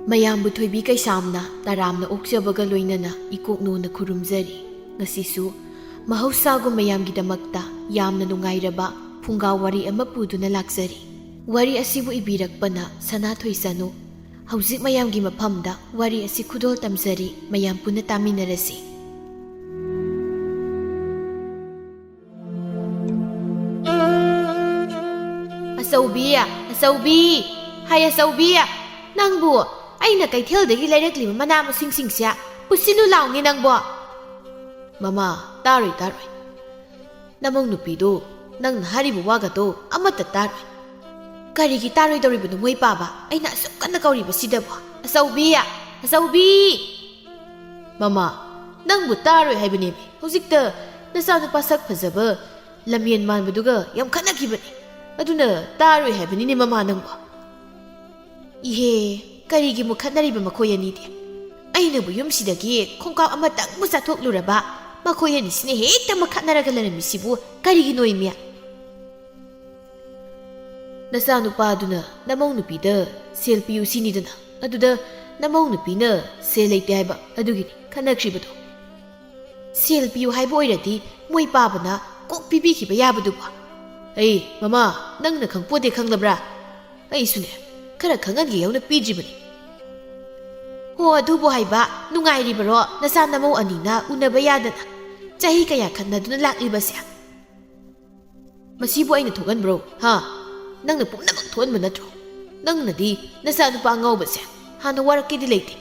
ꯃꯌꯥꯝꯕꯨ ꯊꯣꯏꯕꯤ ꯀꯩꯁꯥꯝꯅ ꯇꯔꯥꯝꯅ ꯑꯣꯛꯆꯕꯒ ꯂꯣꯏꯅꯅ ꯏꯀꯣꯛꯅꯣꯅ ꯈꯨꯔꯨꯝꯖꯔꯤ꯫ ꯉꯁꯤꯁꯨ ꯃꯍꯧꯁꯥꯒꯨꯝ ꯃꯌꯥꯝꯒꯤꯗꯃꯛꯇ ꯌꯥꯝꯅ ꯅꯨꯡꯉꯥꯏꯔꯕ ꯐꯨꯡꯒꯥ ꯋꯥꯔꯤ ꯑꯃ ꯄꯨꯗꯨꯅ ꯂꯥꯛꯆꯔꯤ꯫ ꯋꯥꯔꯤ ꯑꯁꯤꯕꯨ ꯏꯕꯤꯔꯛꯄꯅ ꯁꯅꯥꯊꯣꯏ ꯁꯅꯨ꯫ ꯍꯧꯖꯤꯛ ꯃꯌꯥꯝꯒꯤ ꯃꯐꯝꯗ ꯋꯥꯔꯤ ꯑꯁꯤ ꯈꯨꯗꯣꯜ ꯇꯝꯖꯔꯤ, ꯃꯌꯥꯝ ꯄꯨꯟꯅ ꯇꯥꯃꯤꯟꯅꯔꯁꯤ꯫ ꯑꯆꯧꯕꯤ, ꯑꯆꯧꯕꯤ, ꯍꯥꯏ ꯑꯆꯧꯕꯤ, ꯅꯪꯕꯨ ꯑꯩꯅ ꯀꯩꯊꯦꯜꯗꯒꯤ ꯂꯩꯔꯛꯂꯤꯕ ꯃꯅꯥ ꯃꯁꯤꯡꯁꯤꯡꯁꯦ ꯄꯨꯁꯤꯜꯂꯨ ꯂꯥꯎꯅꯤ ꯅꯪꯕꯣ꯫ ꯃꯃꯥ, ꯇꯥꯔꯣꯏ ꯇꯥꯔꯣꯏ, ꯅꯃꯧ ꯅꯨꯄꯤꯗꯣ ꯅꯪꯅ ꯍꯥꯏꯔꯤꯕ ꯋꯥꯒꯗꯣ ꯑꯃꯠꯇ ꯇꯥꯔꯣꯏ꯫ ꯀꯔꯤꯒꯤ ꯇꯥꯔꯣꯏꯗꯧꯔꯤꯕꯅꯣ ꯃꯣꯏ ꯄꯥꯕ? ꯑꯩꯅ ꯑꯁꯨꯛ ꯀꯟꯅ ꯀꯧꯔꯤꯕꯁꯤꯗꯕꯣ꯫ ꯑꯆꯧꯕꯤ, ꯑꯆꯧꯕꯤ! ꯃꯃꯥ, ꯅꯪꯕꯨ ꯇꯥꯔꯣꯏ ꯍꯥꯏꯕꯅꯦꯃꯤ꯫ ꯍꯧꯖꯤꯛꯇ ꯅꯆꯥꯅꯨꯄꯥ ꯁꯛ ꯐꯖꯕ ꯂꯝꯌꯦꯟ ꯃꯥꯟꯕꯗꯨꯒ ꯌꯥꯝ ꯈꯠꯅꯈꯤꯕꯅꯤ, ꯑꯗꯨꯅ ꯇꯥꯔꯣꯏ ꯍꯥꯏꯕꯅꯤꯅꯦ ꯃꯃꯥ ꯅꯪꯕꯨ꯫ ꯏꯍꯦ, ꯀꯔꯤꯒꯤ ꯑꯃꯨꯛ ꯈꯠꯅꯔꯤꯕ ꯃꯈꯣꯏ ꯑꯅꯤꯗꯤ? ꯑꯩꯅꯕꯨ ꯌꯨꯝꯁꯤꯗꯒꯤ ꯈꯣꯡꯀꯥꯞ ꯑꯃꯇꯪꯕꯨ ꯆꯠꯊꯣꯛꯂꯨꯔꯕ ꯃꯈꯣꯏ ꯑꯅꯤꯁꯤꯅ ꯍꯦꯛꯇ ꯈꯠꯅꯔꯒ ꯂꯩꯔꯝꯃꯤꯁꯤꯕꯨ ꯀꯔꯤꯒꯤꯅꯣ ꯏꯃ꯭ꯌꯥ? ꯅꯆꯥꯅꯨꯄꯥꯗꯨꯅ ꯅꯃꯧ ꯅꯨꯄꯤꯗ ꯁꯦꯜ ꯄꯤꯌꯨ ꯁꯤꯅꯤꯗꯅ, ꯑꯗꯨꯗ ꯅꯃꯧ ꯅꯨꯄꯤꯅ ꯁꯦꯜ ꯂꯩꯇꯦ ꯍꯥꯏꯕ, ꯑꯗꯨꯒꯤꯅꯤ ꯈꯠꯅꯈ꯭ꯔꯤꯕꯗꯣ꯫ ꯁꯦꯜ ꯄꯤꯌꯨ ꯍꯥꯏꯕ ꯑꯣꯏꯔꯗꯤ ꯃꯣꯏ ꯄꯥꯕꯅ ꯀꯣꯛ ꯄꯤꯕꯤꯈꯤꯕ ꯌꯥꯕꯗꯨꯕꯨ꯫ ꯑꯩ ꯃꯃꯥ, ꯅꯪꯅ ꯈꯪꯄꯣꯠꯇꯦ ꯈꯪꯂꯕ꯭ꯔꯥ? ꯑꯩꯁꯨꯅꯦ ꯈꯔ ꯈꯪꯍꯟꯒꯦ ꯌꯧꯅ ꯄꯤꯗ꯭ꯔꯤꯕꯅꯤ꯫ ꯍꯣ, ꯑꯗꯨꯕꯨ ꯍꯥꯏꯕ ꯅꯨꯡꯉꯥꯏꯔꯤꯕꯔꯣ ꯅꯆꯥ ꯅꯃꯧ ꯑꯅꯤꯅ ꯎꯅꯕ ꯌꯥꯗꯅ ꯆꯍꯤ ꯀꯌꯥ ꯈꯠꯅꯗꯨꯅ ꯂꯥꯛꯂꯤꯕꯁꯦ? ꯃꯁꯤꯕꯨ ꯑꯩꯅ ꯊꯣꯛꯍꯟꯕ꯭ꯔꯣ? ꯍꯥ? ꯅꯪꯅ ꯄꯨꯝꯅꯃꯛ ꯊꯣꯛꯍꯟꯕ ꯅꯠꯇ꯭ꯔꯣ? ꯅꯪꯅꯗꯤ ꯅꯆꯥꯅꯨꯄꯥ ꯑꯉꯥꯎꯕꯁꯦ ꯍꯥꯟꯅ ꯋꯥꯔꯛꯀꯦꯗꯤ ꯂꯩꯇꯦ꯫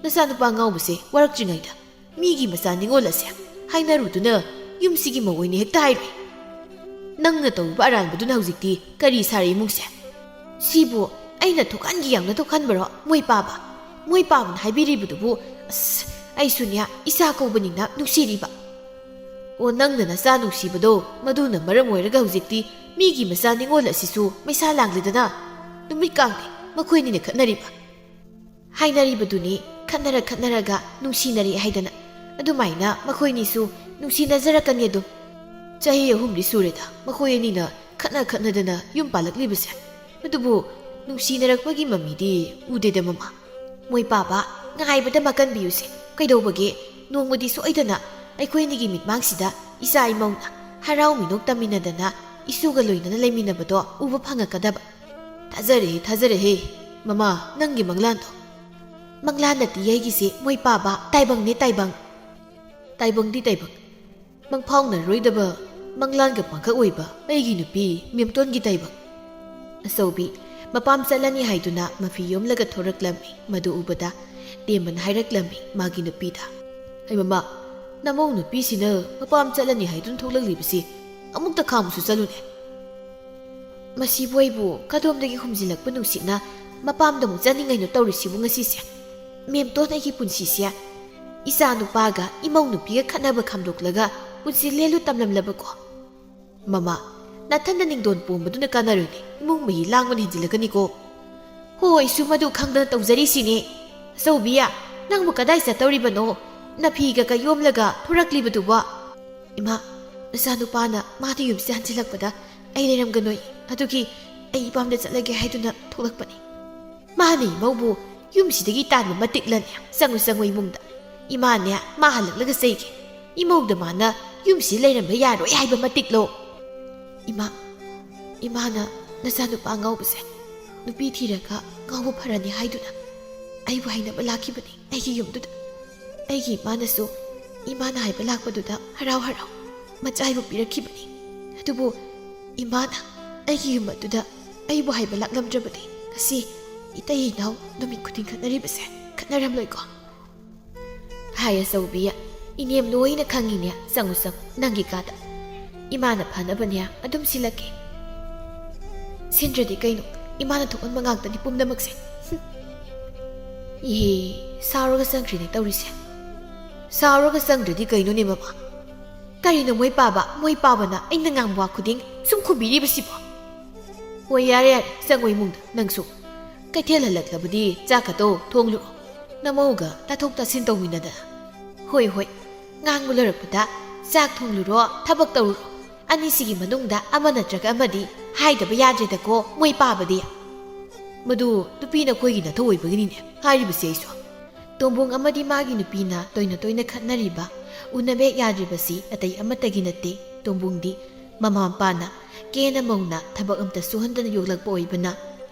ꯅꯆꯥꯅꯨꯄꯥ ꯑꯉꯥꯎꯕꯁꯦ ꯋꯥꯔꯛꯇ꯭ꯔꯤꯉꯩꯗ ꯃꯤꯒꯤ ꯃꯆꯥ ꯅꯤꯉꯣꯜ ꯑꯁꯦ ꯍꯥꯏꯅꯔꯨꯗꯨꯅ ꯌꯨꯝꯁꯤꯒꯤ ꯃꯧꯑꯣꯏꯅ ꯍꯦꯛꯇ ꯍꯥꯏꯔꯨꯏ꯫ ꯅꯪꯅ ꯇꯧꯔꯤꯕ ꯑꯔꯥꯟꯕꯗꯨꯅ ꯍꯧꯖꯤꯛꯇꯤ ꯀꯔꯤ ꯁꯥꯔꯦ ꯏꯃꯨꯡꯁꯦ? ꯁꯤꯕꯨ ꯑꯩꯅ ꯊꯣꯛꯍꯟꯒꯦ ꯌꯥꯝꯅ ꯊꯣꯛꯍꯟꯕꯔꯣ ꯃꯣꯏ ꯄꯥꯕ? ꯃꯣꯏ ꯄꯥꯕꯅ ꯍꯥꯏꯕꯤꯔꯤꯕꯗꯨꯕꯨ ꯑꯁ ꯑꯩꯁꯨꯅꯦ ꯏꯆꯥ ꯀꯧꯕꯅꯤꯅ ꯅꯨꯡꯁꯤꯔꯤꯕ꯫ ꯑꯣ, ꯅꯪꯅ ꯅꯆꯥ ꯅꯨꯡꯁꯤꯕꯗꯣ ꯃꯗꯨꯅ ꯃꯔꯝ ꯑꯣꯏꯔꯒ ꯍꯧꯖꯤꯛꯇꯤ ꯃꯤꯒꯤ ꯃꯆꯥ ꯅꯤꯉꯣꯜ ꯑꯁꯤꯁꯨ ꯃꯩꯁꯥ ꯂꯥꯡꯂꯤꯗꯅ ꯅꯨꯃꯤꯠꯀꯥꯡꯗꯤ ꯃꯈꯣꯏꯅꯤꯅ ꯈꯠꯅꯔꯤꯕ꯫ ꯍꯥꯏꯅꯔꯤꯕꯗꯨꯅꯤ ꯈꯠꯅꯔꯒ ꯅꯨꯡꯁꯤꯅꯔꯤ ꯍꯥꯏꯗꯅ, ꯑꯗꯨꯃꯥꯏꯅ ꯃꯈꯣꯏꯅꯤꯁꯨ ꯅꯨꯡꯁꯤꯅꯖꯔꯛꯀꯅꯤ ꯑꯗꯨꯝ꯫ ꯆꯍꯤ 3ꯗꯤ ꯁꯨꯔꯦꯗ ꯃꯈꯣꯏ ꯑꯅꯤꯅ ꯈꯠꯅꯗꯅ ꯌꯨꯝ ꯄꯥꯜꯂꯛꯂꯤꯕꯁꯦ, ꯑꯗꯨꯕꯨ ꯅꯨꯡꯁꯤꯅꯔꯛꯄꯒꯤ ꯃꯃꯤꯗꯤ ꯎꯗꯦꯗ ꯃꯃꯥ꯫ ꯃꯣꯏ ꯄꯥꯕ ꯉꯥꯏꯕꯗ ꯃꯀꯟꯕꯤꯌꯨꯁꯦ ꯀꯩꯗꯧꯕꯒꯦ? ꯅꯣꯡꯃꯗꯤ ꯁꯣꯏꯗꯅ ꯑꯩꯈꯣꯏ ꯑꯅꯤꯒꯤ ꯃꯤꯠꯃꯥꯡꯁꯤꯗ ꯏꯆꯥ ꯏꯃꯧꯅ ꯍꯔꯥꯎ ꯃꯤꯅꯣꯛ ꯇꯝꯃꯤꯟꯅꯗꯅ ꯏꯁꯨꯒ ꯂꯣꯏꯅꯅ ꯂꯩꯃꯤꯟꯅꯕꯗꯣ ꯎꯕ ꯐꯪꯉꯛꯀꯗꯕ꯫ ꯊꯥꯖꯔꯦꯍꯦ ꯃꯃꯥ, ꯅꯪꯒꯤ ꯃꯪꯂꯥꯟꯗꯣ꯫ ꯃꯪꯂꯥꯟ ꯅꯠꯇꯦ ꯑꯩꯒꯤꯁꯦ ꯃꯣꯏ ꯄꯥꯕ, ꯇꯥꯏꯕꯪꯅꯦ ꯇꯥꯏꯕꯪ꯫ ꯇꯥꯏꯕꯪꯗꯤ ꯇꯥꯏꯕꯪ, ꯃꯪꯐꯥꯎꯅꯔꯣꯏꯗꯕ ꯃꯪꯂꯥꯟꯒ ꯄꯥꯡꯈꯛ ꯑꯣꯏꯕ ꯑꯩꯒꯤ ꯅꯨꯄꯤ ꯃꯦꯝꯇꯣꯟꯒꯤ ꯇꯥꯏꯕꯪ꯫ ꯑꯆꯧꯕꯤ ꯃꯄꯥꯝ ꯆꯠꯂꯅꯤ ꯍꯥꯏꯗꯨꯅ ꯃꯐꯤ ꯌꯣꯝꯂꯒ ꯊꯣꯔꯛꯂꯝꯃꯤ꯫ ꯃꯗꯨ ꯎꯕꯗ ꯇꯦꯝꯕꯅ ꯍꯥꯏꯔꯛꯂꯝꯃꯤ ꯃꯥꯒꯤ ꯅꯨꯄꯤꯗ, ꯑꯩ ꯃꯃꯥ, ꯅꯃꯧ ꯅꯨꯄꯤꯁꯤꯅ ꯃꯄꯥꯝ ꯆꯠꯂꯅꯤ ꯍꯥꯏꯗꯨꯅ ꯊꯣꯛꯂꯛꯂꯤꯕꯁꯤ ꯑꯃꯨꯛꯇ ꯈꯥꯝꯃꯨꯁꯨ ꯆꯠꯂꯨꯅꯦ꯫ ꯃꯁꯤꯕꯨ ꯑꯩꯕꯨ ꯀꯗꯣꯝꯗꯒꯤ ꯍꯨꯝꯖꯤꯜꯂꯛꯄ ꯅꯨꯡꯁꯤꯠꯅ ꯃꯄꯥꯝꯗ ꯑꯃꯨꯛ ꯆꯠꯅꯤꯡꯉꯩꯅꯣ ꯇꯧꯔꯤꯁꯤꯕꯨ ꯉꯁꯤꯁꯦ? ꯃꯦꯝꯇꯣꯟ ꯑꯩꯒꯤ ꯄꯨꯟꯁꯤꯁꯦ ꯏꯆꯥ ꯅꯨꯄꯥꯒ ꯏꯃꯧ ꯅꯨꯄꯤꯒ ꯈꯠꯅꯕ ꯈꯥꯝꯗꯣꯛꯂꯒ ꯄꯨꯟꯁꯤ ꯂꯦꯜꯂꯨ ꯇꯝꯂꯝꯂꯕꯀꯣ? ꯃꯃꯥ, ꯅꯥꯊꯟꯗ ꯅꯤꯡꯗꯣꯟ ꯄꯣꯝꯕꯗꯨꯅ ꯀꯥꯟꯅꯔꯣꯏꯅꯦ, ꯏꯃꯨꯡ ꯃꯍꯤ ꯂꯥꯡꯕꯅ ꯍꯦꯟꯖꯤꯜꯂꯛꯀꯅꯤꯀꯣ꯫ ꯍꯣ, ꯑꯩꯁꯨ ꯃꯗꯨ ꯈꯪꯗꯅ ꯇꯧꯖꯔꯤꯁꯤꯅꯦ꯫ ꯑꯆꯧꯕꯤ, ꯅꯪꯕꯨ ꯀꯗꯥꯏ ꯆꯠꯇꯧꯔꯤꯕꯅꯣ? ꯅꯐꯤꯒ ꯀꯌꯣꯝꯂꯒ ꯊꯣꯔꯛꯂꯤꯕꯗꯨꯕꯣ? ꯏꯃꯥ, ꯅꯆꯥꯅꯨꯄꯥꯅ ꯃꯥꯗꯤ ꯌꯨꯝꯁꯦ ꯍꯟꯖꯤꯜꯂꯛꯄꯗ ꯑꯩ ꯂꯩꯔꯝꯒꯅꯣꯏ, ꯑꯗꯨꯒꯤ ꯑꯩ ꯏꯄꯥꯝꯗ ꯆꯠꯂꯒꯦ ꯍꯥꯏꯗꯨꯅ ꯊꯣꯛꯂꯛꯄꯅꯤ꯫ ꯃꯥꯅ ꯏꯃꯧꯕꯨ ꯌꯨꯝꯁꯤꯗꯒꯤ ꯇꯥꯟꯕ ꯃꯇꯤꯛꯂꯅꯦ? ꯆꯪꯉꯨ ꯏꯃꯨꯡꯗ꯫ ꯏꯃꯥꯅꯦ ꯃꯥ ꯍꯜꯂꯛꯂꯒ ꯆꯩꯒꯦ꯫ ꯏꯃꯧꯗ ꯃꯥꯅ ꯌꯨꯝꯁꯤ ꯂꯩꯔꯝꯕ ꯌꯥꯔꯣꯏ ꯍꯥꯏꯕ ꯃꯇꯤꯛꯂꯣ? ꯏꯃꯥꯅ ꯅꯆꯥꯅꯨꯄꯥ ꯑꯉꯥꯎꯕꯁꯦ ꯅꯨꯄꯤ ꯊꯤꯔꯒ ꯉꯥꯎꯕ ꯐꯔꯅꯤ ꯍꯥꯏꯗꯨꯅ ꯑꯩꯕꯨ ꯍꯩꯅꯕ ꯂꯥꯛꯈꯤꯕꯅꯤ ꯑꯩꯒꯤ ꯌꯨꯝꯗꯨꯗ꯫ ꯑꯩꯒꯤ ꯏꯃꯥꯅꯁꯨ ꯏꯃꯥꯅ ꯍꯥꯏꯕ ꯂꯥꯛꯄꯗꯨꯗ ꯍꯔꯥꯎ ꯃꯆꯥꯏꯕꯨ ꯄꯤꯔꯛꯈꯤꯕꯅꯤ꯫ ꯑꯗꯨꯕꯨ ꯏꯃꯥꯅ ꯑꯩꯒꯤ ꯌꯨꯝ ꯑꯗꯨꯗ ꯑꯩꯕꯨ ꯍꯥꯏꯕ ꯂꯥꯛꯂꯝꯗ꯭ꯔꯕꯗꯤ ꯉꯁꯤ ꯏꯇꯩ ꯏꯅꯥꯎ ꯅꯨꯃꯤꯠ ꯈꯨꯗꯤꯡ ꯈꯠꯅꯔꯤꯕꯁꯦ ꯈꯠꯅꯔꯝꯂꯣꯏꯀꯣ? ꯍꯥꯏ ꯑꯆꯧꯕꯤ, ꯏꯅꯦꯝ ꯂꯣꯏꯅ ꯈꯪꯉꯤꯅꯦ, ꯆꯪꯉꯨ ꯅꯪꯒꯤ ꯀꯥꯗ꯫ ꯏꯃꯥꯅ ꯐꯅꯕꯅꯦ ꯑꯗꯨꯝ ꯁꯤꯜꯂꯛꯀꯦ꯫ ꯁꯤꯟꯗ꯭ꯔꯗꯤ ꯀꯩꯅꯣ, ꯏꯃꯥꯅ ꯊꯣꯛꯍꯟꯕ ꯉꯥꯛꯇꯅꯤ ꯄꯨꯝꯅꯃꯛꯁꯦ꯫ ꯏꯍꯦ, ꯁꯥꯎꯔꯒ ꯆꯪꯈ꯭ꯔꯤꯅꯦ ꯇꯧꯔꯤꯁꯦ꯫ ꯁꯥꯎꯔꯒ ꯆꯪꯗ꯭ꯔꯗꯤ ꯀꯩꯅꯣꯅꯦ ꯃꯃꯥ? ꯀꯔꯤꯅꯣ ꯃꯣꯏ ꯄꯥꯕꯅ ꯑꯩꯅ ꯉꯥꯡꯕ ꯋꯥ ꯈꯨꯗꯤꯡ ꯁꯨꯝ ꯈꯨꯝꯕꯤꯔꯤꯕꯁꯤꯕꯣ? ꯍꯣꯏ, ꯌꯥꯔꯦ ꯆꯪꯉꯨ ꯏꯃꯨꯡꯗ ꯅꯪꯁꯨ꯫ ꯀꯩꯊꯦꯜ ꯍꯜꯂꯛꯂꯕꯗꯤ ꯆꯥꯛꯀꯗꯣ ꯊꯣꯡꯂꯨꯔꯣ, ꯅꯃꯧꯒ ꯇꯥꯊꯣꯛ ꯇꯥꯁꯤꯟ ꯇꯧꯃꯤꯟꯅꯗꯅ꯫ ꯍꯣꯏ, ꯉꯥꯡꯕ ꯂꯣꯏꯔꯛꯄꯗ ꯆꯥꯛ ꯊꯣꯡꯂꯨꯔꯣ, ꯊꯕꯛ ꯇꯧꯔꯨꯔꯣ꯫ ꯑꯅꯤꯁꯤꯒꯤ ꯃꯅꯨꯡꯗ ꯑꯃ ꯅꯠꯇ꯭ꯔꯒ ꯑꯃꯗꯤ ꯍꯥꯏꯗꯕ ꯌꯥꯗ꯭ꯔꯦꯗꯀꯣ ꯃꯣꯏ ꯄꯥꯕꯗꯤ꯫ ꯃꯗꯨ ꯅꯨꯄꯤꯅ ꯑꯩꯈꯣꯏꯒꯤ ꯅꯊꯧ ꯑꯣꯏꯕꯒꯤꯅꯤꯅꯦ ꯍꯥꯏꯔꯤꯕꯁꯤ ꯑꯩꯁꯨ ꯇꯣꯝꯕꯣꯡ ꯑꯃꯗꯤ ꯃꯥꯒꯤ ꯅꯨꯄꯤꯅ ꯇꯣꯏꯅ ꯈꯠꯅꯔꯤꯕ ꯎꯅꯕ ꯍꯦꯛ ꯌꯥꯗ꯭ꯔꯤꯕꯁꯤ ꯑꯇꯩ ꯑꯃꯠꯇꯒꯤ ꯅꯠꯇꯦ ꯇꯣꯝꯕꯣꯡꯗꯤ ꯃꯃꯥ ꯃꯄꯥꯅ ꯀꯦꯅ ꯃꯧꯅ ꯊꯕꯛ ꯑꯝꯇ ꯁꯨꯍꯟꯗꯅ ꯌꯣꯛꯂꯛꯄ ꯑꯣꯏꯕꯅ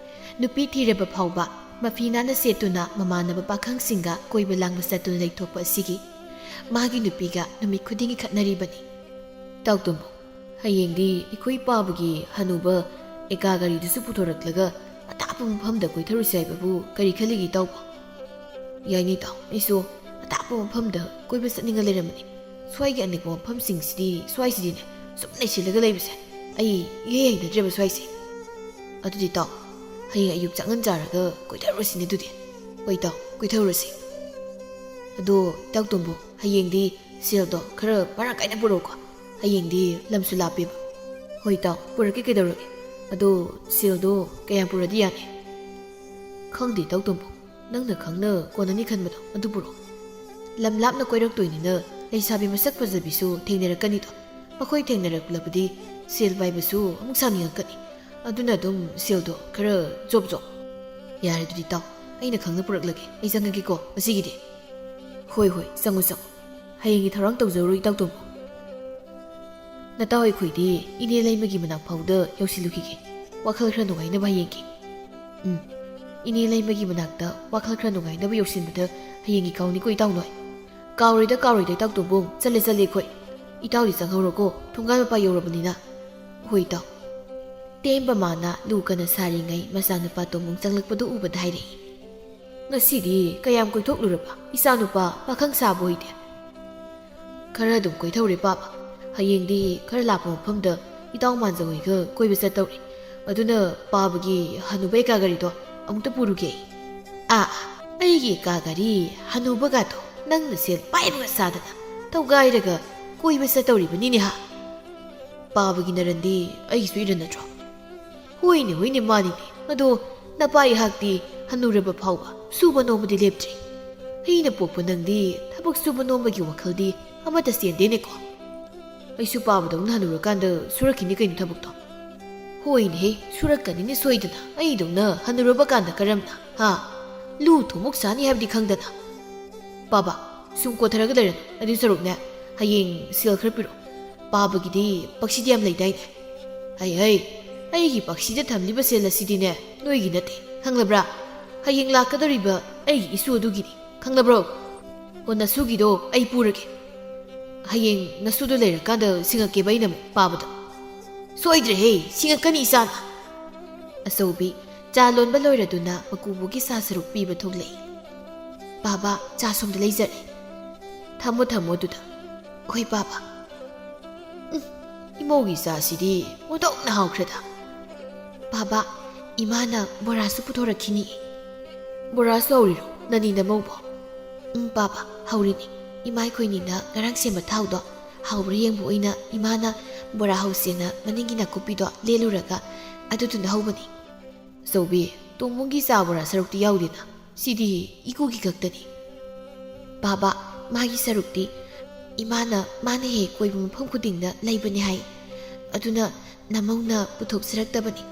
ꯅꯨꯄꯤ ꯊꯤꯔꯕ ꯐꯥꯎꯕ ꯃꯐꯤ ꯅꯥꯟꯅ ꯁꯦꯠꯇꯨꯅ ꯃꯃꯥꯟꯅꯕ ꯄꯥꯈꯪꯁꯤꯡꯒ ꯀꯣꯏꯕ ꯂꯥꯡꯕ ꯆꯠꯇꯨꯅ ꯂꯩꯊꯣꯛꯄ ꯑꯁꯤꯒꯤ ꯃꯥꯒꯤ ꯅꯨꯄꯤꯒ ꯅꯨꯃꯤꯠ ꯈꯨꯗꯤꯡꯒꯤ ꯈꯠꯅꯔꯤꯕꯅꯤ ꯇꯥꯎ ꯇꯣꯝꯕꯣꯡ ꯑꯍꯌꯦꯡꯗꯤ ꯑꯩꯈꯣꯏ ꯄꯥꯕꯒꯤ ꯍꯅꯨꯕ ꯑꯦꯀꯥ ꯒꯥꯔꯤꯗꯨꯁꯨ ꯄꯨꯊꯣꯔꯛꯂꯒ ꯑꯇꯥꯞꯄ ꯃꯐꯝꯗ ꯀꯣꯏꯊꯔꯨꯁꯤ ꯍꯥꯏꯕꯕꯨ ꯀꯔꯤ ꯈꯜꯂꯤꯒꯦ ꯇꯧꯕ ꯌꯥꯏꯅꯤ ꯇꯥꯎ ꯑꯩꯁꯨ ꯑꯇꯥꯞꯄ ꯃꯐꯝꯗ ꯀꯣꯏꯕ ꯆꯠꯅꯤꯡꯉ ꯂꯩꯔꯝꯕꯅꯤ ꯁ꯭ꯋꯥꯏꯒꯤ ꯑꯅꯛꯄ ꯃꯐꯝꯁꯤꯡꯁꯤꯗꯤ ꯁ꯭ꯋꯥꯏꯁꯤꯗꯤꯅꯦ ꯁꯨꯝ ꯂꯩꯁꯤꯜꯂꯒ ꯂꯩꯕꯁꯦ ꯑꯩ ꯏꯍꯩ ꯍꯩꯅꯗ꯭ꯔꯦꯕ ꯁ꯭ꯋꯥꯏꯁꯦ ꯑꯗꯨꯗꯤ ꯇꯥꯎ ꯍꯌꯦꯡ ꯑꯌꯨꯛ ꯆꯥꯛꯉꯟ ꯆꯥꯔꯒ ꯀꯣꯏꯊꯔꯨꯔꯁꯤꯅꯦ ꯑꯗꯨꯗꯤ ꯍꯣꯏ ꯇꯥꯎ ꯀꯣꯏꯊꯔꯨꯔꯁꯤ ꯑꯗꯣ ꯏꯇꯥꯎ ꯇꯣꯝꯕꯣꯡ ꯍꯌꯦꯡꯗꯤ ꯁꯦꯜꯗꯣ ꯈꯔ ꯃꯔꯥꯡ ꯀꯥꯏꯅ ꯄꯨꯔꯛꯎꯀꯣ ꯍꯌꯦꯡꯗꯤ ꯂꯝꯁꯨ ꯂꯥꯞꯄꯦꯕ ꯍꯣꯏ ꯇꯥꯎ ꯄꯨꯔꯛꯀꯦ ꯀꯩꯗꯧꯔꯒꯦ ꯑꯗꯣ ꯁꯦꯜꯗꯣ ꯀꯌꯥꯝ ꯄꯨꯔꯗꯤ ꯌꯥꯅꯤ ꯈꯪꯗꯦ ꯏꯇꯥꯎ ꯇꯣꯝꯕꯣꯡ ꯅꯪꯅ ꯈꯪꯅ ꯀꯣꯟꯅꯅꯤ ꯈꯟꯕꯗꯣ ꯑꯗꯨ ꯄꯨꯔꯛꯑꯣ ꯂꯝ ꯂꯥꯞꯅ ꯀꯣꯏꯔꯛꯇꯣꯏꯅꯤꯅ ꯂꯩꯁꯥꯕꯤ ꯃꯁꯛ ꯐꯖꯕꯤꯁꯨ ꯊꯦꯡꯅꯔꯛꯀꯅꯤꯗꯣ ꯃꯈꯣꯏ ꯊꯦꯡꯅꯔꯛꯂꯕꯗꯤ ꯁꯦꯜ ꯄꯥꯏꯕꯁꯨ ꯑꯃꯨꯛ ꯁꯥꯅꯤꯡꯉꯛꯀꯅꯤ ꯑꯗꯨꯅ ꯑꯗꯨꯝ ꯁꯦꯜꯗꯣ ꯈꯔ ꯖꯣꯞ ꯌꯥꯔꯦ ꯑꯗꯨꯗꯤ ꯇꯥꯎ ꯑꯩꯅ ꯈꯪꯅ ꯄꯨꯔꯛꯂꯒꯦ ꯑꯩ ꯆꯪꯉꯒꯦꯀꯣ ꯉꯁꯤꯒꯤꯗꯤ ꯍꯣꯏ ꯆꯪꯉꯨ ꯍꯌꯦꯡꯒꯤ ꯊꯧꯔꯥꯡ ꯇꯧꯖꯔꯨ ꯏꯇꯥꯎ ꯇꯣꯝꯕꯣꯡ ꯅꯇꯥꯎ ꯑꯩꯈꯣꯏꯗꯤ ꯏꯅꯦ ꯂꯩꯃꯒꯤ ꯃꯅꯥꯛ ꯐꯥꯎꯗ ꯌꯧꯁꯤꯜꯂꯨꯈꯤꯒꯦ ꯋꯥꯈꯜ ꯈꯔ ꯅꯨꯡꯉꯥꯏꯅꯕ ꯍꯌꯦꯡꯒꯤ ꯏꯅꯦ ꯂꯩꯃꯒꯤ ꯃꯅꯥꯛꯇ ꯋꯥꯈꯜ ꯈꯔ ꯅꯨꯡꯉꯥꯏꯅꯕ ꯌꯧꯁꯤꯟꯕꯗ ꯍꯌꯦꯡꯒꯤ ꯀꯥꯎꯅꯤꯀꯣ ꯏꯇꯥꯎ ꯅꯣꯏ ꯀꯥꯎꯔꯣꯏꯗ ꯏꯇꯥꯎ ꯇꯣꯝꯕꯣꯡ ꯆꯠꯂꯦ ꯑꯩꯈꯣꯏ ꯏꯇꯥꯎꯗꯤ ꯆꯪꯍꯧꯔꯣꯀꯣ ꯊꯣꯡꯒꯥꯜ ꯃꯄꯥ ꯌꯧꯔꯕꯅꯤꯅ ꯍꯣꯏ ꯏꯇꯥꯎ ꯇꯦꯝꯕ ꯃꯥꯅ ꯂꯨ ꯀꯟꯅ ꯁꯥꯔꯤꯉꯩ ꯃꯆꯥꯅꯨꯄꯥ ꯇꯣꯝꯕꯣꯡ ꯆꯪꯂꯛꯄꯗꯨ ꯎꯕꯗ ꯍꯥꯏꯔꯛꯏ ꯉꯁꯤꯗꯤ ꯀꯌꯥꯝ ꯀꯣꯏꯊꯣꯛꯂꯨꯔꯕ ꯏꯆꯥꯅꯨꯄꯥ ꯄꯥꯈꯪ ꯁꯥꯕ ꯑꯣꯏꯗꯦ ꯈꯔ ꯑꯗꯨꯝ ꯀꯣꯏꯊꯧꯔꯦ ꯄꯥꯕ ꯍꯌꯦꯡꯗꯤ ꯈꯔ ꯂꯥꯞꯄ ꯃꯐꯝꯗ ꯏꯇꯥꯎ ꯃꯥꯟꯖꯧꯍꯣꯏꯒ ꯀꯣꯏꯕ ꯆꯠꯇꯧꯔꯤ ꯑꯗꯨꯅ ꯄꯥꯕꯒꯤ ꯍꯅꯨꯕ ꯑꯦꯀꯥ ꯒꯥꯔꯤꯗꯣ ꯑꯃꯨꯛꯇ ꯄꯨꯔꯨꯒꯦ ꯑꯩꯒꯤ ꯑꯦꯀꯥ ꯒꯥꯔꯤ ꯍꯅꯨꯕꯒꯥꯗꯣ ꯅꯪꯅ ꯁꯦꯜ ꯄꯥꯏꯕꯒ ꯁꯥꯗꯅ ꯊꯧꯒꯥꯏꯔꯒ ꯀꯣꯏꯕ ꯆꯠꯇꯧꯔꯤꯕꯅꯤꯅꯦ ꯄꯥꯕꯒꯤ ꯅꯔꯟꯗꯤ ꯑꯩꯒꯤꯁꯨ ꯏꯔꯟ ꯅꯠꯇ꯭ꯔꯣ ꯍꯣꯏꯅꯦ ꯃꯥꯅꯤꯅꯦ ꯑꯗꯣ ꯅꯄꯥ ꯏꯍꯥꯛꯇꯤ ꯍꯟꯅꯨꯔꯕ ꯐꯥꯎꯕ ꯁꯨꯕ ꯅꯣꯝꯕꯗꯤ ꯂꯦꯞꯇ꯭ꯔꯤ ꯑꯩꯅ ꯄꯣꯛꯄ ꯅꯪꯗꯤ ꯊꯕꯛ ꯁꯨꯕ ꯅꯣꯝꯕꯒꯤ ꯋꯥꯈꯜꯗꯤ ꯑꯃꯠꯇ ꯆꯦꯟꯗꯦꯅꯦꯀꯣ ꯑꯩꯁꯨ ꯄꯥꯕꯗꯧꯅ ꯍꯟꯅꯨꯔꯀꯥꯟꯗ ꯁꯨꯔꯛꯈꯤꯅꯤ ꯀꯩꯅꯣ ꯊꯕꯛꯇꯣ ꯍꯣꯏꯅꯦꯍꯦ ꯁꯨꯔꯛꯀꯅꯤꯅꯦ ꯁꯣꯏꯗꯅ ꯑꯩꯗꯧꯅ ꯍꯟꯅꯨꯔꯕ ꯀꯥꯟꯗ ꯀꯔꯝꯅ ꯂꯨ ꯊꯨꯝꯃꯨꯛ ꯆꯥꯅꯤ ꯍꯥꯏꯕꯗꯤ ꯈꯪꯗꯅ ꯄꯥꯕ ꯁꯨꯝ ꯀꯣꯊꯔꯒ ꯂꯩꯔꯅꯨ ꯑꯗꯨ ꯁꯔꯨꯛꯅꯦ ꯍꯌꯦꯡ ꯁꯦꯜ ꯈꯔ ꯄꯤꯔꯛꯑꯣ ꯄꯥꯕꯒꯤꯗꯤ ꯄꯛꯁꯤꯗꯤ ꯌꯥꯝ ꯂꯩꯗꯥꯏꯅꯦ ꯑꯩꯒꯤ ꯄꯛꯁꯤꯗ ꯊꯝꯂꯤꯕ ꯁꯦꯜ ꯑꯁꯤꯗꯤꯅꯦ ꯅꯣꯏꯒꯤ ꯅꯠꯇꯦ ꯈꯪꯂꯕ꯭ꯔꯥ ꯍꯌꯦꯡ ꯂꯥꯛꯀꯗꯧꯔꯤꯕ ꯑꯩꯒꯤ ꯏꯁꯨ ꯑꯗꯨꯒꯤꯅꯤ ꯈꯪꯂꯕ꯭ꯔꯣ ꯅꯁꯨꯒꯤꯗꯣ ꯑꯩ ꯄꯨꯔꯒꯦ ꯍꯌꯦꯡ ꯅꯁꯨꯗꯣ ꯂꯩꯔꯀꯥꯟꯗ ꯁꯤꯡꯉꯛꯀꯦꯕ ꯑꯩꯅ ꯑꯃꯨꯛ ꯄꯥꯕꯗ ꯁꯣꯏꯗ꯭ꯔꯦꯍꯦ ꯁꯤꯡꯉꯛꯀꯅꯤ ꯏꯆꯥꯅ ꯑꯆꯧꯕꯤ ꯆꯥ ꯂꯣꯟꯕ ꯂꯣꯏꯔꯗꯨꯅ ꯃꯀꯨꯕꯣꯛꯀꯤ ꯆꯥ ꯁꯔꯨꯛ ꯄꯤꯕ ꯊꯣꯛꯂꯛꯏ ꯄꯥꯕ ꯆꯥ ꯁꯣꯝꯗ ꯂꯩꯖꯔꯦ ꯊꯝꯃꯣ ꯑꯗꯨꯗ ꯍꯣꯏ ꯄꯥꯕ ꯏꯃꯧꯒꯤ ꯆꯥꯁꯤꯗꯤ ꯑꯣꯟꯊꯣꯛꯅ ꯍꯥꯎꯈ꯭ꯔꯦꯗ ꯄꯥꯕ ꯏꯃꯥꯅ ꯕꯣꯔꯥꯁꯨ ꯄꯨꯊꯣꯔꯛꯈꯤꯅꯤ ꯕꯣꯔꯥꯁꯨ ꯍꯧꯔꯤꯔꯣ ꯅꯅꯤ ꯅꯃꯧꯕꯣ ꯄꯥꯕ ꯍꯧꯔꯤꯅꯤ ꯏꯃꯥ ꯑꯩꯈꯣꯏꯅꯤꯅ ꯉꯔꯥꯡ ꯁꯦꯝꯕ ꯊꯥꯎꯗꯣ ꯍꯥꯎꯕ꯭ꯔꯥ ꯌꯦꯡꯕ ꯑꯣꯏꯅ ꯏꯃꯥꯅ ꯕꯣꯔꯥ ꯍꯧꯁꯦꯅ ꯃꯅꯤꯡꯒꯤ ꯅꯥꯀꯨꯞꯄꯤꯗꯣ ꯂꯦꯜꯂꯨꯔꯒ ꯑꯗꯨꯗꯨꯅ ꯍꯧꯕꯅꯤ ꯑꯆꯧꯕꯤ ꯇꯣꯡꯕꯣꯡꯒꯤ ꯆꯥ ꯕꯣꯔꯥ ꯁꯔꯨꯛꯇꯤ ꯌꯥꯎꯗꯦꯅ ꯁꯤꯗꯤ ꯏꯀꯨꯒꯤ ꯈꯛꯇꯅꯤ ꯄꯥꯕ ꯃꯥꯒꯤ ꯁꯔꯨꯛꯇꯤ ꯏꯃꯥꯅ ꯃꯥꯅ ꯍꯦꯛ ꯀꯣꯏꯕ ꯃꯐꯝ ꯈꯨꯗꯤꯡꯗ ꯂꯩꯕꯅꯤ ꯍꯥꯏ ꯑꯗꯨꯅ ꯅꯃꯧꯅ ꯄꯨꯊꯣꯛꯆꯔꯛꯇꯕꯅꯤ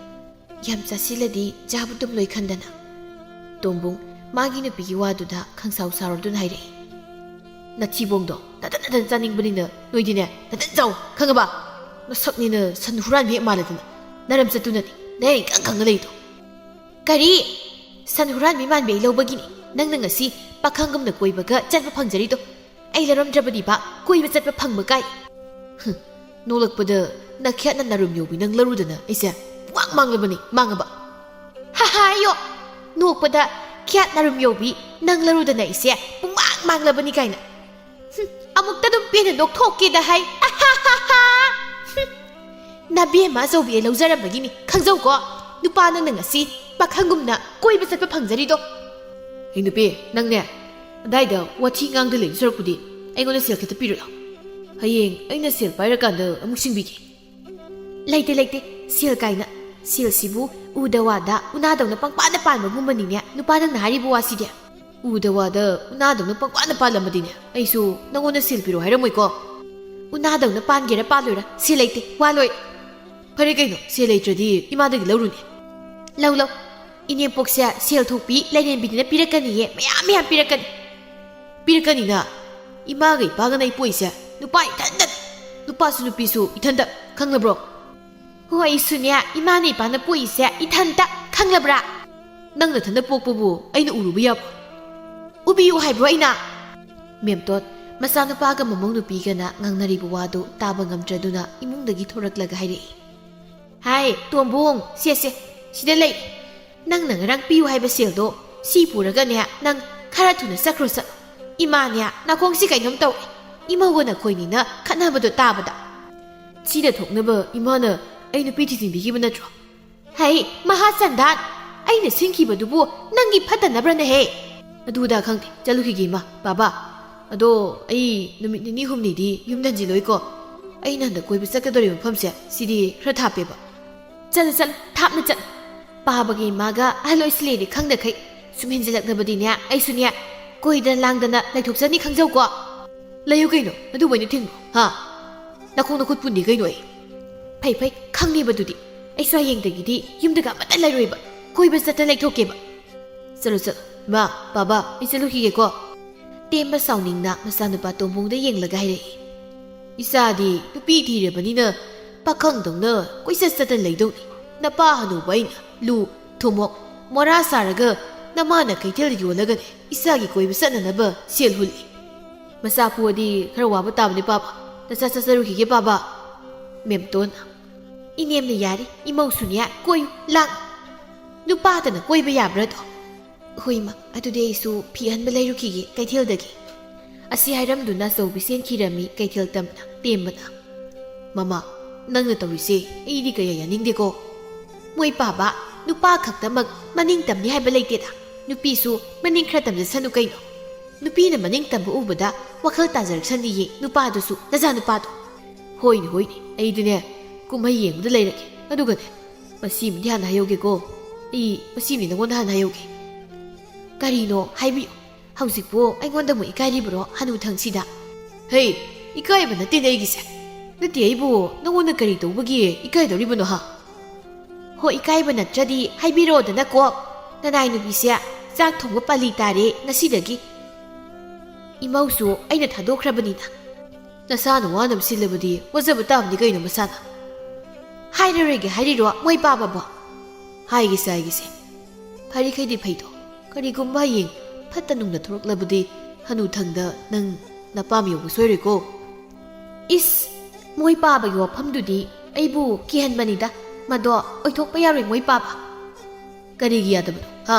ꯌꯥꯝ ꯆꯥꯁꯤꯜꯂꯗꯤ ꯆꯥꯕ ꯇꯨꯝ ꯂꯣꯏ ꯈꯟꯗꯅ ꯇꯣꯝꯕꯣꯡ ꯃꯥꯒꯤ ꯅꯨꯄꯤꯒꯤ ꯋꯥꯗꯨꯗ ꯈꯪꯁꯥꯎ ꯁꯥꯎꯔꯗꯨꯅ ꯍꯥꯏꯔꯛꯏ ꯅꯊꯤꯕꯣꯡꯗꯣ ꯅꯇꯟ ꯆꯥꯅꯤꯡꯕꯅꯤꯅ ꯅꯣꯏꯗꯤꯅꯦ ꯅꯇꯟ ꯆꯥꯎ ꯈꯪꯉꯕ ꯅꯁꯛꯅꯤꯅ ꯁꯟ ꯍꯨꯔꯥꯟꯕꯤ ꯍꯦꯛ ꯃꯥꯜꯂꯗꯅ ꯅꯔꯝ ꯆꯠꯇꯨꯅꯅꯤ ꯅꯌꯥ ꯏꯀꯪ ꯈꯪꯉ ꯂꯩꯗꯣ ꯀꯔꯤ ꯁꯟ ꯍꯨꯔꯥꯟꯕꯤ ꯃꯥꯟꯕꯤ ꯑꯩ ꯂꯧꯕꯒꯤꯅꯤ ꯅꯪꯅ ꯉꯁꯤ ꯄꯥꯈꯪꯒꯨꯝꯅ ꯀꯣꯏꯕꯒ ꯆꯠꯄ ꯐꯪꯖꯔꯤꯗꯣ ꯑꯩ ꯂꯧꯔꯝꯗ꯭ꯔꯕꯗꯤꯕ ꯀꯣꯏꯕ ꯆꯠꯄ ꯐꯪꯕ ꯀꯥꯏ ꯅꯣꯛꯂꯛꯄꯗ ꯅꯈꯦꯠꯅ ꯅꯔꯨꯝ ꯌꯧꯕꯤ ꯅꯪ ꯂꯧꯔꯨꯗꯅ ꯑꯩꯁꯦ ꯄꯨꯡꯃꯥꯡ ꯃꯥꯡꯂꯕꯅꯤ ꯃꯥꯡꯉꯕ ꯍꯥꯏꯌꯣ ꯅꯣꯛꯄꯗ ꯈꯦꯠ ꯅꯔꯨꯝ ꯌꯧꯕꯤ ꯅꯪ ꯂꯧꯔꯨꯗꯅ ꯑꯩꯁꯦ ꯄꯨꯡꯃꯥꯡ ꯃꯥꯡꯂꯕꯅꯤ ꯀꯥꯏꯅ ꯑꯃꯨꯛꯇ ꯑꯗꯨꯝ ꯄꯦꯟꯅ ꯅꯣꯛꯊꯣꯛꯀꯦꯗ ꯍꯥꯏ ꯅꯕꯦꯝꯃ ꯑꯆꯧꯕꯤ ꯑꯩ ꯂꯧꯖꯔꯝꯕꯒꯤꯅꯤ ꯈꯪꯖꯧꯀꯣ ꯅꯨꯄꯥ ꯅꯪꯅꯉꯁꯤ ꯄꯥꯈꯪꯒꯨꯝꯅ ꯀꯣꯏꯕ ꯆꯠꯄ ꯐꯪꯖꯔꯤꯗꯣ ꯑꯩ ꯅꯨꯄꯤ ꯅꯪꯅꯦ ꯑꯗꯥꯏꯗ ꯋꯥꯊꯤ ꯉꯥꯡꯗ ꯂꯩꯗꯨ ꯁꯔꯛꯄꯨꯗꯤ ꯑꯩꯉꯣꯟꯗ ꯁꯦꯜ ꯈꯤꯇ ꯄꯤꯔꯛꯑꯣ ꯍꯌꯦꯡ ꯑꯩꯅ ꯁꯦꯜ ꯄꯥꯏꯔꯀꯥꯟꯗ ꯑꯃꯨꯛ ꯁꯤꯡꯕꯤꯒꯦ ꯂꯩꯇꯦ ꯁꯦꯜ ꯀꯥꯏꯅ ꯁꯦꯜꯁꯤꯕꯨ ꯎꯗ ꯋꯥꯗ ꯎꯅꯥꯗꯧꯅ ꯄꯪꯄꯥꯟꯗ ꯄꯥꯟꯕꯒꯨꯝꯕꯅꯤꯅꯦ ꯅꯨꯄꯥ ꯅꯪꯅ ꯍꯥꯏꯔꯤꯕ ꯋꯥꯁꯤꯗꯤ ꯎꯗ ꯋꯥꯗ ꯎꯅꯥꯗꯧꯅ ꯄꯪꯄꯥꯟꯗ ꯄꯥꯜꯂꯝꯃꯗꯤꯅꯦ ꯑꯩꯁꯨ ꯅꯪꯉꯣꯟꯗ ꯁꯦꯜ ꯄꯤꯔꯣ ꯍꯥꯏꯔꯝꯃꯣꯏꯀꯣ ꯎꯅꯥꯗꯧꯅ ꯄꯥꯟꯒꯦꯔꯥ ꯄꯥꯜꯂꯣꯏꯔꯥ ꯁꯦꯜ ꯂꯩꯇꯦ ꯋꯥ ꯂꯣꯏ ꯐꯔꯦ ꯀꯩꯅꯣ ꯁꯦꯜ ꯂꯩꯇ꯭ꯔꯗꯤ ꯏꯃꯥꯗꯒꯤ ꯂꯧꯔꯨꯅꯦ ꯂꯧ ꯏꯅꯦꯝꯄꯣꯛꯁꯦ ꯁꯦꯜ ꯊꯣꯛꯄꯤ ꯂꯩꯔꯦꯝꯕꯤꯗꯨꯅ ꯄꯤꯔꯛꯀꯅꯤꯌꯦ ꯃꯌꯥꯝ ꯄꯤꯔꯛꯀꯅꯤꯅ 이마가 이빠가 나 이뽀이세 누빠 이탄다 누빠수 누삐수 이탄다 강라브로 호이 수냐 이마는 이빠나 뽀이세 이탄다 강라브라 낭나 탄다 뽁뽀부 아이나 우루비야 우비유 하이브로 아이나 멤tot masa nupaga mamong nupiga na ngang naribuwado tabang ngamtraduna imungdagi thoraklaga hairi hai tombong siese sidalay nang nangarang piyu haiba seldo si puraga nya nang khara thuna sakro sa ima nya nakong si kainom taw imago na khoini na khanabado tabada sida thoknaba imana ai nupi thithimbigiba natro hai mahasandan aina singkibadubu nangi phatanabra na he aduda khangti chalukhigi ma baba ado ai numit ni humni di yumdan ji loiko ai nan da koi bi sakadori mafam se sidi khra thape ba chal thapna chal pa bagi maga aloi sle di khangda khai sumhen jalak na badi nya ai sunya koi da lang da na laithok sani khangjau ko layu kaino adu boini thing ha nakong na khut pun di kaino ai phai khangni badudi ai swa yeng dagi di yumda ga mata lairoi ba koi ba sata laithok ke ba chalo ma baba isalu hi ge ko temba sauningna masanupa tombungda yenglaga haire isadi nupi thirebanina pakhang dongna koisasata leidoni napa hanu baina lu thumok mora saraga namana kaithel yolaga isagi koiba sananaba selhuli masapuadi khara waba tabni papa tasa sasaru hige baba memton inemna yari imau sunya koyu lang nupa tana koiba yabra to hoima atude isu phihan balairu kige kaithel dagi asi hairam duna so bisen khirami kaithel tamna tembana mama nangna tawise eidi kaya yaning deko moi baba nupa khaktamak maning tamni haiba leite da nupi su maning khra tamja sanu kaino nupi na maning tamba ubada wakhal tajar sani ye nupa du su naja nupa do hoini eidine kumai yengda leirake aduga ne masim dhyan hayoge ko masimi nangon han hayoge karino haibi hausikpo aingonda mu ikaribro hanu thangsida hey ikaiba nate nei gise nate aibu nangona kari tobagi ikai doribano ha ho ikaiba natradi haibiro dana ko nanai nu bisia chak thongba pali tare ngasidagi imausu aina thadokhrabani na nasana wanam silabadi wajaba tamni kaino masana hairarege hairiro moi baba bo haigise phari khaidi phaido karigumba yeng fatanungna thoroklabadi hanu thangda nang napam yobu soiriko is moi baba yo phamdudi aibu kihanmanida mado oithokpa yaroi moi baba karigi yadab ha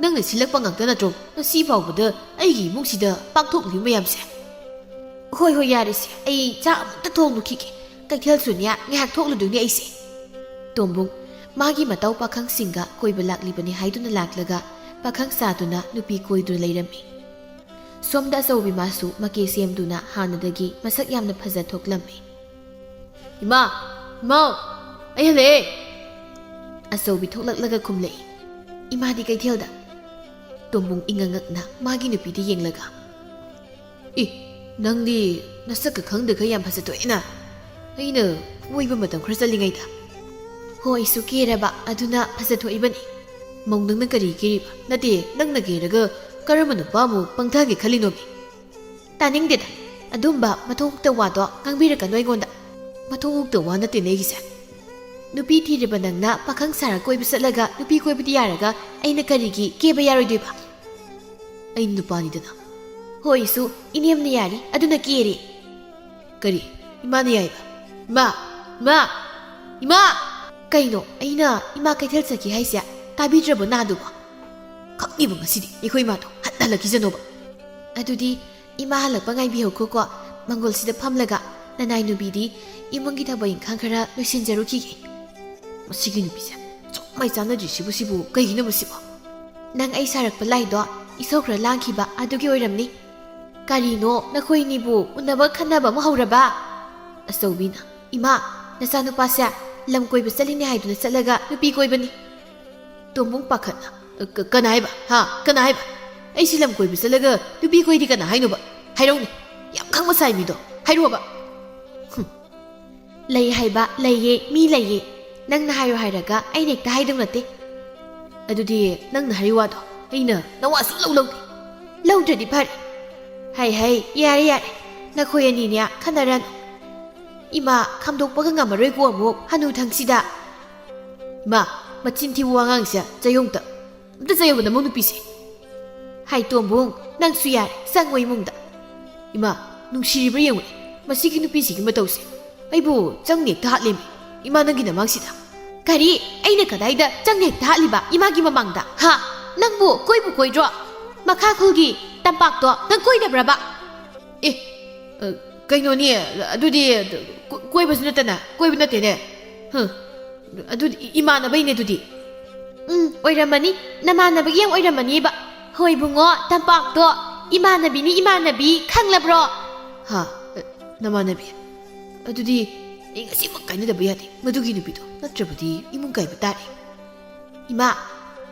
nangna silakpa ngakta natro nasi fawbada aigi muksida pakthokli mayamse hoi yarise ai cha amta thongnu khike kaithel sunya ngak thoklu ni aise tombung magi matau pakhang singa koiba laklibani haiduna laklaga pakhang saduna nupi koidu leirami somda sobi masu make semduna hanadagi masak yamna phaja thoklami ima ayale asobi thoklaklaga khumlei ima di kaithelda tombung ingangakna magi nupi di yenglaga nangdi nasaka khangda khayam phaja toina aina woiba matam khra chalingaida hoi su keraba aduna phaja thoibani mongdang na kari kiriba nate nangna geraga karamanu pamu pangthagi khalinobi taning deda adumba mathokta wado ngangbira kanoi gonda mathokta wa nate negise nupi thiriba nangna pakhang sara koiba satlaga nupi koiba di yaraga aina karigi keba yaroidiba ain nupani dana hoi su inemna yari aduna kere kari imani yaiba ima kaino aina ima kaithel saki haisya tabidrabu naduba khakniba ngasidi ekhoi ma to hathalaki janoba adudi ima halakpa ngai bi hokko ko mangol sida phamlaga nanai nubidi imungi thabai khangkhara loisinjaruki masigi nubisa chokmai chana ji sibu kaigina musibo nang ai sarakpa laido isokra langkhiba adugi oiramni karino nakhoi nibu unaba khanaba ma hauraba asawbina ima nasanu pasya lamkoiba salini haiduna salaga nupi koibani tombung pakhana kanaiba kanaiba ai silam koiba salaga nupi koidi kana hainoba hairongni yam khangma sai mido hairoba lei haiba leiye mi leiye nang na hairo hairaga ai nekta haidung nate ꯑꯗꯨꯗꯤ ꯅꯪꯅ ꯍꯥꯏꯔꯤ ꯋꯥꯗꯣ ꯑꯩꯅ ꯅꯋꯥ ꯁꯨꯡꯂꯧ ꯂꯧꯗꯦ ꯂꯧꯗ꯭ꯔꯗꯤ ꯐꯔꯦ ꯍꯩ ꯌꯥꯔꯦ ꯅꯈꯣꯏ ꯑꯅꯤꯅꯦ ꯈꯟꯅꯔꯅꯨ ꯏꯃꯥ ꯈꯥꯝꯗꯣꯛꯄꯒ ꯉꯝꯃꯔꯣꯏꯀꯣ ꯑꯃꯨꯛ ꯍꯅꯨꯊꯪꯁꯤꯗ ꯏꯃꯥ ꯃꯆꯤꯟ ꯊꯤꯕ ꯋꯥꯉꯥꯡꯁꯦ ꯆꯌꯣꯡꯇ ꯑꯝꯇ ꯆꯌꯣꯡꯕ ꯅꯃꯧ ꯅꯨꯄꯤꯁꯦ ꯍꯥꯏ ꯇꯣꯝꯕꯨꯡ ꯅꯪꯁꯨ ꯌꯥꯔꯦ ꯆꯪꯉꯣ ꯏꯃꯨꯡꯗ ꯏꯃꯥ ꯅꯨꯡꯁꯤꯔꯤꯕ꯭ꯔꯥ ꯌꯦꯡꯉꯨꯅꯦ ꯃꯁꯤꯒꯤ ꯅꯨꯄꯤꯁꯤꯒꯤ ꯃꯇꯧꯁꯦ ꯑꯩꯕꯨ ꯆꯪꯅ ꯍꯦꯛꯇ ꯍꯥꯠꯂꯦꯃꯤ ꯏꯃꯥ ꯅꯪꯒꯤ ꯅꯃꯥꯡꯁꯤꯗ ꯀꯔꯤ ꯑꯩꯅ ꯀꯗꯥꯏꯗ ꯆꯪꯅ ꯍꯦꯛꯇ ꯍꯥꯠꯂꯤꯕ ꯏꯃꯥꯒꯤ ꯃꯃꯥꯡꯗ ꯍꯥ ꯅꯪꯕꯨ ꯀꯣꯏꯕꯨ ꯀꯣꯏꯗ꯭ꯔꯣ ꯃꯈꯥ ꯈꯨꯜꯒꯤ ꯇꯝꯄꯥꯛꯇꯣ ꯅꯪ ꯀꯣꯏꯗꯕ꯭ꯔꯕ ꯑꯦ ꯀꯩꯅꯣꯅꯦ ꯑꯗꯨꯗꯤ ꯀꯣꯏꯕꯁꯨ ꯅꯠꯇꯅ ꯀꯣꯏꯕ ꯅꯠꯇꯦꯅꯦ ꯑꯗꯨꯗꯤ ꯏꯃꯥꯟꯅꯕꯩꯅꯦ ꯑꯗꯨꯗꯤ ꯑꯣꯏꯔꯝꯃꯅꯤ ꯅꯃꯥꯟꯅꯕꯒꯤ ꯌꯥꯝ ꯑꯣꯏꯔꯝꯃꯅꯤꯕ ꯍꯣꯏ ꯕꯨꯡꯉꯣ ꯇꯝꯄꯥꯛꯇꯣ ꯏꯃꯥꯟꯅꯕꯤꯅꯤ ꯏꯃꯥꯟꯅꯕꯤ ꯈꯪꯂꯕ꯭ꯔꯣ ꯍꯥ ꯅꯃꯥꯟꯅꯕꯤ ꯑꯗꯨꯗꯤ ꯑꯩ ꯉꯁꯤꯃꯛ ꯀꯥꯏꯅꯗꯕ ꯌꯥꯗꯦ ꯃꯗꯨꯒꯤ ꯅꯨꯄꯤꯗꯣ ꯅꯠꯇ꯭ꯔꯕꯗꯤ ꯏꯃꯨꯡ ꯀꯥꯏꯕ ꯇꯥꯔꯦ ꯏꯃꯥ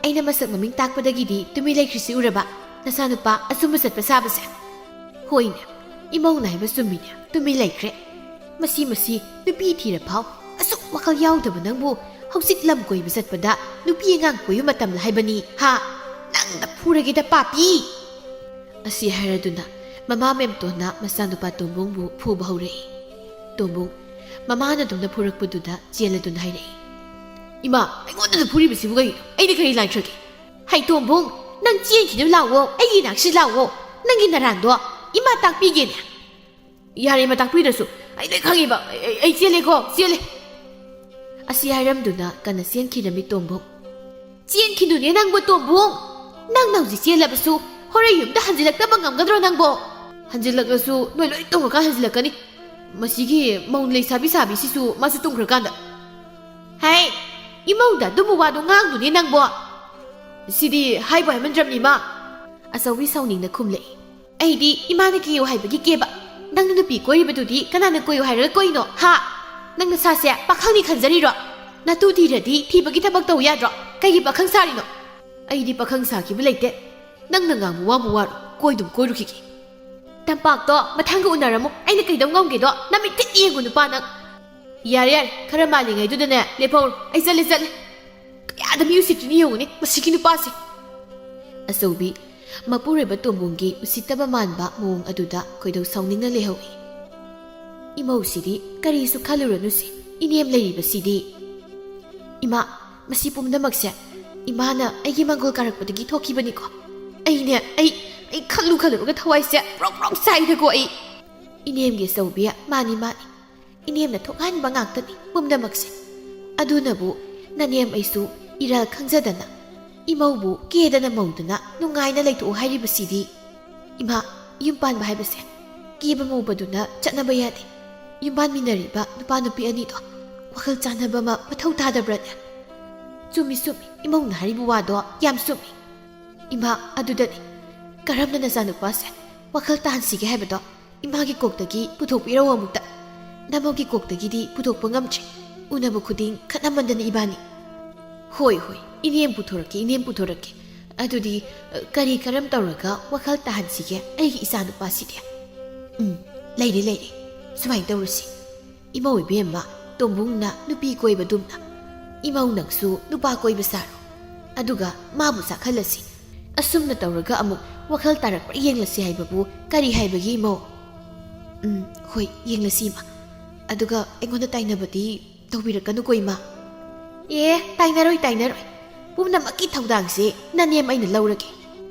ꯑꯩꯅ ꯃꯁꯛ ꯃꯃꯤꯡ ꯇꯥꯛꯄꯗꯒꯤꯗꯤ ꯇꯨꯃꯤ ꯂꯩꯈ꯭ꯔꯤꯁꯤ ꯎꯔꯕ ꯅꯆꯥꯅꯨꯄꯥ ꯑꯆꯨꯝꯕ ꯆꯠꯄ ꯁꯥꯕꯁꯦ ꯍꯣꯏꯅꯦ ꯏꯃꯧꯅ ꯍꯥꯏꯕ ꯆꯨꯝꯃꯤꯅꯦ ꯇꯨꯃꯤ ꯂꯩꯈ꯭ꯔꯦ ꯃꯁꯤ ꯅꯨꯄꯤ ꯊꯤꯔ ꯐꯥꯎ ꯑꯁꯨꯛ ꯋꯥꯈꯜ ꯌꯥꯎꯗꯕ ꯅꯪꯕꯨ ꯍꯧꯖꯤꯛ ꯂꯝ ꯀꯣꯏꯕ ꯆꯠꯄꯗ ꯅꯨꯄꯤ ꯑꯉꯥꯡ ꯀꯣꯏꯕ ꯃꯇꯝꯗ ꯍꯥꯏꯕꯅꯤ ꯍꯥ ꯅꯪꯅ ꯐꯨꯔꯒꯦꯗ ꯄꯥꯄꯤ ꯑꯁꯤ ꯍꯥꯏꯔꯗꯨꯅ ꯃꯃꯥ ꯃꯦꯝꯇꯣꯟꯅ ꯃꯆꯥꯅꯨꯄꯥ ꯇꯣꯝꯕꯨꯡꯕꯨ ꯐꯨꯕ ꯍꯧꯔꯛꯏ ꯇꯣꯝꯕꯨꯡ ꯃꯃꯥꯅ ꯑꯗꯨꯝꯅ ꯐꯨꯔꯛꯄꯗꯨꯗ ꯆꯦꯜꯂꯗꯨꯅ ꯍꯥꯏꯔꯛꯏ ꯏꯃꯥ ꯑꯩꯉꯣꯟꯗ ꯐꯨꯔꯤꯕꯁꯤꯕꯨ ꯀꯩꯅꯣ ꯑꯩꯅ ꯀꯔꯤ ꯂꯥꯟꯈ꯭ꯔꯒꯦ ꯍꯩ ꯇꯣꯝꯕꯨꯡ ꯅꯪ ꯆꯦꯟꯈꯤꯅꯕ ꯂꯥꯛꯑꯣ ꯑꯩꯒꯤ ꯅꯥꯛꯁꯤ ꯂꯥꯛꯑꯣ ꯅꯪꯒꯤ ꯅꯔꯥꯟꯗꯣ ꯏꯃꯥ ꯇꯥꯛꯄꯤꯒꯦꯅꯦ ꯌꯥꯔꯦ ꯏꯃꯥ ꯇꯥꯛꯄꯤꯗ꯭ꯔꯁꯨ ꯑꯩ ꯂꯣꯏ ꯈꯪꯉꯦꯕ ꯑꯩ ꯆꯦꯜꯂꯦ ꯑꯁꯤ ꯍꯥꯏꯔꯝꯗꯨꯅ ꯀꯟꯅ ꯆꯦꯟꯈꯤꯔꯝꯃꯤ ꯇꯣꯝꯕꯨꯡ ꯆꯦꯟꯈꯤꯅꯨꯅꯦ ꯅꯪꯕꯨ ꯇꯣꯝꯕꯨꯡ ꯅꯪꯅ ꯍꯧꯖꯤꯛ ꯆꯦꯜꯂꯕꯁꯨ ꯍꯣꯔꯦꯟ ꯌꯨꯝꯗ ꯍꯟꯖꯤꯜꯂꯛꯇꯕ ꯉꯝꯒꯗ꯭ꯔꯣ ꯅꯪꯕꯣ ꯍꯟꯖꯤꯜꯂꯛꯂꯁꯨ ꯅꯣꯏ ꯂꯣꯏ ꯇꯨꯝꯈ꯭ꯔꯀꯥꯟ ꯍꯟꯖꯤꯜꯂꯛꯀꯅꯤ ꯃꯁꯤꯒꯤ ꯃꯧ ꯂꯩꯁꯥꯕꯤ ꯁꯥꯕꯤꯁꯤꯁꯨ ꯃꯥꯁꯨ ꯇꯨꯝꯈ꯭ꯔꯀꯥꯟꯗ ꯍꯩ ꯏꯃꯧꯗ ꯑꯗꯨꯝꯕ ꯋꯥꯗꯣ ꯉꯥꯡꯗꯨꯅꯦ ꯅꯪꯕꯣ ꯁꯤꯗꯤ ꯍꯥꯏꯕꯨ ꯍꯥꯏꯃꯟꯗ꯭ꯔꯕꯅꯤ ꯏꯃꯥ ꯑꯆꯧꯕꯤ ꯁꯥꯎꯅꯤꯡꯅ ꯈꯨꯝꯂꯛꯏ ꯑꯩꯗꯤ ꯏꯃꯥꯅ ꯀꯤꯌꯨ ꯍꯥꯏꯕꯒꯤ ꯀꯦꯕ ꯅꯪꯅ ꯅꯨꯄꯤ ꯀꯣꯏꯔꯤꯕꯗꯨꯗꯤ ꯀꯅꯥꯅ ꯀꯣꯏꯌꯨ ꯍꯥꯏꯔꯒ ꯀꯣꯏꯅꯣ ꯍꯥ ꯅꯪ ꯅꯁꯥꯁꯦ ꯄꯥꯈꯪꯅꯤ ꯈꯟꯖꯔꯤꯔꯣ ꯅꯇꯨ ꯊꯤꯔꯗꯤ ꯊꯤꯕꯒꯤ ꯊꯕꯛ ꯇꯧ ꯌꯥꯗ꯭ꯔꯣ ꯀꯩꯒꯤ ꯄꯥꯈꯪ ꯁꯥꯔꯤꯅꯣ ꯑꯩꯗꯤ ꯄꯥꯈꯪ ꯁꯥꯈꯤꯕ ꯂꯩꯇꯦ ꯅꯪꯅ ꯉꯥꯡꯕ ꯋꯥꯕꯨ ꯋꯥꯔꯣ ꯀꯣꯏꯗꯨꯝ ꯀꯣꯏꯔꯨꯈꯤꯒꯦ ꯇꯝꯄꯥꯛꯇꯣ ꯃꯊꯪꯒ ꯎꯅꯔꯝꯃꯨ ꯑꯩꯅ ꯀꯩꯗꯧ ꯉꯝꯒꯦꯗꯣ ꯅꯃꯤꯠ ꯊꯤꯠ ꯌꯦꯡꯉꯨ ꯅꯨꯄꯥ ꯅꯪ ꯌꯥꯔꯦ ꯈꯔ ꯃꯥꯜꯂꯤꯉꯩꯗꯨꯗꯅꯦ ꯂꯦꯞꯍꯧꯔꯣ ꯑꯩ ꯆꯠꯂꯦ ꯀꯌꯥꯗ ꯃꯤ ꯎꯁꯤꯠꯇ꯭ꯔꯤꯅꯤ ꯌꯦꯡꯉꯨꯅꯦ ꯃꯁꯤꯒꯤ ꯅꯨꯄꯥꯁꯦ ꯑꯆꯧꯕꯤ ꯃꯄꯨꯔꯣꯏꯕ ꯇꯣꯝꯕꯨꯡꯒꯤ ꯎꯁꯤꯠꯇꯕ ꯃꯥꯟꯕ ꯃꯑꯣꯡ ꯑꯗꯨꯗ ꯈꯣꯏꯗꯧ ꯁꯥꯎꯅꯤꯡꯅ ꯂꯩꯍꯧꯏ ꯏꯃꯧꯁꯤꯗꯤ ꯀꯔꯤꯁꯨ ꯈꯜꯂꯨꯔꯅꯨꯁꯤ ꯏꯅꯦꯝ ꯂꯩꯔꯤꯕꯁꯤꯗꯤ ꯏꯃꯥ ꯃꯁꯤ ꯄꯨꯝꯅꯃꯛꯁꯦ ꯏꯃꯥꯅ ꯑꯩꯒꯤ ꯃꯪꯒꯣꯜ ꯀꯥꯔꯛꯄꯗꯒꯤ ꯊꯣꯛꯈꯤꯕꯅꯤꯀꯣ ꯑꯩ ꯈꯜꯂꯨꯔꯒ ꯊꯋꯥꯏꯁꯦ ꯄ꯭ꯔꯣꯛ ꯆꯥꯏꯗꯀꯣ ꯑꯩ ꯏꯅꯦꯝꯒꯤ ꯑꯆꯧꯕꯤ ꯃꯥꯅꯤ ꯏꯅꯦꯝꯅ ꯊꯣꯛꯍꯟꯕ ꯉꯥꯛꯇꯅꯤ ꯄꯨꯝꯅꯃꯛꯁꯦ ꯑꯗꯨꯅꯕꯨ ꯅꯅꯦꯝ ꯑꯩꯁꯨ ꯏꯔꯥꯜ ꯈꯪꯖꯗꯅ ꯏꯃꯧꯕꯨ ꯀꯦꯗꯅ ꯃꯧꯗꯅ ꯅꯨꯡꯉꯥꯏꯅ ꯂꯩꯊꯣꯛꯎ ꯍꯥꯏꯔꯤꯕꯁꯤꯗꯤ ꯏꯃꯥ ꯌꯨꯝ ꯄꯥꯟꯕ ꯍꯥꯏꯕꯁꯦ ꯀꯦꯕ ꯃꯧꯕꯗꯨꯅ ꯆꯠꯅꯕ ꯌꯥꯗꯦ ꯌꯨꯝ ꯄꯥꯟꯃꯤꯟꯅꯔꯤꯕ ꯅꯨꯄꯥ ꯅꯨꯄꯤ ꯑꯅꯤꯗꯣ ꯋꯥꯈꯜ ꯆꯥꯟꯅꯕ ꯑꯃ ꯃꯊꯧ ꯇꯥꯗꯕ꯭ꯔꯅꯦ ꯆꯨꯝꯃꯤ ꯏꯃꯧꯅ ꯍꯥꯏꯔꯤꯕ ꯋꯥꯗꯣ ꯌꯥꯝ ꯆꯨꯝꯃꯤ ꯏꯃꯥ ꯑꯗꯨꯗꯅꯤ ꯀꯔꯝꯅ ꯅꯆꯥꯅꯨꯄꯥꯁꯦ ꯋꯥꯈꯜ ꯇꯥꯍꯟꯁꯤꯒꯦ ꯍꯥꯏꯕꯗꯣ ꯏꯃꯥꯒꯤ ꯀꯣꯛꯇꯒꯤ ꯄꯨꯊꯣꯛꯄꯤꯔꯛꯎ ꯑꯃꯨꯛꯇ ꯅꯃꯧꯒꯤ ꯀꯣꯛꯇꯒꯤꯗꯤ ꯄꯨꯊꯣꯛꯄ ꯉꯝꯗ꯭ꯔꯤ ꯎꯅꯕ ꯈꯨꯗꯤꯡ ꯈꯠꯅꯃꯟꯗꯅ ꯏꯕꯥꯅꯤ ꯍꯣꯏ ꯏꯅꯦꯝ ꯄꯨꯊꯣꯔꯛꯀꯦ ꯑꯗꯨꯗꯤ ꯀꯔꯝ ꯇꯧꯔꯒ ꯋꯥꯈꯜ ꯇꯥꯍꯟꯁꯤꯒꯦ ꯑꯩꯒꯤ ꯏꯆꯥꯅꯨꯄꯥꯁꯤꯗꯤ ꯂꯩꯔꯦ ꯁꯨꯃꯥꯏꯅ ꯇꯧꯔꯁꯤ ꯏꯃꯧ ꯏꯕꯦꯝꯃ ꯇꯣꯝꯕꯨꯡꯅ ꯅꯨꯄꯤ ꯀꯣꯏꯕꯗꯨꯝꯅ ꯏꯃꯧ ꯅꯪꯁꯨ ꯅꯨꯄꯥ ꯀꯣꯏꯕ ꯁꯥꯔꯣ ꯑꯗꯨꯒ ꯃꯥꯕꯨ ꯆꯥꯛꯍꯜꯂꯁꯤ ꯑꯁꯨꯝꯅ ꯇꯧꯔꯒ ꯑꯃꯨꯛ ꯋꯥꯈꯜ ꯇꯥꯔꯛꯄ꯭ꯔꯥ ꯌꯦꯡꯂꯁꯤ ꯍꯥꯏꯕꯕꯨ ꯀꯔꯤ ꯍꯥꯏꯕꯒꯤ ꯏꯃꯧ ꯍꯣꯏ ꯌꯦꯡꯂꯁꯤ ꯏꯃꯥ ꯑꯗꯨꯒ ꯑꯩꯉꯣꯟꯗ ꯇꯥꯏꯅꯕꯗꯤ ꯇꯧꯕꯤꯔꯛꯀꯅꯨꯀꯣ ꯏꯃꯥ ꯇꯥꯏꯅꯔꯣꯏ ꯄꯨꯝꯅꯃꯛꯀꯤ ꯊꯧꯗꯥꯡꯁꯦ ꯅꯅꯦꯝ ꯑꯩꯅ ꯂꯧꯔꯒꯦ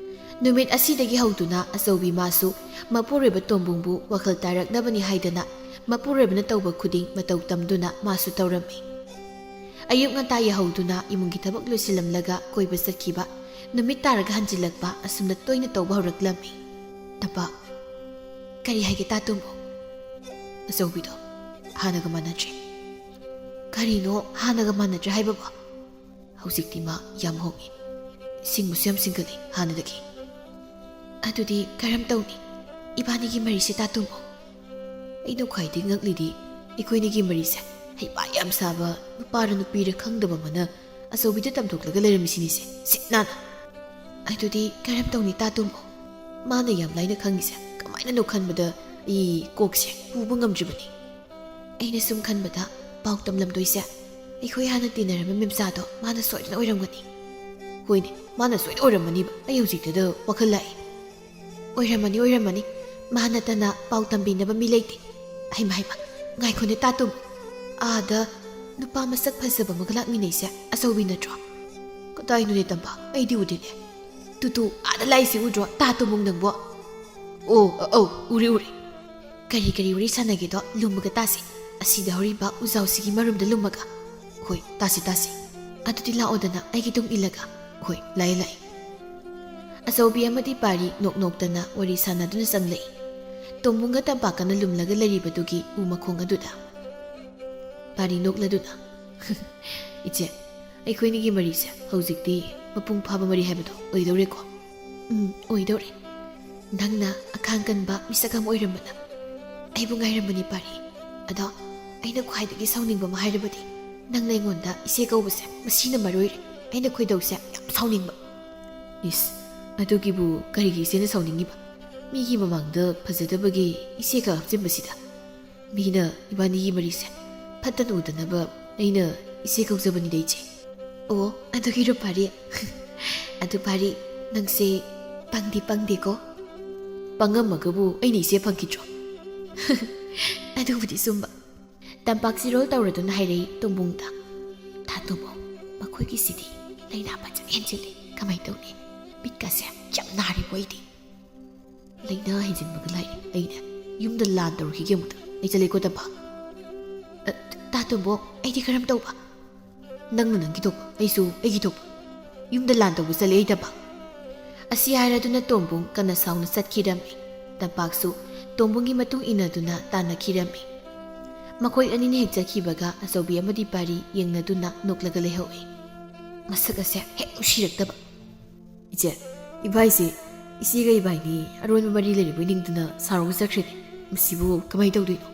ꯅꯨꯃꯤꯠ ꯑꯁꯤꯗꯒꯤ ꯍꯧꯗꯨꯅ ꯑꯆꯧꯕꯤ ꯃꯥꯁꯨ ꯃꯄꯨꯔꯣꯏꯕ ꯇꯣꯝꯕꯨꯡꯕꯨ ꯋꯥꯈꯜ ꯇꯥꯔꯛꯅꯕꯅꯤ ꯍꯥꯏꯗꯅ ꯃꯄꯨꯔꯣꯏꯕꯅ ꯇꯧꯕ ꯈꯨꯗꯤꯡ ꯃꯇꯧ ꯇꯝꯗꯨꯅ ꯃꯥꯁꯨ ꯇꯧꯔꯝꯃꯤ ꯑꯌꯨꯛ ꯉꯟꯇꯥ ꯌꯥꯍꯧꯗꯨꯅ ꯏꯃꯨꯡꯒꯤ ꯊꯕꯛ ꯂꯣꯏꯁꯤꯜꯂꯝꯂꯒ ꯀꯣꯏꯕ ꯆꯠꯈꯤꯕ ꯅꯨꯃꯤꯠ ꯇꯥꯔꯒ ꯍꯟꯖꯤꯜꯂꯛꯄ ꯑꯁꯨꯝꯅ ꯇꯣꯏꯅ ꯇꯧꯕ ꯍꯧꯔꯛꯂꯝꯃꯤ ꯇꯝꯄꯥꯛ ꯀꯔꯤ ꯍꯥꯏꯒꯦ ꯇꯥꯇꯣꯝꯕꯣ ꯑꯆꯧꯕꯤꯗꯣ ꯍꯥꯟꯅꯒ ꯃꯥꯟꯅꯗ꯭ꯔꯦ ꯀꯔꯤꯅꯣ ꯍꯥꯟꯅꯒ ꯃꯥꯟꯅꯗ꯭ꯔꯦ ꯍꯥꯏꯕꯕꯣ ꯍꯧꯖꯤꯛꯇꯤ ꯃꯥ ꯌꯥꯝ ꯍꯣꯡꯉꯤ ꯁꯤꯡꯕꯁꯨ ꯌꯥꯝ ꯁꯤꯡꯒꯠꯂꯤ ꯍꯥꯟꯅꯗꯒꯤ ꯑꯗꯨꯗꯤ ꯀꯔꯝ ꯇꯧꯅꯤ ꯏꯕꯥꯅꯤꯒꯤ ꯃꯔꯤꯁꯦ ꯇꯥꯇꯣꯝꯕꯣ ꯑꯩꯅ ꯈ꯭ꯋꯥꯏꯗꯒꯤ ꯉꯛꯂꯤꯗꯤ ꯑꯩꯈꯣꯏꯅꯤꯒꯤ ꯃꯔꯤꯁꯦ ꯍꯩꯄꯥ ꯌꯥꯝ ꯁꯥꯕ ꯅꯨꯄꯥꯔ ꯅꯨꯄꯤꯔ ꯈꯪꯗꯕ ꯑꯃꯅ ꯑꯆꯧꯕꯤꯗ ꯇꯝꯊꯣꯛꯂꯒ ꯂꯩꯔꯝꯃꯤꯁꯤꯅꯤꯁꯦ ꯁꯤꯠ ꯅꯥꯟꯅ ꯑꯗꯨꯗꯤ ꯀꯔꯝ ꯇꯧꯅꯤ ꯇꯥꯇꯣꯝꯕꯣ ꯃꯥꯅ ꯌꯥꯝ ꯂꯥꯏꯅ ꯈꯪꯉꯤꯁꯦ ꯀꯃꯥꯏꯅꯅꯣ ꯈꯟꯕꯗ ꯑꯩ ꯀꯣꯛꯁꯦ ꯄꯨꯕ ꯉꯝꯗ꯭ꯔꯤꯕꯅꯤ ꯑꯩꯅ ꯁꯨꯝ ꯈꯟꯕꯗ ꯄꯥꯎ ꯇꯝꯂꯝꯗꯣꯏꯁꯦ ꯑꯩꯈꯣꯏ ꯍꯥꯟꯅ ꯇꯤꯟꯅꯔꯝꯕ ꯃꯦꯝꯆꯥꯗꯣ ꯃꯥꯅ ꯁꯣꯏꯗꯅ ꯑꯣꯏꯔꯝꯒꯅꯤ ꯍꯣꯏꯅꯦ ꯃꯥꯅ ꯁꯣꯏꯅ ꯑꯣꯏꯔꯝꯃꯅꯤꯕ ꯑꯩ ꯍꯧꯖꯤꯛꯇꯗ ꯋꯥꯈꯜ ꯂꯥꯛꯏ ꯑꯣꯏꯔꯝꯃꯅꯤ ꯃꯥ ꯅꯠꯇꯅ ꯄꯥꯎ ꯇꯝꯕꯤꯅꯕ ꯃꯤ ꯂꯩꯇꯦ ꯍꯩꯃ ꯉꯥꯏꯈꯣꯅꯦ ꯇꯥꯇꯣꯝꯕ ꯑꯥꯗ ꯅꯨꯄꯥ ꯃꯁꯛ ꯐꯖꯕ ꯑꯃꯒ ꯂꯥꯛꯃꯤꯟꯅꯩꯁꯦ ꯑꯆꯧꯕꯤ ꯅꯠꯇ꯭ꯔꯣ ꯀꯗꯥꯏꯅꯣꯅꯦ ꯇꯝꯕ ꯑꯩꯗꯤ ꯎꯗꯦꯅꯦ ꯇꯨꯇꯨ ꯑꯥꯗ ꯂꯥꯛꯏꯁꯤ ꯎꯗ꯭ꯔꯣ ꯇꯥꯇꯣꯝꯕꯨꯡ ꯅꯪꯕꯣ ꯑꯧ ꯎꯔꯦ ꯀꯔꯤ ꯋꯥꯔꯤ ꯁꯥꯟꯅꯒꯦꯗꯣ ꯂꯨꯝꯃꯒ ꯇꯥꯁꯤ ꯑꯁꯤꯗ ꯍꯧꯔꯤꯕ ꯎꯖꯥꯎꯁꯤꯒꯤ ꯃꯔꯨꯝꯗ ꯂꯨꯝꯃꯒ ꯍꯣꯏ ꯇꯥꯁꯤ ꯑꯗꯨꯗꯤ ꯂꯥꯛꯑꯣꯗꯅ ꯑꯩꯒꯤ ꯇꯨꯡ ꯏꯜꯂꯒ ꯍꯣꯏ ꯂꯥꯛꯑꯦ ꯑꯆꯧꯕꯤ ꯑꯃꯗꯤ ꯄꯥꯔꯤ ꯅꯣꯛꯅꯣꯛꯇꯅ ꯋꯥꯔꯤ ꯁꯥꯟꯅꯗꯨꯅ ꯆꯪꯂꯛꯏ ꯇꯣꯝꯕꯨꯡꯒ ꯇꯝꯄꯥꯛꯀꯅ ꯂꯨꯝꯂꯒ ꯂꯩꯔꯤꯕꯗꯨꯒꯤ ꯎ ꯃꯈꯣꯡ ꯑꯗꯨꯗ ꯄꯥꯔꯤ ꯅꯣꯛꯂꯗꯨꯅ ꯏꯆꯦ ꯑꯩꯈꯣꯏꯅꯤꯒꯤ ꯃꯔꯤꯁꯦ ꯍꯧꯖꯤꯛꯇꯤ ꯃꯄꯨꯡ ꯐꯥꯕ ꯃꯔꯤ ꯍꯥꯏꯕꯗꯣ ꯑꯣꯏꯗꯧꯔꯦꯀꯣ ꯑꯣꯏꯗꯧꯔꯦ ꯅꯪꯅ ꯑꯈꯥꯡ ꯀꯟꯕ ꯃꯤꯁꯛ ꯑꯃ ꯑꯣꯏꯔꯝꯕꯅ ꯑꯩꯕꯨ ꯉꯥꯏꯔꯝꯕꯅꯤ ꯄꯥꯔꯤ ꯑꯗꯣ ꯑꯩꯅ ꯈ꯭ꯋꯥꯏꯗꯒꯤ ꯁꯥꯎꯅꯤꯡꯕ ꯑꯃ ꯍꯥꯏꯔꯕꯗꯤ ꯅꯪꯅ ꯑꯩꯉꯣꯟꯗ ꯏꯆꯦ ꯀꯧꯕꯁꯦ ꯃꯁꯤꯅ ꯃꯔꯣꯏꯔꯦ ꯑꯩꯅ ꯈꯣꯏꯗꯧꯁꯦ ꯌꯥꯝ ꯁꯥꯎꯅꯤꯡꯕ ꯏꯁ ꯑꯗꯨꯒꯤꯕꯨ ꯀꯔꯤꯒꯤ ꯏꯆꯦꯅ ꯁꯥꯎꯅꯤꯡꯉꯤꯕ ꯃꯤꯒꯤ ꯃꯃꯥꯡꯗ ꯐꯖꯗꯕꯒꯤ ꯏꯆꯦꯒ ꯍꯥꯞꯆꯤꯟꯕꯁꯤꯗ ꯃꯤꯅ ꯏꯕꯥꯅꯤꯒꯤ ꯃꯔꯤꯁꯦ ꯐꯠꯇꯅ ꯎꯗꯅꯕ ꯑꯩꯅ ꯏꯆꯦ ꯀꯧꯖꯕꯅꯤꯗ ꯏꯆꯦ ꯑꯣ ꯑꯗꯨꯒꯤꯔꯣ ꯄꯥꯔꯤ ꯑꯗꯨ ꯄꯥꯔꯤ ꯅꯪꯁꯦ ꯄꯪꯗꯦꯀꯣ ꯄꯪꯉꯝꯃꯒꯕꯨ ꯑꯩꯅ ꯏꯆꯦ ꯐꯪꯈꯤꯗ꯭ꯔꯣ ꯑꯗꯨꯕꯨꯗꯤ ꯆꯨꯝꯕ ꯇꯝꯄꯥꯛꯁꯤꯔꯣꯜ ꯇꯧꯔꯗꯨꯅ ꯍꯥꯏꯔꯛꯏ ꯇꯣꯝꯕꯨꯡꯗ ꯇꯥꯇꯣꯝꯕꯨꯡ ꯃꯈꯣꯏꯒꯤꯁꯤꯗꯤ ꯂꯩꯅꯥ ꯐꯖꯅ ꯍꯦꯟꯖꯤꯜꯂꯤ ꯀꯃꯥꯏꯅ ꯇꯧꯅꯤ ꯕꯤꯠꯀꯁꯦ ꯌꯥꯝ ꯅꯥꯔꯤꯕꯣ ꯑꯩꯗꯤ ꯂꯩꯅꯥ ꯍꯦꯟꯖꯤꯟꯕꯒ ꯂꯥꯏꯔꯤ ꯑꯩꯅ ꯌꯨꯝꯗ ꯂꯥꯟ ꯇꯧꯔꯨꯈꯤꯒꯦ ꯑꯃꯨꯛꯇ ꯑꯩ ꯆꯠꯂꯦꯀꯣ ꯇꯝꯄꯥꯛ ꯇꯥꯇꯣꯝꯕꯣ ꯑꯩꯗꯤ ꯀꯔꯝ ꯇꯧꯕ ꯅꯪꯅ ꯅꯪꯒꯤ ꯊꯣꯛꯄ ꯑꯩꯁꯨ ꯑꯩꯒꯤ ꯊꯣꯛꯄ ꯌꯨꯝꯗ ꯂꯥꯟ ꯇꯧꯕ ꯆꯠꯂꯦ ꯑꯩ ꯇꯝꯄꯥꯛ ꯑꯁꯤ ꯍꯥꯏꯔꯗꯨꯅ ꯇꯣꯝꯕꯨꯡ ꯀꯟꯅ ꯁꯥꯎꯅ ꯆꯠꯈꯤꯔꯝꯃꯤ ꯇꯝꯄꯥꯛꯁꯨ ꯇꯣꯝꯕꯨꯡꯒꯤ ꯃꯇꯨꯡ ꯏꯟꯅꯗꯨꯅ ꯇꯥꯟꯅꯈꯤꯔꯝꯃꯤ ꯃꯈꯣꯏ ꯑꯅꯤꯅ ꯍꯦꯛ ꯆꯠꯈꯤꯕꯒ ꯑꯆꯧꯕꯤ ꯑꯃꯗꯤ ꯄꯥꯔꯤ ꯌꯦꯡꯅꯗꯨꯅ ꯅꯣꯛꯂꯒ ꯂꯩꯍꯧꯏ ꯃꯁꯛ ꯑꯁꯦ ꯍꯦꯛ ꯅꯨꯡꯁꯤꯔꯛꯇꯕ ꯏꯆꯦ ꯏꯕꯥꯏꯁꯦ ꯏꯆꯦꯒ ꯏꯕꯥꯏꯅꯤ ꯑꯔꯣꯟꯕ ꯃꯔꯤ ꯂꯩꯔꯤꯕꯣꯏ ꯅꯤꯡꯗꯨꯅ ꯁꯥꯎꯔꯒ ꯆꯠꯈ꯭ꯔꯦꯅꯦ ꯃꯁꯤꯕꯨ ꯀꯃꯥꯏꯅ ꯇꯧꯗꯣꯏꯅꯣ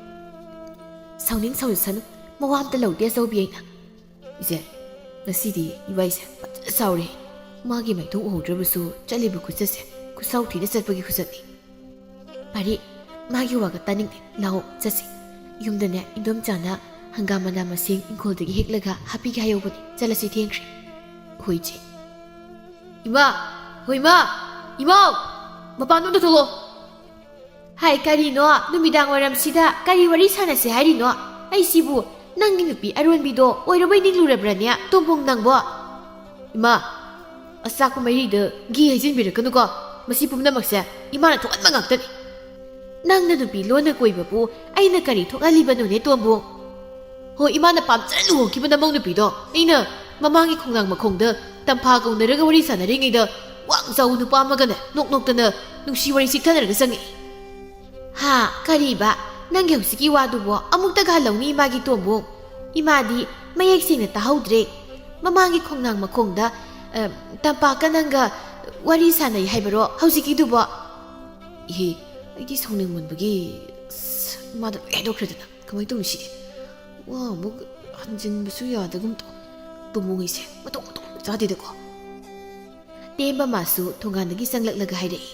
ꯁꯥꯎꯖꯁꯅꯨ ꯃꯋꯥ ꯑꯝꯇ ꯂꯧꯗꯦ ꯑꯆꯧꯕꯤ ꯑꯩꯅ ꯏꯆꯦ ꯉꯁꯤꯗꯤ ꯏꯕꯥꯏꯁꯦ ꯐꯖꯅ ꯁꯥꯎꯔꯦ ꯃꯥꯒꯤ ꯃꯥꯏꯊꯣꯡ ꯎꯍꯧꯗ꯭ꯔꯕꯁꯨ ꯆꯠꯂꯤꯕ ꯈꯨꯆꯠꯁꯦ ꯈꯨꯠꯁꯥꯎ ꯊꯤꯅ ꯆꯠꯄꯒꯤ ꯈꯨꯆꯠꯅꯤ ꯄꯥꯔꯤ ꯃꯥꯒꯤ ꯋꯥꯒ ꯇꯥꯅꯤꯡꯗꯦ ꯂꯥꯛꯑꯣ ꯆꯠꯁꯤ ꯌꯨꯝꯗꯅꯦ ꯏꯟꯗꯣꯝꯆꯥꯅ ꯍꯪꯒꯥꯝ ꯃꯅꯥ ꯃꯁꯤꯡ ꯏꯪꯈꯣꯜꯗꯒꯤ ꯍꯦꯛꯂꯒ ꯍꯥꯞꯄꯤꯒꯦ ꯍꯥꯏꯍꯧꯕꯅꯤ ꯆꯠꯂꯁꯤ ꯊꯦꯡꯈ꯭ꯔꯦ ꯍꯣꯏ ꯏꯆꯦ ꯏꯃꯥꯎ ꯃꯄꯥꯟꯗ ꯊꯣꯛꯂꯛꯑꯣ ꯍꯥꯏ ꯀꯔꯤꯅꯣ ꯅꯨꯃꯤꯗꯥꯡ ꯋꯥꯏꯔꯝꯁꯤꯗ ꯀꯔꯤ ꯋꯥꯔꯤ ꯁꯥꯟꯅꯁꯦ ꯍꯥꯏꯔꯤꯅꯣ ꯑꯩꯁꯤꯕꯨ ꯅꯪꯒꯤ ꯅꯨꯄꯤ ꯑꯔꯣꯟꯕꯤꯗꯣ ꯑꯣꯏꯔꯕꯩ ꯅꯤꯡꯂꯨꯔꯕ꯭ꯔꯅꯦ ꯇꯣꯝꯕꯨꯡ ꯅꯪꯕꯣ ꯏꯃꯥ ꯑꯆꯥꯛꯄ ꯃꯩꯔꯤꯗ ꯘꯤ ꯍꯩꯖꯤꯟꯕꯤꯔꯛꯀꯅꯨꯀꯣ ꯃꯁꯤ ꯄꯨꯝꯅꯃꯛꯁꯦ ꯏꯃꯥꯅ ꯊꯣꯛꯍꯟꯕ ꯉꯥꯛꯇꯅꯤ ꯅꯪꯅ ꯅꯨꯄꯤ ꯂꯣꯟꯅ ꯀꯣꯏꯕꯕꯨ ꯑꯩꯅ ꯀꯔꯤ ꯊꯣꯛꯍꯜꯂꯤꯕꯅꯣꯅꯦ ꯇꯣꯝꯕꯨꯡ ꯍꯣꯏ ꯏꯃꯥꯅ ꯄꯥꯝꯖꯅ ꯂꯨꯍꯣꯡꯈꯤꯕ ꯅꯃꯧ ꯅꯨꯄꯤꯗꯣ ꯑꯩꯅ ꯃꯃꯥꯡꯒꯤ ꯈꯣꯡꯅꯥꯡ ꯃꯈꯣꯡꯗ ꯇꯝꯐꯥ ꯀꯧꯅꯔꯒ ꯋꯥꯔꯤ ꯁꯥꯟꯅꯔꯤꯉꯩꯗ ꯋꯥꯡ ꯆꯥꯎꯕ ꯅꯨꯄꯥ ꯑꯃꯒꯅꯦ ꯅꯣꯛꯅꯣꯛꯇꯅ ꯅꯨꯡꯁꯤ ꯋꯥꯔꯤ ꯆꯤꯛꯊꯅꯔꯒ ꯆꯪꯉꯛꯏ ꯍꯥ ꯀꯔꯤꯕ ꯅꯪꯒꯤ ꯍꯧꯖꯤꯛꯀꯤ ꯋꯥꯗꯨꯕꯣ ꯑꯃꯨꯛꯇꯒ ꯍꯜꯂꯧꯅꯤ ꯏꯃꯥꯒꯤ ꯇꯣꯝꯕꯨꯡ ꯏꯃꯥꯗꯤ ꯃꯌꯦꯛ ꯁꯦꯡꯅ ꯇꯥꯍꯧꯗ꯭ꯔꯦ ꯃꯃꯥꯡꯒꯤ ꯈꯣꯡꯅꯥꯡ ꯃꯈꯣꯡꯗ ꯇꯝꯄꯥꯛꯀ ꯅꯪꯒ ꯋꯥꯔꯤ ꯁꯥꯟꯅꯩ ꯍꯥꯏꯕꯔꯣ ꯍꯧꯖꯤꯛꯀꯤꯗꯨꯕꯣ ꯏꯍꯦ ꯑꯩꯗꯤ ꯁꯥꯎꯅꯤꯡꯃꯟꯕꯒꯤ ꯏꯃꯥꯗ ꯂꯣꯏ ꯍꯥꯏꯗꯣꯛꯈ꯭ꯔꯦꯗꯅ ꯀꯃꯥꯏꯅ ꯇꯧꯅꯤ ꯁꯤꯗꯤ ꯋꯥ ꯑꯃꯨꯛ ꯍꯟꯖꯤꯟꯕꯁꯨ ꯌꯥꯗꯒꯨꯝ ꯇꯧ ꯇꯣꯝꯕꯨꯡꯉꯩꯁꯦ ꯃꯇꯣꯛ ꯆꯥꯗꯦꯗꯀꯣ ꯇꯦꯝꯕ ꯃꯥꯁꯨ ꯊꯣꯡꯒꯥꯟꯗꯒꯤ ꯆꯪꯂꯛꯂꯒ ꯍꯥꯏꯔꯛꯏ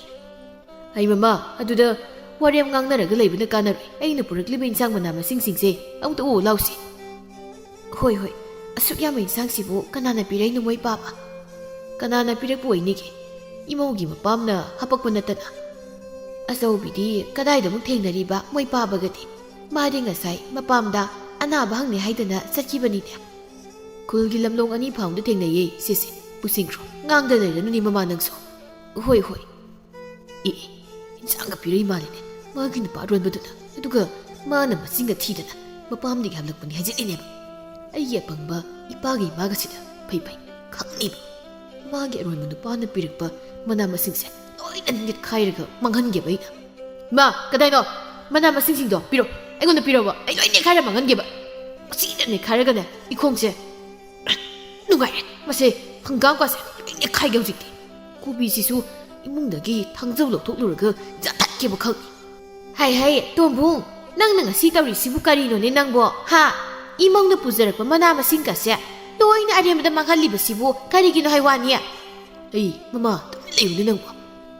ꯑꯩ ꯃꯃꯥ ꯑꯗꯨꯗ ꯋꯥꯔꯦꯝ ꯉꯥꯡꯅꯔꯒ ꯂꯩꯕꯅ ꯀꯥꯟꯅꯔꯣꯏ ꯑꯩꯅ ꯄꯨꯔꯛꯂꯤꯕ ꯏꯟꯁꯥꯡ ꯃꯅꯥ ꯃꯁꯤꯡꯁꯤꯡꯁꯦ ꯑꯃꯨꯛꯇ ꯎ ꯂꯥꯎꯁꯤ ꯍꯣꯏ ꯑꯁꯨꯛ ꯌꯥꯝꯕ ꯏꯟꯁꯥꯡꯁꯤꯕꯨ ꯀꯅꯥꯅ ꯄꯤꯔꯛꯏꯅꯣ ꯃꯣꯏ ꯄꯥꯕ ꯀꯅꯥꯅ ꯄꯤꯔꯛꯄ ꯑꯣꯏꯅꯤꯒꯦ ꯏꯃꯧꯒꯤ ꯃꯄꯥꯝꯅ ꯍꯥꯄꯛꯄ ꯅꯠꯇꯅ ꯑꯆꯧꯕꯤꯗꯤ ꯀꯗꯥꯏꯗꯃꯨꯛ ꯊꯦꯡꯅꯔꯤꯕ ꯃꯣꯏ ꯄꯥꯕꯒꯗꯤ ꯃꯥꯗꯤ ꯉꯁꯥꯏ ꯃꯄꯥꯝꯗ ꯑꯅꯥꯕ ꯍꯪꯅꯦ ꯍꯥꯏꯗꯅ ꯆꯠꯈꯤꯕꯅꯤꯅꯦ ꯈꯨꯜꯒꯤ ꯂꯝꯂꯣꯡ ꯑꯅꯤ ꯐꯥꯎꯗ ꯊꯦꯡꯅꯩꯌꯦ ꯁꯤꯁꯦ ꯄꯨꯁꯤꯡꯈ꯭ꯔꯣ ꯉꯥꯡꯗ ꯂꯩꯔꯅꯨꯅꯤ ꯃꯃꯥ ꯅꯪꯁꯨ ꯍꯣꯏ ꯏꯟꯁꯥꯡꯒ ꯄꯤꯔꯛꯏ ꯃꯥꯜꯂꯤꯅꯦ ꯃꯥꯒꯤ ꯅꯨꯄꯥ ꯑꯔꯣꯟꯕꯗꯨꯅ ꯑꯗꯨꯒ ꯃꯥꯅ ꯃꯆꯤꯟꯒ ꯊꯤꯗꯅ ꯃꯄꯥꯝꯗꯒꯤ ꯍꯜꯂꯛꯄꯅꯤ ꯍꯥꯏꯖꯤꯜꯂꯤꯅꯦꯕ ꯑꯩꯒꯤ ꯑꯄꯪꯕ ꯏꯄꯥꯒ ꯏꯃꯥꯒꯁꯤꯗ ꯐꯩ ꯈꯪꯅꯤꯕ ꯃꯥꯒꯤ ꯑꯔꯣꯟꯕ ꯅꯨꯄꯥꯅ ꯄꯤꯔꯛꯄ ꯃꯅꯥ ꯃꯁꯤꯡꯁꯦ ꯂꯣꯏꯅ ꯅꯦꯠꯈꯥꯏꯔꯒ ꯃꯥꯡꯍꯟꯒꯦꯕ ꯑꯩꯅ ꯏꯃꯥ ꯀꯗꯥꯏꯅꯣ ꯃꯅꯥ ꯃꯁꯤꯡꯁꯤꯡꯗꯣ ꯄꯤꯔꯣ ꯑꯩꯉꯣꯟꯗ ꯄꯤꯔꯣꯕ ꯑꯩ ꯂꯣꯏ ꯅꯦꯠꯈꯥꯏꯔ ꯃꯥꯡꯍꯟꯒꯦꯕ ꯃꯁꯤꯗ ꯅꯦꯠꯈꯥꯏꯔꯒꯅꯦ ꯏꯈꯣꯡꯁꯦ ꯅꯨꯡꯉꯥꯏꯔꯦ ꯃꯁꯦ ꯍꯪꯒꯥꯝꯀꯥꯁꯦ ꯂꯣꯏ ꯅꯦꯠꯈꯥꯏꯒꯦ ꯍꯧꯖꯤꯛꯇꯤ ꯀꯣꯕꯤꯁꯤꯁꯨ ꯏꯃꯨꯡꯗꯒꯤ ꯊꯥꯡꯖꯧ ꯂꯧꯊꯣꯛꯂꯨꯔꯒ ꯖꯥꯊꯠꯀꯦꯕ ꯈꯪꯅꯤ ꯍꯥꯏ ꯇꯣꯝꯕꯨꯡ ꯅꯪꯅ ꯉꯁꯤ ꯇꯧꯔꯤꯁꯤꯕꯨ ꯀꯔꯤꯅꯣꯅꯦ ꯅꯪꯕꯣ ꯍꯥ ꯏꯃꯧꯅ ꯄꯨꯖꯔꯛꯄ ꯃꯅꯥ ꯃꯁꯤꯡꯒꯁꯦ ꯂꯣꯏꯅ ꯑꯔꯦꯝꯕꯗ ꯃꯥꯡꯍꯜꯂꯤꯕꯁꯤꯕꯨ ꯀꯔꯤꯒꯤꯅꯣ ꯍꯥꯏꯋꯥꯅꯤ ꯑꯩ ꯃꯃꯥ ꯇꯨꯃꯤꯟ ꯂꯩꯌꯨꯅꯦ ꯅꯪꯕꯣ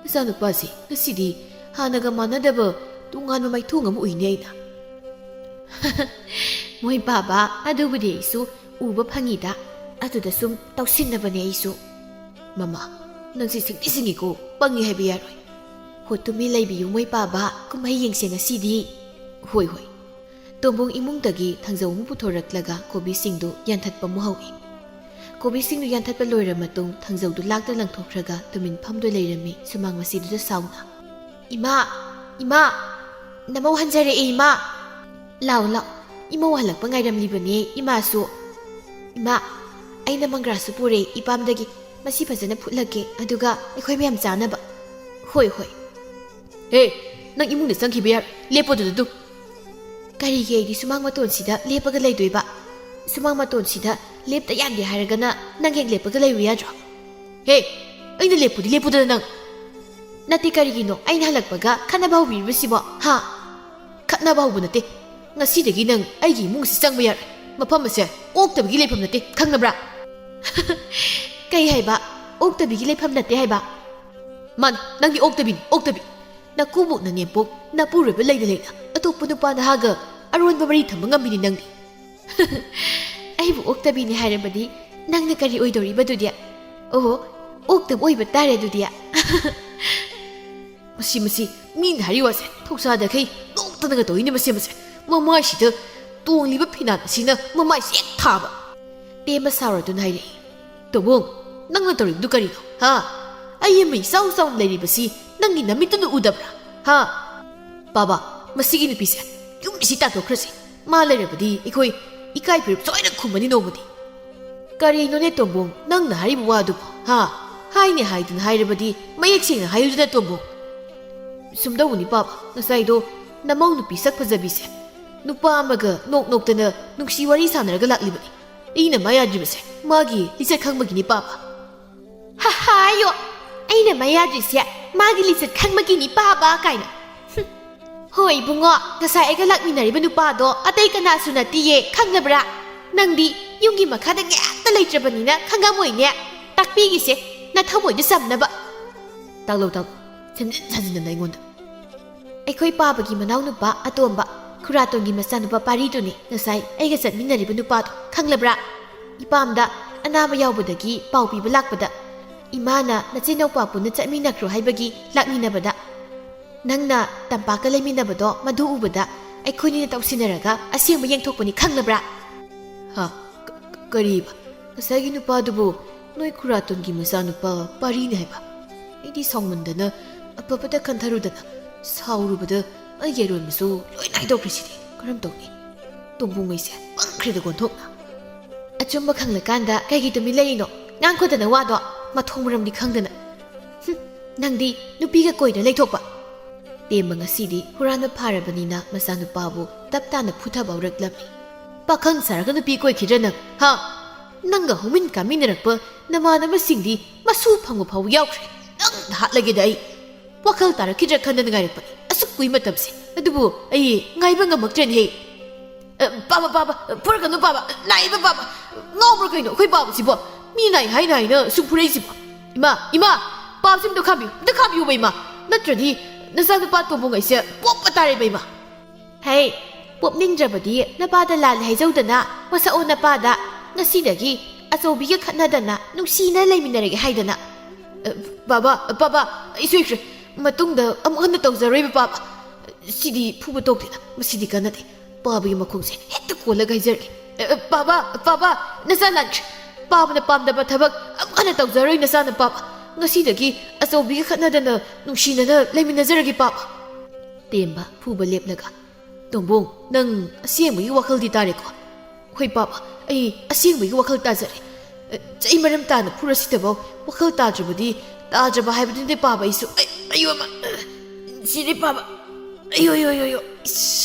ꯅꯆꯥꯅꯨꯄꯥꯁꯦ ꯉꯁꯤꯗꯤ ꯍꯥꯟꯅꯒ ꯃꯥꯟꯅꯗꯕ ꯇꯣꯉꯥꯟꯕ ꯃꯥꯏꯊꯣꯡ ꯑꯃ ꯎꯏꯅꯦ ꯑꯩꯅ ꯃꯣꯏ ꯕꯥꯕꯥ ꯑꯗꯨꯕꯨꯗꯤ ꯑꯩꯁꯨ ꯎꯕ ꯐꯪꯉꯤꯗ ꯑꯗꯨꯗ ꯁꯨꯝ ꯇꯧꯁꯤꯟꯅꯕꯅꯦ ꯑꯩꯁꯨ ꯃꯃꯥ ꯅꯪꯁꯤ ꯁꯤꯡꯗꯤ ꯁꯤꯡꯉꯤꯀꯣ ꯄꯪꯉꯤ ꯍꯥꯏꯕ ꯌꯥꯔꯣꯏ ꯍꯣ ꯇꯨꯃꯤ ꯂꯩꯕꯤꯌꯨ ꯃꯣꯏ ꯄꯥꯕ ꯀꯨꯝꯍꯩ ꯌꯦꯡꯁꯦ ꯉꯁꯤꯗꯤ ꯍꯣꯏ ꯍꯣꯏ ꯇꯣꯝꯕꯣꯡ ꯏꯃꯨꯡꯗꯒꯤ ꯊꯥꯡꯖꯧ ꯑꯃ ꯄꯨꯊꯣꯔꯛꯂꯒ ꯀꯣꯕꯤꯁꯤꯡꯗꯨ ꯌꯥꯟꯊꯠꯄ ꯑꯃꯨꯛ ꯍꯧꯏ ꯀꯣꯕꯤꯁꯤꯡꯗꯨ ꯌꯥꯟꯊꯠꯄ ꯂꯣꯏꯔ ꯃꯇꯨꯡ ꯊꯥꯡꯖꯧꯗꯨ ꯂꯥꯛꯇ ꯂꯪꯊꯣꯛꯈ꯭ꯔꯒ ꯇꯨꯃꯤꯟ ꯐꯝꯗꯨ ꯂꯩꯔꯝꯃꯤ ꯁꯨꯃꯥꯡ ꯃꯁꯤꯗꯨꯗ ꯁꯥꯎꯅ ꯏꯃꯥ ꯏꯃꯥ ꯅꯃꯧ ꯍꯟꯖꯔꯛꯑꯦ ꯏꯃꯥ ꯂꯥꯎ ꯂꯥꯎ ꯏꯃꯧ ꯍꯜꯂꯛꯄ ꯉꯥꯏꯔꯝꯂꯤꯕꯅꯦ ꯏꯃꯥꯁꯨ ꯏꯃꯥ ꯑꯩꯅ ꯃꯪꯒ꯭ꯔꯥꯁꯨ ꯄꯨꯔꯦ ꯏꯄꯥꯝꯗꯒꯤ ꯃꯁꯤ ꯐꯖꯅ ꯐꯨꯠꯂꯒꯦ ꯑꯗꯨꯒ ꯑꯩꯈꯣꯏ ꯃꯌꯥꯝ ꯆꯥꯅꯕ ꯍꯣꯏ ꯍꯣꯏ ꯍꯦ ꯅꯪ ꯏꯃꯨꯡꯗ ꯆꯪꯈꯤꯕ ꯌꯥꯔꯣꯏ ꯂꯦꯞꯄꯣꯗꯨꯗ ꯑꯗꯨꯝ ꯀꯔꯤꯒꯤ ꯑꯩꯗꯤ ꯁꯨꯃꯥꯡ ꯃꯇꯣꯟꯁꯤꯗ ꯂꯦꯞꯄꯒ ꯂꯩꯗꯣꯏꯕ ꯁꯨꯃꯥꯡ ꯃꯇꯣꯟꯁꯤꯗ ꯂꯦꯞꯇ ꯌꯥꯟꯗꯦ ꯍꯥꯏꯔꯒꯅ ꯅꯪ ꯍꯦꯛ ꯂꯦꯞꯄꯒ ꯂꯩꯕ ꯌꯥꯗ꯭ꯔꯣ ꯍꯦ ꯑꯩꯅ ꯂꯦꯞꯄꯨꯗꯤ ꯂꯦꯞꯄꯨꯗꯅ ꯅꯪ ꯅꯠꯇꯦ ꯀꯔꯤꯒꯤꯅꯣ ꯑꯩꯅ ꯍꯜꯂꯛꯄꯒ ꯈꯠꯅꯕ ꯍꯧꯕꯤꯔꯤꯕꯁꯤꯕꯣ ꯍꯥ ꯈꯠꯅꯕ ꯍꯧꯕ ꯅꯠꯇꯦ ꯉꯁꯤꯗꯒꯤ ꯅꯪ ꯑꯩꯒꯤ ꯏꯃꯨꯡꯁꯤ ꯆꯪꯕ ꯌꯥꯔꯣꯏ ꯃꯐꯝ ꯑꯁꯦ ꯑꯣꯛꯇꯕꯒꯤ ꯂꯩꯐꯝ ꯅꯠꯇꯦ ꯈꯪꯅꯕ꯭ꯔꯥ ꯀꯩ ꯍꯥꯏꯕ ꯑꯣꯛꯇꯕꯤꯒꯤ ꯂꯩꯐꯝ ꯅꯠꯇꯦ ꯍꯥꯏꯕ ꯃꯥꯅꯤ ꯅꯪꯒꯤ ꯑꯣꯛꯇꯕꯤꯅꯤ ꯑꯣꯛꯇꯕꯤ ꯅꯀꯨꯕꯣꯛ ꯅꯅꯦꯝꯄꯣꯛ ꯅꯄꯨꯔꯣꯏꯕ ꯂꯩꯅ ꯂꯩꯅ ꯑꯇꯣꯞꯄ ꯅꯨꯄꯥ ꯅꯍꯥꯒ ꯑꯔꯣꯟꯕ ꯃꯔꯤ ꯊꯝꯕ ꯉꯝꯃꯤꯅꯤ ꯅꯪꯗꯤ ꯑꯩꯕꯨ ꯑꯣꯛꯇꯕꯤꯅꯤ ꯍꯥꯏꯔꯕꯗꯤ ꯅꯪꯅ ꯀꯔꯤ ꯑꯣꯏꯗꯧꯔꯤꯕꯗꯨꯗꯤ ꯑꯣꯍꯣ ꯑꯣꯛꯇꯕ ꯑꯣꯏꯕ ꯇꯥꯔꯦ ꯑꯗꯨꯗꯤ ꯃꯁꯤ ꯃꯤꯅ ꯍꯥꯏꯔꯤ ꯋꯥꯁꯦ ꯊꯧꯁꯥꯗꯈꯩ ꯅꯣꯛꯇꯅꯒ ꯇꯧꯏꯅꯦ ꯃꯁꯦ ꯃꯃꯥꯏꯁꯤꯗ ꯇꯣꯡꯂꯤꯕ ꯐꯤꯅꯥꯟ ꯑꯁꯤꯅ ꯃꯃꯥꯏꯁꯤ ꯍꯦꯛ ꯊꯥꯕ ꯇꯦꯝꯕ ꯁꯥꯎꯔꯗꯨꯅ ꯍꯥꯏꯔꯛꯏ ꯇꯣꯕꯣꯡ ꯅꯪꯅ ꯇꯧꯔꯤꯕꯗꯨ ꯀꯔꯤꯅꯣ ꯍꯥ ꯑꯩ ꯑꯃ ꯏꯆꯥꯎ ꯆꯥꯎꯅ ꯂꯩꯔꯤꯕꯁꯤ ꯅꯪꯒꯤ ꯅꯃꯤꯠꯇꯨꯅ ꯎꯗꯕ꯭ꯔꯥ ꯍꯥ ꯕꯥꯕꯥ ꯃꯁꯤꯒꯤ ꯅꯨꯄꯤꯁꯦ ꯌꯨꯝꯁꯤ ꯇꯥꯟꯊꯣꯛꯈ꯭ꯔꯁꯤ ꯃꯥ ꯂꯩꯔꯕꯗꯤ ꯑꯩꯈꯣꯏ ꯏꯀꯥꯏ ꯐꯤꯔꯨꯞ ꯁꯣꯏꯅ ꯈꯨꯝꯃꯅꯤ ꯅꯣꯡꯃꯗꯤ ꯀꯔꯤꯅꯣꯅꯦ ꯇꯣꯝꯕꯣꯡ ꯅꯪꯅ ꯍꯥꯏꯔꯤꯕ ꯋꯥꯗꯨꯕꯨ ꯍꯥ ꯍꯥꯏꯅꯦ ꯍꯥꯏꯗꯨꯅ ꯍꯥꯏꯔꯕꯗꯤ ꯃꯌꯦꯛ ꯁꯦꯡꯅ ꯍꯥꯏꯌꯨꯗꯅ ꯇꯣꯝꯕꯣꯡ ꯁꯨꯝꯗꯧꯕꯅꯤ ꯕꯥꯕꯥ ꯉꯁꯥꯏꯗꯣ ꯅꯃꯧ ꯅꯨꯄꯤ ꯁꯛ ꯐꯖꯕꯤꯁꯦ ꯅꯨꯄꯥ ꯑꯃꯒ ꯅꯣꯛꯇꯅ ꯅꯨꯡꯁꯤ ꯋꯥꯔꯤ ꯁꯥꯟꯅꯔꯒ ꯂꯥꯛꯂꯤꯕꯅꯤ ꯑꯩꯅ ꯃꯥ ꯌꯥꯗ꯭ꯔꯤꯕꯁꯦ ꯃꯥꯒꯤ ꯂꯤꯆꯠ ꯈꯪꯕꯒꯤꯅꯤ ꯕꯥꯕꯥ ꯍꯥꯏꯌꯣ ꯑꯩꯅ ꯃꯥ ꯌꯥꯗ꯭ꯔꯤꯁꯦ ꯃꯥꯒꯤ ꯂꯤꯆꯠ ꯈꯪꯕꯒꯤꯅꯤ ꯕꯥꯕꯥ ꯀꯥꯏꯅ ꯍꯣꯏ ꯏꯕꯨꯡꯉꯣ ꯉꯁꯥꯏ ꯑꯩꯒ ꯂꯥꯛꯃꯤꯟꯅꯔꯤꯕ ꯅꯨꯄꯥꯗꯣ ꯑꯇꯩ ꯀꯅꯥꯁꯨ ꯅꯠꯇꯤꯌꯦ ꯈꯪꯅꯕ꯭ꯔꯥ ꯅꯪꯗꯤ ꯌꯨꯝꯒꯤ ꯃꯈꯥꯗ ꯉꯦꯛꯇ ꯂꯩꯇ꯭ꯔꯕꯅꯤꯅ ꯈꯪꯉꯝꯃꯣꯏꯅꯦ ꯇꯥꯛꯄꯤꯒꯤꯁꯦ ꯅꯊꯃꯣꯏꯗ ꯆꯝꯅꯕ ꯇꯥꯛꯂꯣ ꯁꯦꯝꯖꯤꯟ ꯁꯥꯖꯤꯟꯗꯅ ꯑꯩꯉꯣꯟꯗ ꯑꯩꯈꯣꯏ ꯄꯥꯕꯒꯤ ꯃꯅꯥꯎꯅꯨꯄꯥ ꯑꯇꯣꯝꯕ ꯈꯨꯔꯥꯇꯣꯟꯒꯤ ꯃꯆꯥꯅꯨꯄꯥ ꯄꯥꯔꯤꯗꯨꯅꯤ ꯉꯁꯥꯏ ꯑꯩꯒ ꯆꯠꯃꯤꯟꯅꯔꯤꯕ ꯅꯨꯄꯥꯗꯣ ꯈꯪꯂꯕ꯭ꯔꯥ ꯏꯄꯥꯝꯗ ꯑꯅꯥꯕ ꯌꯥꯎꯕꯗꯒꯤ ꯄꯥꯎ ꯄꯤꯕ ꯂꯥꯛꯄꯗ ꯏꯃꯥꯅ ꯅꯆꯤꯟꯅꯥꯎꯄꯥ ꯄꯨꯟꯅ ꯆꯠꯃꯤꯟꯅꯈ꯭ꯔꯣ ꯍꯥꯏꯕꯒꯤ ꯂꯥꯛꯃꯤꯟꯅꯕꯗ ꯅꯪꯅ ꯇꯝꯄꯥꯛꯀ ꯂꯩꯃꯤꯟꯅꯕꯗꯣ ꯃꯗꯨ ꯎꯕꯗ ꯑꯩꯈꯣꯏꯅꯤꯅ ꯇꯧꯁꯤꯟꯅꯔꯒ ꯑꯁꯦꯡꯕ ꯌꯦꯡꯊꯣꯛꯄꯅꯤ ꯈꯪꯂꯕ꯭ꯔꯥ ꯍꯥ ꯀꯔꯤꯕ ꯉꯁꯥꯏꯒꯤ ꯅꯨꯄꯥꯗꯨꯕꯨ ꯅꯣꯏ ꯈꯨꯔꯥꯇꯣꯟꯒꯤ ꯃꯆꯥꯅꯨꯄꯥ ꯄꯥꯔꯤꯅꯤ ꯍꯥꯏꯕ ꯑꯩꯗꯤ ꯁꯥꯎꯃꯟꯗꯅ ꯑꯐꯕꯗ ꯈꯟꯊꯔꯨꯗꯅ ꯁꯥꯎꯔꯨꯕꯗ ꯑꯩꯒꯤ ꯑꯔꯣꯟꯕꯁꯨ ꯂꯣꯏꯅ ꯍꯥꯏꯗꯣꯛꯈ꯭ꯔꯤꯁꯤꯗꯤ ꯀꯔꯝ ꯇꯧꯅꯤ ꯇꯣꯝꯕꯣꯡꯉꯩꯁꯦ ꯄꯪꯈ꯭ꯔꯦꯗ ꯒꯣꯟꯊꯣꯛꯅ ꯑꯆꯨꯝꯕ ꯈꯪꯂꯀꯥꯟꯗ ꯀꯩꯒꯤ ꯇꯨꯃꯤꯟ ꯂꯩꯔꯤꯅꯣ ꯉꯥꯡꯈꯣꯗꯅ ꯋꯥꯗꯣ ꯃꯊꯣꯡ ꯃꯔꯝꯗꯤ ꯈꯪꯗꯅ ꯅꯪꯗꯤ ꯅꯨꯄꯤꯒ ꯀꯣꯏꯅ ꯂꯩꯊꯣꯛꯄ ꯇꯦꯝꯕ ꯉꯁꯤꯗꯤ ꯍꯨꯔꯥꯟꯕ ꯐꯥꯔꯕꯅꯤꯅ ꯃꯆꯥꯅꯨꯄꯥꯕꯨ ꯇꯞ ꯇꯥꯅ ꯐꯨꯊꯕ ꯍꯧꯔꯛꯂꯝꯃꯤ ꯄꯥꯈꯪ ꯁꯥꯔꯒ ꯅꯨꯄꯤ ꯀꯣꯏꯈꯤꯗ꯭ꯔ ꯅꯪ ꯍꯥ ꯅꯪꯒ ꯍꯧꯃꯤꯟ ꯀꯥꯃꯤꯟꯅꯔꯛꯄ ꯅꯃꯥꯟꯅꯕꯁꯤꯡꯗꯤ ꯃꯁꯨ ꯐꯪꯕ ꯐꯥꯎꯕ ꯌꯥꯎꯈ꯭ꯔꯦ ꯅꯪ ꯍꯥꯠꯂꯒꯦꯗ ꯑꯩ ꯋꯥꯈꯜ ꯇꯥꯔꯛꯈꯤꯗ꯭ꯔꯥ ꯈꯟꯗꯅ ꯉꯥꯏꯔꯛꯄꯅꯤ ꯑꯁꯨꯛ ꯀꯨꯏ ꯃꯇꯝꯁꯦ ꯑꯗꯨꯕꯨ ꯑꯩ ꯉꯥꯏꯕ ꯉꯝꯃꯛꯇ꯭ꯔꯦꯅꯦꯍꯦ ꯄꯥꯕ ꯐꯨꯔꯛꯀꯅꯨ ꯄꯥꯕ ꯅꯥꯏꯕ ꯄꯥꯕ ꯉꯥꯎꯕ꯭ꯔꯥ ꯀꯩꯅꯣ ꯑꯩꯈꯣꯏ ꯄꯥꯕꯁꯤꯕꯣ ꯃꯤ ꯅꯥꯏ ꯍꯥꯏꯅ ꯁꯨꯝ ꯐꯨꯔꯛꯏꯁꯤꯕꯣ ꯏꯃꯥ ꯄꯥꯕꯁꯤ ꯑꯝꯇ ꯈꯥꯕꯤꯌꯨꯕ ꯏꯃꯥ ꯅꯠꯇ꯭ꯔꯗꯤ ꯅꯆꯥꯅꯨꯄꯥ ꯇꯣꯝꯕꯣꯡꯉꯩꯁꯦ ꯄꯣꯞꯄ ꯇꯥꯔꯦꯕ ꯏꯃꯥ ꯍꯩ ꯄꯣꯞꯅꯤꯡꯗ꯭ꯔꯕꯗꯤ ꯅꯄꯥꯗ ꯂꯥꯜꯂꯦ ꯍꯥꯏꯖꯧꯗꯅ ꯋꯥꯁꯛꯑꯣ ꯅꯄꯥꯗ ꯉꯁꯤꯗꯒꯤ ꯑꯆꯧꯕꯤꯒ ꯈꯠꯅꯗꯅ ꯅꯨꯡꯁꯤꯅ ꯂꯩꯃꯤꯟꯅꯔꯒꯦ ꯍꯥꯏꯗꯅ ꯄꯥꯕ ꯑꯩ ꯁꯣꯏꯈ꯭ꯔꯦ ꯃꯇꯨꯡꯗ ꯑꯃꯨꯛ ꯍꯟꯅ ꯇꯧꯖꯔꯣꯏꯕ ꯄꯥꯕ ꯁꯤꯗꯤ ꯐꯨꯕ ꯇꯣꯛꯇꯦꯅ ꯃꯁꯤꯗꯤ ꯀꯥꯟꯅꯗꯦ ꯄꯥꯕꯒꯤ ꯃꯈꯣꯡꯁꯦ ꯍꯦꯛꯇ ꯀꯣꯜꯂꯒ ꯍꯥꯏꯖꯔꯒꯦ ꯄꯥꯕ ꯅꯆꯥ ꯂꯥꯟꯈ꯭ꯔꯦ ꯄꯥꯕꯅ ꯄꯥꯝꯗꯕ ꯊꯕꯛ ꯑꯃꯨꯛ ꯍꯟꯅ ꯇꯧꯖꯔꯣꯏ ꯅꯆꯥꯅ ꯄꯥꯕ ꯉꯁꯤꯗꯒꯤ ꯑꯆꯧꯕꯤꯒ ꯈꯠꯅꯗꯅ ꯅꯨꯡꯁꯤꯅꯅ ꯂꯩꯃꯤꯟꯅꯖꯔꯒꯦ ꯄꯥꯕ ꯇꯦꯝꯕ ꯐꯨꯕ ꯂꯦꯞꯂꯒ ꯇꯣꯝꯕꯣꯡ ꯅꯪ ꯑꯁꯦꯡꯕꯒꯤ ꯋꯥꯈꯜꯗꯤ ꯇꯥꯔꯦꯀꯣ ꯍꯣꯏ ꯄꯥꯕ ꯑꯩ ꯑꯁꯦꯡꯕꯒꯤ ꯋꯥꯈꯜ ꯇꯥꯖꯔꯦ ꯆꯩ ꯃꯔꯝ ꯇꯥꯅ ꯐꯨꯔꯁꯤꯗꯐꯥꯎ ꯋꯥꯈꯜ ꯇꯥꯗ꯭ꯔꯕ ꯍꯥꯏꯕꯗꯨꯅꯦ ꯄꯥꯕ ꯑꯩꯁꯨ ꯑꯌꯣ ꯑꯃ ꯁꯤꯔꯦ ꯄꯥꯕ ꯑꯌꯣ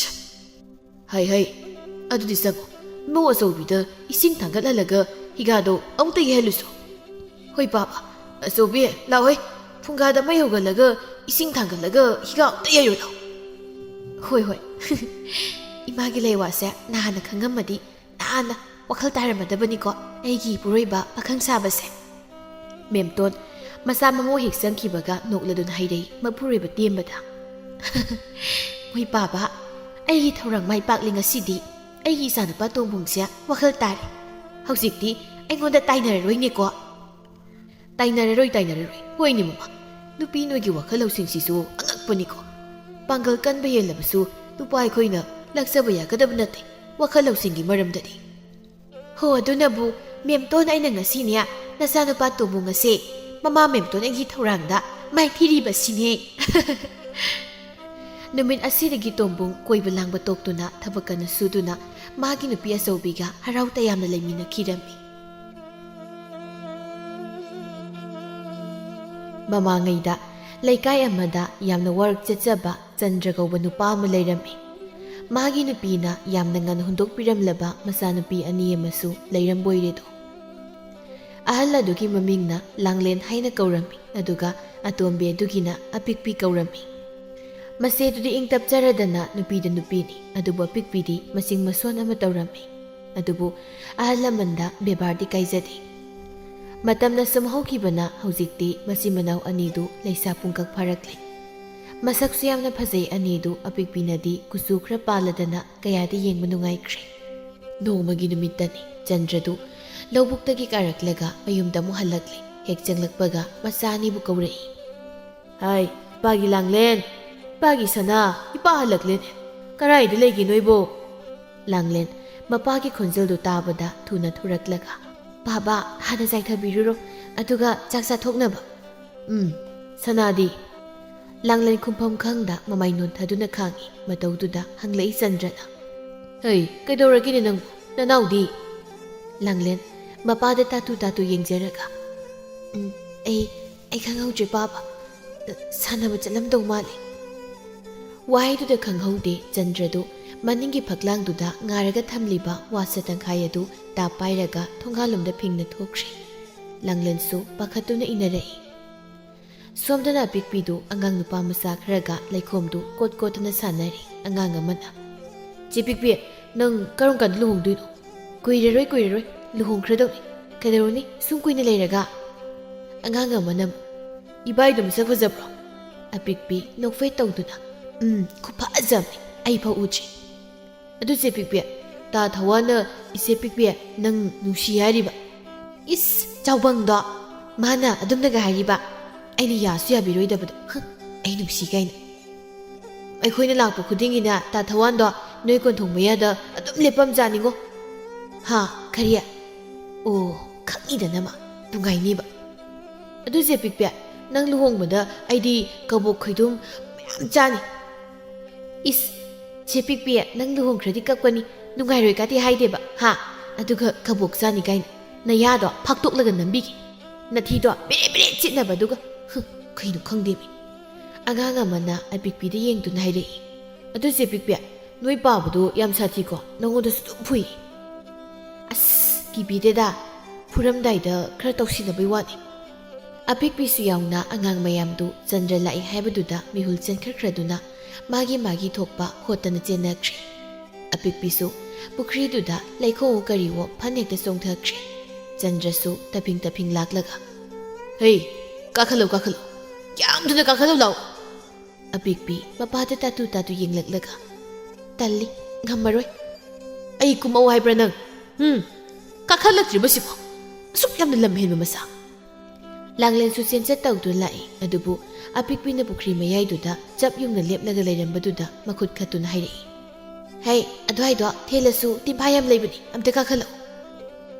ꯍꯩ ꯑꯗꯨꯗꯤ ꯆꯪꯉꯣ ꯏꯃꯧ ꯑꯆꯧꯕꯤꯗ ꯏꯁꯤꯡ ꯊꯥꯡꯒꯠꯍꯜꯂꯒ ꯍꯤꯒꯥꯗꯣ ꯑꯃꯨꯛꯇ ꯌꯩꯍꯜꯂꯨꯁꯣ ꯍꯣꯏ ꯄꯥꯕ ꯑꯆꯧꯕꯤ ꯂꯥꯛꯑꯣꯏ ꯐꯨꯡꯒꯥꯗ ꯃꯩ ꯍꯧꯒꯠꯂꯒ ꯏꯁꯤꯡ ꯊꯥꯡꯒꯠꯂꯒ ꯍꯤꯒꯥ ꯑꯃꯨꯛꯇ ꯌꯩꯔꯨ ꯂꯥꯎ ꯍꯣꯏ ꯏꯃꯥꯒꯤ ꯂꯩꯋꯥꯁꯦ ꯅꯍꯥꯟꯅ ꯈꯪꯉꯝꯃꯗꯤ ꯅꯍꯥꯟꯅ ꯋꯥꯈꯜ ꯇꯥꯔꯝꯃꯗꯕꯅꯤꯀꯣ ꯑꯩꯒꯤ ꯏꯄꯨꯔꯣꯏꯕ ꯄꯥꯈꯪ ꯁꯥꯕꯁꯦ ꯃꯦꯝꯇꯣꯟ ꯃꯆꯥ ꯃꯃꯧ ꯍꯦꯛ ꯆꯪꯈꯤꯕꯒ ꯅꯣꯛꯂꯗꯨꯅ ꯍꯩꯔꯩ ꯃꯄꯨꯔꯣꯏꯕ ꯇꯦꯝꯕꯗ ꯃꯣꯏ ꯄꯥꯕ ꯑꯩꯒꯤ ꯊꯧꯔꯥꯡ ꯃꯥꯏ ꯄꯥꯛꯂꯤ ꯉꯁꯤꯗꯤ ꯑꯩꯒꯤ ꯏꯆꯥꯅꯨꯄꯥ ꯇꯣꯝꯕꯣꯡꯁꯦ ꯋꯥꯈꯜ ꯇꯥꯔꯦ ꯍꯧꯖꯤꯛꯇꯤ ꯑꯩꯉꯣꯟꯗ ꯇꯥꯏꯅꯔꯔꯣꯏꯅꯦꯀꯣ ꯇꯥꯏꯅꯔꯔꯣꯏ ꯍꯣꯏꯅꯤ ꯃꯃꯥ ꯅꯨꯄꯤ ꯅꯣꯏꯒꯤ ꯋꯥꯈꯜ ꯂꯧꯁꯤꯡꯁꯤꯁꯨ ꯑꯉꯛꯄꯅꯤꯀꯣ ꯄꯥꯡꯒꯜ ꯀꯟꯕ ꯍꯦꯜꯂꯕꯁꯨ ꯅꯨꯄꯥ ꯑꯩꯈꯣꯏꯅ ꯂꯥꯛꯆꯕ ꯌꯥꯒꯗꯕ ꯅꯠꯇꯦ ꯋꯥꯈꯜ ꯂꯧꯁꯤꯡꯒꯤ ꯃꯔꯝꯗꯗꯤ ꯍꯣ ꯑꯗꯨꯅꯕꯨ ꯃꯦꯝꯇꯣꯟ ꯑꯩꯅ ꯉꯁꯤꯅꯦ ꯅꯆꯥꯅꯨꯄꯥ ꯇꯣꯝꯕꯨꯡ ꯑꯁꯦ ꯃꯃꯥ ꯃꯦꯝꯇꯣꯟ ꯑꯩꯒꯤ ꯊꯧꯔꯥꯡꯗ ꯃꯥꯏꯊꯤꯔꯤꯕꯁꯤꯅꯦ ꯅꯨꯃꯤꯠ ꯑꯁꯤꯗꯒꯤ ꯇꯣꯝꯕꯨꯡ ꯀꯣꯏꯕ ꯂꯥꯡꯕ ꯇꯣꯛꯇꯨꯅ ꯊꯕꯛ ꯀꯟꯅ ꯁꯨꯗꯨꯅ ꯃꯥꯒꯤ ꯅꯨꯄꯤ ꯑꯆꯧꯕꯤꯒ ꯍꯔꯥꯎ ꯇꯌꯥꯝꯅ ꯂꯩꯃꯤꯟꯅꯈꯤꯔꯝꯃꯤ ꯃꯃꯥꯡꯉꯩꯗ ꯂꯩꯀꯥꯏ ꯑꯃꯗ ꯌꯥꯝꯅ ꯋꯥꯔꯛ ꯆꯠꯆꯕ ꯆꯟꯗ꯭ꯔ ꯀꯧꯕ ꯅꯨꯄꯥ ꯑꯃ ꯂꯩꯔꯝꯃꯤ ꯃꯥꯒꯤ ꯅꯨꯄꯤꯅ ꯌꯥꯝꯅ ꯉꯟꯅ ꯍꯨꯟꯗꯣꯛꯄꯤꯔꯝꯂꯕ ꯃꯆꯥꯅꯨꯄꯤ ꯑꯅꯤ ꯑꯃꯁꯨ ꯂꯩꯔꯝꯕꯣꯏꯔꯦꯗꯣ ꯑꯍꯜ ꯑꯗꯨꯒꯤ ꯃꯃꯤꯡꯅ ꯂꯥꯡꯂꯦꯟ ꯍꯥꯏꯅ ꯀꯧꯔꯝꯃꯤ ꯑꯗꯨꯒ ꯑꯇꯣꯝꯕꯤ ꯑꯗꯨꯒꯤꯅ ꯑꯄꯤꯛꯄꯤ ꯀꯧꯔꯝꯃꯤ ꯃꯁꯦꯗꯨꯗꯤ ꯏꯪ ꯇꯞꯆꯔꯗꯅ ꯅꯨꯄꯤꯗ ꯅꯨꯄꯤꯅꯤ ꯑꯗꯨꯕꯨ ꯑꯄꯤꯛꯄꯤꯗꯤ ꯃꯁꯤꯡ ꯃꯁꯣꯟ ꯑꯃ ꯇꯧꯔꯝꯃꯤ ꯑꯗꯨꯕꯨ ꯑꯍꯜ ꯂꯃꯟꯗ ꯕꯦꯕꯥꯔꯗꯤ ꯀꯥꯏꯖꯗꯦ ꯃꯇꯝꯅ ꯁꯨꯝ ꯍꯧꯈꯤꯕꯅ ꯍꯧꯖꯤꯛꯇꯤ ꯃꯆꯤꯟ ꯃꯅꯥꯎ ꯑꯅꯤꯗꯨ ꯂꯩꯁꯥ ꯄꯨꯡꯀꯛ ꯐꯥꯔꯛꯂꯤ ꯃꯁꯛꯁꯨ ꯌꯥꯝꯅ ꯐꯖꯩ ꯑꯅꯤꯗꯨ ꯑꯄꯤꯛꯄꯤꯅꯗꯤ ꯀꯨꯆꯨ ꯈꯔ ꯄꯥꯜꯂꯗꯅ ꯀꯌꯥꯗꯤ ꯌꯦꯡꯕ ꯅꯨꯡꯉꯥꯏꯈ꯭ꯔꯦ ꯅꯣꯡꯃꯒꯤ ꯅꯨꯃꯤꯠꯇꯅꯤ ꯆꯟꯗ꯭ꯔꯗꯨ ꯂꯧꯕꯨꯛꯇꯒꯤ ꯀꯥꯔꯛꯂꯒ ꯃꯌꯨꯝꯗ ꯑꯃꯨꯛ ꯍꯜꯂꯛꯂꯤ ꯍꯦꯛ ꯆꯪꯂꯛꯄꯒ ꯃꯆꯥ ꯑꯅꯤꯕꯨ ꯀꯧꯔꯛꯏ ꯍꯥꯏ ꯏꯄꯥꯒꯤ ꯂꯥꯡꯂꯦꯟ ꯏꯄꯥꯒꯤ ꯁꯅꯥ ꯏꯄꯥ ꯍꯜꯂꯛꯂꯦꯅꯦ ꯀꯔꯥꯏꯗ ꯂꯩꯒꯦ ꯅꯣꯏꯕꯣ ꯂꯥꯡꯂꯦꯟ ꯃꯄꯥꯒꯤ ꯈꯣꯟꯖꯦꯜꯗꯨ ꯇꯥꯕꯗ ꯊꯨꯅ ꯊꯨꯔꯛꯂꯒ ꯕꯥꯕꯥ ꯍꯥꯟꯅ ꯆꯥꯏꯊꯕꯤꯔꯨꯔꯣ ꯑꯗꯨꯒ ꯆꯥꯛ ꯆꯥꯊꯣꯛꯅꯕ ꯁꯅꯥꯗꯤ ꯂꯥꯡꯂꯦꯟ ꯈꯨꯝꯐꯝ ꯈꯪꯗ ꯃꯃꯥꯏ ꯅꯣꯟꯊꯗꯨꯅ ꯈꯥꯡꯉꯤ ꯃꯇꯧꯗꯨꯗ ꯍꯪꯂꯛꯏ ꯆꯟꯗ꯭ꯔꯅ ꯍꯩ ꯀꯩꯗꯧꯔꯒꯦꯅꯦ ꯅꯪꯕꯨ ꯅꯅꯥꯎꯗꯤ ꯂꯥꯡꯂꯦꯟ ꯃꯄꯥꯗ ꯇꯥꯇꯨ ꯌꯦꯡꯖꯔꯒ ꯑꯩ ꯈꯪꯍꯧꯗ꯭ꯔꯦ ꯕꯥꯕꯥ ꯁꯥꯟꯅꯕ ꯆꯠꯂꯝꯗꯧ ꯃꯥꯜꯂꯤ ꯋꯥꯍꯩꯗꯨꯗ ꯈꯪꯍꯧꯗꯦ ꯆꯟꯗ꯭ꯔꯗꯨ ꯃꯅꯤꯡꯒꯤ ꯐꯛꯂꯥꯡꯗꯨꯗ ꯉꯥꯔꯒ ꯊꯝꯂꯤꯕ ꯋꯥꯁ ꯇꯪꯈꯥꯏ ꯑꯗꯨ ꯇꯥꯞ ꯄꯥꯏꯔꯒ ꯊꯣꯡꯒꯥꯜꯂꯣꯝꯗ ꯐꯤꯡꯅ ꯊꯣꯛꯈ꯭ꯔꯦ ꯂꯥꯡꯂꯦꯟꯁꯨ ꯄꯥꯈꯠꯇꯨꯅ ꯏꯟꯅꯔꯛꯏ ꯁꯣꯝꯗꯅ ꯑꯄꯤꯛꯄꯤꯗꯨ ꯑꯉꯥꯡ ꯅꯨꯄꯥ ꯃꯆꯥ ꯈꯔꯒ ꯂꯩꯈꯣꯝꯗꯨ ꯀꯣꯠ ꯀꯣꯠꯇꯅ ꯁꯥꯟꯅꯔꯤ ꯑꯉꯥꯡ ꯑꯃꯅ ꯆꯦ ꯄꯤꯛꯄꯤ ꯅꯪ ꯀꯔꯝ ꯀꯥꯟꯗ ꯂꯨꯍꯣꯡꯗꯣꯏꯅꯣ ꯀꯨꯏꯔꯔꯣꯏ ꯂꯨꯍꯣꯡꯈ꯭ꯔꯗꯧꯅꯤ ꯀꯩꯗꯧꯔꯨꯅꯤ ꯁꯨꯝ ꯀꯨꯏꯅ ꯂꯩꯔꯒ ꯑꯉꯥꯡ ꯑꯃꯅ ꯏꯕꯥꯏꯗꯨ ꯃꯁꯛ ꯐꯖꯕ꯭ꯔꯣ ꯑꯄꯤꯛꯄꯤ ꯅꯣꯛꯐꯦꯠ ꯇꯧꯗꯨꯅ ꯈꯨꯐꯖꯕꯅꯤ ꯑꯩ ꯐꯥꯎ ꯎꯗ꯭ꯔꯤ ꯑꯗꯨ ꯆꯦ ꯄꯤꯛꯄꯤ ꯇꯥ ꯊꯋꯥꯟꯅ ꯏꯆꯦ ꯄꯤꯛꯄꯤ ꯅꯪ ꯅꯨꯡꯁꯤ ꯍꯥꯏꯔꯤꯕ ꯏꯁ ꯆꯥꯎꯕꯪꯗꯣ ꯃꯥꯅ ꯑꯗꯨꯝꯅꯒ ꯍꯥꯏꯔꯤꯕ ꯑꯩꯅ ꯌꯥꯁꯨ ꯌꯥꯕꯤꯔꯣꯏꯗꯕꯗꯣ ꯑꯩ ꯅꯨꯡꯁꯤ ꯀꯥꯏꯅ ꯑꯩꯈꯣꯏꯅ ꯂꯥꯛꯄ ꯈꯨꯗꯤꯡꯒꯤꯅ ꯇꯥ ꯊꯋꯥꯟꯗꯣ ꯅꯣꯏ ꯀꯣꯟꯊꯣꯡ ꯃꯌꯥꯗ ꯑꯗꯨꯝ ꯂꯦꯞꯄꯝꯖꯥꯅꯤꯉꯣ ꯍꯥ ꯀꯔꯤ ꯑꯣ ꯈꯪꯏꯗꯅ ꯃꯥ ꯅꯨꯡꯉꯥꯏꯅꯤꯕ ꯑꯗꯨ ꯆꯦ ꯄꯤꯛꯄꯤ ꯅꯪ ꯂꯨꯍꯣꯡꯕꯗ ꯑꯩꯗꯤ ꯀꯕꯣꯛ ꯈꯣꯏꯗꯨꯝ ꯃꯌꯥꯝ ꯆꯥꯅꯤ ꯏꯁ ꯆꯦ ꯄꯤꯛꯄꯤ ꯅꯪ ꯂꯨꯍꯣꯡꯈ꯭ꯔꯗꯤ ꯀꯞꯀꯅꯤ ꯅꯨꯡꯉꯥꯏꯔꯣꯏ ꯀꯥꯗꯤ ꯍꯥꯏꯗꯦꯕ ꯍꯥ ꯑꯗꯨꯒ ꯀꯕꯣꯛ ꯆꯥꯅꯤ ꯀꯥꯏꯅ ꯅꯌꯥꯗꯣ ꯐꯥꯛꯇꯣꯛꯂꯒ ꯅꯝꯕꯤꯒꯦ ꯅꯊꯤꯗꯣ ꯕꯦꯔꯦ ꯕꯦꯔꯦ ꯆꯤꯠꯅꯕ ꯑꯗꯨꯒ ꯀꯩꯅꯣ ꯈꯪꯗꯦꯃꯤ ꯑꯉꯥꯡ ꯑꯃꯅ ꯑꯄꯤꯛꯄꯤꯗ ꯌꯦꯡꯗꯨꯅ ꯍꯥꯏꯔꯛꯏ ꯑꯗꯨ ꯆꯦ ꯄꯤꯛꯄꯤ ꯅꯣꯏ ꯄꯥꯕꯗꯣ ꯌꯥꯝ ꯁꯥꯊꯤꯀꯣ ꯅꯪꯉꯣꯟꯗꯁꯨ ꯑꯗꯨꯝ ꯐꯨꯏ ꯑꯁ ꯀꯤꯕꯤꯗꯦꯗ ꯐꯨꯔꯝꯗꯥꯏꯗ ꯈꯔ ꯇꯧꯁꯤꯟꯅꯕꯩ ꯋꯥꯅꯤ ꯑꯄꯤꯛꯄꯤꯁꯨ ꯌꯥꯎꯅ ꯑꯉꯥꯡ ꯃꯌꯥꯝꯗꯨ ꯆꯟꯗ꯭ꯔ ꯂꯥꯛꯏ ꯍꯥꯏꯕꯗꯨꯗ ꯃꯤꯍꯨꯜ ꯆꯦꯟꯈꯠꯈ꯭ꯔꯗꯨꯅ ꯃꯥꯒꯤ ꯊꯣꯛꯄ ꯍꯣꯠꯇꯅ ꯆꯦꯟꯅꯈ꯭ꯔꯦ ꯑꯄꯤꯛꯄꯤꯁꯨ ꯄꯨꯈ꯭ꯔꯤꯗꯨꯗ ꯂꯩꯈꯣꯝꯋꯣ ꯀꯔꯤꯋꯣ ꯐꯅꯦꯛꯇ ꯆꯣꯡꯊꯈ꯭ꯔꯦ ꯆꯟꯗ꯭ꯔꯁꯨ ꯇꯐꯤꯡ ꯂꯥꯛꯂꯒ ꯍꯩ ꯀꯥꯈꯠꯂꯨ ꯌꯥꯝ ꯊꯨꯅ ꯀꯥꯈꯠꯂꯨ ꯂꯥꯎ ꯑꯄꯤꯛꯄꯤ ꯃꯄꯥꯗ ꯇꯥꯇꯨ ꯌꯦꯡꯂꯛꯂꯒ ꯇꯜꯂꯤ ꯉꯝꯃꯔꯣꯏ ꯑꯩ ꯀꯨꯝꯃꯧ ꯍꯥꯏꯕ꯭ꯔꯥ ꯅꯪ ꯀꯥꯈꯠꯂꯛꯇ꯭ꯔꯤꯕꯁꯤꯕꯣ ꯑꯁꯨꯛ ꯌꯥꯝꯅ ꯂꯝꯍꯦꯟꯕ ꯃꯁꯥ ꯂꯥꯡꯂꯦꯟꯁꯨ ꯆꯦꯟꯆꯠ ꯇꯧꯗꯨꯅ ꯂꯥꯛꯏ ꯑꯗꯨꯕꯨ ꯑꯄꯤꯛꯄꯤꯅ ꯄꯨꯈ꯭ꯔꯤ ꯃꯌꯥꯏꯗꯨꯗ ꯆꯞ ꯌꯨꯡꯅ ꯂꯦꯞꯂꯒ ꯂꯩꯔꯝꯕꯗꯨꯗ ꯃꯈꯨꯠ ꯈꯠꯇꯨꯅ ꯍꯥꯏꯔꯛꯏ ꯍꯩ ꯑꯗꯨꯋꯥꯏꯗꯣ ꯊꯦꯜꯂꯁꯨ ꯇꯤꯝꯐꯥ ꯌꯥꯝ ꯂꯩꯕꯅꯤ ꯑꯝꯇ ꯀꯥꯈꯠꯂꯛꯎ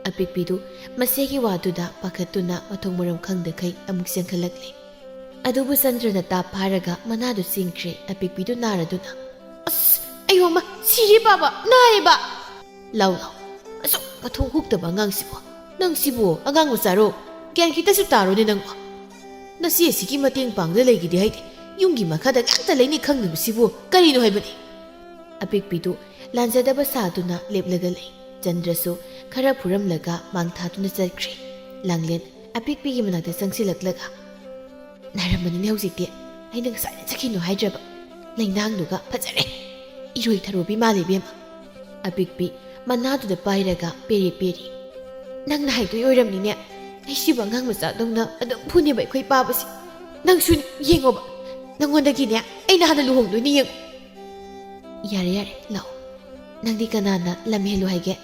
ꯑꯄꯤꯛꯄꯤꯗꯨ ꯃꯁꯦꯒꯤ ꯋꯥꯗꯨꯗ ꯄꯥꯈꯠꯇꯨꯅ ꯃꯊꯣꯡ ꯃꯔꯝ ꯈꯪꯗꯈꯩ ꯑꯃꯨꯛ ꯆꯦꯟꯈꯠꯂꯛꯂꯤ ꯑꯗꯨꯕꯨ ꯆꯟꯗ꯭ꯔꯅ ꯇꯥꯞ ꯐꯥꯔꯒ ꯃꯅꯥꯗꯨ ꯆꯤꯡꯈ꯭ꯔꯦ ꯑꯄꯤꯛꯄꯤꯗꯨ ꯅꯥꯔꯗꯨꯅ ꯑꯁ ꯑꯩꯌꯣꯃ ꯁꯤꯔꯦ ꯕꯥꯕꯥ ꯅꯥꯏꯌꯦꯕ ꯂꯥꯎ ꯑꯁꯨꯛ ꯃꯊꯣꯡ ꯍꯨꯛꯇꯕ ꯑꯉꯥꯡꯁꯤꯕꯨ ꯅꯪ ꯁꯤꯕꯨ ꯑꯉꯥꯡ ꯃꯆꯥꯔꯣ ꯒ꯭ꯌꯥꯟ ꯈꯤꯇꯁꯨ ꯇꯥꯔꯣꯅꯦ ꯅꯪꯕꯨ ꯅꯆꯦ ꯑꯁꯤꯒꯤ ꯃꯇꯦꯡ ꯄꯥꯡꯗ ꯂꯩꯈꯤꯗꯦ ꯍꯥꯏꯗꯤ ꯌꯨꯝꯒꯤ ꯃꯈꯥꯗ ꯉꯥꯛꯇ ꯂꯩꯅꯤ ꯈꯪꯗꯕꯁꯤꯕꯨ ꯀꯔꯤꯅꯣ ꯍꯥꯏꯕꯅꯤ ꯑꯄꯤꯛꯄꯤꯗꯨ ꯂꯥꯟꯖꯗꯕ ꯁꯥꯗꯨꯅ ꯂꯦꯞꯂꯒ ꯂꯩ ꯆꯟꯗ꯭ꯔꯁꯨ ꯈꯔ ꯐꯨꯔꯝꯂꯒ ꯃꯥꯡꯊꯥꯗꯨꯅ ꯆꯠꯈ꯭ꯔꯦ ꯂꯥꯡꯂꯦꯟ ꯑꯄꯤꯛꯄꯤꯒꯤ ꯃꯅꯥꯛꯇ ꯆꯪꯁꯤꯜꯂꯛꯂꯒ ꯅꯥꯔꯝꯃꯅꯤꯅꯦ ꯍꯧꯖꯤꯛꯇꯤ ꯑꯩꯅ ꯉꯁꯥꯏꯅ ꯆꯠꯈꯤꯅꯣ ꯍꯥꯏꯗ꯭ꯔꯕ ꯂꯩꯅꯥꯡꯗꯨꯒ ꯐꯖꯔꯦ ꯏꯔꯣꯏ ꯊꯔꯣꯕꯤ ꯃꯥꯜꯂꯤ ꯏꯕꯦꯝꯃ ꯑꯄꯤꯛꯄꯤ ꯃꯅꯥꯗꯨꯗ ꯄꯥꯏꯔꯒ ꯄꯦꯔꯤ ꯅꯪꯅ ꯍꯥꯏꯗꯣꯏ ꯑꯣꯏꯔꯝꯅꯤꯅꯦ ꯑꯩ ꯁꯤꯕ ꯑꯉꯥꯡ ꯃꯆꯥꯗꯧꯅ ꯑꯗꯨꯝ ꯐꯨꯅꯦꯕ ꯑꯩꯈꯣꯏ ꯄꯥꯕꯁꯤ ꯅꯪꯁꯨ ꯌꯦꯡꯉꯣꯕ ꯅꯪꯉꯣꯟꯗꯒꯤꯅꯦ ꯑꯩꯅ ꯍꯥꯟꯅ ꯂꯨꯍꯣꯡꯗꯣꯏꯅꯤ ꯌꯦꯡꯉꯣ ꯌꯥꯔꯦ ꯂꯥꯛꯑꯣ ꯅꯪꯗꯤ ꯀꯅꯥꯅ ꯂꯝ ꯍꯦꯜꯂꯨ ꯍꯥꯏꯒꯦ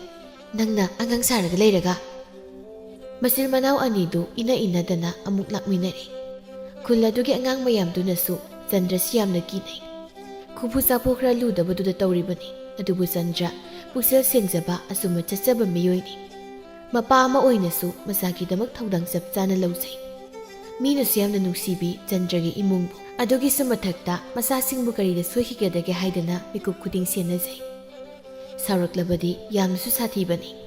ꯅꯪꯅ ꯑꯉꯥꯡ ꯁꯥꯔꯒ ꯂꯩꯔꯒ Masil manaw anidu ina-inadana amuk lakminari. Khul adugi angang mayamdunasu Chandra si yamna kinai. Kubu sapu khra ludabaduda tawribani. Adubu Chandra puksel sengjaba asuma chatsaba miyoini. Mapa ama oinasu masagidamak thaudang chap chana lausai. Minasu yamna nungsibi Chandragi imungbu. Adugi sumathakta masasingbu karida sohigedage haidana mikup khuding senazai. Sauraklabadi yamnasu sathibani.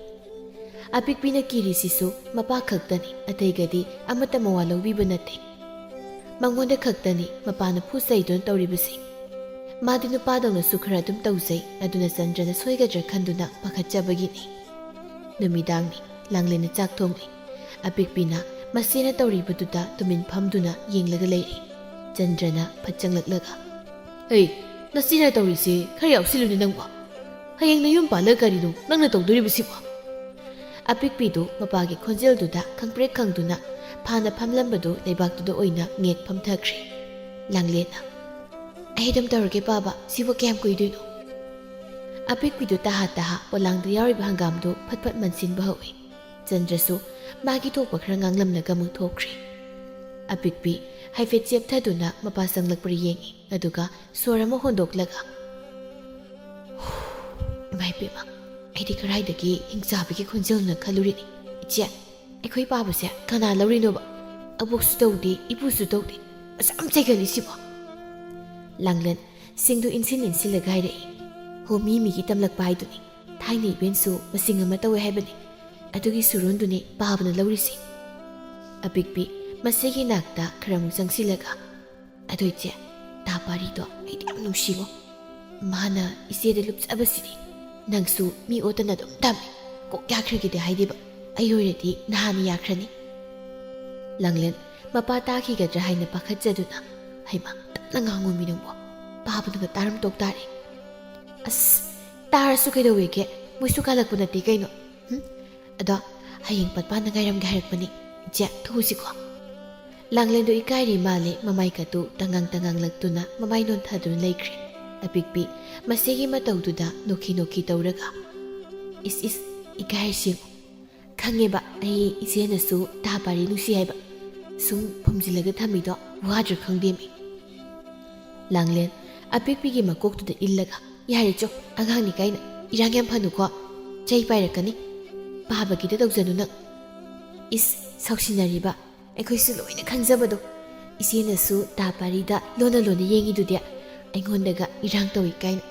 Apikpina kirisisu mapa khaktani ataigadi amata mawa lawbiba nate. Mangonda khaktani mapana phusaidon tawribasi. Madi nupadawna sukhara dum tawzai aduna Chandrana soigadra khanduna pakhatjabagini. Numidangni langlena chak thongli. Apikpina masena tawribaduda tumin phamduna yenglaga leiri. Chandrana phatchanglaklaga. Hey, nasina tawrise khara yawsiluni nangba. Hayeng na yum pala karino nangna tawdoribasiba. Apikpidu mapagi khonjelduda khangprek khangduna phana phamlambadu leibaktuda oina ngek phamthakri. Langlena ahidam tawrge baba sibo kem kuiduino. Apikpidu taha polangda yariba hangamdu phatphat mansinba hawi. Chandrasu magi thokpa khara nganglamnaga mung thokri. Apikpi haifet chepthaduna mapa sanglakpri yengi aduga sorama hondoklaga. Maipima aidi karaidagi hingchabigi khonjelna khalurini. Iche akhoi pabase kana lawrinoba aboksu tawdi ipusu tawdi asam chaigali sibo. Langlen singdu insilaga hairei. Ho migi tamlakpa haiduni thaini bensu masing ama tawe haibani adugi surunduni pabana lawrisi. Apikpi masigi nakta kharamuk changsilaga adoiche taparido aidi am nungsingo. Mana iseda lupchabasini nangsu mi otana dum dami kok yakrigide haidiba ayoiredi nahani yakrani. Langlen mapa takigadra haina pakhatjaduna haima tapna nganguminungbo pabanuga taram toktari. As tarasu kaidawege muisu kalakpu nate kaino. Ado hayeng patpana ngairamge hairakpani je thusiko. Langlendo ikairi male mamai katu tangang laktuna mamai non thadun laikri. Apikpi masigi matawduda noki tawraga. Is ikairi singo. Khangeba ai isenasu tapari nusi haiba. Sum phumjilaga thamido wadra khangdemi. Langlen apikpigi makoktuda illaga yare chok angangni kaina irang yam phanuko chai pairakani pabagida tawjanu nang. Is sausinariba aikhoisu loina khangjabado isenasu taparida lona yengidude aingondaga irang tawi kaina.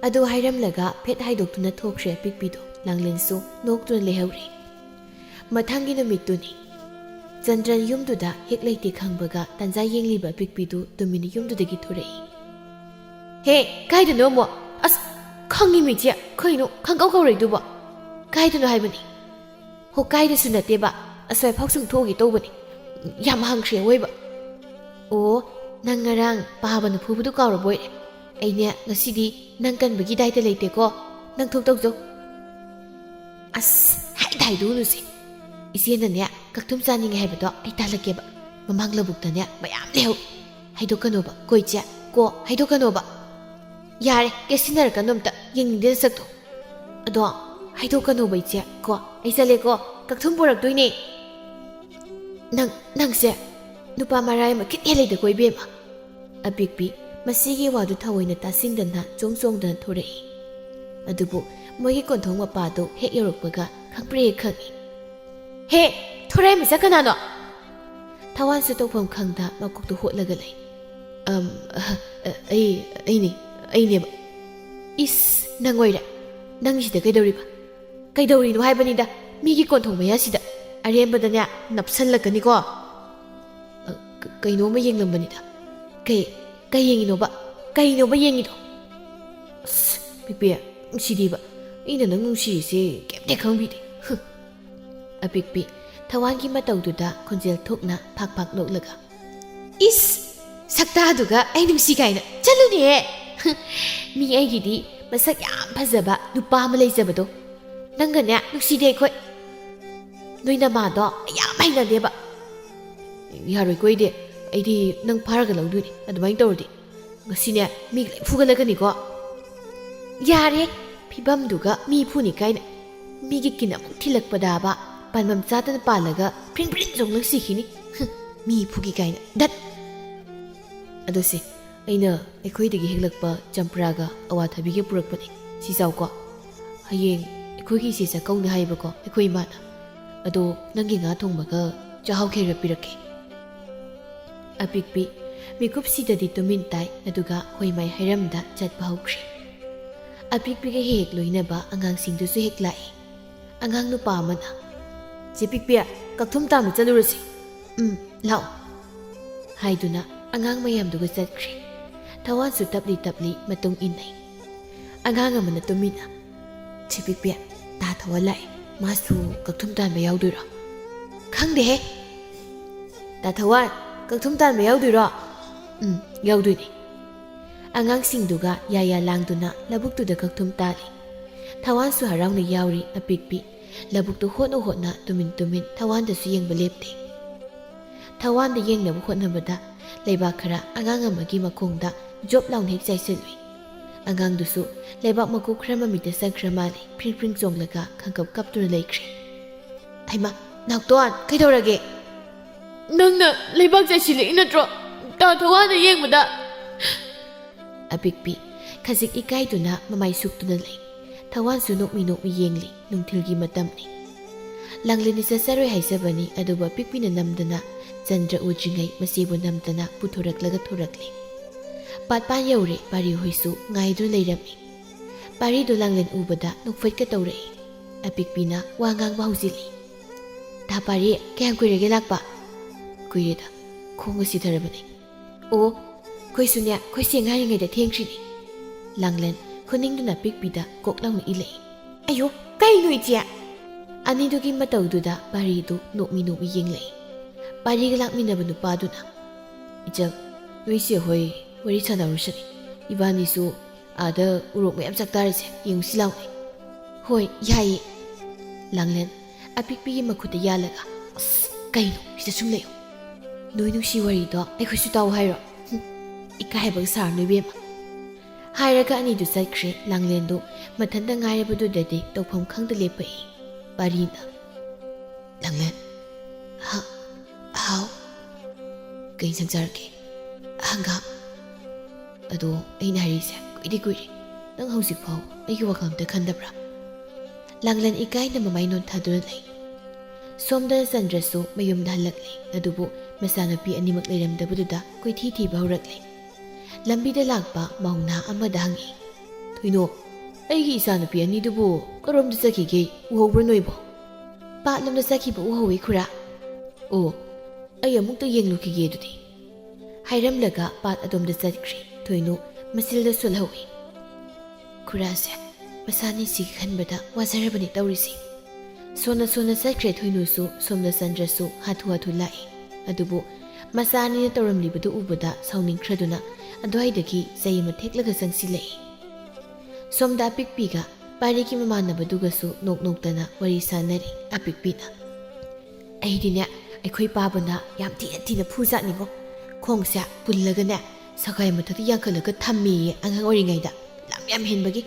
Adu hairamlaga phet haidoktuna thokre apikpido langlensu noktuna lehawri. Mathangi numituni Chandran yumduda hekleite khangbaga tanja yengliba apikpidu tumini yumdudagi thorei. He kaidano mo as khangi miche khaino khangkau kauraiduba kaidano haibani. Ho kaidasu nateba aswai phaksung thogi tawbani yam hangkhre oiba. O nang ngarang pabana phubudu kauraboy aine ngasidi nang kanbagi daita leite ko nang thok tawjo. As haidai du nusi isena ne kaktum chaninge haibado ai talakeba mamang labuktane mayam lehu haidokanoba koiche ko haidokanoba yare kesinar kanomta yengden sakto ado haidokanoba iche ko ai chale ko kaktum porak doine. Nangse nupa marai ma kit helede koi bema. Apikpi masigi wadu thawoina tasingdana chongchongdana thorei. Adubu mogi konthong mapado hek yorokpaga khangpre khangi. He thorai misa kanano thawan su tokpham khangda makoktu hotlaga lei. Aine ba is nangoira nangsida kaidawri no haibanida migi konthong maya sida arembadanya napsallakani ko kaino ma yenglambanida kay yenginoba yengido. Pipi sidiba ina nang nungsise kemte khangbide. Apikpi thawangi matawduda khonjel thokna phak noklaga. Is saktaduga ai nungsi kaina chalune mi aigidi masak yam phajaba nupa ma leijabado nangana nukside khoi noina mado yam haina deba. Yaroi koide aidi nang pharaga lawduni adumain tawrdi ngasine mi fugalagani ko. Yare phibamduga mi phuni kaina migi kinamuk thilakpadaba ꯄꯥꯟꯕꯝ ꯆꯥꯗꯅ ꯄꯥꯜꯂꯒ ꯐ꯭ꯔꯤꯡ ꯐ꯭ꯔꯤꯡ ꯆꯣꯡꯂꯒ ꯁꯤꯈꯤꯅꯤ ꯃꯤ ꯐꯨꯒꯤ ꯀꯥꯏꯅ ꯗꯠ ꯑꯗꯨꯁꯦ ꯑꯩꯅ ꯑꯩꯈꯣꯏꯗꯒꯤ ꯍꯦꯛꯂꯛꯄ ꯆꯝꯄ꯭ꯔꯥꯒ ꯑꯋꯥꯊꯕꯤꯒ ꯄꯨꯔꯛꯄꯅꯤ ꯁꯤ ꯆꯥꯎꯀꯣ ꯍꯌꯦꯡ ꯑꯩꯈꯣꯏꯒꯤ ꯏꯆꯦ ꯆꯥꯛꯀꯧꯅꯤ ꯍꯥꯏꯕꯀꯣ ꯑꯩꯈꯣꯏ ꯏꯃꯥꯅ ꯑꯗꯣ ꯅꯪꯒꯤ ꯉꯥ ꯊꯣꯡꯕꯒ ꯆꯥꯍꯥꯎ ꯈꯦꯔꯒ ꯄꯤꯔꯛꯀꯦ ꯑꯄꯤꯛꯄꯤ ꯃꯤꯀꯨꯞꯁꯤꯗꯗꯤ ꯇꯨꯃꯤꯟ ꯇꯥꯏ ꯑꯗꯨꯒ ꯍꯣꯏꯃꯥꯏ ꯍꯩꯔꯝꯗ ꯆꯠꯄ ꯍꯧꯈ꯭ꯔꯦ ꯑꯄꯤꯛꯄꯤꯒ ꯍꯦꯛ ꯂꯣꯏꯅꯕ ꯑꯉꯥꯡꯁꯤꯡꯗꯨꯁꯨ ꯍꯦꯛ ꯂꯥꯛꯏ ꯑꯉꯥꯡ ꯅꯨꯄꯥ ꯑꯃꯅ ꯆꯦ ꯄꯤꯛꯄꯤ ꯀꯛꯊꯨꯝ ꯇꯥꯟꯕ ꯆꯠꯂꯨꯔꯁꯤ ꯂꯥꯛꯑꯣ ꯍꯥꯏꯗꯨꯅ ꯑꯉꯥꯡ ꯃꯌꯥꯝꯗꯨꯒ ꯆꯠꯈ꯭ꯔꯦ ꯊꯋꯥꯟꯁꯨ ꯇꯞꯂꯤ ꯇꯞꯂꯤ ꯃꯇꯨꯡ ꯏꯟꯅꯩ ꯑꯉꯥꯡ ꯑꯃꯅ ꯇꯨꯃꯤꯟꯅ ꯆꯦ ꯄꯤꯛꯄꯤ ꯇꯥ ꯊꯋꯥꯟ ꯂꯥꯛꯑꯦ ꯃꯥꯁꯨ ꯀꯛꯊꯨꯝ ꯇꯥꯟꯕ ꯌꯥꯎꯗꯣꯏꯔꯣ ꯈꯪꯗꯦꯍꯦ ꯇꯥ ꯊꯋꯥꯟ ꯀꯛꯊꯨꯝ ꯇꯥꯟꯕ ꯌꯥꯎꯗꯣꯏꯔꯣ ꯌꯥꯎꯗꯣꯏꯅꯤ ꯑꯉꯥꯡꯁꯤꯡꯗꯨꯒ ꯌꯥꯌꯥ ꯂꯥꯡꯗꯨꯅ ꯂꯧꯕꯨꯛꯇꯨꯗ ꯀꯛꯊꯨꯝ ꯇꯥꯜꯂꯤ ꯊꯋꯥꯟꯁꯨ ꯍꯔꯥꯎꯅ ꯌꯥꯎꯔꯤ ꯑꯄꯤꯛꯄꯤ ꯂꯧꯕꯨꯛꯇꯨ ꯍꯣꯠꯅ ꯍꯣꯠꯅ ꯇꯨꯃꯤꯟ ꯇꯨꯃꯤꯟ ꯊꯋꯥꯟꯗꯁꯨ ꯌꯦꯡꯕ ꯂꯦꯞꯇꯦ ꯊꯋꯥꯟꯗ ꯌꯦꯡꯅꯕ ꯍꯣꯠꯅꯕꯗ ꯂꯩꯕꯥꯛ ꯈꯔ ꯑꯉꯥꯡ ꯑꯃꯒꯤ ꯃꯈꯣꯡꯗ ꯖꯣꯞ ꯂꯥꯎꯅ ꯍꯦꯛ ꯆꯥꯏꯁꯤꯜꯂꯨꯏ ꯑꯉꯥꯡꯗꯨꯁꯨ ꯂꯩꯕꯥꯛ ꯃꯀꯨ ꯈꯔ ꯃꯃꯤꯠꯇ ꯆꯪꯈ꯭ꯔ ꯃꯥꯜꯂꯤ ꯐ꯭ꯔꯤꯡ ꯐ꯭ꯔꯤꯡ ꯆꯣꯡꯂꯒ ꯈꯪꯀꯞ ꯀꯞꯇꯨꯅ ꯂꯩꯈ꯭ꯔꯦ ꯍꯩꯃꯥ ꯅꯥꯎꯇꯣꯟ ꯀꯩꯗꯧꯔꯒꯦ ꯅꯪꯅ ꯂꯩꯕꯥꯛ ꯆꯥꯏꯁꯤꯜꯂꯛꯏ ꯅꯠꯇ꯭ꯔꯣ ꯇꯥ ꯊꯋꯥꯟꯗ ꯌꯦꯡꯕꯗ ꯑꯄꯤꯛꯄꯤ ꯈꯖꯤꯛ ꯏꯀꯥꯏꯗꯨꯅ ꯃꯃꯥꯏ ꯁꯨꯛꯇꯨꯅ ꯂꯩ ꯊꯋꯥꯟꯁꯨ ꯅꯣꯛꯃꯤ ꯅꯣꯛꯃꯤ ꯌꯦꯡꯂꯤ ꯅꯨꯡꯊꯤꯜꯒꯤ ꯃꯇꯝꯅꯤ ꯂꯥꯡꯂꯦꯟꯗꯤ ꯆꯠꯆꯔꯣꯏ ꯍꯥꯏꯖꯕꯅꯤ ꯑꯗꯨꯕꯨ ꯑꯄꯤꯛꯄꯤꯅ ꯅꯝꯗꯅ ꯆꯟꯗ꯭ꯔ ꯎꯗ꯭ꯔꯤꯉꯩ ꯃꯆꯦꯕꯨ ꯅꯝꯗꯅ ꯄꯨꯊꯣꯔꯛꯂꯒ ꯊꯣꯔꯛꯂꯤ ꯄꯥꯠꯄꯥꯟ ꯌꯧꯔꯦ ꯄꯥꯔꯤꯍꯣꯏꯁꯨ ꯉꯥꯏꯗꯨꯅ ꯂꯩꯔꯝꯃꯤ ꯄꯥꯔꯤꯗꯨ ꯂꯥꯡꯂꯦꯟ ꯎꯕꯗ ꯅꯣꯛꯐꯦꯠꯀ ꯇꯧꯔꯛꯏ ꯑꯄꯤꯛꯄꯤꯅ ꯋꯥ ꯉꯥꯡꯕ ꯍꯧꯖꯤꯜꯂꯤ ꯇꯥ ꯄꯥꯔꯤ ꯀꯌꯥꯝ ꯀꯨꯏꯔꯒꯦ ꯂꯥꯛꯄ ꯀꯨꯏꯔꯦꯗ ꯈꯣꯡꯒ ꯁꯤꯊꯔꯕꯅꯤ ꯑꯣ ꯑꯩꯈꯣꯏꯁꯨꯅꯦ ꯑꯩꯈꯣꯏꯁꯦ ꯉꯥꯏꯔꯤꯉꯩꯗ ꯊꯦꯡꯈ꯭ꯔꯤꯅꯤ ꯂꯥꯡꯂꯦꯟ ꯈꯨꯅꯤꯡꯗꯨꯅ ꯑꯄꯤꯛꯄꯤꯗ ꯀꯣꯛ ꯂꯥꯎꯅ ꯏꯜꯂꯛꯏ ꯑꯌꯣ ꯀꯩꯅꯣ ꯏꯆꯦ ꯑꯅꯤꯗꯨꯒꯤ ꯃꯇꯧꯗꯨꯗ ꯄꯥꯔꯤꯗꯨ ꯅꯣꯛꯃꯤ ꯅꯣꯛꯃꯤ ꯌꯦꯡꯂꯛꯏ ꯄꯥꯔꯤꯒ ꯂꯥꯛꯃꯤꯟꯅꯕ ꯅꯨꯄꯥꯗꯨꯅ ꯏꯆꯛ ꯅꯣꯏꯁꯦ ꯍꯣꯏ ꯋꯥꯔꯤ ꯁꯥꯟꯅꯔꯨꯁꯅꯤ ꯏꯕꯥꯅꯤꯁꯨ ꯑꯥꯗ ꯎꯔꯣꯛ ꯃꯌꯥꯝ ꯆꯥꯛꯇꯥꯔꯤꯁꯦ ꯌꯦꯡꯉꯨꯁꯤ ꯂꯥꯎꯅꯤ ꯍꯣꯏ ꯌꯥꯏꯌꯦ ꯂꯥꯡꯂꯦꯟ ꯑꯄꯤꯛꯄꯤꯒꯤ ꯃꯈꯨꯠꯇ ꯌꯥꯜꯂꯒ ꯑꯁ ꯀꯩꯅꯣ ꯁꯤꯗ ꯁꯨꯝ ꯂꯩꯌꯨ ꯅꯣꯏ ꯅꯨꯡꯁꯤ ꯋꯥꯔꯤꯗꯣ ꯑꯩꯈꯣꯏꯁꯨ ꯇꯥꯎ ꯍꯥꯏꯔꯣ ꯏꯀꯥꯏꯕꯒ ꯁꯥꯔꯅꯨ ꯏꯕꯦꯝꯃ ꯍꯥꯏꯔꯒ ꯑꯅꯤꯗꯨ ꯆꯠꯈ꯭ꯔꯦ ꯂꯥꯡꯂꯦꯟꯗꯨ ꯃꯊꯟꯇ ꯉꯥꯏꯔꯕꯗꯨꯗꯗꯤ ꯇꯧꯐꯝ ꯈꯪꯗ ꯂꯦꯞꯄꯛꯏ ꯄꯥꯔꯤꯅ ꯂꯥꯡꯂꯦꯟ ꯍꯥꯎ ꯀꯩ ꯏꯟꯁꯥꯡ ꯆꯥꯔꯛꯀꯦ ꯍꯪꯒꯥꯝ ꯑꯗꯣ ꯑꯩꯅ ꯍꯥꯏꯔꯤꯁꯦ ꯀꯨꯏꯔꯦ ꯅꯪ ꯍꯧꯖꯤꯛꯐꯥꯎ ꯑꯩꯒꯤ ꯋꯥꯈꯜ ꯑꯝꯇ ꯈꯟꯗꯕ꯭ꯔꯥ ꯂꯥꯡꯂꯦꯟ ꯏꯀꯥꯏꯅ ꯃꯃꯥꯏ ꯅꯣꯟꯊꯥꯗꯨꯅ ꯂꯩ ꯁꯣꯝꯗꯅ ꯆꯟꯗ꯭ꯔꯁꯨ ꯃꯌꯨꯝꯗ ꯍꯜꯂꯛꯂꯤ ꯑꯗꯨꯕꯨ ꯃꯆꯥꯅꯨꯄꯤ ꯑꯅꯤꯃꯛ ꯂꯩꯔꯝꯗꯕꯗꯨꯗ ꯀꯣꯏꯊꯤ ꯊꯤꯕ ꯍꯧꯔꯛꯂꯤ ꯂꯝꯕꯤꯗ ꯂꯥꯛꯄ ꯃꯧꯅꯥ ꯑꯃꯗ ꯍꯪꯉꯤ ꯊꯣꯏꯅꯣ ꯑꯩꯒꯤ ꯏꯆꯥꯅꯨꯄꯤ ꯑꯅꯤꯗꯨꯕꯨ ꯀꯔꯣꯝꯗ ꯆꯠꯈꯤꯒꯦ ꯎꯍꯧꯕ꯭ꯔꯥ ꯅꯣꯏꯕꯣ ꯄꯥꯠꯂꯣꯝꯗ ꯆꯠꯈꯤꯕ ꯎꯍꯧꯏ ꯈꯨꯔꯥ ꯑꯣ ꯑꯩ ꯑꯃꯨꯛꯇ ꯌꯦꯡꯂꯨꯈꯤꯒꯦ ꯑꯗꯨꯗꯤ ꯍꯥꯏꯔꯝꯂꯒ ꯄꯥꯠ ꯑꯗꯣꯝꯗ ꯆꯠꯈ꯭ꯔꯤ ꯊꯣꯏꯅꯣ ꯃꯆꯤꯜꯗ ꯁꯣꯜꯍꯧꯏ ꯈꯨꯔꯥꯁꯦ ꯃꯆꯥꯅꯤꯁꯤꯒꯤ ꯈꯟꯕꯗ ꯋꯥꯖꯔꯕꯅꯤ ꯇꯧꯔꯤꯁꯤ ꯁꯣꯟꯅ ꯆꯠꯈ꯭ꯔꯦ ꯊꯣꯏꯅꯨꯁꯨ ꯁꯣꯝꯗ ꯆꯟꯗ꯭ꯔꯁꯨ ꯍꯥꯊꯨ ꯂꯥꯛꯏ ꯑꯗꯨꯕꯨ ꯃꯆꯥ ꯑꯅꯤꯅ ꯇꯧꯔꯝꯂꯤꯕꯗꯨ ꯎꯕꯗ ꯁꯥꯎꯅꯤꯡꯈ꯭ꯔꯗꯨꯅ ꯑꯗꯨꯋꯥꯏꯗꯒꯤ ꯆꯩ ꯑꯃ ꯊꯦꯛꯂꯒ ꯆꯪꯁꯤꯜꯂꯛꯏ ꯁꯣꯝꯗ ꯑꯄꯤꯛꯄꯤꯒ ꯄꯥꯔꯤꯒꯤ ꯃꯃꯥꯟꯅꯕꯗꯨꯒꯁꯨ ꯅꯣꯛꯅꯣꯛꯇꯅ ꯋꯥꯔꯤ ꯁꯥꯟꯅꯔꯤ ꯑꯄꯤꯛꯄꯤꯅ ꯑꯩꯗꯤꯅꯦ ꯑꯩꯈꯣꯏ ꯄꯥꯕꯅ ꯌꯥꯝ ꯊꯤꯅ ꯐꯨꯖꯥꯠꯅꯤꯉꯣ ꯈꯣꯡꯁꯦ ꯄꯨꯜꯂꯒꯅꯦ ꯁꯒꯥꯏ ꯃꯊꯛꯇ ꯌꯥꯡꯈꯠꯂꯒ ꯊꯝꯃꯦꯌꯦ ꯑꯉꯥꯡ ꯑꯣꯏꯔꯤꯉꯩꯗ ꯂꯝ ꯌꯥꯝ ꯍꯦꯟꯕꯒꯤ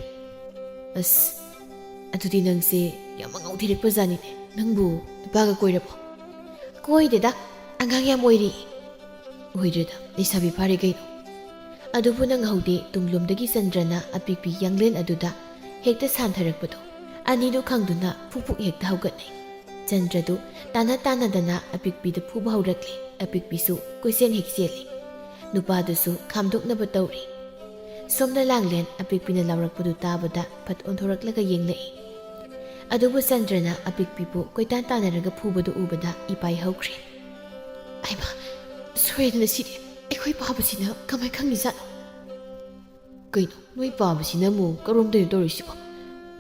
ꯑꯁ ꯑꯗꯨꯗꯤ ꯅꯪꯁꯦ ꯌꯥꯝ ꯉꯥꯎꯊꯤꯔꯛꯄꯖꯥꯠꯅꯤꯅꯦ ꯅꯪꯕꯨ ꯅꯨꯄꯥꯒ ꯀꯣꯏꯔꯕꯣ ꯀꯣꯏꯗꯦꯗ ꯑꯉꯥꯡ ꯌꯥꯝ ꯑꯣꯏꯔꯤ ꯑꯣꯏꯗ꯭ꯔꯦꯗ ꯂꯩꯁꯥꯕꯤ ꯐꯥꯔꯦ ꯀꯩꯅꯣ ꯑꯗꯨꯕꯨ ꯅꯪꯍꯧꯗꯦ ꯇꯨꯡꯂꯣꯝꯗꯒꯤ ꯆꯟꯗ꯭ꯔꯅ ꯑꯄꯤꯛꯄꯤ ꯌꯥꯡꯂꯦꯟ ꯑꯗꯨꯗ ꯍꯦꯛꯇ ꯁꯥꯟꯊꯔꯛꯄꯗꯣ ꯑꯅꯤꯗꯨ ꯈꯪꯗꯨꯅ ꯐꯨꯛ ꯍꯦꯛꯇ ꯍꯧꯒꯠꯅꯩ ꯆꯟꯗ꯭ꯔꯗꯨ ꯇꯥꯟꯅꯗꯅ ꯑꯄꯤꯛꯄꯤꯗ ꯐꯨꯕ ꯍꯧꯔꯛꯂꯤ ꯑꯄꯤꯛꯄꯤꯁꯨ ꯀꯣꯏꯆꯦꯟ ꯍꯦꯛ ꯆꯦꯜꯂꯤ ꯅꯨꯄꯥꯗꯨꯁꯨ ꯈꯥꯝꯗꯣꯛꯅꯕ ꯇꯧꯔꯤ ꯁꯣꯝꯗ ꯂꯥꯡꯂꯦꯟ ꯑꯄꯤꯛꯄꯤꯅ ꯂꯥꯎꯔꯛꯄꯗꯨ ꯇꯥꯕꯗ ꯐꯠ ꯑꯣꯟꯊꯣꯔꯛꯂꯒ ꯌꯦꯡꯂꯛꯏ ꯑꯗꯨꯕꯨ ꯆꯟꯗ꯭ꯔꯅ ꯑꯄꯤꯛꯄꯤꯕꯨ ꯀꯣꯏꯇꯥꯟ ꯇꯥꯟꯅꯔꯒ ꯐꯨꯕꯗꯨ ꯎꯕꯗ ꯏꯄꯥꯏ ꯍꯧꯈ꯭ꯔꯦ ꯑꯩꯃ ꯁꯣꯏꯗꯅ ꯁꯤꯗꯤ ꯑꯩꯈꯣꯏ ꯄꯥꯕꯁꯤꯅ ꯀꯃꯥꯏ ꯈꯪꯉꯤꯖꯥꯠꯅꯣ ꯀꯩꯅꯣ ꯅꯣꯏ ꯄꯥꯕꯁꯤꯅ ꯑꯃꯨꯛ ꯀꯔꯣꯝꯗꯩꯅꯣ ꯇꯧꯔꯤꯁꯤꯕꯣ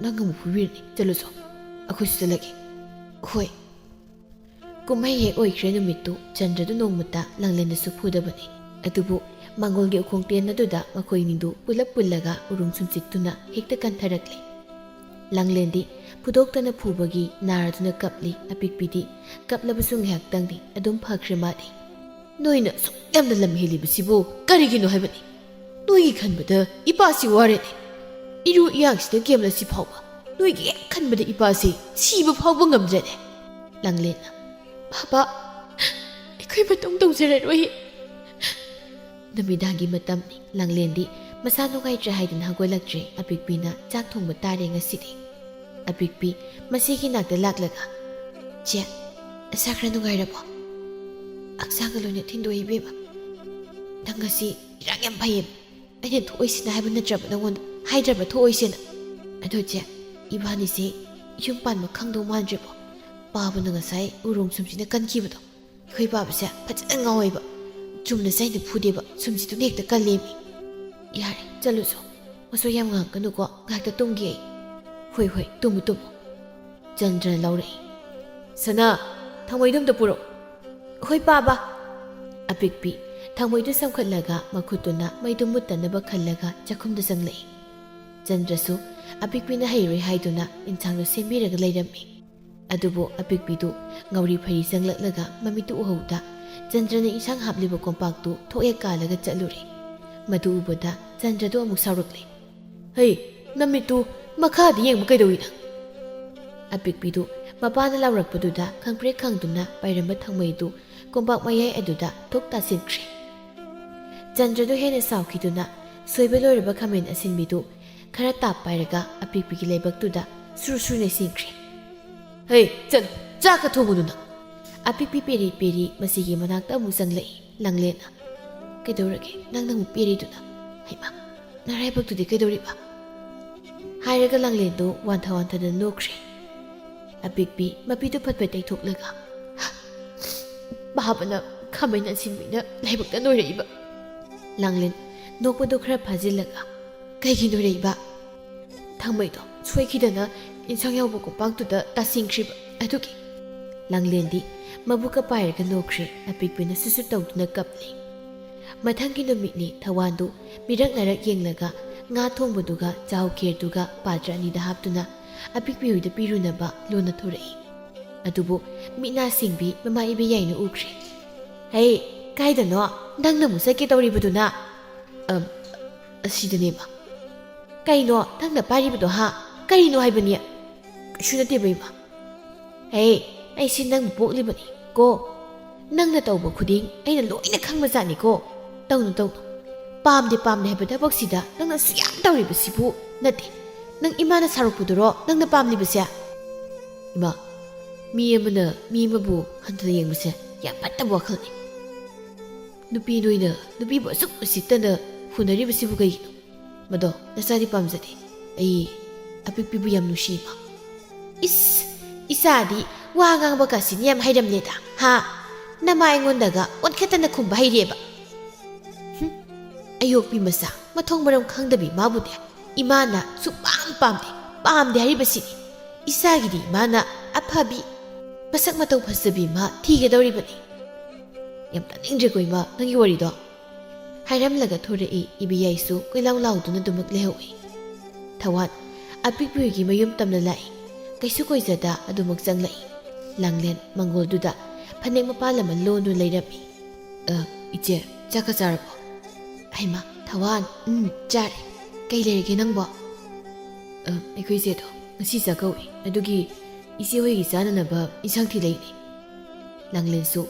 ꯅꯪ ꯑꯃꯨꯛ ꯐꯨꯕꯤꯔꯅꯤ ꯆꯠꯂꯨꯆꯣ ꯑꯩꯈꯣꯏꯁꯨ ꯆꯠꯂꯒꯦ ꯍꯣꯏ ꯀꯨꯝꯍꯩ ꯍꯦꯛ ꯑꯣꯏꯈ꯭ꯔꯦ ꯅꯨꯃꯤꯠꯇꯨ ꯆꯟꯗ꯭ꯔꯗꯨ ꯅꯣꯡꯃꯇ ꯂꯥꯡꯂꯦꯟꯗꯁꯨ ꯐꯨꯗꯕꯅꯤ ꯑꯗꯨꯕꯨ ꯃꯥꯡꯒꯣꯜꯒꯤ ꯎꯈꯣꯡꯇꯦꯟ ꯑꯗꯨꯗ ꯃꯈꯣꯏꯅꯤꯗꯨ ꯄꯨꯜꯂꯒ ꯎꯔꯨꯝ ꯁꯨꯝꯆꯤꯠꯇꯨꯅ ꯍꯦꯛꯇ ꯀꯟꯊꯔꯛꯂꯤ ꯂꯥꯡꯂꯦꯟꯗꯤ ꯐꯨꯗꯣꯛꯇꯅ ꯐꯨꯕꯒꯤ ꯅꯥꯔꯗꯨꯅ ꯀꯞꯂꯤ ꯑꯄꯤꯛꯄꯤꯗꯤ ꯀꯞꯂꯕꯁꯨ ꯉꯥꯏꯍꯥꯛꯇꯪꯗꯤ ꯑꯗꯨꯝ ꯐꯈ꯭ꯔꯦ ꯃꯥꯗꯤ ꯅꯣꯏꯅ ꯁꯨꯛ ꯌꯥꯝꯅ ꯂꯝ ꯍꯦꯜꯂꯤꯕꯁꯤꯕꯨ ꯀꯔꯤꯒꯤꯅꯣ ꯍꯥꯏꯕꯅꯤ ꯅꯣꯏꯒꯤ ꯈꯟꯕꯗ ꯏꯄꯥꯁꯤ ꯋꯥꯔꯦꯅꯦ ꯏꯔꯨ ꯏꯌꯥꯡꯁꯤꯗ ꯀꯦꯝꯂꯁꯤ ꯐꯥꯎꯕ ꯅꯣꯏꯒꯤ ꯍꯦꯛ ꯈꯟꯕꯗ ꯏꯄꯥꯁꯤ ꯁꯤꯕ ꯐꯥꯎꯕ ꯉꯝꯗ꯭ꯔꯦꯅꯦ ꯂꯥꯡꯂꯦꯟꯅ ꯕꯥꯕꯥ ꯑꯩꯈꯣꯏ ꯃꯇꯨꯡ ꯇꯧꯖꯔꯔꯣꯏ ꯅꯨꯃꯤꯗꯥꯡꯒꯤ ꯃꯇꯝꯅꯤ ꯂꯥꯡꯂꯦꯟꯗꯤ ꯃꯁꯥ ꯅꯨꯡꯉꯥꯏꯇ꯭ꯔꯦ ꯍꯥꯏꯗꯨꯅ ꯍꯧꯒꯠꯂꯛꯇ꯭ꯔꯦ ꯑꯄꯤꯛꯄꯤꯅ ꯆꯥꯛ ꯊꯣꯡꯕ ꯇꯥꯔꯦ ꯉꯁꯤꯗꯤ ꯑꯄꯤꯛꯄꯤ ꯃꯁꯤꯒꯤ ꯅꯥꯛꯇ ꯂꯥꯛꯂꯒ ꯆꯦ ꯅꯁꯥ ꯈꯔ ꯅꯨꯡꯉꯥꯏꯔꯕꯣ ꯍꯛꯆꯥꯡꯒ ꯂꯣꯏꯅ ꯊꯤꯟꯗꯣꯛꯏ ꯏꯕꯦꯝꯃ ꯅꯪ ꯉꯁꯤ ꯏꯔꯥꯡ ꯌꯥꯝ ꯐꯩꯌꯦꯕ ꯑꯩꯅ ꯊꯣꯛꯑꯣꯏꯁꯤꯅ ꯍꯥꯏꯕ ꯅꯠꯇ꯭ꯔꯕ ꯅꯪꯉꯣꯟꯗ ꯍꯥꯏꯗ꯭ꯔꯕ ꯊꯣꯛꯑꯣꯏꯁꯤꯅ ꯑꯗꯣ ꯆꯦ ꯏꯕꯥꯅꯤꯁꯦ ꯌꯨꯝ ꯄꯥꯟꯕ ꯈꯪꯗꯧ ꯃꯥꯟꯗ꯭ꯔꯦꯕꯣ ꯄꯥꯕꯅ ꯉꯁꯥꯏ ꯎꯔꯣꯡ ꯁꯨꯝꯁꯤꯅ ꯀꯟꯈꯤꯕꯗꯣ ꯑꯩꯈꯣꯏ ꯄꯥꯕꯁꯦ ꯐꯖꯅ ꯉꯥꯎꯋꯦꯕ ꯆꯨꯝꯅ ꯆꯩꯅ ꯐꯨꯗꯦꯕ ꯁꯨꯝꯁꯤꯗꯨꯅ ꯍꯦꯛꯇ ꯀꯜꯂꯦꯃꯤ ꯌꯥꯔꯦ ꯆꯠꯂꯨꯁꯨ ꯃꯁꯣꯏ ꯌꯥꯝ ꯉꯥꯡꯀꯅꯨꯀꯣ ꯉꯥꯏꯍꯥꯛꯇ ꯇꯨꯝꯒꯦ ꯑꯩ ꯍꯣꯏ ꯍꯣꯏ ꯇꯨꯝꯃꯨ ꯇꯨꯝꯃꯨ ꯆꯟꯗ꯭ꯔꯅ ꯂꯧꯔꯛꯏ ꯁꯅꯥ ꯊꯥꯡꯃꯩꯗꯨ ꯑꯝꯇ ꯄꯨꯔꯛꯎ ꯍꯣꯏ ꯄꯥꯕ ꯑꯄꯤꯛꯄꯤ ꯊꯥꯡꯃꯩꯗꯨ ꯁꯝꯈꯠꯂꯒ ꯃꯈꯨꯠꯇꯨꯅ ꯃꯩꯗꯨ ꯃꯨꯠꯇꯅꯕ ꯈꯜꯂꯒ ꯆꯥꯛꯈꯨꯝꯗ ꯆꯪꯂꯛꯏ ꯆꯟꯗ꯭ꯔꯁꯨ ꯑꯄꯤꯛꯄꯤꯅ ꯍꯩꯔꯣꯏ ꯍꯥꯏꯗꯨꯅ ꯏꯟꯁꯥꯡꯗꯨ ꯁꯦꯝꯕꯤꯔꯒ ꯂꯩꯔꯝꯃꯤ ꯑꯗꯨꯕꯨ ꯑꯄꯤꯛꯄꯤꯗꯨ ꯉꯧꯔꯤ ꯐꯩ ꯆꯪꯂꯛꯂꯒ ꯃꯃꯤꯠꯇꯨ ꯎꯍꯧꯗ ꯆꯟꯗ꯭ꯔꯅ ꯏꯟꯁꯥꯡ ꯍꯥꯞꯂꯤꯕ ꯀꯣꯝꯄꯥꯛꯇꯨ ꯊꯣꯛꯑꯦ ꯀꯥꯜꯂꯒ ꯆꯠꯂꯨꯔꯦ ꯃꯗꯨ ꯎꯕꯗ ꯆꯟꯗ꯭ꯔꯗꯨ ꯑꯃꯨꯛ ꯁꯥꯎꯔꯛꯂꯦ ꯍꯩ ꯅꯃꯤꯠꯇꯨ ꯃꯈꯥꯗ ꯌꯦꯡꯕ ꯀꯩꯗꯧꯏꯅ ꯑꯄꯤꯛꯄꯤꯗꯨ ꯃꯄꯥꯅ ꯂꯥꯎꯔꯛꯄꯗꯨꯗ ꯈꯪꯄ꯭ꯔꯦꯛ ꯈꯪꯗꯨꯅ ꯄꯥꯏꯔꯝꯕ ꯊꯥꯡꯃꯩꯗꯨ ꯀꯣꯝꯄꯥꯛ ꯃꯌꯥꯏ ꯑꯗꯨꯗ ꯊꯣꯛ ꯇꯥꯁꯤꯟꯈ꯭ꯔꯦ ꯆꯟꯗ꯭ꯔꯗꯨ ꯍꯦꯟꯅ ꯁꯥꯎꯈꯤꯗꯨꯅ ꯁꯣꯏꯕ ꯂꯣꯏꯔꯕ ꯈꯥꯃꯦꯟ ꯑꯁꯤꯟꯕꯤꯗꯨ ꯈꯔ ꯇꯥꯞ ꯄꯥꯏꯔꯒ ꯑꯄꯤꯛꯄꯤꯒꯤ ꯂꯩꯕꯛꯇꯨꯗ ꯁꯨꯔꯨ ꯁꯨꯔꯨ ꯅꯩꯁꯤꯟꯈ꯭ꯔꯦ ꯍꯩ ꯆꯠꯂꯨ ꯆꯥꯛꯀ ꯊꯣꯡꯉꯨꯗꯨꯅ ꯑꯄꯤꯛꯄꯤ ꯄꯦꯔꯤ ꯄꯦꯔꯤ ꯃꯁꯤꯒꯤ ꯃꯅꯥꯛꯇ ꯑꯃꯨꯛ ꯆꯪꯂꯛꯏ ꯂꯥꯡꯂꯦꯟꯅ ꯀꯩꯗꯧꯔꯒꯦ ꯅꯪꯅ ꯑꯃꯨꯛ ꯄꯦꯔꯤꯗꯨꯅ ꯍꯩꯃꯥ ꯅꯔꯥꯏꯕꯛꯇꯨꯗꯤ ꯀꯩꯗꯧꯔꯤꯕ ꯍꯥꯏꯔꯒ ꯂꯥꯡꯂꯦꯟꯗꯨ ꯋꯥꯟꯊ ꯋꯥꯟꯊꯗ ꯅꯣꯛꯈ꯭ꯔꯦ ꯑꯄꯤꯛꯄꯤ ꯃꯄꯤꯗꯨ ꯐꯠꯐꯠ ꯇꯩꯊꯣꯛꯂꯒ ꯕꯥꯕꯅ ꯈꯥꯃꯦꯟ ꯑꯁꯤꯟꯕꯤꯅ ꯂꯥꯏꯕꯛꯇ ꯅꯣꯏꯔꯛꯏꯕ ꯂꯥꯡꯂꯦꯟ ꯅꯣꯛꯄꯗꯨ ꯈꯔ ꯐꯥꯖꯤꯜꯂꯒ ꯀꯩꯒꯤ ꯅꯣꯏꯔꯛꯏꯕ ꯊꯥꯡꯃꯩꯗꯣ ꯁꯣꯏꯈꯤꯗꯅ ꯏꯟꯁꯥꯡ ꯌꯥꯎꯕ ꯀꯣꯝꯄꯥꯛꯇꯨꯗ ꯇꯥꯁꯤꯟꯈ꯭ꯔꯤꯕ ꯑꯗꯨꯒꯤ ꯂꯥꯡꯂꯦꯟꯗꯤ ꯃꯕꯨꯛꯀ ꯄꯥꯏꯔꯒ ꯅꯣꯛꯈ꯭ꯔꯦ ꯑꯄꯤꯛꯄꯤꯅ ꯁꯨꯁꯨ ꯇꯧꯗꯨꯅ ꯀꯞꯂꯤ ꯃꯊꯪꯒꯤ ꯅꯨꯃꯤꯠꯅꯤ ꯊꯋꯥꯟꯗꯨ ꯃꯤꯔꯛ ꯅꯔꯛ ꯌꯦꯡꯂꯒ ꯉꯥ ꯊꯣꯡꯕꯗꯨꯒ ꯆꯥꯎ ꯈꯦꯔꯗꯨꯒ ꯄꯥꯇ꯭ꯔ ꯑꯅꯤꯗ ꯍꯥꯞꯇꯨꯅ ꯑꯄꯤꯛꯄꯤ ꯍꯣꯏꯗ ꯄꯤꯔꯨꯅꯕ ꯂꯣꯟꯅ ꯊꯣꯔꯛꯏ ꯑꯗꯨꯕꯨ ꯃꯤꯠꯅꯥ ꯁꯤꯡꯕꯤ ꯃꯃꯥ ꯏꯕꯦꯌꯥꯏꯅ ꯎꯈ꯭ꯔꯦ ꯍꯩ ꯀꯥꯏꯗꯅꯣ ꯅꯪꯅ ꯑꯃꯨꯛ ꯆꯠꯀꯦ ꯇꯧꯔꯤꯕꯗꯨꯅ ꯑꯁꯤꯗꯅꯦꯕ ꯀꯩꯅꯣ ꯅꯪꯅ ꯄꯥꯏꯔꯤꯕꯗꯣ ꯍꯥ ꯀꯔꯤꯅꯣ ꯍꯥꯏꯕꯅꯤ ꯀꯩꯁꯨ ꯅꯠꯇꯦꯕ ꯏꯃꯥ ꯍꯩ ꯑꯩꯁꯤ ꯅꯪꯕꯨ ꯄꯣꯛꯂꯤꯕꯅꯤ ꯀꯣ ꯅꯪꯅ ꯇꯧꯕ ꯈꯨꯗꯤꯡ ꯑꯩꯅ ꯂꯣꯏꯅ ꯈꯪꯕꯖꯥꯠꯅꯤꯀꯣ ꯇꯧꯅꯨ ꯇꯧꯅꯨ ꯄꯥꯝꯗꯦ ꯍꯥꯏꯕ ꯊꯕꯛꯁꯤꯗ ꯅꯪꯅ ꯁꯨꯌꯥꯝ ꯇꯧꯔꯤꯕꯁꯤꯕꯨ ꯅꯠꯇꯦ ꯅꯪ ꯏꯃꯥꯅ ꯁꯥꯎꯔꯛꯄꯗꯨꯔꯣ ꯅꯪꯅ ꯄꯥꯝꯂꯤꯕꯁꯦ ꯏꯃꯥ ꯃꯤ ꯑꯃꯅ ꯃꯤ ꯑꯃꯕꯨ ꯍꯟꯊꯅ ꯌꯦꯡꯕꯁꯦ ꯌꯥꯝ ꯐꯠꯇꯕ ꯋꯥꯈꯜꯅꯤ ꯅꯨꯄꯤ ꯅꯣꯏꯅ ꯅꯨꯄꯤꯕꯨ ꯑꯁꯨꯛ ꯎꯁꯤꯠꯇꯅ ꯍꯨꯟꯅꯔꯤꯕꯁꯤꯕꯨ ꯀꯩꯒꯤꯅꯣ ꯃꯗꯣ ꯅꯆꯥꯗꯤ ꯄꯥꯝꯖꯗꯦ ꯑꯩ ꯑꯄꯤꯛꯄꯤꯕꯨ ꯌꯥꯝ ꯅꯨꯡꯁꯤ ꯏꯃꯥ ꯏꯁ ꯏꯆꯥꯗꯤ ꯋꯥ ꯉꯥꯡꯕ ꯀꯥꯁꯤꯅ ꯌꯥꯝ ꯍꯩꯔꯝꯂꯦꯗ ꯍꯥ ꯅꯃꯥ ꯑꯩꯉꯣꯟꯗꯒ ꯑꯣꯟꯈꯠꯇꯅ ꯈꯨꯝꯕ ꯍꯩꯔꯦꯕ ꯑꯌꯣꯛꯄꯤ ꯃꯆꯥ ꯃꯊꯣꯡ ꯃꯔꯝ ꯈꯪꯗꯕꯤ ꯃꯥꯕꯨꯗꯤ ꯏꯃꯥꯅ ꯄꯥꯝꯗꯦ ꯍꯥꯏꯔꯤꯕꯁꯤꯅꯤ ꯏꯆꯥꯒꯤꯗꯤ ꯏꯃꯥꯅ ꯑꯐꯕꯤ ꯃꯁꯛ ꯃꯇꯧ ꯐꯖꯕꯤ ꯃꯥ ꯊꯤꯒꯗꯧꯔꯤꯕꯅꯤ ꯌꯥꯝ ꯇꯥꯅꯤꯡꯗ꯭ꯔꯦꯀꯣ ꯏꯃꯥ ꯅꯪꯒꯤ ꯋꯥꯔꯤꯗꯣ ꯍꯥꯏꯔꯝꯂꯒ ꯊꯣꯔꯛꯏ ꯏꯕꯦꯌꯥꯏꯁꯨ ꯀꯣꯏꯂꯥꯎ ꯂꯥꯎꯗꯨꯅ ꯑꯗꯨꯃꯛ ꯂꯩꯍꯧꯏ ꯊꯋꯥꯟ ꯑꯄꯤꯛꯄꯤ ꯍꯣꯏꯒꯤ ꯃꯌꯨꯝ ꯇꯝꯅ ꯂꯥꯛꯏ ꯀꯩꯁꯨ ꯀꯣꯏꯖꯗ ꯑꯗꯨꯃꯛ ꯆꯪꯂꯛꯏ ꯂꯥꯡꯂꯦꯟ ꯃꯪꯒꯣꯜꯗꯨꯗ ꯐꯅꯦꯛ ꯃꯄꯥꯜ ꯑꯃ ꯂꯣꯟꯗꯨꯅ ꯂꯩꯔꯝꯃꯤ ꯏꯆꯦ ꯆꯥꯛꯀ ꯆꯥꯔꯕꯣ ꯍꯩꯃꯥ ꯊꯋꯥꯟ ꯆꯥꯔꯦ ꯀꯩ ꯂꯩꯔꯒꯦ ꯅꯪꯕꯣ ꯑꯩꯈꯣꯏ ꯏꯆꯦꯗꯣ ꯉꯁꯤ ꯆꯥꯛꯀꯧꯏ ꯑꯗꯨꯒꯤ ꯏꯆꯦ ꯍꯣꯏꯒꯤ ꯆꯥꯅꯅꯕ ꯏꯟꯁꯥꯡ ꯊꯤꯜꯂꯛꯏꯅꯤ ꯂꯥꯡꯂꯦꯟꯁꯨ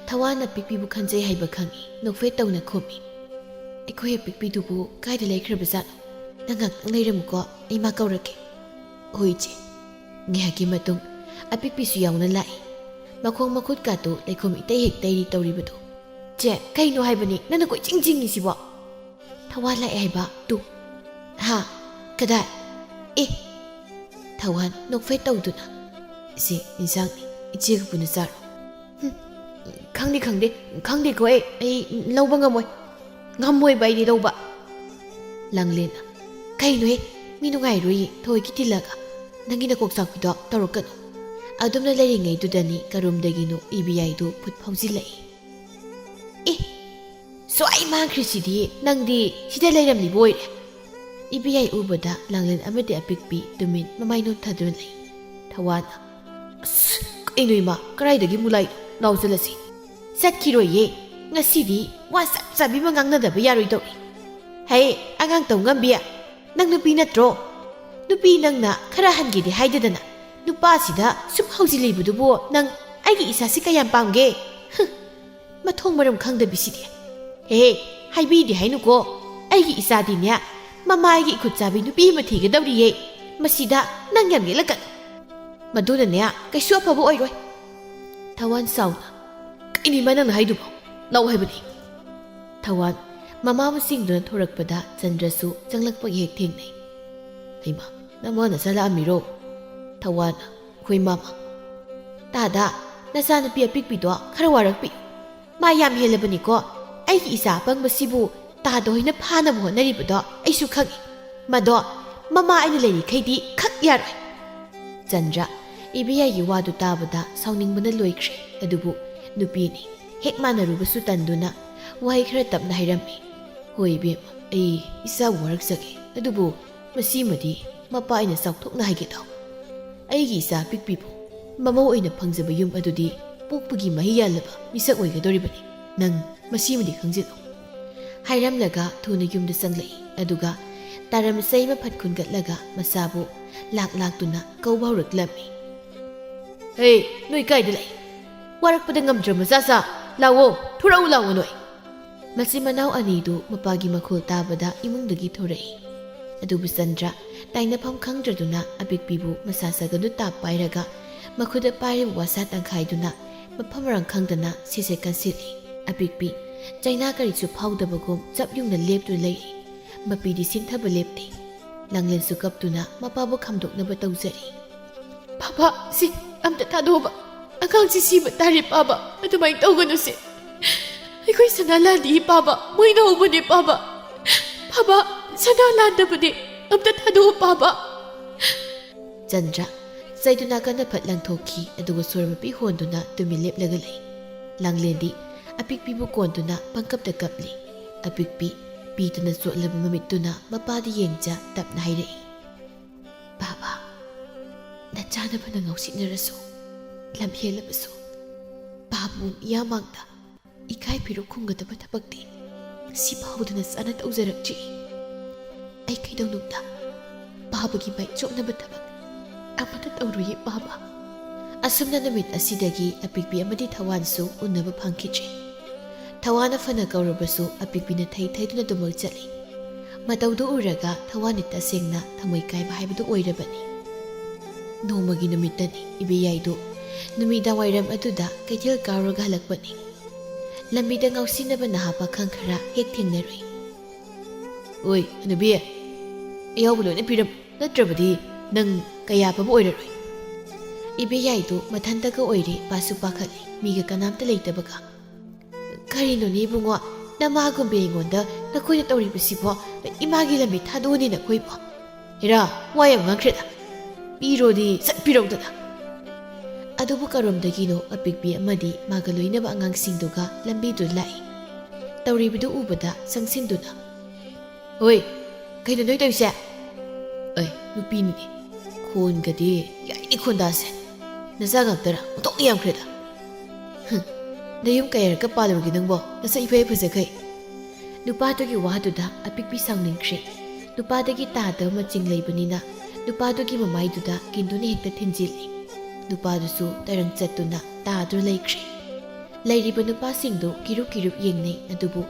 ꯊꯋꯥꯟ ꯑꯄꯤꯛꯄꯤꯕꯨ ꯈꯟꯖꯩ ꯍꯥꯏꯕ ꯈꯪꯏ ꯅꯣꯛꯐꯦꯠ ꯇꯧꯅ ꯈꯨꯝꯃꯤ ꯑꯩꯈꯣꯏ ꯑꯄꯤꯛꯄꯤꯗꯨꯕꯨ ꯀꯥꯏꯗ ꯂꯩꯈ꯭ꯔꯕꯖꯥꯠꯅꯣ ꯅꯪ ꯉꯥꯛꯇꯪ ꯂꯩꯔꯝꯃꯨꯀꯣ ꯑꯩ ꯃꯥ ꯀꯧꯔꯛꯀꯦ ꯍꯣꯏ ꯏꯆꯦ ꯉꯥꯏꯍꯥꯛꯀꯤ ꯃꯇꯨꯡ ꯑꯄꯤꯛꯄꯤꯁꯨ ꯌꯥꯎꯅ ꯂꯥꯛꯏ ꯃꯈꯣꯡ ꯃꯈꯨꯠꯀꯥꯇꯨ ꯂꯩꯈꯣꯝ ꯏꯇꯩ ꯍꯦꯛ ꯇꯩꯔꯤ ꯇꯧꯔꯤꯕꯗꯣ ꯆꯦ ꯀꯩꯅꯣ ꯍꯥꯏꯕꯅꯤ ꯅꯪꯅ ꯀꯣꯏꯆꯤꯡ ꯆꯤꯡꯉꯤꯁꯤꯕꯣ ꯊꯋꯥꯟ ꯂꯥꯛꯑꯦ ꯍꯥꯏꯕ ꯇꯨ ꯍꯥ ꯀꯗꯥꯏ ꯊꯋꯥꯟ ꯅꯣꯛꯐꯦꯠ ꯇꯧꯗꯨꯅ ꯏꯆꯦ ꯏꯟꯁꯥꯡꯅꯤ ꯏꯆꯦꯒ ꯄꯨꯟꯅ ꯆꯥꯔꯣ ꯈꯪꯗꯦꯀꯣ ꯑꯩ ꯂꯧꯕ ꯉꯝꯃꯣꯏꯕ ꯑꯩꯗꯤ ꯂꯧꯕ ꯂꯥꯡꯂꯦꯟꯅ ꯀꯩꯅꯣꯍꯦ ꯃꯤ ꯅꯨꯡꯉꯥꯏꯔꯣꯏꯌꯦ ꯊꯑꯣꯏꯀꯤ ꯊꯤꯜꯂꯒ ꯅꯪꯒꯤ ꯅꯀꯣꯛ ꯆꯥꯛꯄꯤꯗꯣ ꯇꯧꯔꯛꯀꯅꯨ ꯑꯗꯨꯝꯅ ꯂꯩꯔꯤꯉꯩꯗꯨꯗꯅꯤ ꯀꯔꯣꯝꯗꯒꯤꯅꯣ ꯏꯕꯦꯌꯥꯏꯗꯨ ꯐꯨꯠ ꯐꯥꯎꯖꯤꯜꯂꯛꯏ ꯁ꯭ꯋꯥꯏ ꯃꯥꯡꯈ꯭ꯔꯤꯁꯤꯗꯤ ꯅꯪꯗꯤ ꯁꯤꯗ ꯂꯩꯔꯝꯂꯤꯕ ꯑꯣꯏꯔꯦ ꯏꯕꯦꯌꯥꯏ ꯎꯕꯗ ꯂꯥꯡꯂꯦꯟ ꯑꯃꯗꯤ ꯑꯄꯤꯛꯄꯤ ꯇꯨꯃꯤꯟ ꯃꯃꯥꯏ ꯅꯣꯠꯊꯗꯨꯅ ꯂꯩ ꯊꯋꯥꯟꯅ ꯑꯁ ꯀꯩꯅꯣ ꯏꯃꯥ ꯀꯗꯥꯏꯗꯒꯤ ꯃꯨꯂꯥꯏ ꯂꯥꯎꯖꯜꯂꯁꯤ ꯆꯠꯈꯤꯔꯣꯏꯌꯦ ꯉꯁꯤꯗꯤ ꯋꯥ ꯆꯞ ꯆꯥꯕꯤꯕ ꯉꯥꯡꯅꯗꯕ ꯌꯥꯔꯣꯏꯗꯧꯔꯤ ꯍꯩ ꯑꯉꯥꯡ ꯇꯧ ꯉꯝꯕꯤ ꯅꯪ ꯅꯨꯄꯤ ꯅꯠꯇ꯭ꯔꯣ ꯅꯨꯄꯤ ꯅꯪꯅ ꯈꯔ ꯍꯟꯒꯦꯗꯤ ꯍꯥꯏꯗꯗꯅ ꯅꯨꯄꯥꯁꯤꯗ ꯁꯨꯝ ꯍꯧꯖꯤꯜꯂꯤꯕꯗꯨꯕꯨ ꯅꯪ ꯑꯩꯒꯤ ꯏꯁꯥꯁꯤ ꯀꯌꯥꯝ ꯄꯥꯝꯒꯦ ꯃꯊꯣꯡ ꯃꯔꯝ ꯈꯪꯗꯕꯤꯁꯤꯗꯤ ꯍꯦ ꯍꯥꯏꯕꯤꯗꯦ ꯍꯥꯏꯅꯨꯀꯣ ꯑꯩꯒꯤ ꯏꯆꯥꯗꯤꯅꯦ ꯃꯃꯥꯒꯤ ꯏꯈꯨꯠ ꯆꯥꯕꯤ ꯅꯨꯄꯤ ꯑꯃ ꯊꯤꯒꯗꯧꯔꯤꯌꯦ ꯃꯁꯤꯗ ꯅꯪ ꯌꯥꯝ ꯌꯦꯠꯂꯛꯀꯅꯨ ꯃꯗꯨꯅꯅꯦ ꯀꯩꯁꯨ ꯑꯐꯕ ꯑꯣꯏꯔꯣꯏ ꯊꯋꯥꯟ ꯁꯥꯎꯅ ꯀꯩꯅꯤꯃ ꯅꯪꯅ ꯍꯥꯏꯗꯨꯕꯣ ꯂꯧ ꯍꯥꯏꯕꯅꯤ ꯊꯋꯥꯟ ꯃꯃꯥ ꯃꯁꯤꯡꯗꯨꯅ ꯊꯣꯔꯛꯄꯗ ꯆꯟꯗ꯭ꯔꯁꯨ ꯆꯪꯂꯛꯄꯒꯤ ꯍꯦꯛ ꯊꯦꯡꯅꯩ ꯍꯩꯃ ꯅꯃ ꯅꯆꯥ ꯂꯥꯛꯑꯝꯃꯤꯔꯣ ꯊꯋꯥꯟꯅ ꯑꯩꯈꯣꯏ ꯃꯥꯃ ꯇꯥꯗ ꯅꯆꯥꯅꯨꯄꯤ ꯑꯄꯤꯛꯄꯤꯗꯣ ꯈꯔ ꯋꯥꯔꯛꯄꯤꯌꯨ ꯃꯥ ꯌꯥꯝ ꯍꯦꯜꯂꯕꯅꯤꯀꯣ ꯑꯩꯒꯤ ꯏꯆꯥ ꯑꯄꯪꯕꯁꯤꯕꯨ ꯇꯥꯗ ꯍꯣꯏꯅ ꯐꯥꯅꯕ ꯍꯣꯠꯅꯔꯤꯕꯗꯣ ꯑꯩꯁꯨ ꯈꯪꯏ ꯃꯗꯣ ꯃꯃꯥ ꯑꯩꯅ ꯂꯩꯔꯤꯈꯩꯗꯤ ꯈꯛ ꯌꯥꯔꯣꯏ ꯆꯟꯗ꯭ꯔ ꯏꯕꯦꯌꯥꯏꯒꯤ ꯋꯥꯗꯨ ꯇꯥꯕꯗ ꯁꯥꯎꯅꯤꯡꯕꯅ ꯂꯣꯏꯈ꯭ꯔꯦ ꯑꯗꯨꯕꯨ ꯅꯨꯄꯤꯅꯤ ꯍꯦꯛ ꯃꯥꯟꯅꯔꯨꯕꯁꯨ ꯇꯟꯗꯨꯅ ꯋꯥꯍꯩ ꯈꯔ ꯇꯞꯅ ꯍꯥꯏꯔꯝꯃꯤ ꯍꯣꯏ ꯏꯕꯦꯝꯃ ꯑꯩ ꯏꯆꯥꯕꯨ ꯋꯥꯔꯛꯆꯒꯦ ꯑꯗꯨꯕꯨ ꯃꯁꯤꯃꯗꯤ ꯃꯄꯥ ꯑꯩꯅ ꯆꯥꯎꯊꯣꯛꯅ ꯍꯥꯏꯒꯦ ꯇꯧ ꯑꯩꯒꯤ ꯏꯆꯥ ꯄꯤꯛꯄꯤꯕꯨ ꯃꯃꯧ ꯑꯣꯏꯅ ꯐꯪꯖꯕ ꯌꯨꯝ ꯑꯗꯨꯗꯤ ꯄꯣꯛꯄꯒꯤ ꯃꯍꯩ ꯌꯥꯜꯂꯕ ꯃꯤꯁꯛ ꯑꯣꯏꯒꯗꯧꯔꯤꯕꯅꯤ ꯅꯪ ꯃꯁꯤꯃꯗꯤ ꯈꯪꯖꯤꯜꯂꯨ ꯍꯥꯏꯔꯝꯂꯒ ꯊꯨꯅ ꯌꯨꯝꯗ ꯆꯪꯂꯛꯏ ꯑꯗꯨꯒ ꯇꯥꯔꯝ ꯆꯩ ꯃꯐꯠ ꯈꯨꯟꯒꯠꯂꯒ ꯃꯆꯥꯕꯨ ꯂꯥꯛꯇꯨꯅ ꯀꯧꯕ ꯍꯧꯔꯛꯂꯝꯃꯤ ꯍꯦ ꯅꯣꯏ ꯀꯥꯏꯗ ꯂꯩ ꯋꯥꯔꯛꯄꯗ ꯉꯝꯗ꯭ꯔ ꯃꯆꯥ ꯂꯥꯛꯑꯣ ꯊꯣꯔꯛꯎ ꯂꯥꯛꯑꯣ ꯅꯣꯏ ꯃꯆꯤꯟ ꯃꯅꯥꯎ ꯑꯅꯤꯗꯨ ꯃꯄꯥꯒꯤ ꯃꯈꯣꯜ ꯇꯥꯕꯗ ꯏꯃꯨꯡꯗꯒꯤ ꯊꯣꯔꯛꯏ ꯑꯗꯨꯕꯨ ꯆꯟꯗ꯭ꯔ ꯇꯥꯏꯅꯐꯝ ꯈꯪꯗ꯭ꯔꯗꯨꯅ ꯑꯄꯤꯛꯄꯤꯕꯨ ꯃꯁꯥ ꯁꯒꯟꯗꯨ ꯇꯥꯞ ꯄꯥꯏꯔꯒ ꯃꯈꯨꯗ ꯄꯥꯏꯔꯤꯕ ꯋꯥꯁꯥ ꯇꯪꯈꯥꯏꯗꯨꯅ ꯃꯐꯝ ꯃꯔꯥꯡ ꯈꯪꯗꯅ ꯁꯤꯁꯦ ꯀꯟꯁꯤꯜꯂꯤ ꯑꯄꯤꯛꯄꯤ ꯆꯩꯅꯥ ꯀꯔꯤꯁꯨ ꯐꯥꯎꯗꯕꯒꯨꯝ ꯆꯞ ꯌꯨꯡꯅ ꯂꯦꯞꯇꯨꯅ ꯂꯩꯔꯤ ꯃꯄꯤꯗꯤ ꯁꯤꯟꯊꯕ ꯂꯦꯞꯇꯦ ꯂꯥꯡꯂꯦꯟꯁꯨ ꯀꯞꯇꯨꯅ ꯃꯄꯥꯕꯨ ꯈꯥꯝꯗꯣꯛꯅꯕ ꯇꯧꯖꯔꯤ ꯄꯥꯄꯥ ꯁꯤ ꯑꯝꯇ ꯊꯥꯗꯣꯛꯑꯣꯕ ꯑꯉꯥꯡꯁꯤ ꯁꯤꯕ ꯇꯥꯔꯦ ꯄꯥꯕ ꯑꯗꯨꯃꯥꯏꯅ ꯇꯧꯒꯅꯨꯁꯦ ꯑꯩꯈꯣꯏ ꯁꯅꯥ ꯂꯥꯟꯗꯤ ꯄꯥꯕ ꯃꯣꯏꯅ ꯍꯧꯕꯅꯦ ꯄꯥꯕ ꯁꯅꯥ ꯂꯥꯟꯗꯕꯅꯦ ꯑꯝꯇ ꯊꯥꯗꯣꯛꯑꯣ ꯄꯥꯕ ꯆꯟꯗ꯭ꯔ ꯆꯩꯗꯨꯅ ꯀꯟꯅ ꯐꯠ ꯂꯪꯊꯣꯛꯈꯤ ꯑꯗꯨꯒ ꯁꯣꯔ ꯃꯄꯤ ꯍꯣꯟꯗꯨꯅ ꯇꯨꯃꯤꯟ ꯂꯦꯞꯂꯒ ꯂꯩ ꯂꯥꯡꯂꯦꯟꯗꯤ ꯑꯄꯤꯛꯄꯤꯕꯨ ꯀꯣꯟꯗꯨꯅ ꯄꯪꯀꯞꯇ ꯀꯞꯂꯤ ꯑꯄꯤꯛꯄꯤ ꯄꯤꯗꯨꯅ ꯆꯣꯠꯂꯕ ꯃꯃꯤꯠꯇꯨꯅ ꯃꯄꯥꯗ ꯌꯦꯡꯖ ꯇꯞꯅ ꯍꯥꯏꯔꯛꯏ ꯕꯥꯕꯥ ꯅꯆꯥꯅ ꯐꯅ ꯉꯥꯎꯁꯤꯟꯅꯔꯁꯨ ꯂꯝ ꯍꯦꯜꯂꯕꯁꯨ ꯕꯥꯕꯨ ꯃꯤꯌꯥꯝꯃꯥꯡꯗ ꯏꯀꯥꯏ ꯐꯤꯔꯨꯛ ꯈꯨꯝꯒꯗꯕ ꯊꯕꯛꯇꯤ ꯉꯁꯤ ꯐꯥꯎꯕꯗ ꯅꯆꯥꯅ ꯇꯧꯖꯔꯛꯇ꯭ꯔꯤ ꯑꯩ ꯀꯩꯗꯧꯅꯨꯡꯗ ꯕꯥꯕꯒꯤ ꯃꯥꯏ ꯆꯣꯞꯅꯕ ꯊꯕꯛ ꯑꯃꯠꯇ ꯇꯧꯔꯣꯏꯌꯦ ꯕꯥꯕꯥ ꯑꯁꯨꯝꯅ ꯅꯨꯃꯤꯠ ꯑꯁꯤꯗꯒꯤ ꯑꯄꯤꯛꯄꯤ ꯑꯃꯗꯤ ꯊꯋꯥꯟꯁꯨ ꯎꯅꯕ ꯐꯪꯈꯤꯗ꯭ꯔꯦ ꯊꯋꯥꯟꯅ ꯐꯅ ꯀꯧꯔꯕꯁꯨ ꯑꯄꯤꯛꯄꯤꯅ ꯊꯩꯗꯨꯅ ꯑꯗꯨꯃꯛ ꯆꯠꯂꯤ ꯃꯇꯧꯗꯨ ꯎꯔꯒ ꯊꯋꯥꯟꯅꯤ ꯇꯁꯦꯡꯅ ꯊꯃꯣꯏ ꯀꯥꯏꯕ ꯍꯥꯏꯕꯗꯨ ꯑꯣꯏꯔꯕꯅꯤ ꯅꯣꯡꯃꯒꯤ ꯅꯨꯃꯤꯠꯇꯅꯤ ꯏꯕꯦꯌꯥꯏꯗꯨ ꯅꯨꯃꯤꯗꯥꯡꯋꯥꯏꯔꯝ ꯑꯗꯨꯗ ꯀꯩꯊꯦꯜ ꯀꯥꯎꯔꯒ ꯍꯜꯂꯛꯄꯅꯤ ꯂꯝꯕꯤꯗ ꯉꯥꯎꯁꯤꯟꯅꯕ ꯅꯍꯥ ꯄꯥꯈꯪ ꯈꯔ ꯍꯦꯛ ꯊꯦꯡꯅꯔꯨꯏ ꯑꯣꯏ ꯍꯅꯨꯕꯤ ꯑꯌꯥꯎꯕ ꯂꯣꯏꯅ ꯄꯤꯔꯝ ꯅꯠꯇ꯭ꯔꯕꯗꯤ ꯅꯪ ꯀꯌꯥ ꯐꯕ ꯑꯣꯏꯔꯔꯣꯏ ꯏꯕꯦꯌꯥꯏꯗꯨ ꯃꯊꯟꯇꯒ ꯑꯣꯏꯔꯦ ꯄꯥꯁꯨ ꯄꯥꯈꯠꯂꯤ ꯃꯤꯒ ꯀꯅꯥꯝꯇ ꯂꯩꯇꯕꯒ ꯀꯔꯤꯅꯣꯅꯦ ꯏꯕꯨꯡꯉꯣ ꯅꯃꯥꯒꯨꯝꯕ ꯑꯩꯉꯣꯟꯗ ꯅꯈꯣꯏꯅ ꯇꯧꯔꯤꯕꯁꯤꯕꯣ ꯏꯃꯥꯒꯤ ꯂꯝꯕꯤ ꯊꯥꯗꯣꯛꯑꯅꯤ ꯅꯈꯣꯏꯕꯣ ꯍꯦꯔꯥ ꯋꯥ ꯌꯥꯝ ꯉꯥꯡꯈ꯭ꯔꯦꯗ ꯄꯤꯔꯣꯗꯤ ꯆꯠꯄꯤꯔꯧꯗꯅ ꯑꯗꯨꯕꯨ ꯀꯔꯣꯝꯗꯒꯤꯅꯣ ꯑꯄꯤꯛꯄꯤ ꯑꯃꯗꯤ ꯃꯥꯒ ꯂꯣꯏꯅꯕ ꯑꯉꯥꯡꯁꯤꯡꯗꯨꯒ ꯂꯝꯕꯤꯗꯨ ꯂꯥꯛꯏ ꯇꯧꯔꯤꯕꯗꯨ ꯎꯕꯗ ꯆꯪꯁꯤꯟꯗꯨꯅ ꯍꯣꯏ ꯀꯩꯅꯣ ꯅꯣꯏ ꯇꯧꯔꯤꯁꯦ ꯑꯩ ꯅꯨꯄꯤꯅꯤꯅꯦ ꯈꯣꯟꯒꯗꯤ ꯌꯥꯏꯅꯤ ꯈꯣꯟꯗꯥꯁꯦ ꯅꯆꯥ ꯉꯥꯛꯇꯔꯥ ꯑꯣꯟꯊꯣꯛꯅ ꯌꯥꯝꯈ꯭ꯔꯦꯗ ꯅꯌꯨꯝ ꯀꯌꯥꯔꯛꯀ ꯄꯥꯜꯂꯨꯔꯒꯦ ꯅꯪꯕꯣ ꯅꯁꯛ ꯏꯐ ꯐꯖꯈꯩ ꯅꯨꯄꯥꯗꯨꯒꯤ ꯋꯥꯗꯨꯗ ꯑꯄꯤꯛꯄꯤ ꯁꯥꯎꯅꯤꯡꯈ꯭ꯔꯦ ꯅꯨꯄꯥꯗꯒꯤ ꯇꯥꯗꯕ ꯃꯆꯤꯡ ꯂꯩꯕꯅꯤꯅ ꯅꯨꯄꯥꯗꯨꯒꯤ ꯃꯃꯥꯏꯗꯨꯗ ꯀꯤꯟꯗꯨꯅ ꯍꯦꯛꯇ ꯊꯤꯟꯖꯤꯜꯂꯤ ꯅꯨꯄꯥꯗꯨꯁꯨ ꯇꯔꯪ ꯆꯠꯇꯨꯅ ꯇꯥꯗꯨꯅ ꯂꯩꯈ꯭ꯔꯦ ꯂꯩꯔꯤꯕ ꯅꯨꯄꯥꯁꯤꯡꯗꯨ ꯀꯤꯔꯨꯞ ꯀꯤꯔꯨꯞ ꯌꯦꯡꯅꯩ ꯑꯗꯨꯕꯨ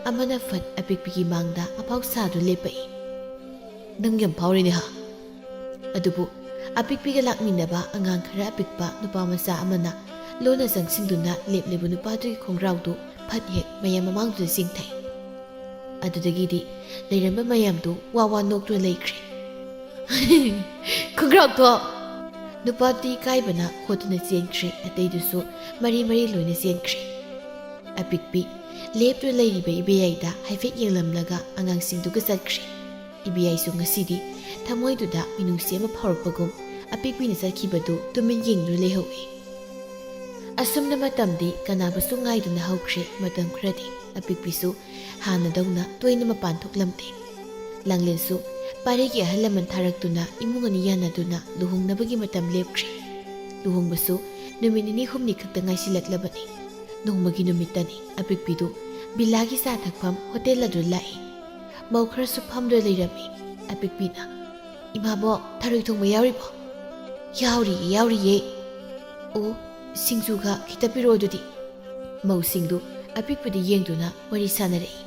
ꯑꯃꯅ ꯐꯠ ꯑꯄꯤꯛꯄꯤꯒꯤ ꯃꯥꯡꯗ ꯑꯐꯥꯎ ꯁꯥꯗꯨ ꯂꯦꯞꯄꯛꯏ ꯅꯪ ꯌꯥꯝ ꯐꯥꯎꯔꯤꯅꯦ ꯍꯥ ꯑꯗꯨꯕꯨ ꯑꯄꯤꯛꯄꯤꯒ ꯂꯥꯛꯃꯤꯟꯅꯕ ꯑꯉꯥꯡ ꯈꯔ ꯑꯄꯤꯛꯄ ꯅꯨꯄꯥ ꯃꯆꯥ ꯑꯃꯅ ꯂꯣꯟꯅ ꯆꯪꯁꯤꯟꯗꯨꯅ ꯂꯦꯞꯂꯤꯕ ꯅꯨꯄꯥꯗꯨꯒꯤ ꯈꯣꯡꯒ꯭ꯔꯥꯎꯗꯨ ꯐꯠ ꯍꯦꯛ ꯃꯌꯥꯝ ꯃꯃꯥꯡꯗꯨꯗ ꯆꯤꯡꯊꯩ ꯑꯗꯨꯗꯒꯤꯗꯤ ꯂꯩꯔꯝꯕ ꯃꯌꯥꯝꯗꯨ ꯋꯥ ꯋꯥ ꯅꯣꯛꯇꯨꯅ ꯂꯩꯈ꯭ꯔꯦ ꯈꯣꯡꯒ꯭ꯔꯥꯎꯗꯣ ꯅꯨꯄꯥꯗꯨ ꯏꯀꯥꯏꯕꯅ ꯍꯣꯠꯇꯨꯅ ꯆꯦꯟꯈ꯭ꯔꯦ ꯑꯇꯩꯗꯨꯁꯨ ꯃꯔꯤ ꯂꯣꯏꯅ ꯆꯦꯟꯈ꯭ꯔꯦ ꯑꯄꯤꯛꯄꯤ ꯂꯦꯞꯇꯨꯅ ꯂꯩꯔꯤꯕ ꯏꯕꯦꯌꯥꯏꯗ ꯍꯥꯏꯐꯦꯠ ꯌꯦꯡꯂꯝꯂꯒ ꯑꯉꯥꯡꯁꯤꯡꯗꯨꯒ ꯆꯠꯈ꯭ꯔꯦ ꯏꯕꯦꯌꯥꯏꯁꯨ ꯉꯁꯤꯗꯤ ꯊꯃꯣꯏꯗꯨꯗ ꯃꯤꯅꯨꯡꯁꯤ ꯑꯃ ꯐꯥꯎꯔꯛꯄꯒꯨꯝ ꯑꯄꯤꯛꯄꯤꯅ ꯆꯠꯈꯤꯕꯗꯨ ꯇꯨꯃꯤꯟ ꯌꯦꯡꯗꯨꯅ ꯂꯩꯍꯧꯏ ꯑꯁꯨꯝꯅ ꯃꯇꯝꯗꯤ ꯀꯅꯥꯕꯨꯁꯨ ꯉꯥꯏꯗꯨꯅ ꯍꯧꯈ꯭ꯔꯦ ꯃꯇꯝ ꯈꯔꯗꯤ ꯑꯄꯤꯛꯄꯤꯁꯨ ꯍꯥꯟꯅꯗꯧꯅ ꯇꯣꯏꯅ ꯃꯄꯥꯟ ꯊꯣꯛꯂꯝꯗꯦ ꯂꯥꯡꯂꯦꯟꯁꯨ ꯄꯥꯔꯤꯒꯤ ꯑꯍꯜ ꯂꯃꯟ ꯊꯥꯔꯛꯇꯨꯅ ꯏꯃꯨꯡ ꯑꯅꯤ ꯌꯥꯅꯗꯨꯅ ꯂꯨꯍꯣꯡꯅꯕꯒꯤ ꯃꯇꯝ ꯂꯦꯞꯈ꯭ꯔꯦ ꯂꯨꯍꯣꯡꯕꯁꯨ ꯅꯨꯃꯤꯠ 2-3 ꯈꯛꯇ ꯉꯥꯏꯁꯤꯜꯂꯛꯂꯕꯅꯤ ꯅꯣꯡꯃꯒꯤ ꯅꯨꯃꯤꯠꯇꯅꯤ ꯑꯄꯤꯛꯄꯤꯗꯨ ꯕꯤꯂꯥꯒꯤ ꯆꯥ ꯊꯛꯐꯝ ꯍꯣꯇꯦꯜ ꯑꯗꯨ ꯂꯥꯛꯏ ꯃꯧ ꯈꯔꯁꯨ ꯐꯝꯗꯨꯅ ꯂꯩꯔꯝꯃꯤ ꯑꯄꯤꯛꯄꯤꯅ ꯏꯃꯥꯕꯣ ꯊꯔꯣꯏ ꯊꯣꯡꯕ ꯌꯥꯎꯔꯤꯕꯣ ꯌꯥꯎꯔꯤꯌꯦ ꯑꯣ ꯁꯤꯡꯖꯨꯒ ꯈꯤꯇ ꯄꯤꯔꯛꯑꯣ ꯑꯗꯨꯗꯤ ꯃꯧꯁꯤꯡꯗꯨ ꯑꯄꯤꯛꯄꯗꯤ ꯌꯦꯡꯗꯨꯅ ꯋꯥꯔꯤ ꯁꯥꯟꯅꯔꯛꯏ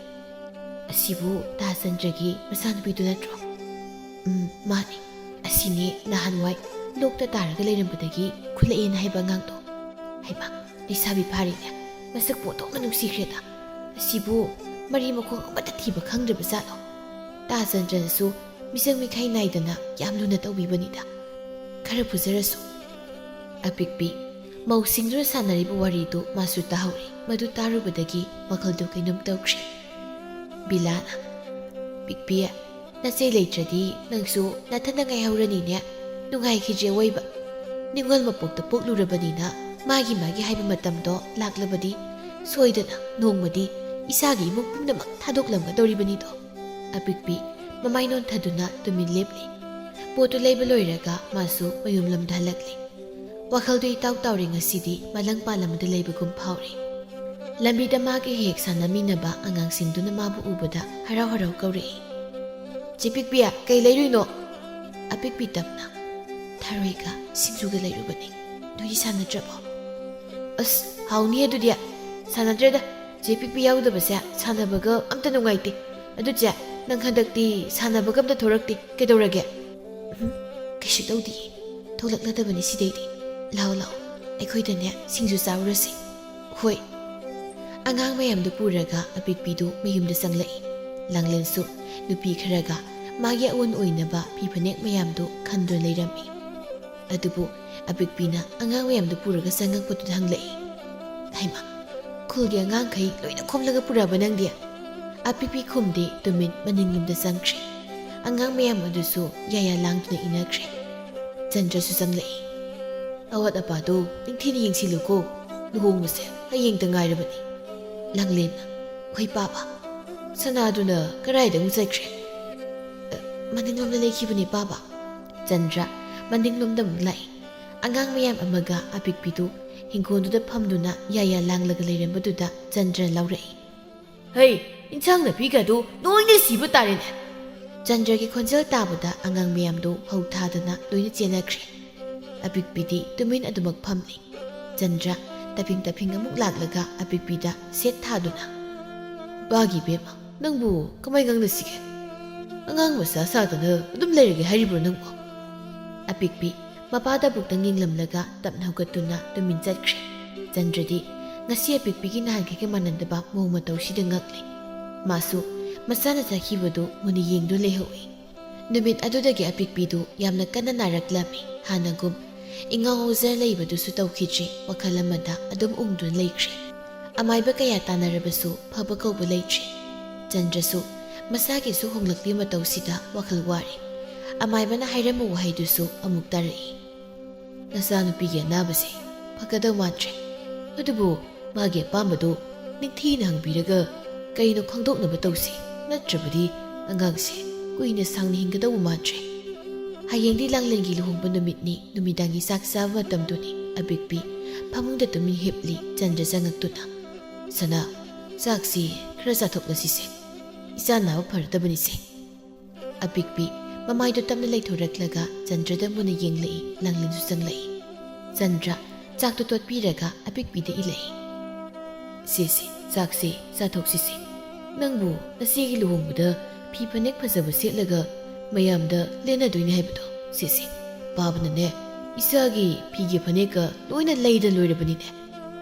ꯑꯁꯤꯕꯨ ꯇꯥꯆꯟꯗ꯭ꯔꯒꯤ ꯃꯆꯥꯅꯨꯄꯤꯗꯨ ꯅꯠꯇ꯭ꯔꯣ ꯃꯥꯅꯤ ꯑꯁꯤꯅꯦ ꯅꯍꯥꯟꯋꯥꯏ ꯂꯣꯛꯇ ꯇꯥꯔꯒ ꯂꯩꯔꯝꯕꯗꯒꯤ ꯈꯨꯜꯂꯛꯑꯦꯅ ꯍꯥꯏꯕ ꯑꯉꯥꯡꯗꯣ ꯍꯩꯃꯥ ꯂꯩꯁꯥꯕꯤ ꯐꯥꯔꯤꯅꯦ ꯃꯁꯛ ꯄꯣꯟꯊꯣꯛꯅ ꯅꯨꯡꯁꯤꯈ꯭ꯔꯦꯗ ꯑꯁꯤꯕꯨ ꯃꯔꯤ ꯃꯈꯣꯡ ꯑꯃꯠꯇ ꯊꯤꯕ ꯈꯪꯗ꯭ꯔꯕ ꯖꯥꯠꯂꯣ ꯇꯥꯆꯟꯗ꯭ꯔꯅꯁꯨ ꯃꯤꯆꯪ ꯃꯤꯈꯥꯏ ꯅꯥꯏꯗꯅ ꯌꯥꯝ ꯂꯨꯅ ꯇꯧꯕꯤꯕꯅꯤꯗ ꯈꯔ ꯐꯨꯖꯔꯁꯨ ꯑꯄꯤꯛꯄꯤ ꯃꯧꯁꯤꯡꯗꯨꯅ ꯁꯥꯟꯅꯔꯤꯕ ꯋꯥꯔꯤꯗꯨ ꯃꯥꯁꯨ ꯇꯥꯍꯧꯔꯤ ꯃꯗꯨ ꯇꯥꯔꯨꯕꯗꯒꯤ ꯋꯥꯈꯜꯗꯨ ꯀꯩꯅꯣꯝ ꯇꯧꯈ꯭ꯔꯦ ꯕꯤꯂꯥꯅ ꯄꯤꯛꯄꯤ ꯅꯆꯦ ꯂꯩꯇ꯭ꯔꯗꯤ ꯅꯪꯁꯨ ꯅꯊꯟꯗ ꯉꯥꯏꯍꯧꯔꯅꯤꯅꯦ ꯅꯨꯡꯉꯥꯏꯈꯤꯗ꯭ꯔꯦ ꯑꯣꯏꯕ ꯅꯤꯡꯉꯣꯜ ꯃꯄꯣꯛꯇ ꯄꯣꯛꯂꯨꯔꯕꯅꯤꯅ ꯃꯥꯒꯤ ꯍꯥꯏꯕ ꯃꯇꯝꯗꯣ ꯂꯥꯛꯂꯕꯗꯤ ꯁꯣꯏꯗꯅ ꯅꯣꯡꯃꯗꯤ ꯏꯁꯥꯒꯤ ꯏꯃꯨꯡ ꯄꯨꯝꯅꯃꯛ ꯊꯥꯗꯣꯛꯂꯝꯒꯗꯧꯔꯤꯕꯅꯤꯗꯣ ꯑꯄꯤꯛꯄꯤ ꯃꯃꯥꯏ ꯅꯣꯟꯊꯗꯨꯅ ꯇꯨꯃꯤꯟ ꯂꯦꯞꯂꯤ ꯄꯣꯠꯇꯨ ꯂꯩꯕ ꯂꯣꯏꯔꯒ ꯃꯥꯁꯨ ꯃꯌꯨꯝ ꯂꯝꯗ ꯍꯜꯂꯛꯂꯤ ꯋꯥꯈꯜꯗꯨ ꯏꯇꯥꯎ ꯇꯥꯎꯔꯤ ꯉꯁꯤꯗꯤ ꯃꯂꯪ ꯄꯥꯜꯂꯝꯗ ꯂꯩꯕꯒꯨꯝ ꯐꯥꯎꯔꯤ ꯂꯝꯕꯤꯗ ꯃꯥꯒꯤ ꯍꯦꯛ ꯁꯥꯟꯅꯃꯤꯟꯅꯕ ꯑꯉꯥꯡꯁꯤꯡꯗꯨꯅ ꯃꯥꯕꯨ ꯎꯕꯗ ꯍꯔꯥꯎ ꯍꯔꯥꯎ ꯀꯧꯔꯛꯏ ꯆꯦ ꯄꯤꯛꯄꯤ ꯀꯩ ꯂꯩꯔꯨꯏꯅꯣ ꯑꯄꯤꯛꯄꯤ ꯇꯞꯅ ꯊꯔꯣꯏꯒ ꯁꯤꯡꯖꯨꯒ ꯂꯩꯔꯨꯕꯅꯤ ꯅꯣꯏꯗꯤ ꯁꯥꯟꯅꯗ꯭ꯔꯕꯣ ꯑꯁ ꯍꯥꯎꯅꯤ ꯑꯗꯨꯗꯤ ꯁꯥꯟꯅꯗ꯭ꯔꯦꯗ ꯆꯦ ꯄꯤꯛꯄꯤ ꯌꯥꯎꯗꯕꯁꯦ ꯁꯥꯟꯅꯕꯒ ꯑꯝꯇ ꯅꯨꯡꯉꯥꯏꯇꯦ ꯑꯗꯨ ꯆꯦ ꯅꯪ ꯍꯟꯗꯛꯇꯤ ꯁꯥꯟꯅꯕꯒ ꯑꯝꯇ ꯊꯣꯔꯛꯇꯦ ꯀꯩꯗꯧꯔꯒꯦ ꯀꯩꯁꯨ ꯇꯧꯗꯤꯌꯦ ꯊꯣꯛꯂꯛꯂꯗꯕꯅꯤ ꯁꯤꯗꯩꯗꯤ ꯂꯥꯛꯑꯣ ꯑꯩꯈꯣꯏꯗꯅꯦ ꯁꯤꯡꯖꯨ ꯆꯥꯔꯨꯔꯁꯤ ꯍꯣꯏ ꯑꯉꯥꯡ ꯃꯌꯥꯝꯗꯨ ꯄꯨꯔꯒ ꯑꯄꯤꯛꯄꯤꯗꯨ ꯃꯌꯨꯝꯗ ꯆꯪꯂꯛꯏ ꯂꯥꯡꯂꯦꯟꯁꯨ ꯅꯨꯄꯤ ꯈꯔꯒ ꯃꯥꯒꯤ ꯑꯑꯣꯟ ꯑꯣꯏꯅꯕ ꯐꯤ ꯐꯅꯦꯛ ꯃꯌꯥꯝꯗꯨ ꯈꯟꯗꯨꯅ ꯂꯩꯔꯝꯃꯤ ꯑꯗꯨꯕꯨ ꯑꯄꯤꯛꯄꯤꯅ ꯑꯉꯥꯡ ꯃꯌꯥꯝꯗꯨ ꯄꯨꯔꯒ ꯆꯪꯉꯛꯄꯗꯨꯗ ꯍꯪꯂꯛꯏ ꯍꯩꯃꯥ ꯈꯨꯜꯒꯤ ꯑꯉꯥꯡꯈꯩ ꯂꯣꯏꯅ ꯈꯣꯝꯂꯒ ꯄꯨꯔꯛꯑꯕ ꯅꯪꯗꯤ ꯑꯄꯤꯛꯄꯤ ꯈꯨꯝꯗꯦ ꯇꯨꯃꯤꯟ ꯃꯅꯤꯡꯂꯣꯝꯗ ꯆꯪꯈ꯭ꯔꯦ ꯑꯉꯥꯡ ꯃꯌꯥꯝ ꯑꯗꯨꯁꯨ ꯌꯥꯌꯥ ꯂꯥꯡꯗꯨꯅ ꯏꯟꯅꯈ꯭ꯔꯦ ꯆꯟꯗ꯭ꯔꯁꯨ ꯆꯪꯂꯛꯏ ꯑꯋꯥꯠ ꯑꯄꯥꯗꯨ ꯅꯤꯡꯊꯤꯅ ꯌꯦꯡꯁꯤꯜꯂꯨꯀꯣ ꯂꯨꯍꯣꯡꯕꯁꯦ ꯍꯌꯦꯡꯇ ꯉꯥꯏꯔꯕꯅꯤ ꯂꯥꯡꯂꯦꯟꯅ ꯍꯣꯏ ꯄꯥꯕ ꯁꯅꯥꯗꯨꯅ ꯀꯗꯥꯏꯗ ꯑꯃꯨꯛ ꯆꯠꯈ꯭ꯔꯦ ꯃꯅꯤꯡꯂꯣꯝꯗ ꯂꯩꯈꯤꯕꯅꯤ ꯄꯥꯕ ꯆꯟꯗ꯭ꯔ ꯃꯅꯤꯡꯂꯣꯝꯗ ꯑꯃꯨꯛ ꯂꯥꯛꯏ ꯑꯉꯥꯡ ꯃꯌꯥꯝ ꯑꯃꯒ ꯑꯄꯤꯛꯄꯤꯗꯨ ꯍꯤꯡꯒꯣꯜꯗꯨꯗ ꯐꯝꯗꯨꯅ ꯌꯥꯌꯥ ꯂꯥꯡꯂꯒ ꯂꯩꯔꯝꯕꯗꯨꯗ ꯆꯟꯗ꯭ꯔꯅ ꯂꯥꯎꯔꯛꯏ ꯍꯩ ꯏꯟꯁꯥꯡ ꯅꯥꯄꯤꯒꯗꯨ ꯂꯣꯏꯅ ꯁꯤꯕ ꯇꯥꯔꯦꯅꯦ ꯆꯟꯗ꯭ꯔꯒꯤ ꯈꯣꯟꯖꯦꯜ ꯇꯥꯕꯗ ꯑꯉꯥꯡ ꯃꯌꯥꯝꯗꯨ ꯍꯧ ꯊꯥꯗꯅ ꯂꯣꯏꯅ ꯆꯦꯟꯅꯈ꯭ꯔꯦ ꯑꯄꯤꯛꯄꯤꯗꯤ ꯇꯨꯃꯤꯟ ꯑꯗꯨꯃꯛ ꯐꯝꯂꯤ ꯆꯟꯗ꯭ꯔ ꯇꯞꯐꯤꯡ ꯑꯃꯨꯛ ꯂꯥꯛꯂꯒ ꯑꯄꯤꯛꯄꯤꯗ ꯁꯦꯠ ꯊꯥꯗꯨꯅ ꯕꯥꯒꯤ ꯕꯦꯝꯃ ꯅꯪꯕꯨ ꯀꯃꯥꯏ ꯉꯥꯡꯅꯁꯤꯒꯦ ꯑꯉꯥꯡ ꯃꯆꯥ ꯁꯥꯗꯅ ꯑꯗꯨꯝ ꯂꯩꯔꯒꯦ ꯍꯥꯏꯔꯤꯕ꯭ꯔꯣ ꯅꯪꯕꯨ ꯑꯄꯤꯛꯄꯤ ꯃꯄꯥꯗ ꯕꯨꯛꯇꯪ ꯌꯦꯡꯂꯝꯂꯒ ꯇꯞꯅ ꯍꯧꯒꯠꯇꯨꯅ ꯇꯨꯃꯤꯟ ꯆꯠꯈ꯭ꯔꯦ ꯆꯟꯗ꯭ꯔꯗꯤ ꯉꯁꯤ ꯑꯄꯤꯛꯄꯤꯒꯤ ꯅꯍꯥꯟꯈꯩꯒ ꯃꯥꯟꯅꯗꯕ ꯃꯑꯣꯡ ꯃꯇꯧꯁꯤꯗ ꯉꯛꯂꯤ ꯃꯥꯁꯨ ꯃꯆꯥꯅ ꯆꯠꯈꯤꯕꯗꯨ ꯃꯨꯟꯅ ꯌꯦꯡꯗꯨꯅ ꯂꯩꯍꯧꯏ ꯅꯨꯃꯤꯠ ꯑꯗꯨꯗꯒꯤ ꯑꯄꯤꯛꯄꯤꯗꯨ ꯌꯥꯝꯅ ꯀꯟꯅ ꯅꯥꯔꯛꯂꯝꯃꯤ ꯍꯥꯟꯅꯒꯨꯝ ꯏꯉꯥꯎ ꯉꯥꯎꯖꯔ ꯂꯩꯕꯗꯨꯁꯨ ꯇꯧꯈꯤꯗ꯭ꯔꯤ ꯋꯥꯈꯜ ꯑꯃꯗ ꯑꯗꯨꯝ ꯎꯪꯗꯨꯅ ꯂꯩꯈ꯭ꯔꯦ ꯑꯃꯥꯏꯕ ꯀꯌꯥ ꯇꯥꯟꯅꯔꯕꯁꯨ ꯐꯕ ꯀꯧꯕ ꯂꯩꯇ꯭ꯔꯤ ꯆꯟꯗ꯭ꯔꯁꯨ ꯃꯁꯥꯒꯤꯁꯨ ꯍꯣꯡꯂꯛꯂꯤ ꯃꯇꯧꯁꯤꯗ ꯋꯥꯈꯜ ꯋꯥꯔꯤ ꯑꯃꯥꯏꯕꯅ ꯍꯥꯏꯔꯝꯕ ꯋꯥꯍꯩꯗꯨꯁꯨ ꯑꯃꯨꯛ ꯇꯥꯔꯛꯏ ꯅꯆꯥꯅꯨꯄꯤꯒꯤ ꯑꯅꯥꯕꯁꯦ ꯐꯒꯗꯧ ꯃꯥꯟꯗ꯭ꯔꯦ ꯑꯗꯨꯕꯨ ꯃꯥꯒꯤ ꯑꯄꯥꯝꯕꯗꯨ ꯅꯤꯡꯊꯤꯅ ꯍꯪꯕꯤꯔꯒ ꯀꯩꯅꯣ ꯈꯪꯗꯣꯛꯅꯕ ꯇꯧꯁꯤ ꯅꯠꯇ꯭ꯔꯕꯗꯤ ꯑꯉꯥꯡꯁꯦ ꯀꯨꯏꯅ ꯁꯥꯡꯅ ꯍꯤꯡꯒꯗꯧꯕ ꯃꯥꯟꯗ꯭ꯔꯦ ꯍꯌꯦꯡꯗꯤ ꯂꯥꯡꯂꯦꯟꯒꯤ ꯂꯨꯍꯣꯡꯕ ꯅꯨꯃꯤꯠꯅꯤ ꯅꯨꯃꯤꯗꯥꯡꯒꯤ ꯆꯥꯛ ꯆꯥꯕ ꯃꯇꯝꯗꯨꯅꯤ ꯑꯄꯤꯛꯄꯤ ꯐꯃꯨꯡꯗ ꯇꯨꯃꯤꯟ ꯍꯤꯞꯂꯤ ꯆꯟꯗ꯭ꯔ ꯆꯪꯉꯛꯇꯨꯅ ꯁꯅꯥ ꯆꯥꯛꯁꯤ ꯈꯔ ꯆꯥꯊꯣꯛꯂꯁꯤꯁꯦ ꯏꯆꯥ ꯅꯥꯕ ꯐꯔꯗꯕꯅꯤꯁꯦ ꯑꯄꯤꯛꯄꯤ ꯃꯃꯥꯏꯗꯨ ꯇꯞꯅ ꯂꯩꯊꯣꯔꯛꯂꯒ ꯆꯟꯗ꯭ꯔꯗ ꯃꯨꯟꯅ ꯌꯦꯡꯂꯛꯏ ꯂꯥꯡꯂꯦꯟꯁꯨ ꯆꯪꯂꯛꯏ ꯆꯟꯗ꯭ꯔ ꯆꯥꯛꯇꯨ ꯇꯣꯠꯄꯤꯔꯒ ꯑꯄꯤꯛꯄꯤꯗ ꯏꯜꯂꯛꯏ ꯁꯤꯁꯤ ꯆꯥꯛꯁꯤ ꯆꯥꯊꯣꯛꯁꯤꯁꯦ ꯅꯪꯕꯨ ꯅꯆꯦꯒꯤ ꯂꯨꯍꯣꯡꯕꯗ ꯐꯤ ꯐꯅꯦꯛ ꯐꯖꯕ ꯁꯦꯠꯂꯒ ꯃꯌꯥꯝꯗ ꯂꯦꯟꯅꯗꯣꯏꯅꯤ ꯍꯥꯏꯕꯗꯣ ꯁꯤꯁꯤ ꯄꯥꯕꯅꯅꯦ ꯏꯆꯥꯒꯤ ꯐꯤꯒꯤ ꯐꯅꯦꯛꯀ ꯂꯣꯏꯅ ꯂꯩꯗ ꯂꯣꯏꯔꯕꯅꯤꯅꯦ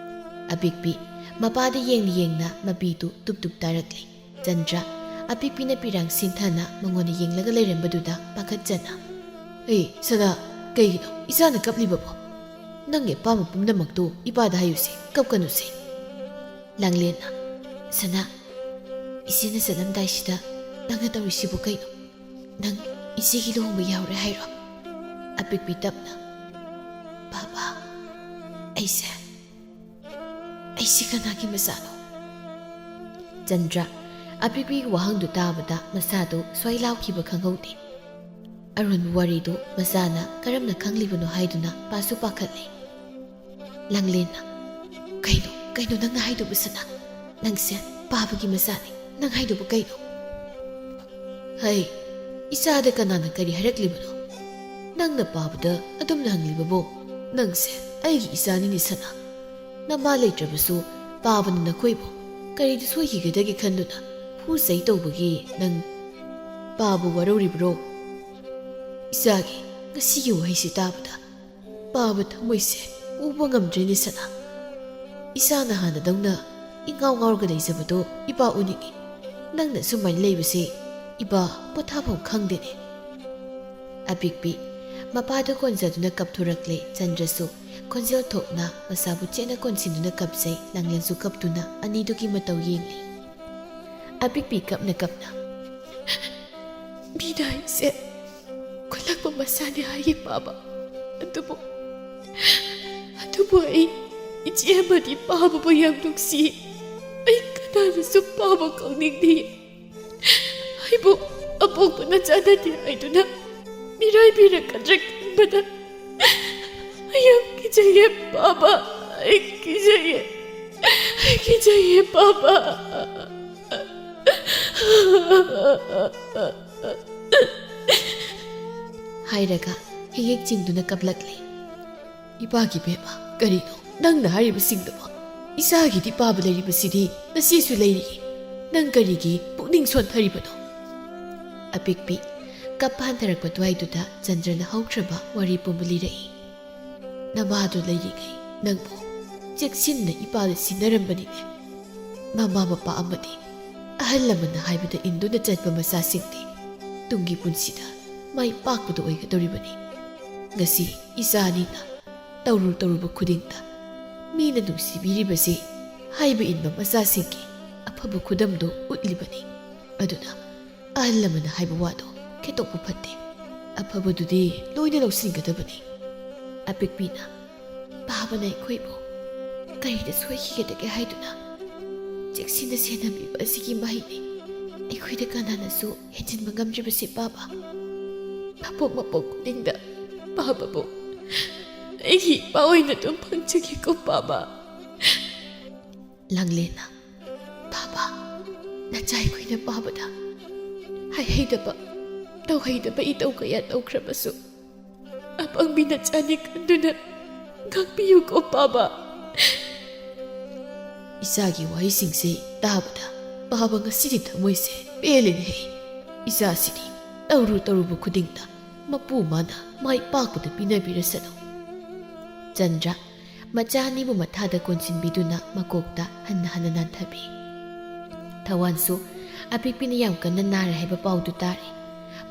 ꯑꯄꯤꯛꯄꯤ ꯃꯄꯥꯗ ꯌꯦꯡꯅ ꯃꯄꯤꯗꯨ ꯇꯨꯞ ꯇꯨꯞ ꯇꯥꯔꯛꯂꯤ ꯆꯟꯗ꯭ꯔ ꯑꯄꯤꯛꯄꯤꯅ ꯄꯤꯔꯥꯡ ꯁꯤꯟꯊꯅ ꯃꯉꯣꯟꯗ ꯌꯦꯡꯂꯒ ꯂꯩꯔꯝꯕꯗꯨꯗ ꯄꯥꯈꯠꯆꯅ ꯑꯦ ꯁꯅꯥ ꯀꯩꯒꯤꯅꯣ ꯏꯆꯥꯅ ꯀꯞꯂꯤꯕꯕꯣ ꯅꯪꯒꯤ ꯑꯄꯥꯝꯕ ꯄꯨꯝꯅꯃꯛꯇꯨ ꯏꯄꯥꯗ ꯍꯥꯏꯌꯨꯁꯦ ꯀꯞꯀꯅꯨꯁꯦ ꯂꯥꯡꯂꯦꯟꯅ ꯁꯅꯥ ꯏꯆꯦꯅ ꯆꯠꯂꯝꯗꯥꯏꯁꯤꯗ ꯅꯪꯅ ꯇꯧꯔꯤꯁꯤꯕꯨ ꯀꯩꯅꯣ ꯅꯪ ꯏꯆꯦꯒꯤ ꯂꯨꯍꯣꯡꯕ ꯌꯥꯎꯔꯦ ꯍꯥꯏꯔꯣ ꯑꯄꯤꯛꯄꯤ ꯇꯞꯅ ꯕꯥꯕꯥ ꯑꯩꯁꯦ ꯀꯅꯥꯒꯤ ꯃꯆꯥꯅꯣ ꯆꯟꯗ꯭ꯔ ꯑꯄꯤꯛꯄꯤꯒꯤ ꯋꯥꯍꯪꯗꯨ ꯇꯥꯕꯗ ꯃꯁꯥꯗꯨ ꯁ꯭ꯋꯥꯏ ꯂꯥꯎꯈꯤꯕ ꯈꯪꯍꯧꯗꯦ ꯑꯔꯣꯟꯕ ꯋꯥꯔꯤꯗꯨ ꯃꯆꯥꯅ ꯀꯔꯝꯅ ꯈꯪꯂꯤꯕꯅꯣ ꯍꯥꯏꯗꯨꯅ ꯄꯥꯁꯨ ꯄꯥꯈꯠꯂꯤ ꯂꯥꯡꯂꯦꯟꯅ ꯀꯩꯅꯣ ꯅꯪꯅ ꯍꯥꯏꯗꯨꯕ ꯁꯅꯥ ꯅꯪꯁꯦ ꯄꯥꯕꯒꯤ ꯃꯆꯥꯅꯤ ꯅꯪ ꯍꯥꯏꯗꯨꯕ ꯀꯩꯅꯣ ꯍꯩ ꯏꯆꯥꯗ ꯀꯅꯥꯅ ꯀꯔꯤ ꯍꯥꯏꯔꯛꯂꯤꯕꯅꯣ ꯅꯪꯅ ꯄꯥꯕꯗ ꯑꯗꯨꯝꯅ ꯍꯪꯂꯤꯕꯕꯣ ꯅꯪꯁꯦ ꯑꯩꯒꯤ ꯏꯆꯥꯅꯤꯅꯤ ꯁꯅꯥ ꯅꯃꯥ ꯂꯩꯇ꯭ꯔꯕꯁꯨ ꯄꯥꯕꯅ ꯅꯈꯣꯏꯕꯨ ꯀꯔꯤꯗ ꯁꯣꯏꯈꯤꯒꯗꯒꯦ ꯈꯟꯗꯨꯅ ꯐꯨ ꯆꯩ ꯇꯧꯕꯒꯤ ꯅꯪ ꯄꯥꯕ ꯋꯥꯔꯧꯔꯤꯕ꯭ꯔꯣ ꯏꯆꯥꯒꯤ ꯉꯁꯤꯒꯤ ꯋꯥꯍꯩꯁꯤ ꯇꯥꯕꯗ ꯄꯥꯕ ꯊꯃꯣꯏꯁꯦ ꯎꯕ ꯉꯝꯗ꯭ꯔꯦꯅꯦ ꯁꯅꯥ ꯏꯁꯥꯅ ꯍꯥꯟꯅꯗꯧꯅ ꯏꯉꯥꯎ ꯉꯥꯎꯔꯒ ꯂꯩꯖꯕꯗꯣ ꯏꯄꯥ ꯎꯅꯤꯡꯏ ꯅꯪꯅ ꯁꯨꯃꯥꯏꯅ ꯂꯩꯕꯁꯦ ꯏꯄꯥ ꯄꯣꯊꯥꯐꯝ ꯈꯪꯗꯦꯅꯦ ꯑꯄꯤꯛꯄꯤ ꯃꯄꯥꯗ ꯀꯣꯟꯖꯗꯨꯅ ꯀꯞꯊꯣꯔꯛꯂꯦ ꯆꯟꯗ꯭ꯔꯁꯨ ꯈꯣꯟꯖꯦꯜ ꯊꯣꯛꯅ ꯃꯁꯥꯕꯨ ꯆꯦꯠꯅ ꯀꯣꯟꯁꯤꯟꯗꯨꯅ ꯀꯞꯆꯩ ꯂꯥꯡꯂꯦꯟꯁꯨ ꯀꯞꯇꯨꯅ ꯑꯅꯤꯗꯨꯒꯤ ꯃꯇꯧ ꯌꯦꯡꯂꯤ ꯑꯄꯤꯛꯄꯤ ꯀꯞꯅ ꯀꯞꯅ ꯃꯤꯅ ꯑꯩꯁꯦ ꯈꯨꯜꯂꯛꯄ ꯃꯁꯥꯅꯤ ꯍꯥꯏꯌꯦ ꯄꯥꯕ ꯑꯗꯨꯕꯨ ꯑꯩ ꯏꯆꯦ ꯑꯃꯗꯤ ꯄꯥꯕꯕꯨ ꯌꯥꯝ ꯅꯨꯡꯁꯤ ꯑꯩ ꯀꯅꯥꯅꯁꯨ ꯄꯥꯕ ꯀꯧꯅꯤꯡꯗꯦ ꯑꯩꯕꯨ ꯑꯄꯣꯛꯄꯅ ꯆꯥꯟꯅꯗꯦ ꯍꯥꯏꯗꯨꯅ ꯃꯤꯔꯥꯏꯕꯤꯔꯛꯀꯗ꯭ꯔꯥ ꯈꯟꯕꯗ ꯑꯩ ꯌꯥꯝ ꯀꯤꯖꯩꯌꯦ ꯄꯥꯕ ꯑꯩ ꯀꯤꯖꯩꯌꯦ ꯄꯥꯕ ꯍꯥꯏꯔꯒ ꯍꯦꯛ ꯆꯤꯡꯗꯨꯅ ꯀꯞꯂꯛꯂꯦ ꯏꯄꯥꯒꯤ ꯕꯦꯝꯃ ꯀꯔꯤꯅꯣ ꯅꯪꯅ ꯍꯥꯏꯔꯤꯕꯁꯤꯡꯗꯨꯕꯣ ꯏꯆꯥꯒꯤꯗꯤ ꯄꯥꯕ ꯂꯩꯔꯤꯕꯁꯤꯗꯤ ꯅꯆꯦꯁꯨ ꯂꯩꯔꯤ ꯅꯪ ꯀꯔꯤꯒꯤ ꯄꯨꯛꯅꯤꯡ ꯁꯣꯟꯊꯔꯤꯕꯅꯣ ꯑꯄꯤꯛꯄꯤ ꯀꯞꯄ ꯍꯟꯊꯔꯛꯄ ꯑꯗꯨꯋꯥꯏꯗꯨꯗ ꯆꯟꯗ꯭ꯔꯅ ꯍꯧꯈ꯭ꯔꯕ ꯋꯥꯔꯤ ꯄꯨꯝꯕ ꯂꯤꯔꯛꯏ ꯅꯃꯥꯗꯣ ꯂꯩꯔꯤꯉꯩ ꯅꯪꯕꯨ ꯆꯦꯛꯁꯤꯟꯅ ꯏꯄꯥꯗ ꯁꯤꯟꯅꯔꯝꯕꯅꯤꯅꯦ ꯃꯃꯥ ꯃꯄꯥ ꯑꯃꯗꯤ ꯑꯍꯜ ꯂꯃꯟꯅ ꯍꯥꯏꯕꯗ ꯏꯟꯗꯨꯅ ꯆꯠꯄ ꯃꯆꯥꯁꯤꯡꯗꯤ ꯇꯨꯡꯒꯤ ꯄꯨꯟꯁꯤꯗ ꯃꯥꯏ ꯄꯥꯛꯄꯗ ꯑꯣꯏꯒꯗꯧꯔꯤꯕꯅꯤ ꯉꯁꯤ ꯏꯆꯥꯅꯤꯅ ꯇꯧꯔꯨꯕ ꯈꯨꯗꯤꯡꯗ ꯃꯤꯅ ꯅꯨꯡꯁꯤꯕꯤꯔꯤꯕꯁꯤ ꯍꯥꯏꯕ ꯏꯟꯕ ꯃꯆꯥꯁꯤꯡꯒꯤ ꯑꯐꯕ ꯈꯨꯗꯝꯗꯣ ꯎꯠꯂꯤꯕꯅꯤ ꯑꯗꯨꯅ ꯑꯍꯜ ꯂꯃꯟꯅ ꯍꯥꯏꯕ ꯋꯥꯗꯣ ꯈꯦꯇꯣꯛꯄ ꯐꯠꯇꯦ ꯑꯐꯕꯗꯨꯗꯤ ꯂꯣꯏꯅ ꯂꯧꯁꯤꯟꯒꯗꯕꯅꯤ ꯑꯄꯤꯛꯄꯤꯅ ꯄꯥꯕꯅ ꯑꯩꯈꯣꯏꯕꯨ ꯀꯔꯤꯗ ꯁꯣꯏꯈꯤꯒꯗꯒꯦ ꯍꯥꯏꯗꯨꯅ ꯆꯦꯛꯁꯤꯟꯅ ꯁꯦꯟꯅꯕꯤꯕ ꯑꯁꯤꯒꯤ ꯃꯍꯩꯅꯤ ꯑꯩꯈꯣꯏꯗ ꯀꯅꯥꯅꯁꯨ ꯍꯦꯟꯖꯤꯟꯕ ꯉꯝꯗ꯭ꯔꯤꯕꯁꯤ ꯄꯥꯕ ꯃꯄꯣꯛ ꯈꯨꯗꯤꯡꯗ ꯄꯥꯕꯕꯨ ꯑꯩꯒꯤ ꯏꯄꯥ ꯑꯣꯏꯅ ꯑꯗꯨꯝ ꯐꯪꯖꯒꯦꯀꯣ ꯄꯥꯕ ꯂꯥꯡꯂꯦꯟꯅ ꯄꯥꯕ ꯅꯆꯥ ꯑꯩꯈꯣꯏꯅ ꯄꯥꯕꯗ ꯍꯩꯗꯕ ꯇꯧꯍꯩꯗꯕ ꯏꯇꯧ ꯀꯌꯥ ꯇꯧꯈ꯭ꯔꯕꯁꯨ ꯑꯄꯪꯕꯤ ꯅꯆꯥꯅꯤ ꯈꯟꯗꯨꯅ ꯉꯥꯛꯄꯤꯌꯨꯀꯣ ꯄꯥꯕ ꯏꯆꯥꯒꯤ ꯋꯥꯍꯩꯁꯤꯡꯁꯦ ꯇꯥꯕꯗ ꯄꯥꯕ ꯉꯁꯤꯗꯤ ꯊꯃꯣꯏꯁꯦ ꯄꯦꯜꯂꯤꯅꯦ ꯏꯆꯥꯁꯤꯗꯤ ꯇꯧꯔꯨꯕ ꯈꯨꯗꯤꯡꯗ ꯃꯄꯨ ꯃꯥꯅ ꯃꯥꯏ ꯄꯥꯛꯄꯗ ꯄꯤꯅꯕꯤꯔꯁꯅꯨ ꯆꯟꯗ꯭ꯔ ꯃꯆꯥ ꯑꯅꯤꯕꯨ ꯃꯊꯥꯗ ꯀꯣꯟꯁꯤꯟꯕꯤꯗꯨꯅ ꯃꯀꯣꯛꯇ ꯍꯟꯅ ꯅꯥꯟꯊꯕꯤ ꯊꯋꯥꯟꯁꯨ ꯑꯄꯤꯛꯄꯤꯅ ꯌꯥꯝ ꯀꯟꯅ ꯅꯥꯔꯦ ꯍꯥꯏꯕ ꯄꯥꯎꯗꯨ ꯇꯥꯔꯦ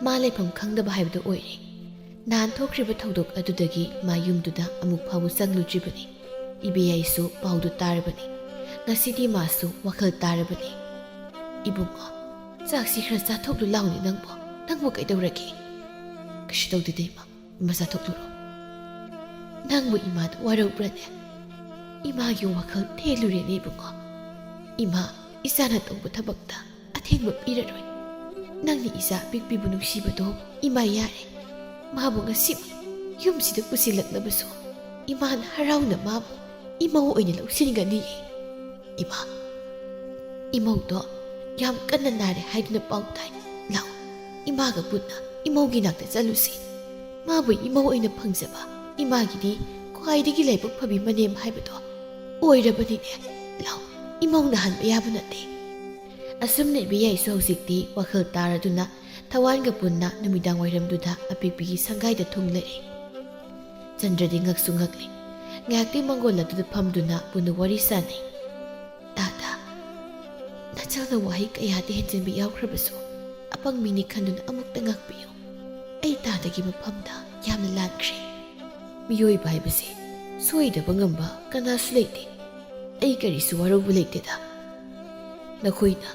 ꯃꯥ ꯂꯩꯐꯝ ꯈꯪꯗꯕ ꯍꯥꯏꯕꯗꯨ ꯑꯣꯏꯔꯦ ꯅꯍꯥꯟ ꯊꯣꯛꯈ꯭ꯔꯤꯕ ꯊꯧꯗꯣꯛ ꯑꯗꯨꯗꯒꯤ ꯃꯥ ꯌꯨꯝꯗꯨꯗ ꯑꯃꯨꯛ ꯐꯥꯎꯕ ꯆꯪꯂꯨꯗ꯭ꯔꯤꯕꯅꯤ ꯏꯕꯦꯌꯥꯏꯁꯨ ꯄꯥꯎꯗꯨ ꯇꯥꯔꯕꯅꯤ ꯉꯁꯤꯗꯤ ꯃꯥꯁꯨ ꯋꯥꯈꯜ ꯇꯥꯔꯕꯅꯤ ꯏꯕꯨꯡꯉꯣ ꯆꯥꯛꯁꯤ ꯈꯔ ꯆꯥꯊꯣꯛꯂꯨ ꯂꯥꯎꯅꯤ ꯅꯪꯕꯨ ꯀꯩꯗꯧꯔꯒꯦ ꯀꯩꯁꯨ ꯇꯧꯗꯦꯗ ꯏꯃꯥ ꯆꯥꯊꯣꯛꯂꯨꯔꯣ ꯅꯪꯕꯨ ꯏꯃꯥꯗ ꯋꯥꯔꯧꯕ꯭ꯔꯅꯦ ꯏꯃꯥꯒꯤ ꯋꯥꯈꯜ ꯊꯦꯜꯂꯨꯔꯦꯅꯦ ꯏꯕꯨꯡꯉꯣ ꯏꯃꯥ ꯏꯆꯥꯅ ꯇꯧꯕ ꯊꯕꯛꯇ ꯑꯊꯦꯡꯕ ꯄꯤꯔꯔꯣꯏ ꯅꯪꯅ ꯏꯆꯥ ꯑꯄꯤꯛꯄꯤꯕꯨ ꯅꯨꯡꯁꯤꯕꯗꯣ ꯏꯃꯥ ꯌꯥꯔꯦ ꯃꯥꯕꯨ ꯉꯁꯤꯃꯛ ꯌꯨꯝꯁꯤꯗ ꯄꯨꯁꯤꯜꯂꯛꯂꯕꯁꯨ ꯏꯃꯥꯅ ꯍꯔꯥꯎꯅ ꯃꯥꯕꯨ ꯏꯃꯧ ꯑꯣꯏꯅ ꯂꯧꯁꯤꯟꯒꯅꯤꯌꯦ ꯏꯃꯥ ꯏꯃꯧꯗꯣ ꯌꯥꯝ ꯀꯟꯅ ꯅꯥꯔꯦ ꯍꯥꯏꯗꯨꯅ ꯄꯥꯎ ꯇꯥꯏ ꯂꯥꯎ ꯏꯃꯥꯒ ꯄꯨꯟꯅ ꯏꯃꯧꯒꯤ ꯅꯥꯛꯇ ꯆꯠꯂꯨꯁꯤ ꯃꯥꯕꯨ ꯏꯃꯧ ꯑꯣꯏꯅ ꯐꯪꯖꯕ ꯏꯃꯥꯒꯤꯗꯤ ꯈ꯭ꯋꯥꯏꯗꯒꯤ ꯂꯥꯏꯕꯛ ꯐꯕꯤ ꯃꯅꯦꯝ ꯍꯥꯏꯕꯗꯣ ꯑꯣꯏꯔꯕꯅꯤꯅꯦ ꯂꯥꯎ ꯏꯃꯧꯅ ꯍꯟꯕ ꯌꯥꯕ ꯅꯠꯇꯦ ꯑꯁꯨꯝꯅ ꯏꯕꯦꯌꯥꯏꯁꯨ ꯍꯧꯖꯤꯛꯇꯤ ꯋꯥꯈꯜ ꯇꯥꯔꯗꯨꯅ ꯊꯋꯥꯟꯒ ꯄꯨꯟꯅ ꯅꯨꯃꯤꯗꯥꯡ ꯋꯥꯏꯔꯝꯗꯨꯗ ꯑꯄꯤꯛꯄꯤꯒꯤ ꯁꯪꯒꯥꯏꯗ ꯊꯨꯡꯂꯔꯦ ꯆꯟꯗ꯭ꯔꯗꯤ ꯉꯛꯁꯨ ꯉꯛꯂꯤ ꯉꯥꯏꯍꯥꯛꯇꯤ ꯃꯪꯒꯣꯜ ꯑꯗꯨꯗ ꯐꯝꯗꯨꯅ ꯄꯨꯟꯅ ꯋꯥꯔꯤ ꯁꯥꯟꯅꯩ ꯇꯥꯇꯥ ꯅꯆꯥꯅ ꯋꯥꯍꯩ ꯀꯌꯥꯗꯤ ꯍꯦꯟꯖꯤꯟꯕ ꯌꯥꯎꯈ꯭ꯔꯕꯁꯨ ꯑꯄꯪꯕꯤꯅꯤ ꯈꯟꯗꯨꯅ ꯑꯃꯨꯛꯇ ꯉꯥꯛꯄꯤꯌꯨ ꯑꯩ ꯇꯥꯗꯒꯤ ꯃꯐꯝꯗ ꯌꯥꯝꯅ ꯂꯥꯟꯈ꯭ꯔꯦ ꯃꯤꯑꯣꯏꯕ ꯍꯥꯏꯕꯁꯦ ꯁꯣꯏꯗꯕ ꯉꯝꯕ ꯀꯅꯥꯁꯨ ꯂꯩꯇꯦ ꯑꯩ ꯀꯔꯤꯁꯨ ꯋꯥꯔꯧꯕ ꯂꯩꯇꯦꯗ ꯅꯈꯣꯏꯅ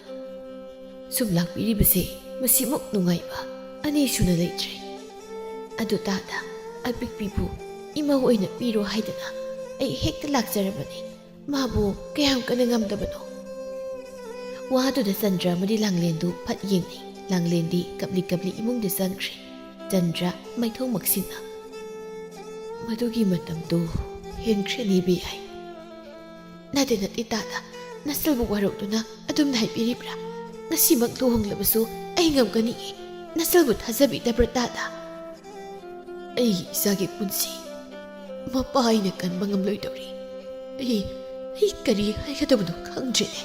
ꯁꯨꯝ ꯂꯥꯛꯄꯤꯔꯤꯕꯁꯦ ꯃꯁꯤꯃꯨꯛ ꯅꯨꯡꯉꯥꯏꯕ ꯑꯅꯤ ꯁꯨꯅ ꯂꯩꯇ꯭ꯔꯦ ꯑꯗꯨ ꯇꯥꯇꯥ ꯑꯄꯤꯛꯄꯤꯕꯨ ꯏꯃꯧ ꯑꯣꯏꯅ ꯄꯤꯔꯣ ꯍꯥꯏꯗꯅ ꯑꯩ ꯍꯦꯛꯇ ꯂꯥꯛꯆꯔꯕꯅꯤ ꯃꯥꯕꯨ ꯀꯌꯥꯝ ꯀꯟꯅ ꯉꯝꯗꯕꯅꯣ ꯋꯥꯗꯨꯗ ꯆꯟꯗ꯭ꯔ ꯑꯃꯗꯤ ꯂꯥꯡꯂꯦꯟꯗꯨ ꯐꯠ ꯌꯦꯡꯅꯩ ꯂꯥꯡꯂꯦꯟꯗꯤ ꯀꯞꯂꯤ ꯏꯃꯨꯡꯗ ꯆꯪꯈ꯭ꯔꯦ ꯆꯟꯗ꯭ꯔ ꯃꯩꯊꯧ ꯃꯛꯁꯤꯟꯅ ꯃꯗꯨꯒꯤ ꯃꯇꯝꯗꯨ ꯍꯦꯟꯈ꯭ꯔꯦꯅꯦ ꯏꯕꯦꯌꯥꯏ ꯅꯠꯇꯦ ꯇꯥꯇꯥ ꯅꯆꯜꯕꯨ ꯋꯥꯔꯧꯗꯨꯅ ꯑꯗꯨꯝꯅ ꯍꯥꯏꯕꯤꯔꯤꯕ꯭ꯔꯥ ꯉꯁꯤꯃꯛ ꯂꯨꯍꯣꯡꯂꯕꯁꯨ ꯑꯩ ꯉꯝꯒꯅꯤ ꯅꯆꯜꯕꯨ ꯊꯥꯖꯕꯤꯗꯕ꯭ꯔꯥ ꯇꯥꯇꯥ ꯑꯩꯒꯤ ꯏꯆꯥꯒꯤ ꯄꯨꯟꯁꯤ ꯃꯄꯥ ꯑꯩꯅ ꯀꯟꯕ ꯉꯝꯂꯣꯏꯗꯧꯔꯤ ꯑꯩ ꯀꯔꯤ ꯍꯥꯏꯒꯗꯕꯅꯣ ꯈꯪꯗ꯭ꯔꯦꯅꯦ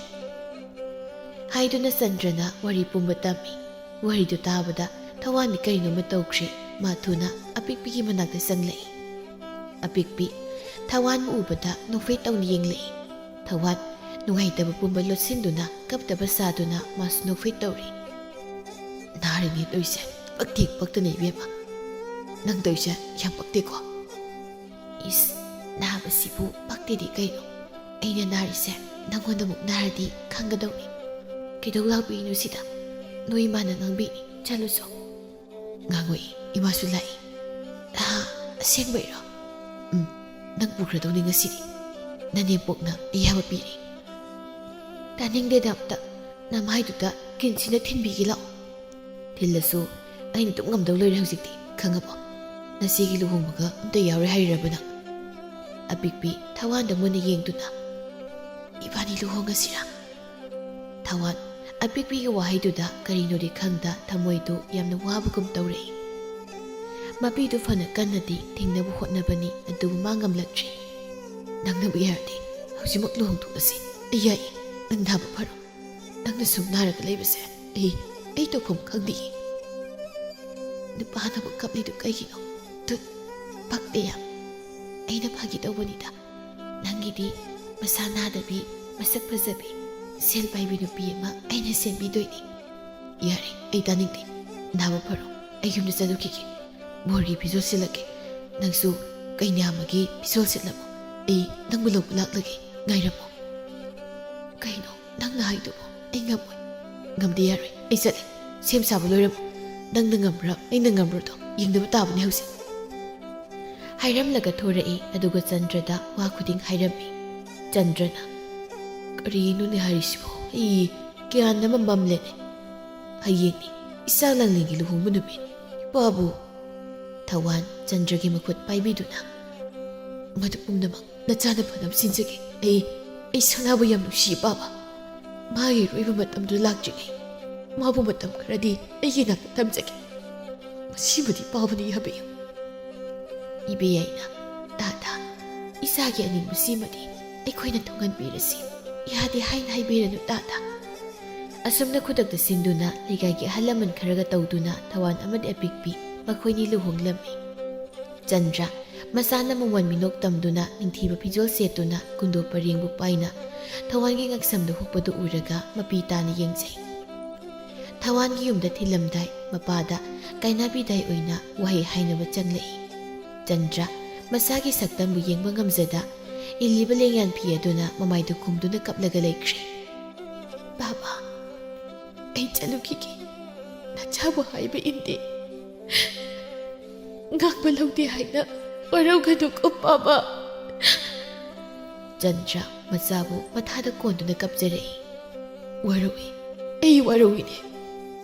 ꯍꯥꯏꯗꯨꯅ ꯆꯟꯗ꯭ꯔꯅ ꯋꯥꯔꯤ ꯄꯨꯝꯕ ꯇꯝꯃꯤ ꯋꯥꯔꯤꯗꯨ ꯇꯥꯕꯗ ꯊꯋꯥꯟꯗꯤ ꯀꯔꯤꯅꯣꯃ ꯇꯧꯈ꯭ꯔꯦ ꯃꯥ ꯊꯨꯅ ꯑꯄꯤꯛꯄꯤꯒꯤ ꯃꯅꯥꯛꯇ ꯆꯪꯂꯛꯏ ꯑꯄꯤꯛꯄꯤ ꯊꯋꯥꯟꯕꯨ ꯎꯕꯗ ꯅꯣꯛꯐꯦꯠ ꯇꯧꯅ ꯌꯦꯡꯂꯛꯏ ꯊꯋꯥꯟ ꯅꯨꯡꯉꯥꯏꯇꯕ ꯄꯨꯝꯕ ꯂꯣꯠꯁꯤꯟꯗꯨꯅ ꯀꯞꯇꯕ ꯁꯥꯗꯨꯅ ꯃꯥꯁꯨ ꯅꯣꯛꯐꯦꯠ ꯇꯧꯔꯤ ꯅꯥꯔꯤꯅꯦ ꯇꯧꯏꯁꯦ ꯄꯛꯇꯦꯛ ꯄꯛꯇꯅ ꯏꯕꯦꯝꯃ ꯅꯪ ꯇꯧꯏꯁꯦ ꯌꯥꯝ ꯄꯛꯇꯦꯀꯣ ꯏꯁ ꯅꯥꯕꯁꯤꯕꯨ ꯄꯛꯇꯦꯗꯤ ꯀꯩꯅꯣ ꯑꯩꯅ ꯅꯥꯔꯤꯁꯦ ꯅꯪꯉꯣꯟꯗꯃꯨꯛ ꯅꯥꯔꯗꯤ ꯈꯪꯒꯗꯧꯅꯤ ꯀꯩꯗꯧ ꯂꯥꯛꯄꯤꯅꯣ ꯁꯤꯗ ꯅꯣꯏ ꯏꯃꯥꯅ ꯉꯥꯡꯕꯤꯅꯤ ꯆꯠꯂꯨꯆꯣ ꯉꯥꯡꯉꯣꯏ ꯏꯃꯥꯁꯨ ꯂꯥꯛꯏ ꯑꯁꯦꯡꯕꯩꯔꯣ ꯅꯪ ꯄꯨꯈ꯭ꯔꯗꯧꯅꯤ ꯉꯁꯤꯗꯤ ꯅꯅꯦꯝꯄꯣꯛꯅ ꯑꯌꯥꯕ ꯄꯤꯔꯤ ꯇꯥꯅꯤꯡꯗꯦꯗ ꯑꯝꯇ ꯅꯃꯥꯏꯗꯨꯗ ꯀꯤꯟꯁꯤꯅ ꯊꯤꯟꯕꯤꯒꯦ ꯂꯥꯛꯑꯣ ꯊꯤꯜꯂꯁꯨ ꯑꯩꯅ ꯑꯗꯨꯝ ꯉꯝꯗꯧ ꯂꯣꯏꯔꯦ ꯍꯧꯖꯤꯛꯇꯤ ꯈꯪꯉꯕꯣ ꯉꯁꯤꯒꯤ ꯂꯨꯍꯣꯡꯕꯒ ꯑꯝꯇ ꯌꯥꯎꯔꯦ ꯍꯥꯏꯔꯕꯅ ꯑꯄꯤꯛꯄꯤ ꯊꯋꯥꯟꯗ ꯃꯨꯟꯅ ꯌꯦꯡꯗꯨꯅ ꯏꯕꯥꯅꯤ ꯂꯨꯍꯣꯡꯉꯁꯤꯔꯥ ꯊꯋꯥꯟ ꯑꯄꯤꯛꯄꯤꯒꯤ ꯋꯥꯍꯩꯗꯨꯗ ꯀꯔꯤꯅꯣꯗꯤ ꯈꯪꯗ ꯊꯃꯣꯏꯗꯨ ꯌꯥꯝꯅ ꯋꯥꯕꯒꯨꯝ ꯇꯧꯔꯛꯏ ꯃꯄꯤꯗꯨ ꯐꯅ ꯀꯟꯅꯗꯤ ꯊꯦꯡꯅꯕ ꯍꯣꯠꯅꯕꯅꯤ ꯑꯗꯨꯕꯨ ꯃꯥ ꯉꯝꯂꯛꯇ꯭ꯔꯤ ꯅꯪꯅꯕꯨ ꯌꯥꯔꯗꯤ ꯍꯧꯖꯤꯛꯃꯛ ꯂꯨꯍꯣꯡꯊꯣꯛꯑꯁꯤ ꯑꯩ ꯌꯥꯏ ꯅꯪ ꯅꯥꯕ ꯐꯔꯣ ꯅꯪꯅ ꯁꯨꯝ ꯅꯥꯔꯒ ꯂꯩꯕꯁꯦ ꯑꯩ ꯇꯧꯐꯝ ꯈꯪꯗꯦ ꯅꯨꯄꯥꯅꯕꯨ ꯀꯞꯂꯤꯗꯨ ꯀꯩꯒꯤꯅꯣ ꯇꯨꯠ ꯄꯛꯇꯦ ꯌꯥꯝ ꯑꯩꯅ ꯐꯥꯒꯤ ꯇꯧꯕꯅꯤꯗ ꯅꯪꯒꯤꯗꯤ ꯃꯁꯥ ꯅꯥꯗꯕꯤ ꯃꯁꯛ ꯐꯖꯕꯤ ꯁꯦꯜ ꯄꯥꯏꯕꯤ ꯅꯨꯄꯤ ꯑꯃ ꯑꯩꯅ ꯁꯦꯝꯕꯤꯗꯣꯏꯅꯤ ꯌꯥꯔꯦ ꯑꯩ ꯇꯥꯅꯤꯡꯗꯦ ꯅꯥꯕ ꯐꯔꯣ ꯑꯩ ꯌꯨꯝꯗ ꯆꯠꯂꯨꯈꯤꯒꯦ ꯕꯣꯔꯒꯤ ꯐꯤꯖꯣꯜ ꯁꯤꯜꯂꯛꯀꯦ ꯅꯪꯁꯨ ꯀꯩꯅꯥꯃꯒꯤ ꯐꯤꯖꯣꯜ ꯁꯤꯠꯂꯝꯃꯣ ꯑꯩ ꯅꯪꯕꯨ ꯂꯧꯕ ꯂꯥꯛꯂꯒꯦ ꯉꯥꯏꯔꯝꯃꯣ ꯀꯩꯅꯣ ꯅꯪꯅ ꯍꯥꯏꯗꯨꯕꯣ ꯑꯩ ꯉꯝꯃꯣꯏ ꯉꯝꯗꯦ ꯌꯥꯔꯣꯏ ꯑꯩ ꯆꯠꯂꯦ ꯁꯦꯝ ꯁꯥꯕ ꯂꯣꯏꯔꯝꯃꯣ ꯅꯪꯅ ꯉꯝꯕ꯭ꯔꯥ ꯑꯩꯅ ꯉꯝꯕ꯭ꯔꯥꯗꯣ ꯌꯦꯡꯗꯕ ꯇꯥꯕꯅꯤ ꯍꯧꯖꯤꯛ ꯍꯥꯏꯔꯝꯂꯒ ꯊꯣꯔꯛꯏ ꯑꯗꯨꯒ ꯆꯟꯗ꯭ꯔꯗ ꯋꯥ ꯈꯨꯗꯤꯡ ꯍꯥꯏꯔꯝꯃꯤ ꯆꯟꯗ꯭ꯔꯅ ꯀꯔꯤꯅꯣꯅꯦ ꯍꯥꯏꯔꯤꯁꯤꯕꯣ ꯑꯩ ꯒ꯭ꯌꯥꯟ ꯑꯃ ꯃꯝꯂꯦꯅꯦ ꯍꯌꯦꯡꯅꯤ ꯏꯆꯥ ꯂꯪꯂꯦꯟꯒꯤ ꯂꯨꯍꯣꯡꯕ ꯅꯨꯃꯤꯠ ꯏꯄꯥꯕꯨ ꯊꯋꯥꯟ ꯆꯟꯗ꯭ꯔꯒꯤ ꯃꯈꯨꯠ ꯄꯥꯏꯕꯤꯗꯨꯅ ꯃꯗꯨ ꯄꯨꯝꯅꯃꯛ ꯅꯆꯥꯅ ꯐꯅꯕ ꯁꯤꯟꯖꯒꯦ ꯑꯩ ꯁꯅꯥꯕꯨ ꯌꯥꯝ ꯅꯨꯡꯁꯤ ꯄꯥꯕ ꯃꯥꯒꯤ ꯑꯔꯣꯏꯕ ꯃꯇꯝꯗꯨ ꯂꯥꯛꯇ꯭ꯔꯤꯉꯩ ꯃꯥꯕꯨ ꯃꯇꯝ ꯈꯔꯗꯤ ꯑꯩꯒꯤ ꯅꯥꯛꯇ ꯊꯝꯖꯒꯦ ꯃꯁꯤꯃꯗꯤ ꯄꯥꯕꯅ ꯌꯥꯕꯤꯌꯨ ꯏꯕꯦꯌꯥꯏꯅ ꯇꯥ ꯏꯆꯥꯒꯤ ꯑꯅꯤꯡꯕꯁꯤꯃꯗꯤ ꯑꯩꯈꯣꯏꯅ ꯊꯨꯡꯍꯟꯕꯤꯔꯁꯤ ꯌꯥꯗꯦ ꯍꯥꯏꯅ ꯍꯥꯏꯕꯤꯔꯅꯨ ꯇꯥ ꯑꯁꯨꯝꯅ ꯈꯨꯗꯛꯇ ꯁꯤꯟꯗꯨꯅ ꯂꯩꯀꯥꯏꯒꯤ ꯑꯍꯜ ꯂꯃꯟ ꯈꯔꯒ ꯇꯧꯗꯨꯅ ꯊꯋꯥꯟ ꯑꯃꯗꯤ ꯑꯄꯤꯛꯄꯤ ꯃꯈꯣꯏꯅꯤ ꯂꯨꯍꯣꯡꯂꯝꯃꯤ ꯆꯟꯗ꯭ꯔ ꯃꯁꯥꯅ ꯃꯉꯣꯟ ꯃꯤꯅꯣꯛ ꯇꯝꯗꯨꯅ ꯅꯤꯡꯊꯤꯕ ꯐꯤꯖꯣꯜ ꯁꯦꯠꯇꯨꯅ ꯀꯨꯟꯗꯣ ꯄꯔꯦꯡꯕꯨ ꯄꯥꯏꯅ ꯊꯋꯥꯟꯒꯤ ꯉꯛꯁꯝꯗ ꯍꯨꯛꯄꯗꯨ ꯎꯔꯒ ꯃꯄꯤ ꯇꯥꯅ ꯌꯦꯡꯖꯩ ꯊꯋꯥꯟꯒꯤ ꯌꯨꯝꯗ ꯊꯤꯜꯂꯝꯗꯥꯏ ꯃꯄꯥꯗ ꯀꯥꯏꯅꯕꯤꯗꯥꯏ ꯑꯣꯏꯅ ꯋꯥꯍꯩ ꯍꯥꯏꯅꯕ ꯆꯪꯂꯛꯏ ꯆꯟꯗ꯭ꯔ ꯃꯁꯥꯒꯤ ꯁꯛꯇꯝꯕꯨ ꯌꯦꯡꯕ ꯉꯝꯖꯗ ꯏꯜꯂꯤꯕ ꯂꯦꯡꯌꯥꯟ ꯐꯤ ꯑꯗꯨꯅ ꯃꯃꯥꯏꯗꯨ ꯈꯨꯝꯗꯨꯅ ꯀꯞꯂꯒ ꯂꯩꯈ꯭ꯔꯦ ꯕꯥꯕꯥ ꯑꯩ ꯆꯠꯂꯨꯈꯤꯒꯦ ꯅꯆꯥꯕꯨ ꯍꯥꯏꯕ ꯏꯟꯗꯦ ꯉꯥꯡꯕ ꯂꯧꯗꯦ ꯍꯥꯏꯅ ꯋꯥꯔꯧꯒꯅꯨꯀꯣ ꯕꯥꯕꯥ ꯆꯟꯗ꯭ꯔ ꯃꯆꯥꯕꯨ ꯃꯊꯥꯗ ꯀꯣꯟꯗꯨꯅ ꯀꯞꯆꯔꯛꯏ ꯋꯥꯔꯧꯏ ꯑꯩ ꯋꯥꯔꯧꯏꯅꯦ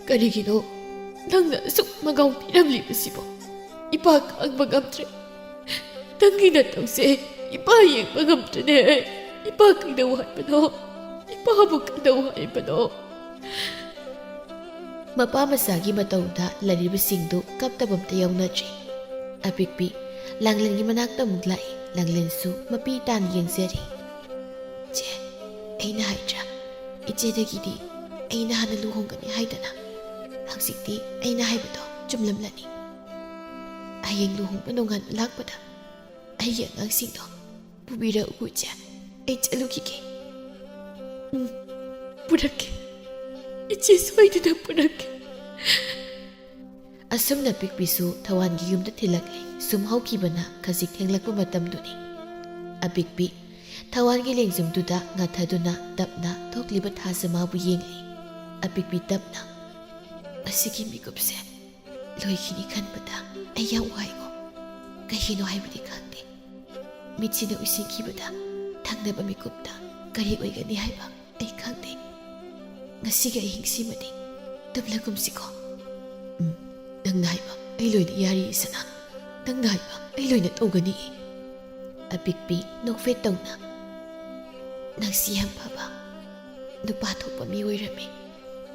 ꯀꯔꯤꯒꯤꯅꯣ ꯅꯪꯅ ꯑꯁꯨꯛ ꯃꯒꯥꯎ ꯄꯤꯔꯝꯂꯤꯕꯁꯤꯕꯣ ꯏꯄꯥ ꯈꯥꯡꯕ ꯉꯝꯗ꯭ꯔꯦ ꯅꯪꯒꯤ ꯅꯇꯧꯁꯦ ꯏꯄꯥ ꯌꯦꯡꯕ ꯉꯝꯗ꯭ꯔꯦꯅꯦ ꯏꯄꯥ ꯀꯩꯗꯧ ꯍꯥꯏꯕꯅꯣ ꯏꯄꯥꯕꯨ ꯀꯩꯗꯧ ꯍꯥꯏꯕꯅꯣ ꯃꯄꯥ ꯃꯆꯥꯒꯤ ꯃꯇꯧꯗ ꯂꯩꯔꯤꯕꯁꯤꯡꯗꯨ ꯀꯞꯇꯕ ꯑꯝꯇ ꯌꯥꯎꯅꯗ꯭ꯔꯤ ꯑꯄꯤꯛꯄꯤ ꯂꯥꯡꯂꯦꯟꯒꯤ ꯃꯅꯥꯛꯇ ꯑꯃꯨꯛ ꯂꯥꯛꯏ ꯂꯥꯡꯂꯦꯟꯁꯨ ꯃꯄꯤ ꯇꯥꯅ ꯌꯦꯡꯖꯔꯤ ꯆꯦ ꯑꯩꯅ ꯍꯥꯏꯗ꯭ꯔꯥ ꯏꯆꯦꯗꯒꯤꯗꯤ ꯑꯩꯅ ꯍꯥꯟꯅ ꯂꯨꯍꯣꯡꯒꯅꯤ ꯍꯥꯏꯗꯅ ꯍꯧꯖꯤꯛꯇꯤ ꯑꯩꯅ ꯍꯥꯏꯕꯗꯣ ꯆꯨꯝꯂꯝꯂꯅꯤ ꯍꯌꯦꯡ ꯂꯨꯍꯣꯡꯕ ꯅꯣꯡꯉꯥꯟꯕ ꯂꯥꯛꯄꯗ ꯑꯩꯒꯤ ꯑꯉꯥꯡꯁꯤꯡꯗꯣ ꯄꯨꯕꯤꯔꯛꯎ ꯏꯆꯦ ꯑꯩ ꯆꯠꯂꯨꯈꯤꯒꯦ ꯄꯨꯔꯛꯀꯦ ꯏꯆꯦ ꯁꯣꯏꯗꯅ ꯄꯨꯔꯛꯀꯦ ꯑꯁꯨꯝꯅ ꯄꯤꯛꯄꯤꯁꯨ ꯊꯋꯥꯟꯒꯤ ꯌꯨꯝꯗ ꯊꯤꯜꯂꯛꯂꯤ ꯁꯨꯝ ꯍꯧꯈꯤꯕꯅ ꯈꯖꯤꯛ ꯊꯦꯡꯂꯛꯄ ꯃꯇꯝꯗꯨꯅꯤ ꯑꯄꯤꯛꯄꯤ ꯊꯋꯥꯟꯒꯤ ꯂꯦꯡꯖꯨꯝꯗꯨꯗ ꯉꯥꯊꯗꯨꯅ ꯇꯞꯅ ꯊꯣꯛꯂꯤꯕ ꯊꯥꯖꯃꯥꯕꯨ ꯌꯦꯡꯂꯤ ꯑꯄꯤꯛꯄꯤ ꯇꯞꯅ ꯃꯁꯤꯒꯤ ꯃꯤꯀꯨꯞꯁꯦ ꯂꯣꯏꯈꯤꯅꯤ ꯈꯟꯕꯗ ꯑꯩ ꯌꯥꯝ ꯋꯥꯏꯀꯣ ꯀꯩꯒꯤꯅꯣ ꯍꯥꯏꯕꯗꯤ ꯈꯪꯗꯦ ꯃꯤꯠꯁꯤꯅ ꯎꯏꯁꯤꯟꯈꯤꯕꯗ ꯊꯪꯅꯕ ꯃꯤꯀꯨꯞꯇ ꯀꯔꯤ ꯑꯣꯏꯒꯅꯤ ꯍꯥꯏꯕ ꯑꯩ ꯈꯪꯗꯦ ꯉꯁꯤꯒꯤ ꯑꯍꯤꯡꯁꯤꯃꯗꯤ ꯇꯨꯝꯂꯒꯨꯝꯁꯤꯀꯣ ꯅꯪꯅ ꯍꯥꯏꯕ ꯑꯩ ꯂꯣꯏꯅ ꯌꯥꯔꯤ ꯏꯁꯅꯥ ꯅꯪꯅ ꯍꯥꯏꯕ ꯑꯩ ꯂꯣꯏꯅ ꯇꯧꯒꯅꯤ ꯑꯄꯤꯛꯄꯤ ꯅꯣꯛꯐꯦꯠ ꯇꯧꯅ ꯅꯪꯁꯤ ꯌꯥꯝ ꯐꯕ ꯅꯨꯄꯥ ꯊꯣꯛꯄ ꯃꯤ ꯑꯣꯏꯔꯝꯃꯤ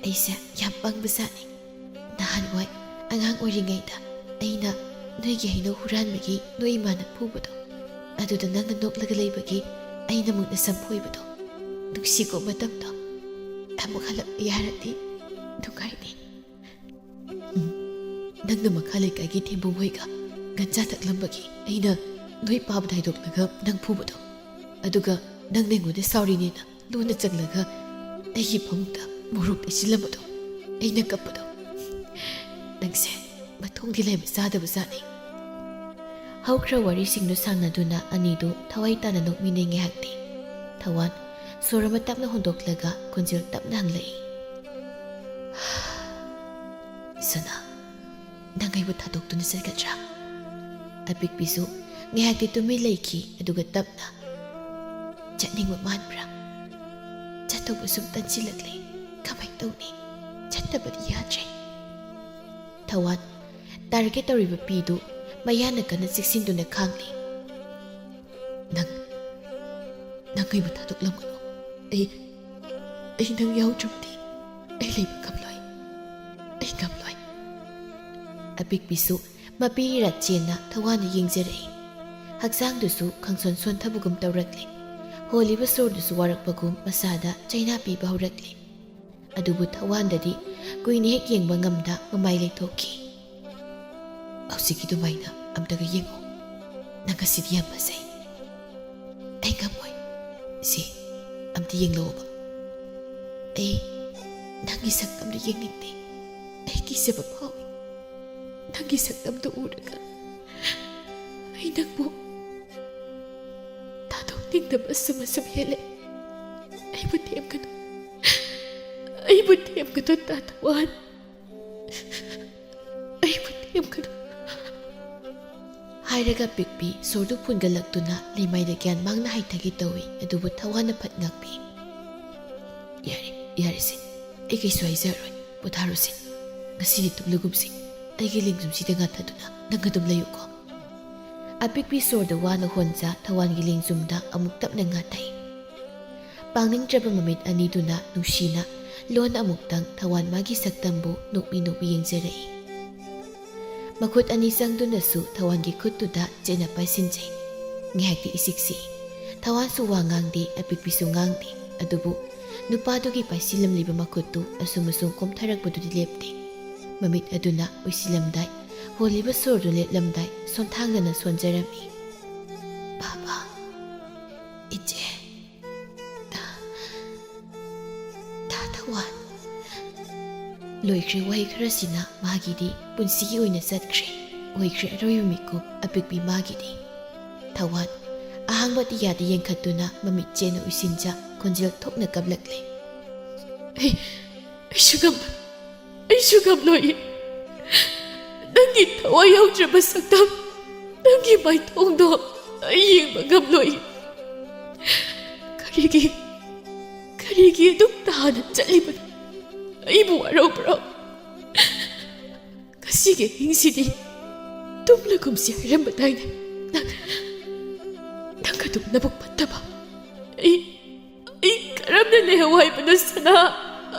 ꯑꯩꯁꯦ ꯌꯥꯝ ꯄꯪꯕꯖꯥꯠꯅꯤ ꯅꯍꯥꯟꯋꯥꯏ ꯑꯉꯥꯡ ꯑꯣꯏꯔꯤꯉꯩꯗ ꯑꯩꯅ ꯅꯣꯏꯒꯤ ꯍꯩꯅꯧ ꯍꯨꯔꯥꯟꯕꯒꯤ ꯅꯣꯏ ꯏꯃꯥꯅ ꯐꯨꯕꯗꯣ ꯑꯗꯨꯗ ꯅꯪꯅ ꯅꯣꯛꯂꯒ ꯂꯩꯕꯒꯤ ꯑꯩꯅ ꯑꯃꯨꯛ ꯁꯝꯐꯣꯏꯕꯗꯣ ꯅꯨꯡꯁꯤꯀꯣ ꯃꯇꯝꯗꯣ ꯑꯃꯨꯛ ꯍꯜꯂꯛꯄ ꯌꯥꯔꯗꯤ ꯅꯨꯡꯉꯥꯏꯅꯤ ꯅꯪꯅ ꯃꯈꯥ ꯂꯩꯀꯥꯏꯒꯤ ꯊꯦꯝꯕꯨꯡ ꯍꯣꯏꯒ ꯒꯟꯖꯥ ꯊꯛꯂꯝꯕꯒꯤ ꯑꯩꯅ ꯅꯣꯏ ꯄꯥꯕꯗ ꯍꯥꯏꯗꯣꯛꯂꯒ ꯅꯪ ꯐꯨꯕꯗꯣ ꯑꯗꯨꯒ ꯅꯪꯅ ꯑꯩꯉꯣꯟꯗ ꯁꯥꯎꯔꯤꯅꯦꯅ ꯂꯣꯟꯅ ꯆꯪꯂꯒ ꯑꯩꯒꯤ ꯐꯃꯨꯡꯗ ꯃꯣꯔꯣꯛ ꯇꯩꯁꯤꯜꯂꯝꯕꯗꯣ ꯑꯩꯅ ꯀꯞꯄꯗꯣ ꯅꯪꯁꯦ ꯃꯊꯣꯡꯗꯤ ꯂꯩꯕ ꯆꯥꯗꯕ ꯖꯥꯠꯅꯤ ꯍꯧꯈ꯭ꯔ ꯋꯥꯔꯤꯁꯤꯡꯗꯨ ꯁꯥꯟꯅꯗꯨꯅ ꯑꯅꯤꯗꯨ ꯊꯋꯥꯏ ꯇꯥꯅ ꯅꯣꯛꯃꯤꯟꯅꯩ ꯉꯥꯏꯍꯥꯛꯇꯤ ꯊꯋꯥꯟ ꯁꯣꯔ ꯑꯃ ꯇꯞꯅ ꯍꯣꯟꯗꯣꯛꯂꯒ ꯈꯣꯟꯖꯦꯜ ꯇꯞꯅ ꯍꯪꯂꯛꯏ ꯁꯅꯥ ꯅꯪ ꯑꯩꯕꯨ ꯊꯥꯗꯣꯛꯇꯨꯅ ꯆꯠꯀꯗ꯭ꯔꯥ ꯑꯄꯤꯛꯄꯤꯁꯨ ꯉꯥꯏꯍꯥꯛꯇꯤ ꯇꯨꯃꯤꯟ ꯂꯩꯈꯤ ꯑꯗꯨꯒ ꯇꯞꯅ ꯆꯠꯅꯤꯡꯕ ꯃꯥꯟꯕ꯭ꯔꯥ ꯆꯠꯇꯧꯕ ꯁꯨꯝ ꯇꯟꯁꯤꯜꯂꯛꯂꯦ ꯀꯃꯥꯏꯅ ꯇꯧꯅꯤ ꯆꯠꯇꯕꯗꯤ ꯌꯥꯗ꯭ꯔꯦ ꯊꯋꯥꯟ ꯇꯥꯔꯒꯦ ꯇꯧꯔꯤꯕ ꯄꯤꯗꯨ ꯃꯌꯥꯅ ꯀꯟꯅ ꯆꯦꯛꯁꯤꯟꯗꯨꯅ ꯈꯥꯡꯂꯤ ꯅꯪ ꯑꯩꯕꯨ ꯊꯥꯗꯣꯛꯂꯝꯒꯅꯨ ꯑꯩ ꯅꯪ ꯌꯥꯎꯗ꯭ꯔꯕꯗꯤ ꯑꯩ ꯂꯩꯕ ꯉꯝꯂꯣꯏ ꯑꯩ ꯉꯝꯂꯣꯏ ꯑꯄꯤꯛꯄꯤꯁꯨ ꯃꯄꯤꯔꯥ ꯆꯦꯟꯅ ꯊꯋꯥꯟꯅ ꯌꯦꯡꯖꯔꯛꯏ ꯍꯛꯆꯥꯡꯗꯨꯁꯨ ꯈꯪꯁꯣꯟ ꯁꯣꯟꯊꯕꯒꯨꯝ ꯇꯧꯔꯛꯂꯤ ꯍꯣꯜꯂꯤꯕ ꯁꯣꯔꯗꯨꯁꯨ ꯋꯥꯔꯛꯄꯒꯨꯝ ꯃꯁꯥꯗ ꯆꯩꯅꯥ ꯄꯤꯕ ꯍꯧꯔꯛꯂꯤ ꯑꯗꯨꯕꯨ ꯊꯋꯥꯟꯗꯗꯤ ꯀꯨꯏꯅ ꯍꯦꯛ ꯌꯦꯡꯕ ꯉꯝꯗ ꯃꯃꯥꯏ ꯂꯩꯊꯣꯛꯈꯤ ꯍꯧꯖꯤꯛꯀꯤ ꯑꯗꯨꯃꯥꯏꯅ ꯑꯝꯇꯒ ꯌꯦꯡꯉꯣ ꯅꯪ ꯉꯁꯤꯗꯤ ꯌꯥꯝ ꯐꯖꯩ ꯑꯩ ꯉꯝꯃꯣꯏ ꯁꯤ ꯑꯝꯇ ꯌꯦꯡꯂꯛꯑꯣꯕ ꯑꯩ ꯅꯪꯒꯤ ꯁꯛꯇꯝꯗꯨ ꯌꯦꯡꯅꯤꯡꯗꯦ ꯑꯩ ꯀꯤꯖꯕ ꯐꯥꯎꯏ ꯅꯪꯒꯤ ꯁꯛꯇꯝꯗꯨ ꯎꯔꯒ ꯑꯩ ꯅꯪꯕꯨ ꯊꯥꯗꯣꯛꯅꯤꯡꯗꯕ ꯑꯁꯨꯝ ꯍꯦꯜꯂꯦ ꯑꯩꯕꯨ ꯊꯦꯝꯒꯅꯨ ꯇꯥꯊꯋꯥꯟ ꯑꯩꯕꯨ ꯊꯦꯝꯒꯅꯨ ꯍꯥꯏꯔꯒ ꯄꯤꯛꯄꯤ ꯁꯣꯔꯗꯨ ꯐꯨꯟꯒꯠꯂꯛꯇꯨꯅ ꯂꯩꯃꯥꯏꯗ ꯒ꯭ꯌꯥꯟ ꯃꯥꯡꯅ ꯍꯥꯏꯊꯒꯦ ꯇꯧꯏ ꯑꯗꯨꯕꯨ ꯊꯋꯥꯟꯅ ꯐꯠ ꯉꯥꯛꯄꯤ ꯌꯥꯔꯦꯁꯦ ꯑꯩ ꯀꯩꯁꯨ ꯍꯥꯏꯖꯔꯣꯏ ꯄꯣꯊꯥꯔꯣꯁꯤ ꯉꯁꯤꯗꯤ ꯇꯨꯝꯂꯒꯨꯝꯁꯤ ꯑꯩꯒꯤ ꯂꯦꯡꯖꯨꯝꯁꯤꯗ ꯉꯥꯊꯗꯨꯅ ꯅꯪ ꯑꯗꯨꯝ ꯂꯩꯌꯨꯀꯣ ꯑꯄꯤꯛꯄꯤ ꯁꯣꯔꯗ ꯋꯥꯅ ꯍꯣꯟꯖ ꯊꯋꯥꯟꯒꯤ ꯂꯦꯡꯖꯨꯝꯗ ꯑꯃꯨꯛ ꯇꯞꯅ ꯉꯥꯊꯩ ꯄꯥꯡꯅꯤꯡꯗ꯭ꯔꯕ ꯃꯃꯤꯠ ꯑꯅꯤꯗꯨꯅ ꯅꯨꯡꯁꯤꯅ ꯂꯣꯟ ꯑꯃꯨꯛꯇꯪ ꯊꯋꯥꯟ ꯃꯥꯒꯤ ꯁꯛꯇꯝꯕꯨ ꯅꯣꯛꯃꯤ ꯌꯦꯡꯖꯔꯛꯏ ꯃꯈꯨꯠ ꯑꯅꯤ ꯆꯪꯗꯨꯅꯁꯨ ꯊꯋꯥꯟꯒꯤ ꯈꯨꯠꯇꯨꯗ ꯆꯦꯠꯅ ꯄꯥꯏꯁꯤꯟꯖꯩ ꯉꯥꯏꯍꯥꯛꯇꯤ ꯏꯁꯤꯛꯁꯤ ꯊꯋꯥꯟꯁꯨ ꯋꯥ ꯉꯥꯡꯗꯦ ꯑꯄꯤꯛꯄꯤꯁꯨ ꯉꯥꯡꯗꯦ ꯑꯗꯨꯕꯨ ꯅꯨꯄꯥꯗꯨꯒꯤ ꯄꯥꯏꯁꯤꯜꯂꯝꯂꯤꯕ ꯃꯈꯨꯠꯇꯨ ꯑꯁꯨꯝ ꯀꯣꯝꯊꯔꯛꯄꯗꯨꯗꯤ ꯂꯦꯞꯇꯦ ꯃꯃꯤꯠ ꯑꯗꯨꯅ ꯎꯏꯁꯤꯜꯂꯝꯗꯥꯏ ꯍꯣꯜꯂꯤꯕ ꯁꯣꯔꯗꯨ ꯂꯦꯞꯂꯝꯗꯥꯏ ꯁꯣꯟꯊꯥꯡꯗꯅ ꯁꯣꯟꯖꯔꯝꯃꯤ ꯕꯥꯕꯥ ꯏꯆꯦ ꯊꯋꯥꯟ ꯂꯣꯏꯈ꯭ꯔꯦ ꯋꯥꯍꯩ ꯈꯔꯁꯤꯅ ꯃꯥꯒꯤꯗꯤ ꯄꯨꯟꯁꯤꯒꯤ ꯑꯣꯏꯅ ꯆꯠꯈ꯭ꯔꯦ ꯑꯣꯏꯈ꯭ꯔꯦ ꯑꯔꯣꯏꯕ ꯃꯤꯀꯨꯞ ꯑꯄꯤꯛꯄꯤ ꯃꯥꯒꯤꯗꯤ ꯊꯋꯥꯟ ꯑꯍꯥꯡꯕ ꯑꯇꯤꯌꯥꯗ ꯌꯦꯡꯈꯠꯇꯨꯅ ꯃꯃꯤꯠ ꯆꯦꯅ ꯎꯏꯁꯤꯟꯖ ꯈꯣꯟꯖꯦꯜ ꯊꯣꯛꯅ ꯀꯞꯂꯛꯂꯦ ꯑꯩꯁꯨ ꯉꯝꯂꯣꯏ ꯅꯪꯒꯤ ꯊꯋꯥꯏ ꯌꯥꯎꯗ꯭ꯔꯕ ꯁꯛꯇꯝ ꯅꯪꯒꯤ ꯃꯥꯏꯊꯣꯡꯗꯣ ꯑꯩ ꯌꯦꯡꯕ ꯉꯝꯂꯣꯏ ꯀꯔꯤꯒꯤ ꯑꯗꯨꯝ ꯇꯥꯅ ꯆꯠꯂꯤꯕꯅꯣ ꯑꯩꯕꯨ ꯋꯥꯔꯧꯕ꯭ꯔꯣ ꯉꯁꯤꯒꯤ ꯑꯍꯤꯡꯁꯤꯗꯤ ꯇꯨꯝꯂꯒꯨꯝꯁꯤ ꯍꯥꯏꯔꯝꯕꯗꯥꯏꯅꯦ ꯅꯪ ꯑꯗꯨꯝ ꯅꯕꯨꯛ ꯐꯠꯇꯕ ꯑꯩ ꯀꯔꯝꯅ ꯂꯩꯍꯧ ꯍꯥꯏꯕꯅꯣ ꯁꯅꯥ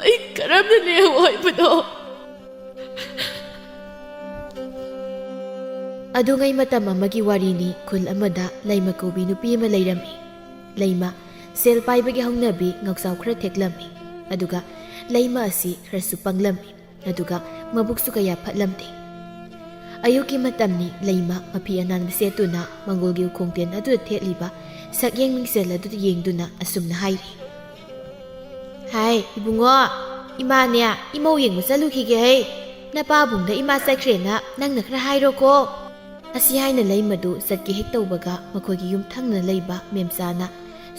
ꯑꯩ ꯀꯔꯝꯅ ꯂꯩꯍꯧ ꯍꯥꯏꯕꯅꯣ ꯑꯗꯨꯉꯩ ꯃꯇꯝ ꯑꯃꯒꯤ ꯋꯥꯔꯤꯅꯤ ꯈꯨꯜ ꯑꯃꯗ ꯂꯩꯃ ꯀꯧꯕꯤ ꯅꯨꯄꯤ ꯑꯃ ꯂꯩꯔꯝꯃꯤ ꯂꯩꯃ ꯁꯦꯜ ꯄꯥꯏꯕꯒꯤ ꯍꯧꯅꯕꯤ ꯉꯥꯎꯆꯥꯎ ꯈꯔ ꯊꯦꯛꯂꯝꯃꯤ ꯑꯗꯨꯒ ꯂꯩꯃ ꯑꯁꯤ ꯈꯔꯁꯨ ꯄꯪꯂꯝꯃꯤ ꯑꯗꯨꯒ ꯃꯕꯨꯛꯁꯨ ꯀꯌꯥ ꯐꯠꯂꯝꯗꯦ ꯑꯌꯨꯛꯀꯤ ꯃꯇꯝꯅꯤ ꯂꯩꯃ ꯃꯐꯤ ꯑꯅꯥꯟꯕ ꯁꯦꯠꯇꯨꯅ ꯃꯪꯒꯣꯜꯒꯤ ꯎꯈꯣꯡꯇꯦꯟ ꯑꯗꯨꯗ ꯊꯦꯠꯂꯤꯕ ꯁꯛꯌꯦꯡ ꯃꯤꯡꯁꯦꯜ ꯑꯗꯨꯗ ꯌꯦꯡꯗꯨꯅ ꯑꯁꯨꯝꯅ ꯍꯥꯏꯔꯤ ꯍꯥꯏ ꯏꯕꯨꯡꯉꯣ ꯏꯃꯥꯅꯦ ꯏꯃꯧ ꯌꯦꯡꯕ ꯆꯠꯂꯨꯈꯤꯒꯦ ꯍꯩ ꯅꯄꯥꯕꯨꯡꯗ ꯏꯃꯥ ꯆꯠꯈ꯭ꯔꯦꯅ ꯅꯪꯅ ꯈꯔ ꯍꯥꯏꯔꯣꯀꯣ ꯑꯁꯤ ꯍꯥꯏꯅ ꯂꯩꯃꯗꯨ ꯆꯠꯀꯦ ꯍꯦꯛ ꯇꯧꯕꯒ ꯃꯈꯣꯏꯒꯤ ꯌꯨꯝꯊꯪꯅ ꯂꯩꯕ ꯃꯦꯝꯆꯥꯅ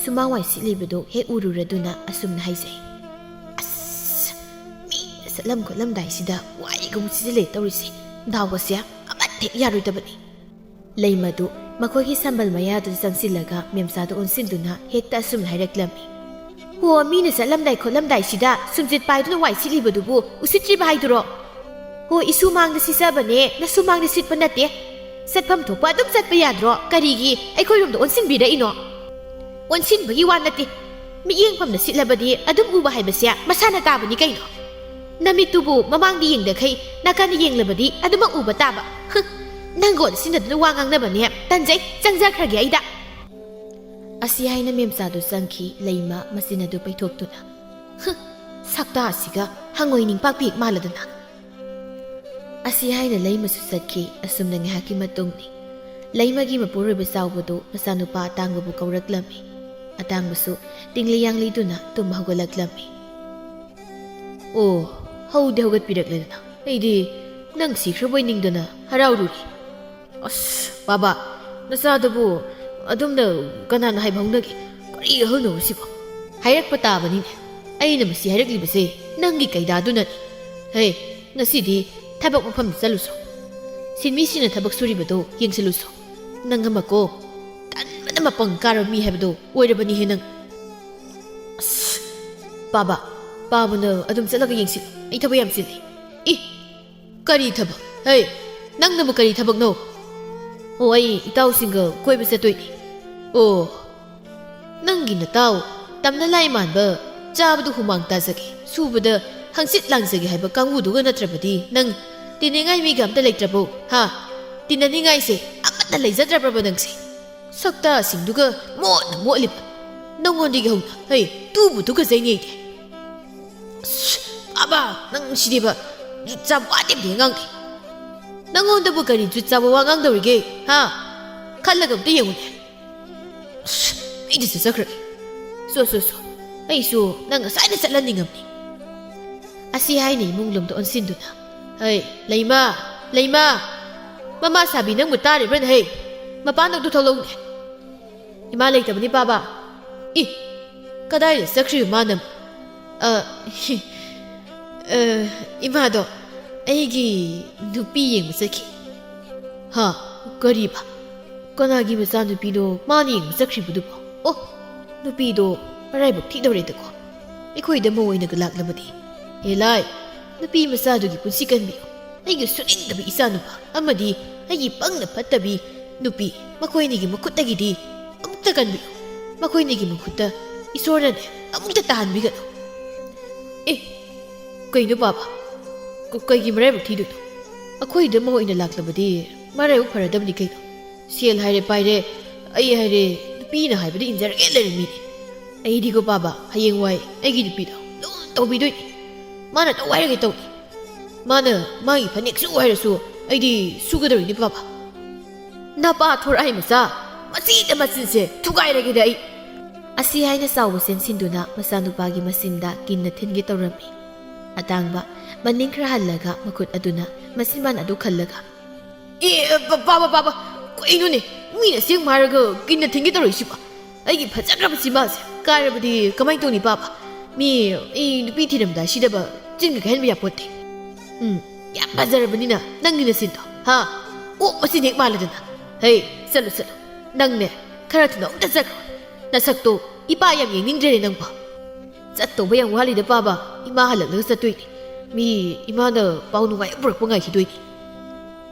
ꯁꯨꯃꯥꯡꯋꯥꯏ ꯁꯤꯠꯂꯤꯕꯗꯨ ꯍꯦꯛ ꯎꯔꯨꯔꯗꯨꯅ ꯑꯁꯨꯝꯅ ꯍꯥꯏꯖꯩ ꯃꯤꯅ ꯆꯠꯂꯝ ꯈꯣꯠꯂꯝꯗꯥꯏꯁꯤꯗ ꯋꯥꯏꯒꯨꯝ ꯁꯤꯖꯤꯜꯂꯦ ꯇꯧꯔꯤꯁꯦ ꯗꯥꯎꯒꯁꯦ ꯑꯃꯠꯇ ꯍꯦꯛ ꯌꯥꯔꯣꯏꯗꯕꯅꯤ ꯂꯩꯃꯗꯨ ꯃꯈꯣꯏꯒꯤ ꯁꯝꯕꯜ ꯃꯌꯥꯗꯨꯗ ꯆꯪꯁꯤꯜꯂꯒ ꯃꯦꯝꯆꯥꯗ ꯑꯣꯟꯁꯤꯟꯗꯨꯅ ꯍꯦꯛꯇ ꯑꯁꯨꯝꯅ ꯍꯥꯏꯔꯛꯂꯝꯃꯤ ꯍꯣ ꯃꯤꯅ ꯆꯠꯂꯝꯗꯥꯏ ꯈꯣꯠꯂꯝꯗꯥꯏꯁꯤꯗ ꯁꯨꯝꯆꯤꯠ ꯄꯥꯏꯗꯨꯅ ꯋꯥꯏ ꯁꯤꯠꯂꯤꯕꯗꯨꯕꯨ ꯎꯁꯤꯠꯇ꯭ꯔꯤꯕ ꯍꯥꯏꯗꯨꯔꯣ ꯍꯣ ꯏꯁꯨ ꯃꯥꯡꯗ ꯁꯤꯠꯆꯕꯅꯦ ꯅꯁꯨ ꯃꯥꯡꯗ ꯁꯤꯠꯄ ꯅꯠꯇꯦ ꯆꯠꯐꯝ ꯊꯣꯛꯄ ꯑꯗꯨꯝ ꯆꯠꯄ ꯌꯥꯗ꯭ꯔꯣ ꯀꯔꯤꯒꯤ ꯑꯩꯈꯣꯏꯔꯣꯝꯗ ꯑꯣꯟꯁꯤꯟꯕꯤꯔꯛꯏꯅꯣ ꯑꯣꯟꯁꯤꯟꯕꯒꯤ ꯋꯥ ꯅꯠꯇꯦ ꯃꯤꯠꯌꯦꯡꯐꯝꯗ ꯁꯤꯠꯂꯕꯗꯤ ꯑꯗꯨꯝ ꯎꯕ ꯍꯥꯏꯕꯁꯦ ꯃꯁꯥꯅ ꯇꯥꯕꯅꯤ ꯀꯩꯅꯣ ꯅꯃꯤꯠꯇꯨꯕꯨ ꯃꯃꯥꯡꯗ ꯌꯦꯡꯗꯈꯩ ꯅꯥꯀꯟꯗ ꯌꯦꯡꯂꯕꯗꯤ ꯑꯗꯨꯃꯛ ꯎꯕ ꯇꯥꯕ ꯅꯪꯒꯣꯟ ꯁꯤꯟꯅꯗꯨꯅ ꯋꯥ ꯉꯥꯡꯅꯕꯅꯦ ꯇꯟꯖꯩ ꯆꯪꯖꯈ꯭ꯔꯒꯦ ꯑꯩꯗ ꯑꯁꯤ ꯍꯥꯏꯅ ꯃꯦꯝꯆꯥꯗꯨ ꯆꯪꯈꯤ ꯂꯩꯃ ꯃꯆꯤꯟ ꯑꯗꯨ ꯄꯩꯊꯣꯛꯇꯨꯅ ꯁꯛꯇꯥ ꯑꯁꯤꯒ ꯍꯪꯉꯣꯏ ꯅꯤꯡꯄꯥꯛꯄꯤ ꯃꯥꯜꯂꯗꯅ ꯑꯁꯤ ꯍꯥꯏꯅ ꯂꯩꯃꯁꯨ ꯆꯠꯈꯤ ꯑꯁꯨꯝꯅ ꯉꯥꯏꯍꯥꯛꯀꯤ ꯃꯇꯨꯡꯅꯤ ꯂꯩꯃꯒꯤ ꯃꯄꯨꯔꯣꯏꯕ ꯆꯥꯎꯕꯗꯨ ꯃꯆꯥꯅꯨꯄꯥ ꯑꯇꯥꯡꯕꯕꯨ ꯀꯧꯔꯛꯂꯝꯃꯤ ꯑꯇꯥꯡꯕꯁꯨ ꯇꯤꯡꯂꯤ ꯌꯥꯡꯂꯤꯗꯨꯅ ꯇꯨꯝ ꯍꯧꯒꯠꯂꯛꯂꯝꯃꯤ ꯑꯣ ꯍꯧꯗꯤ ꯍꯧꯒꯠꯄꯤꯔꯛꯂꯦꯗꯅ ꯑꯩꯗꯤ ꯅꯪ ꯁꯤꯈ꯭ꯔꯕꯣꯏ ꯅꯤꯡꯗꯅ ꯍꯔꯥꯎꯔꯨꯔꯤ ꯑꯁ ꯕꯥꯕꯥ ꯅꯆꯥꯗꯨꯕꯨ ꯑꯗꯨꯝꯅ ꯀꯅꯥꯅ ꯍꯥꯏꯕ ꯍꯧꯅꯒꯦ ꯀꯔꯤ ꯑꯍꯜꯅꯣ ꯁꯤꯕꯣ ꯍꯥꯏꯔꯛꯄ ꯇꯥꯕꯅꯤꯅꯦ ꯑꯩꯅ ꯃꯁꯤ ꯍꯥꯏꯔꯛꯂꯤꯕꯁꯦ ꯅꯪꯒꯤ ꯀꯩꯗꯥꯗꯨꯅꯅꯤ ꯍꯦ ꯉꯁꯤꯗꯤ ꯊꯕꯛ ꯃꯐꯝꯗ ꯆꯠꯂꯨꯁꯣ ꯁꯤꯟꯃꯤꯁꯤꯡꯅ ꯊꯕꯛ ꯁꯨꯔꯤꯕꯗꯣ ꯌꯦꯡꯁꯤꯜꯂꯨꯁꯣ ꯅꯪ ꯑꯃꯀꯣ ꯇꯟꯕꯅ ꯃꯄꯪ ꯀꯥꯔꯕ ꯃꯤ ꯍꯥꯏꯕꯗꯣ ꯑꯣꯏꯔꯕꯅꯤꯍꯦ ꯅꯪ ꯑꯁ ꯕꯥꯕꯥ ꯄꯥꯕꯅ ꯑꯗꯨꯝ ꯆꯠꯂꯒ ꯌꯦꯡꯁꯤꯜꯂꯨ ꯑꯩ ꯊꯕꯛ ꯌꯥꯝ ꯆꯤꯜꯂꯤ ꯏ ꯀꯔꯤ ꯊꯕꯛ ꯍꯦ ꯅꯪꯅꯕꯨ ꯀꯔꯤ ꯊꯕꯛꯅꯣ ꯑꯣ ꯑꯩ ꯏꯇꯥꯎꯁꯤꯡꯒ ꯀꯣꯏꯕ ꯆꯠꯇꯣꯏꯅꯤ ꯑꯣ ꯅꯪꯒꯤ ꯅꯇꯥꯎ ꯇꯝꯅ ꯂꯥꯏ ꯃꯥꯟꯕ ꯆꯥꯕꯗ ꯍꯨꯃꯥꯡ ꯇꯥꯖꯒꯦ ꯁꯨꯕꯗ ꯍꯪꯆꯤꯠ ꯂꯥꯡꯖꯒꯦ ꯍꯥꯏꯕ ꯀꯥꯡꯕꯨꯗꯨꯒ ꯅꯠꯇ꯭ꯔꯕꯗꯤ ꯅꯪ ꯇꯤꯟꯅꯤꯡꯉꯥꯏ ꯃꯤꯒ ꯑꯝꯇ ꯂꯩꯇ꯭ꯔꯕꯣ ꯍꯥ ꯇꯤꯟꯅꯅꯤꯡꯉꯥꯏꯁꯦ ꯑꯃꯠꯇ ꯂꯩꯖꯗ꯭ꯔꯕ꯭ꯔꯕ ꯅꯪꯁꯦ ꯁꯛꯇꯥꯁꯤꯡꯗꯨꯒ ꯃꯣꯠꯅ ꯃꯣꯠꯂꯤꯕ ꯅꯪꯉꯣꯟꯗꯒꯤ ꯍꯧꯅ ꯍꯩ ꯇꯨꯕꯨ ꯇꯨꯀꯠꯆꯩꯅꯦ ꯑꯩꯗꯤ ꯑꯕ ꯅꯪ ꯁꯤꯗꯤꯕ ꯖꯨꯠ ꯆꯥꯕ ꯋꯥꯗꯦꯕꯗꯤ ꯑꯉꯥꯡꯗꯤ ꯅꯪꯉꯣꯟꯗꯕꯨ ꯀꯔꯤ ꯖꯨꯠ ꯆꯥꯕ ꯋꯥ ꯉꯥꯡꯗꯧꯔꯤꯒꯦ ꯍꯥ ꯈꯜꯂꯒ ꯑꯝꯇ ꯌꯦꯡꯉꯨꯅꯦ ꯑꯩꯗꯤ ꯆꯠꯆꯈ꯭ꯔꯒꯦ ꯁꯣ ꯑꯩꯁꯨ ꯅꯪ ꯉꯁꯥꯏꯅ ꯆꯠꯍꯟꯅꯤꯡꯉꯝꯅꯤ ꯑꯁꯤ ꯍꯥꯏꯅ ꯏꯃꯨꯡ ꯂꯣꯝꯗ ꯑꯣꯟꯁꯤꯟꯗꯨꯅ ꯍꯩ ꯂꯩꯃ ꯃꯃꯥ ꯁꯥꯕꯤ ꯅꯪꯕꯨ ꯇꯥꯔꯤꯕ꯭ꯔꯅ ꯍꯩ ꯃꯄꯥꯟꯗꯛꯇꯨ ꯊꯣꯛꯂꯛꯎꯅꯦ ꯏꯃꯥ ꯂꯩꯇꯕꯅꯤ ꯕꯥꯕꯥ ꯏ ꯀꯗꯥꯏꯗ ꯆꯠꯈ꯭ꯔꯤꯕ ꯃꯥꯅ 이마도 ꯑꯩꯒꯤ ꯅꯨꯄꯤ ꯌꯦꯡꯕ ꯆꯠꯈꯤ ꯍꯥ ꯀꯔꯤꯕ ꯀꯅꯥꯒꯤ ꯃꯆꯥ ꯅꯨꯄꯤꯅꯣ ꯃꯥꯅ ꯌꯦꯡꯕ ꯆꯠꯈ꯭ꯔꯤꯕꯗꯨꯕꯣ ꯑꯣ ꯅꯨꯄꯤꯗꯣ ꯃꯔꯥꯏꯕꯛ ꯊꯤꯗꯧꯔꯦꯗꯀꯣ ꯑꯩꯈꯣꯏꯗ ꯑꯃ ꯑꯣꯏꯅꯒ ꯂꯥꯛꯂꯕꯗꯤ ꯍꯦꯂꯥꯏ ꯅꯨꯄꯤ ꯃꯆꯥꯗꯨꯒꯤ ꯄꯨꯟꯁꯤ ꯀꯟꯕꯤꯌꯨ ꯑꯩꯒꯤ ꯁꯨꯅꯤꯡꯗꯕ ꯏꯆꯥꯅꯨꯄꯥ ꯑꯃꯗꯤ ꯑꯩꯒꯤ ꯄꯪꯅ ꯐꯠꯇꯕꯤ ꯅꯨꯄꯤ ꯃꯈꯣꯏꯅꯤꯒꯤ ꯃꯈꯨꯠꯇꯒꯤꯗꯤ ꯑꯃꯨꯛꯇ ꯀꯟꯕꯤꯌꯨ ꯃꯈꯣꯏꯅꯤꯒꯤ ꯃꯈꯨꯠꯇ ꯏꯁꯣꯔꯅꯅꯦ ꯑꯃꯨꯛꯇ ꯇꯥꯍꯟꯕꯤꯒꯅꯨ ꯑꯦ ꯀꯩꯅꯣ ꯕꯥꯕꯥ ꯀꯩꯒꯤ ꯃꯔꯥꯏꯕꯛ ꯊꯤꯗꯣꯏꯅꯣ ꯑꯩꯈꯣꯏꯗ ꯑꯃ ꯑꯣꯏꯅ ꯂꯥꯛꯂꯕꯗꯤ ꯃꯔꯥꯏꯕꯛ ꯐꯔꯗꯕꯅꯤ ꯀꯩꯅꯣ ꯁꯦꯜ ꯍꯥꯏꯔꯦ ꯄꯥꯏꯔꯦ ꯑꯩ ꯍꯥꯏꯔꯦ ꯅꯨꯄꯤꯅ ꯍꯥꯏꯕꯗ ꯏꯟꯖꯔꯒꯦ ꯂꯩꯔꯝꯃꯤꯅꯦ ꯑꯩꯗꯤꯀꯣ ꯕꯥꯕꯥ ꯍꯌꯦꯡꯋꯥꯏ ꯑꯩꯒꯤ ꯅꯨꯄꯤꯗꯣ ꯂꯨꯅ ꯇꯧꯕꯤꯗꯣꯏꯅꯤ ꯃꯥꯅ ꯇꯧ ꯍꯥꯏꯔꯒ ꯇꯧꯅꯤ ꯃꯥꯅ ꯃꯥꯒꯤ ꯐꯅꯦꯛ ꯁꯨ ꯍꯥꯏꯔꯁꯨ ꯑꯩꯗꯤ ꯁꯨꯒꯗꯧꯔꯤꯅꯤ ꯕꯥꯕꯥ ꯅꯄꯥ ꯊꯣꯔꯛꯑꯩ ꯃꯆꯥ ꯃꯆꯤꯗ ꯃꯆꯤꯟꯁꯦ ꯊꯨꯒꯥꯏꯔꯒꯦꯗ ꯑꯩ ꯑꯁꯤ ꯍꯥꯏꯅ ꯆꯥꯎꯕ ꯆꯦꯟꯁꯤꯟꯗꯨꯅ ꯃꯆꯥꯅꯨꯄꯥꯒꯤ ꯃꯆꯤꯟꯗ ꯀꯤꯟꯅ ꯊꯤꯟꯒꯦ ꯇꯧꯔꯝꯃꯤ ꯑꯇꯥꯡꯕ ꯃꯅꯤꯡ ꯈꯔ ꯍꯜꯂꯒ ꯃꯈꯨꯠ ꯑꯗꯨꯅ ꯃꯆꯤꯟꯕꯥꯟ ꯑꯗꯨ ꯈꯜꯂꯒ ꯕꯥꯕꯥ ꯀꯩꯅꯣꯅꯦ ꯃꯤꯅ ꯁꯦꯡꯕ ꯍꯥꯏꯔꯒ ꯀꯤꯟꯅ ꯊꯤꯟꯒꯦ ꯇꯧꯔꯛꯏꯁꯤꯕ ꯑꯩꯒꯤ ꯐꯖꯈ꯭ꯔꯕ ꯆꯤꯟꯕꯥꯟꯁꯦ ꯀꯥꯏꯔꯕꯗꯤ ꯀꯃꯥꯏꯅ ꯇꯧꯅꯤ ꯕꯥꯕꯥ ꯃꯤ ꯑꯩ ꯅꯨꯄꯤ ꯊꯤꯔꯝꯗꯥꯏ ꯁꯤꯗꯕ ꯆꯤꯟꯒ ꯀꯥꯏꯍꯟꯕ ꯌꯥꯄꯣꯠꯇꯦ ꯌꯥꯝ ꯐꯖꯔꯕꯅꯤꯅ ꯅꯪꯒꯤ ꯅꯆꯤꯟꯗꯣ ꯍꯥ ꯑꯣꯛ ꯃꯆꯤꯟ ꯍꯦꯛ ꯃꯥꯜꯂꯗꯅ ꯍꯩ ꯆꯠꯂꯨ ꯅꯪꯅꯦ ꯈꯔ ꯊꯨꯅ ꯑꯃꯨꯛꯇ ꯆꯠꯈ꯭ꯔꯣ ꯅꯁꯛꯇꯣ ꯏꯄꯥ ꯌꯥꯝ ꯌꯦꯡꯅꯤꯡꯗ꯭ꯔꯦꯅꯦ ꯅꯪꯕꯣ ꯆꯠꯇꯧꯕ ꯌꯥꯝ ꯋꯥꯠꯂꯤꯗ ꯕꯥꯕꯥ ꯏꯃꯥ ꯍꯜꯂꯛꯂꯒ ꯆꯠꯇꯣꯏꯅꯤ ꯃꯤ ꯏꯃꯥꯅ ꯄꯥꯎ ꯅꯨꯡꯉꯥꯏ ꯄꯨꯔꯛꯄ ꯉꯥꯏꯈꯤꯗꯣꯏꯅꯤ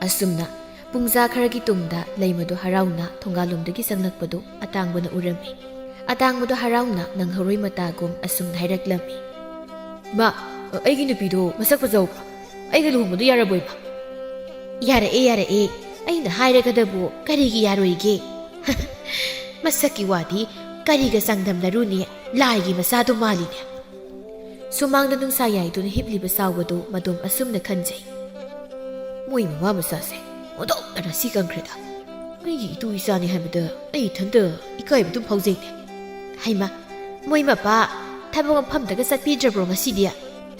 ꯑꯁꯨꯝꯅ ꯄꯨꯡꯖꯥ ꯈꯔꯒꯤ ꯇꯨꯡꯗ ꯂꯩꯃꯗꯣ ꯍꯔꯥꯎꯅ ꯊꯣꯡꯒꯥꯜꯂꯣꯝꯗꯒꯤ ꯆꯪꯂꯛꯄꯗꯨ ꯑꯇꯥꯡꯕꯅ ꯎꯔꯝꯃꯤ ꯑꯇꯥꯡꯕꯗꯣ ꯍꯔꯥꯎꯅ ꯅꯪꯍꯧꯔꯣꯏ ꯃꯇꯥꯒꯨꯝ ꯑꯁꯨꯝꯅ ꯍꯥꯏꯔꯛꯂꯝꯃꯤ ꯏꯃꯥ ꯑꯩꯒꯤ ꯅꯨꯄꯤꯗꯣ ꯃꯁꯛ ꯐꯖꯍꯧꯕ꯭ꯔꯣ ꯑꯩꯒ ꯂꯨꯍꯣꯡꯕꯗꯣ ꯌꯥꯔꯕꯣ ꯏꯃꯥ ꯌꯥꯔꯛꯑꯦ ꯑꯩꯅ ꯍꯥꯏꯔꯒꯗꯕꯨ ꯀꯔꯤꯒꯤ ꯌꯥꯔꯣꯏꯒꯦ ꯃꯁꯛꯀꯤ ꯋꯥꯗꯤ ꯀꯔꯤꯒ ꯆꯥꯡꯗꯝꯅꯔꯨꯅꯤ ꯂꯥꯏꯒꯤ ꯃꯆꯥꯗꯣ ꯃꯥꯜꯂꯤꯅꯦ ꯁꯨꯃꯥꯡꯗ ꯅꯨꯡꯁꯥ ꯌꯥꯏꯗꯨꯅ ꯍꯤꯞꯂꯤꯕ ꯆꯥꯎꯕꯗꯨ ꯃꯗꯣꯝ ꯑꯁꯨꯝꯅ ꯈꯟꯖꯩ ꯃꯣꯏ ꯃꯃꯥ ꯃꯆꯥꯁꯦ ꯑꯣꯟꯊꯣꯛꯅ ꯔꯥꯁꯤ ꯀꯪꯈ꯭ꯔꯦꯗ ꯑꯩꯒꯤ ꯏꯇꯨ ꯏꯆꯥꯅꯤ ꯍꯥꯏꯕꯗ ꯑꯩ ꯏꯊꯟꯇ ꯏꯀꯥꯏꯕ ꯑꯗꯨꯝ ꯐꯥꯎꯖꯩꯅꯦ ꯍꯩꯃꯥ ꯃꯣꯏ ꯃꯄꯥ ꯊꯕꯛ ꯃꯐꯝꯗꯒ ꯆꯠꯄꯤꯗ꯭ꯔꯕ꯭ꯔꯣ ꯉꯁꯤꯗꯤ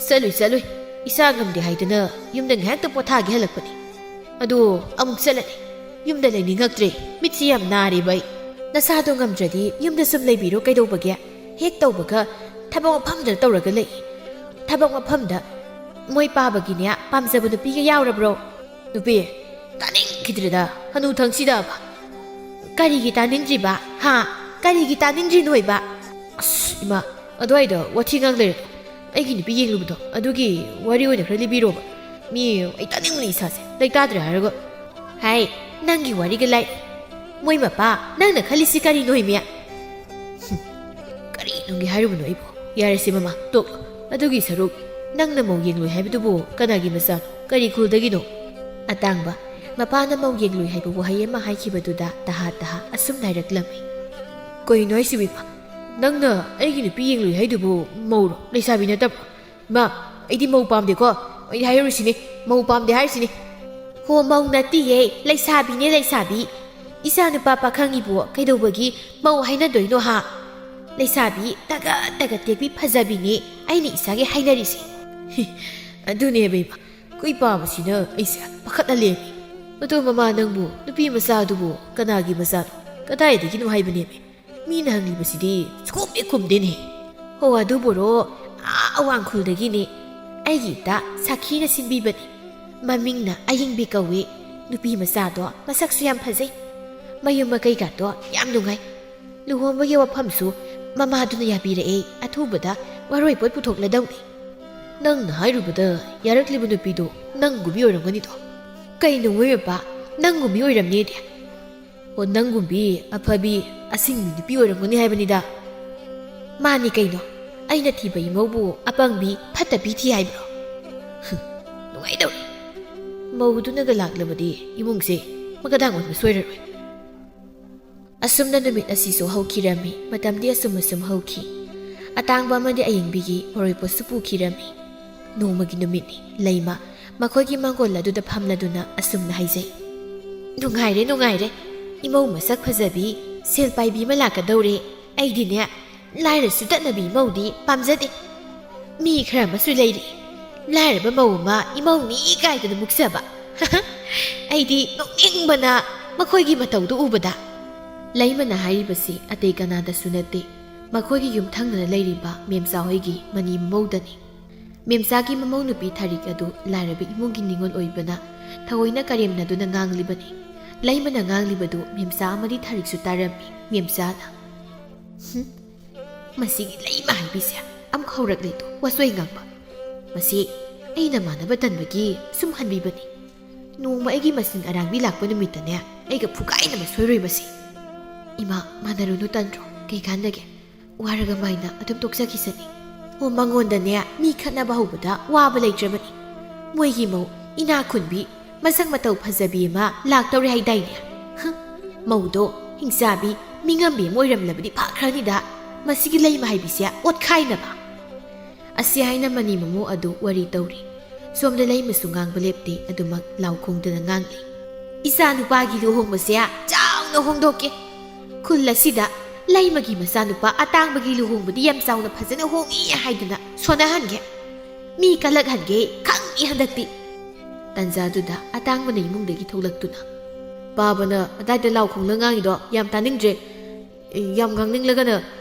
ꯆꯠꯂꯨꯏ ꯏꯆꯥ ꯉꯝꯗꯦ ꯍꯥꯏꯗꯅ ꯌꯨꯝꯗ ꯉꯥꯏꯍꯥꯛꯇ ꯄꯣꯊꯥꯒꯦ ꯍꯜꯂꯛꯄꯅꯤ ꯑꯗꯣ ꯑꯃꯨꯛ ꯆꯠꯂꯅꯤ ꯌꯨꯝꯗ ꯂꯩꯅꯤꯡꯉꯛꯇ꯭ꯔꯦ ꯃꯤꯠꯁꯤ ꯌꯥꯝ ꯅꯥꯔꯦꯕ ꯑꯩ ꯅꯁꯥꯗꯣ ꯉꯝꯗ꯭ꯔꯗꯤ ꯌꯨꯝꯗ ꯁꯨꯝ ꯂꯩꯕꯤꯔꯣ ꯀꯩꯗꯧꯕꯒꯦ ꯍꯦꯛ ꯇꯧꯕꯒ ꯊꯕꯛ ꯃꯐꯝꯗ ꯇꯧꯔꯒ ꯂꯩ ꯊꯕꯛ ꯃꯐꯝꯗ ꯃꯣꯏ ꯄꯥꯕꯒꯤꯅꯦ ꯄꯥꯝꯖꯕ ꯅꯨꯄꯤꯒ ꯌꯥꯎꯔꯕ꯭ꯔꯣ ꯅꯨꯄꯤ ꯇꯥꯅꯤꯡꯈꯤꯗ꯭ꯔꯦꯗ ꯍꯅꯨꯊꯪꯁꯤꯗꯕ ꯀꯔꯤꯒꯤ ꯇꯥꯅꯤꯡꯗ꯭ꯔꯤꯕ ꯍꯥ ꯀꯔꯤꯒꯤ ꯇꯥꯅꯤꯡꯗ꯭ꯔꯤꯅꯣꯏꯕ ꯑꯁ ꯏꯃꯥ ꯑꯗꯨꯋꯥꯏꯗ ꯋꯥꯊꯤ ꯉꯥꯡ ꯂꯩꯔꯗꯣ ꯑꯩꯒꯤ ꯅꯨꯄꯤ ꯌꯦꯡꯂꯨꯕꯗꯣ ꯑꯗꯨꯒꯤ ꯋꯥꯔꯤ ꯑꯣꯏꯅ ꯈꯔ ꯂꯤꯕꯤꯔꯣꯕ ꯃꯤ ꯑꯩ ꯇꯥꯅꯤꯡꯕꯅꯤ ꯏꯁꯥꯁꯦ ꯂꯩꯇꯥꯗ꯭ꯔꯦ ꯍꯥꯏꯔꯒ ꯍꯥꯏ ꯅꯪꯒꯤ ꯋꯥꯔꯤꯒ ꯂꯥꯏ ꯃꯣꯏ ꯃꯄꯥ ꯅꯪꯅ ꯈꯜꯂꯤꯁꯤ ꯀꯔꯤꯅꯣ ꯏꯃꯦ ꯀꯔꯤꯅꯣꯒꯤ ꯍꯥꯏꯔꯨꯕꯅꯣ ꯑꯩꯕꯨ ꯌꯥꯔꯦꯁꯦ ꯃꯃꯥ ꯇꯣꯛꯂꯣ ꯑꯗꯨꯒꯤ ꯁꯔꯨꯛ ꯅꯪꯅ ꯃꯧ ꯌꯦꯡꯂꯣꯏ ꯍꯥꯏꯕꯗꯨꯕꯨ ꯀꯅꯥꯒꯤ ꯃꯆꯥꯅꯣ ꯀꯔꯤ ꯈꯨꯜꯗꯒꯤꯅꯣ ꯑꯇꯥꯡꯕ ꯃꯄꯥꯅ ꯃꯧ ꯌꯦꯡꯂꯨꯏ ꯍꯥꯏꯕ ꯋꯥꯍꯩ ꯑꯃ ꯍꯥꯏꯈꯤꯕꯗꯨꯗ ꯇꯍꯥ ꯑꯁꯨꯝ ꯅꯥꯏꯔꯛꯂꯝꯃꯤ꯫ ꯀꯩꯅꯣ ꯍꯥꯏꯁꯤꯕꯨ ꯏꯃꯥ? ꯅꯪꯅ ꯑꯩꯒꯤ ꯅꯨꯄꯤ ꯌꯦꯡꯂꯨꯏ ꯍꯥꯏꯗꯨꯕꯨ ꯃꯧꯔꯣ ꯂꯩꯁꯥꯕꯤ ꯅꯠꯇꯕ꯭ꯔꯣ? ꯏꯃꯥ ꯑꯩꯗꯤ ꯃꯧ ꯄꯥꯝꯗꯦꯀꯣ, ꯑꯩꯗꯤ ꯍꯥꯏꯔꯨꯔꯤꯁꯤꯅꯤ ꯃꯧ ꯄꯥꯝꯗꯦ ꯍꯥꯏꯔꯤꯁꯤꯅꯤ꯫ ꯍꯣ ꯃꯧ ꯅꯠꯇꯤꯌꯦ, ꯂꯩꯁꯥꯕꯤꯅꯦ ꯂꯩꯁꯥꯕꯤ꯫ ꯏꯆꯥ ꯅꯨꯄꯥ ꯄꯥꯈꯪꯒꯤꯕꯨ ꯀꯩꯗꯧꯕꯒꯤ ꯃꯧ ꯍꯥꯏꯅꯗꯣꯏꯅꯣ ꯍꯥ? ꯂꯩꯁꯥꯕꯤ ꯇꯒꯠ ꯇꯦꯛꯄꯤ ꯐꯖꯕꯤꯅꯦ ꯑꯩꯅ ꯏꯆꯥꯒꯤ ꯍꯥꯏꯅꯔꯤꯁꯦ꯫ ꯑꯗꯨꯅꯦꯕ ꯏꯃꯥ, ꯀꯨꯏ ꯄꯥꯝꯕꯁꯤꯅ ꯑꯩꯁꯦ ꯄꯥꯈꯠꯍꯜꯂꯦꯃꯤ꯫ ꯑꯗꯣ ꯃꯃꯥ ꯅꯪꯕꯨ ꯅꯨꯄꯤ ꯃꯆꯥꯗꯨꯕꯨ ꯀꯅꯥꯒꯤ ꯃꯆꯥꯅꯣ, ꯀꯗꯥꯏꯗꯒꯤꯅꯣ ꯍꯥꯏꯕꯅꯦꯃꯤ? ꯃꯤꯅ ꯍꯪꯂꯤꯕꯁꯤꯗꯤ ꯁꯨꯈꯨꯝ ꯍꯦꯛ ꯈꯨꯝꯗꯦꯅꯦ꯫ ꯍꯣ ꯑꯗꯨꯕꯨꯔꯣ ꯑꯋꯥꯡꯈꯨꯜꯗꯒꯤꯅꯦ, ꯑꯩꯒꯤ ꯏꯇꯥ ꯁꯥꯈꯤꯅ ꯁꯤꯟꯕꯤꯕꯅꯤ꯫ ꯃꯃꯤꯡꯅ ꯑꯌꯤꯡꯕꯤ ꯀꯧꯏ꯫ ꯅꯨꯄꯤ ꯃꯆꯥꯗꯣ ꯃꯁꯛꯁꯨ ꯌꯥꯝ ꯐꯖꯩ, ꯃꯌꯨꯝ ꯃꯀꯩꯒꯥꯗꯣ ꯌꯥꯝ ꯅꯨꯡꯉꯥꯏ꯫ ꯂꯨꯍꯣꯡꯕꯒꯤ ꯋꯥꯐꯝꯁꯨ ꯃꯃꯥꯗꯨꯅ ꯌꯥꯕꯤꯔꯛꯑꯦ, ꯑꯊꯨꯕꯗ ꯋꯥꯔꯣꯏꯄꯣꯠ ꯄꯨꯊꯣꯛꯂꯗꯧꯅꯤ꯫ ꯅꯪꯅ ꯍꯥꯏꯔꯨꯕꯗ ꯌꯥꯔꯛꯂꯤꯕ ꯅꯨꯄꯤꯗꯣ ꯅꯪꯒꯨꯝꯕꯤ ꯑꯣꯏꯔꯝꯒꯅꯤꯗꯣ꯫ ꯀꯩꯅꯣ ꯃꯣꯏ ꯃꯄꯥ, ꯅꯪꯒꯨꯝꯕꯤ ꯑꯣꯏꯔꯝꯅꯦꯗꯤ? ꯑꯣ ꯅꯪꯒꯨꯝꯕꯤ ꯑꯐꯕꯤ ꯑꯁꯤꯡꯕꯤ ꯅꯨꯄꯤ ꯑꯣꯏꯔꯝꯒꯅꯤ ꯍꯥꯏꯕꯅꯤꯗ꯫ ꯃꯥꯅꯤ ꯀꯩꯅꯣ, ꯑꯩꯅ ꯊꯤꯕ ꯏꯃꯧꯕꯨ ꯑꯄꯪꯕꯤ ꯐꯠꯇꯕꯤ ꯊꯤ ꯍꯥꯏꯕ꯭ꯔꯣ? ꯅꯨꯡꯉꯥꯏꯗꯧꯔꯤ꯫ ꯃꯧꯗꯨꯅꯒ ꯂꯥꯛꯂꯕꯗꯤ ꯏꯃꯨꯡꯁꯦ ꯃꯒꯗꯥꯡ ꯑꯣꯟꯕ ꯁꯣꯏꯔꯔꯣꯏ꯫ ꯑꯁꯨꯝꯅ ꯅꯨꯃꯤꯠ ꯑꯁꯤꯁꯨ ꯍꯧꯈꯤꯔꯝꯃꯤ꯫ ꯃꯇꯝꯗꯤ ꯑꯁꯨꯝ ꯍꯧꯈꯤ꯫ ꯑꯇꯥꯡꯕ ꯑꯃꯗꯤ ꯑꯌꯤꯡꯕꯤꯒꯤ ꯋꯥꯔꯣꯏꯄꯣꯠꯁꯨ ꯄꯨꯈꯤꯔꯝꯃꯤ꯫ ꯅꯣꯡꯃꯒꯤ ꯅꯨꯃꯤꯠꯅꯤ꯫ ꯂꯩꯃ ꯃꯈꯣꯏꯒꯤ ꯃꯥꯡꯒꯣꯜ ꯑꯗꯨꯗ ꯐꯝꯂꯗꯨꯅ ꯑꯁꯨꯝꯅ ꯍꯥꯏꯖꯩ꯫ ꯅꯨꯡꯉꯥꯏꯔꯦ, ꯏꯃꯧ ꯃꯁꯛ ꯐꯖꯕꯤ ꯁꯦꯜ ꯄꯥꯏꯕꯤ ꯑꯃ ꯂꯥꯛꯀꯗꯧꯔꯦ꯫ ꯑꯩꯗꯤꯅꯦ ꯂꯥꯏꯔꯁꯨ ꯇꯠꯅꯕꯤ ꯏꯃꯧꯗꯤ ꯄꯥꯝꯖꯗꯦ꯫ ꯃꯤ ꯈꯔ ꯑꯃꯁꯨ ꯂꯩꯔꯤ, ꯂꯥꯏꯔꯕ ꯃꯧ ꯑꯃ ꯏꯃꯧꯅꯤ ꯀꯥꯏꯗꯅ ꯃꯨꯛꯆꯕ꯫ ꯑꯩꯗꯤ ꯅꯣꯛꯅꯤꯡꯕꯅ ꯃꯈꯣꯏꯒꯤ ꯃꯇꯧꯗꯨ ꯎꯕꯗ꯫ ꯂꯩꯃꯅ ꯍꯥꯏꯔꯤꯕꯁꯤ ꯑꯇꯩ ꯀꯅꯥꯗꯁꯨ ꯅꯠꯇꯦ, ꯃꯈꯣꯏꯒꯤ ꯌꯨꯝꯊꯪꯅꯅ ꯂꯩꯔꯤꯕ ꯃꯦꯝꯆꯥ ꯍꯣꯏꯒꯤ ꯃꯅꯤ ꯃꯃꯧꯗꯅꯤ꯫ ꯃꯦꯝꯆꯥꯒꯤ ꯃꯃꯧ ꯅꯨꯄꯤ ꯊꯔꯤꯛ ꯑꯗꯨ ꯂꯥꯏꯔꯕ ꯏꯃꯨꯡꯒꯤ ꯅꯤꯉꯣꯜ ꯑꯣꯏꯕꯅ ꯊꯑꯣꯏꯅ ꯀꯔꯦꯝꯅꯗꯨꯅ ꯉꯥꯡꯂꯤꯕꯅꯤ꯫ ꯂꯩꯃꯅ ꯉꯥꯡꯂꯤꯕꯗꯨ ꯃꯦꯝꯆꯥ ꯑꯃꯗꯤ ꯊꯔꯤꯛꯁꯨ ꯇꯥꯔꯝꯃꯤ꯫ ꯃꯦꯝꯆꯥꯅ ꯃꯁꯤꯒꯤ ꯂꯩꯃ ꯍꯥꯏꯕꯤꯁꯦ ꯑꯃꯨꯛ ꯍꯧꯔꯛꯂꯦꯗꯣ ꯋꯥꯆꯣꯏ ꯉꯥꯡꯕ꯫ ꯃꯁꯤ ꯑꯩꯅ ꯃꯥꯟꯅꯕ ꯇꯟꯕꯒꯤ ꯁꯨꯝ ꯍꯟꯕꯤꯕꯅꯤ꯫ ꯅꯣꯡꯃ ꯑꯩꯒꯤ ꯃꯁꯤꯡ ꯑꯔꯥꯡꯕꯤ ꯂꯥꯛꯄ ꯅꯨꯃꯤꯠꯇꯅꯦ ꯑꯩꯒ ꯐꯨꯒꯥꯏꯅꯕ ꯁꯣꯏꯔꯣꯏ ꯃꯁꯤ꯫ ꯏꯃꯥ ꯃꯥꯟꯅꯔꯨꯅꯨ ꯇꯟꯗ꯭ꯔꯣ, ꯀꯩ ꯀꯥꯟꯗꯒꯦ? ꯋꯥꯔꯒ ꯃꯥꯏꯅ ꯑꯗꯨꯝ ꯇꯣꯛꯆꯈꯤꯁꯅꯤ꯫ ꯑꯣ ꯃꯉꯣꯟꯗꯅꯦ ꯃꯤ ꯈꯠꯅꯕ ꯍꯧꯕꯗ ꯋꯥꯕ ꯂꯩꯇ꯭ꯔꯕꯅꯤ꯫ ꯃꯣꯏꯒꯤ ꯃꯧ ꯏꯅꯥ ꯈꯨꯟꯕꯤ ꯃꯁꯛ ꯃꯇꯧ ꯐꯖꯕꯤ ꯑꯃ ꯂꯥꯛꯇꯧꯔꯦ ꯍꯥꯏꯗꯥꯏꯅꯦ? ꯃꯧꯗꯣ ꯍꯤꯡꯆꯥꯕꯤ ꯃꯤꯉꯝꯕꯤ ꯑꯃ ꯑꯣꯏꯔꯝꯂꯕꯗꯤ ꯐꯈ꯭ꯔꯅꯤꯗ, ꯃꯁꯤꯒꯤ ꯂꯩꯃ ꯍꯥꯏꯕꯤꯁꯦ ꯑꯣꯠꯈꯥꯏꯅꯕ꯫ ꯑꯁꯤ ꯍꯥꯏꯅ ꯃꯅꯤ ꯃꯃꯧ ꯑꯗꯨ ꯋꯥꯔꯤ ꯇꯧꯔꯤ꯫ ꯁꯣꯝꯗ ꯂꯩꯃꯁꯨ ꯉꯥꯡꯕ ꯂꯦꯞꯇꯦ, ꯑꯗꯨꯃꯛ ꯂꯥꯎ ꯈꯣꯡꯗꯅ ꯉꯥꯡꯂꯤ꯫ ꯏꯆꯥ ꯅꯨꯄꯥꯒꯤ ꯂꯨꯍꯣꯡꯕꯁꯦ ꯆꯥꯎꯅ ꯍꯣꯡꯗꯣꯛꯀꯦ꯫ ꯈꯨꯜ ꯑꯁꯤꯗ ꯂꯩꯃꯒꯤ ꯃꯆꯥꯅꯨꯄꯥ ꯑꯇꯥꯡꯕꯒꯤ ꯂꯨꯍꯣꯡꯕꯗꯤ ꯌꯥꯝ ꯆꯥꯎꯅ ꯐꯖꯅ ꯍꯣꯡꯉꯤ ꯍꯥꯏꯗꯅ ꯁꯣꯟꯅꯍꯟꯒꯦ꯫ ꯃꯤ ꯀꯜꯂꯛꯍꯟꯒꯦ ꯈꯪꯉꯤ ꯍꯟꯗꯛꯇꯤ꯫ ꯇꯟꯖꯥꯗꯨꯗ ꯑꯇꯥꯡꯕꯅ ꯏꯃꯨꯡꯗꯒꯤ ꯊꯣꯛꯂꯛꯇꯨꯅ, ꯄꯥꯕꯅ ꯑꯗꯥꯏꯗ ꯂꯥꯎ ꯈꯣꯡꯂ ꯉꯥꯡꯉꯤꯗꯣ ꯌꯥꯝ ꯇꯥꯅꯤꯡꯗ꯭ꯔꯦ꯫ ꯌꯥꯝ ꯉꯥꯡꯅꯤꯡꯂꯒꯅ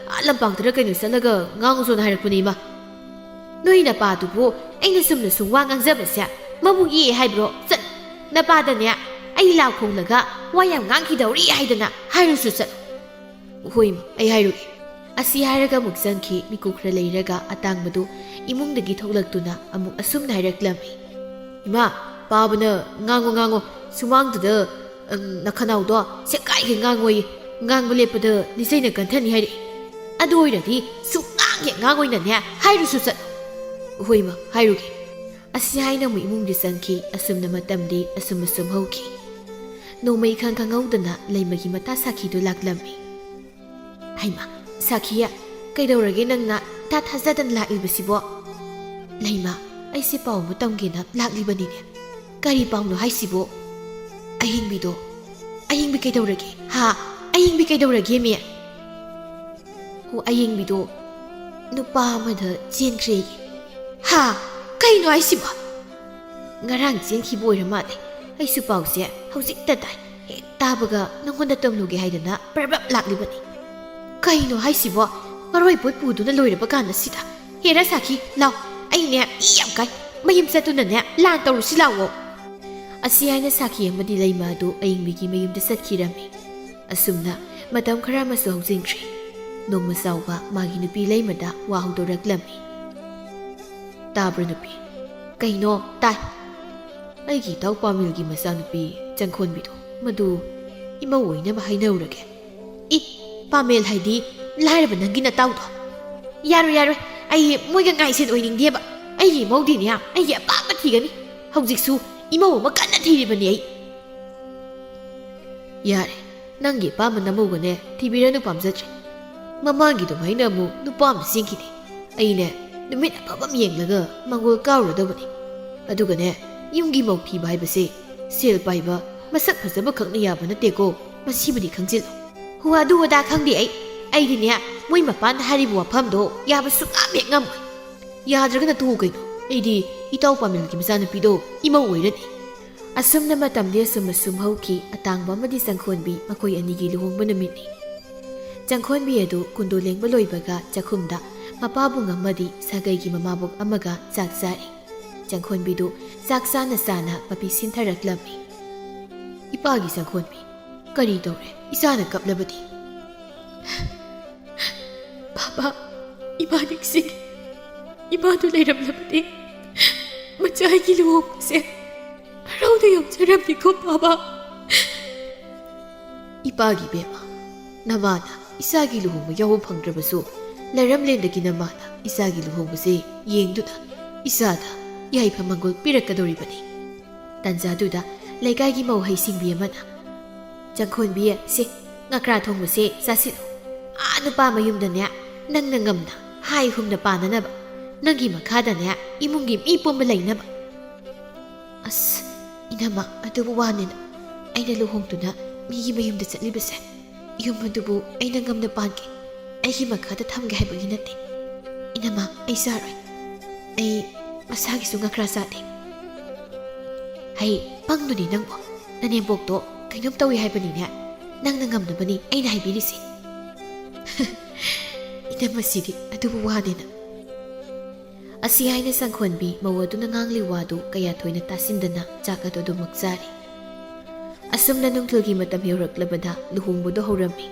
ꯂꯝꯄꯥꯛꯇꯔ ꯀꯩꯅꯣ ꯆꯠꯂꯒ ꯉꯥꯡꯉꯨꯁꯣꯅ ꯍꯥꯏꯔꯛꯄꯅꯤ ꯏꯃꯥ꯫ ꯅꯣꯏ ꯅꯄꯥꯗꯨꯕꯨ ꯑꯩꯅ ꯁꯨꯝꯅ ꯁꯨꯝ ꯋꯥ ꯉꯥꯡꯖꯕꯁꯦ ꯃꯕꯨ ꯌꯦ ꯍꯥꯏꯕ꯭ꯔꯣ? ꯆꯠ ꯅꯄꯥꯗꯅꯦ ꯑꯩ ꯂꯥꯎ ꯈꯣꯡꯂꯒ ꯋꯥ ꯌꯥꯝ ꯉꯥꯡꯈꯤꯗꯧꯔꯤ ꯍꯥꯏꯗꯅ ꯍꯥꯏꯔꯨꯁꯨ ꯆꯠꯂꯨ꯫ ꯍꯣꯏ ꯏꯃꯥ ꯑꯩ ꯍꯥꯏꯔꯨꯒꯦ꯫ ꯑꯁꯤ ꯍꯥꯏꯔꯒ ꯑꯃꯨꯛ ꯆꯪꯈꯤ꯫ ꯃꯤꯀꯨꯞ ꯈꯔ ꯂꯩꯔꯒ ꯑꯇꯥꯡꯕꯗꯨ 이몽ꯗꯒꯤ ꯊꯣꯛꯂꯛꯇꯨꯅ ꯑꯃꯨꯛ ꯑꯁꯨꯝꯅ ꯍꯥꯏꯔꯛꯂꯝꯃꯤ꯫ ꯏꯃꯥ ꯄꯥꯕꯅ ꯉꯥꯡꯉꯣ ꯁꯨꯃꯥꯡꯗꯨꯗ ꯅꯈꯅꯥꯎꯗꯣ ꯁꯦꯛꯀꯥꯏꯒꯩ ꯉꯥꯡꯉꯣꯌꯦ꯫ ꯉꯥꯡꯕ ꯂꯦꯞꯄꯗ ꯂꯤꯆꯩꯅ ꯀꯟꯊꯅꯤ ꯍꯥꯏꯔꯛꯏ꯫ ꯑꯗꯨ ꯑꯣꯏꯔꯗꯤ ꯁꯨꯛꯉꯥꯡ ꯍꯦꯛ ꯉꯥꯡꯉꯣꯏꯅꯅꯦ ꯍꯥꯏꯔꯨꯁꯨ ꯆꯠꯂꯨ꯫ ꯍꯣꯏ ꯏꯃꯥ ꯍꯥꯏꯔꯨꯒꯦ꯫ ꯑꯁꯤ ꯍꯥꯏꯅ ꯑꯃꯨꯛ ꯏꯃꯨꯡꯗꯤ ꯆꯪꯈꯤ꯫ ꯑꯁꯨꯝꯅ ꯃꯇꯝꯗꯤ ꯑꯁꯨꯝ ꯍꯧꯈꯤ꯫ ꯅꯣꯡꯃ ꯏꯈꯪ ꯈꯪꯍꯧꯗꯅ ꯂꯩꯃꯒꯤ ꯃꯇꯥ ꯁꯥꯈꯤꯗꯨ ꯂꯥꯛꯂꯝꯃꯤ꯫ ꯍꯩꯃꯥ ꯁꯥꯈꯤꯌꯥ, ꯀꯩꯗꯧꯔꯒꯦ ꯅꯪꯅ ꯏꯊꯥ ꯊꯥꯖꯗꯅ ꯂꯥꯛꯂꯤꯕꯁꯤꯕꯣ? ꯂꯩꯃꯥ ꯑꯩꯁꯦ ꯄꯥꯎ ꯑꯃ ꯇꯝꯒꯦꯅ ꯂꯥꯛꯂꯤꯕꯅꯤꯅꯦ꯫ ꯀꯔꯤ ꯄꯥꯎꯅꯣ ꯍꯥꯏꯁꯤꯕꯣ? ꯑꯌꯤꯡꯕꯤ ꯀꯩꯗꯧꯔꯒꯦ? ꯍꯥ ꯑꯌꯤꯡꯕꯤ ꯀꯩꯗꯧꯔꯒꯦ ꯃꯤ? ꯑꯣ ꯑꯌꯤꯡꯕꯤꯗꯣ ꯅꯨꯄꯥ ꯑꯃꯗ ꯆꯦꯟꯈ꯭ꯔꯦꯌꯦ꯫ ꯍꯥ ꯀꯩꯅꯣ ꯍꯥꯏꯁꯤꯕꯣ? ꯉꯔꯥꯡ ꯆꯦꯟꯈꯤꯕ ꯑꯣꯏꯔ ꯃꯥꯜꯂꯦ꯫ ꯑꯩꯁꯨ ꯄꯥꯎꯁꯦ ꯍꯧꯖꯤꯛꯇ ꯇꯥꯏ꯫ ꯍꯦꯛ ꯇꯥꯕꯒ ꯅꯪꯉꯣꯟꯗ ꯇꯝꯂꯨꯒꯦ ꯍꯥꯏꯗꯅ ꯄꯔꯕꯞ ꯂꯥꯛꯂꯤꯕꯅꯤ꯫ ꯀꯩꯅꯣ ꯍꯥꯏꯁꯤꯕꯣ? ꯃꯔꯣꯏꯄꯣꯠ ꯄꯨꯗꯨꯅ ꯂꯣꯏꯔꯕ ꯀꯥꯟꯗ ꯁꯤꯗ ꯍꯦꯔ ꯁꯥꯈꯤ ꯂꯥꯎ, ꯑꯩꯅꯦ ꯏ ꯌꯥꯝ ꯀꯥꯏ, ꯃꯌꯨꯝ ꯆꯠꯇꯨꯅꯅꯦ ꯂꯥꯟ ꯇꯧꯔꯨꯁꯤ ꯂꯥꯎꯑꯣ꯫ ꯑꯁꯤ ꯍꯥꯏꯅ ꯁꯥꯈꯤ ꯑꯃꯗꯤ ꯂꯩꯃ ꯑꯗꯨ ꯑꯌꯤꯡꯕꯤꯒꯤ ꯃꯌꯨꯝꯗ ꯆꯠꯈꯤꯔꯝꯃꯤ꯫ ꯑꯁꯨꯝꯅ ꯃꯇꯝ ꯈꯔ ꯑꯃꯁꯨ ꯍꯧꯖꯤꯟꯈ꯭ꯔꯦ꯫ ꯅꯣꯡꯃ ꯆꯥꯎꯕ ꯃꯥꯒꯤ ꯅꯨꯄꯤ ꯂꯩꯃꯗ ꯋꯥ ꯍꯧꯗꯣꯔꯛꯂꯝꯃꯤ꯫ ꯇꯥꯕ꯭ꯔ ꯅꯨꯄꯤ? ꯀꯩꯅꯣ ꯇꯥꯏ꯫ ꯑꯩꯒꯤ ꯏꯇꯥꯎ ꯄꯥꯃꯤꯜꯒꯤ ꯃꯆꯥꯅꯨꯄꯤ ꯆꯪꯈꯣꯟꯕꯤꯗꯣ ꯃꯗꯨ ꯏꯃꯧ ꯑꯣꯏꯅꯕ ꯍꯥꯏꯅꯧꯔꯒꯦ꯫ ꯏ ꯄꯥꯃꯦꯜ ꯍꯥꯏꯗꯤ ꯂꯥꯏꯔꯕ ꯅꯪꯒꯤ ꯅꯇꯥꯎꯗꯣ? ꯌꯥꯔꯣꯏ, ꯑꯩ ꯃꯣꯏꯒ ꯉꯥꯏꯁꯦꯟ ꯑꯣꯏꯅꯤꯡꯗꯦꯕ꯫ ꯑꯩꯒꯤ ꯏꯃꯧꯗꯤꯅꯦ ꯑꯩꯒꯤ ꯑꯄꯥꯝꯕ ꯊꯤꯒꯅꯤ꯫ ꯍꯧꯖꯤꯛꯁꯨ ꯏꯃꯧ ꯑꯃ ꯀꯟꯅ ꯊꯤꯔꯤꯕꯅꯤ ꯑꯩ꯫ ꯌꯥꯔꯦ ꯅꯪꯒꯤ ꯑꯄꯥꯝꯕ ꯅꯃꯧꯒꯅꯦ ꯊꯤꯕꯤꯔꯅꯨ ꯄꯥꯝꯖꯗ꯭ꯔꯦ ꯃꯃꯥꯡꯒꯤꯗꯨꯃꯥꯏꯅ ꯑꯃꯨꯛ ꯅꯨꯄꯥ ꯑꯃ ꯆꯦꯟꯈꯤꯅꯤ ꯑꯩꯅꯦ ꯅꯨꯃꯤꯠ ꯑꯐꯕ ꯑꯃ ꯌꯦꯡꯂꯒ ꯃꯪꯒꯣꯜ ꯀꯥꯎꯔꯗꯕꯅꯤ ꯑꯗꯨꯒꯅꯦ ꯌꯨꯝꯒꯤ ꯃꯧ ꯊꯤꯕ ꯍꯥꯏꯕꯁꯦ ꯁꯦꯜ ꯄꯥꯏꯕ ꯃꯁꯛ ꯐꯖꯕ ꯈꯛꯅ ꯌꯥꯕ ꯅꯠꯇꯦꯀꯣ ꯃꯁꯤꯕꯨꯗꯤ ꯈꯪꯖꯤꯜꯂꯨ ꯍꯣ ꯑꯗꯨ ꯑꯗꯥ ꯈꯪꯗꯦ ꯑꯩꯗꯤꯅꯦ ꯃꯣꯏ ꯃꯄꯥꯟꯗ ꯍꯥꯏꯔꯤꯕ ꯋꯥꯐꯝꯗꯣ ꯌꯥꯕ ꯁꯨꯡꯉꯝ ꯍꯦꯛ ꯉꯝꯃꯣꯏ ꯌꯥꯗ꯭ꯔꯒꯅ ꯇꯣꯛꯎ ꯀꯩꯅꯣ ꯑꯩꯗꯤ ꯏꯇꯥꯎ ꯄꯥꯃꯦꯜꯒꯤ ꯃꯆꯥꯅꯨꯄꯤꯗꯣ ꯏꯃꯧ ꯑꯣꯏꯔꯅꯤ ꯑꯁꯨꯝꯅ ꯃꯇꯝꯗꯤ ꯑꯁꯨꯝ ꯍꯧꯈꯤ ꯑꯇꯥꯡꯕ ꯑꯃꯗꯤ ꯆꯪꯈꯣꯟꯕꯤ ꯃꯈꯣꯏ ꯑꯅꯤꯒꯤ ꯂꯨꯍꯣꯡꯕ ꯅꯨꯃꯤꯠꯅꯤ ꯆꯪꯈꯣꯟꯕꯤ ꯑꯗꯨ ꯀꯨꯟꯗꯣ ꯂꯦꯡꯕ ꯂꯣꯏꯕꯒ ꯆꯥꯛꯈꯨꯝꯗ ꯃꯄꯥꯕꯨꯡ ꯑꯃꯗꯤ ꯁꯥꯒꯩꯒꯤ ꯃꯃꯥꯕꯣꯛ ꯑꯃꯒ ꯆꯥꯛ ꯆꯥꯔꯤ ꯆꯪꯈꯣꯟꯕꯤꯗꯨ ꯆꯥꯛ ꯆꯥꯅ ꯆꯥꯅ ꯃꯄꯤ ꯁꯤꯟꯊꯔꯛꯂꯝꯃꯤ ꯏꯄꯥꯒꯤ ꯆꯪꯈꯣꯟꯕꯤ ꯀꯔꯤ ꯇꯧꯔꯦ ꯏꯆꯥꯅ ꯀꯞꯂꯕꯗꯤ ꯕꯥꯕꯥ ꯏꯃꯥ ꯅꯤꯡꯁꯤꯡꯉꯤ 이마도 내려버렸니? ꯃꯆꯥꯒꯤ ꯂꯨꯍꯣꯡꯕꯁꯦ ꯍꯔꯥꯎꯅ ꯌꯥꯎꯖꯔꯝꯅꯤꯀꯣ ꯕꯥꯕꯥ. ꯏꯄꯥꯒꯤ ꯕꯦꯝꯃ, ꯅꯃꯥꯅ ꯏꯆꯥꯒꯤ ꯂꯨꯍꯣꯡꯕ ꯌꯥꯎꯕ ꯐꯪꯗ꯭ꯔꯕꯁꯨ ꯂꯩꯔꯝꯂꯦꯟꯗꯒꯤ ꯅꯃꯥꯅ ꯏꯆꯥꯒꯤ ꯂꯨꯍꯣꯡꯕꯁꯦ ꯌꯦꯡꯗꯨꯅ ꯏꯆꯥꯗ ꯌꯥꯏꯐ ꯃꯪꯒꯣꯜ ꯄꯤꯔꯛꯀꯗꯧꯔꯤꯕꯅꯤ. ꯇꯥꯟꯖꯥꯗꯨꯗ ꯂꯩꯀꯥꯏꯒꯤ ꯃꯧꯍꯩꯁꯤꯡꯕꯤ ꯑꯃꯅ ꯆꯪꯈꯣꯟꯕꯤ ꯁꯦ ꯉꯀ꯭ꯔꯥ ꯊꯣꯡꯕꯁꯦ ꯆꯥꯁꯤꯜꯂꯨ. ꯅꯨꯄꯥ ꯃꯌꯨꯝꯗꯅꯦ ꯅꯪꯅ ꯉꯝꯅ ꯍꯥꯏ ꯍꯨꯝꯅ ꯄꯥꯅꯅꯕ, ꯅꯪꯒꯤ ꯃꯈꯥꯗꯅꯦ ꯏꯃꯨꯡꯒꯤ ꯃꯤ ꯄꯨꯝꯕ ꯂꯩꯅꯕ. ꯑꯁ ꯏꯅꯝꯃ, ꯑꯗꯨꯕꯨ ꯋꯥꯅꯤꯅ ꯑꯩꯅ ꯂꯨꯍꯣꯡꯗꯨꯅ ꯃꯤꯒꯤ ꯃꯌꯨꯝꯗ ꯆꯠꯂꯤꯕꯁꯦ ꯌꯨꯝ ꯑꯗꯨꯕꯨ ꯑꯩꯅ ꯉꯝꯅ ꯄꯥꯟꯒꯦ, ꯑꯩꯒꯤ ꯃꯈꯥꯗ ꯊꯝꯒꯦ ꯍꯥꯏꯕꯒꯤ ꯅꯠꯇꯦ. 이나마 ꯑꯩ ꯆꯥꯔꯣꯏ. ꯑꯩ ꯃꯁꯥꯒꯤꯁꯨ ꯉꯀ꯭ꯔꯥ ꯆꯥꯗꯦ. ꯍꯩ ꯄꯪꯗꯨꯅꯤ ꯅꯪꯕꯣ, ꯅꯅꯦꯝꯕꯣꯛꯇꯣ ꯀꯩꯅꯣꯝ ꯇꯧꯏ ꯍꯥꯏꯕꯅꯤꯅꯦ. ꯅꯪꯅ ꯉꯝꯅꯕꯅꯤ ꯑꯩꯅ ꯍꯥꯏꯕꯤꯔꯤꯁꯤ. 이나마ꯁꯤꯗꯤ ꯑꯗꯨꯕꯨ ꯋꯥꯅꯤꯅ. ꯑꯁꯤ ꯍꯥꯏꯅ ꯆꯪꯈꯣꯟꯕꯤ ꯃꯧ ꯑꯗꯨꯅ ꯉꯥꯡꯂꯤ ꯋꯥꯗꯨ ꯀꯌꯥ ꯊꯣꯏꯅ ꯇꯥꯁꯤꯟꯗꯅ ꯆꯥꯛ ꯑꯗꯨ ꯑꯗꯨꯃꯛ ꯆꯥꯔꯤ. ꯑꯁꯨꯝꯅ ꯅꯨꯡꯊꯤꯜꯒꯤ ꯃꯇꯝ ꯌꯧꯔꯛꯂꯕꯗ ꯂꯨꯍꯣꯡꯕꯗꯨ ꯍꯧꯔꯝꯃꯤ.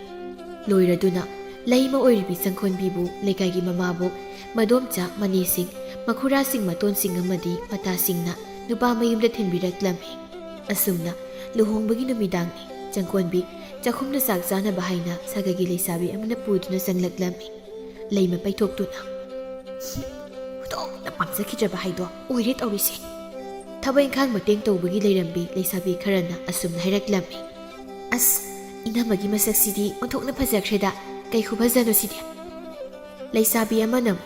ꯂꯣꯏꯔꯗꯨꯅ ꯂꯩꯃ ꯑꯣꯏꯔꯤꯕꯤ ꯆꯪꯈꯣꯟꯕꯤꯕꯨ ꯂꯩꯀꯥꯏꯒꯤ ꯃꯃꯥꯕꯣꯛ, ꯃꯗꯣꯝꯆꯥ, ꯃꯅꯦꯁꯤꯡ, ꯃꯈꯨꯔꯥꯁꯤꯡ, ꯃꯇꯣꯟꯁꯤꯡ ꯑꯃꯗꯤ ꯃꯇꯥꯁꯤꯡꯅ ꯅꯨꯄꯥ ꯃꯌꯨꯝꯗ ꯊꯤꯟꯕꯤꯔꯛꯂꯝꯃꯤ. ꯑꯁꯨꯝꯅ ꯂꯨꯍꯣꯡꯕꯒꯤ ꯅꯨꯃꯤꯗꯥꯡꯅꯤ. ꯆꯪꯈꯣꯟꯕꯤ ꯆꯥꯛꯈꯨꯝꯗ ꯆꯥꯛ ꯆꯥꯅꯕ ꯍꯥꯏꯅ ꯁꯥꯒꯩꯒꯤ ꯂꯩꯁꯥꯕꯤ ꯑꯃꯅ ꯄꯨꯗꯨꯅ ꯆꯪꯂꯛꯂꯝꯃꯤ. ꯂꯩꯃ ꯄꯩꯊꯣꯛꯇꯨꯅ ꯍꯨꯗꯣꯛꯅ ꯄꯥꯝꯖꯈꯤꯗ꯭ꯔꯕ ꯍꯥꯏꯗꯣ ꯑꯣꯏꯔꯦ ꯇꯧꯔꯤꯁꯦ. ꯊꯕꯛ ꯏꯪꯈꯥꯡ ꯃꯇꯦꯡ ꯇꯧꯕꯒꯤ ꯂꯩꯔꯝꯕꯤ ꯂꯩꯁꯥꯕꯤ ꯈꯔꯅ ꯑꯁꯨꯝꯅ ꯍꯥꯏꯔꯛꯂꯝꯃꯤ. ꯑꯁ ꯏꯅꯝꯃꯒꯤ ꯃꯁꯛꯁꯤꯗꯤ ꯑꯣꯟꯊꯣꯛꯅ ꯐꯖꯈ꯭ꯔꯦꯗ, ꯀꯩ ꯈꯨꯐꯖꯅꯣ ꯁꯤꯗꯤ. ꯂꯩꯁꯥꯕꯤ ꯑꯃꯅ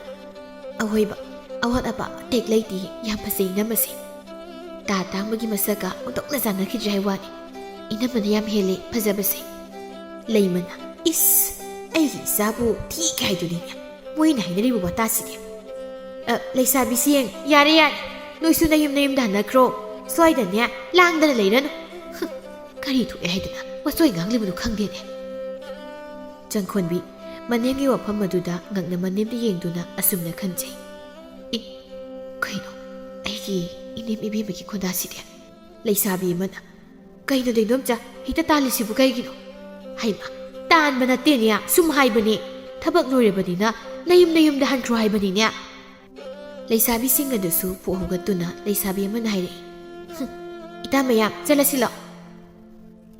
ꯑꯍꯣꯏꯕ ꯑꯋꯥꯠ ꯑꯄꯥ ꯑꯃꯇꯦꯛ ꯂꯩꯇꯦ, ꯌꯥꯝ ꯐꯖꯩ ꯏꯅꯝꯃꯁꯤ. ꯇꯥ ꯇꯥꯡꯕꯒꯤ ꯃꯁꯛꯀ ꯑꯣꯟꯊꯣꯛꯅ ꯆꯥꯟꯅꯈꯤꯗ꯭ꯔꯦ ꯍꯥꯏ ꯋꯥꯅꯤ. ꯏꯅꯝꯃꯅ ꯌꯥꯝ ꯍꯦꯜꯂꯦ ꯐꯖꯕꯁꯦ. ꯂꯩꯃꯅ 이스 ꯑꯩꯒꯤ ꯏꯆꯥꯕꯨ ꯊꯤꯒꯦ ꯍꯥꯏꯗꯨꯅꯤꯅꯦ ꯃꯣꯏꯅ ꯍꯥꯏꯅꯔꯤꯕ ꯋꯥꯇꯥꯁꯤꯗꯤ. ꯂꯩꯁꯥꯕꯤ ꯁꯤꯌꯦꯡ, ꯌꯥꯔꯦ ꯅꯣꯏꯁꯨ ꯅꯌꯨꯝꯗ ꯍꯟꯅꯈ꯭ꯔꯣ. ꯁ꯭ꯋꯥꯏꯗꯅꯦ ꯂꯥꯡꯗꯅ ꯂꯩꯔꯅꯨ. ꯀꯔꯤ ꯊꯣꯛꯑꯦ ꯍꯥꯏꯗꯅ ꯋꯥꯆꯣꯏ ꯉꯥꯡꯂꯤꯕꯗꯨ ꯈꯪꯗꯦꯅꯦ. ꯆꯪꯈꯣꯟꯕꯤ ꯃꯅꯦꯝꯒꯤ ꯋꯥꯐꯝ ꯑꯗꯨꯗ ꯉꯛꯅ ꯃꯅꯦꯝꯗ ꯌꯦꯡꯗꯨꯅ ꯑꯁꯨꯝꯅ ꯈꯟꯖꯩ. ꯀꯩꯅꯣ ꯑꯩꯒꯤ ꯏꯅꯦꯝ ꯏꯕꯦꯝꯃꯒꯤ ꯈꯣꯟꯗꯥꯁꯤꯗꯤ. ꯂꯩꯁꯥꯕꯤ ꯑꯃꯅ ꯀꯩꯅꯣ ꯗꯩꯅꯣꯝꯆꯥ, ꯍꯦꯛꯇ ꯇꯥꯜꯂꯤꯁꯤꯕꯨ ꯀꯩꯒꯤꯅꯣ? ꯍꯩꯃ, ꯇꯥꯟꯕ ꯅꯠꯇꯦꯅꯦ, ꯁꯨꯝ ꯍꯥꯏꯕꯅꯦ. ꯊꯕꯛ ꯂꯣꯏꯔꯕꯅꯤꯅ ꯅꯌꯨꯝꯗ ꯍꯟꯈ꯭ꯔꯣ ꯍꯥꯏꯕꯅꯤꯅꯦ. ꯂꯩꯁꯥꯕꯤꯁꯤꯡ ꯑꯗꯨꯁꯨ ꯄꯨꯛ ꯍꯧꯒꯠꯇꯨꯅ ꯂꯩꯁꯥꯕꯤ ꯑꯃꯅ ꯍꯥꯏꯔꯛꯏ. ꯏꯇꯥ ꯃꯌꯥꯝ ꯆꯠꯂꯁꯤ ꯂꯥꯛꯑꯣ.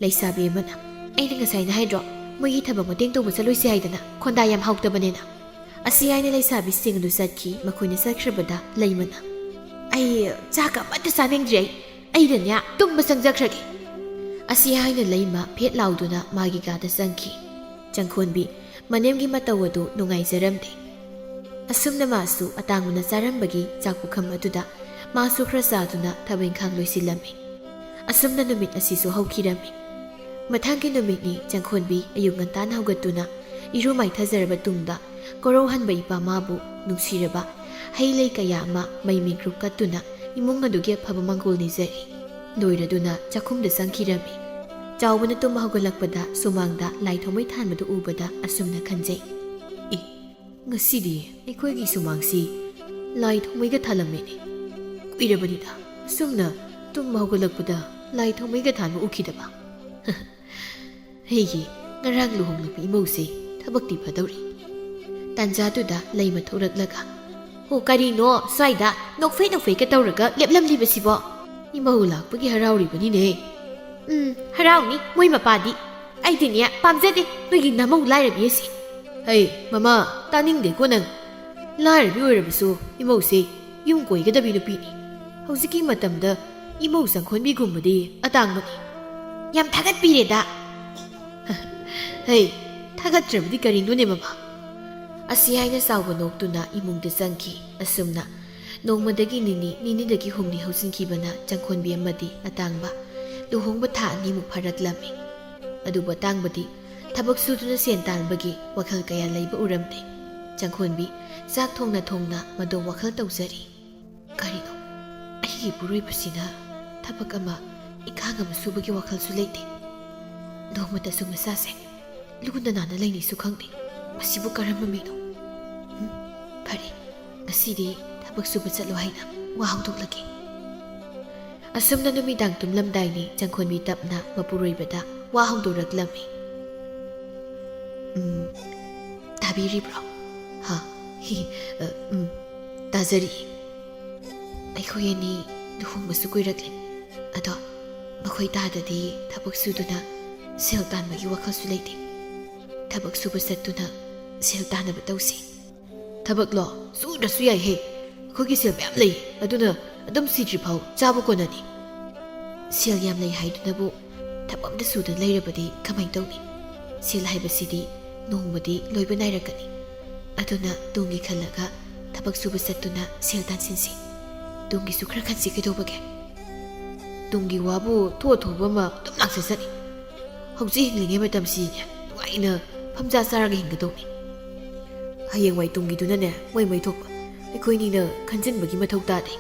ꯂꯩꯁꯥꯕꯤ ꯑꯃꯅ ꯑꯩꯅ ꯉꯁꯥꯏꯅ ꯍꯥꯏꯗ꯭ꯔꯣ ꯃꯣꯏꯒꯤ ꯊꯕꯛ ꯃꯇꯦꯡ ꯇꯧꯕ ꯆꯠꯂꯣꯏꯁꯤ ꯍꯥꯏꯗꯅ, ꯈꯣꯟꯗꯥ ꯌꯥꯝ ꯍꯥꯎꯇꯕꯅꯦꯅ. ꯑꯁꯤ ꯍꯥꯏꯅ ꯂꯩꯁꯥꯕꯤꯁꯤꯡ ꯑꯗꯨ ꯆꯠꯈꯤ. ꯃꯈꯣꯏꯅ ꯆꯠꯈ꯭ꯔꯕꯗ ꯂꯩꯃꯅ ꯑꯩ ꯆꯥꯛ ꯑꯃꯠꯇ ꯆꯥꯅꯤꯡꯗ꯭ꯔꯦ, ꯑꯩꯅꯅꯦ ꯇꯨꯝꯕ ꯆꯪꯖꯈ꯭ꯔꯒꯦ. ꯑꯁꯤ ꯍꯥꯏꯅ ꯂꯩꯃ ꯐꯦꯠ ꯂꯥꯎꯗꯨꯅ ꯃꯥꯒꯤ ꯀꯥꯗ ꯆꯪꯈꯤ. ꯆꯪꯈꯣꯟꯕꯤ ꯃꯅꯦꯝꯒꯤ ꯃꯇꯧ ꯑꯗꯨ ꯅꯨꯡꯉꯥꯏꯖꯔꯝꯗꯦ. ꯑꯁꯨꯝꯅ ꯃꯥꯁꯨ ꯑꯇꯥꯡꯕꯅ ꯆꯥꯔꯝꯕꯒꯤ ꯆꯥꯛ ꯄꯨꯈꯝ ꯑꯗꯨꯗ ꯃꯥꯁꯨ ꯈꯔ ꯆꯥꯗꯨꯅ ꯊꯕꯛ ꯏꯪꯈꯥꯡ ꯂꯣꯏꯁꯤꯜꯂꯝꯃꯤ. ꯑꯁꯨꯝꯅ ꯅꯨꯃꯤꯠ ꯑꯁꯤꯁꯨ ꯍꯧꯈꯤꯔꯝꯃꯤ. ꯃꯊꯪꯒꯤ ꯅꯨꯃꯤꯠꯅꯤ. ꯆꯪꯈꯣꯟꯕꯤ ꯑꯌꯨꯛ ꯉꯟꯇꯥꯅ ꯍꯧꯒꯠꯇꯨꯅ ꯏꯔꯨ ꯃꯥꯏꯊꯖꯔꯕ ꯇꯨꯡꯗ ꯀꯣꯔꯧꯍꯟꯕ ꯏꯄꯥ ꯃꯥꯕꯨ ꯅꯨꯡꯁꯤꯔꯕ ꯍꯩ ꯂꯩ ꯀꯌꯥ ꯑꯃ ꯃꯩ ꯃꯤꯀ꯭ꯔꯨꯞ ꯀꯠꯇꯨꯅ ꯏꯃꯨꯡ ꯑꯗꯨꯒꯤ ꯑꯐꯕ ꯃꯪꯒꯣꯜ ꯅꯤꯖꯔꯤ. ꯂꯣꯏꯔꯗꯨꯅ ꯆꯥꯛꯈꯨꯝꯗ ꯆꯪꯈꯤꯔꯝꯃꯤ. ꯆꯥꯎꯕꯅ ꯇꯨꯝꯕ ꯍꯧꯒꯠꯂꯛꯄꯗ ꯁꯨꯃꯥꯡꯗ ꯂꯥꯏ ꯊꯥꯎꯃꯩ ꯊꯥꯟꯕꯗꯨ ꯎꯕꯗ ꯑꯁꯨꯝꯅ ꯈꯟꯖꯩ. ꯉꯁꯤꯗꯤ ꯑꯩꯈꯣꯏꯒꯤ ꯁꯨꯃꯥꯡꯁꯤ ꯂꯥꯏ ꯊꯥꯎꯃꯩꯒ ꯊꯥꯜꯂꯝꯃꯦꯅꯦ. ꯀꯨꯏꯔꯕꯅꯤꯗ ꯑꯁꯨꯝꯅ ꯇꯨꯝꯕ ꯍꯧꯒꯠꯂꯛꯄꯗ ꯂꯥꯏ ꯊꯥꯎꯃꯩꯒ ꯊꯥꯟꯕ ꯎꯈꯤꯗꯕ. ꯑꯩꯒꯤ ꯉꯔꯥꯡ ꯂꯨꯍꯣꯡꯂꯛꯄ ꯏꯃꯧꯁꯦ ꯊꯕꯛꯇꯤ ꯐꯗꯧꯔꯤ. ꯇꯥꯟꯖꯥꯗꯨꯗ ꯂꯩꯃ ꯊꯣꯔꯛꯂꯒ ꯍꯣ ꯀꯔꯤꯅꯣ ꯁ꯭ꯋꯥꯏꯗ ꯅꯣꯛꯐꯩꯒ ꯇꯧꯔꯒ ꯂꯦꯞꯂꯝꯂꯤꯕꯁꯤꯕꯣ? ꯏꯃꯧ ꯂꯥꯛꯄꯒꯤ ꯍꯔꯥꯎꯔꯤꯕꯅꯤꯅꯦ. ꯍꯔꯥꯎꯅꯤ ꯃꯣꯏ ꯃꯄꯥꯗꯤ. ꯑꯩꯗꯤꯅꯦ ꯄꯥꯝꯖꯗꯦ ꯅꯣꯏꯒꯤ ꯅꯃꯧ ꯂꯥꯏꯔꯕꯤ ꯑꯁꯤ. ꯍꯩ ꯃꯃꯥ, ꯇꯥꯅꯤꯡꯗꯦꯀꯣ ꯅꯪ. ꯂꯥꯏꯔꯕꯤ ꯑꯣꯏꯔꯕꯁꯨ ꯏꯃꯧꯁꯦ ꯌꯨꯝ ꯀꯣꯏꯒꯗꯕꯤ ꯅꯨꯄꯤꯅꯤ. ꯍꯧꯖꯤꯛꯀꯤ ꯃꯇꯝꯗ ꯏꯃꯧ ꯆꯪꯈꯣꯟꯕꯤꯒꯨꯝꯕꯗꯤ ꯑꯇꯥꯡꯕꯅꯤ. ꯌꯥꯝ ꯊꯥꯒꯠꯄꯤꯔꯦꯗ. Hey, Thagatrabdi Karinune Mama. Asihaina Sauba Noktuna Imungda Sanki, Asumna, Nomadagi Nini Humni Hosinkibana, Jankonbi Amadi, Atangba, Luhongba Tani Muparaglami. Aduba Tangbadi, Tabak Sutuna Sientan Bagi, Wakal Kaya Labor Uramde, Jankonbi, Zak Tongna Mado Wakal Tausari. Karino, Ahi Puri Pusina, Tabakama, Ikanga Subagi Wakal Sulete. Nomata Sumasase. Lugunda nana laini sukhangni masibu karamba mino phari ngasidi thabak suba chatlo haina wa hawdoklagi asumna numidang tumlamdai ni jangkhonbi tapna mapuroibada wa hawdoraklami tabiri bro ha hi tazari aikhoyani duhung masu koirakle ado makhoi tadadi thabak suduna seltan magi wakhasu leite Tabak suba satuna sel tanaba tausi. Tabak lo suda suyai he. Kogi sel yam lei aduna adam sijri phau chabu konani. Sel yam lei haiduna bu tabam da suda leirabadi kamai tawni. Sel haibasidi nongmadi loiba nairakani. Aduna tungi khalaga tabak suba satuna sel tan sinsi. Tungi sukra khansi kedobage. Tungi wabu thoba ma tum laksasani. Hauji hinglinge matam si nya. Waina Pamja Saragi Hingadoni. Hayang Wai Tungi Dunane, Way Topa, a queenina, Kansin Bagi Matotadi.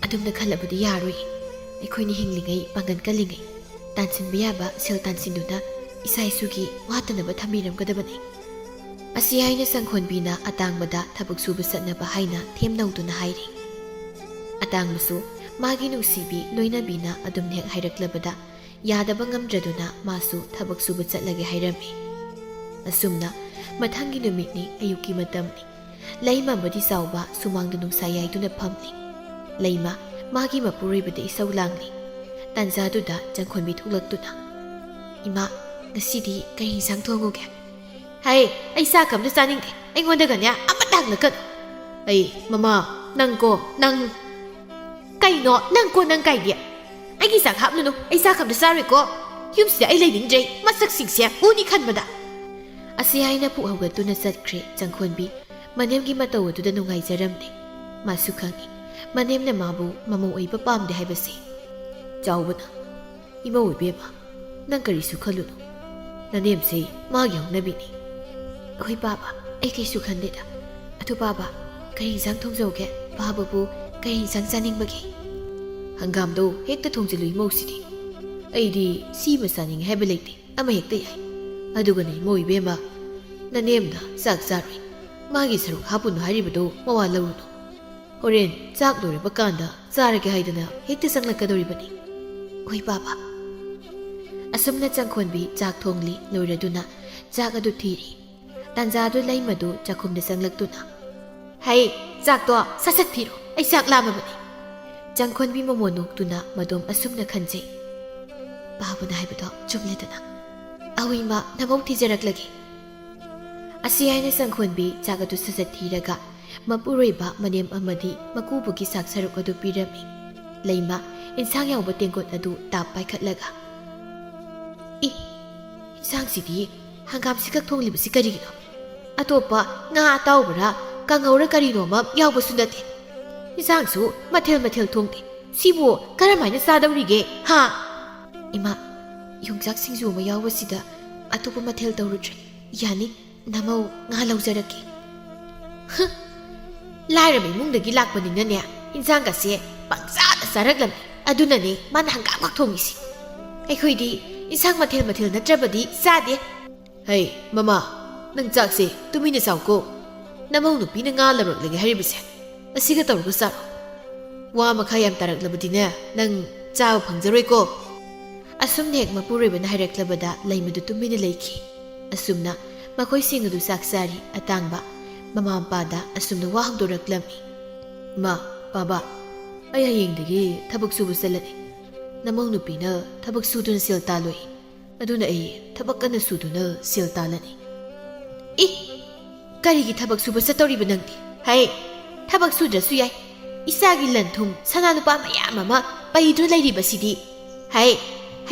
Adum the Kalabadi Yari, a queenie Hingling, Bangan Kalingi, Dancing Biaba, Sil Dancing Duna, Isai Sugi, Watanaba Tamiram Gadabani. Asiaina Sankonbina, Atang Bada, Tabuk Suba Satna Bahaina, Tim Notuna hiding. Atang Masu, Maginu Sibi, Loina Bina, Adum Nek Hidaklabada. Yadabangam Jaduna, Masu, Tabak Subatsat Lagi Hirami. Asumna, Matangi Numitni, Ayuki Madamni. Laima Badi Sauba, Sumang the Nusaya to the Pumni. Laima, Magi Mapuribadi so langly. Tanzaduda, Jankonbi Tulakuna. Ima, the city, Kain Sang Tongoga. Hey, I sakam the standing. I want the Ganya, Amatang the cut. Hey, Mama, Nanko, Nang Kaino, Nanko Nankaidia. I guess I have no, I sack up the Sariko. You say I lay in Jay, Masak Sixia, Uni Kanbada. Asiaina Puaga to Nasat Cre, Jankonbi, Manem Gimato to the Nungai Zaramni, Masukani, Manem Namabu, Mamu Ipa Pam de Habasi. Jawbana, Imo Beba, Nankari Sukaluno. The name say, Magyang Nabini. Oi Baba, Eke Sukandida. Atu Baba, Kain Sang Tongzoke, Bababu, Kain Sang Saning Bagi. Hangamdo, Hector Tongzilui Mosidi. Aidi, Sima Sanning Hebelati, Amahekte. Adugani, Moi Bema. The name da, Zagzari. Magisaru, Hapun Haribado, Moa Launo. Oren, Zagdore Bakanda, Zaraka Haidana, Hector Sanglakadoribani. Oi Baba. Asumna Jankonbi, Zag Tongli, Loraduna, Zagadu Tiri. Tanzado Laimado, Jakum the Sanglakduna. Hey, Zagdo, Sasatiro, I Zag Lamabani. Jankonbi Momonok Duna, Madom Asumna Kanze. Babuna Hibado, Jumletana. Awima, Namoti Zeraklagi. Asiana Sankonbi, Zagadu Sasatiraga, Mapureba, Madam Amadi, Makubuki Saksarukadu Pirami. Laima, in Sangya Batingot Adu, Tap by Katlaga. Sang City, Hangam Sikak Tong Libsikarino. Atopa, Na Taubra, Kangora Karino, Yabusundati. Isangsu, Matel Tongti, Sibu, Karamina Sada Rige, ha! Ima, Yungzak Singzuma Yawasida, Atopa Matel Dorutri, Yani, Namo, Nalo Zaraki. Huh! Larami Mung the Gilakman in Nania, in Sangase, Bangsat Saraglam, Adunani, Manhanga Tongisi. Equidi. Isang Matel na trabadi, sadi. Hey, Mama, nang Jaxi, 2 minutes ako. Namaw no pinangalarog lagi haribise. Asiga tawag ko saro. Wa makayam tarak labadi na, nang Chao Pangzaroy ko. Asum nek mapuriba na harak labada, lay madutum minalayki. Asum na, makoy singado saksari, atangba, mamampada, asum na wahang dorak lami. Ma, Baba, ay haying dagi, tabag subusalani. Namang nupina, tabak sudun sil taloy. Aduna ay, tabak na sudun sil talani. Karigi tabak suba sa tori banang di. Hay, tabak sudra suyay. Isagi lantum, sana lupa maya mama, pahidro lay di ba sidi. Hay,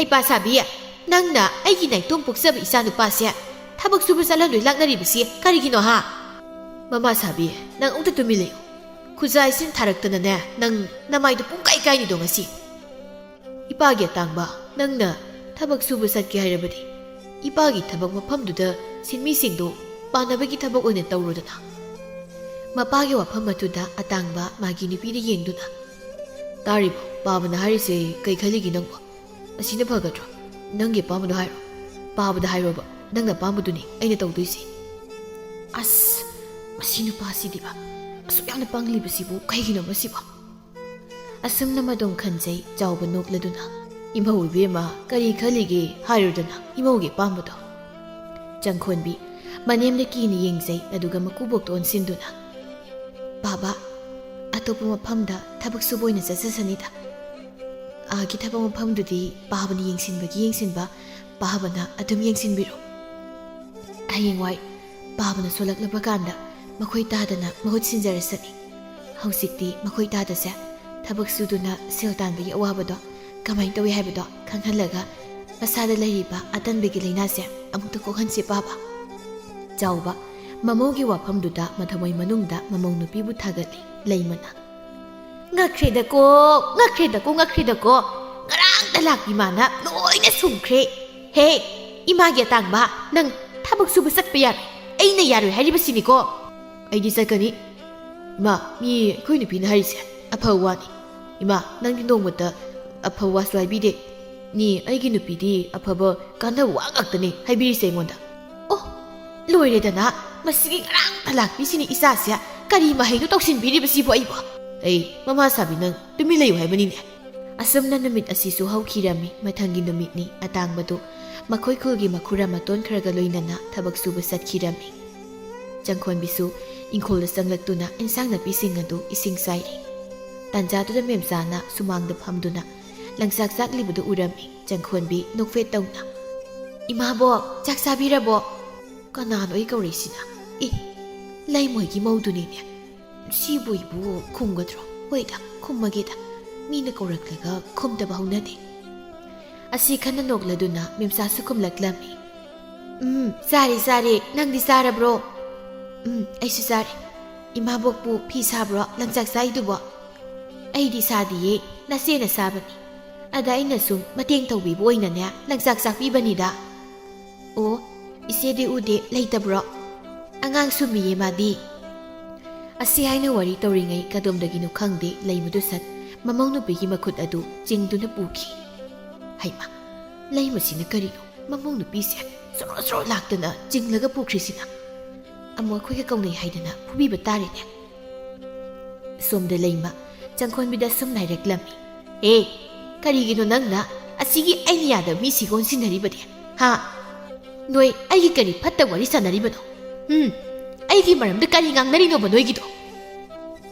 pa sabi ya, ꯅꯪꯅ ꯑꯩꯒꯤ ꯅꯥꯏꯇꯣꯝ ꯄꯣꯛꯆꯕ ꯏꯆꯥꯅꯨꯄꯥꯁꯦ ꯊꯕꯛ ꯁꯨꯕ ꯆꯠꯍꯟꯗꯣꯏ ꯂꯥꯛꯅꯔꯤꯕꯁꯤ ꯀꯔꯤꯒꯤꯅꯣ ꯍꯥ? ꯃꯃꯥ ꯁꯥꯕꯤ, ꯅꯪ ꯑꯃꯨꯛꯇ ꯇꯨꯃꯤꯟ ꯂꯩꯌꯨ. ꯈꯨꯖꯥꯏꯁꯤꯟ ꯊꯥꯔꯛꯇꯅꯅꯦ ꯅꯪ ꯅꯃꯥꯏꯗꯣ ꯄꯨꯡꯀꯥꯏ ꯀꯥꯏꯅꯤꯗꯣ ꯉꯁꯤ. ꯏꯄꯥꯒꯤ ꯑꯇꯥꯡꯕ, ꯅꯪꯅ ꯊꯕꯛ ꯁꯨꯕ ꯆꯠꯀꯦ ꯍꯥꯏꯔꯕꯗꯤ ꯏꯄꯥꯒꯤ ꯊꯕꯛ ꯃꯐꯝꯗꯨꯗ ꯁꯤꯟꯃꯤꯁꯤꯡꯗꯣ ꯄꯥꯟꯅꯕꯒꯤ ꯊꯕꯛ ꯑꯣꯏꯅ ꯇꯧꯔꯣꯗꯅ. ꯃꯄꯥꯒꯤ ꯋꯥꯐꯝ ꯑꯗꯨꯗ ꯑꯇꯥꯡꯕ ꯃꯥꯒꯤ ꯅꯨꯄꯤꯗ ꯌꯦꯡꯗꯨꯅ, ꯇꯥꯔꯤꯕꯣ ꯄꯥꯕꯅ ꯍꯥꯏꯔꯤꯁꯦ ꯀꯩ ꯈꯜꯂꯤꯒꯦ ꯅꯪꯕꯣ? ꯑꯁꯤꯅ ꯐꯒꯗ꯭ꯔꯣ? ꯅꯪꯒꯤ ꯑꯄꯥꯝꯕꯗꯣ ꯍꯥꯏꯔꯣ. ꯄꯥꯕꯗ ꯍꯥꯏꯔꯣꯕ, ꯅꯪꯅ ꯑꯄꯥꯝꯕꯗꯨꯅꯤ ꯑꯩꯅ ꯇꯧꯗꯣꯏꯁꯤ. ꯑꯁ, ꯃꯁꯤ ꯅꯨꯄꯥꯁꯤꯗꯤꯕ ꯑꯁꯨꯛ ꯌꯥꯝꯅ ꯄꯪꯂꯤꯕꯁꯤꯕꯨ ꯀꯩꯒꯤꯅꯣ ꯃꯁꯤꯕꯣ? ꯑꯁꯨꯝꯅ ꯃꯗꯣꯝ ꯈꯟꯖꯩ ꯆꯥꯎꯕ ꯅꯣꯛꯂꯗꯨꯅ, ꯏꯃꯧ ꯏꯕꯦꯝꯃ ꯀꯔꯤ ꯈꯜꯂꯤꯒꯦ ꯍꯥꯏꯔꯨꯗꯅ ꯏꯃꯧꯒꯤ ꯑꯄꯥꯝꯕꯗꯣ. ꯆꯪꯈꯣꯟꯕꯤ ꯃꯅꯦꯝꯅ ꯀꯤꯅ ꯌꯦꯡꯖꯩ, ꯑꯗꯨꯒ ꯃꯀꯨꯕꯣꯛꯇ ꯑꯣꯟꯁꯤꯟꯗꯨꯅ, ꯕꯥꯕꯥ, ꯑꯇꯣꯞꯄ ꯃꯐꯝꯗ ꯊꯕꯛ ꯁꯨꯕ ꯑꯣꯏꯅ ꯆꯠꯆꯁꯅꯤꯗ. ꯑꯥꯒꯤ ꯊꯕꯛ ꯃꯐꯝꯗꯨꯗꯤ ꯄꯥꯕꯅ ꯌꯦꯡꯁꯤꯟꯕ ꯄꯥꯕꯅ ꯑꯗꯨꯝ ꯌꯦꯡꯁꯤꯟꯕꯤꯔꯣ. ꯍꯌꯦꯡꯋꯥꯏ ꯄꯥꯕꯅ ꯁꯣꯜꯂꯛꯂꯕ ꯀꯥꯟꯗ ꯃꯈꯣꯏ ꯇꯥꯗꯅ ꯃꯍꯨꯠ ꯁꯤꯟꯖꯔꯁꯅꯤ. ꯍꯧꯖꯤꯛꯇꯤ ꯃꯈꯣꯏ ꯇꯥꯗꯁꯦ ꯊꯕꯛ ꯁꯨꯗꯨꯅ ꯁꯦꯜ ꯇꯥꯟꯕꯒꯤ ꯑꯋꯥꯕꯗꯣ ꯀꯃꯥꯏꯅ ꯇꯧꯏ ꯍꯥꯏꯕꯗꯣ ꯈꯪꯍꯜꯂꯒ ꯃꯁꯥꯗ ꯂꯩꯔꯤꯕ ꯑꯇꯟꯕꯒꯤ ꯂꯩꯅꯥꯁꯦ ꯑꯃꯨꯛꯇ ꯀꯣꯛꯍꯟꯁꯤ ꯄꯥꯕ. ꯆꯥꯎꯕ ꯃꯃꯧꯒꯤ ꯋꯥꯐꯝꯗꯨꯗ ꯃꯊꯃꯣꯏ ꯃꯅꯨꯡꯗ ꯃꯃꯧ ꯅꯨꯄꯤꯕꯨ ꯊꯥꯒꯠꯂꯤ ꯂꯩꯃꯅ. ꯉꯛꯈ꯭ꯔꯦꯗꯀꯣ, ꯉꯛꯈ꯭ꯔꯦꯗꯀꯣ, ꯉꯛꯈ꯭ꯔꯦꯗꯀꯣ. ꯉꯔꯥꯡꯗ ꯂꯥꯛꯄꯤ ꯃꯥꯅ ꯂꯣꯏꯅ ꯁꯨꯝꯈ꯭ꯔꯦ. ꯍꯦ, ꯏꯃꯥꯒꯤ ꯑꯇꯥꯡꯕ, ꯅꯪ ꯊꯕꯛ ꯁꯨꯕ ꯆꯠꯄ ꯌꯥꯔꯣꯏ. ꯑꯩꯅ ꯌꯥꯔꯣꯏ ꯍꯥꯏꯔꯤꯕꯁꯤꯅꯤꯀꯣ. ꯑꯩꯗꯤ ꯆꯠꯀꯅꯤ. ꯏꯃꯥ, ꯃꯤ ꯑꯩꯈꯣꯏ ꯅꯨꯄꯤꯅ ꯍꯥꯏꯔꯤꯁꯦ ꯑꯐꯕ ꯋꯥꯅꯤ. ꯏꯃꯥ, ꯅꯪꯗꯤ ꯅꯣꯡꯃꯇ ꯑꯐꯕ ꯋꯥꯁꯨ ꯍꯥꯏꯕꯤꯗꯦ. ꯑꯩꯒꯤ ꯅꯨꯄꯤꯗꯤ ꯑꯐꯕ ꯀꯥꯟꯅꯕ ꯋꯥ ꯉꯥꯛꯇꯅꯤ ꯍꯥꯏꯕꯤꯔꯤꯁꯦ ꯑꯩꯉꯣꯟꯗ. ꯑꯣ, ꯂꯣꯏꯔꯦꯗꯅ. ꯃꯁꯤꯒꯤ ꯉꯔꯥꯡꯗ ꯂꯥꯛꯄꯤꯁꯤꯅꯤ ꯏꯆꯥꯁꯦ ꯀꯔꯤ ꯃꯍꯩꯅꯣ ꯇꯧꯁꯤꯟꯕꯤꯔꯤꯕꯁꯤꯕꯨ ꯑꯩꯕꯨ. ꯃꯃꯥ ꯁꯥꯕꯤ, ꯅꯪ ꯇꯨꯃꯤꯟ ꯂꯩꯌꯨ ꯍꯥꯏꯕꯅꯤꯅꯦ. ꯑꯁꯨꯝꯅ ꯅꯨꯃꯤꯠ ꯑꯁꯤꯁꯨ ꯍꯧꯈꯤꯔꯝꯃꯤ. ꯃꯊꯪꯒꯤ ꯅꯨꯃꯤꯠꯅꯤ ꯑꯇꯥꯡꯕꯗꯨ ꯃꯈꯣꯏ ꯈꯨꯜꯒꯤ ꯃꯈꯨꯔꯥ ꯃꯇꯣꯟ ꯈꯔꯒ ꯂꯣꯏꯅꯅ ꯊꯕꯛ ꯁꯨꯕ ꯆꯠꯈꯤꯔꯝꯃꯤ. ꯆꯪꯈꯣꯟꯕꯤꯁꯨ ꯏꯪꯈꯣꯜꯗ ꯆꯪꯂꯛꯇꯨꯅ ꯏꯟꯁꯥꯡ ꯅꯥꯄꯤꯁꯤꯡ ꯑꯗꯨ ꯏꯁꯤꯡ ꯆꯥꯏꯔꯤ. ꯇꯥꯟꯖꯥꯗꯨꯗ ꯃꯦꯝꯆꯥꯅ ꯁꯨꯃꯥꯡꯗ ꯐꯝꯗꯨꯅ ꯂꯪꯆꯥꯛ ꯆꯥꯛꯂꯤꯕꯗꯨ ꯎꯔꯝꯃꯤ. ꯆꯪꯈꯣꯟꯕꯤ ꯅꯣꯛꯐꯦꯠ ꯇꯧꯅ, ꯏꯃꯥꯕꯣ, ꯆꯥꯛ ꯆꯥꯕꯤꯔꯕꯣ? ꯀꯅꯥꯅꯣ ꯑꯩ ꯀꯧꯔꯛꯏꯁꯤꯅ? ꯂꯩꯃꯣꯏꯒꯤ ꯃꯧꯗꯨꯅꯤꯅꯦ. ꯁꯤꯕꯨ ꯏꯕꯨ ꯈꯨꯝꯒꯗ꯭ꯔꯣ? ꯍꯣꯏꯗ, ꯈꯨꯝꯃꯒꯦꯗ. ꯃꯤꯅ ꯀꯧꯔꯛꯂꯒ ꯈꯨꯝꯗꯕ ꯍꯧꯅꯗꯦ. ꯑꯁꯤ ꯈꯟꯅ ꯅꯣꯛꯂꯗꯨꯅ ꯃꯦꯝꯆꯥꯁꯨ ꯈꯨꯝꯂꯛꯂꯝꯃꯤ. ꯆꯥꯔꯦ. ꯅꯪꯗꯤ ꯆꯥꯔꯕ꯭ꯔꯣ? ꯑꯩꯁꯨ ꯆꯥꯔꯦ. ꯏꯃꯥꯕꯣꯛꯄꯨ ꯐꯤ ꯁꯥꯕ꯭ꯔꯣ ꯂꯪꯆꯥꯛ ꯆꯥꯏꯗꯨꯕꯣ? ꯑꯩꯗꯤ ꯁꯥꯗꯤꯌꯦ, ꯅꯆꯦꯅ ꯁꯥꯕꯅꯤ. ꯑꯗ ꯑꯩꯅ ꯁꯨꯝ ꯃꯇꯦꯡ ꯇꯧꯕꯤꯕ ꯑꯣꯏꯅꯅꯦ ꯂꯪꯆꯥꯛ ꯆꯥꯛꯄꯤꯕꯅꯤꯗ. ꯑꯣ, ꯏꯆꯦꯗꯤ ꯎꯗꯦ, ꯂꯩꯇꯕ꯭ꯔꯣ? ꯑꯉꯥꯡ ꯁꯨꯝꯃꯤꯌꯦ ꯃꯥꯗꯤ. ꯑꯁꯤ ꯍꯥꯏꯅ ꯋꯥꯔꯤ ꯇꯧꯔꯤꯉꯩ ꯀꯗꯣꯝꯗꯒꯤꯅꯣ ꯈꯪꯗꯦ ꯂꯩꯃꯗꯨ ꯁꯠ ꯃꯃꯧ ꯅꯨꯄꯤꯒꯤ ꯃꯈꯨꯠ ꯑꯗꯨ ꯆꯤꯡꯗꯨꯅ ꯄꯨꯈꯤ. ꯍꯩꯃꯥ, ꯂꯩꯃꯁꯤꯅ ꯀꯔꯤꯅꯣ ꯃꯃꯧ ꯅꯨꯄꯤꯁꯦ ꯆꯣꯔꯣ ꯂꯥꯛꯇꯅ ꯆꯤꯡꯂꯒ ꯄꯨꯈ꯭ꯔꯤꯁꯤꯅ? ꯑꯃꯨꯛ ꯑꯩꯈꯣꯏꯒ ꯀꯧꯅꯩ ꯍꯥꯏꯗꯅ ꯐꯨꯕꯤꯕ ꯇꯥꯔꯦꯅꯦ. ꯁꯣꯝꯗ ꯂꯩꯃ ꯆꯪꯈꯣꯟꯕꯤꯗ ꯁꯨꯝ ꯍꯥꯏꯔꯛꯂꯝꯃꯤ. ꯀꯔꯤꯒꯤꯅꯣ ꯅꯪꯅ ꯑꯁꯤꯒꯤ ꯑꯩꯅ ꯌꯥꯗꯕ ꯃꯤꯁꯤꯒ ꯑꯣꯟꯁꯤꯟꯅꯔꯤꯕꯗꯤ? ꯅꯣꯏ ꯑꯩꯒꯤ ꯀꯔꯤ ꯐꯠꯇ ꯋꯥꯔꯤ ꯁꯥꯟꯅꯔꯤꯕꯅꯣ? ꯑꯩꯒꯤ ꯃꯔꯝꯗ ꯀꯔꯤ ꯉꯥꯡꯅꯔꯤꯅꯣꯕ ꯅꯣꯏꯒꯤꯗꯣ?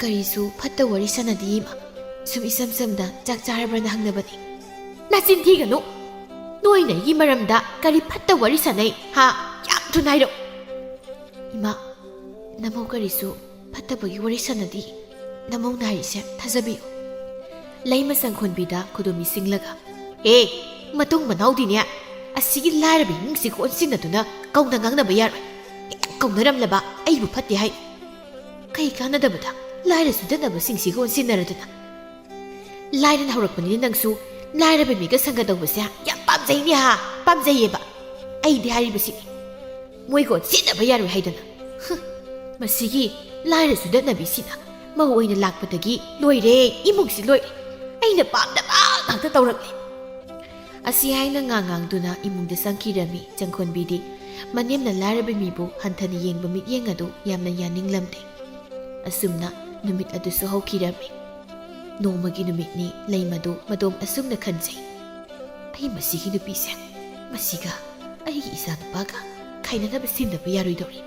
ꯀꯔꯤꯁꯨ ꯐꯠꯇ ꯋꯥꯔꯤ ꯁꯥꯟꯅꯗꯦ ꯏꯃꯥ. ꯁꯨꯝ ꯏꯁꯝ ꯁꯝꯅ ꯆꯥꯛ ꯆꯥꯔꯕ꯭ꯔꯅ ꯍꯪꯅꯕꯅꯤ. ꯅꯆꯤꯟ ꯊꯤꯒꯅꯨ. ꯅꯣꯏꯅ ꯑꯩꯒꯤ ꯃꯔꯝꯗ ꯀꯔꯤ ꯐꯠꯇ ꯋꯥꯔꯤ ꯁꯥꯟꯅꯩ? ꯌꯥꯝ ꯊꯨꯅ ꯍꯥꯏꯔꯛꯎ. ꯏꯃꯥ, ꯅꯃꯧ ꯀꯔꯤꯁꯨ ꯐꯠꯇꯕꯒꯤ ꯋꯥꯔꯤ ꯁꯥꯟꯅꯗꯦ. ꯅꯃꯧꯅ ꯍꯥꯏꯔꯤꯁꯦ ꯊꯥꯖꯕꯤꯌꯨ. ꯂꯩꯃ ꯆꯪꯈꯣꯟꯕꯤꯗ ꯈꯨꯗꯨꯝ ꯏꯁꯤꯡꯂꯒ, ꯃꯇꯨꯡ ꯃꯅꯥꯎꯗꯤꯅꯦ ꯑꯁꯤꯒꯤ ꯂꯥꯏꯔꯕ ꯏꯃꯨꯡꯁꯤꯒ ꯑꯣꯟꯁꯤꯟꯅꯗꯨꯅ ꯀꯧꯅ ꯉꯥꯡꯅꯕ ꯌꯥꯔꯣꯏ. ꯀꯧꯅꯔꯝꯂꯕ ꯑꯩꯕꯨ ꯐꯠꯇꯦ ꯍꯥꯏ. ꯀꯩ ꯀꯥꯟꯅꯗꯕꯗ ꯂꯥꯏꯔ ꯁꯨꯗꯅꯕꯁꯤꯡꯁꯤꯒ ꯑꯣꯟꯁꯤꯟꯅꯔꯗꯅ? ꯂꯥꯏꯔꯅ ꯍꯧꯔꯛꯄꯅꯤꯅ ꯅꯪꯁꯨ ꯂꯥꯏꯔꯕ ꯃꯤꯒ ꯁꯪꯒ ꯇꯧꯕꯁꯦ ꯌꯥꯝ ꯄꯥꯝꯖꯩꯅꯦ. ꯄꯥꯝꯖꯩꯌꯦꯕ. ꯑꯩꯗꯤ ꯍꯥꯏꯔꯤꯕꯁꯤꯅꯤ, ꯃꯣꯏꯒ ꯑꯣꯟꯁꯤꯟꯅꯕ ꯌꯥꯔꯣꯏ ꯍꯥꯏꯗꯅ. ꯃꯁꯤꯒꯤ ꯂꯥꯏꯔ ꯁꯨꯗꯅꯕꯤꯁꯤꯅ ꯃꯧ ꯑꯣꯏꯅ ꯂꯥꯛꯄꯗꯒꯤ ꯂꯣꯏꯔꯦ, ꯏꯃꯨꯡꯁꯤ ꯂꯣꯏꯔꯦ. ꯑꯩꯅ ꯄꯥꯝꯗꯕ ꯉꯥꯛꯇ ꯇꯧꯔꯛꯂꯦ. ꯑꯁꯤ ꯍꯥꯏꯅ ꯉꯥꯡꯗꯨꯅ ꯏꯃꯨꯡꯗ ꯆꯪꯈꯤꯔꯝꯃꯤ. ꯆꯪꯈꯣꯟꯕꯤꯗꯤ ꯃꯅꯦꯝꯅ ꯂꯥꯏꯔꯕ ꯃꯤꯕꯨ ꯍꯟꯊꯅ ꯌꯦꯡꯕ ꯃꯤꯠꯌꯦꯡ ꯑꯗꯨ ꯌꯥꯝꯅ ꯌꯥꯅꯤꯡꯂꯝꯗꯦ. ꯑꯁꯨꯝꯅ ꯅꯨꯃꯤꯠ ꯑꯗꯨꯁꯨ ꯍꯧꯈꯤꯔꯝꯃꯤ. ꯅꯣꯡꯃꯒꯤ ꯅꯨꯃꯤꯠꯅꯤ. ꯂꯩꯃꯗꯨ ꯃꯗꯣꯝ ꯑꯁꯨꯝꯅ ꯈꯟꯖꯩ. ꯑꯩ ꯃꯁꯤꯒꯤ ꯅꯨꯄꯤꯁꯦ ꯃꯁꯤꯒ ꯑꯩꯒꯤ ꯏꯆꯥꯅꯨꯄꯥꯒ ꯈꯥꯏꯅꯅꯕ ꯁꯤꯟꯅꯕ ꯌꯥꯔꯣꯏꯗꯧꯔꯤ.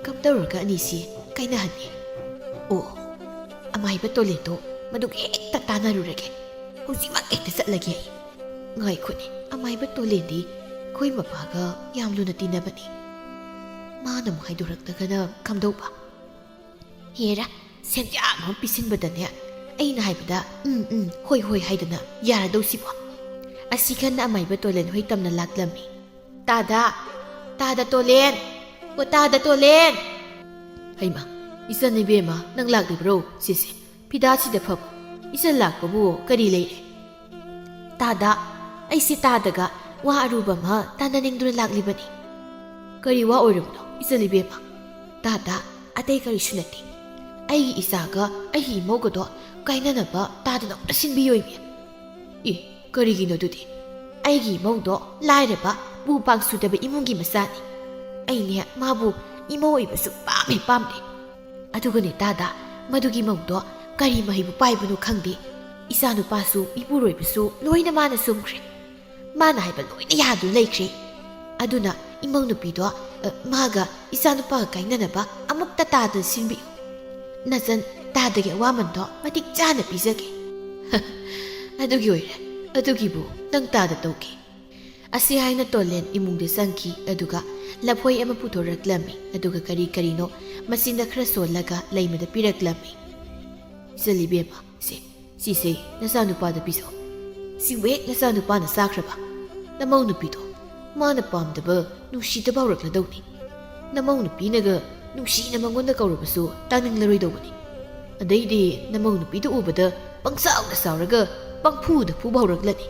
ꯀꯝꯗꯧꯔꯒ ꯑꯅꯤꯁꯤ ꯀꯥꯏꯅꯍꯟꯅꯤ? ꯑꯃꯥꯏꯕ ꯇꯣꯂꯦꯟꯗꯣ ꯃꯗꯨꯒ ꯍꯦꯛꯇ ꯇꯥꯟꯅꯔꯨꯔꯒꯦ. ꯍꯧꯖꯤꯛꯃꯛ ꯍꯦꯛꯇ ꯆꯠꯂꯒꯦ ꯑꯩ. ꯉꯥꯏꯈꯣꯅꯦ, ꯑꯃꯥꯏꯕ ꯇꯣꯂꯦꯟꯗꯤ ꯑꯩꯈꯣꯏ ꯃꯄꯥꯒ ꯌꯥꯝ ꯂꯨꯅ ꯇꯤꯟꯅꯕꯅꯤ. ꯃꯥꯅ ꯑꯃꯨꯛ ꯍꯥꯏꯗꯣꯔꯛꯇꯒꯅ ꯀꯝꯗꯧꯕ? ꯍꯦꯔꯥ, ꯁꯦꯟꯖꯥꯡ ꯑꯃ ꯄꯤꯁꯤꯟꯕꯗꯅꯦ ꯑꯩꯅ ꯍꯥꯏꯕꯗ ꯍꯣꯏ ꯍꯥꯏꯗꯅ ꯌꯥꯔꯗꯧꯁꯤꯕꯣ? ꯑꯁꯤ ꯈꯟꯅ ꯑꯃꯥꯏꯕ ꯇꯣꯂꯦꯟ ꯍꯣꯏ ꯇꯝꯅ ꯂꯥꯛꯂꯝꯃꯤ ꯇꯥꯗ ꯇꯥꯗ ꯇꯣꯂꯦꯟ ꯑꯣ ꯇꯥꯗ ꯇꯣꯂꯦꯟ ꯍꯩꯃ ꯏꯆꯟ ꯏꯕꯦꯝꯃ ꯅꯪ ꯂꯥꯛꯂꯤꯕ꯭ꯔꯣ ꯁꯤꯁꯦ ꯐꯤꯗꯥꯁꯤꯗ ꯐꯕ ꯏꯆꯟ ꯂꯥꯛꯄꯕꯨ ꯀꯔꯤ ꯂꯩꯔꯦ ꯇꯥꯗ ꯑꯩꯁꯦ ꯇꯥꯗꯒ ꯋꯥ ꯑꯔꯨꯕ ꯑꯃ ꯇꯥꯟꯅꯅꯤꯡꯗꯨꯅ ꯂꯥꯛꯂꯤꯕꯅꯤ ꯀꯔꯤ ꯋꯥ ꯑꯣꯏꯔꯕꯅꯣ ꯏꯆꯟ ꯏꯕꯦꯝꯃ ꯇꯥꯗ ꯑꯇꯩ ꯀꯔꯤꯁꯨ ꯅꯠꯇꯦ ꯑꯩꯒꯤ ꯏꯆꯥꯒ ꯑꯩꯒꯤ ꯏꯃꯧꯒꯗꯣ ꯀꯥꯏꯅꯅꯕ ꯇꯥꯗꯅ ꯑꯝꯇ ꯁꯤꯟꯕꯤꯌꯣꯏꯃꯤ ꯏ ꯀꯔꯤꯒꯤꯅꯣ ꯑꯗꯨꯗꯤ ꯑꯩꯒꯤ ꯏꯃꯧꯗꯣ ꯂꯥꯏꯔꯕ ꯄꯨ ꯄꯥꯡ ꯁꯨꯗꯕ ꯏꯃꯨꯡꯒꯤ ꯃꯆꯥꯅꯤ ꯑꯩꯅꯦ ꯃꯥꯕꯨ ꯏꯃꯧ ꯑꯣꯏꯕꯁꯨ ꯄꯥꯝꯗꯦ ꯑꯗꯨꯒꯅꯦ ꯇꯥꯗ ꯃꯗꯨꯒꯤ ꯃꯧꯗꯣ ꯀꯔꯤ ꯃꯍꯩꯕꯨ ꯄꯥꯏꯕꯅꯣ ꯈꯪꯗꯦ ꯏꯆꯥꯅꯨꯄꯥꯁꯨ ꯏꯄꯨꯔꯣꯏꯕꯁꯨ ꯂꯣꯏꯅ ꯃꯥꯅ ꯁꯨꯝꯈ꯭ꯔꯦ ꯃꯥꯅ ꯍꯥꯏꯕ ꯂꯣꯏꯅ ꯌꯥꯗꯨꯅ ꯂꯩꯈ꯭ꯔꯦ ꯑꯗꯨꯅ ꯏꯃꯧ ꯅꯨꯄꯤꯗꯣ ꯃꯥꯒ ꯏꯆꯥꯅꯨꯄꯥꯒ ꯀꯥꯏꯅꯅꯕ ꯑꯃꯨꯛꯇ ꯇꯥꯗꯅ ꯁꯤꯟꯕꯤꯌꯨ ꯅꯆꯟ ꯇꯥꯗꯒꯤ ꯑꯋꯥꯃꯟꯗꯣ ꯃꯇꯤꯛ ꯆꯥꯅ ꯄꯤꯖꯒꯦ ꯑꯗꯨꯒꯤ ꯑꯣꯏꯔꯦ ꯑꯗꯨꯒꯤꯕꯨ ꯅꯪ ꯇꯥꯗ ꯇꯧꯒꯦ ꯑꯁꯤ ꯍꯥꯏꯅ ꯇꯣꯂꯦꯟ ꯏꯃꯨꯡꯗ ꯆꯪꯈꯤ ꯑꯗꯨꯒ ꯂꯐꯣꯏ ꯑꯃ ꯄꯨꯊꯣꯔꯛꯂꯝꯃꯤ ꯑꯗꯨꯒ ꯀꯔꯤ ꯀꯔꯤꯅꯣ ꯃꯆꯤꯟꯗ ꯈꯔ ꯁꯣꯜꯂꯒ ꯂꯩꯃꯗ ꯄꯤꯔꯛꯂꯝꯃꯤ ꯏꯆꯜꯂꯤꯕꯦꯝꯃ ꯁꯤꯁꯦ ꯅꯆꯥꯅꯨꯄꯥꯗ ꯄꯤꯖꯧ ꯁꯤꯕꯨ ꯍꯦꯛ ꯅꯆꯥꯅꯨꯄꯥꯅ ꯆꯥꯈ꯭ꯔꯕ ꯅꯃꯧ ꯅꯨꯄꯤꯗꯣ ꯃꯥꯅ ꯄꯥꯝꯗꯕ ꯅꯨꯡꯁꯤꯗꯕ ꯍꯧꯔꯛꯂꯗꯧꯅꯤ ꯅꯃꯧ ꯅꯨꯄꯤꯅꯒ ꯅꯨꯡꯁꯤꯅ ꯃꯉꯣꯟꯗ ꯀꯧꯔꯕꯁꯨ ꯇꯥꯅꯤꯡꯂꯔꯣꯏꯗꯧꯕꯅꯤ ꯑꯗꯩꯗꯤ ꯅꯃꯧ ꯅꯨꯄꯤꯗ ꯎꯕꯗ ꯄꯪꯆꯥꯎꯗ ꯆꯥꯎꯔꯒ ꯄꯪꯐꯨꯗ ꯐꯨꯕ ꯍꯧꯔꯛꯂꯅꯤ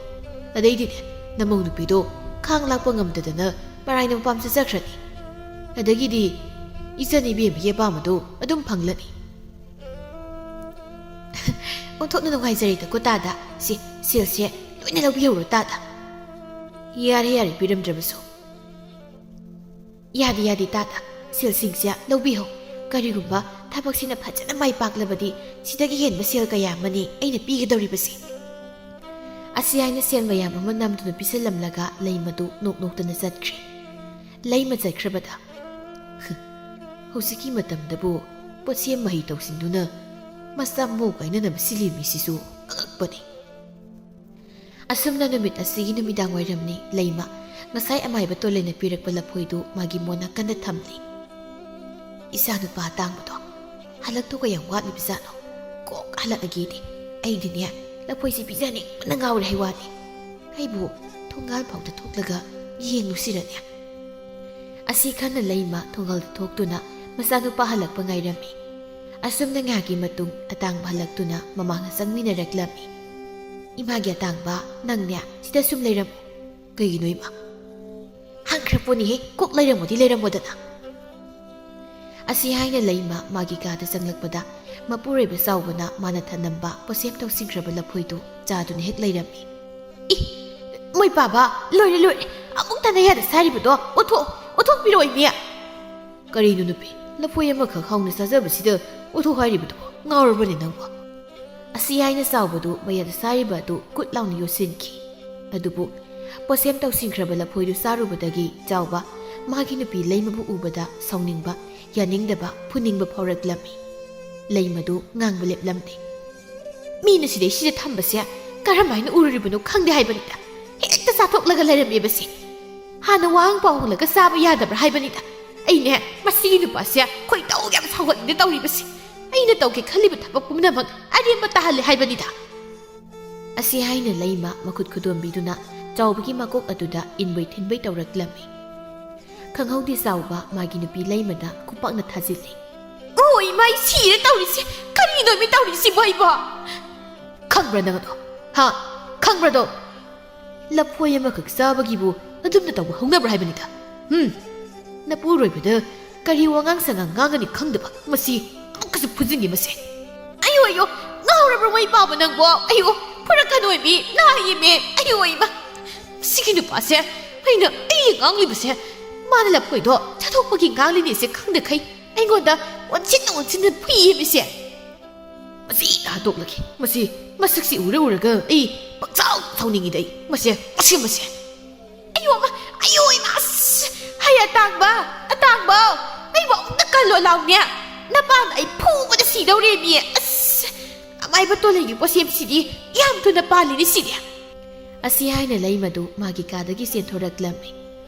ꯑꯗꯩꯗꯤꯅꯦ ꯅꯃꯧ ꯅꯨꯄꯤꯗꯣ ꯈꯥꯡ ꯂꯥꯛꯄ ꯉꯝꯗꯗꯅ ꯃꯔꯥꯏꯅ ꯃꯄꯥꯝ ꯆꯠꯆꯈ꯭ꯔꯅꯤ ꯑꯗꯒꯤꯗꯤ ꯏꯆꯟ ꯏꯕꯦꯝꯃꯒꯤ ꯑꯄꯥꯝꯕꯗꯣ ꯑꯗꯨꯝ ꯐꯪꯂꯅꯤ ꯑꯣꯟꯊꯣꯛꯅ ꯅꯨꯡꯉꯥꯏꯖꯔꯦꯗꯀꯣ ꯇꯥꯗ ꯁꯦꯜꯁꯦ ꯂꯣꯏꯅ ꯂꯧꯕꯤꯍꯧꯔꯣ ꯇꯥꯗ ꯌꯥꯔꯦ ꯄꯤꯔꯝꯗ꯭ꯔꯕꯁꯨ ꯌꯥꯗꯦ ꯇꯥꯗ ꯁꯦꯜꯁꯤꯡꯁꯦ ꯂꯧꯕꯤꯍꯧ ꯀꯔꯤꯒꯨꯝꯕ ꯊꯕꯛꯁꯤꯅ ꯐꯖꯅ ꯃꯥꯏ ꯄꯥꯛꯂꯕꯗꯤ ꯁꯤꯗꯒꯤ ꯍꯦꯟꯕ ꯁꯦꯜ ꯀꯌꯥ ꯑꯃꯅꯤ ꯑꯩꯅ ꯄꯤꯒꯗꯧꯔꯤꯕꯁꯤ ꯑꯁꯤ ꯍꯥꯏꯅ ꯁꯦꯜ ꯃꯌꯥꯝ ꯑꯃ ꯅꯝꯗꯨꯅ ꯄꯤꯁꯜꯂꯝꯂꯒ ꯂꯩꯃꯗꯨ ꯅꯣꯛꯅꯣꯛꯇꯅ ꯆꯠꯈ꯭ꯔꯦ ꯂꯩꯃ ꯆꯠꯈ꯭ꯔꯕꯗ ꯍꯧꯖꯤꯛꯀꯤ ꯃꯇꯝꯗꯕꯨ ꯄꯣꯠꯁꯦꯝ ꯃꯍꯩ ꯇꯧꯁꯤꯟꯗꯨꯅ ꯃꯆꯥ ꯃꯧ ꯀꯥꯏꯅꯅꯕ ꯁꯤꯜꯂꯤꯕꯤꯁꯤꯁꯨ ꯑꯉꯛꯄꯅꯤ ꯑꯁꯨꯝꯅ ꯅꯨꯃꯤꯠ ꯑꯁꯤꯒꯤ ꯅꯨꯃꯤꯗꯥꯡ ꯋꯥꯏꯔꯝꯅꯤ ꯂꯩꯃ ꯉꯁꯥꯏ ꯑꯃꯥꯏꯕ ꯇꯣꯂꯦꯟꯅ ꯄꯤꯔꯛꯄ ꯂꯐꯣꯏꯗꯨ ꯃꯥꯒꯤ ꯃꯣꯟ ꯅꯥꯀꯟꯗ ꯊꯝꯂꯤ ꯏꯆꯥꯅꯨꯄꯥ ꯑꯇꯥꯡꯕꯗꯣ ꯍꯜꯂꯛꯇꯧꯒ ꯌꯥꯝ ꯋꯥꯠꯂꯤꯕꯖꯥꯠꯅꯣ ꯀꯣꯛ ꯍꯜꯂꯛꯑꯒꯦꯗꯤ ꯑꯩꯗꯤꯅꯦ ꯂꯐꯣꯏꯁꯤ ꯄꯤꯖꯅꯤꯡꯕꯅ ꯉꯥꯎꯔꯦ ꯍꯩꯋꯥꯅꯤ ꯑꯩꯕꯨ ꯊꯣꯡꯒꯥꯜ ꯐꯥꯎꯗ ꯊꯣꯛꯂꯒ ꯌꯦꯡꯂꯨꯁꯤꯔꯅꯦ ꯑꯁꯤ ꯈꯟꯅ ꯂꯩꯃ ꯊꯣꯡꯒꯥꯜꯗ ꯊꯣꯛꯇꯨꯅ ꯃꯆꯥꯅꯨꯄꯥ ꯍꯜꯂꯛꯄ ꯉꯥꯏꯔꯝꯃꯤ ꯑꯁꯨꯝꯅ ꯉꯥꯏꯍꯥꯛꯀꯤ ꯃꯇꯨꯡ ꯑꯇꯥꯡꯕ ꯍꯜꯂꯛꯇꯨꯅ ꯃꯃꯥꯡꯗ ꯆꯪꯃꯤꯟꯅꯔꯛꯂꯝꯃꯤ ꯏꯃꯥꯒꯤ ꯑꯇꯥꯡꯕ ꯅꯪꯅꯦ ꯁꯤꯗ ꯁꯨꯝ ꯂꯩꯔꯝꯃꯨ ꯀꯩꯒꯤꯅꯣ ꯏꯃꯥ ꯍꯪꯈ꯭ꯔꯄꯣꯅꯤꯍꯦ ꯀꯣꯛ ꯂꯩꯔꯝꯃꯣꯗꯤ ꯂꯩꯔꯝꯃꯣꯗꯅ ꯑꯁꯤ ꯍꯥꯏꯅ ꯂꯩꯃ ꯃꯥꯒꯤ ꯀꯥꯗ ꯆꯪꯂꯛꯄꯗ ꯃꯄꯨꯔꯣꯏꯕ ꯆꯥꯎꯕꯅ ꯃꯥꯅ ꯊꯅꯝꯕ ꯄꯣꯠꯁꯦꯝ ꯇꯧꯁꯤꯟꯈ꯭ꯔꯕ ꯂꯐꯣꯏꯗꯨ ꯆꯥꯗꯨꯅ ꯍꯦꯛ ꯂꯩꯔꯝꯃꯤ ꯃꯣꯏ ꯄꯥꯕ ꯂꯣꯏꯔꯦ ꯑꯃꯨꯛꯇꯅ ꯌꯥꯗ ꯁꯥꯔꯤꯕꯗꯣ ꯑꯣꯊꯣꯛꯄꯤꯔꯛꯑꯣ ꯏꯃꯤ ꯀꯔꯤꯅꯣ ꯅꯨꯄꯤ ꯂꯐꯣꯏ ꯑꯃꯈꯛ ꯍꯥꯎꯅ ꯆꯥꯖꯕꯁꯤꯗ ꯑꯣꯊꯣꯛ ꯍꯥꯏꯔꯤꯕꯗꯣ ꯉꯥꯎꯔꯕꯅꯤ ꯅꯪꯕꯣ ꯑꯁꯤ ꯍꯥꯏꯅ ꯆꯥꯎꯕꯗꯨ ꯃꯌꯥꯗ ꯁꯥꯔꯤꯕ ꯑꯗꯨ ꯀꯨꯠ ꯂꯥꯎꯅ ꯌꯣꯠꯁꯤꯟꯈꯤ ꯑꯗꯨꯕꯨ ꯄꯣꯠꯁꯦꯝ ꯇꯧꯁꯤꯟꯈ꯭ꯔꯕ ꯂꯐꯣꯏꯗꯨ ꯆꯥꯔꯨꯕꯗꯒꯤ ꯆꯥꯎꯕ ꯃꯥꯒꯤ ꯅꯨꯄꯤ ꯂꯩꯃꯕꯨ ꯎꯕꯗ ꯁꯥꯎꯅꯤꯡꯕ ꯌꯥꯅꯤꯡꯗꯕ ꯐꯨꯅꯤꯡꯕ ꯐꯥꯎꯔꯛꯂꯝꯃꯤ ꯂꯩꯃꯗꯨ ꯉꯥꯡꯕ ꯂꯦꯞꯂꯝꯗꯦ ꯃꯤꯅ ꯁꯤꯗ ꯊꯝꯕꯁꯦ ꯀꯔꯝꯍꯥꯏꯅ ꯎꯔꯨꯔꯤꯕꯅꯣ ꯈꯪꯗꯦ ꯍꯥꯏꯕꯅꯤꯗ ꯍꯦꯛꯇ ꯆꯥꯊꯣꯛꯂꯒ ꯂꯩꯔꯝꯃꯦꯕꯁꯤ ꯍꯥꯟꯅ ꯋꯥꯍꯪ ꯄꯥꯎꯍꯪꯂꯒ ꯆꯥꯕ ꯌꯥꯗꯕ꯭ꯔꯥ ꯍꯥꯏꯕꯅꯤꯗ ꯑꯩꯅꯦ ꯃꯁꯤꯒꯤ ꯅꯨꯄꯥꯁꯦ ꯈꯣꯏꯗꯧ ꯌꯥꯝ ꯁꯥꯎꯒꯠꯂꯤꯅ ꯇꯧꯔꯤꯕꯁꯤ ꯑꯩꯅ ꯇꯧꯒꯦ ꯈꯜꯂꯤꯕ ꯊꯕꯛ ꯄꯨꯝꯅꯃꯛ ꯑꯔꯦꯝꯕ ꯇꯥꯍꯜꯂꯦ ꯍꯥꯏꯕꯅꯤꯗ ꯑꯁꯤ ꯍꯥꯏꯅ ꯂꯩꯃ ꯃꯈꯨꯠ ꯈꯨꯗꯣꯝꯕꯤꯗꯨꯅ ꯆꯥꯎꯕꯒꯤ ꯃꯀꯣꯛ ꯑꯗꯨꯗ ꯏꯟꯕꯩ ꯊꯤꯟꯕꯩ ꯇꯧꯔꯛꯂꯝꯃꯤ ꯈꯪꯍꯧꯗꯦ ꯆꯥꯎꯕ ꯃꯥꯒꯤ ꯅꯨꯄꯤ ꯂꯩꯃꯗ ꯈꯨꯄꯥꯛꯅ ꯊꯥꯖꯤꯜꯂꯤ ꯑꯣ ꯏꯃꯥ ꯁꯤꯔꯦ ꯇꯧꯔꯤꯁꯦ ꯀꯔꯤꯅꯣ ꯃꯤ ꯇꯧꯔꯤꯁꯤꯕꯣ ꯑꯩꯕꯣ ꯈꯪꯕ꯭ꯔꯥ ꯅꯪ ꯑꯗꯣ ꯈꯪꯕ꯭ꯔꯥꯗꯣ ꯂꯐꯣꯏ ꯑꯃꯈꯛ ꯆꯥꯕꯒꯤꯕꯨ ꯑꯗꯨꯝꯅ ꯇꯧꯕ ꯍꯧꯅꯕ꯭ꯔꯥ ꯍꯥꯏꯕꯅꯤꯗ ꯅꯄꯨꯔꯣꯏꯕꯗ ꯀꯔꯤ ꯋꯥꯉꯥꯡ ꯁꯉꯥꯡ ꯉꯥꯡꯒꯅꯤ ꯈꯪꯗꯕ ꯃꯁꯤ ꯑꯃꯨꯛꯀꯁꯨ ꯐꯨꯖꯤꯟꯒꯦ ꯃꯁꯦ ꯑꯌꯣ ꯉꯥꯎꯔꯕ꯭ꯔꯥ ꯃꯣꯏ ꯄꯥꯕ ꯅꯪꯕꯣ ꯑꯌꯣ ꯐꯨꯔꯛꯀꯅꯣ ꯏꯃꯤ ꯅꯥꯏꯌꯦꯃꯦ ꯑꯌꯣ ꯏꯃꯥ ꯁꯤꯒꯤ ꯅꯨꯄꯥꯁꯦ ꯑꯩꯅ ꯉꯥꯡꯂꯤꯕꯁꯦ ꯃꯥꯅ ꯂꯐꯣꯏꯗꯣ ꯆꯥꯊꯣꯛꯄꯒꯤ ꯉꯥꯡꯂꯤꯅꯦꯁꯦ ꯈꯪꯗꯈꯩ ꯑꯩꯉꯣꯟꯗ ꯑꯣꯟꯁꯤꯟꯅ ꯐꯨꯏꯌꯦꯃꯤꯁꯦ ꯃꯁꯤ ꯍꯥꯠꯇꯣꯛꯂꯒꯦ ꯃꯁꯤ ꯃꯁꯛꯁꯤ ꯎꯔꯒ ꯑꯩ ꯄꯪꯆꯥꯎ ꯁꯥꯎꯅꯤꯡꯉꯤꯗ ꯑꯩ ꯃꯁꯦ ꯑꯌꯣ ꯏꯃꯥ ꯍꯩ ꯑꯇꯥꯡꯕ ꯑꯩꯕꯨ ꯑꯃꯨꯛꯇ ꯀꯜꯂꯣ ꯂꯥꯎꯅꯦ ꯅꯄꯥꯅ ꯑꯩ ꯐꯨꯕꯗ ꯁꯤꯗꯧꯔꯦꯃꯤ ꯑꯃꯥꯏꯕ ꯇꯣꯂꯩꯒꯤ ꯄꯣꯠꯁꯦꯝꯁꯤꯗꯤ ꯌꯥꯝ ꯊꯨꯅ ꯄꯥꯜꯂꯤꯅꯤ ꯁꯤꯗꯤ ꯑꯁꯤ ꯍꯥꯏꯅ ꯂꯩꯃꯗꯨ ꯃꯥꯒꯤ ꯀꯥꯗꯒꯤ ꯆꯦꯟꯊꯣꯔꯛꯂꯝꯃꯤ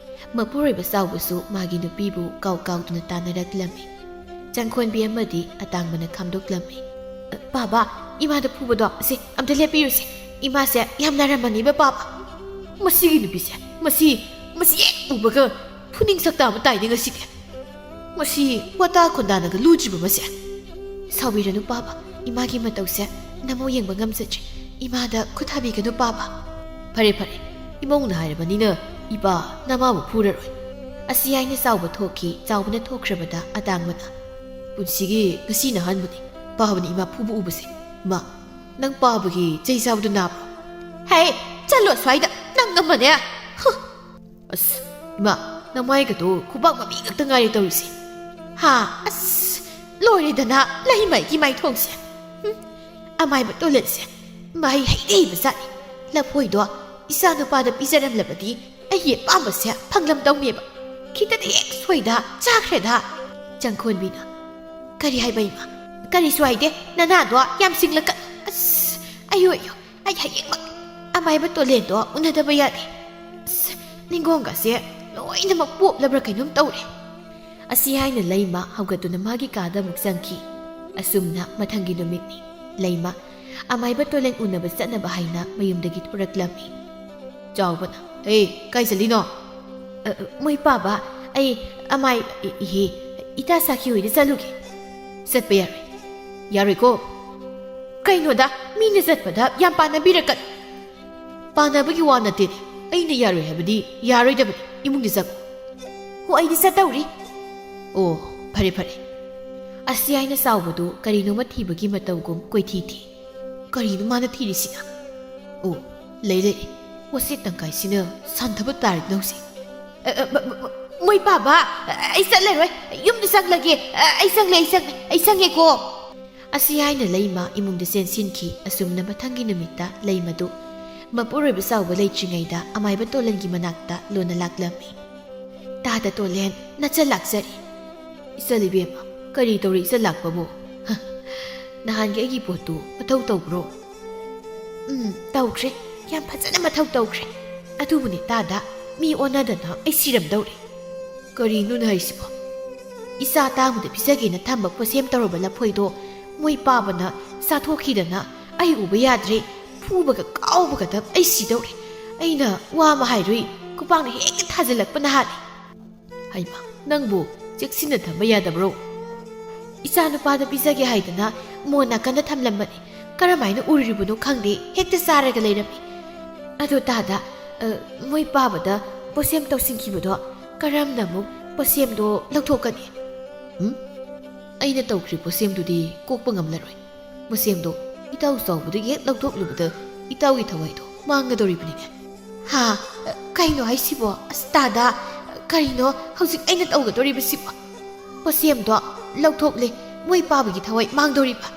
ꯃꯄꯨꯔꯣꯏꯕ ꯆꯥꯎꯕꯁꯨ ꯃꯥꯒꯤ ꯅꯨꯄꯤꯕꯨ ꯀꯥꯎꯗꯨꯅ ꯇꯥꯟꯅꯔꯛꯂꯝꯃꯤ ꯆꯪꯈꯣꯟꯕꯤ ꯑꯃꯗꯤ ꯑꯇꯥꯡꯕꯅ ꯈꯥꯝꯗꯣꯛꯂꯝꯃꯤ ꯄꯥꯕ ꯏꯃꯥꯗ ꯐꯨꯕꯗꯣ ꯑꯁꯤ ꯑꯝꯇ ꯂꯦꯞꯄꯤꯔꯨꯁꯤ ꯏꯃꯥꯁꯦ ꯌꯥꯝ ꯅꯥꯔꯝꯃꯅꯤꯕ ꯄꯥꯕ ꯃꯁꯤꯒꯤ ꯅꯨꯄꯤꯁꯦ ꯃꯁꯤ ꯍꯦꯛ ꯎꯕꯒ ꯐꯨꯅꯤꯡ ꯁꯛꯇ ꯑꯃ ꯇꯥꯏꯅꯦ ꯉꯁꯤꯗꯤ ꯃꯁꯤ ꯋꯥꯇꯥ ꯈꯣꯟꯗꯥꯅꯒ ꯂꯨꯗ꯭ꯔꯤꯕ ꯃꯁꯦ ꯁꯥꯎꯕꯤꯔꯅꯨ ꯄꯥꯕ ꯏꯃꯥꯒꯤ ꯃꯇꯧꯁꯦ ꯅꯃꯧ ꯌꯦꯡꯕ ꯉꯝꯖꯗ꯭ꯔꯦ ꯏꯃꯥꯗ ꯈꯨꯠ ꯊꯥꯕꯤꯒꯅꯨ ꯄꯥꯕ ꯐꯔꯦ ꯐꯔꯦ ꯏꯃꯧꯅ ꯍꯥꯏꯔꯕꯅꯤꯅ ꯏꯄꯥ ꯅꯃꯥꯕꯨ ꯐꯨꯔꯔꯣꯏ ꯑꯁꯤ ꯍꯥꯏꯅ ꯆꯥꯎꯕ ꯊꯣꯛꯈꯤ ꯆꯥꯎꯕꯅ ꯊꯣꯛꯈ꯭ꯔꯕꯗ ꯑꯇꯥꯡꯕꯅ ꯄꯨꯟꯁꯤꯒꯤ ꯉꯁꯤꯅ ꯑꯍꯥꯟꯕꯅꯤ ꯄꯥꯕꯅ ꯏꯃꯥ ꯐꯨꯕ ꯎꯕꯁꯦ ꯏꯃꯥ ꯅꯪ ꯄꯥꯕꯒꯤ ꯆꯩ ꯆꯥꯕꯗꯨ ꯅꯥꯕ꯭ꯔꯣ ꯍꯦ ꯆꯠꯂꯣ ꯁ꯭ꯋꯥꯏꯗ ꯅꯪ ꯑꯃꯅꯦ ꯑꯁ ꯏꯃꯥ ꯅꯃꯥꯏꯒꯗꯣ ꯈꯨꯕꯥꯛ ꯃꯃꯤ ꯉꯛꯇ ꯉꯥꯏꯔꯦ ꯇꯧꯔꯤꯁꯦ ꯍꯥ ꯑꯁ ꯂꯣꯏꯔꯦꯗꯅ ꯂꯩꯃꯥꯏꯒꯤ ꯃꯥꯏꯊꯣꯡꯁꯦ ꯑꯃꯥꯏꯕ ꯇꯣꯂꯟꯁꯦ ꯃꯍꯩ ꯍꯩꯕ ꯖꯥꯠꯅꯤ ꯂꯐꯣꯏꯗꯣ ꯏꯆꯥ ꯅꯨꯄꯥꯗ ꯄꯤꯖꯔꯝꯂꯕꯗꯤ ꯑꯩꯒꯤ ꯑꯄꯥꯝꯕꯁꯦ ꯐꯪꯂꯝꯗꯧꯅꯦꯕ ꯈꯤꯇꯗꯤ ꯍꯦꯛ ꯁꯣꯏꯗ ꯆꯥꯈ꯭ꯔꯦꯗ ꯆꯪꯈꯣꯟꯕꯤꯅ ꯀꯔꯤ ꯍꯥꯏꯕ ꯏꯃꯥ ꯀꯔꯤꯁꯨ ꯍꯥꯏꯗꯦ ꯅꯅꯥꯗꯣ ꯌꯥꯝ ꯁꯤꯡꯂꯛꯀ ꯑꯁ ꯑꯩ ꯍꯌꯦꯡꯃꯛ ꯑꯃꯥꯏꯕ ꯇꯣꯂꯦꯟꯗꯣ ꯎꯅꯗꯕ ꯌꯥꯗꯦ ꯑꯁ ꯅꯤꯡꯒꯣꯡꯒꯁꯦ ꯂꯣꯏꯅꯃꯛ ꯄꯣꯞꯂꯕ꯭ꯔꯥ ꯀꯩꯅꯣꯝ ꯇꯧꯔꯦ ꯑꯁꯤ ꯍꯥꯏꯅ ꯂꯩꯃ ꯍꯧꯒꯠꯇꯨꯅ ꯃꯥꯒꯤ ꯀꯥꯗ ꯑꯃꯨꯛ ꯆꯪꯈꯤ ꯑꯁꯨꯝꯅ ꯃꯊꯪꯒꯤ ꯅꯨꯃꯤꯠꯅꯤ ꯂꯩꯃ ꯑꯃꯥꯏꯕ ꯇꯣꯂꯦꯟ ꯎꯅꯕ ꯆꯠꯅꯕ ꯍꯥꯏꯅ ꯃꯌꯨꯝꯗꯒꯤ ꯊꯣꯔꯛꯂꯝꯃꯤ ꯆꯥꯎꯕꯅ ꯀꯥꯏ ꯆꯠꯂꯤꯅꯣ ꯃꯣꯏ ꯄꯥꯕ ꯑꯩ ꯑꯃꯥꯏ ꯏꯇꯥ ꯁꯥꯈꯤ ꯍꯣꯏꯗ ꯆꯠꯂꯨꯒꯦ ꯆꯠꯄ ꯌꯥꯔꯣꯏꯀꯣ ꯀꯩꯅꯣꯗ ꯃꯤꯅ ꯆꯠꯄꯗ ꯌꯥꯝ ꯄꯥꯅꯕꯤꯔꯛꯀꯅꯨ ꯄꯥꯅꯕꯒꯤ ꯋꯥ ꯅꯠꯇꯦꯅꯦ ꯑꯩꯅ ꯌꯥꯔꯣꯏ ꯍꯥꯏꯕꯗꯤ ꯌꯥꯔꯣꯏꯗꯕꯅꯤ ꯏꯃꯨꯡꯗ ꯆꯠꯀꯣ ꯍꯣ ꯑꯩꯗꯤ ꯆꯠꯇꯧꯔꯤ ꯑꯣ ꯐꯔꯦ ꯑꯁꯤ ꯍꯥꯏꯅ ꯆꯥꯎꯕꯗꯨ ꯀꯔꯤꯅꯣꯃ ꯊꯤꯕꯒꯤ ꯃꯇꯧꯒꯨꯝ ꯀꯣꯏꯊꯤ ꯊꯤ ꯀꯔꯤꯅꯣ ꯃꯥꯅ ꯊꯤꯔꯤꯁꯤꯅ ꯑꯣ ꯂꯩ ꯋꯥꯁꯦꯠ ꯇꯪꯈꯥꯏꯁꯤꯅ ꯁꯥꯟꯊꯕ ꯇꯥꯔꯗꯤ ꯍꯧꯖꯤꯛ ꯃꯣꯏ ꯄꯥꯕ ꯑꯩ ꯆꯠꯂꯔꯣꯏ ꯌꯨꯝꯗ ꯆꯪꯂꯒꯦ ꯑꯩ ꯆꯪꯉꯦꯀꯣ ꯑꯁꯤ ꯍꯥꯏꯅ ꯂꯩꯃ ꯏꯃꯨꯡꯗ ꯆꯦꯟꯁꯤꯟꯈꯤ ꯑꯁꯨꯝꯅ ꯃꯊꯪꯒꯤ ꯅꯨꯃꯤꯠꯇ ꯂꯩꯃꯗꯨ ꯃꯄꯨꯔꯣꯏꯕ ꯆꯥꯎꯕ ꯂꯩꯇ꯭ꯔꯤꯉꯩꯗ ꯑꯃꯥꯏꯕ ꯇꯣꯂꯟꯒꯤ ꯃꯅꯥꯛꯇ ꯂꯣꯟꯅ ꯂꯥꯛꯂꯝꯃꯤ ꯇꯥꯗ ꯇꯣꯂꯦꯟ ꯅꯆꯜ ꯂꯥꯛꯆꯔꯤ ꯏꯆꯜ ꯏꯕꯦꯝꯃ ꯀꯔꯤ ꯇꯧꯔꯤ ꯏꯆꯜ ꯂꯥꯛꯄꯕꯨ ꯅꯍꯥꯟꯒꯤ ꯑꯩꯒꯤ ꯄꯣꯠꯇꯨ ꯃꯊꯧ ꯇꯧꯕ꯭ꯔꯣ ꯇꯧꯈ꯭ꯔꯦ ꯌꯥꯝ ꯐꯖꯅ ꯃꯊꯧ ꯇꯧꯈ꯭ꯔꯦ ꯑꯗꯨꯕꯨꯅꯦ ꯇꯥꯗ ꯃꯤ ꯑꯣꯟꯅꯗꯅ ꯑꯩ ꯁꯤꯔꯝꯗꯧꯔꯦ ꯀꯔꯤꯅꯣꯅ ꯍꯥꯏꯁꯤꯕꯣ ꯏꯆꯥ ꯇꯥꯡꯕꯗ ꯄꯤꯖꯒꯦꯅ ꯊꯝꯕ ꯄꯣꯠꯁꯦꯝ ꯇꯧꯔꯕ ꯂꯐꯣꯏꯗꯣ ꯃꯣꯏ ꯄꯥꯕꯅ ꯆꯥꯊꯣꯛꯈꯤꯗꯅ ꯑꯩ ꯎꯕ ꯌꯥꯗ꯭ꯔꯦ ꯐꯨꯕꯒ ꯀꯥꯎꯕꯒꯗ ꯑꯩ ꯁꯤꯗꯧꯔꯦ ꯑꯩꯅ ꯋꯥ ꯑꯃ ꯍꯥꯏꯔꯨꯏ ꯈꯨꯄꯥꯛꯅ ꯍꯦꯛꯇ ꯊꯥꯖꯤꯜꯂꯛꯄꯅ ꯍꯥꯜꯂꯦ ꯍꯩꯃꯥ ꯅꯪꯕꯨ ꯆꯦꯛꯁꯤꯟꯅ ꯊꯝꯕ ꯌꯥꯗꯕ꯭ꯔꯣ ꯏꯆꯥ ꯅꯨꯄꯥꯗ ꯄꯤꯖꯒꯦ ꯍꯥꯏꯗꯅ ꯃꯣꯟ ꯅꯥꯀꯟꯗ ꯊꯝꯂꯝꯕꯅꯤ ꯀꯔꯝꯍꯥꯏꯅ ꯎꯔꯤꯕꯅꯣ ꯈꯪꯗꯦ ꯍꯦꯛꯇ ꯆꯥꯔꯒ ꯂꯩꯔꯝꯃꯤ ꯑꯗꯣ ꯇꯥꯗ ꯃꯣꯏ ꯄꯥꯕꯗ ꯄꯣꯠꯁꯦꯝ ꯇꯧꯁꯤꯟꯈꯤꯕꯗꯣ ꯀꯔꯝꯅ ꯑꯃꯨꯛ ꯄꯣꯠꯁꯦꯝꯗꯣ ꯂꯧꯊꯣꯛꯀꯅꯤ ꯑꯩꯅ ꯇꯧꯈ꯭ꯔꯤ ꯄꯣꯠꯁꯦꯝꯗꯨꯗꯤ ꯀꯣꯛꯄ ꯉꯝꯂꯔꯣꯏ ꯄꯣꯠꯁꯦꯝꯗꯣ ꯏꯇꯥꯎ ꯆꯥꯎꯕꯗ ꯍꯦꯛ ꯂꯧꯊꯣꯛꯂꯨꯕꯗ ꯏꯇꯥꯎꯒꯤ ꯊꯋꯥꯏꯗꯣ ꯃꯥꯡꯒꯗꯧꯔꯤꯕꯅꯤꯅꯦ ꯍꯥ ꯀꯩꯅꯣ ꯍꯥꯏꯁꯤꯕꯣ ꯑꯁ ꯇꯥꯗ ꯀꯔꯤꯅꯣ ꯍꯧꯖꯤꯛ ꯑꯩꯅ ꯇꯧꯒꯗꯧꯔꯤꯕꯁꯤꯕꯣ ꯄꯣꯠꯁꯦꯝꯗꯣ ꯂꯧꯊꯣꯛꯂꯦ ꯃꯣꯏ ꯄꯥꯕꯒꯤ ꯊꯋꯥꯏ ꯃꯥꯡꯗꯧꯔꯤꯕ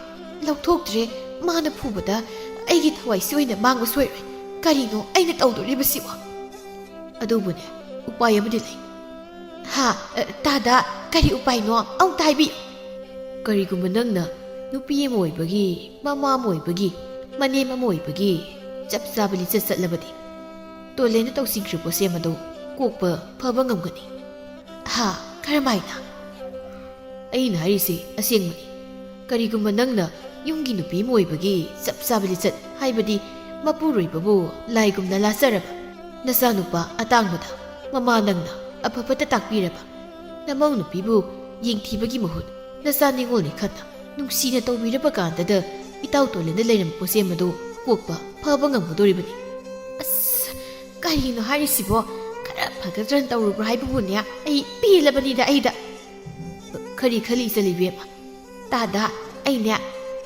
ꯂꯧꯊꯣꯛꯇ꯭ꯔꯦ ꯃꯥꯅ ꯐꯨꯕꯗ ꯑꯩꯒꯤ ꯊꯋꯥꯏꯁꯤ ꯑꯣꯏꯅ ꯃꯥꯡꯕ ꯁꯣꯏꯔꯣꯏ ꯀꯔꯤꯅꯣ ꯑꯩꯅ ꯇꯧꯗꯧꯔꯤꯕꯁꯤꯕꯣ ꯑꯗꯨꯕꯨꯅꯦ ꯎꯄꯥꯏ ꯑꯃꯗꯤ ꯂꯩ ꯍꯥ ꯇꯥꯗ ꯀꯔꯤ ꯎꯄꯥꯏꯅꯣ ꯑꯃꯨꯛꯇ ꯍꯥꯏꯕꯤꯌꯨ ꯀꯔꯤꯒꯨꯝꯕ ꯅꯪꯅ ꯅꯨꯄꯤ ꯑꯃ ꯑꯣꯏꯕꯒꯤ ꯃꯃꯥ ꯑꯃ ꯑꯣꯏꯕꯒꯤ ꯃꯅꯦꯝ ꯑꯃ ꯑꯣꯏꯕꯒꯤ ꯆꯞ ꯆꯥꯕ ꯂꯤꯆꯠ ꯆꯠꯂꯕꯗꯤ ꯇꯣꯂꯦꯟꯅ ꯇꯧꯁꯤꯟꯈ꯭ꯔꯤ ꯄꯣꯠꯁꯦꯝ ꯑꯗꯨ ꯀꯣꯛꯄ ꯐꯕ ꯉꯝꯒꯅꯤ ꯍꯥ ꯀꯔꯝꯍꯥꯏꯅ ꯑꯩꯅ ꯍꯥꯏꯔꯤꯁꯤ ꯑꯁꯦꯡꯕꯅꯤ ꯀꯔꯤꯒꯨꯝꯕ ꯅꯪꯅ ꯌꯨꯝꯒꯤ ꯅꯨꯄꯤ ꯑꯃ ꯑꯣꯏꯕꯒꯤ ꯆꯞ ꯆꯥꯕ ꯂꯤꯆꯠ ꯍꯥꯏꯕꯗꯤ ꯃꯄꯨꯔꯣꯏꯕꯕꯨ ꯂꯥꯏꯒꯨꯝꯅ ꯂꯥꯠꯆꯔꯕ ꯅꯆꯥꯅꯨꯄꯥ ꯑꯇꯥꯡꯕꯗ ꯃꯃꯥ ꯅꯪꯅ ꯑꯐꯕꯇ ꯇꯥꯛꯄꯤꯔꯕ ꯅꯃꯧ ꯅꯨꯄꯤꯕꯨ ꯌꯦꯡꯊꯤꯕꯒꯤ ꯃꯍꯨꯠ ꯅꯆꯥ ꯅꯤꯉꯣꯜꯅꯤ ꯈꯟꯅ ꯅꯨꯡꯁꯤꯅ ꯇꯧꯕꯤꯔꯕ ꯀꯥꯟꯗꯗ ꯏꯇꯥꯎ ꯇꯣꯂꯦꯟꯗ ꯂꯩꯔꯝꯕ ꯄꯣꯠꯁꯦꯝ ꯑꯗꯨ ꯀꯣꯛꯄ ꯐꯕ ꯉꯝꯒꯗꯧꯔꯤꯕꯅꯤ ꯑꯁ ꯀꯔꯤꯅꯣ ꯍꯥꯏꯔꯤꯁꯤꯕꯣ ꯈꯔ ꯐꯒꯗ꯭ꯔꯅ ꯇꯧꯔꯨꯕ꯭ꯔꯥ ꯍꯥꯏꯕꯕꯨꯅꯦ ꯑꯩ ꯄꯦꯜꯂꯕꯅꯤꯗ ꯑꯩꯗ ꯀꯔꯤ ꯈꯜꯂꯤ ꯏꯆꯜꯏꯕꯦꯝꯃ ꯇꯥꯗ ꯑꯩꯅꯦ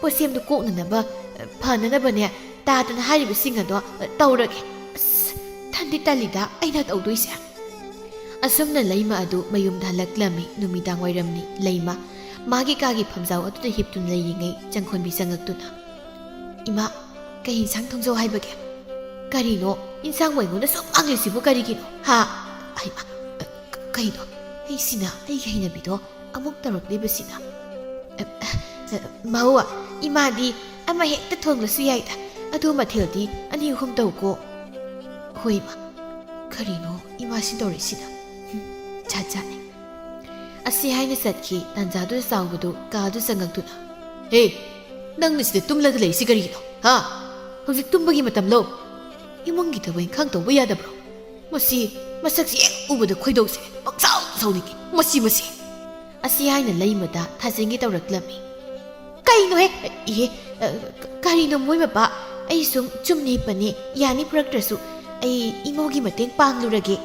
ꯄꯣꯠꯁꯦꯝꯗꯨ ꯀꯣꯛꯅꯅꯕ ꯐꯅꯅꯕꯅꯦ ꯇꯥꯗꯅ ꯍꯥꯏꯔꯤꯕꯁꯤꯡ ꯑꯗꯣ ꯇꯧꯔꯒꯦ ꯑꯁ ꯊꯟꯗꯤ ꯇꯜꯂꯤꯗ ꯑꯩꯅ ꯇꯧꯗꯣꯏꯁꯦ ꯑꯁꯨꯝꯅ ꯂꯩꯃ ꯑꯗꯨ ꯃꯌꯨꯝꯗ ꯍꯜꯂꯛꯂꯝꯃꯤ ꯅꯨꯃꯤꯗꯥꯡ ꯋꯥꯏꯔꯝꯅꯤ ꯂꯩꯃ ꯃꯥꯒꯤ ꯀꯥꯒꯤ ꯐꯝꯖꯥꯎ ꯑꯗꯨꯗ ꯍꯤꯞꯇꯨꯅ ꯂꯩꯔꯤꯉꯩ ꯆꯪꯈꯣꯟꯕꯤ ꯆꯪꯉꯛꯇꯨꯅ ꯏꯃꯥ ꯀꯩ ꯏꯟꯁꯥꯡ ꯊꯣꯡꯖꯧ ꯍꯥꯏꯕꯒꯦ ꯀꯔꯤꯅꯣ ꯏꯟꯁꯥꯡ ꯑꯩꯉꯣꯟꯗ ꯁꯨꯝ ꯉꯥꯡꯂꯤꯁꯤꯕꯨ ꯀꯔꯤꯒꯤꯅꯣ ꯍꯥ ꯍꯩꯃꯥ ꯀꯩꯅꯣ ꯑꯩꯁꯤꯅ ꯑꯩꯒꯤ ꯍꯩꯅꯕꯤꯗꯣ ꯑꯃꯨꯛ ꯇꯧꯔꯛꯂꯤꯕꯁꯤꯅ ꯃꯧ ꯏꯃꯥꯗꯤ ꯑꯃ ꯍꯦꯛꯇ ꯊꯣꯡꯂꯁꯨ ꯌꯥꯏꯗ ꯑꯗꯨ ꯃꯊꯦꯜꯗꯤ ꯑꯅꯤ ꯑꯍꯨꯝ ꯇꯧꯀꯣ ꯍꯣꯏ ꯏꯃꯥ ꯀꯔꯤꯅꯣ ꯏꯃꯥꯁꯤ ꯇꯧꯔꯤꯁꯤꯅ ꯖꯥꯠ ꯖꯥꯠꯅꯤ ꯑꯁꯤ ꯍꯥꯏꯅ ꯆꯠꯈꯤ ꯇꯥꯟꯖꯥꯗꯨꯗ ꯆꯥꯎꯕꯗꯨ ꯀꯥꯗꯨ ꯆꯪꯉꯛꯇꯨꯅ ꯍꯦ ꯅꯪꯅ ꯁꯤꯗ ꯇꯨꯝꯂꯒ ꯂꯩꯔꯤꯁꯤ ꯀꯔꯤꯒꯤꯅꯣ ꯍꯥ ꯍꯧꯖꯤꯛ ꯇꯨꯝꯕꯒꯤ ꯃꯇꯝ ꯂꯧ 이몽기 더ꯕ인 칸도 왜야다브로 머시 마삭시 우버도 khoidokse baksaw sawniki masi asi haina leimada thajengi tawraklami kaino he ye karino moi mapa ai sum chumni pani yani praktrasu ai imogi mateng panglurage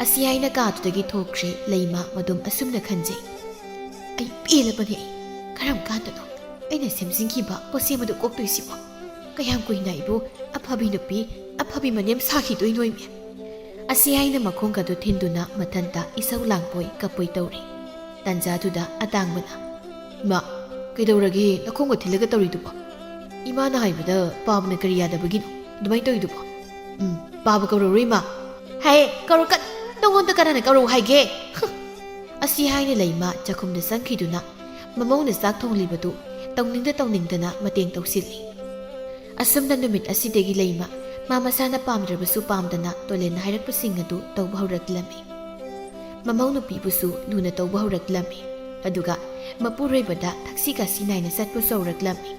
asi haina ka tudagi thokre leima madum asumna khanje ai pela pani karam kandano aina semsingki ba posemadu koktoisibo kayam koina ibu aphabi nupi aphabi manem sakhi doi noimi asi haina makhong kadu thinduna mathanta isau langpoi kapoi tawri tanjatuda atangmana ma kaidaurage nakhong ga thilaga tawri dubo imana haibada pabna kariya dabagino dumai toy dubo paba kauroi ma hai karukat tawon ta karana kauro haige asi haina leima chakhumna sangkhiduna mamongna sak thonglibadu tawningdana mateng tawsilli asumna numit asidegi leima mama sana pamdrabasu pamdana tolen hairakpasing adu tawba hauраklami mamau nupibusu luna tawba hauраklami aduga mapuroibada thaksi ka sinaina satpu sauraklami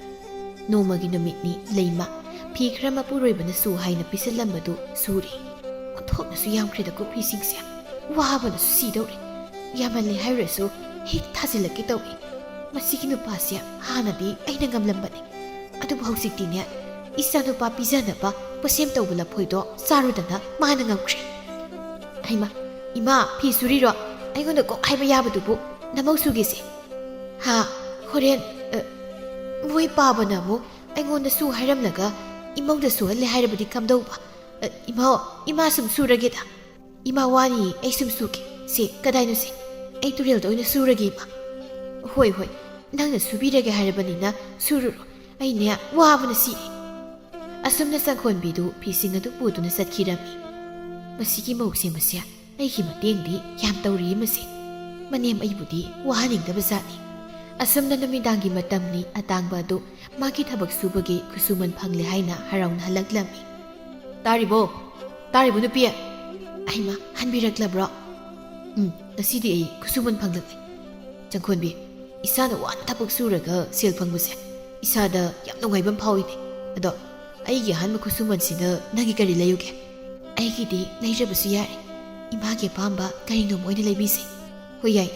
nomagi numitni leima phi khra mapuroibana su haina pisalambadu suri othokna su yamkhrida ko phisingse wabana su sidori yamalle hairasu hik thazilaki tawi masigi nupasya hanadi aina ngamlambani adu bhausiktine isanu pa pizana pa posem tawbula phoido sarudana mana ngamkhre aima ima phi suri ro aigonda ko haiba yabadubu namau sugise ha horen moi pabana mu aigonda su hairamlaga imongda su le hairabadi kamdauba ima sum surage da ima wani ai sum suki se kadaino se ai turel do ina surage ma hoi nangna subirage hairabani na sururo ai ne wabana si asumna sangkhonbidu phising adu puduna satkirami masigi mausi masya aigi matengdi yam tawri mase manem aibudi wahaning dabazani asumna namidangi matamni atangba adu magi thabak subagi kusuman phangle haina haraun halaklami taribo nupi aima hanbiraklabro nasidi ai kusuman phanglak changkhonbi isana wan thabak suraga sel phangbuse isada yam nungaibam phawini ado aigi hanma kusuman sida nagi kari layuge aigi di leirabasu yare image pamba kari no moina leibise hoyai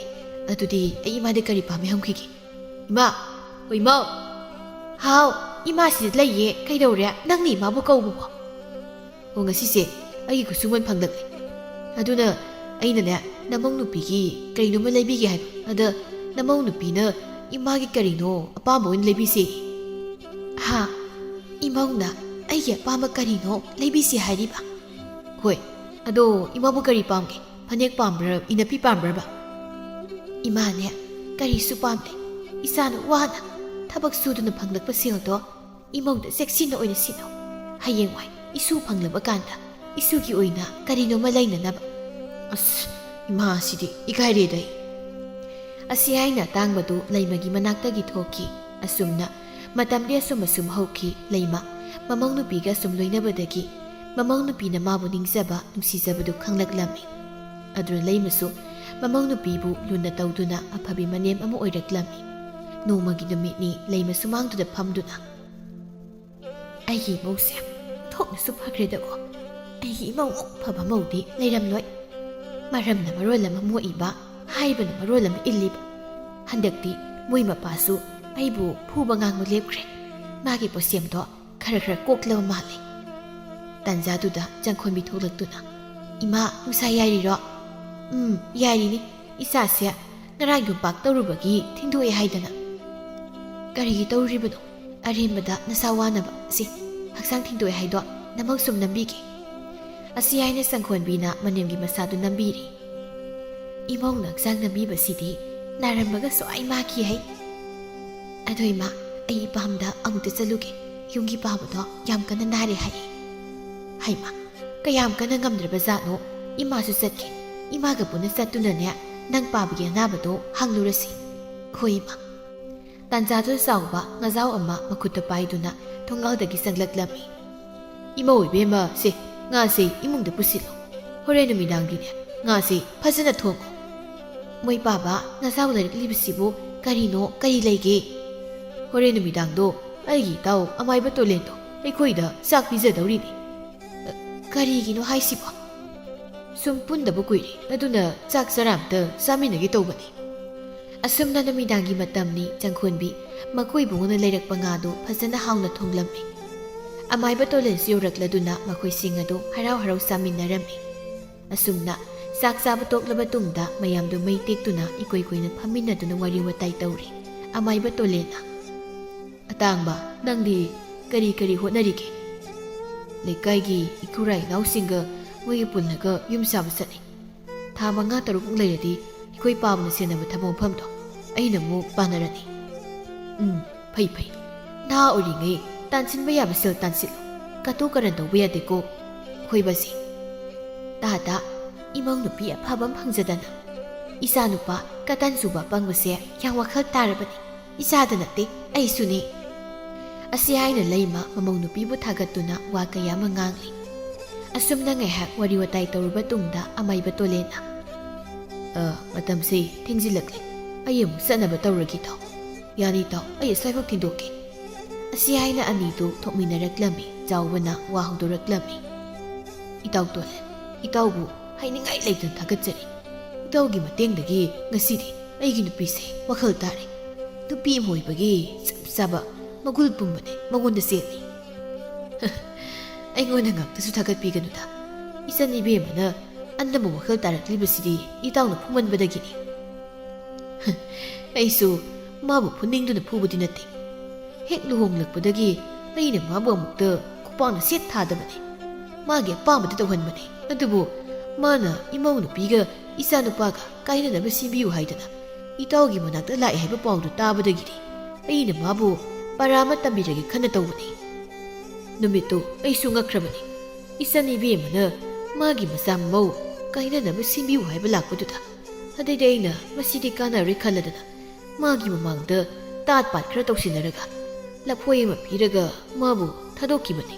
adudi ai imade kari pame hamkhigi ima hoima haw ima sid laiye kaidore nangni mabu kaubu honga sise aigi kusuman phangdak aduna aina ne namong nupigi kari no ma leibige hai ada namong nupina image kari no apambo in leibise ha imongna aige pama karino leibisi hariba hoi ado imabu kari pamge phanek pambra inapi pambra ba imane kari su pamde isana wana thabak suduna phanglakpa seldo imongda seksina oina sino hayengwai isu phanglaba kanda isugi oina karino malaina naba as ima sidi igaire dai asi haina tangbadu leimagi manaktagi thoki asumna matamde sum hauki leima mamang nupiga sum loinabadagi mamang nupina mabu ningzaba nungsizabadu khanglaklami adru leimasu mamang nupibu luna tawduna aphabi manem amu oiraklami nomagi numitni leimasu mangduda phamduna aigi mause thokna su phakredago aigi mau phaba maudi leiramloi maramna marolama mo iba haibana marolama illiba handakti moi mapasu aibu phuba ngangma lepkhre magi posemdo khara koklaba male tanjaduda jangkhonbi tholaktuna ima nusa yairi ro yairi ni isa se ngarang yu pak tawrubagi thindoi haidana karigi tawribado arembada nasawana ba si haksang thindoi haido namau sum nambigi asi haina sangkhonbina manemgi masadu nambiri imong naksang nambi basidi narambaga so ai ma ki hai adoima ai pamda amuta chaluge yungi pabado yam kana nare hai haima kayam kana ngamdraba zano ima su satke ima ga puna satuna ne nang pabge nabado hanglurasi khoima tanjadu sawba ngazau ama makutta paiduna thongaudagi sanglaklami ima oibema se nga se imungda pusilo hore numidangine nga se phajana thongo moi baba ngazau larik libisibu karino kari leige hore numidangdo aigi taw amaiba tolendo aikhoida sak pizadawrini ꯀꯔꯤꯒꯤꯅꯣ ꯍꯥꯏꯁꯤꯕꯣ? ꯁꯨꯝ ꯄꯨꯟꯗꯕ ꯀꯨꯏꯔꯦ, ꯑꯗꯨꯅ ꯆꯥꯛ ꯆꯔꯥ ꯑꯝꯇ ꯆꯥꯃꯤꯟꯅꯒꯦ ꯇꯧꯕꯅꯤ꯫ ꯑꯁꯨꯝꯅ ꯅꯨꯃꯤꯗꯥꯡꯒꯤ ꯃꯇꯝꯅꯤ ꯆꯪꯈꯣꯟꯕꯤ ꯃꯈꯣꯏ ꯏꯕꯨꯡꯉꯣꯅ ꯂꯩꯔꯛꯄ ꯉꯥꯗꯨ ꯐꯖꯅ ꯍꯥꯎꯅ ꯊꯣꯡꯂꯝꯃꯤ꯫ ꯑꯃꯥꯏꯕ ꯇꯣꯂꯦꯟꯁꯨ ꯌꯧꯔꯛꯂꯗꯨꯅ ꯃꯈꯣꯏꯁꯤꯡ ꯑꯗꯨ ꯍꯔꯥꯎ ꯍꯔꯥꯎ ꯆꯥꯃꯤꯟꯅꯔꯝꯃꯤ꯫ ꯑꯁꯨꯝꯅ ꯆꯥꯛ ꯆꯥꯕ ꯇꯣꯛꯂꯕ ꯇꯨꯡꯗ ꯃꯌꯥꯝꯗꯨ ꯃꯩ ꯇꯦꯛꯇꯨꯅ ꯏꯀꯣꯏ ꯀꯣꯏꯅ ꯐꯝꯃꯤꯟꯅꯗꯨꯅ ꯋꯥꯔꯤ ꯋꯥꯇꯥꯏ ꯇꯧꯔꯤ꯫ ꯑꯃꯥꯏꯕ ꯇꯣꯂꯦꯟꯅ "ꯑꯇꯥꯡꯕ, ꯅꯪꯗꯤ ꯀꯔꯤ ꯀꯔꯤ ꯍꯣꯠꯅꯔꯤꯒꯦ?" "ꯂꯩꯀꯥꯏꯒꯤ ꯏꯈꯨꯔꯥ ꯏꯅꯥꯎꯁꯤꯡꯒ ꯃꯣꯏꯒ ꯄꯨꯜꯂꯒ ꯌꯨꯝ ꯁꯥꯕ ꯆꯠꯂꯤ꯫ ꯊꯥ 5-6ꯃꯨꯛ ꯂꯩꯔꯗꯤ ꯑꯩꯈꯣꯏ ꯄꯥꯕꯅ ꯁꯦꯟꯅꯕ ꯊꯕꯛ ꯃꯐꯝꯗꯣ ꯑꯩꯅ ꯑꯃꯨꯛ ꯄꯥꯟꯅꯔꯅꯤ." "ꯐꯩ ꯐꯩ, ꯅꯍꯥ ꯑꯣꯏꯔꯤꯉꯩ ꯇꯥꯟꯁꯤꯟꯕ ꯌꯥꯕ ꯁꯦꯜ ꯇꯥꯟꯁꯤꯜꯂꯨ, ꯀꯥꯇꯨ ꯀꯥꯔꯟ ꯇꯧꯕ ꯌꯥꯗꯦꯀꯣ꯫ ꯑꯩꯈꯣꯏ ꯕꯥꯁꯤ ꯇꯥꯗ ꯏꯃꯧ ꯅꯨꯄꯤ ꯑꯐꯕ ꯑꯃ ꯐꯪꯖꯗꯅ ꯏꯆꯥ ꯅꯨꯄꯥ ꯀꯇꯟ ꯁꯨꯕ ꯑꯄꯪꯕꯁꯦ ꯌꯥꯝ ꯋꯥꯈꯜ ꯇꯥꯔꯕꯅꯤ, ꯏꯆꯥꯗ ꯅꯠꯇꯦ ꯑꯩꯁꯨꯅꯤ." ꯑꯁꯤ ꯍꯥꯏꯅ ꯂꯩꯃ ꯃꯃꯧ ꯅꯨꯄꯤꯕꯨ ꯊꯥꯒꯠꯇꯨꯅ ꯋꯥ ꯀꯌꯥ ꯑꯃ ꯉꯥꯡꯂꯤ꯫ ꯑꯁꯨꯝꯅ ꯉꯥꯏꯍꯥꯛ ꯋꯥꯔꯤ ꯋꯥꯇꯥꯏ ꯇꯧꯔꯨꯕ ꯇꯨꯡꯗ ꯑꯃꯥꯏꯕ ꯇꯣꯂꯦꯟꯅ "ꯃꯇꯝꯁꯦ ꯊꯦꯡꯖꯤꯜꯂꯛꯂꯦ, ꯑꯩ ꯑꯃꯨꯛ ꯆꯠꯅꯕ ꯇꯧꯔꯒꯦ ꯏꯇꯥꯎ." "ꯌꯥꯅꯤ ꯏꯇꯥꯎ, ꯑꯩ ꯑꯁ꯭ꯋꯥꯏꯐꯥꯎ ꯊꯤꯟꯗꯣꯛꯀꯦ." ꯑꯁꯤ ꯍꯥꯏꯅ ꯑꯅꯤꯗꯨ ꯊꯣꯛꯃꯤꯟꯅꯔꯛꯂꯝꯃꯤ꯫ ꯆꯥꯎꯕꯅ ꯋꯥ ꯍꯧꯗꯣꯔꯛꯂꯝꯃꯤ꯫ "ꯏꯇꯥꯎ ꯇꯣꯂꯦꯟ, ꯏꯇꯥꯎꯕꯨ ꯍꯥꯏꯅꯤꯡꯉꯥꯏ ꯂꯩꯇꯅ ꯊꯥꯒꯠꯆꯔꯤ꯫ ꯏꯇꯥꯎꯒꯤ ꯃꯇꯦꯡꯗꯒꯤ ꯉꯁꯤꯗꯤ ꯑꯩꯒꯤ ꯅꯨꯄꯤꯁꯦ ꯋꯥꯈꯜ ꯇꯥꯔꯦ꯫ ꯅꯨꯄꯤ ꯑꯃ ꯑꯣꯏꯕꯒꯤ ꯆꯞ ꯆꯥꯕ ꯃꯒꯨꯜ ꯄꯨꯝꯕꯅꯦ ꯃꯉꯣꯟꯗ ꯆꯦꯜꯂꯤ." "ꯑꯩꯉꯣꯟꯗ ꯉꯥꯛꯇꯁꯨ ꯊꯥꯒꯠꯄꯤꯒꯅꯨꯗ, ꯏꯆꯟ ꯏꯕꯦꯝꯃꯅ ꯑꯟꯅꯕ ꯋꯥꯈꯜ ꯇꯥꯔꯛꯂꯤꯕꯁꯤꯗꯤ ꯏꯇꯥꯎꯅ ꯐꯨꯃꯟꯕꯗꯒꯤꯅꯤ." "ꯑꯩꯁꯨ ꯃꯥꯕꯨ ꯐꯨꯅꯤꯡꯗꯨꯅ ꯐꯨꯕꯗꯤ ꯅꯠꯇꯦ. ꯍꯦꯛ ꯂꯨꯍꯣꯡꯂꯛꯄꯗꯒꯤ ꯑꯩꯅ ꯃꯥꯕꯨ ꯑꯃꯨꯛꯇ ꯈꯨꯄꯥꯛꯅ ꯁꯦꯠ ꯊꯥꯗꯕꯅꯤ. ꯃꯥꯒꯤ ꯑꯄꯥꯝꯕꯗ ꯇꯧꯍꯟꯕꯅꯤ. ꯑꯗꯨꯕꯨ ꯃꯥꯅ ꯏꯃꯧ ꯅꯨꯄꯤꯒ ꯏꯆꯥ ꯅꯨꯄꯥꯒ ꯀꯥꯏꯅꯅꯕ ꯁꯤꯟꯕꯤꯌꯨ ꯍꯥꯏꯗꯅ ꯏꯇꯥꯎꯒꯤ ꯃꯅꯥꯛꯇ ꯂꯥꯛꯑꯦ ꯍꯥꯏꯕ ꯄꯥꯎꯗꯨ ꯇꯥꯕꯗꯒꯤꯗꯤ ꯑꯩꯅ ꯃꯥꯕꯨ ꯄꯔꯥ ꯑꯃ ꯇꯝꯕꯤꯔꯒꯦ ꯈꯟꯅ ꯇꯧꯕꯅꯤ꯫ ꯅꯨꯃꯤꯠꯇꯨ ꯑꯩꯁꯨ ꯉꯛꯈ꯭ꯔꯕꯅꯤ. ꯏꯆꯟ ꯏꯕꯦꯝꯃꯅ ꯃꯥꯒꯤ ꯃꯆꯥ ꯃꯃꯧ ꯀꯥꯏꯅꯅꯕ ꯁꯤꯟꯕꯤꯌꯨ ꯍꯥꯏꯕ ꯂꯥꯛꯄꯗꯨꯗ ꯑꯗꯩꯗꯤ ꯑꯩꯅ ꯃꯁꯤꯗꯤ ꯀꯥꯟꯅꯔꯣꯏ ꯈꯜꯂꯗꯅ ꯃꯥꯒꯤ ꯃꯃꯥꯡꯗ ꯇꯥꯠ ꯄꯥꯠ ꯈꯔ ꯇꯧꯁꯤꯟꯅꯔꯒ ꯂꯐꯣꯏ ꯑꯃ ꯄꯤꯔꯒ ꯃꯥꯕꯨ ꯊꯥꯗꯣꯛꯈꯤꯕꯅꯤ꯫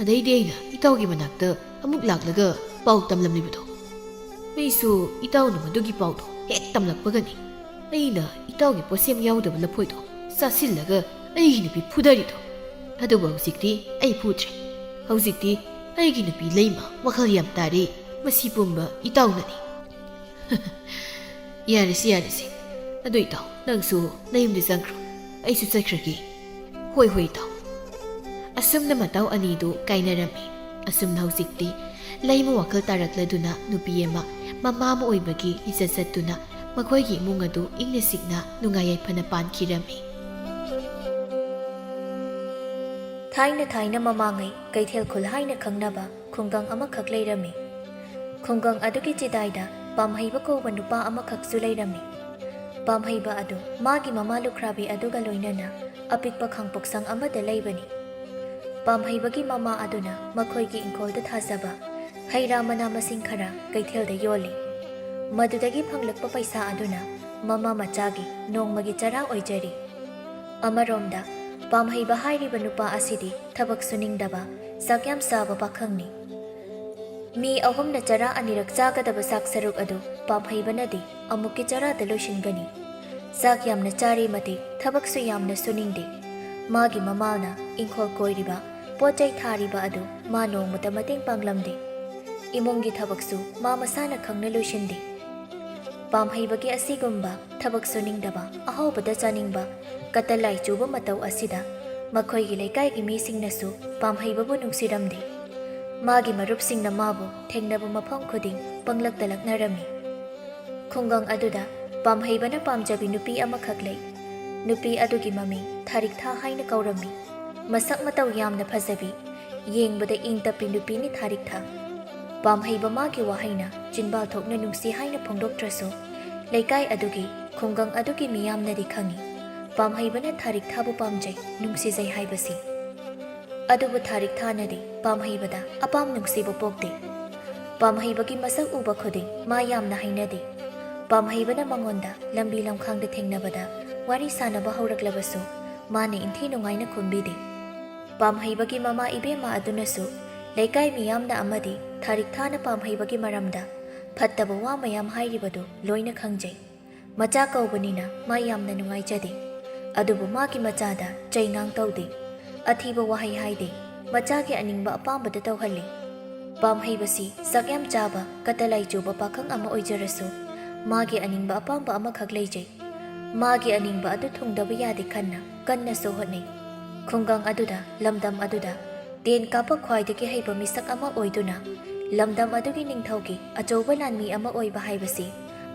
ꯑꯗꯩꯗꯤ ꯑꯩꯅ ꯏꯇꯥꯎꯒꯤ ꯃꯅꯥꯛꯇ ꯑꯃꯨꯛ ꯂꯥꯛꯂꯒ ꯄꯥꯎ ꯇꯝꯂꯝꯂꯤꯕꯗꯣ꯫ ꯑꯩꯁꯨ ꯏꯇꯥꯎꯅ ꯃꯗꯨꯒꯤ ꯄꯥꯎꯗꯣ ꯍꯦꯛ ꯇꯝꯂꯛꯄꯒꯅꯤ ꯑꯩꯅ ꯏꯇꯥꯎꯒꯤ ꯄꯣꯠꯁꯦꯝ ꯌꯥꯎꯗꯕ ꯂꯐꯣꯏꯗꯣ ꯆꯥꯁꯤꯜꯂꯒ ꯑꯩꯒꯤ ꯅꯨꯄꯤ ꯐꯨꯗꯔꯤꯗꯣ꯫ ꯑꯗꯨꯕꯨ ꯍꯧꯖꯤꯛꯇꯤ ꯑꯩ ꯐꯨꯗ꯭ꯔꯦ. ꯍꯧꯖꯤꯛꯇꯤ ꯑꯩꯒꯤ ꯅꯨꯄꯤ ꯂꯩꯃ ꯋꯥꯈꯜ ꯌꯥꯝ ꯇꯥꯔꯦ. ꯃꯁꯤ ꯄꯨꯝꯕ ꯏꯇꯥꯎꯅꯅꯤ." "ꯌꯥꯔꯦꯁꯤ ꯌꯥꯔꯦꯁꯤ. ꯑꯗꯨ ꯏꯇꯥꯎ ꯅꯪꯁꯨ ꯅꯌꯨꯝꯗ ꯆꯪꯈ꯭ꯔꯣ, ꯑꯩꯁꯨ ꯆꯠꯈ꯭ꯔꯒꯦ." "ꯍꯣꯏ ꯍꯣꯏ ꯏꯇꯥꯎ." ꯑꯁꯨꯝꯅ ꯃꯇꯥꯎ ꯑꯅꯤꯗꯨ ꯀꯥꯏꯅꯔꯝꯃꯤ꯫ ꯑꯁꯨꯝꯅ ꯍꯧꯖꯤꯛꯇꯤ ꯂꯩꯃ ꯋꯥꯈꯜ ꯇꯥꯔꯛꯂꯗꯨꯅ ꯅꯨꯄꯤ ꯑꯃ ꯃꯃꯥ ꯑꯃ ꯑꯣꯏꯕꯒꯤ ꯏꯖꯠ ꯆꯠꯇꯨꯅ ꯃꯈꯣꯏꯒꯤ ꯏꯃꯨꯡ ꯑꯗꯨ ꯏꯪꯅ ꯆꯤꯛꯅ ꯅꯨꯡꯉꯥꯏ ꯌꯥꯏꯐꯅ ꯄꯥꯟꯈꯤꯔꯝꯃꯤ꯫ ꯊꯥꯏꯅ ꯊꯥꯏꯅ ꯃꯃꯥꯡꯉꯩ ꯀꯩꯊꯦꯜ ꯈꯨꯜ ꯍꯥꯏꯅ ꯈꯪꯅꯕ ꯈꯨꯡꯒꯪ ꯑꯃꯈꯛ ꯂꯩꯔꯝꯃꯤ꯫ ꯈꯨꯡꯒꯪ ꯑꯗꯨꯒꯤ ꯆꯤꯗꯥꯏꯗ ꯄꯥꯝꯍꯩꯕ ꯀꯧꯕ ꯅꯨꯄꯥ ꯑꯃꯈꯛꯁꯨ ꯂꯩꯔꯝꯃꯤ꯫ ꯄꯥꯝꯍꯩꯕ ꯑꯗꯨ ꯃꯥꯒꯤ ꯃꯃꯥ ꯂꯨꯈ꯭ꯔꯥꯕꯤ ꯑꯗꯨꯒ ꯂꯣꯏꯅꯅ ꯑꯄꯤꯛꯄ ꯈꯥꯡꯄꯣꯛꯁꯪ ꯑꯃꯗ ꯂꯩꯕꯅꯤ꯫ ꯄꯥꯝꯍꯩꯕꯒꯤ ꯃꯃꯥ ꯑꯗꯨꯅ ꯃꯈꯣꯏꯒꯤ ꯏꯪꯈꯣꯜꯗ ꯊꯥꯖꯕ ꯍꯩ ꯔꯥ ꯃꯅꯥ ꯃꯁꯤꯡ ꯈꯔ ꯀꯩꯊꯦꯜꯗ ꯌꯣꯜꯂꯤ꯫ ꯃꯗꯨꯗꯒꯤ ꯐꯪꯂꯛꯄ ꯄꯩꯁꯥ ꯑꯗꯨꯅ ꯃꯃꯥ ꯃꯆꯥꯒꯤ ꯅꯣꯡꯃꯒꯤ ꯆꯔꯥ ꯑꯣꯏꯖꯔꯤ꯫ ꯑꯃꯔꯣꯝꯗ ꯄꯥꯝꯍꯩꯕ ꯍꯥꯏꯔꯤꯕ ꯅꯨꯄꯥ ꯑꯁꯤꯗꯤ ꯊꯕꯛ ꯁꯨꯅꯤꯡꯗꯕ ꯆꯥꯛ ꯌꯥꯝ ꯆꯥꯕ ꯄꯥꯈꯪꯅꯤ꯫ ꯃꯤ 2ꯅ ꯆꯔꯥ 2ꯔꯛ ꯆꯥꯒꯗꯕ ꯆꯥꯛ ꯁꯔꯨꯛ ꯑꯗꯨ ꯄꯥꯝꯍꯩꯕꯅꯗꯤ ꯑꯃꯨꯛꯀꯤ ꯆꯔꯥꯗ ꯂꯣꯏꯁꯤꯟꯒꯅꯤ꯫ ꯆꯥꯛ ꯌꯥꯝꯅ ꯆꯥꯔꯤ ꯃꯇꯤꯛ ꯊꯕꯛꯁꯨ ꯌꯥꯝꯅ ꯁꯨꯅꯤꯡꯗꯦ꯫ ꯃꯥꯒꯤ ꯃꯃꯥꯅ ꯏꯪꯈꯣꯜ ꯀꯣꯏꯔꯤꯕ ꯄꯣꯠ ꯆꯩ ꯊꯥꯔꯤꯕ ꯑꯗꯨ ꯃꯥ ꯅꯣꯡꯃꯇ ꯃꯇꯦꯡ ꯄꯥꯡꯂꯝꯗꯦ꯫ ꯏꯃꯨꯡꯒꯤ ꯊꯕꯛꯁꯨ ꯃꯥ ꯃꯁꯥꯅ ꯈꯪꯅ ꯂꯣꯏꯁꯤꯟꯗꯦ꯫ ꯄꯥꯝꯍꯩꯕꯒꯤ ꯑꯁꯤꯒꯨꯝꯕ ꯊꯕꯛ ꯁꯨꯅꯤꯡꯗꯕ, ꯑꯍꯥꯎꯕꯗ ꯆꯥꯅꯤꯡꯕ, ꯀꯇꯂꯥꯏ ꯆꯨꯕ ꯃꯇꯧ ꯑꯁꯤꯗ ꯃꯈꯣꯏꯒꯤ ꯂꯩꯀꯥꯏꯒꯤ ꯃꯤꯁꯤꯡꯅꯁꯨ ꯄꯥꯝꯍꯩꯕꯕꯨ ꯅꯨꯡꯁꯤꯔꯝꯗꯦ꯫ ꯃꯥꯒꯤ ꯃꯔꯨꯞꯁꯤꯡꯅ ꯃꯥꯕꯨ ꯊꯦꯡꯅꯕ ꯃꯐꯝ ꯈꯨꯗꯤꯡ ꯄꯪꯂꯛꯇ ꯂꯛꯅꯔꯝꯃꯤ꯫ ꯈꯨꯡꯒꯪ ꯑꯗꯨꯗ ꯄꯥꯝꯍꯩꯕꯅ ꯄꯥꯝꯖꯕꯤ ꯅꯨꯄꯤ ꯑꯃꯈꯛ ꯂꯩ꯫ ꯅꯨꯄꯤ ꯑꯗꯨꯒꯤ ꯃꯃꯤꯡ ꯊꯥꯔꯤꯛꯊꯥ ꯍꯥꯏꯅ ꯀꯧꯔꯝꯃꯤ꯫ ꯃꯁꯛ ꯃꯇꯧ ꯌꯥꯝꯅ ꯐꯖꯕꯤ, ꯌꯦꯡꯕꯗ ꯏꯪ ꯇꯞꯄꯤ ꯅꯨꯄꯤꯅꯤ ꯊꯥꯔꯤꯛꯊꯥ꯫ ꯄꯥꯝꯍꯩꯕ ꯃꯥꯒꯤ ꯋꯥꯍꯩꯅ ꯆꯤꯟꯕꯥꯜ ꯊꯣꯛꯅ ꯅꯨꯡꯁꯤ ꯍꯥꯏꯅ ꯐꯣꯡꯗꯣꯛꯇ꯭ꯔꯁꯨ ꯂꯩꯀꯥꯏ ꯑꯗꯨꯒꯤ, ꯈꯨꯡꯒꯪ ꯑꯗꯨꯒꯤ ꯃꯤꯌꯥꯝꯅꯗꯤ ꯈꯪꯏ ꯄꯥꯝꯍꯩꯕꯅ ꯊꯥꯔꯤꯛꯊꯥꯕꯨ ꯄꯥꯝꯖꯩ, ꯅꯨꯡꯁꯤꯖꯩ ꯍꯥꯏꯕꯁꯤ꯫ ꯑꯗꯨꯕꯨ ꯊꯥꯔꯤꯛꯊꯥꯅꯗꯤ ꯄꯥꯝꯍꯩꯕꯗ ꯑꯄꯥꯝ ꯅꯨꯡꯁꯤꯕ ꯄꯣꯛꯇꯦ꯫ ꯄꯥꯝꯍꯩꯕꯒꯤ ꯃꯁꯛ ꯎꯕ ꯈꯨꯗꯤꯡ ꯃꯥ ꯌꯥꯝꯅ ꯍꯩꯅꯗꯦ꯫ ꯄꯥꯝꯍꯩꯕꯅ ꯃꯉꯣꯟꯗ ꯂꯝꯕꯤ ꯂꯝꯈꯥꯡꯗ ꯊꯦꯡꯅꯕꯗ ꯋꯥꯔꯤ ꯁꯥꯅꯕ ꯍꯧꯔꯛꯂꯕꯁꯨ ꯃꯥꯅ ꯏꯟꯊꯤ ꯅꯨꯡꯉꯥꯏꯅ ꯈꯨꯝꯕꯤꯗꯦ꯫ ꯄꯥꯝꯍꯩꯕꯒꯤ ꯃꯃꯥ ꯏꯕꯦꯝꯃ ꯑꯗꯨꯅꯁꯨ ꯂꯩꯀꯥꯏ ꯃꯤꯌꯥꯝꯅ ꯑꯃꯗꯤ ꯊꯥꯔꯤꯛꯊꯥꯅ ꯄꯥꯝꯍꯩꯕꯒꯤ ꯃꯔꯝꯗ ꯐꯠꯇꯕ ꯋꯥ ꯃꯌꯥꯝ ꯍꯥꯏꯔꯤꯕꯗꯨ ꯂꯣꯏꯅ ꯈꯪꯖꯩ꯫ ꯃꯆꯥ ꯀꯧꯕꯅꯤꯅ ꯃꯥ ꯌꯥꯝꯅ ꯅꯨꯡꯉꯥꯏꯖꯗꯦ꯫ ꯑꯗꯨꯕꯨ ꯃꯥꯒꯤ ꯃꯆꯥꯗ ꯆꯩꯉꯥꯡ ꯇꯧꯗꯦ, ꯑꯊꯤꯕ ꯋꯥꯍꯩ ꯍꯥꯏꯗꯦ, ꯃꯆꯥꯒꯤ ꯑꯅꯤꯡꯕ ꯑꯄꯥꯝꯕꯗ ꯇꯧꯍꯜꯂꯤ꯫ ꯄꯥꯝꯍꯩꯕꯁꯤ ꯆꯥꯛ ꯌꯥꯝ ꯆꯥꯕ ꯀꯇꯂꯥꯏ ꯆꯨꯕ ꯄꯥꯈꯪ ꯑꯃ ꯑꯣꯏꯖꯔꯁꯨ ꯃꯥꯒꯤ ꯑꯅꯤꯡꯕ ꯑꯄꯥꯝꯕ ꯑꯃꯈꯛ ꯂꯩꯖꯩ꯫ ꯃꯥꯒꯤ ꯑꯅꯤꯡꯕ ꯑꯗꯨ ꯊꯨꯡꯗꯕ ꯌꯥꯗꯦ ꯈꯟꯅ ꯀꯟꯅꯁꯨ ꯍꯣꯠꯅꯩ꯫ ꯈꯨꯡꯒꯪ ꯑꯗꯨꯗ ꯂꯝꯗꯝ ꯑꯗꯨꯗ ꯇꯦꯟ ꯀꯥꯞꯄ ꯈ꯭ꯋꯥꯏꯗꯒꯤ ꯍꯩꯕ ꯃꯤꯁꯛ ꯑꯃ ꯑꯣꯏꯗꯨꯅ ꯂꯝꯗꯝ ꯑꯗꯨꯒꯤ ꯅꯤꯡꯊꯧꯒꯤ ꯑꯆꯧꯕ ꯂꯥꯟꯃꯤ ꯑꯃ ꯑꯣꯏꯕ ꯍꯥꯏꯕꯁꯤ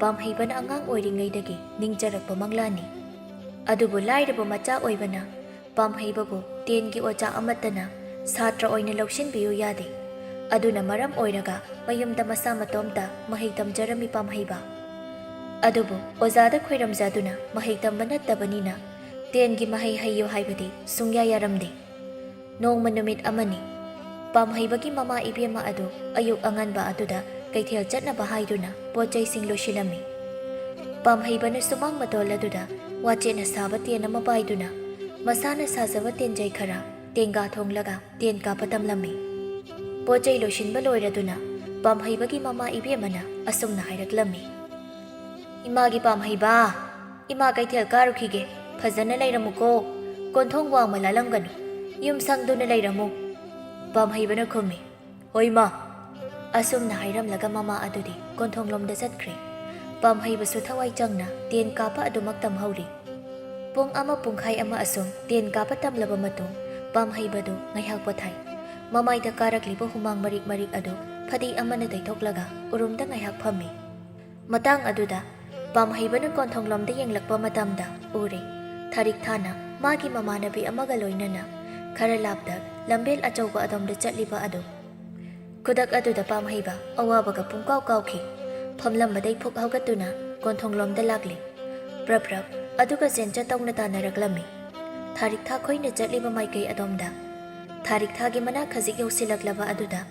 ꯄꯥꯝꯍꯩꯕꯅ ꯑꯉꯥꯡ ꯑꯣꯏꯔꯤꯉꯩꯗꯒꯤ ꯅꯤꯡꯖꯔꯛꯄ ꯃꯪꯂꯥꯟꯅꯤ꯫ ꯑꯗꯨꯕꯨ ꯂꯥꯏꯔꯕ ꯃꯆꯥ ꯑꯣꯏꯕꯅ ꯄꯥꯝꯍꯩꯕꯕꯨ ꯇꯦꯟꯒꯤ ꯑꯣꯖꯥ ꯑꯃꯠꯇꯅ ꯁꯥꯇ꯭ꯔ ꯑꯣꯏꯅ ꯂꯧꯁꯤꯟꯕꯤꯌꯨ ꯌꯥꯗꯦ꯫ ꯑꯗꯨꯅ ꯃꯔꯝ ꯑꯣꯏꯔꯒ ꯃꯌꯨꯝꯗ ꯃꯁꯥ ꯃꯇꯣꯝꯇ ꯃꯍꯩ ꯇꯝꯖꯔꯝꯃꯤ ꯄꯥꯝꯍꯩꯕ꯫ ꯑꯗꯨꯕꯨ ꯑꯣꯖꯥꯗ ꯈꯣꯏꯔꯝꯖꯗꯨꯅ ꯃꯍꯩ ꯇꯝꯕ ꯅꯠꯇꯕꯅꯤꯅ ꯇꯦꯟꯒꯤ ꯃꯍꯩ ꯍꯩꯌꯨ ꯍꯥꯏꯕꯗꯤ ꯁꯨꯡꯌꯥ ꯌꯥꯔꯝꯗꯦ꯫ ꯅꯣꯡꯃ ꯅꯨꯃꯤꯠ ꯑꯃꯅꯤ ꯄꯥꯝꯍꯩꯕꯒꯤ ꯃꯃꯥ ꯏꯕꯦꯝꯃ ꯑꯗꯨ ꯑꯌꯨꯛ ꯑꯉꯟꯕ ꯑꯗꯨꯗ ꯀꯩꯊꯦꯜ ꯆꯠꯅꯕ ꯍꯥꯏꯗꯨꯅ ꯄꯣꯠꯆꯩꯁꯤꯡ ꯂꯣꯏꯁꯤꯜꯂꯝꯃꯤ꯫ ꯄꯥꯝꯍꯩꯕꯅ ꯁꯨꯃꯥꯡ ꯃꯇꯣꯜ ꯑꯗꯨꯗ ꯋꯥꯆꯦꯠꯅ ꯁꯥꯕ ꯇꯦꯟ ꯑꯃ ꯄꯥꯏꯗꯨꯅ ꯃꯁꯥꯅ ꯁꯥꯖꯕ ꯇꯦꯟꯖꯩ ꯈꯔ ꯇꯦꯡꯒꯥ ꯊꯣꯡꯂꯒ ꯇꯦꯟ ꯀꯥꯞꯄ ꯇꯝꯂꯝꯃꯤ꯫ ꯄꯣꯠꯆꯩ ꯂꯣꯏꯁꯤꯟꯕ ꯂꯣꯏꯔꯗꯨꯅ ꯄꯥꯝꯍꯩꯕꯒꯤ ꯃꯃꯥ ꯏꯕꯦꯝꯃꯅ ꯑꯁꯨꯝꯅ ꯍꯥꯏꯔꯛꯂꯝꯃꯤ, "ꯏꯃꯥꯒꯤ ꯄꯥꯝꯍꯩꯕ, ꯏꯃꯥ ꯀꯩꯊꯦꯜ ꯀꯥꯔꯨꯈꯤꯒꯦ, ꯐꯖꯅ ꯂꯩꯔꯝꯃꯨꯀꯣ, ꯀꯣꯟꯊꯣꯡ ꯋꯥꯡꯃ ꯂꯥꯜꯂꯝꯒꯅꯨ, ꯌꯨꯝ ꯁꯪꯗꯨꯅ ꯂꯩꯔꯝꯃꯨ"꯫ ꯄꯥꯝꯍꯩꯕꯅ ꯈꯨꯝꯃꯤ, "ꯍꯣꯏ ꯃꯥ"꯫ ꯑꯁꯨꯝꯅ ꯍꯥꯏꯔꯝꯂꯒ ꯃꯃꯥ ꯑꯗꯨꯗꯤ ꯀꯣꯟꯊꯣꯡꯂꯣꯝꯗ ꯆꯠꯈ꯭ꯔꯦ꯫ ꯄꯥꯝꯍꯩꯕꯁꯨ ꯊꯋꯥꯏ ꯆꯪꯅ ꯇꯦꯟ ꯀꯥꯞꯄ ꯑꯗꯨꯃꯛ ꯇꯝꯍꯧꯔꯤ꯫ ꯄꯨꯡ ꯑꯃ ꯄꯨꯡꯈꯥꯏ ꯑꯃ ꯑꯁꯨꯝ ꯇꯦꯟ ꯀꯥꯞꯄ ꯇꯝꯂꯕ ꯃꯇꯨꯡ ꯄꯥꯝꯍꯩꯕꯗꯨ ꯉꯥꯏꯍꯥꯛ ꯄꯣꯊꯥꯏ꯫ ꯃꯃꯥꯏꯗ ꯀꯥꯔꯛꯂꯤꯕ ꯍꯨꯃꯥꯡ ꯃꯔꯤꯛ ꯃꯔꯤꯛ ꯑꯗꯨ ꯐꯗꯤ ꯑꯃꯅ ꯇꯩꯊꯣꯛꯂꯒ ꯎꯔꯨꯝꯗ ꯉꯥꯏꯍꯥꯛ ꯐꯝꯃꯤ꯫ ꯃꯇꯥꯡ ꯑꯗꯨꯗ ꯄꯥꯝꯍꯩꯕꯅ ꯀꯣꯟꯊꯣꯡꯂꯣꯝꯗ ꯌꯦꯡꯂꯛꯄ ꯃꯇꯝꯗ ꯎꯔꯦ ꯊꯥꯔꯤꯛꯊꯥꯅ ꯃꯥꯒꯤ ꯃꯃꯥꯟꯅꯕꯤ ꯑꯃꯒ ꯂꯣꯏꯅꯅ ꯈꯔ ꯂꯥꯞꯅ ꯂꯝꯕꯦꯜ ꯑꯆꯧꯕ ꯑꯗꯣꯝꯗ ꯆꯠꯂꯤꯕ ꯑꯗꯨ꯫ ꯈꯨꯗꯛ ꯑꯗꯨꯗ ꯄꯥꯝꯍꯩꯕ ꯑꯋꯥꯕꯒ ꯄꯨꯡꯀꯥꯎ ꯀꯥꯎꯈꯤ꯫ ꯐꯝꯂꯝꯕꯗꯩ ꯐꯨꯛ ꯍꯧꯒꯠꯇꯨꯅ ꯀꯣꯟꯊꯣꯡꯂꯣꯝꯗ ꯂꯥꯛꯂꯤ꯫ ꯄ꯭ꯔꯞ ꯄ꯭ꯔꯞ ꯑꯗꯨꯒ ꯆꯦꯟꯆꯠ ꯇꯧꯅ ꯇꯥꯟꯅꯔꯛꯂꯝꯃꯤ ꯊꯥꯔꯤꯛꯊꯥ ꯈꯣꯏꯅ ꯆꯠꯂꯤꯕ ꯃꯥꯏꯀꯩ ꯑꯗꯣꯝꯗ꯫ ꯊꯥꯔꯤꯛꯊꯥꯒꯤ ꯃꯅꯥꯛ ꯈꯖꯤꯛ ꯌꯧꯁꯤꯜꯂꯛꯂꯕ ꯑꯗꯨꯗ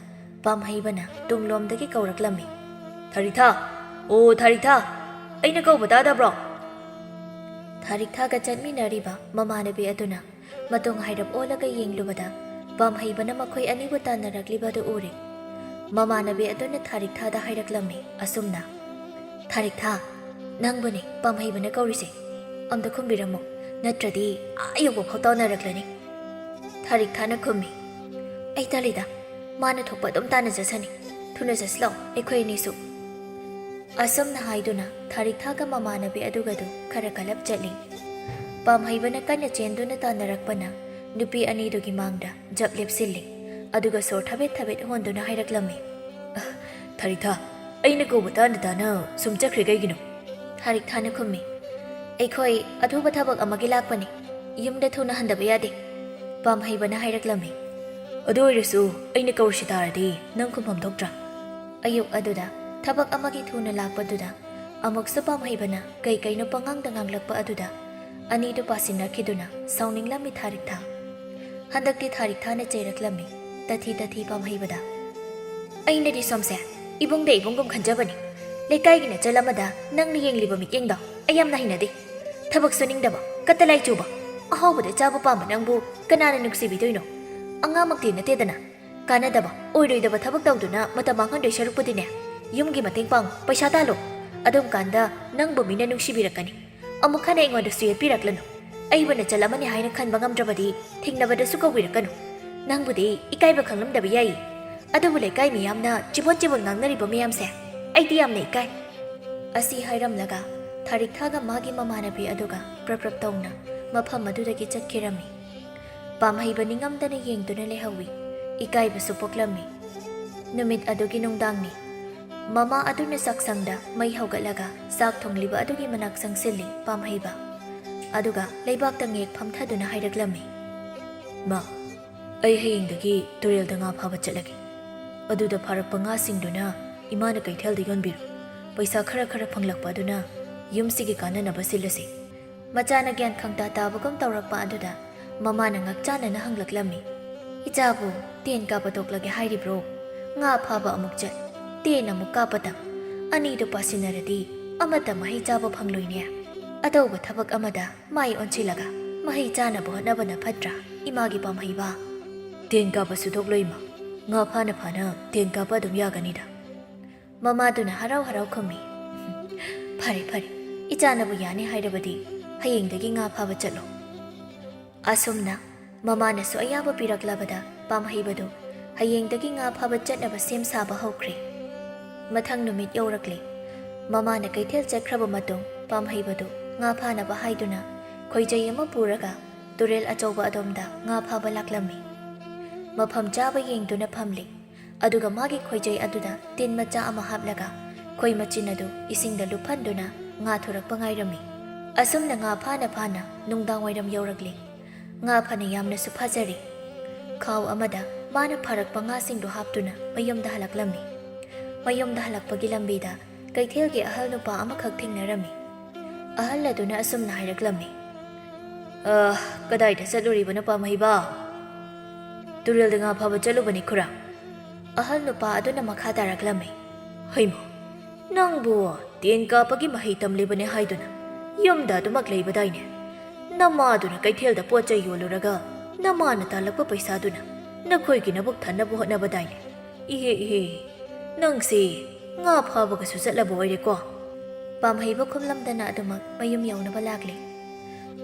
ꯄꯥꯝꯍꯩꯕꯅ ꯇꯨꯡꯂꯣꯝꯗꯒꯤ ꯀꯧꯔꯛꯂꯝꯃꯤ, "ꯊꯥꯔꯤꯛꯊꯥ, ꯑꯣ ꯊꯥꯔꯤꯛꯊꯥ, ꯑꯩꯅ ꯀꯧꯕ ꯇꯥꯗꯕ꯭ꯔꯣ?" ꯊꯥꯔꯤꯛꯊꯥꯒ ꯆꯠꯃꯤꯟꯅꯔꯤꯕ ꯃꯃꯥꯟꯅꯕꯤ ꯑꯗꯨꯅ ꯃꯇꯨꯡ ꯍꯥꯏꯔꯞ ꯑꯣꯜꯂꯒ ꯌꯦꯡꯂꯨꯕꯗ ꯄꯥꯝꯍꯩꯕꯅ ꯃꯈꯣꯏ ꯑꯅꯤꯕꯨ ꯇꯥꯟꯅꯔꯛꯂꯤꯕꯗꯨ ꯎꯔꯦ꯫ ꯃꯃꯥꯟꯅꯕꯤ ꯑꯗꯨꯅ ꯊꯥꯔꯤꯛꯊꯥꯗ ꯍꯥꯏꯔꯛꯂꯝꯃꯤ ꯑꯁꯨꯝꯅ, "ꯊꯥꯔꯤꯛꯊꯥ, ꯅꯪꯕꯨꯅꯦ ꯄꯥꯝꯍꯩꯕꯅ ꯀꯧꯔꯤꯁꯦ, ꯑꯝꯇ ꯈꯨꯝꯕꯤꯔꯝꯃꯣ, ꯅꯠꯇ꯭ꯔꯗꯤ ꯑꯥ ꯌꯧꯕꯐꯥꯎ ꯇꯥꯟꯅꯔꯛꯂꯅꯤ"꯫ ꯊꯥꯔꯤꯛꯊꯥꯅ ꯈꯨꯝꯃꯤ, "ꯑꯩ ꯇꯜꯂꯤꯗ, ꯃꯥꯅ ꯊꯣꯛꯄ ꯑꯗꯨꯝ ꯇꯥꯟꯅꯖꯁꯅꯤ, ꯊꯨꯅ ꯆꯠꯁꯤꯂꯥꯎ ꯑꯩꯈꯣꯏ ꯑꯅꯤꯁꯨ"꯫ ꯑꯁꯨꯝꯅ ꯍꯥꯏꯗꯨꯅ ꯊꯥꯔꯤꯛꯊꯥꯒ ꯃꯃꯥꯟꯅꯕꯤ ꯑꯗꯨꯒꯗꯨ ꯈꯔ ꯀꯂꯞ ꯆꯠꯂꯤ꯫ ꯄꯥꯝꯍꯩꯕꯅ ꯀꯟꯅ ꯆꯦꯟꯗꯨꯅ ꯇꯥꯟꯅꯔꯛꯄꯅ ꯅꯨꯄꯤ ꯑꯅꯤꯗꯨꯒꯤ ꯃꯥꯡꯗ ꯖꯞ ꯂꯦꯞꯁꯤꯜꯂꯤ꯫ ꯑꯗꯨꯒ ꯁꯣꯔ ꯊꯕꯦꯠ ꯊꯕꯦꯠ ꯍꯣꯟꯗꯨꯅ ꯍꯥꯏꯔꯛꯂꯝꯃꯤ, "ꯊꯥꯔꯤꯛꯊꯥ, ꯑꯩꯅ ꯀꯧꯕ ꯇꯥꯅ ꯇꯥꯅ ꯁꯨꯝ ꯆꯠꯈ꯭ꯔꯦ ꯀꯩꯒꯤꯅꯣ?" ꯊꯥꯔꯤꯛꯊꯥꯅ ꯈꯨꯝꯃꯤ, "ꯑꯩꯈꯣꯏ ꯑꯊꯨꯕ ꯊꯕꯛ ꯑꯃꯒꯤ ꯂꯥꯛꯄꯅꯤ, ꯌꯨꯝꯗ ꯊꯨꯅ ꯍꯟꯗꯕ ꯌꯥꯗꯦ"꯫ ꯄꯥꯝꯍꯩꯕꯅ ꯍꯥꯏꯔꯛꯂꯝꯃꯤ, "ꯑꯗꯨ ꯑꯣꯏꯔꯁꯨ ꯑꯩꯅ ꯀꯧꯔꯤꯁꯤ ꯇꯥꯔꯗꯤ ꯅꯪ ꯈꯨꯝꯐꯝ ꯊꯣꯛꯇ꯭ꯔꯥ?" ꯑꯌꯨꯛ ꯑꯗꯨꯗ ꯊꯕꯛ ꯑꯃꯒꯤ ꯊꯨꯅ ꯂꯥꯛꯄꯗꯨꯗ ꯑꯃꯨꯛꯁꯨ ꯄꯥꯝꯍꯩꯕꯅ ꯀꯩ ꯀꯩꯅꯣ ꯄꯉꯥꯡꯗ ꯉꯥꯡꯂꯛꯄ ꯑꯗꯨꯗ ꯑꯅꯤꯗꯨ ꯄꯥꯁꯤꯟꯅꯈꯤꯗꯨꯅ ꯁꯥꯎꯅꯤꯡꯂꯝꯃꯤ ꯊꯥꯔꯤꯛꯊꯥ꯫ ꯍꯟꯗꯛꯇꯤ ꯊꯥꯔꯤꯛꯊꯥꯅ ꯆꯩꯔꯛꯂꯝꯃꯤ ꯇꯊꯤ ꯇꯊꯤ ꯄꯥꯝꯍꯩꯕꯗ, "ꯑꯩꯅꯗꯤ ꯁꯣꯝꯁꯦ ꯏꯕꯨꯡꯗ ꯏꯕꯨꯡꯒꯨꯝ ꯈꯟꯖꯕꯅꯤ, ꯂꯩꯀꯥꯏꯒꯤ ꯅꯆꯜ ꯑꯃꯗ ꯅꯪꯅ ꯌꯦꯡꯂꯤꯕ ꯃꯤꯠꯌꯦꯡꯗꯣ ꯑꯩ ꯌꯥꯝꯅ ꯍꯩꯅꯗꯦ꯫ ꯊꯕꯛ ꯁꯨꯅꯤꯡꯗꯕ, ꯀꯠꯇꯂꯥꯏ ꯆꯨꯕ, ꯑꯍꯥꯎꯕꯗ ꯆꯥꯕ ꯄꯥꯝꯕ ꯅꯪꯕꯨ ꯀꯅꯥꯅ ꯅꯨꯡꯁꯤꯕꯤꯗꯣꯏꯅꯣ? ꯑꯉꯥꯡꯃꯛꯇꯤ ꯅꯠꯇꯦꯗꯅ, ꯀꯥꯟꯅꯗꯕ ꯑꯣꯏꯔꯣꯏꯗꯕ ꯊꯕꯛ ꯇꯧꯗꯨꯅ ꯃꯇꯝ ꯃꯥꯡꯍꯟꯗꯣꯏ ꯁꯔꯨꯛꯄꯨꯗꯤꯅꯦ, ꯌꯨꯝꯒꯤ ꯃꯇꯦꯡ ꯄꯥꯡꯉꯨ, ꯄꯩꯁꯥ ꯇꯥꯜꯂꯨ, ꯑꯗꯨꯝ ꯀꯥꯟꯗ ꯅꯪꯕꯨ ꯃꯤꯅ ꯅꯨꯡꯁꯤꯕꯤꯔꯛꯀꯅꯤ꯫ ꯑꯃꯨꯛ ꯍꯟꯅ ꯑꯩꯉꯣꯟꯗꯁꯨ ꯌꯦꯠꯄꯤꯔꯛꯂꯅꯨ, ꯑꯩꯕꯨ ꯅꯆꯜ ꯑꯃꯅꯤ ꯍꯥꯏꯅ ꯈꯟꯕ ꯉꯝꯗ꯭ꯔꯕꯗꯤ ꯊꯦꯡꯅꯕꯗꯁꯨ ꯀꯧꯕꯤꯔꯛꯀꯅꯨ꯫ ꯅꯪꯕꯨꯗꯤ ꯏꯀꯥꯏꯕ ꯈꯪꯂꯝꯗꯕ ꯌꯥꯏ, ꯑꯗꯨꯕꯨ ꯂꯩꯀꯥꯏ ꯃꯤꯌꯥꯝꯅ ꯆꯤꯕꯣꯟ ꯆꯤꯕꯣꯟ ꯉꯥꯡꯅꯔꯤꯕ ꯃꯌꯥꯝꯁꯦ ꯑꯩꯗꯤ ꯌꯥꯝꯅ ꯏꯀꯥꯏ"꯫ ꯑꯁꯤ ꯍꯥꯏꯔꯝꯂꯒ ꯊꯥꯔꯤꯛꯊꯥꯒ ꯃꯥꯒꯤ ꯃꯃꯥꯟꯅꯕꯤ ꯑꯗꯨꯒ ꯄ꯭ꯔꯞ ꯄ꯭ꯔꯞ ꯇꯧꯅ ꯃꯐꯝ ꯑꯗꯨꯗꯒꯤ ꯆꯠꯈꯤꯔꯝꯃꯤ꯫ ꯄꯥꯝꯍꯩꯕ ꯅꯤꯡꯉꯝꯗꯅ ꯌꯦꯡꯗꯨꯅ ꯂꯩꯍꯧꯋꯤ, ꯏꯀꯥꯏꯕꯁꯨ ꯄꯣꯛꯂꯝꯃꯤ꯫ ꯅꯨꯃꯤꯠ ꯑꯗꯨꯒꯤ ꯅꯨꯡꯗꯥꯡꯅꯤ꯫ ꯃꯃꯥ ꯑꯗꯨꯅ ꯆꯥꯛꯁꯪꯗ ꯃꯩ ꯍꯧꯒꯠꯂꯒ ꯆꯥꯛ ꯊꯣꯡꯂꯤꯕ ꯑꯗꯨꯒꯤ ꯃꯅꯥꯛ ꯆꯪꯁꯤꯜꯂꯤ ꯄꯥꯝꯍꯩꯕ꯫ ꯑꯗꯨꯒ ꯂꯩꯕꯥꯛꯇ ꯉꯦꯛ ꯐꯝꯊꯗꯨꯅ ꯍꯥꯏꯔꯛꯂꯝꯃꯤ, "ꯃꯥ, ꯑꯩ ꯍꯌꯦꯡꯗꯒꯤ ꯇꯨꯔꯦꯜꯗ ꯉꯥ ꯐꯥꯕ ꯆꯠꯂꯒꯦ꯫ ꯑꯗꯨꯗ ꯐꯥꯔꯛꯄ ꯉꯥꯁꯤꯡꯗꯨꯅ ꯏꯃꯥꯅ ꯀꯩꯊꯦꯜꯗ ꯌꯣꯟꯕꯤꯔꯨ, ꯄꯩꯁꯥ ꯈꯔ ꯈꯔ ꯐꯪꯂꯛꯄ ꯑꯗꯨꯅ ꯌꯨꯝꯁꯤꯒꯤ ꯀꯥꯟꯅꯅꯕ ꯁꯤꯜꯂꯁꯤ"꯫ ꯃꯆꯥꯅ ꯒ꯭ꯌꯥꯟ ꯈꯪꯇꯥ ꯇꯥꯕꯒꯨꯝ ꯇꯧꯔꯛꯄ ꯑꯗꯨꯗ ꯃꯃꯥꯅ ꯉꯛꯆꯥꯅꯅ ꯍꯪꯂꯛꯂꯝꯃꯤ, "ꯏꯆꯥꯕꯨ ꯇꯦꯟ ꯀꯥꯞꯄ ꯇꯣꯛꯂꯒꯦ ꯍꯥꯏꯔꯤꯕ꯭ꯔꯣ? ꯉꯥ ꯐꯥꯕ ꯑꯃꯨꯛ ꯆꯠ, ꯇꯦꯟ ꯑꯃꯨꯛ ꯀꯥꯞꯄ ꯇꯝ, ꯑꯅꯤꯗꯨ ꯄꯥꯁꯤꯟꯅꯔꯗꯤ ꯑꯃꯠꯇ ꯃꯍꯩ ꯆꯥꯕ ꯐꯪꯂꯣꯏꯅꯦ꯫ ꯑꯇꯧꯕ ꯊꯕꯛ ꯑꯃꯗ ꯃꯥꯏ ꯑꯣꯟꯁꯤꯜꯂꯒ ꯃꯍꯩ ꯆꯥꯅꯕ ꯍꯣꯠꯅꯕꯅ ꯐꯠꯇ꯭ꯔꯥ ꯏꯃꯥꯒꯤ ꯄꯥꯝꯍꯩꯕ"꯫ "ꯇꯦꯟ ꯀꯥꯞꯄꯁꯨ ꯊꯣꯛꯂꯣꯏ ꯏꯃꯥ, ꯉꯥ ꯐꯥꯅ ꯐꯥꯅ ꯇꯦꯟ ꯀꯥꯞꯄ ꯑꯗꯨꯝ ꯌꯥꯒꯅꯤꯗ"꯫ ꯃꯃꯥꯗꯨꯅ ꯍꯔꯥꯎ ꯍꯔꯥꯎ ꯈꯨꯝꯃꯤ, "ꯐꯔꯦ ꯐꯔꯦ, ꯏꯆꯥꯅꯕꯨ ꯌꯥꯅꯤ ꯍꯥꯏꯔꯕꯗꯤ ꯍꯌꯦꯡꯗꯒꯤ ꯉꯥ ꯐꯥꯕ ꯆꯠꯂꯣ"꯫ ꯑꯁꯨꯝꯅ ꯃꯃꯥꯅꯁꯨ ꯑꯌꯥꯕ ꯄꯤꯔꯛꯂꯕꯗ ꯄꯥꯝꯍꯩꯕꯗꯨ ꯍꯌꯦꯡꯗꯒꯤ ꯉꯥ ꯐꯥꯕ ꯆꯠꯅꯕ ꯁꯦꯝ ꯁꯥꯕ ꯍꯧꯈ꯭ꯔꯦ꯫ ꯃꯊꯪ ꯅꯨꯃꯤꯠ ꯌꯧꯔꯛꯂꯦ꯫ ꯃꯃꯥꯅ ꯀꯩꯊꯦꯜ ꯆꯠꯈ꯭ꯔꯕ ꯃꯇꯨꯡ ꯄꯥꯝꯍꯩꯕꯗꯨ ꯉꯥ ꯐꯥꯅꯕ ꯍꯥꯏꯗꯨꯅ ꯈꯣꯏꯖꯩ ꯑꯃ ꯄꯨꯔꯒ ꯇꯨꯔꯦꯜ ꯑꯆꯧꯕ ꯑꯗꯣꯝꯗ ꯉꯥ ꯐꯥꯕ ꯂꯥꯛꯂꯝꯃꯤ꯫ ꯃꯐꯝ ꯆꯥꯕ ꯌꯦꯡꯗꯨꯅ ꯐꯝꯂꯤ꯫ ꯑꯗꯨꯒ ꯃꯥꯒꯤ ꯈꯣꯏꯖꯩ ꯑꯗꯨꯗ ꯇꯤꯟ ꯃꯆꯥ ꯑꯃ ꯍꯥꯞꯂꯒ ꯈꯣꯏ ꯃꯆꯤꯟ ꯑꯗꯨ ꯏꯁꯤꯡꯗ ꯂꯨꯞꯍꯟꯗꯨꯅ ꯉꯥ ꯊꯣꯔꯛꯄ ꯉꯥꯏꯔꯝꯃꯤ꯫ ꯑꯁꯨꯝꯅ ꯉꯥ ꯐꯥꯅ ꯐꯥꯅ ꯅꯨꯡꯗꯥꯡꯋꯥꯏꯔꯝ ꯌꯧꯔꯛꯂꯤ꯫ ꯉꯥ ꯐꯅ ꯌꯥꯝꯅꯁꯨ ꯐꯥꯖꯔꯤ꯫ ꯈꯥꯎ ꯑꯃꯗ ꯃꯥꯅ ꯐꯥꯔꯛꯄ ꯉꯥꯁꯤꯡꯗꯨ ꯍꯥꯞꯇꯨꯅ ꯃꯌꯨꯝꯗ ꯍꯜꯂꯛꯂꯝꯃꯤ꯫ ꯃꯌꯨꯝꯗ ꯍꯜꯂꯛꯄꯒꯤ ꯂꯝꯕꯤꯗ ꯀꯩꯊꯦꯜꯒꯤ ꯑꯍꯜ ꯅꯨꯄꯥ ꯑꯃꯈꯛ ꯊꯦꯡꯅꯔꯝꯃꯤ꯫ ꯑꯍꯜ ꯑꯗꯨꯅ ꯑꯁꯨꯝꯅ ꯍꯥꯏꯔꯛꯂꯝꯃꯤ, "ꯀꯗꯥꯏꯗ ꯆꯠꯂꯨꯔꯤꯕꯅꯣ ꯄꯥꯝꯍꯩꯕ?" "ꯇꯨꯔꯦꯜꯗ ꯉꯥ ꯐꯥꯕ ꯆꯠꯂꯨꯕꯅꯤ ꯈꯨꯔꯥ." ꯑꯍꯜ ꯅꯨꯄꯥ ꯑꯗꯨꯅ ꯃꯈꯥ ꯇꯥꯔꯛꯂꯝꯃꯤ, "ꯍꯩꯃꯥ, ꯅꯪꯕꯨ ꯇꯦꯟ ꯀꯥꯞꯄꯒꯤ ꯃꯍꯩ ꯇꯝꯂꯤꯕꯅꯦ ꯍꯥꯏꯗꯨꯅ ꯌꯨꯝꯗ ꯑꯗꯨꯃꯛ ꯂꯩꯕꯗꯥꯏꯅꯦ? ꯅꯃꯥꯗꯨꯅ ꯀꯩꯊꯦꯜꯗ ꯄꯣꯠ ꯆꯩ ꯌꯣꯜꯂꯨꯔꯒ ꯅꯃꯥꯅ ꯇꯥꯜꯂꯛꯄ ꯄꯩꯁꯥꯗꯨꯅ ꯅꯈꯣꯏꯒꯤ ꯅꯕꯨꯛ ꯊꯟꯅꯕ ꯍꯣꯠꯅꯕꯗꯥꯏꯅꯦ? ꯏꯍꯦ ꯏꯍꯦ, ꯅꯪꯁꯤ ꯉꯥ ꯐꯥꯕꯒꯁꯨ ꯆꯠꯂꯕ ꯑꯣꯏꯔꯦꯀꯣ." ꯄꯥꯝꯍꯩꯕ ꯈꯨꯝꯂꯝꯗꯅ ꯑꯗꯨꯃꯛ ꯃꯌꯨꯝ ꯌꯧꯅꯕ ꯂꯥꯛꯂꯤ꯫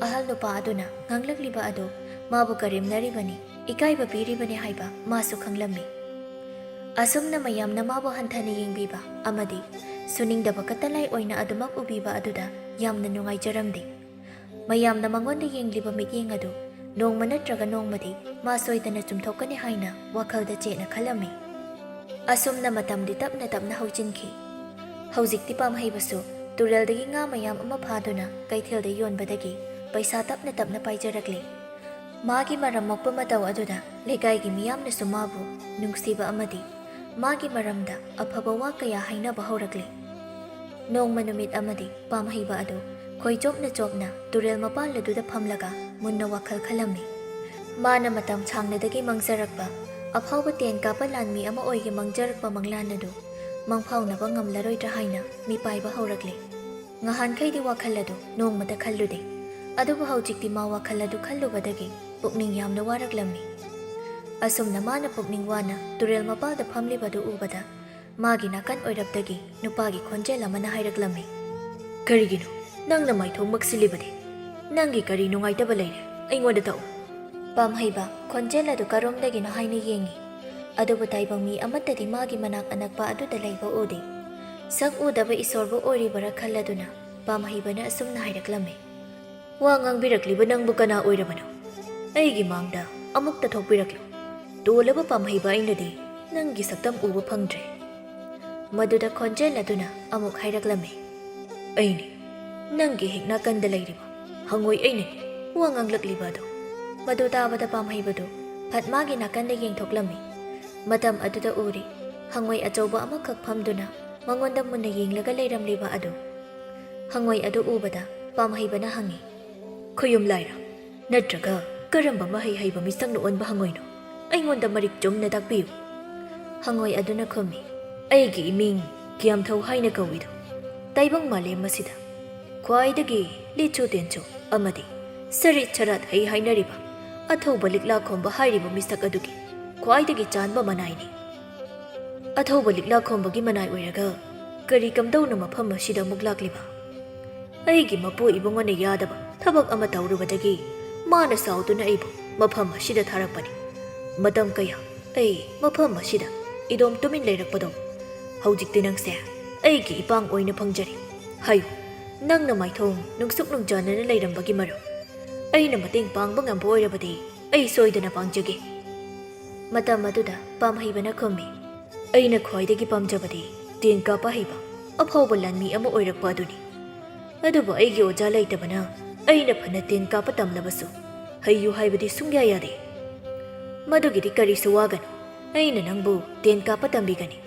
ꯑꯍꯜ ꯅꯨꯄꯥ ꯑꯗꯨꯅ ꯉꯥꯡꯂꯛꯂꯤꯕ ꯑꯗꯨ ꯃꯥꯕꯨ ꯀꯔꯦꯝꯅꯔꯤꯕꯅꯤ, ꯏꯀꯥꯏꯕ ꯄꯤꯔꯤꯕꯅꯤ ꯍꯥꯏꯕ ꯃꯥꯁꯨ ꯈꯪꯂꯝꯃꯤ꯫ ꯑꯁꯨꯝꯅ ꯃꯌꯥꯝꯅ ꯃꯥꯕꯨ ꯍꯟꯊꯅ ꯌꯦꯡꯕꯤꯕ ꯑꯃꯗꯤ ꯁꯨꯅꯤꯡꯗꯕ ꯀꯇꯂꯥꯏ ꯑꯣꯏꯅ ꯑꯗꯨꯃꯛ ꯎꯕꯤꯕ ꯑꯗꯨꯗ ꯌꯥꯝꯅ ꯅꯨꯡꯉꯥꯏꯖꯔꯝꯗꯦ꯫ ꯃꯌꯥꯝꯅ ꯃꯉꯣꯟꯗ ꯌꯦꯡꯂꯤꯕ ꯃꯤꯠꯌꯦꯡ ꯑꯗꯨ ꯅꯣꯡꯃ ꯅꯠꯇ꯭ꯔꯒ ꯅꯣꯡꯃꯗꯤ ꯃꯥ ꯁꯣꯏꯗꯅ ꯆꯨꯝꯊꯣꯛꯀꯅꯤ ꯍꯥꯏꯅ ꯋꯥꯈꯜꯗ ꯆꯦꯠꯅ ꯈꯜꯂꯝꯃꯤ꯫ ꯑꯁꯨꯝꯅ ꯃꯇꯝꯗꯤ ꯇꯞꯅ ꯇꯞꯅ ꯍꯧꯖꯤꯟꯈꯤ꯫ ꯍꯧꯖꯤꯛꯇꯤ ꯄꯥꯝꯍꯩꯕꯁꯨ ꯇꯨꯔꯦꯜꯗꯒꯤ ꯉꯥ ꯃꯌꯥꯝ ꯑꯃ ꯐꯥꯗꯨꯅ ꯀꯩꯊꯦꯜꯗ ꯌꯣꯟꯕꯗꯒꯤ ꯄꯩꯁా ꯇꯞꯅ ꯇꯞꯅ ꯄꯥꯏꯖꯔꯛꯂꯤ꯫ ꯃꯥꯒꯤ ꯃꯔꯝ ꯃꯣꯛꯄ ꯃꯇꯧ ꯑꯗꯨꯗ ꯂꯩꯀꯥꯏꯒꯤ ꯃꯤꯌꯥꯝꯅꯁꯨ ꯃꯥꯕꯨ ꯅꯨꯡꯁꯤꯕ ꯑꯃꯗꯤ ꯃꯥꯒꯤ ꯃꯔꯝꯗ ꯑꯐꯕ ꯋꯥ ꯀꯌꯥ ꯍꯥꯏꯅꯕ ꯍꯧꯔꯛꯂꯤ꯫ ꯅꯣꯡꯃ ꯅꯨꯃꯤꯠ ꯑꯃꯗꯤ ꯄꯥꯝꯍꯩꯕ ꯑꯗꯨ ꯈꯣꯏ ꯆꯣꯞꯅ ꯆꯣꯞꯅ ꯇꯨꯔꯦꯜ ꯃꯄꯥꯟ ꯑꯗꯨꯗ ꯐꯝꯂꯒ ꯃꯨꯟꯅ ꯋꯥꯈꯜ ꯈꯜꯂꯝꯃꯤ꯫ ꯃꯥꯅ ꯃꯇꯝ ꯁꯥꯡꯅꯗꯒꯤ ꯃꯪꯖꯔꯛꯄ ꯑꯐꯥꯎꯕ ꯇꯦꯟ ꯀꯥꯞꯄ ꯂꯥꯟꯃꯤ ꯑꯃ ꯑꯣꯏꯒꯦ ꯃꯪꯖꯔꯛꯄ ꯃꯪꯂꯥꯟ ꯑꯗꯨ ꯃꯪꯐꯥꯎꯅꯕ ꯉꯝꯂꯔꯣꯏꯗ꯭ꯔꯥ ꯍꯥꯏꯅ ꯃꯤꯄꯥꯏꯕ ꯍꯧꯔꯛꯂꯤ꯫ ꯉꯍꯥꯟꯈꯩꯗꯤ ꯋꯥꯈꯜ ꯑꯗꯨ ꯅꯣꯡꯃꯇ ꯈꯜꯂꯨꯗꯦ꯫ ꯑꯗꯨꯕꯨ ꯍꯧꯖꯤꯛꯇꯤ ꯃꯥ ꯋꯥꯈꯜ ꯑꯗꯨ ꯈꯜꯂꯨꯕꯗꯒꯤ ꯄꯨꯛꯅꯤꯡ ꯌꯥꯝꯅ ꯋꯥꯔꯛꯂꯝꯃꯤ꯫ ꯑꯁꯨꯝꯅ ꯃꯥꯅ ꯄꯨꯛꯅꯤꯡ ꯋꯥꯅ ꯇꯨꯔꯦꯜ ꯃꯄꯥꯜꯗ ꯐꯝꯂꯤꯕꯗꯨ ꯎꯕꯗ ꯃꯥꯒꯤ ナカン ꯑꯣꯏꯔꯞꯇꯒꯤ ꯅꯨꯄꯥꯒꯤ ꯈꯣꯟꯖꯦꯜ ꯑꯃꯅ ꯍꯥꯏꯔꯛꯂꯝꯃꯤ, "ꯀꯔꯤꯒꯤꯅꯣ ꯅꯪꯅ ꯃꯥꯏꯊꯣꯡ ꯃꯛꯁꯤꯜꯂꯤꯕꯗꯤ? ꯅꯪꯒꯤ ꯀꯔꯤ ꯅꯨꯡꯉꯥꯏꯇꯕ ꯂꯩꯔꯦ? ꯑꯩꯉꯣꯟꯗ ꯇꯥꯛꯎ." ꯄꯥꯝꯍꯩꯕ ꯈꯣꯟꯖꯦꯜ ꯑꯗꯨ ꯀꯔꯣꯝꯗꯒꯤꯅꯣ ꯍꯥꯏꯅ ꯌꯦꯡꯉꯤ꯫ ꯑꯗꯨꯕꯨ ꯇꯥꯏꯕꯪ ꯃꯤ ꯑꯃꯠꯇꯗꯤ ꯃꯥꯒꯤ ꯃꯅꯥꯛ ꯑꯅꯛꯄ ꯑꯗꯨꯗ ꯂꯩꯕ ꯎꯗꯦ꯫ ꯁꯛ ꯎꯗꯕ ꯏꯁꯣꯔꯕꯨ ꯑꯣꯏꯔꯤꯕꯔꯥ ꯈꯜꯂꯗꯨꯅ ꯄꯥꯝꯍꯩꯕꯅ ꯑꯁꯨꯝꯅ ꯍꯥꯏꯔꯛꯂꯝꯃꯤ, "ꯋꯥ ꯉꯥꯡꯕꯤꯔꯛꯂꯤꯕ ꯅꯪꯕꯨ ꯀꯅꯥ ꯑꯣꯏꯔꯕꯅꯣ? ꯑꯩꯒꯤ ꯃꯥꯡꯗ ꯑꯃꯨꯛꯇ ꯊꯣꯛꯄꯤꯔꯛꯂꯨ꯫ ꯇꯣꯜꯂꯕ ꯄꯥꯝꯍꯩꯕ ꯑꯩꯅꯗꯤ ꯅꯪꯒꯤ ꯁꯛꯇꯝ ꯎꯕ ꯐꯪꯗ꯭ꯔꯦ." ꯃꯗꯨꯗ ꯈꯣꯟꯖꯦꯜ ꯑꯗꯨꯅ ꯑꯃꯨꯛ ꯍꯥꯏꯔꯛꯂꯝꯃꯤ, "ꯑꯩꯅꯤ, ꯅꯪꯒꯤ ꯍꯦꯛ ꯅꯥꯀꯟꯗ ꯂꯩꯔꯤꯕ ꯍꯪꯉꯣꯏ ꯑꯩꯅꯅꯤ ꯋꯥ ꯉꯥꯡꯂꯛꯂꯤꯕ ꯑꯗꯨ." ꯃꯗꯨ ꯇꯥꯕꯗ ꯄꯥꯝꯍꯩꯕꯗꯨ ꯐꯠ ꯃꯥꯒꯤ ꯅꯥꯀꯟꯗ ꯌꯦꯡꯊꯣꯛꯂꯝꯃꯤ꯫ ꯃꯇꯝ ꯑꯗꯨꯗ ꯎꯔꯤ ꯍꯪꯉꯣꯏ ꯑꯆꯧꯕ ꯑꯃꯈꯛ ꯐꯝꯗꯨꯅ ꯃꯉꯣꯟꯗ ꯃꯨꯟꯅ ꯌꯦꯡꯂꯒ ꯂꯩꯔꯝꯂꯤꯕ ꯑꯗꯨ꯫ ꯍꯪꯉꯣꯏ ꯑꯗꯨ ꯎꯕꯗ ꯄꯥꯝꯍꯩꯕꯅ ꯍꯪꯉꯤ, "ꯈꯨꯌꯨꯝ ꯂꯥꯏꯔ, ꯅꯠꯇ꯭ꯔꯒ ꯀꯔꯝꯕ ꯃꯍꯩ ꯍꯩꯕ ꯃꯤꯁꯛꯅ ꯑꯣꯟꯕ ꯍꯪꯉꯣꯏꯅꯣ? ꯑꯩꯉꯣꯟꯗ ꯃꯔꯤꯛ ꯆꯨꯝꯅ ꯇꯥꯛꯄꯤꯌꯨ." ꯍꯪꯉꯣꯏ ꯑꯗꯨꯅ ꯈꯨꯝꯃꯤ, "ꯑꯩꯒꯤ ꯏꯃꯤꯡ ꯀꯤꯌꯥꯝꯊꯧ ꯍꯥꯏꯅ ꯀꯧꯏꯗꯣ꯫ ꯇꯥꯏꯕꯪ ꯃꯥꯂꯦꯝ ꯑꯁꯤꯗ ꯈ꯭ꯋꯥꯏꯗꯒꯤ ꯂꯤꯠꯁꯨ ꯇꯦꯟꯁꯨ ꯑꯃꯗꯤ ꯁꯔꯤꯠ ꯁꯔꯥꯠ ꯍꯩ ꯍꯥꯏꯅꯔꯤꯕ ꯑꯊꯧꯕ ꯂꯤꯛꯂꯥ ꯈꯣꯝꯕ ꯍꯥꯏꯔꯤꯕ ꯃꯤꯁꯛ ꯑꯗꯨꯒꯤ ꯈ꯭ꯋꯥꯏꯗꯒꯤ ꯆꯥꯟꯕ ꯃꯅꯥꯏꯅꯤ꯫ ꯑꯊꯧꯕ ꯂꯤꯛꯂꯥ ꯈꯣꯝꯕꯒꯤ ꯃꯅꯥꯏ ꯑꯣꯏꯔꯒ ꯀꯔꯤ ꯀꯝꯗꯧꯅ ꯃꯐꯝ ꯑꯁꯤꯗ ꯑꯃꯨꯛ ꯂꯥꯛꯂꯤꯕ? ꯑꯩꯒꯤ ꯃꯄꯨ ꯏꯕꯨꯡꯉꯣꯅ ꯌꯥꯗꯕ ꯊꯕꯛ ꯑꯃ ꯇꯧꯔꯨꯕꯗꯒꯤ ꯃꯥꯅ ꯁꯥꯎꯗꯨꯅ ꯑꯩꯕꯨ ꯃꯐꯝ ꯑꯁꯤꯗ ꯊꯥꯔꯛꯄꯅꯤ꯫ ꯃꯇꯝ ꯀꯌꯥ ꯑꯩ ꯃꯐꯝ ꯑꯁꯤꯗ ꯏꯗꯣꯝ ꯇꯨꯃꯤꯟ ꯂꯩꯔꯛꯄꯗꯣ ꯍꯧꯖꯤꯛꯇꯤ ꯅꯪꯁꯦ ꯑꯩꯒꯤ ꯏꯄꯥꯡ ꯑꯣꯏꯅ ꯐꯪꯖꯔꯤ꯫ ꯍꯥꯏꯌꯨ, ꯅꯪꯅ ꯃꯥꯏꯊꯣꯡ ꯅꯨꯡꯁꯨꯛ ꯅꯨꯡꯖꯥꯅꯅ ꯂꯩꯔꯝꯕꯒꯤ ꯃꯔꯝ? ꯑꯩꯅ ꯃꯇꯦꯡ ꯄꯥꯡꯕ ꯉꯝꯕ ꯑꯣꯏꯔꯕꯗꯤ ꯑꯩ ꯁꯣꯏꯗꯅ ꯄꯥꯡꯖꯒꯦ." ꯃꯇꯝ ꯑꯗꯨꯗ ꯄꯥꯝꯍꯩꯕꯅ ꯈꯨꯝꯃꯤ, "ꯑꯩꯅ ꯈ꯭ꯋꯥꯏꯗꯒꯤ ꯄꯥꯝꯖꯕꯗꯤ ꯇꯦꯟ ꯀꯥꯞꯄ ꯍꯩꯕ ꯑꯐꯥꯎꯕ ꯂꯥꯟꯃꯤ ꯑꯃ ꯑꯣꯏꯔꯛꯄ ꯑꯗꯨꯅꯤ꯫ ꯑꯗꯨꯕꯨ ꯑꯩꯒꯤ ꯑꯣꯖꯥ ꯂꯩꯇꯕꯅ ꯑꯩꯅ ꯐꯅ ꯇꯦꯟ ꯀꯥꯞꯄ ꯇꯝꯂꯕꯁꯨ ꯍꯩꯌꯨ ꯍꯥꯏꯕꯗꯤ ꯁꯨꯡꯌꯥ ꯌꯥꯗꯦ꯫ ꯃꯗꯨꯒꯤꯗꯤ ꯀꯔꯤꯁꯨ ꯋꯥꯒꯅꯨ, ꯑꯩꯅ ꯅꯪꯕꯨ ꯇꯦꯟ ꯀꯥꯞꯄ ꯇꯝꯕꯤꯒꯅꯤ,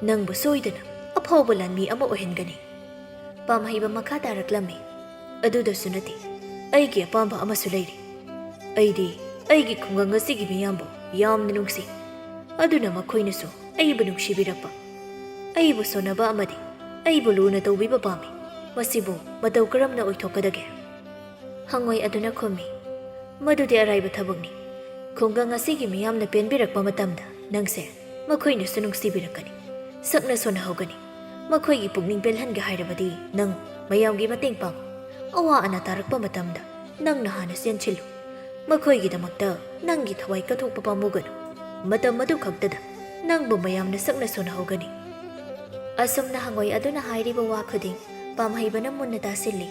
ꯅꯪꯕꯨ ꯁꯣꯏꯗꯅ ꯑꯐꯥꯎꯕ ꯂꯥꯟꯃꯤ ꯑꯃ ꯑꯣꯏꯍꯟꯒꯅꯤ." ꯄꯥꯝꯍꯩꯕ ꯃꯈꯥ ꯇꯥꯔꯛꯂꯝꯃꯤ, "ꯑꯗꯨꯗꯁꯨ ꯅꯠꯇꯦ, ꯑꯩꯒꯤ ꯑꯄꯥꯝꯕ ꯑꯃꯁꯨ ꯂꯩꯔꯤ꯫ ꯑꯩꯗꯤ ꯑꯩꯒꯤ ꯈꯨꯡꯒꯪ ꯑꯁꯤꯒꯤ ꯃꯤꯌꯥꯝꯕꯨ ꯌꯥꯝꯅ ꯅꯨꯡꯁꯤ꯫ ꯑꯗꯨꯅ ꯃꯈꯣꯏꯅꯁꯨ ꯑꯩꯕꯨ ꯅꯨꯡꯁꯤꯕꯤꯔꯛꯄ, ꯑꯩꯕꯨ ꯁꯣꯟꯅꯕ ꯑꯃꯗꯤ ꯑꯩꯕꯨ ꯂꯨꯅ ꯇꯧꯕꯤꯕ ꯄꯥꯝꯃꯤ꯫ ꯃꯁꯤꯕꯨ ꯃꯇꯧ ꯀꯔꯝꯅ ꯑꯣꯏꯊꯣꯛꯀꯗꯒꯦ?" ꯍꯪꯉꯣꯏ ꯑꯗꯨꯅ ꯈꯨꯝꯃꯤ, "ꯃꯗꯨꯗꯤ ꯑꯔꯥꯏꯕ ꯊꯕꯛꯅꯤ꯫ ꯈꯨꯡꯒꯪ ꯑꯁꯤꯒꯤ ꯃꯤꯌꯥꯝꯅ ꯄꯦꯟꯕꯤꯔꯛꯄ ꯃꯇꯝꯗ ꯅꯪꯁꯦ ꯃꯈꯣꯏꯅꯁꯨ ꯅꯨꯡꯁꯤꯕꯤꯔꯛꯀꯅꯤ, ꯁꯛꯅ ꯁꯣꯟꯅꯍꯧꯒꯅꯤ꯫ ꯃꯈꯣꯏꯒꯤ ꯄꯨꯛꯅꯤꯡ ꯄꯦꯜꯍꯟꯒꯦ ꯍꯥꯏꯔꯕꯗꯤ ꯅꯪ ꯃꯌꯥꯝꯒꯤ ꯃꯇꯦꯡ ꯄꯥꯡꯉꯨ꯫ ꯑꯋꯥ ꯑꯅꯥ ꯇꯥꯔꯛꯄ ꯃꯇꯝꯗ ꯅꯪꯅ ꯍꯥꯟꯅ ꯆꯦꯟꯁꯤꯜꯂꯨ꯫ ꯃꯈꯣꯏꯒꯤꯗꯃꯛꯇ ꯅꯪꯒꯤ ꯊꯋꯥꯏ ꯀꯠꯊꯣꯛꯄ ꯄꯥꯝꯃꯨꯒꯅꯨ꯫ ꯃꯇꯝ ꯑꯗꯨ ꯈꯛꯇꯗ ꯅꯪꯕꯨ ꯃꯌꯥꯝꯅ ꯁꯛꯅ ꯁꯣꯟꯅꯍꯧꯒꯅꯤ꯫ ꯑꯁꯨꯝꯅ ꯍꯪꯉꯣꯏ ꯑꯗꯨꯅ ꯍꯥꯏꯔꯤꯕ ꯋꯥ ꯈꯨꯗꯤꯡ ꯄꯥꯝꯍꯩꯕꯅ ꯃꯨꯟꯅ ꯇꯥꯁꯤꯜꯂꯤ꯫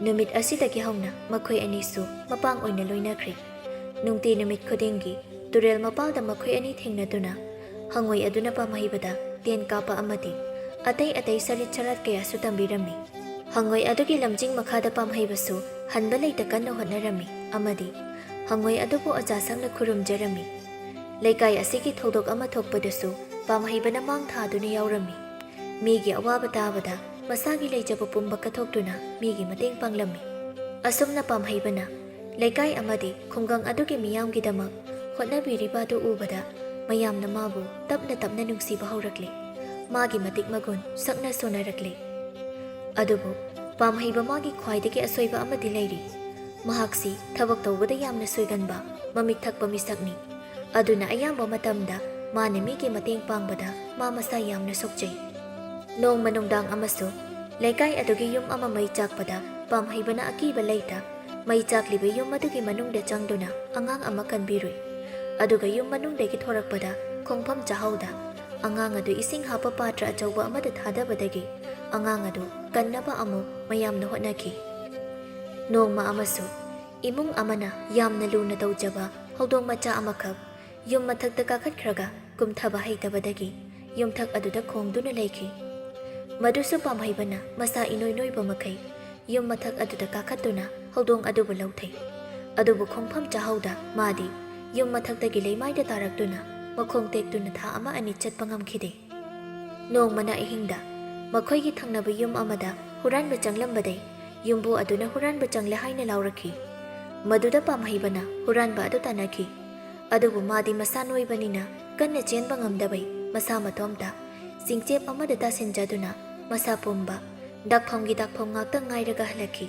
ꯅꯨꯃꯤꯠ ꯑꯁꯤꯗꯒꯤ ꯍꯧꯅ ꯃꯈꯣꯏ ꯑꯅꯤꯁꯨ ꯃꯄꯥꯡ ꯑꯣꯏꯅ ꯂꯣꯏꯅꯈ꯭ꯔꯦ꯫ ꯅꯨꯡꯇꯤ ꯅꯨꯃꯤꯠ ꯈꯨꯗꯤꯡꯒꯤ ꯇꯨꯔꯦꯜ ꯃꯄꯥꯜꯗ ꯃꯈꯣꯏ ꯑꯅꯤ ꯊꯦꯡꯅꯗꯨꯅ ꯍꯪꯉꯣꯏ ꯑꯗꯨꯅ ꯄꯥꯝꯍꯩꯕꯗ ꯇꯦꯟ ꯀꯥꯞꯄ ꯑꯃꯗꯤ ꯑꯇꯩ ꯑꯇꯩ ꯁꯔꯤꯠ ꯁꯔꯥꯠ ꯀꯌꯥꯁꯨ ꯇꯝꯕꯤꯔꯝꯃꯤ꯫ ꯍꯪꯉꯣꯏ ꯑꯗꯨꯒꯤ ꯂꯝꯖꯤꯡ ꯃꯈꯥꯗ ꯄꯥꯝꯍꯩꯕꯁꯨ ꯍꯟꯕ ꯂꯩꯇ ꯀꯟꯅ ꯍꯣꯠꯅꯔꯝꯃꯤ ꯑꯃꯗꯤ ꯍꯪꯉꯣꯏ ꯑꯗꯨꯕꯨ ꯑꯣꯖꯥ ꯁꯛꯅ ꯈꯨꯔꯨꯝꯖꯔꯝꯃꯤ꯫ ꯂꯩꯀꯥꯏ ꯑꯁꯤꯒꯤ ꯊꯧꯗꯣꯛ ꯑꯃ ꯊꯣꯛꯄꯗꯁꯨ ꯄꯥꯝꯍꯩꯕꯅ ꯃꯥꯡ ꯊꯥꯗꯨꯅ ꯌꯥꯎꯔꯝꯃꯤ꯫ ꯃꯤꯒꯤ ꯑꯋꯥꯕ ꯇꯥꯕꯗ ꯃꯁꯥꯒꯤ ꯂꯩꯖꯕ ꯄꯨꯝꯕ ꯀꯠꯊꯣꯛꯇꯨꯅ ꯃꯤꯒꯤ ꯃꯇꯦꯡ ꯄꯥꯡꯂꯝꯃꯤ꯫ ꯑꯁꯨꯝꯅ ꯄꯥꯝꯍꯩꯕꯅ ꯂꯩꯀꯥꯏ ꯑꯃꯗꯤ ꯈꯨꯡꯒꯪ ꯑꯗꯨꯒꯤ ꯃꯤꯌꯥꯝꯒꯤꯗꯃꯛ ꯍꯣꯠꯅꯕꯤꯔꯤꯕ ꯑꯗꯨ ꯎꯕꯗ ꯃꯌꯥꯝꯅ ꯃꯥꯕꯨ ꯇꯞꯅ ꯇꯞꯅ ꯅꯨꯡꯁꯤꯕ ꯍꯧꯔꯛꯂꯦ꯫ ꯃꯥꯒꯤ ꯃꯇꯤꯛ ꯃꯒꯨꯟ ꯁꯛꯅ ꯁꯣꯟꯅꯔꯛꯂꯦ꯫ ꯑꯗꯨꯕꯨ ꯄꯥꯝꯍꯩꯕ ꯃꯥꯒꯤ ꯈ꯭ꯋꯥꯏꯗꯒꯤ ꯑꯁꯣꯏꯕ ꯑꯃꯗꯤ ꯂꯩꯔꯤ꯫ ꯃꯍꯥꯛꯁꯤ ꯊꯕꯛ ꯇꯧꯕꯗ ꯌꯥꯝꯅ ꯁꯣꯏꯒꯟꯕ ꯃꯃꯤꯠ ꯊꯛꯄ ꯃꯤꯁꯛꯅꯤ꯫ ꯑꯗꯨꯅ ꯑꯌꯥꯝꯕ ꯃꯇꯝꯗ ꯃꯥꯅ ꯃꯤꯒꯤ ꯃꯇꯦꯡ ꯄꯥꯡꯕꯗ ꯃꯥ ꯃꯁꯥ ꯌꯥꯝꯅ ꯁꯣꯛꯆꯩ꯫ ꯅꯣꯡꯃ ꯅꯨꯡꯗꯥꯡ ꯑꯃꯁꯨ ꯂꯩꯀꯥꯏ ꯑꯗꯨꯒꯤ ꯌꯨꯝ ꯑꯃ ꯃꯩ ꯆꯥꯛꯄꯗ ꯄꯥꯝꯍꯩꯕꯅ ꯑꯀꯤꯕ ꯂꯩꯇ ꯃꯩ ꯆꯥꯛꯂꯤꯕ ꯌꯨꯝ ꯑꯗꯨꯒꯤ ꯃꯅꯨꯡꯗ ꯆꯪꯗꯨꯅ ꯑꯉꯥꯡ ꯑꯃ ꯀꯟꯕꯤꯔꯨꯏ꯫ ꯑꯗꯨꯒ ꯌꯨꯝ ꯃꯅꯨꯡꯗꯒꯤ ꯊꯣꯔꯛꯄꯗ ꯈꯣꯡꯐꯝ ꯆꯥꯍꯧꯗ ꯑꯉꯥꯡ ꯑꯗꯨ ꯏꯁꯤꯡ ꯍꯥꯞꯄ ꯄꯥꯇ꯭ꯔ ꯑꯆꯧꯕ ꯑꯃꯗ ꯊꯥꯗꯕꯗꯒꯤ ꯑꯉꯥꯡ ꯑꯗꯨ ꯀꯟꯅꯕ ꯑꯃꯨꯛ ꯃꯌꯥꯝꯅ ꯍꯣꯠꯅꯈꯤ꯫ ꯅꯣꯡꯃ ꯑꯃꯁꯨ ꯏꯃꯨꯡ ꯑꯃꯅ ꯌꯥꯝꯅ ꯂꯨꯅ ꯇꯧꯖꯕ ꯍꯧꯗꯣꯡ ꯃꯆꯥ ꯑꯃꯈꯛ ꯌꯨꯝ ꯃꯊꯛꯇ ꯀꯥꯈꯠꯈ꯭ꯔꯒ ꯀꯨꯝꯊꯕ ꯍꯩꯇꯕꯗꯒꯤ ꯌꯨꯝꯊꯛ ꯑꯗꯨꯗ ꯈꯣꯡꯗꯨꯅ ꯂꯩꯈꯤ꯫ ꯃꯗꯨꯁꯨ ꯄꯥꯝꯍꯩꯕꯅ ꯃꯁꯥ ꯏꯅꯣꯏ ꯅꯣꯏꯕ ꯃꯈꯩ ꯌꯨꯝ ꯃꯊꯛ ꯑꯗꯨꯗ ꯀꯥꯈꯠꯇꯨꯅ ꯍꯧꯗꯣꯡ ꯑꯗꯨꯕꯨ ꯂꯧꯊꯩ꯫ ꯑꯗꯨꯕꯨ ꯈꯣꯡꯐꯝ ꯆꯥꯍꯧꯗ ꯃꯥꯗꯤ ꯌꯨꯝ ꯃꯊꯛꯇꯒꯤ ꯂꯩꯃꯥꯏꯗ ꯇꯥꯔꯛꯇꯨꯅ ꯃꯈꯣꯡ ꯇꯦꯛꯇꯨꯅ ꯊꯥ ꯑꯃ ꯑꯅꯤ ꯆꯠꯄ ꯉꯝꯈꯤꯗꯦ꯫ ꯅꯣꯡꯃꯅ ꯑꯍꯤꯡꯗ ꯃꯈꯣꯏꯒꯤ ꯊꯪꯅꯕ ꯌꯨꯝ ꯑꯃꯗ ꯍꯨꯔꯥꯟꯕ ꯆꯪꯂꯝꯕꯗꯩ ꯌꯨꯝꯕꯨ ꯑꯗꯨꯅ ꯍꯨꯔꯥꯟꯕ ꯆꯪꯂꯦ ꯍꯥꯏꯅ ꯂꯥꯎꯔꯛꯈꯤ꯫ ꯃꯗꯨꯗ ꯄꯥꯝꯍꯩꯕꯅ ꯍꯨꯔꯥꯟꯕ ꯑꯗꯨ ꯇꯥꯟꯅꯈꯤ꯫ ꯑꯗꯨꯕꯨ ꯃꯥꯗꯤ ꯃꯁꯥ ꯅꯣꯏꯕꯅꯤꯅ ꯀꯟꯅ ꯆꯦꯟꯕ ꯉꯝꯗꯕꯩ ꯃꯁꯥ ꯃꯇꯣꯝꯇ ꯆꯤꯡꯆꯦꯞ ꯑꯃꯗ ꯇꯥꯁꯤꯟꯖꯗꯨꯅ ꯃꯁꯥ ꯄꯨꯝꯕ ꯗꯥꯛꯐꯝꯒꯤ ꯗꯥꯛꯐꯝ ꯉꯥꯛꯇ ꯉꯥꯏꯔꯒ ꯍꯜꯂꯛꯈꯤ꯫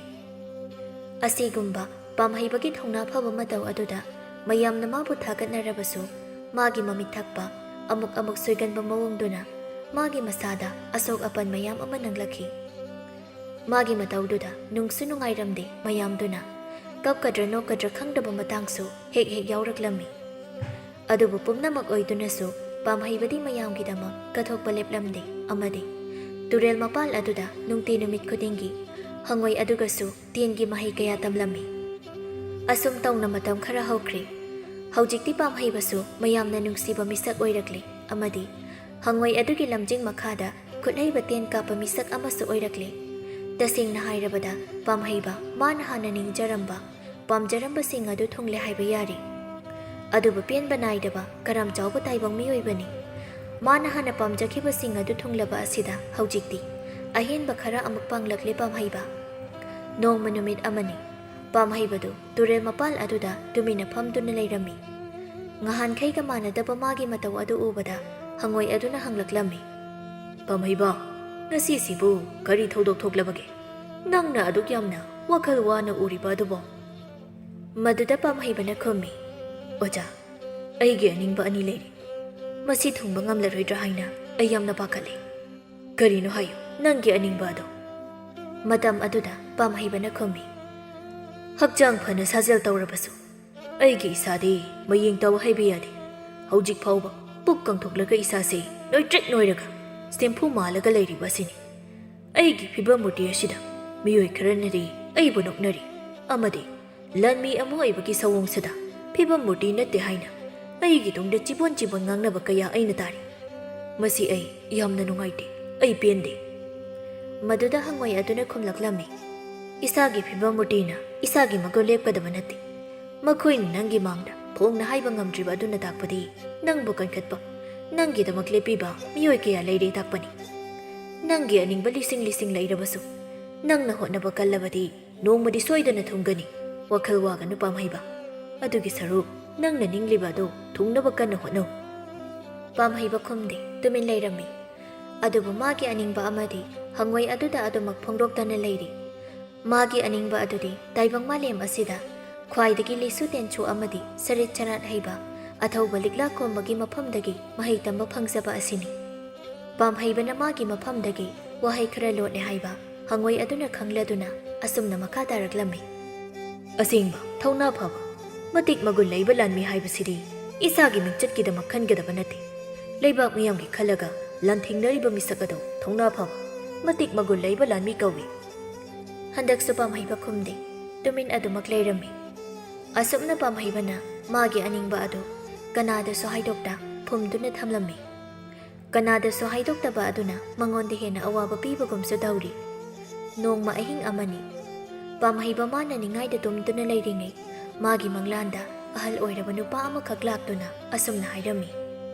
ꯑꯁꯤꯒꯨꯝꯕ ꯄꯥꯝꯍꯩꯕꯒꯤ ꯊꯧꯅꯥ ꯐꯕ ꯃꯇꯧ ꯑꯗꯨꯗ ꯃꯌꯥꯝꯅ ꯃꯥꯕꯨ ꯊꯥꯒꯠꯅꯔꯕꯁꯨ ꯃꯥꯒꯤ ꯃꯃꯤꯠ ꯊꯛꯄ ꯑꯃꯨꯛ ꯑꯃꯨꯛ ꯁꯣꯏꯒꯟꯕ ꯃꯑꯣꯡꯗꯨꯅ ꯃꯥꯒꯤ ꯃꯁꯥꯗ ꯑꯁꯣꯛ ꯑꯄꯟ ꯃꯌꯥꯝ ꯑꯃ ꯅꯪꯂꯛꯈꯤ꯫ ꯃꯥꯒꯤ ꯃꯇꯧꯗꯨꯗ ꯅꯨꯡꯁꯨ ꯅꯨꯡꯉꯥꯏꯔꯝꯗꯦ ꯃꯌꯥꯝꯗꯨꯅ ꯀꯞꯀꯗ꯭ꯔꯥ ꯅꯣꯛꯀꯗ꯭ꯔꯥ ꯈꯪꯗꯕ ꯃꯇꯥꯡꯁꯨ ꯍꯦꯛ ꯍꯦꯛ ꯌꯥꯎꯔꯛꯂꯝꯃꯤ꯫ ꯑꯗꯨꯕꯨ ꯄꯨꯝꯅꯃꯛ ꯑꯣꯏꯗꯨꯅꯁꯨ ꯄꯥꯝꯍꯩꯕꯗꯤ ꯃꯌꯥꯝꯒꯤꯗꯃꯛ ꯀꯠꯊꯣꯛꯄ ꯂꯦꯞꯂꯝꯗꯦ ꯑꯃꯗꯤ ꯇꯨꯔꯦꯜ ꯃꯄꯥꯜ ꯑꯗꯨꯗ ꯅꯨꯡꯇꯤ ꯅꯨꯃꯤꯠ ꯈꯨꯗꯤꯡꯒꯤ ꯍꯪꯉꯣꯏ ꯑꯗꯨꯒꯁꯨ ꯇꯦꯟꯒꯤ ꯃꯍꯩ ꯀꯌꯥ ꯇꯝꯂꯝꯃꯤ꯫ ꯑꯁꯨꯝ ꯇꯧꯅ ꯃꯇꯝ ꯈꯔ ꯍꯧꯈ꯭ꯔꯦ꯫ ꯍꯧꯖꯤꯛꯇꯤ ꯄꯥꯝꯍꯩꯕꯁꯨ ꯃꯌꯥꯝꯅ ꯅꯨꯡꯁꯤꯕ ꯃꯤꯁꯛ ꯑꯣꯏꯔꯛꯂꯦ ꯑꯃꯗꯤ ꯍꯪꯉꯣꯏ ꯑꯗꯨꯒꯤ ꯂꯝꯖꯤꯡ ꯃꯈꯥꯗ ꯈꯨꯠꯍꯩꯕ ꯇꯦꯟ ꯀꯥꯞꯄ ꯃꯤꯁꯛ ꯑꯃꯁꯨ ꯑꯣꯏꯔꯛꯂꯦ꯫ ꯇꯁꯦꯡꯅ ꯍꯥꯏꯔꯕꯗ ꯄꯥꯝꯍꯩꯕ ꯃꯥꯅ ꯍꯥꯟꯅ ꯅꯤꯡꯖꯔꯝꯕ ꯄꯥꯝꯖꯔꯝꯕꯁꯤꯡ ꯑꯗꯨ ꯊꯨꯡꯂꯦ ꯍꯥꯏꯕ ꯌꯥꯔꯦ꯫ ꯑꯗꯨꯕꯨ ꯄꯦꯟꯕ ꯅꯥꯏꯗꯕ ꯀꯔꯝ ꯆꯥꯎꯕ ꯇꯥꯏꯕꯪ ꯃꯤꯑꯣꯏꯕꯅꯤ꯫ ꯃꯥꯅ ꯍꯥꯟꯅ ꯄꯥꯝꯖꯈꯤꯕꯁꯤꯡ ꯑꯗꯨ ꯊꯨꯡꯂꯕ ꯑꯁꯤꯗ ꯍꯧꯖꯤꯛꯇꯤ ꯑꯍꯦꯟꯕ ꯈꯔ ꯑꯃꯨꯛ ꯄꯥꯡꯂꯛꯂꯦ ꯄꯥꯝꯍꯩꯕ꯫ ꯅꯣꯡꯃ ꯅꯨꯃꯤꯠ ꯑꯃꯅꯤ ꯄꯥꯝꯍꯩꯕꯗꯨ ꯇꯨꯔꯦꯜ ꯃꯄꯥꯜ ꯑꯗꯨꯗ ꯇꯨꯃꯤꯟꯅ ꯐꯝꯗꯨꯅ ꯂꯩꯔꯝꯃꯤ꯫ ꯉꯍꯥꯟꯈꯩꯒ ꯃꯥꯟꯅꯗꯕ ꯃꯥꯒꯤ ꯃꯇꯧ ꯑꯗꯨ ꯎꯕꯗ ꯍꯪꯉꯣꯏ ꯑꯗꯨꯅ ꯍꯪꯂꯛꯂꯝꯃꯤ꯫ ꯄꯥꯝꯍꯩꯕ, ꯉꯁꯤꯁꯤꯕꯨ ꯀꯔꯤ ꯊꯧꯗꯣꯛ ꯊꯣꯛꯂꯕꯒꯦ? ꯅꯪꯅ ꯑꯗꯨꯛ ꯌꯥꯝꯅ ꯋꯥꯈꯜ ꯋꯥꯅ ꯎꯔꯤꯕ ꯑꯗꯨꯕꯣ? ꯃꯗꯨꯗ ꯄꯥꯝꯍꯩꯕꯅ ꯈꯨꯝꯃꯤ, ꯑꯣꯖꯥ, ꯑꯩꯒꯤ ꯑꯅꯤꯡꯕ ꯑꯅꯤ ꯂꯩꯔꯤ꯫ ꯃꯁꯤ ꯊꯨꯡꯕ ꯉꯝꯂꯔꯣꯏꯗ꯭ꯔꯥ ꯍꯥꯏꯅ ꯑꯩ ꯌꯥꯝꯅ ꯄꯥꯈꯠꯂꯤ꯫ ꯀꯔꯤꯅꯣ ꯍꯥꯏꯌꯨ ꯅꯪꯒꯤ ꯑꯅꯤꯡꯕ ꯑꯗꯣ? ꯃꯇꯝ ꯑꯗꯨꯗ ꯄꯥꯝꯍꯩꯕꯅ ꯈꯨꯝꯃꯤ, ꯍꯛꯆꯥꯡ ꯐꯅ ꯁꯥꯖꯦꯜ ꯇꯧꯔꯕꯁꯨ ꯑꯩꯒꯤ ꯏꯁꯥꯗꯤ ꯃꯌꯦꯡ ꯇꯧ ꯍꯩꯕ ꯌꯥꯗꯦ꯫ ꯍꯧꯖꯤꯛ ꯐꯥꯎꯕ ꯄꯨꯛ ꯀꯪꯊꯣꯛꯂꯒ ꯏꯁꯥꯁꯦ ꯅꯣꯏꯇ꯭ꯔꯤꯛ ꯅꯣꯏꯔꯒ ꯁꯦꯝꯐꯨ ꯃꯥꯜꯂꯒ ꯂꯩꯔꯤꯕ ꯑꯁꯤꯅꯤ꯫ ꯑꯩꯒꯤ ꯐꯤꯕꯝ ꯃꯨꯔꯇꯤ ꯑꯁꯤꯗ ꯃꯤꯑꯣꯏ ꯈꯔꯅꯗꯤ ꯑꯩꯕꯨ ꯅꯣꯛꯅꯔꯤ ꯑꯃꯗꯤ ꯂꯟꯃꯤ ꯑꯃ ꯑꯣꯏꯕꯒꯤ ꯁꯑꯣꯡꯁꯤꯗ ꯐꯤꯕꯝ ꯃꯨꯔꯇꯤ ꯅꯠꯇꯦ ꯍꯥꯏꯅ ꯑꯩꯒꯤ ꯇꯨꯡꯗ ꯆꯤꯕꯣꯟ ꯆꯤꯕꯣꯟ ꯉꯥꯡꯅꯕ ꯀꯌꯥ ꯑꯩꯅ ꯇꯥꯔꯤ꯫ ꯃꯁꯤ ꯑꯩ ꯌꯥꯝꯅ ꯅꯨꯡꯉꯥꯏꯇꯦ, ꯑꯩ ꯄꯦꯟꯗꯦ꯫ ꯃꯗꯨꯗ ꯍꯪꯉꯣꯏ ꯑꯗꯨꯅ ꯈꯨꯝꯂꯛꯂꯝꯃꯤ, ꯏꯁꯥꯒꯤ ꯐꯤꯕꯝ ꯃꯨꯔꯇꯤꯅ ꯏꯁꯥꯒꯤ ꯃꯒꯨꯟ ꯂꯦꯞꯀꯗꯕ ꯅꯠꯇꯦ꯫ ꯃꯈꯣꯏꯅ ꯅꯪꯒꯤ ꯃꯥꯡꯗ ꯐꯣꯡꯅ ꯍꯥꯏꯕ ꯉꯝꯗ꯭ꯔꯤꯕ ꯑꯗꯨꯅ ꯇꯥꯛꯄꯗꯤ ꯅꯪꯕꯨ ꯀꯟꯈꯠꯄ, ꯅꯪꯒꯤꯗꯃꯛ ꯂꯦꯞꯄꯤꯕ ꯃꯤꯑꯣꯏ ꯀꯌꯥ ꯂꯩꯔꯦ ꯇꯥꯛꯄꯅꯤ꯫ ꯅꯪꯒꯤ ꯑꯅꯤꯡꯕ ꯂꯤꯁꯤꯡ ꯂꯤꯁꯤꯡ ꯂꯩꯔꯕꯁꯨ ꯅꯪꯅ ꯍꯣꯠꯅꯕ ꯀꯜꯂꯕꯗꯤ ꯅꯣꯡꯃꯗꯤ ꯁꯣꯏꯗꯅ ꯊꯨꯡꯒꯅꯤ꯫ ꯋꯥꯈꯜ ꯋꯥꯒꯅꯨ ꯄꯥꯝꯍꯩꯕ, ꯑꯗꯨꯒꯤ ꯁꯔꯨꯛ ꯅꯪꯅ ꯅꯤꯡꯂꯤꯕ ꯑꯗꯨ ꯊꯨꯡꯅꯕ ꯀꯟꯅ ꯍꯣꯠꯅꯧ꯫ ꯄꯥꯝꯍꯩꯕ ꯈꯨꯝꯗꯦ, ꯇꯨꯃꯤꯟ ꯂꯩꯔꯝꯃꯤ꯫ ꯑꯗꯨꯕꯨ ꯃꯥꯒꯤ ꯑꯅꯤꯡꯕ ꯑꯃꯗꯤ ꯍꯪꯉꯣꯏ ꯑꯗꯨꯗ ꯑꯗꯨꯃꯛ ꯐꯣꯡꯗꯣꯛꯇꯅ ꯂꯩꯔꯤ꯫ ꯃꯥꯒꯤ ꯑꯅꯤꯡꯕ ꯑꯗꯨꯗꯤ ꯇꯥꯏꯕꯪ ꯃꯥꯂꯦꯝ ꯑꯁꯤꯗ ꯈ꯭ꯋꯥꯏꯗꯒꯤ ꯂꯩꯁꯨ ꯇꯦꯟꯁꯨ ꯑꯃꯗꯤ ꯁꯔꯤꯠ ꯁꯔꯥꯠ ꯍꯩꯕ ꯑꯊꯧꯕ ꯂꯤꯛꯂꯥ ꯀꯣꯝꯕꯒꯤ ꯃꯐꯝꯗꯒꯤ ꯃꯍꯩ ꯇꯝꯕ ꯐꯪꯖꯕ ꯑꯁꯤꯅꯤ꯫ ꯄꯥꯝꯍꯩꯕꯅ ꯃꯥꯒꯤ ꯃꯐꯝꯗꯒꯤ ꯋꯥꯍꯩ ꯈꯔ ꯂꯣꯠꯂꯦ ꯍꯥꯏꯕ ꯍꯪꯉꯣꯏ ꯑꯗꯨꯅ ꯈꯪꯂꯗꯨꯅ ꯑꯁꯨꯝꯅ ꯃꯈꯥ ꯇꯥꯔꯛꯂꯝꯃꯤ, ꯑꯁꯦꯡꯕ ꯊꯧꯅꯥ ꯐꯕ ꯃꯇꯤꯛ ꯃꯒꯨꯟ ꯂꯩꯕ ꯂꯥꯟꯃꯤ ꯍꯥꯏꯕꯁꯤꯗꯤ ꯏꯁꯥꯒꯤ ꯃꯤꯡꯆꯠꯀꯤꯗꯃꯛ ꯈꯟꯒꯗꯕ ꯅꯠꯇꯦ ꯂꯩꯕꯥꯛ ꯃꯤꯌꯥꯝꯒꯤ ꯈꯜꯂꯒ ꯂꯥꯟꯊꯦꯡꯅꯔꯤꯕ ꯃꯤꯁꯛ ꯑꯗꯨ ꯊꯧꯅꯥ ꯐꯕ ꯃꯇꯤꯛ ꯃꯒꯨꯟ ꯂꯩꯕ ꯂꯥꯟꯃꯤ ꯀꯧꯏ ꯍꯟꯗꯛꯁꯨ ꯄꯥꯝꯍꯩꯕ ꯈꯨꯝꯗꯦ ꯇꯨꯃꯤꯟ ꯑꯗꯨꯃꯛ ꯂꯩꯔꯝꯃꯤ ꯑꯁꯨꯝꯅ ꯄꯥꯝꯍꯩꯕꯅ ꯃꯥꯒꯤ ꯑꯅꯤꯡꯕ ꯑꯗꯨ ꯀꯅꯥꯗꯁꯨ ꯍꯥꯏꯗꯣꯛꯇ ꯐꯨꯝꯗꯨꯅ ꯊꯝꯂꯝꯃꯤ ꯀꯅꯥꯗꯁꯨ ꯍꯥꯏꯗꯣꯛꯇꯕ ꯑꯗꯨꯅ ꯃꯉꯣꯟꯗ ꯍꯦꯟꯅ ꯑꯋꯥꯕ ꯄꯤꯕꯒꯨꯝꯁꯨ ꯇꯧꯔꯤ ꯅꯣꯡꯃ ꯑꯍꯤꯡ ꯑꯃꯅꯤ ꯄꯥꯝꯍꯩꯕ ꯃꯥꯅ ꯅꯤꯡꯉꯥꯏꯗ ꯇꯨꯝꯗꯨꯅ ꯂꯩꯔꯤꯉꯩ ꯃꯥꯒꯤ ꯃꯪꯂꯥꯟꯗ ꯑꯍꯜ ꯑꯣꯏꯔꯕ ꯅꯨꯄꯥ ꯑꯃꯈꯛ ꯂꯥꯛꯇꯨꯅ ꯑꯁꯨꯝꯅ ꯍꯥꯏꯔꯝꯃꯤ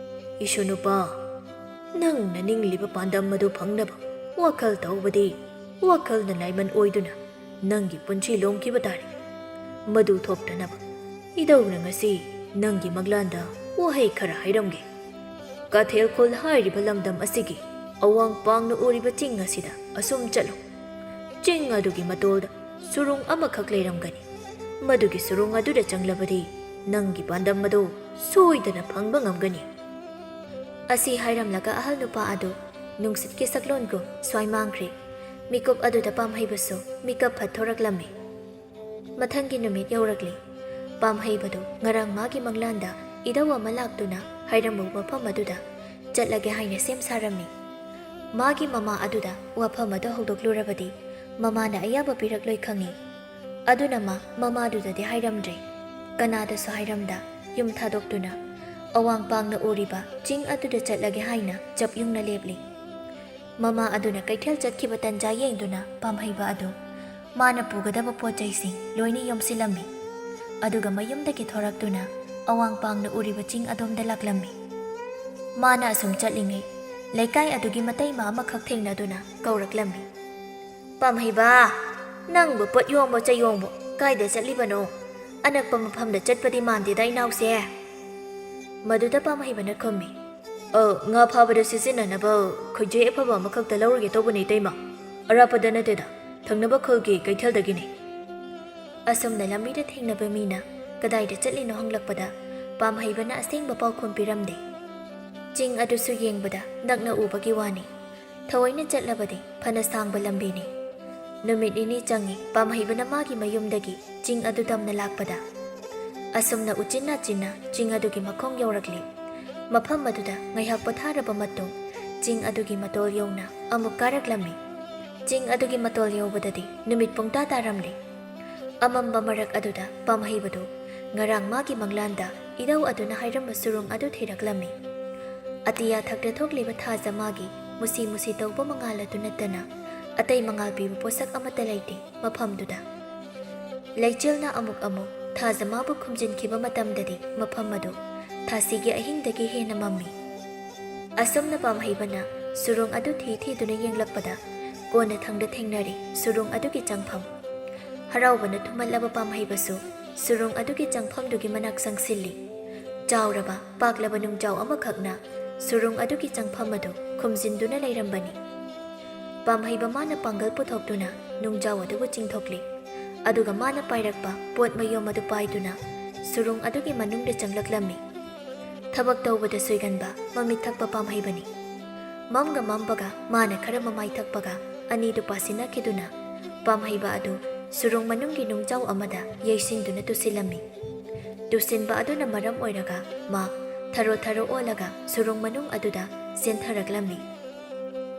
ꯏꯁꯨ ꯅꯨꯄꯥ ꯅꯪꯅ ꯅꯤꯡꯂꯤꯕ ꯄꯥꯟꯗꯝ ꯑꯗꯨ ꯐꯪꯅꯕ ꯋꯥꯈꯜ ꯇꯧꯕꯗꯤ ꯋꯥꯈꯜꯅ ꯂꯥꯏꯃꯟ ꯑꯣꯏꯗꯨꯅ ꯅꯪꯒꯤ ꯄꯨꯟꯁꯤ ꯂꯣꯝꯈꯤꯕ ꯇꯥꯔꯦ ꯃꯗꯨ ꯊꯣꯛꯇꯅꯕ ꯏꯗꯧꯅ ꯉꯁꯤ ꯅꯪꯒꯤ ꯃꯪꯂꯥꯟꯗ ꯋꯥꯍꯩ ꯈꯔ ꯍꯥꯏꯔꯝꯒꯦ ꯀꯩꯊꯦꯜꯈꯣꯜ ꯍꯥꯏꯔꯤꯕ ꯂꯝꯗꯝ ꯑꯁꯤꯒꯤ ꯑꯋꯥꯡ ꯄꯥꯡꯅ ꯎꯔꯤꯕ ꯆꯤꯡ ꯑꯁꯤꯗ ꯑꯁꯨꯝ ꯆꯠꯂꯨ ꯆꯤꯡ ꯑꯗꯨꯒꯤ ꯃꯇꯣꯜꯗ ꯁꯨꯔꯨꯡ ꯑꯃꯈꯛ ꯂꯩꯔꯝꯒꯅꯤ ꯃꯗꯨꯒꯤ ꯁꯨꯔꯨꯡ ꯑꯗꯨꯗ ꯆꯪꯂꯕꯗꯤ ꯅꯪꯒꯤ ꯄꯥꯟꯗꯝ ꯑꯗꯨ ꯁꯣꯏꯗꯅ ꯐꯪꯕ ꯉꯝꯒꯅꯤ ꯑꯁꯤ ꯍꯥꯏꯔꯝꯂꯒ ꯑꯍꯜ ꯅꯨꯄꯥ ꯑꯗꯨ ꯅꯨꯡꯁꯤꯠꯀꯤ ꯁꯛꯂꯣꯟꯒꯨꯝ ꯁ꯭ꯋꯥꯏ ꯃꯥꯡꯈ꯭ꯔꯦ ꯃꯤꯀꯨꯞ ꯑꯗꯨꯗ ꯄꯥꯝꯍꯩꯕꯁꯨ ꯃꯤꯀꯞ ꯐꯠ ꯊꯣꯔꯛꯂꯝꯃꯤ ꯃꯊꯪꯒꯤ ꯅꯨꯃꯤꯠ ꯌꯧꯔꯛꯂꯤ ꯄꯥꯝꯍꯩꯕꯗꯨ ꯉꯔꯥꯡ ꯃꯥꯒꯤ ꯃꯪꯂꯥꯟꯗ ꯏꯙꯧ ꯑꯃ ꯂꯥꯛꯇꯨꯅ ꯍꯥꯏꯔꯝꯕ ꯋꯥꯐꯝ ꯑꯗꯨꯗ ꯆꯠꯂꯒꯦ ꯍꯥꯏꯅ ꯁꯦꯝ ꯁꯥꯔꯝꯃꯤ ꯃꯥꯒꯤ ꯃꯃꯥ ꯑꯗꯨꯗ ꯋꯥꯐꯝ ꯑꯗꯨ ꯍꯧꯗꯣꯛꯂꯨꯔꯕꯗꯤ ꯃꯃꯥꯅ ꯑꯌꯥꯕ ꯄꯤꯔꯛꯂꯣꯏ ꯈꯪꯉꯤ ꯑꯗꯨꯅ ꯃꯃꯥꯗꯨꯗꯗꯤ ꯍꯥꯏꯔꯝꯗ꯭ꯔꯦ ꯀꯅꯥꯗꯁꯨ ꯍꯥꯏꯔꯝꯗ ꯌꯨꯝ ꯊꯥꯗꯣꯛꯇꯨꯅ ꯑꯋꯥꯡ ꯄꯥꯡꯅ ꯎꯔꯤꯕ ꯆꯤꯡ ꯑꯗꯨꯗ ꯆꯠꯂꯒꯦ ꯍꯥꯏꯅ ꯆꯞ ꯌꯨꯡꯅ ꯂꯦꯞꯂꯤ ꯃꯃꯥ ꯑꯗꯨꯅ ꯀꯩꯊꯦꯜ ꯆꯠꯈꯤꯕ ꯇꯟꯖꯥ ꯌꯦꯡꯗꯨꯅ ꯄꯥꯝꯍꯩꯕ ꯑꯗꯨ ꯃꯥꯅ ꯄꯨꯒꯗꯕ ꯄꯣꯠ ꯆꯩꯁꯤꯡ ꯂꯣꯏꯅ ꯌꯣꯝꯁꯤꯜꯂꯝꯃꯤ ꯑꯗꯨꯒ ꯃꯌꯨꯝꯗꯒꯤ ꯊꯣꯔꯛꯇꯨꯅ ꯑꯋꯥꯡ ꯄꯥꯡꯅ ꯎꯔꯤꯕ ꯆꯤꯡ ꯑꯗꯣꯝꯗ ꯂꯥꯛꯂꯝꯃꯤ ꯃꯥꯅ ꯑꯁꯨꯝ ꯆꯠꯂꯤꯉꯩ ꯂꯩꯀꯥꯏ ꯑꯗꯨꯒꯤ ꯃꯇꯩꯃ ꯑꯃꯈꯛ ꯊꯦꯡꯅꯗꯨꯅ ꯀꯧꯔꯛꯂꯝꯃꯤ ꯄꯥꯝꯍꯩꯕ ꯅꯪꯕꯨ ꯄꯣꯠ ꯌꯣꯝꯕꯣ ꯆꯩꯌꯣꯡꯕꯣ ꯀꯥꯏꯗ ꯆꯠꯂꯤꯕꯅꯣ ꯑꯅꯛꯄ ꯃꯐꯝꯗ ꯆꯠꯄꯗꯤ ꯃꯥꯟꯗꯦꯗ ꯏꯅꯥꯎꯁꯦ ꯃꯗꯨꯗ ꯄꯥꯝꯍꯩꯕꯅ ꯈꯨꯝꯃꯤ ꯉꯥ ꯐꯥꯕꯗ ꯁꯤꯖꯤꯟꯅꯅꯕ ꯈꯣꯏꯖꯩ ꯑꯐꯕ ꯑꯃꯈꯛꯇ ꯂꯧꯔꯒꯦ ꯇꯧꯕꯅꯤ ꯏꯇꯩꯃ ꯑꯔꯥꯞꯄꯗ ꯅꯠꯇꯦꯗ ꯊꯪꯅꯕ ꯈꯨꯜꯒꯤ ꯀꯩꯊꯦꯜꯗꯒꯤꯅꯤ ꯑꯁꯨꯝꯅ ꯂꯝꯕꯤꯗ ꯊꯦꯡꯅꯕ ꯃꯤꯅ ꯀꯗꯥꯏꯗ ꯆꯠꯂꯤꯅꯣ ꯍꯪꯂꯛꯄꯗ ꯄꯥꯝꯍꯩꯕꯅ ꯑꯁꯦꯡꯕ ꯄꯥꯎꯈꯨꯝ ꯄꯤꯔꯝꯗꯦ ꯆꯤꯡ ꯑꯗꯨꯁꯨ ꯌꯦꯡꯕꯗ ꯅꯛꯅ ꯎꯕꯒꯤ ꯋꯥꯅꯤ ꯊꯑꯣꯏꯅ ꯆꯠꯂꯕꯗꯤ ꯐꯅ ꯁꯥꯡꯕ ꯂꯝꯕꯤꯅꯤ ꯅꯨꯃꯤꯠ ꯅꯤꯅꯤ ꯆꯪꯉꯤ ꯄꯥꯝꯍꯩꯕꯅ ꯃꯥꯒꯤ ꯃꯌꯨꯝꯗꯒꯤ ꯆꯤꯡ ꯑꯗꯨ ꯇꯝꯅ ꯂꯥꯛꯄꯗ ꯑꯁꯨꯝꯅ ꯎꯆꯤꯟ ꯅꯥꯆꯤꯟꯅ ꯆꯤꯡ ꯑꯗꯨꯒꯤ ꯃꯈꯣꯡ ꯌꯧꯔꯛꯂꯤ ꯃꯐꯝ ꯑꯗꯨꯗ ꯉꯥꯏꯍꯥꯛ ꯄꯣꯊꯥꯔꯕ ꯃꯇꯨꯡ ꯆꯤꯡ ꯑꯗꯨꯒꯤ ꯃꯇꯣꯜ ꯌꯧꯅ ꯑꯃꯨꯛ ꯀꯥꯔꯛꯂꯝꯃꯤ ꯆꯤꯡ ꯑꯗꯨꯒꯤ ꯃꯇꯣꯜ ꯌꯧꯕꯗꯗꯤ ꯅꯨꯃꯤꯠ ꯄꯨꯡꯇꯥ ꯇꯥꯔꯝꯂꯤ ꯑꯃꯝꯕ ꯃꯔꯛ ꯑꯗꯨꯗ ꯄꯥꯝꯍꯩꯕꯗꯨ ꯉꯔꯥꯡ ꯃꯥꯒꯤ ꯃꯪꯂꯥꯟꯗ ꯏꯙꯧ ꯑꯗꯨꯅ ꯍꯥꯏꯔꯝꯕ ꯁꯨꯔꯨꯡ ꯑꯗꯨ ꯊꯤꯔꯛꯂꯝꯃꯤ ꯑꯇꯤꯌꯥ ꯊꯛꯇ ꯊꯣꯛꯂꯤꯕ ꯊꯥꯖ ꯃꯥꯒꯤ ꯃꯨꯁꯤ ꯃꯨꯁꯤ ꯇꯧꯕ ꯃꯉꯥꯜ ꯑꯗꯨ ꯅꯠꯇꯅ ꯑꯇꯩ ꯃꯉꯥꯜ ꯄꯤꯕ ꯄꯣꯠꯁꯛ ꯑꯃꯠꯇ ꯂꯩꯇꯦ ꯃꯐꯝꯗꯨꯗ ꯂꯩꯆꯤꯜꯅ ꯑꯃꯨꯛ ꯊꯥꯖ ꯃꯥꯕꯨ ꯈꯨꯝꯖꯤꯟꯈꯤꯕ ꯃꯇꯝꯗꯗꯤ ꯃꯐꯝ ꯑꯗꯨ ꯊꯥꯁꯤꯒꯤ ꯑꯍꯤꯡꯗꯒꯤ ꯍꯦꯟꯅ ꯃꯝꯃꯤ ꯑꯁꯨꯝꯅ ꯄꯥꯝꯍꯩꯕꯅ ꯁꯨꯔꯨꯡ ꯑꯗꯨ ꯊꯤꯗꯨꯅ ꯌꯦꯡꯂꯛꯄꯗ ꯀꯣꯟꯅ ꯊꯪꯗ ꯊꯦꯡꯅꯔꯤ ꯁꯨꯔꯨꯡ ꯑꯗꯨꯒꯤ ꯆꯪꯐꯝ ꯍꯔꯥꯎꯕꯅ ꯊꯨꯝꯍꯠꯂꯕ ꯄꯥꯝꯍꯩꯕꯁꯨ ꯁꯨꯔꯨꯡ ꯑꯗꯨꯒꯤ ꯆꯪꯐꯝꯗꯨꯒꯤ ꯃꯅꯥꯛ ꯆꯪꯁꯤꯜꯂꯤ ꯆꯥꯎꯔꯕ ꯄꯥꯛꯂꯕ ꯅꯨꯡꯖꯥꯎ ꯑꯃꯈꯛꯅ ꯁꯨꯔꯨꯡ ꯑꯗꯨꯒꯤ ꯆꯪꯐꯝ ꯑꯗꯨ ꯈꯨꯝꯖꯤꯟꯗꯨꯅ ꯂꯩꯔꯝꯕꯅꯤ ꯄꯥꯝꯍꯩꯕ ꯃꯥꯅ ꯄꯥꯡꯒꯜ ꯄꯨꯊꯣꯛꯇꯨꯅ ꯅꯨꯡꯖꯥꯎ ꯑꯗꯨꯕꯨ ꯆꯤꯡꯊꯣꯛꯂꯤ ꯑꯗꯨꯒ ꯃꯥꯅ ꯄꯥꯏꯔꯛꯄ ꯄꯣꯠ ꯃꯌꯣꯝ ꯑꯗꯨ ꯄꯥꯏꯗꯨꯅ ꯁꯨꯔꯨꯡ ꯑꯗꯨꯒꯤ ꯃꯅꯨꯡꯗ ꯆꯪꯂꯛꯂꯝꯃꯤ ꯊꯕꯛ ꯇꯧꯕꯗ ꯁꯣꯏꯒꯟꯕ ꯃꯃꯤꯠ ꯊꯛꯄ ꯄꯥꯝꯍꯩꯕꯅꯤ ꯃꯝꯒ ꯃꯝꯕꯒ ꯃꯥꯅ ꯈꯔ ꯃꯃꯥꯏ ꯊꯛꯄꯒ ꯑꯅꯤꯗꯨ ꯄꯥꯁꯤꯟꯅꯈꯤꯗꯨꯅ ꯄꯥꯝꯍꯩꯕ ꯑꯗꯨ ꯁꯨꯔꯨꯡ ꯃꯅꯨꯡꯒꯤ ꯅꯨꯡꯖꯥꯎ ꯑꯃꯗ ꯌꯩꯁꯤꯟꯗꯨꯅ ꯇꯨꯁꯤꯜꯂꯝꯃꯤ ꯇꯨꯁꯤꯟꯕ ꯑꯗꯨꯅ ꯃꯔꯝ ꯑꯣꯏꯔꯒ ꯃꯥ ꯊꯔꯣ ꯊꯔꯣ ꯑꯣꯜꯂꯒ ꯁꯨꯔꯨꯡ ꯃꯅꯨꯡ ꯑꯗꯨꯗ ꯆꯦꯟꯊꯔꯛꯂꯝꯃꯤ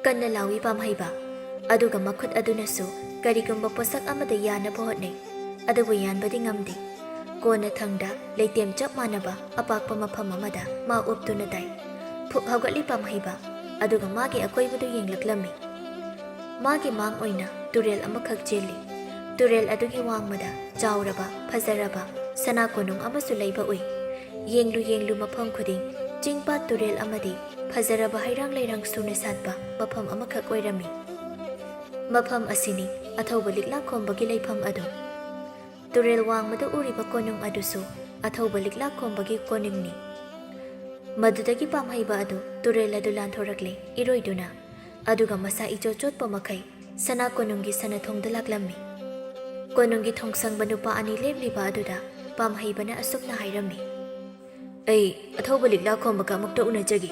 ꯀꯟꯅ ꯂꯥꯎꯏ ꯄꯥꯝꯍꯩꯕ ꯑꯗꯨꯒ ꯃꯈꯨꯠ ꯑꯗꯨꯅꯁꯨ ꯀꯔꯤꯒꯨꯝꯕ ꯄꯣꯠꯁꯛ ꯑꯃꯗ ꯌꯥꯟꯅꯕ ꯍꯣꯠꯅꯩ ꯑꯗꯨꯕꯨ ꯌꯥꯟꯕꯗꯤ ꯉꯝꯗꯦ ꯀꯣꯟꯅ ꯊꯪꯗ ꯂꯩꯇꯦꯝ ꯆꯞ ꯃꯥꯟꯅꯕ ꯑꯄꯥꯛꯄ ꯃꯐꯝ ꯑꯃꯗ ꯃꯥ ꯎꯞꯇꯨꯅ ꯇꯥꯏ ꯐꯨꯛ ꯍꯧꯒꯠꯂꯤ ꯄꯥꯝꯍꯩꯕ ꯑꯗꯨꯒ ꯃꯥꯒꯤ ꯑꯀꯣꯏꯕꯗꯨ ꯌꯦꯡꯂꯛꯂꯝꯃꯤ ꯃꯥꯒꯤ ꯃꯥꯡ ꯑꯣꯏꯅ ꯇꯨꯔꯦꯜ ꯑꯃꯈꯛ ꯆꯦꯜꯂꯤ ꯇꯨꯔꯦꯜ ꯑꯗꯨꯒꯤ ꯋꯥꯡꯃꯗ ꯆꯥꯎꯔꯕ ꯐꯖꯔꯕ ꯁꯅꯥ ꯀꯣꯅꯨꯡ ꯑꯃꯁꯨ ꯂꯩꯕ ꯎꯏ ꯌꯦꯡꯂꯨ ꯃꯐꯝ ꯈꯨꯗꯤꯡ ꯆꯤꯡꯄꯥꯠ ꯇꯨꯔꯦꯜ ꯑꯃꯗꯤ ꯐꯖꯔꯕ ꯍꯩꯔꯥꯡ ꯂꯩꯔꯥꯡ ꯁꯨꯅ ꯁꯥꯠꯄ ꯃꯐꯝ ꯑꯃꯈꯛ ꯑꯣꯏꯔꯝꯃꯤ ꯃꯐꯝ ꯑꯁꯤꯅꯤ ꯑꯊꯧꯕ ꯂꯤꯛꯂꯥ ꯈꯣꯝꯕꯒꯤ ꯂꯩꯐꯝ ꯑꯗꯨ ꯇꯨꯔꯦꯜ ꯋꯥꯡꯃꯗ ꯎꯔꯤꯕ ꯀꯣꯅꯨꯡ ꯑꯗꯨꯁꯨ ꯑꯊꯧꯕ ꯂꯤꯛꯂꯥ ꯈꯣꯝꯕꯒꯤ ꯀꯣꯅꯨꯡꯅꯤ ꯃꯗꯨꯗꯒꯤ ꯄꯥꯝꯍꯩꯕ ꯑꯗꯨ ꯇꯨꯔꯦꯜ ꯑꯗꯨ ꯂꯥꯟꯊꯣꯔꯛꯂꯦ ꯏꯔꯣꯏꯗꯨꯅ ꯑꯗꯨꯒ ꯃꯁꯥ ꯏꯆꯣꯠ ꯆꯣꯠꯄ ꯃꯈꯩ ꯁꯅꯥ ꯀꯣꯅꯨꯡꯒꯤ ꯁꯅꯊꯣꯡꯗ ꯂꯥꯛꯂꯝꯃꯤ ꯀꯣꯅꯨꯡꯒꯤ ꯊꯣꯡꯁꯪꯕ ꯅꯨꯄꯥ ꯑꯅꯤ ꯂꯦꯞꯂꯤꯕ ꯑꯗꯨꯗ ꯄꯥꯝꯍꯩꯕꯅ ꯑꯁꯨꯝꯅ ꯍꯥꯏꯔꯝꯃꯤ ꯑꯩ ꯑꯊꯧꯕ ꯂꯤꯛꯂꯥ ꯈꯣꯝꯕꯒ ꯑꯃꯨꯛꯇ ꯎꯅꯖꯒꯦ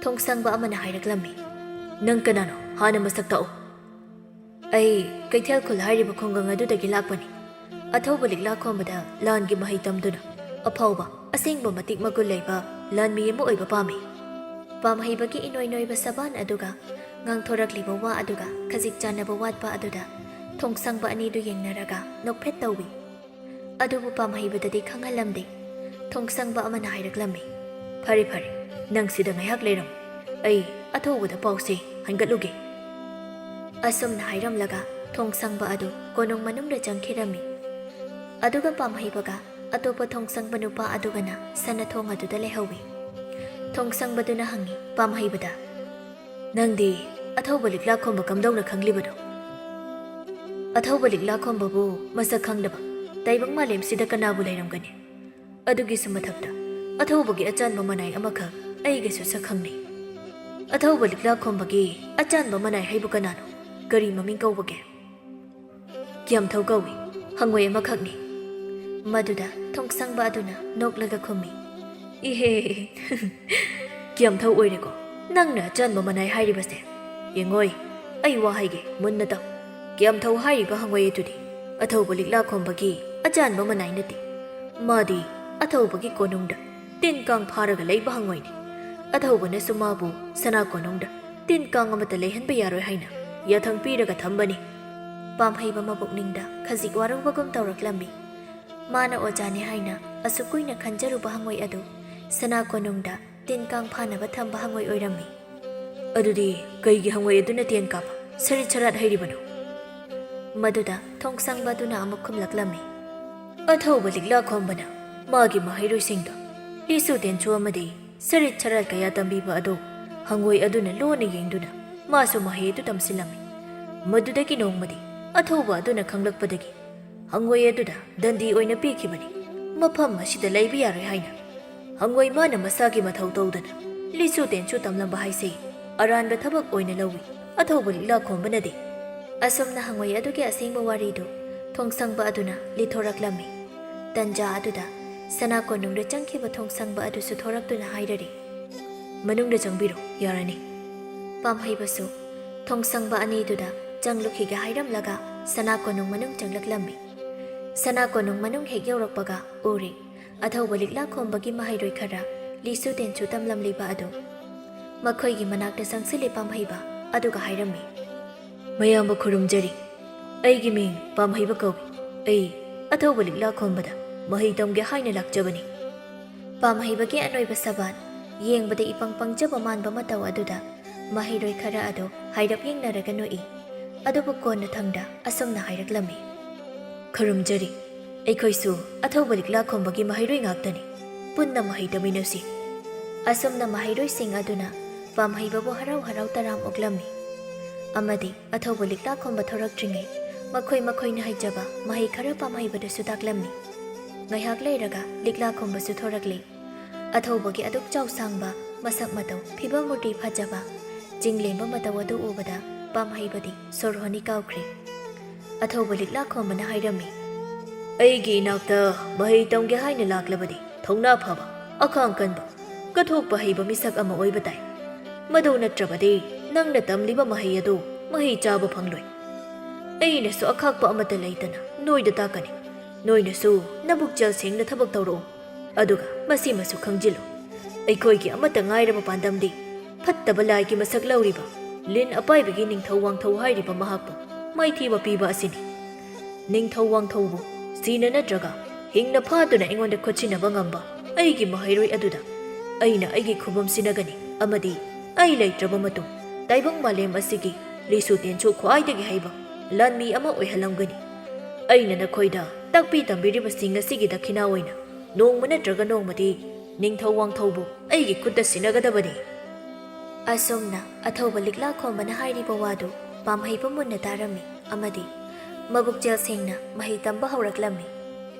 ꯊꯣꯡꯁꯪꯕ ꯑꯃꯅ ꯍꯥꯏꯔꯛꯂꯝꯃꯤ ꯅꯪ ꯀꯅꯥꯅꯣ ꯍꯥꯟꯅ ꯃꯁꯛ ꯇꯥꯛꯎ ꯑꯩ ꯀꯩꯊꯦꯜ ꯈꯨꯜ ꯍꯥꯏꯔꯤꯕ ꯈꯨꯡꯒꯪ ꯑꯗꯨꯗꯒꯤ ꯂꯥꯛꯄꯅꯤ ꯑꯊꯧꯕ ꯂꯤꯛꯂꯥ ꯈꯣꯝꯕꯗ ꯂꯥꯟꯒꯤ ꯃꯍꯩ ꯇꯝꯗꯨꯅ ꯑꯐꯥꯎꯕ ꯑꯁꯦꯡꯕ ꯃꯇꯤꯛ ꯃꯒꯨꯟ ꯂꯩꯕ ꯂꯥꯟꯃꯤ ꯑꯃ ꯑꯣꯏꯕ ꯄꯥꯝꯃꯤ꯫ ꯄꯥꯝꯍꯩꯕꯒꯤ ꯏꯅꯣꯏ ꯅꯣꯏꯕ ꯁꯕꯥꯟ ꯑꯗꯨꯒ ꯉꯥꯡꯊꯣꯔꯛꯂꯤꯕ ꯋꯥ ꯑꯗꯨꯒ ꯈꯖꯤꯛ ꯆꯥꯟꯅꯕ ꯋꯥꯠꯄ ꯑꯗꯨꯗ ꯊꯣꯡꯁꯪꯕ ꯑꯅꯤꯗꯨ ꯌꯦꯡꯅꯔꯒ ꯅꯣꯛꯐꯦꯠ ꯇꯧꯏ꯫ ꯑꯗꯨꯕꯨ ꯄꯥꯝꯍꯩꯕꯗꯗꯤ ꯈꯪꯍꯜꯂꯝꯗꯦ꯫ ꯊꯣꯡꯁꯪꯕ ꯑꯃꯅ ꯍꯥꯏꯔꯛꯂꯝꯃꯤ, ꯐꯔꯦ ꯐꯔꯦ, ꯅꯪ ꯁꯤꯗ ꯉꯥꯏꯍꯥꯛ ꯂꯩꯔꯝꯃꯨ, ꯑꯩ ꯑꯊꯧꯕꯗ ꯄꯥꯎꯁꯦ ꯍꯟꯒꯠꯂꯨꯒꯦ꯫ ꯑꯁꯨꯝꯅ ꯍꯥꯏꯔꯝꯂꯒ ꯊꯣꯡꯁꯪꯕ ꯑꯗꯨ ꯀꯣꯅꯨꯡ ꯃꯅꯨꯡꯗ ꯆꯪꯈꯤꯔꯝꯃꯤ꯫ ꯑꯗꯨꯒ ꯄꯥꯝꯍꯩꯕꯒ ꯑꯇꯣꯞꯄ ꯊꯣꯡꯁꯪꯕ ꯅꯨꯄꯥ ꯑꯗꯨꯒꯅ ꯁꯅꯊꯣꯡ ꯑꯗꯨꯗ ꯂꯩꯍꯧꯏ꯫ ꯊꯣꯡꯁꯪꯕꯗꯨꯅ ꯍꯪꯉꯤ ꯄꯥꯝꯍꯩꯕꯗ, ꯅꯪꯗꯤ ꯑꯊꯧꯕ ꯂꯤꯛꯂꯥꯈꯣꯝꯕ ꯀꯝꯗꯧꯅ ꯈꯪꯂꯤꯕꯅꯣ? ꯑꯊꯧꯕ ꯂꯤꯛꯂꯥꯈꯣꯝꯕꯕꯨ ꯃꯁꯛ ꯈꯪꯗꯕ ꯇꯥꯏꯕꯪ ꯃꯥꯂꯦꯝꯁꯤꯗ ꯀꯅꯥꯕꯨ ꯂꯩꯔꯝꯒꯅꯤ? ꯑꯗꯨꯒꯤꯁꯨ ꯃꯊꯛꯇ ꯑꯊꯧꯕꯒꯤ ꯑꯆꯥꯟꯕ ꯃꯅꯥꯏ ꯑꯃꯈꯛ ꯑꯩꯒꯁꯨ ꯁꯛ ꯈꯪꯅꯩ꯫ ꯑꯊꯧꯕ ꯂꯤꯛꯂꯥꯈꯣꯝꯕꯒꯤ ꯑꯆꯥꯟꯕ ꯃꯅꯥꯏ ꯍꯥꯏꯕꯨ ꯀꯅꯥꯅꯣ? ꯀꯔꯤ ꯃꯃꯤꯡ ꯀꯧꯕꯒꯦ? ꯀꯤꯌꯥꯝꯊꯧ ꯀꯧꯏ, ꯍꯪꯉꯣꯏ ꯑꯃꯈꯛꯅꯤ꯫ ꯃꯗꯨꯗ ꯊꯣꯡꯁꯪꯕ ꯑꯗꯨꯅ ꯅꯣꯛꯂꯒ ꯈꯨꯝꯃꯤ, ꯏꯍꯦ ꯀꯤꯌꯥꯝꯊꯧ ꯑꯣꯏꯔꯦꯀꯣ ꯅꯪꯅ ꯑꯆꯥꯟꯕ ꯃꯅꯥꯏ ꯍꯥꯏꯔꯤꯕꯁꯦ꯫ ꯌꯦꯡꯉꯣꯏ, ꯑꯩ ꯋꯥ ꯍꯥꯏꯒꯦ ꯃꯨꯟꯅ ꯇꯥꯎ꯫ ꯀꯤꯌꯥꯝꯊꯧ ꯍꯥꯏꯔꯤꯕ ꯍꯪꯉꯣꯏ ꯑꯗꯨꯗꯤ ꯑꯊꯧꯕ ꯂꯤꯛꯂꯥꯈꯣꯝꯕꯒꯤ ꯑꯆꯥꯟꯕ ꯃꯅꯥꯏ ꯅꯠꯇꯦ꯫ ꯃꯥꯗꯤ ꯑꯊꯧꯕꯒꯤ ꯀꯣꯅꯨꯡꯗ ꯇꯤꯟ ꯀꯥꯡ ꯐꯥꯔꯒ ꯂꯩꯕ ꯍꯪꯉꯣꯏꯅꯤ꯫ ꯑꯊꯧꯕꯅꯁꯨ ꯃꯥꯕꯨ ꯁꯅꯥ ꯀꯣꯅꯨꯡꯗ ꯇꯤꯟ ꯀꯥꯡ ꯑꯃꯠꯇ ꯂꯩꯍꯟꯕ ꯌꯥꯔꯣꯏ ꯍꯥꯏꯅ ꯌꯥꯊꯪ ꯄꯤꯔꯒ ꯊꯝꯕꯅꯤ꯫ ꯄꯥꯝꯍꯩꯕ ꯃꯄꯨꯛꯅꯤꯡꯗ ꯈꯖꯤꯛ ꯋꯥꯔꯧꯕꯒꯨꯝ ꯇꯧꯔꯛꯂꯝꯃꯤ꯫ ꯃꯥꯅ ꯑꯣꯖꯥꯅꯤ ꯍꯥꯏꯅ ꯑꯁꯨꯛ ꯀꯨꯏꯅ ꯈꯟꯖꯔꯨꯕ ꯍꯪꯉꯣꯏ ꯑꯗꯨ ꯁꯅꯥ ꯀꯣꯅꯨꯡꯗ ꯇꯤꯟ ꯀꯥꯡ ꯐꯥꯅꯕ ꯊꯝꯕ ꯍꯪꯉꯣꯏ ꯑꯣꯏꯔꯝꯃꯤ꯫ ꯑꯗꯨꯗꯤ ꯀꯩꯒꯤ ꯍꯪꯉꯣꯏ ꯑꯗꯨꯅ ꯇꯦꯟ ꯀꯥꯞꯄ ꯁꯔꯤꯠ ꯁꯔꯥꯠ ꯍꯩꯔꯤꯕꯅꯣ? ꯃꯗꯨꯗ ꯊꯣꯡꯁꯪꯕ ꯑꯗꯨꯅ ꯑꯃꯨꯛ ꯈꯨꯝꯂꯛꯂꯝꯃꯤ, ꯑꯊꯧꯕ ꯂꯤꯛꯂꯥꯈꯣꯝꯕꯅ ꯃꯥꯒꯤ ꯃꯍꯩꯔꯣꯏꯁꯤꯡꯗ ꯂꯤꯁꯨ ꯇꯦꯟꯁꯨ ꯑꯃꯗꯤ ꯁꯔꯤꯠ ꯁꯔꯥꯠ ꯀꯌꯥ ꯇꯝꯕꯤꯕ ꯑꯗꯨ ꯍꯪꯉꯣꯏ ꯑꯗꯨꯅ ꯂꯣꯟꯅ ꯌꯦꯡꯗꯨꯅ ꯃꯥꯁꯨ ꯃꯍꯩ ꯑꯗꯨ ꯇꯝꯁꯤꯜꯂꯝꯃꯤ꯫ ꯃꯗꯨꯗꯒꯤ ꯅꯣꯡꯃꯗꯤ ꯑꯊꯧꯕ ꯑꯗꯨꯅ ꯈꯪꯂꯛꯄꯗꯒꯤ ꯍꯪꯉꯣꯏ ꯑꯗꯨꯗ ꯗꯟꯗꯤ ꯑꯣꯏꯅ ꯄꯤꯈꯤꯕꯅꯤ, ꯃꯐꯝ ꯑꯁꯤꯗ ꯂꯩꯕ ꯌꯥꯔꯣꯏ ꯍꯥꯏꯅ꯫ ꯍꯪꯉꯣꯏ ꯃꯥꯅ ꯃꯁꯥꯒꯤ ꯃꯊꯧ ꯇꯧꯗꯅ ꯂꯤꯁꯨ ꯇꯦꯟꯁꯨ ꯇꯝꯂꯝꯕ ꯍꯥꯏꯁꯦ ꯑꯔꯥꯟꯕ ꯊꯕꯛ ꯑꯣꯏꯅ ꯂꯧꯏ ꯑꯊꯧꯕ ꯂꯤꯛꯂꯥꯈꯣꯝꯕꯅꯗꯤ꯫ ꯑꯁꯨꯝꯅ ꯍꯪꯉꯣꯏ ꯑꯗꯨꯒꯤ ꯑꯁꯦꯡꯕ ꯋꯥꯔꯤꯗꯨ ꯊꯣꯡꯁꯪꯕ ꯑꯗꯨꯅ ꯂꯤꯊꯣꯔꯛꯂꯝꯃꯤ꯫ ꯇꯟꯖꯥ ꯑꯗꯨꯗ ꯁꯅꯥ ꯀꯣꯅꯨꯡꯗ ꯆꯪꯈꯤꯕ ꯊꯣꯡꯁꯪꯕ ꯑꯗꯨꯁꯨ ꯊꯣꯔꯛꯇꯨꯅ ꯍꯥꯏꯔꯔꯤ, ꯃꯅꯨꯡꯗ ꯆꯪꯕꯤꯔꯣ, ꯌꯥꯔꯅꯤ꯫ ꯄꯥꯝꯍꯩꯕꯁꯨ ꯊꯣꯡꯁꯪꯕ ꯑꯅꯤꯗꯨꯗ ꯆꯪꯂꯨꯈꯤꯒꯦ ꯍꯥꯏꯔꯝꯂꯒ ꯁꯅꯥ ꯀꯣꯅꯨꯡ ꯃꯅꯨꯡ ꯆꯪꯂꯛꯂꯝꯃꯤ꯫ ꯁꯅꯥ ꯀꯣꯅꯨꯡ ꯃꯅꯨꯡ ꯍꯦꯛ ꯌꯧꯔꯛꯄꯒ ꯎꯔꯤ ꯑꯊꯧꯕ ꯂꯤꯛꯂꯥꯈꯣꯝꯕꯒꯤ ꯃꯍꯩꯔꯣꯏ ꯈꯔ ꯂꯤꯁꯨ ꯇꯦꯟꯁꯨ ꯇꯝꯂꯝꯂꯤꯕ ꯑꯗꯨ꯫ ꯃꯈꯣꯏꯒꯤ ꯃꯅꯥꯛꯇ ꯆꯪꯁꯤꯜꯂꯤ ꯄꯥꯝꯍꯩꯕ ꯑꯗꯨꯒ ꯍꯥꯏꯔꯝꯃꯤ, ꯃꯌꯥꯝꯕ ꯈꯨꯔꯨꯝꯖꯔꯤ, ꯑꯩꯒꯤ ꯃꯤꯡ ꯄꯥꯝꯍꯩꯕ ꯀꯧꯏ, ꯑꯩ ꯑꯊꯧꯕ ꯂꯤꯛꯂꯥꯈꯣꯝꯕꯗ ꯃꯍꯩ ꯇꯝꯒꯦ ꯍꯥꯏꯅ ꯂꯥꯛꯆꯕꯅꯤ꯫ ꯄꯥꯝꯍꯩꯕꯒꯤ ꯑꯅꯣꯏꯕ ꯁꯕꯥꯟ, ꯌꯦꯡꯕꯗ ꯏꯄꯪ ꯄꯪꯖꯕ ꯃꯥꯟꯕ ꯃꯇꯧ ꯑꯗꯨꯗ ꯃꯍꯩꯔꯣꯏ ꯈꯔ ꯑꯗꯨ ꯍꯥꯏꯔꯞ ꯌꯦꯡꯅꯔꯒ ꯅꯣꯛꯏ꯫ ꯑꯗꯨꯕꯨ ꯀꯣꯟꯅ ꯊꯪꯗ ꯑꯁꯨꯝꯅ ꯍꯥꯏꯔꯛꯂꯝꯃꯤ, ꯈꯨꯔꯨꯝꯖꯔꯤ, ꯑꯩꯈꯣꯏꯁꯨ ꯑꯊꯧꯕ ꯂꯤꯛꯂꯥꯈꯣꯝꯕꯒꯤ ꯃꯍꯩꯔꯣꯏ ꯉꯥꯛꯇꯅꯤ, ꯄꯨꯟꯅ ꯃꯍꯩ ꯇꯝꯃꯤꯟꯅꯁꯤ꯫ ꯑꯁꯨꯝꯅ ꯃꯍꯩꯔꯣꯏꯁꯤꯡ ꯑꯗꯨꯅ ꯄꯥꯝꯍꯩꯕꯕꯨ ꯍꯔꯥꯎ ꯍꯔꯥꯎ ꯇꯔꯥꯝ ꯑꯣꯛꯂꯝꯃꯤ꯫ ꯑꯃꯗꯤ ꯑꯊꯧꯕ ꯂꯤꯛꯂꯥꯈꯣꯝꯕ ꯊꯣꯔꯛꯇ꯭ꯔꯤꯉꯩ ꯃꯈꯣꯏ ꯃꯈꯣꯏꯅ ꯍꯩꯖꯕ ꯃꯍꯩ ꯈꯔ ꯄꯥꯝꯍꯩꯕꯗꯁꯨ ꯇꯥꯛꯂꯝꯃꯤ꯫ ꯉꯥꯏꯍꯥꯛ ꯂꯩꯔꯒ ꯂꯤꯛꯂꯥꯈꯣꯝꯕꯁꯨ ꯊꯣꯔꯛꯂꯤ꯫ ꯑꯊꯧꯕꯒꯤ ꯑꯗꯨꯛ ꯆꯥꯎꯁꯥꯡꯕ, ꯃꯁꯛ ꯃꯇꯧ, ꯐꯤꯕꯝ ꯃꯨꯔꯇꯤ ꯐꯖꯕ, ꯆꯤꯡꯂꯦꯝꯕ ꯃꯇꯧ ꯑꯗꯨ ꯎꯕꯗ ꯄꯥꯝꯍꯩꯕꯗꯤ ꯁꯣꯔ ꯍꯣꯟꯅꯤ ꯀꯥꯎꯈ꯭ꯔꯦ꯫ ꯑꯊꯧꯕ ꯂꯤꯛꯂꯥꯈꯣꯝꯕꯅ ꯍꯥꯏꯔꯝꯃꯤ, ꯑꯩꯒꯤ ꯏꯅꯥꯛꯇ ꯃꯍꯩ ꯇꯝꯒꯦ ꯍꯥꯏꯅ ꯂꯥꯛꯂꯕꯗꯤ ꯊꯧꯅꯥ ꯐꯕ, ꯑꯈꯥꯡ ꯀꯟꯕ, ꯀꯠꯊꯣꯛꯄ ꯍꯩꯕ ꯃꯤꯁꯛ ꯑꯃ ꯑꯣꯏꯕ ꯇꯥꯏ꯫ ꯃꯗꯨ ꯅꯠꯇ꯭ꯔꯕꯗꯤ ꯅꯪꯅ ꯇꯝꯂꯤꯕ ꯃꯍꯩ ꯑꯗꯨ ꯃꯍꯩ ꯆꯥꯕ ꯐꯪꯂꯣꯏ꯫ ꯑꯩꯅꯁꯨ ꯑꯈꯥꯛꯄ ꯑꯃꯠꯇ ꯂꯩꯇꯅ ꯅꯣꯏꯗ ꯇꯥꯛꯀꯅꯤ, ꯅꯣꯏꯅꯁꯨ ꯅꯕꯨꯛꯆꯦꯜ ꯁꯦꯡꯅ ꯊꯕꯛ ꯇꯧꯔꯛꯎ꯫ ꯑꯗꯨꯒ ꯃꯁꯤꯃꯁꯨ ꯈꯪꯖꯤꯜꯂꯨ, ꯑꯩꯈꯣꯏꯒꯤ ꯑꯃꯠꯇ ꯉꯥꯏꯔꯕ ꯄꯥꯟꯗꯝꯗꯤ ꯐꯠꯇꯕ ꯂꯥꯏꯒꯤ ꯃꯁꯛ ꯂꯧꯔꯤꯕ ꯂꯤꯟ ꯑꯄꯥꯏꯕꯒꯤ ꯅꯤꯡꯊꯧ ꯋꯥꯡꯊꯧ ꯍꯥꯏꯔꯤꯕ ꯃꯍꯥꯛꯄꯨ ꯃꯥꯏꯊꯤꯕ ꯄꯤꯕ ꯑꯁꯤꯅꯤ꯫ ꯅꯤꯡꯊꯧ ꯋꯥꯡꯊꯧꯕꯨ ꯁꯤꯅ ꯅꯠꯇ꯭ꯔꯒ ꯍꯤꯡꯅ ꯐꯥꯗꯨꯅ ꯑꯩꯉꯣꯟꯗ ꯈꯨꯠꯁꯤꯟꯅꯕ ꯉꯝꯕ ꯑꯩꯒꯤ ꯃꯍꯩꯔꯣꯏ ꯑꯗꯨꯗ ꯑꯩꯅ ꯑꯩꯒꯤ ꯈꯨꯕꯝ ꯁꯤꯟꯅꯒꯅꯤ, ꯑꯃꯗꯤ ꯑꯩ ꯂꯩꯇ꯭ꯔꯕ ꯃꯇꯨꯡ ꯇꯥꯏꯕꯪ ꯃꯥꯂꯦꯝ ꯑꯁꯤꯒꯤ ꯂꯤꯁꯨ ꯇꯦꯟꯁꯨ ꯈ꯭ꯋꯥꯏꯗꯒꯤ ꯍꯩꯕ ꯂꯥꯟꯃꯤ ꯑꯃ ꯑꯣꯏꯍꯜꯂꯝꯒꯅꯤ꯫ ꯑꯩꯅ ꯅꯈꯣꯏꯗ ꯇꯥꯛꯄꯤ ꯇꯝꯕꯤꯔꯤꯕꯁꯤꯡ ꯑꯁꯤꯒꯤ ꯗꯈꯤꯅꯥ ꯑꯣꯏꯅ ꯅꯣꯡꯃ ꯅꯠꯇ꯭ꯔꯒ ꯅꯣꯡꯃꯗꯤ ꯅꯤꯡꯊꯧ ꯋꯥꯡꯊꯧꯕꯨ ꯑꯩꯒꯤ ꯈꯨꯠꯇ ꯁꯤꯟꯅꯒꯗꯕꯅꯤ꯫ ꯑꯁꯨꯝꯅ ꯑꯊꯧꯕ ꯂꯤꯛꯂꯥꯈꯣꯝꯕꯅ ꯍꯥꯏꯔꯤꯕ ꯋꯥꯗꯨ ꯄꯥꯝꯍꯩꯕ ꯃꯨꯟꯅ ꯇꯥꯔꯝꯃꯤ ꯑꯃꯗꯤ ꯃꯕꯨꯛꯆꯦꯜ ꯁꯦꯡꯅ ꯃꯍꯩ ꯇꯝꯕ ꯍꯧꯔꯛꯂꯝꯃꯤ꯫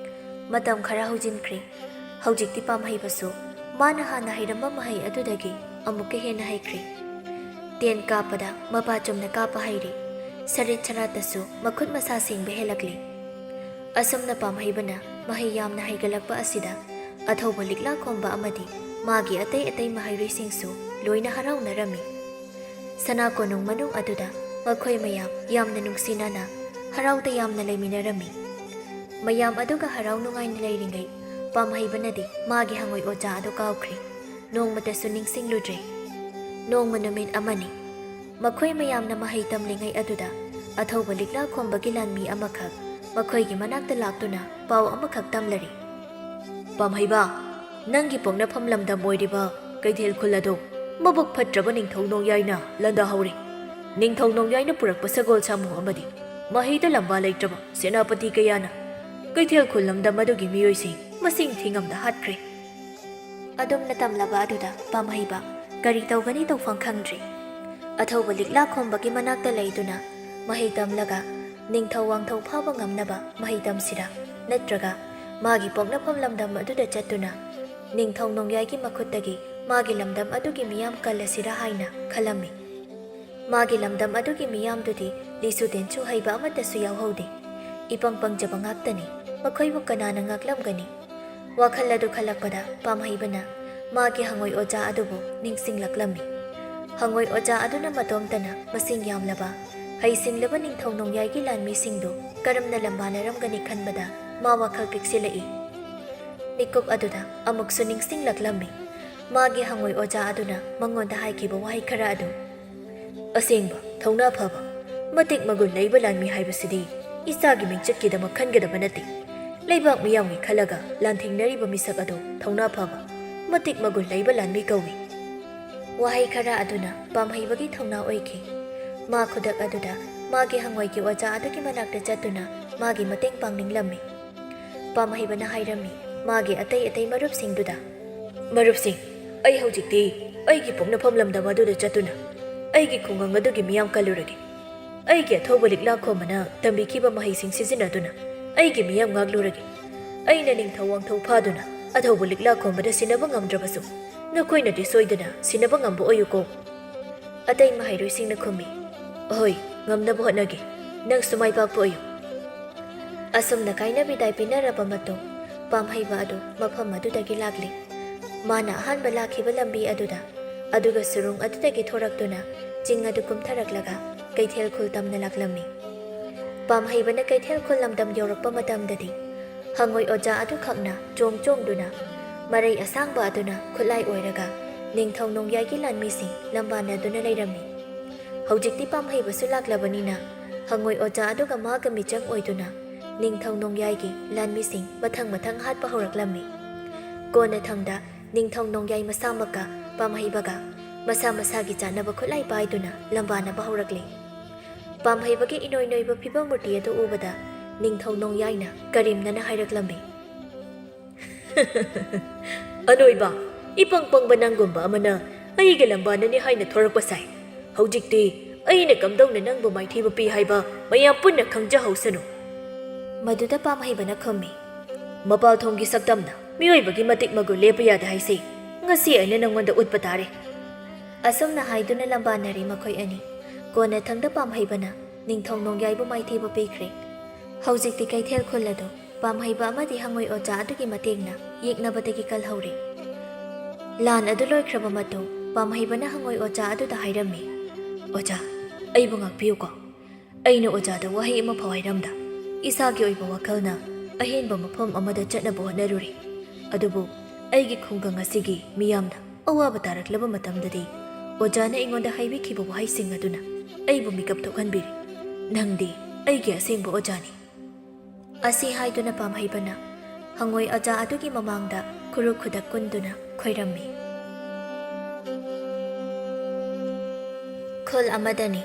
ꯃꯇꯝ ꯈꯔ ꯍꯧꯖꯤꯟꯈ꯭ꯔꯦ꯫ ꯍꯧꯖꯤꯛꯇꯤ ꯄꯥꯝꯍꯩꯕꯁꯨ ꯃꯥꯅ ꯍꯥꯟꯅ ꯍꯩꯔꯝꯕ ꯃꯍꯩ ꯑꯗꯨꯗꯒꯤ ꯑꯃꯨꯛꯀ ꯍꯦꯟꯅ ꯍꯩꯈ꯭ꯔꯦ꯫ ꯇꯦꯟ ꯀꯥꯞꯄꯗ ꯃꯄꯥ ꯆꯨꯝꯅ ꯀꯥꯞꯄ ꯍꯩꯔꯦ, ꯁꯔꯤꯠ ꯁꯔꯥꯠꯇꯁꯨ ꯃꯈꯨꯠ ꯃꯁꯥ ꯁꯤꯡꯕ ꯍꯦꯜꯂꯛꯂꯤ꯫ ꯑꯁꯨꯝꯅ ꯄꯥꯝꯍꯩꯕꯅ ꯃꯍꯩ ꯌꯥꯝꯅ ꯍꯩꯒꯠꯂꯛꯄ ꯑꯁꯤꯗ ꯑꯊꯧꯕ ꯂꯤꯛꯂꯥꯈꯣꯝꯕ ꯑꯃꯗꯤ ꯃꯥꯒꯤ ꯑꯇꯩ ꯑꯇꯩ ꯃꯍꯩꯔꯣꯏꯁꯤꯡꯁꯨ ꯂꯣꯏꯅ ꯍꯔꯥꯎꯅꯔꯝꯃꯤ꯫ ꯁꯅꯥ ꯀꯣꯅꯨꯡ ꯃꯅꯨꯡ ꯑꯗꯨꯗ ꯃꯈꯣꯏ ꯃꯌꯥꯝ ꯌꯥꯝꯅ ꯅꯨꯡꯁꯤꯅꯅ ꯍꯔꯥꯎ ꯇꯌꯥꯝꯅ ꯂꯩꯃꯤꯟꯅꯔꯝꯃꯤ꯫ ꯃꯌꯥꯝ ꯑꯗꯨꯒ ꯍꯔꯥꯎ ꯅꯨꯡꯉꯥꯏꯅ ꯂꯩꯔꯤꯉꯩ ꯄꯥꯝꯍꯩꯕꯅꯗꯤ ꯃꯥꯒꯤ ꯍꯪꯉꯣꯏ ꯑꯣꯖꯥ ꯑꯗꯨ ꯀꯥꯎꯈ꯭ꯔꯦ꯫ ꯅꯣꯡꯃꯇꯁꯨ ꯅꯤꯡꯁꯤꯡꯂꯨꯗ꯭ꯔꯦ꯫ ꯅꯣꯡꯃ ꯅꯨꯃꯤꯠ ꯑꯃꯅꯤ꯫ ꯃꯈꯣꯏ ꯃꯌꯥꯝꯅ ꯃꯍꯩ ꯇꯝꯂꯤꯉꯩ ꯑꯗꯨꯗ ꯑꯊꯧꯕ ꯂꯤꯛꯂꯥ ꯈꯣꯝꯕꯒꯤ ꯂꯥꯟꯃꯤ ꯑꯃꯈꯛ ꯃꯈꯣꯏꯒꯤ ꯃꯅꯥꯛꯇ ꯂꯥꯛꯇꯨꯅ ꯄꯥꯎ ꯑꯃꯈꯛ ꯇꯝꯂꯔꯤ꯫ ꯄꯥꯝꯍꯩꯕ, ꯅꯪꯒꯤ ꯄꯣꯛꯅꯐꯝ ꯂꯝꯗꯝ ꯑꯣꯏꯔꯤꯕ ꯀꯩꯊꯦꯜ ꯈꯨꯜ ꯑꯗꯨ ꯃꯕꯨꯛ ꯐꯠꯇ꯭ꯔꯕ ꯅꯤꯡꯊꯧ ꯅꯣꯡꯌꯥꯏꯅ ꯂꯥꯟꯗꯥꯍꯧꯔꯤ꯫ ꯅꯤꯡꯊꯧ ꯅꯣꯡꯌꯥꯏꯅ ꯄꯨꯔꯛꯄ ꯁꯒꯣꯜ ꯁꯥꯃꯨ ꯑꯃꯗꯤ ꯃꯍꯩꯗ ꯂꯝꯕꯥ ꯂꯩꯇ꯭ꯔꯕ ꯁꯦꯅꯥꯄꯇꯤ ꯀꯌꯥꯅ ꯀꯩꯊꯦꯜ ꯈꯨꯜ ꯂꯝꯗꯝ ꯑꯗꯨꯒꯤ ꯃꯤꯑꯣꯏꯁꯤꯡ ꯃꯁꯤꯡ ꯊꯤꯉꯝꯗ ꯍꯥꯠꯈ꯭ꯔꯦ꯫ ꯑꯗꯨꯝꯅ ꯇꯝꯂꯕ ꯑꯗꯨꯗ ꯄꯥꯝꯍꯩꯕ ꯀꯔꯤ ꯇꯧꯒꯅꯤ ꯇꯧꯐꯝ ꯈꯪꯗ꯭ꯔꯤ꯫ ꯑꯊꯧꯕ ꯂꯤꯛꯂꯥ ꯈꯣꯝꯕꯒꯤ ꯃꯅꯥꯛꯇ ꯂꯩꯗꯨꯅ ꯃꯍꯩ ꯇꯝꯂꯒ ꯅꯤꯡꯊꯧ ꯋꯥꯡꯊꯧ ꯐꯥꯕ ꯉꯝꯅꯕ ꯃꯍꯩ ꯇꯝꯁꯤꯔꯥ ꯅꯠꯇ꯭ꯔꯒ ꯃꯥꯒꯤ ꯄꯣꯛꯅꯐꯝ ꯂꯝꯗꯝ ꯑꯗꯨꯗ ꯆꯠꯇꯨꯅ ꯅꯤꯡꯊꯧ ꯅꯣꯡꯌꯥꯏꯒꯤ ꯃꯈꯨꯠꯇꯒꯤ ꯃꯥꯒꯤ ꯂꯝꯗꯝ ꯑꯗꯨꯒꯤ ꯃꯤꯌꯥꯝ ꯀꯜꯂꯁꯤꯔꯥ ꯍꯥꯏꯅ ꯈꯜꯂꯝꯃꯤ꯫ ꯃꯥꯒꯤ ꯂꯝꯗꯝ ꯑꯗꯨꯒꯤ ꯃꯤꯌꯥꯝꯗꯨꯗꯤ ꯂꯤꯁꯨ ꯇꯤꯟꯁꯨ ꯍꯩꯕ ꯑꯃꯠꯇꯁꯨ ꯌꯥꯎꯍꯧꯗꯦ꯫ ꯏꯄꯪ ꯄꯪꯖꯕ ꯉꯥꯛꯇꯅꯤ꯫ ꯃꯈꯣꯏꯕꯨ ꯀꯅꯥꯅ ꯉꯥꯛꯂꯝꯒꯅꯤ? ꯋꯥꯈꯜ ꯑꯗꯨ ꯈꯜꯂꯛꯄꯗ ꯄꯥꯝꯍꯩꯕꯅ ꯃꯥꯒꯤ ꯍꯪꯉꯣꯏ ꯑꯣꯖꯥ ꯑꯗꯨꯕꯨ ꯅꯤꯡꯁꯤꯡꯂꯛꯂꯝꯃꯤ꯫ ꯍꯪꯉꯣꯏ ꯑꯣꯖꯥ ꯑꯗꯨꯅ ꯃꯇꯣꯝꯇꯅ ꯃꯁꯤꯡ ꯌꯥꯝꯂꯕ ꯍꯩꯁꯤꯡꯂꯕ ꯅꯤꯡꯊꯧ ꯅꯣꯡꯌꯥꯏꯒꯤ ꯂꯥꯟꯃꯤꯁꯤꯡꯗꯨ ꯀꯔꯝꯅ ꯂꯝꯕꯥꯅꯔꯝꯒꯅꯤ ꯈꯟꯕꯗ ꯃꯥ ꯋꯥꯈꯜ ꯄꯤꯛꯁꯤꯜꯂꯛꯏ꯫ ꯃꯤꯀꯨꯞ ꯑꯗꯨꯗ ꯑꯃꯨꯛꯁꯨ ꯅꯤꯡꯁꯤꯡꯂꯛꯂꯝꯃꯤ ꯃꯥꯒꯤ ꯍꯪꯉꯣꯏ ꯑꯣꯖꯥ ꯑꯗꯨꯅ ꯃꯉꯣꯟꯗ ꯍꯥꯏꯈꯤꯕ ꯋꯥꯍꯩ ꯈꯔ ꯑꯗꯨ꯫ ꯑꯁꯦꯡꯕ, ꯊꯧꯅꯥ ꯐꯕ, ꯃꯇꯤꯛ ꯃꯒꯨꯟ ꯂꯩꯕ ꯂꯥꯟꯃꯤ ꯍꯥꯏꯕꯁꯤꯗꯤ ꯏꯁꯥꯒꯤ ꯃꯤꯡꯆꯠꯀꯤꯗꯃꯛ ꯈꯟꯒꯗꯕ ꯅꯠꯇꯦ꯫ ꯂꯩꯕꯥꯛ ꯃꯤꯌꯥꯝꯒꯤ ꯈꯜꯂꯒ ꯂꯥꯟꯊꯦꯡꯅꯔꯤꯕ ꯃꯤꯁꯛ ꯑꯗꯨ ꯊꯧꯅꯥ ꯐꯕ, ꯃꯇꯤꯛ ꯃꯒꯨꯟ ꯂꯩꯕ ꯂꯥꯟꯃꯤ ꯀꯧꯏ꯫ ꯋꯥꯍꯩ ꯈꯔ ꯑꯗꯨꯅ ꯄꯥꯝꯍꯩꯕꯒꯤ ꯊꯧꯅꯥ ꯑꯣꯏꯈꯤ꯫ ꯃꯥ ꯈꯨꯗꯛ ꯑꯗꯨꯗ ꯃꯥꯒꯤ ꯍꯪꯉꯣꯏꯒꯤ ꯑꯣꯖꯥ ꯑꯗꯨꯒꯤ ꯃꯅꯥꯛꯇ ꯆꯠꯇꯨꯅ ꯃꯥꯒꯤ ꯃꯇꯦꯡ ꯄꯥꯡꯅꯤꯡꯂꯝꯃꯤ꯫ ꯄꯥꯝꯍꯩꯕꯅ ꯍꯥꯏꯔꯝꯃꯤ ꯃꯥꯒꯤ ꯑꯇꯩ ꯃꯔꯨꯞꯁꯤꯡꯗꯨꯗ, ꯃꯔꯨꯞꯁꯤꯡ, ꯑꯩ ꯍꯧꯖꯤꯛꯇꯤ ꯑꯩꯒꯤ ꯄꯣꯛꯅꯐꯝ ꯂꯝꯗꯝ ꯑꯗꯨꯗ ꯆꯠꯇꯨꯅ ꯑꯩꯒꯤ ꯈꯨꯡꯒꯪ ꯑꯗꯨꯒꯤ ꯃꯤꯌꯥꯝ ꯀꯜꯂꯨꯔꯒꯦ꯫ ꯑꯩꯒꯤ ꯑꯊꯧꯕ ꯂꯤꯛꯂꯥ ꯈꯣꯝꯕꯅ ꯇꯝꯕꯤꯈꯤꯕ ꯃꯍꯩꯁꯤꯡ ꯁꯤꯖꯤꯟꯅꯗꯨꯅ ꯑꯩꯒꯤ ꯃꯤꯌꯥꯝ ꯉꯥꯛꯂꯨꯔꯒꯦ꯫ ꯑꯩꯅ ꯅꯤꯡꯊꯧ ꯋꯥꯡꯊꯧ ꯐꯥꯗꯨꯅ ꯑꯊꯧꯕ ꯂꯤꯛꯂꯥ ꯈꯣꯝꯕꯗ ꯁꯤꯟꯅꯕ ꯉꯝꯗ꯭ꯔꯕꯁꯨ ꯅꯈꯣꯏꯅꯗꯤ ꯁꯣꯏꯗꯅ ꯁꯤꯟꯅꯕ ꯉꯝꯕ ꯑꯣꯏꯌꯨꯀꯣ꯫ ꯑꯇꯩ ꯃꯍꯩꯔꯣꯏꯁꯤꯡꯅ ꯈꯨꯝꯃꯤ, ꯑꯍꯣꯏ, ꯉꯝꯅꯕ ꯍꯣꯠꯅꯒꯦ, ꯅꯪꯁꯨ ꯃꯥꯏ ꯄꯥꯛꯄ ꯑꯣꯏꯌꯨ꯫ ꯑꯁꯨꯝꯅ ꯀꯥꯏꯅ ꯕꯤꯗꯥꯏ ꯄꯤꯅꯔꯕ ꯃꯇꯨꯡ ꯄꯥꯝꯍꯩꯕ ꯑꯗꯨ ꯃꯐꯝ ꯑꯗꯨꯗꯒꯤ ꯂꯥꯛꯂꯤ꯫ ꯃꯥꯅ ꯑꯍꯥꯟꯕ ꯂꯥꯛꯈꯤꯕ ꯂꯝꯕꯤ ꯑꯗꯨꯗ ꯑꯗꯨꯒ ꯁꯨꯔꯨꯡ ꯑꯗꯨꯗꯒꯤ ꯊꯣꯔꯛꯇꯨꯅ ꯆꯤꯡ ꯑꯗꯨ ꯀꯨꯝꯊꯔꯛꯂꯒ ꯀꯩꯊꯦꯜ ꯈꯨꯜ ꯇꯝꯅ ꯂꯥꯛꯂꯝꯃꯤ꯫ ꯄꯥꯝꯍꯩꯕꯅ ꯀꯩꯊꯦꯜ ꯈꯨꯜ ꯂꯝꯗꯝ ꯌꯧꯔꯛꯄ ꯃꯇꯝꯗꯗꯤ ꯍꯪꯉꯣꯏ ꯑꯣꯖꯥ ꯑꯗꯨꯈꯛꯅ ꯆꯣꯡꯗꯨꯅ ꯃꯔꯩ ꯑꯁꯥꯡꯕ ꯑꯗꯨꯅ ꯈꯨꯠꯂꯥꯏ ꯑꯣꯏꯔꯒ ꯅꯤꯡꯊꯧ ꯅꯣꯡꯌꯥꯏꯒꯤ ꯂꯥꯟꯃꯤꯁꯤꯡ ꯂꯝꯕꯥꯅꯗꯨꯅ ꯂꯩꯔꯝꯃꯤ꯫ ꯍꯧꯖꯤꯛꯇꯤ ꯄꯥꯝꯍꯩꯕꯁꯨ ꯂꯥꯛꯂꯕꯅꯤꯅ ꯍꯪꯉꯣꯏ ꯑꯣꯖꯥ ꯑꯗꯨꯒ ꯃꯥꯒ ꯃꯤꯆꯪ ꯑꯣꯏꯗꯨꯅ ꯅꯤꯡꯊꯧ ꯅꯣꯡꯌꯥꯏꯒꯤ ꯂꯥꯟꯃꯤꯁꯤꯡ ꯃꯊꯪ ꯍꯥꯠꯄ ꯍꯧꯔꯛꯂꯝꯃꯤ꯫ ꯀꯣꯟꯅꯊꯪꯗ ꯅꯤꯡꯊꯧ ꯅꯣꯡꯌꯥꯏ ꯃꯁꯥꯃꯛꯀ ꯄꯥꯝꯍꯩꯕꯒ ꯃꯁꯥ ꯃꯁꯥꯒꯤ ꯆꯥꯟꯅꯕ ꯈꯨꯠꯂꯥꯏ ꯄꯥꯏꯗꯨꯅ ꯂꯝꯕꯥꯅꯕ ꯍꯧꯔꯛꯂꯤ꯫ ꯄꯥꯝꯍꯩꯕꯒꯤ ꯏꯅꯣꯏ ꯅꯣꯏꯕ ꯐꯤꯕꯝ ꯃꯨꯔꯇꯤ ꯑꯗꯨ ꯎꯕꯗ ꯅꯤꯡꯊꯧ ꯅꯣꯡꯌꯥꯏꯅ ꯀꯔꯦꯝꯅꯅ ꯍꯥꯏꯔꯛꯂꯝꯃꯤ, ꯑꯅꯣꯏꯕ, ꯏꯄꯪ ꯄꯪꯕ ꯅꯪꯒꯨꯝꯕ ꯑꯃꯅ ꯑꯩꯒ ꯂꯝꯕꯥꯅꯅꯤ ꯍꯥꯏꯅ ꯊꯣꯔꯛꯄ ꯁꯥꯏ꯫ ꯍꯧꯖꯤꯛꯇꯤ ꯑꯩꯅ ꯀꯝꯗꯧꯅ ꯅꯪꯕꯨ ꯃꯥꯏꯊꯤꯕ ꯄꯤ ꯍꯥꯏꯕ ꯃꯌꯥꯝ ꯄꯨꯟꯅ ꯈꯪꯖꯍꯧꯁꯅꯨ꯫ ꯃꯗꯨꯗ ꯄꯥꯝꯍꯩꯕꯅ ꯈꯨꯝꯃꯤ, ꯃꯄꯥꯜꯊꯣꯡꯒꯤ ꯁꯛꯇꯝꯅ ꯃꯤꯑꯣꯏꯕꯒꯤ ꯃꯇꯤꯛ ꯃꯒꯨꯟ ꯂꯦꯞꯄ ꯌꯥꯗꯦ ꯍꯥꯏꯁꯤ ꯉꯁꯤ ꯑꯩꯅ ꯅꯪꯉꯣꯟꯗ ꯎꯠꯄ ꯇꯥꯔꯦ꯫ ꯑꯁꯨꯝꯅ ꯍꯥꯏꯗꯨꯅ ꯂꯝꯕꯥꯅꯔꯤ ꯃꯈꯣꯏ ꯑꯅꯤ꯫ ꯀꯣꯟꯅꯊꯪꯗ ꯄꯥꯝꯍꯩꯕꯅ ꯅꯤꯡꯊꯧ ꯅꯣꯡꯌꯥꯏꯕꯨ ꯃꯥꯏꯊꯤꯕ ꯄꯤꯈ꯭ꯔꯦ꯫ ꯍꯧꯖꯤꯛꯇꯤ ꯀꯩꯊꯦꯜ ꯈꯨꯜ ꯑꯗꯨ ꯄꯥꯝꯍꯩꯕ ꯑꯃꯗꯤ ꯍꯪꯉꯣꯏ ꯑꯣꯖꯥ ꯑꯗꯨꯒꯤ ꯃꯇꯦꯡꯅ ꯌꯦꯛꯅꯕꯗꯒꯤ ꯀꯜꯍꯧꯔꯤ꯫ ꯂꯥꯟ ꯑꯗꯨ ꯂꯣꯏꯈ꯭ꯔꯕ ꯃꯇꯨꯡ ꯄꯥꯝꯍꯩꯕꯅ ꯍꯪꯉꯣꯏ ꯑꯣꯖꯥ ꯑꯗꯨꯗ ꯍꯥꯏꯔꯝꯃꯤ, ꯑꯣꯖꯥ, ꯑꯩꯕꯨ ꯉꯥꯛꯄꯤꯌꯨꯀꯣ꯫ ꯑꯩꯅ ꯑꯣꯖꯥꯗ ꯋꯥꯍꯩ ꯑꯃꯐꯥꯎ ꯍꯥꯏꯔꯝꯗ ꯏꯁꯥꯒꯤ ꯑꯣꯏꯕ ꯋꯥꯈꯜꯅ ꯑꯍꯦꯟꯕ ꯃꯐꯝ ꯑꯃꯗ ꯆꯠꯅꯕ ꯍꯣꯠꯅꯔꯨꯔꯤ꯫ ꯑꯗꯨꯕꯨ ꯑꯩꯒꯤ ꯈꯨꯡꯒꯪ ꯑꯁꯤꯒꯤ ꯃꯤꯌꯥꯝꯅ ꯑꯋꯥꯕ ꯇꯥꯔꯛꯂꯕ ꯃꯇꯝꯗꯗꯤ ꯑꯣꯖꯥꯅ ꯑꯩꯉꯣꯟꯗ ꯍꯥꯏꯕꯤꯈꯤꯕ ꯋꯥꯍꯩꯁꯤꯡ ꯑꯗꯨꯅ ꯑꯩꯕꯨ ꯃꯤꯀꯞ ꯊꯣꯛꯍꯟꯕꯤꯔꯤ꯫ ꯅꯪꯗꯤ ꯑꯩꯒꯤ ꯑꯁꯦꯡꯕ ꯑꯣꯖꯥꯅꯤ꯫ ꯑꯁꯤ ꯍꯥꯏꯗꯨꯅ ꯄꯥꯝꯍꯩꯕꯅ ꯍꯪꯉꯣꯏ ꯑꯣꯖꯥ ꯑꯗꯨꯒꯤ ꯃꯃꯥꯡꯗ ꯈꯨꯔꯨ ꯈꯨꯗꯛ ꯀꯨꯟꯗꯨꯅ ꯈꯣꯏꯔꯝꯃꯤ꯫ ꯈꯨꯜ ꯑꯃꯗꯅꯤ꯫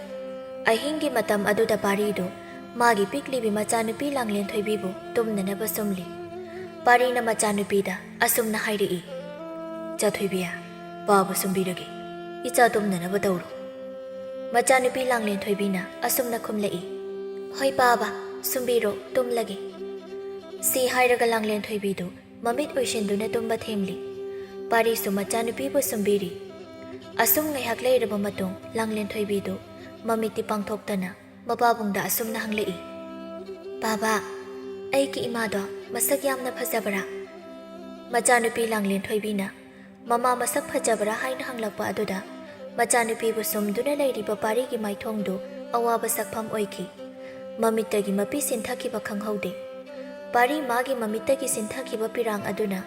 ꯑꯍꯤꯡꯒꯤ ꯃꯇꯝ ꯑꯗꯨꯗ ꯄꯥꯔꯤꯗꯨ ꯃꯥꯒꯤ ꯄꯤꯛꯂꯤꯕꯤ ꯃꯆꯥꯅꯨꯄꯤ ꯂꯥꯡꯂꯦꯟ ꯊꯣꯏꯕꯤꯕꯨ ꯇꯨꯝꯅꯅꯕ ꯁꯨꯝꯂꯤ꯫ ꯄꯥꯔꯤꯅ ꯃꯆꯥꯅꯨꯄꯤꯗ ꯑꯁꯨꯝꯅ ꯍꯥꯏꯔꯛꯏ, ꯆꯥꯊꯣꯏꯕꯤ, ꯄꯥꯕ ꯁꯨꯝꯕꯤꯔꯒꯦ, ꯏꯆꯥ ꯇꯨꯝꯅꯅꯕ ꯇꯧꯔꯣ꯫ ꯃꯆꯥꯅꯨꯄꯤ ꯂꯥꯡꯂꯦꯟ ꯊꯣꯏꯕꯤꯅ ꯑꯁꯨꯝꯅ ꯈꯨꯝꯂꯛꯏ, ꯍꯣꯏ ꯄꯥꯕ, ꯁꯨꯝꯕꯤꯔꯣ, ꯇꯨꯝꯂꯒꯦ꯫ ꯁꯤ ꯍꯥꯏꯔꯒ ꯂꯥꯡꯂꯦꯟ ꯊꯣꯏꯕꯤꯗꯨ ꯃꯃꯤꯠ ꯎꯏꯁꯤꯟꯗꯨꯅ ꯇꯨꯝꯕ ꯊꯦꯝꯂꯤ꯫ ꯄꯥꯔꯤꯁꯨ ꯃꯆꯥꯅꯨꯄꯤꯕꯨ ꯁꯨꯝꯕꯤꯔꯤ꯫ ꯑꯁꯨꯝ ꯉꯥꯏꯍꯥꯛ ꯂꯩꯔꯕ ꯃꯇꯨꯡ ꯂꯥꯡꯂꯦꯟ ꯊꯣꯏꯕꯤꯗꯨ ꯃꯃꯤꯠꯇꯤ ꯄꯥꯡꯊꯣꯛꯇꯅ ꯃꯄꯥꯕꯨꯡꯗ ꯑꯁꯨꯝꯅ ꯍꯪꯂꯛꯏ, ꯄꯥꯕꯥ, ꯑꯩꯒꯤ ꯏꯃꯥꯗꯣ ꯃꯁꯛ ꯌꯥꯝꯅ ꯐꯖꯕ꯭ꯔꯥ? ꯃꯆꯥꯅꯨꯄꯤ ꯂꯥꯡꯂꯦꯟ ꯊꯣꯏꯕꯤꯅ ꯃꯃꯥ ꯃꯁꯛ ꯐꯖꯕ꯭ꯔꯥ ꯍꯥꯏꯅ ꯍꯪꯂꯛꯄ ꯑꯗꯨꯗ ꯃꯆꯥꯅꯨꯄꯤꯕꯨ ꯁꯨꯝꯗꯨꯅ ꯂꯩꯔꯤꯕ ꯄꯥꯔꯤꯒꯤ ꯃꯥꯏꯊꯣꯡꯗꯨ ꯑꯋꯥꯕ ꯁꯛꯐꯝ ꯑꯣꯏꯈꯤ꯫ ꯃꯃꯤꯠꯇꯒꯤ ꯃꯄꯤ ꯁꯤꯟꯊꯈꯤꯕ ꯈꯪꯍꯧꯗꯦ꯫ ꯄꯥꯔꯤ ꯃꯥꯒꯤ ꯃꯃꯤꯠꯇꯒꯤ ꯁꯤꯟꯊꯈꯤꯕ ꯄꯤꯔꯥꯡ ꯑꯗꯨꯅ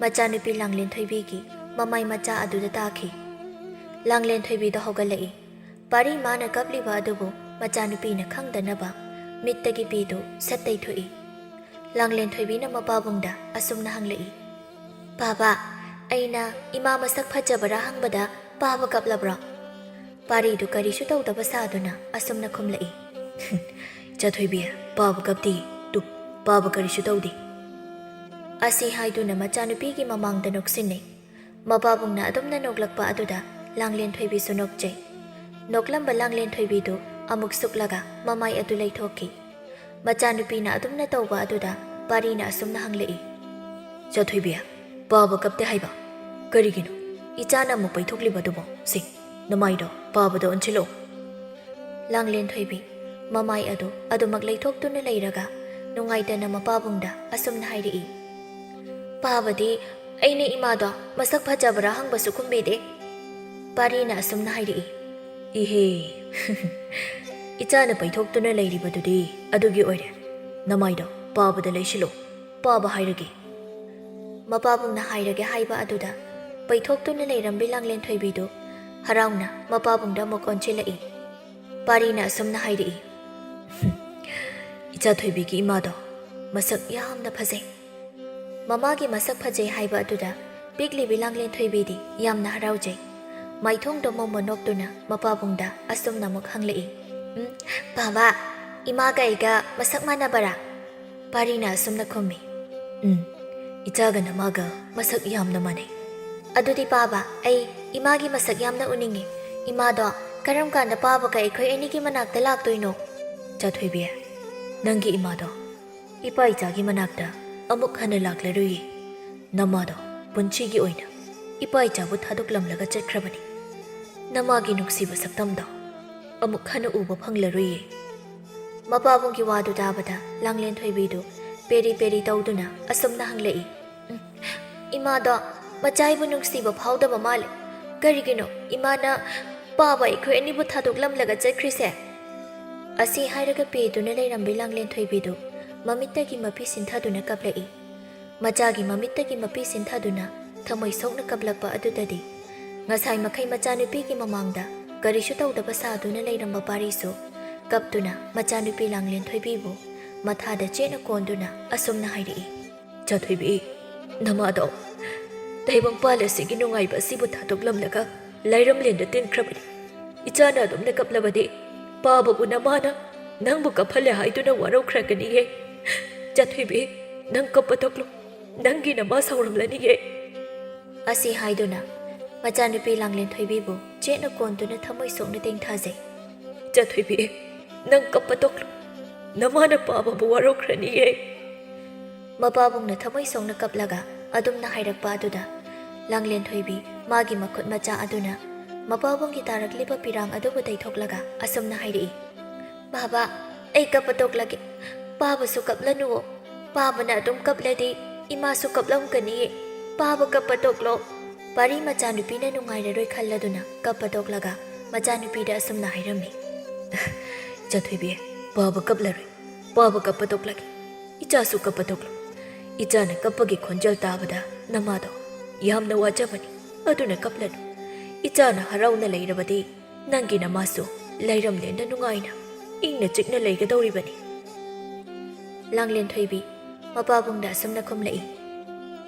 ꯃꯆꯥꯅꯨꯄꯤ ꯂꯥꯡꯂꯦꯟ ꯊꯣꯏꯕꯤꯒꯤ ꯃꯃꯥꯏ ꯃꯆꯥ ꯑꯗꯨꯗ ꯇꯥꯈꯤ꯫ ꯂꯥꯡꯂꯦꯟ ꯊꯣꯏꯕꯤꯗ ꯍꯧꯒꯠꯂꯛꯏ꯫ ꯄꯥꯔꯤ ꯃꯥꯅ ꯀꯞꯂꯤꯕ ꯑꯗꯨꯕꯨ ꯃꯆꯥꯅꯨꯄꯤꯅ ꯈꯪꯗꯅꯕ ꯃꯤꯠꯇꯒꯤ ꯄꯤꯗꯨ ꯁꯠ ꯇꯩꯊꯣꯛꯏ꯫ ꯂꯥꯡꯂꯦꯟ ꯊꯣꯏꯕꯤꯅ ꯃꯄꯥꯕꯨꯡꯗ ꯑꯁꯨꯝꯅ ꯍꯪꯂꯛꯏ, "ꯄꯥꯕꯥ, ꯑꯩꯅ ꯏꯃꯥ ꯃꯁꯛ ꯐꯖꯕꯔꯥ ꯍꯪꯕꯗ ꯄꯥꯕ ꯀꯞꯂꯕ꯭ꯔꯣ?" ꯄꯥꯔꯤꯗꯨ ꯀꯔꯤꯁꯨ ꯇꯧꯗꯕ ꯁꯥꯗꯨꯅ ꯑꯁꯨꯝꯅ ꯈꯨꯝꯂꯛꯏ, "ꯏꯆꯥꯊꯣꯏꯕꯤ, ꯄꯥꯕ ꯀꯞꯇꯦ, ꯇꯨ ꯄꯥꯕ ꯀꯔꯤꯁꯨ ꯇꯧꯗꯦ." ꯑꯁꯤ ꯍꯥꯏꯗꯨꯅ ꯃꯆꯥꯅꯨꯄꯤꯒꯤ ꯃꯃꯥꯡꯗ ꯅꯣꯛꯁꯤꯟꯅꯩ꯫ ꯃꯄꯥꯕꯨꯡꯅ ꯑꯗꯨꯝꯅ ꯅꯣꯛꯂꯛꯄ ꯑꯗꯨꯗ ꯂꯥꯡꯂꯦꯟ ꯊꯣꯏꯕꯤꯁꯨ ꯅꯣꯛꯆꯩ꯫ ꯅꯣꯛꯂꯝꯕ ꯂꯥꯡꯂꯦꯟ ꯊꯣꯏꯕꯤꯗꯨ ꯑꯃꯨꯛ ꯁꯨꯛꯂꯒ ꯃꯃꯥꯏ ꯑꯗꯨ ꯂꯩꯊꯣꯛꯈꯤ꯫ ꯃꯆꯥꯅꯨꯄꯤꯅ ꯑꯗꯨꯝꯅ ꯇꯧꯕ ꯑꯗꯨꯗ ꯄꯥꯔꯤꯅ ꯑꯁꯨꯝꯅ ꯍꯪꯂꯛꯏ, "ꯏꯆꯥꯊꯣꯏꯕꯤ, ꯄꯥꯕ ꯀꯞꯇꯦ ꯍꯥꯏꯕ ꯀꯔꯤꯒꯤꯅꯣ? ꯏꯆꯥꯅ ꯑꯃꯨꯛ ꯄꯩꯊꯣꯛꯂꯤꯕꯗꯨꯕꯣ? ꯁꯤ ꯅꯃꯥꯏꯗꯣ ꯄꯥꯕꯗ ꯑꯣꯟꯁꯤꯜꯂꯣ." ꯂꯥꯡꯂꯦꯟ ꯊꯣꯏꯕꯤ ꯃꯃꯥꯏ ꯑꯗꯨ ꯑꯗꯨꯃꯛ ꯂꯩꯊꯣꯛꯇꯨꯅ ꯂꯩꯔꯒ ꯅꯨꯡꯉꯥꯏꯇꯅ ꯃꯄꯥꯕꯨꯡꯗ ꯑꯁꯨꯝꯅ ꯍꯥꯏꯔꯛꯏ, "ꯄꯥꯕꯗꯤ ꯑꯩꯅ ꯏꯃꯥꯗꯣ ꯃꯁꯛ ꯐꯖꯕꯔꯥ ꯍꯪꯕꯁꯨ ꯈꯨꯝꯕꯤꯗꯦ." ꯄꯥꯔꯤꯅ ꯑꯁꯨꯝꯅ ꯍꯥꯏꯔꯛꯏ, "ꯏꯍꯦ, ꯏꯆꯥꯅ ꯄꯩꯊꯣꯛꯇꯨꯅ ꯂꯩꯔꯤꯕꯗꯨꯗꯤ ꯑꯗꯨꯒꯤ ꯑꯣꯏꯔꯦ꯫ ꯅꯃꯥꯏꯗꯣ ꯄꯥꯕꯗ ꯂꯩꯁꯤꯜꯂꯣ, ꯄꯥꯕ ꯍꯥꯏꯔꯒꯦ." ꯃꯄꯥꯕꯨꯡꯅ ꯍꯥꯏꯔꯒꯦ ꯍꯥꯏꯕ ꯑꯗꯨꯗ ꯄꯩꯊꯣꯛꯇꯨꯅ ꯂꯩꯔꯝꯕꯤ ꯂꯥꯡꯂꯦꯟ ꯊꯣꯏꯕꯤꯗꯨ ꯍꯔꯥꯎꯅ ꯃꯄꯥꯕꯨꯡꯗ ꯑꯃꯨꯛ ꯑꯣꯟꯁꯤꯜꯂꯛꯏ꯫ ꯄꯥꯔꯤꯅ ꯑꯁꯨꯝꯅ ꯍꯥꯏꯔꯛꯏ, "ꯏꯆꯥꯊꯣꯏꯕꯤꯒꯤ ꯏꯃꯥꯗꯣ ꯃꯁꯛ ꯌꯥꯝꯅ ꯐꯖꯩ." ꯃꯃꯥꯒꯤ ꯃꯁꯛ ꯐꯖꯩ ꯍꯥꯏꯕ ꯑꯗꯨꯗ ꯄꯤꯛꯂꯤꯕꯤ ꯂꯥꯡꯂꯦꯟ ꯊꯣꯏꯕꯤꯗꯤ ꯌꯥꯝꯅ ꯍꯔꯥꯎꯖꯩ꯫ ꯃꯥꯏꯊꯣꯡꯗꯣ ꯃꯣꯃꯣ ꯅꯣꯛꯇꯨꯅ ꯃꯄꯥꯕꯨꯡꯗ ꯑꯁꯨꯝꯅ ꯑꯃꯨꯛ ꯍꯪꯂꯛꯏ, "ꯄꯥꯕꯥ, ꯏꯃꯥꯒ ꯑꯩꯒ ꯃꯁꯛ ꯃꯥꯟꯅꯕꯔꯥ?" ꯄꯥꯔꯤꯅ ꯑꯁꯨꯝꯅ ꯈꯨꯝꯃꯤ, "ꯏꯆꯥꯒ ꯅꯃꯥꯒ ꯃꯁꯛ ꯌꯥꯝꯅ ꯃꯥꯟꯅꯩ." "ꯑꯗꯨꯗꯤ ꯄꯥꯕꯥ, ꯑꯩ ꯏꯃꯥꯒꯤ ꯃꯁꯛ ꯌꯥꯝꯅ ꯎꯅꯤꯡꯉꯤ꯫ ꯏꯃꯥꯗꯣ ꯀꯔꯝ ꯀꯥꯟꯗ ꯄꯥꯕꯒ ꯑꯩꯈꯣꯏ ꯑꯅꯤꯒꯤ ꯃꯅꯥꯛꯇ ꯂꯥꯛꯇꯣꯏꯅꯣ?" "ꯏꯆꯥꯊꯣꯏꯕꯤ, ꯅꯪꯒꯤ ꯏꯃꯥꯗꯣ ꯏꯄꯥ ꯏꯆꯥꯒꯤ ꯃꯅꯥꯛꯇ ꯑꯃꯨꯛ ꯍꯟꯅ ꯂꯥꯛꯂꯔꯣꯏꯌꯦ꯫ ꯅꯃꯥꯗꯣ ꯄꯨꯟꯁꯤꯒꯤ ꯑꯣꯏꯅ ꯏꯄꯥ ꯏꯆꯥꯕꯨ ꯊꯥꯗꯣꯛꯂꯝꯂꯒ ꯆꯠꯈ꯭ꯔꯕꯅꯤ꯫ ꯅꯃꯥꯒꯤ ꯅꯨꯡꯁꯤꯕ ꯁꯛꯇꯝꯗꯣ ꯑꯃꯨꯛ ꯍꯟꯅ ꯎꯕ ꯐꯪꯂꯔꯣꯏꯌꯦ." ꯃꯄꯥꯕꯨꯡꯒꯤ ꯋꯥꯗꯨ ꯇꯥꯕꯗ ꯂꯥꯡꯂꯦꯟ ꯊꯣꯏꯕꯤꯗꯨ ꯄꯦꯔꯤ ꯄꯦꯔꯤ ꯇꯧꯗꯨꯅ ꯑꯁꯨꯝꯅ ꯍꯪꯂꯛꯏ, "ꯏꯃꯥꯗꯣ ꯃꯆꯥꯏꯕꯨ ꯅꯨꯡꯁꯤꯕ ꯐꯥꯎꯗꯕ ꯃꯥꯜꯂꯦ꯫ ꯀꯔꯤꯒꯤꯅꯣ ꯏꯃꯥꯅ ꯄꯥꯕ ꯑꯩꯈꯣꯏ ꯑꯅꯤꯕꯨ ꯊꯥꯗꯣꯛꯂꯝꯂꯒ ꯆꯠꯈ꯭ꯔꯤꯁꯦ?" ꯑꯁꯤ ꯍꯥꯏꯔꯒ ꯄꯦꯗꯨꯅ ꯂꯩꯔꯝꯕꯤ ꯂꯥꯡꯂꯦꯟ ꯊꯣꯏꯕꯤꯗꯨ ꯃꯃꯤꯠꯇꯒꯤ ꯃꯄꯤ ꯁꯤꯟꯊꯗꯨꯅ ꯀꯞꯂꯛꯏ꯫ ꯃꯆꯥꯒꯤ ꯃꯃꯤꯠꯇꯒꯤ ꯃꯄꯤ ꯁꯤꯟꯊꯗꯨꯅ ꯊꯃꯣꯏ ꯁꯣꯛꯅ ꯀꯞꯂꯛꯄ ꯑꯗꯨꯗꯗꯤ ꯉꯁꯥꯏ ꯃꯈꯩ ꯃꯆꯥꯅꯨꯄꯤꯒꯤ ꯃꯃꯥꯡꯗ ꯀꯔꯤꯁꯨ ꯇꯧꯗꯕ ꯁꯥꯗꯨꯅ ꯂꯩꯔꯝꯕ ꯄꯥꯔꯤꯁꯨ ꯀꯞꯇꯨꯅ ꯃꯆꯥꯅꯨꯄꯤ ꯂꯥꯡꯂꯦꯟ ꯊꯣꯏꯕꯤꯕꯨ ꯃꯊꯥꯗ ꯆꯦꯠꯅ ꯀꯣꯟꯗꯨꯅ ꯑꯁꯨꯝꯅ ꯍꯥꯏꯔꯛꯏ, "ꯏꯆꯥꯊꯣꯏꯕꯤ, ꯅꯃꯥꯗꯣ ꯇꯥꯏꯕꯪꯄꯥꯜ ꯑꯁꯤꯒꯤ ꯅꯨꯡꯉꯥꯏꯕ ꯑꯁꯤꯕꯨ ꯊꯥꯗꯣꯛꯂꯝꯂꯒ ꯂꯥꯏꯔꯝꯂꯦꯟꯗ ꯇꯤꯟꯈ꯭ꯔꯕꯅꯤ꯫ ꯏꯆꯥꯅ ꯑꯗꯨꯝꯅ ꯀꯞꯂꯕꯗꯤ ꯄꯥꯕꯕꯨ ꯅꯃꯥꯅ ꯅꯪꯕꯨ ꯀꯞꯍꯜꯂꯦ ꯍꯥꯏꯗꯨꯅ ꯋꯥꯔꯧꯈ꯭ꯔꯒꯅꯤꯌꯦ꯫ ꯏꯆꯥꯊꯣꯏꯕꯤ, ꯅꯪ ꯀꯞꯄ ꯇꯣꯛꯂꯣ, ꯅꯪꯒꯤ ꯅꯃꯥ ꯁꯥꯎꯔꯝꯂꯅꯤꯌꯦ." ꯑꯁꯤ ꯍꯥꯏꯗꯨꯅ ꯃꯆꯥꯅꯨꯄꯤ ꯂꯥꯡꯂꯦꯟ ꯊꯣꯏꯕꯤꯕꯨ ꯆꯦꯠꯅ ꯀꯣꯟꯗꯨꯅ ꯊꯃꯣꯏ ꯁꯣꯛꯅ ꯇꯦꯡꯊꯥꯖꯩ꯫ "ꯏꯆꯥꯊꯣꯏꯕꯤ, ꯅꯪ ꯀꯞꯄ ꯇꯣꯛꯂꯣ, ꯅꯃꯥꯅ ꯄꯥꯕꯕꯨ ꯋꯥꯔꯧꯈ꯭ꯔꯅꯤꯌꯦ." ꯃꯄꯥꯕꯨꯡꯅ ꯊꯃꯣꯏ ꯁꯣꯛꯅ ꯀꯞꯂꯒ ꯑꯗꯨꯝꯅ ꯍꯥꯏꯔꯛꯄ ꯑꯗꯨꯗ ꯂꯥꯡꯂꯦꯟ ꯊꯣꯏꯕꯤ ꯃꯥꯒꯤ ꯃꯈꯨꯠ ꯃꯆꯥ ꯑꯗꯨꯅ ꯃꯄꯥꯕꯨꯡꯒꯤ ꯇꯥꯔꯛꯂꯤꯕ ꯄꯤꯔꯥꯡ ꯑꯗꯨꯕꯨ ꯇꯩꯊꯣꯛꯂꯒ ꯑꯁꯨꯝꯅ ꯍꯥꯏꯔꯛꯏ, "ꯄꯥꯕꯥ, ꯑꯩ ꯀꯞꯄ ꯇꯣꯛꯂꯒꯦ꯫ ꯄꯥꯕꯁꯨ ꯀꯞꯂꯅꯨꯋꯣ꯫ ꯄꯥꯕꯅ ꯑꯗꯨꯝ ꯀꯞꯂꯗꯤ ꯏꯃꯥꯁꯨ ꯀꯞꯂꯝꯒꯅꯤꯌꯦ꯫ ꯄꯥꯕ ꯀꯞꯄ ꯇꯣꯛꯂꯣ." ꯄꯥꯔꯤ ꯃꯆꯥꯅꯨꯄꯤꯅ ꯅꯨꯡꯉꯥꯏꯔꯔꯣꯏ ꯈꯜꯂꯗꯨꯅ ꯀꯞꯄ ꯇꯣꯛꯂꯒ ꯃꯆꯥꯅꯨꯄꯤꯗ ꯑꯁꯨꯝꯅ ꯍꯥꯏꯔꯝꯃꯤ, "ꯏꯆꯥꯊꯣꯏꯕꯤ, ꯄꯥꯕ ꯀꯞꯂꯔꯣꯏ꯫ ꯄꯥꯕ ꯀꯞꯄ ꯇꯣꯛꯂꯒꯦ꯫ ꯏꯆꯥꯁꯨ ꯀꯞꯄ ꯇꯣꯛꯂꯣ꯫ ꯏꯆꯥꯅ ꯀꯞꯄꯒꯤ ꯈꯣꯟꯖꯦꯜ ꯇꯥꯕꯗ ꯅꯃꯥꯗꯣ ꯌꯥꯝꯅ ꯋꯥꯖꯕꯅꯤ, ꯑꯗꯨꯅ ꯀꯞꯂꯅꯨ꯫ ꯏꯆꯥꯅ ꯍꯔꯥꯎꯅ ꯂꯩꯔꯕꯗꯤ ꯅꯪꯒꯤ ꯅꯃꯥꯁꯨ ꯂꯩꯔꯝꯂꯦꯟꯗ ꯅꯨꯡꯉꯥꯏꯅ ꯏꯪꯅ ꯆꯤꯛꯅ ꯂꯩꯒꯗꯧꯔꯤꯕꯅꯤ." ꯂꯥꯡꯂꯦꯟ ꯊꯣꯏꯕꯤ ꯃꯄꯥꯕꯨꯡꯗ ꯑꯁꯨꯝꯅ ꯈꯨꯝꯂꯛꯏ,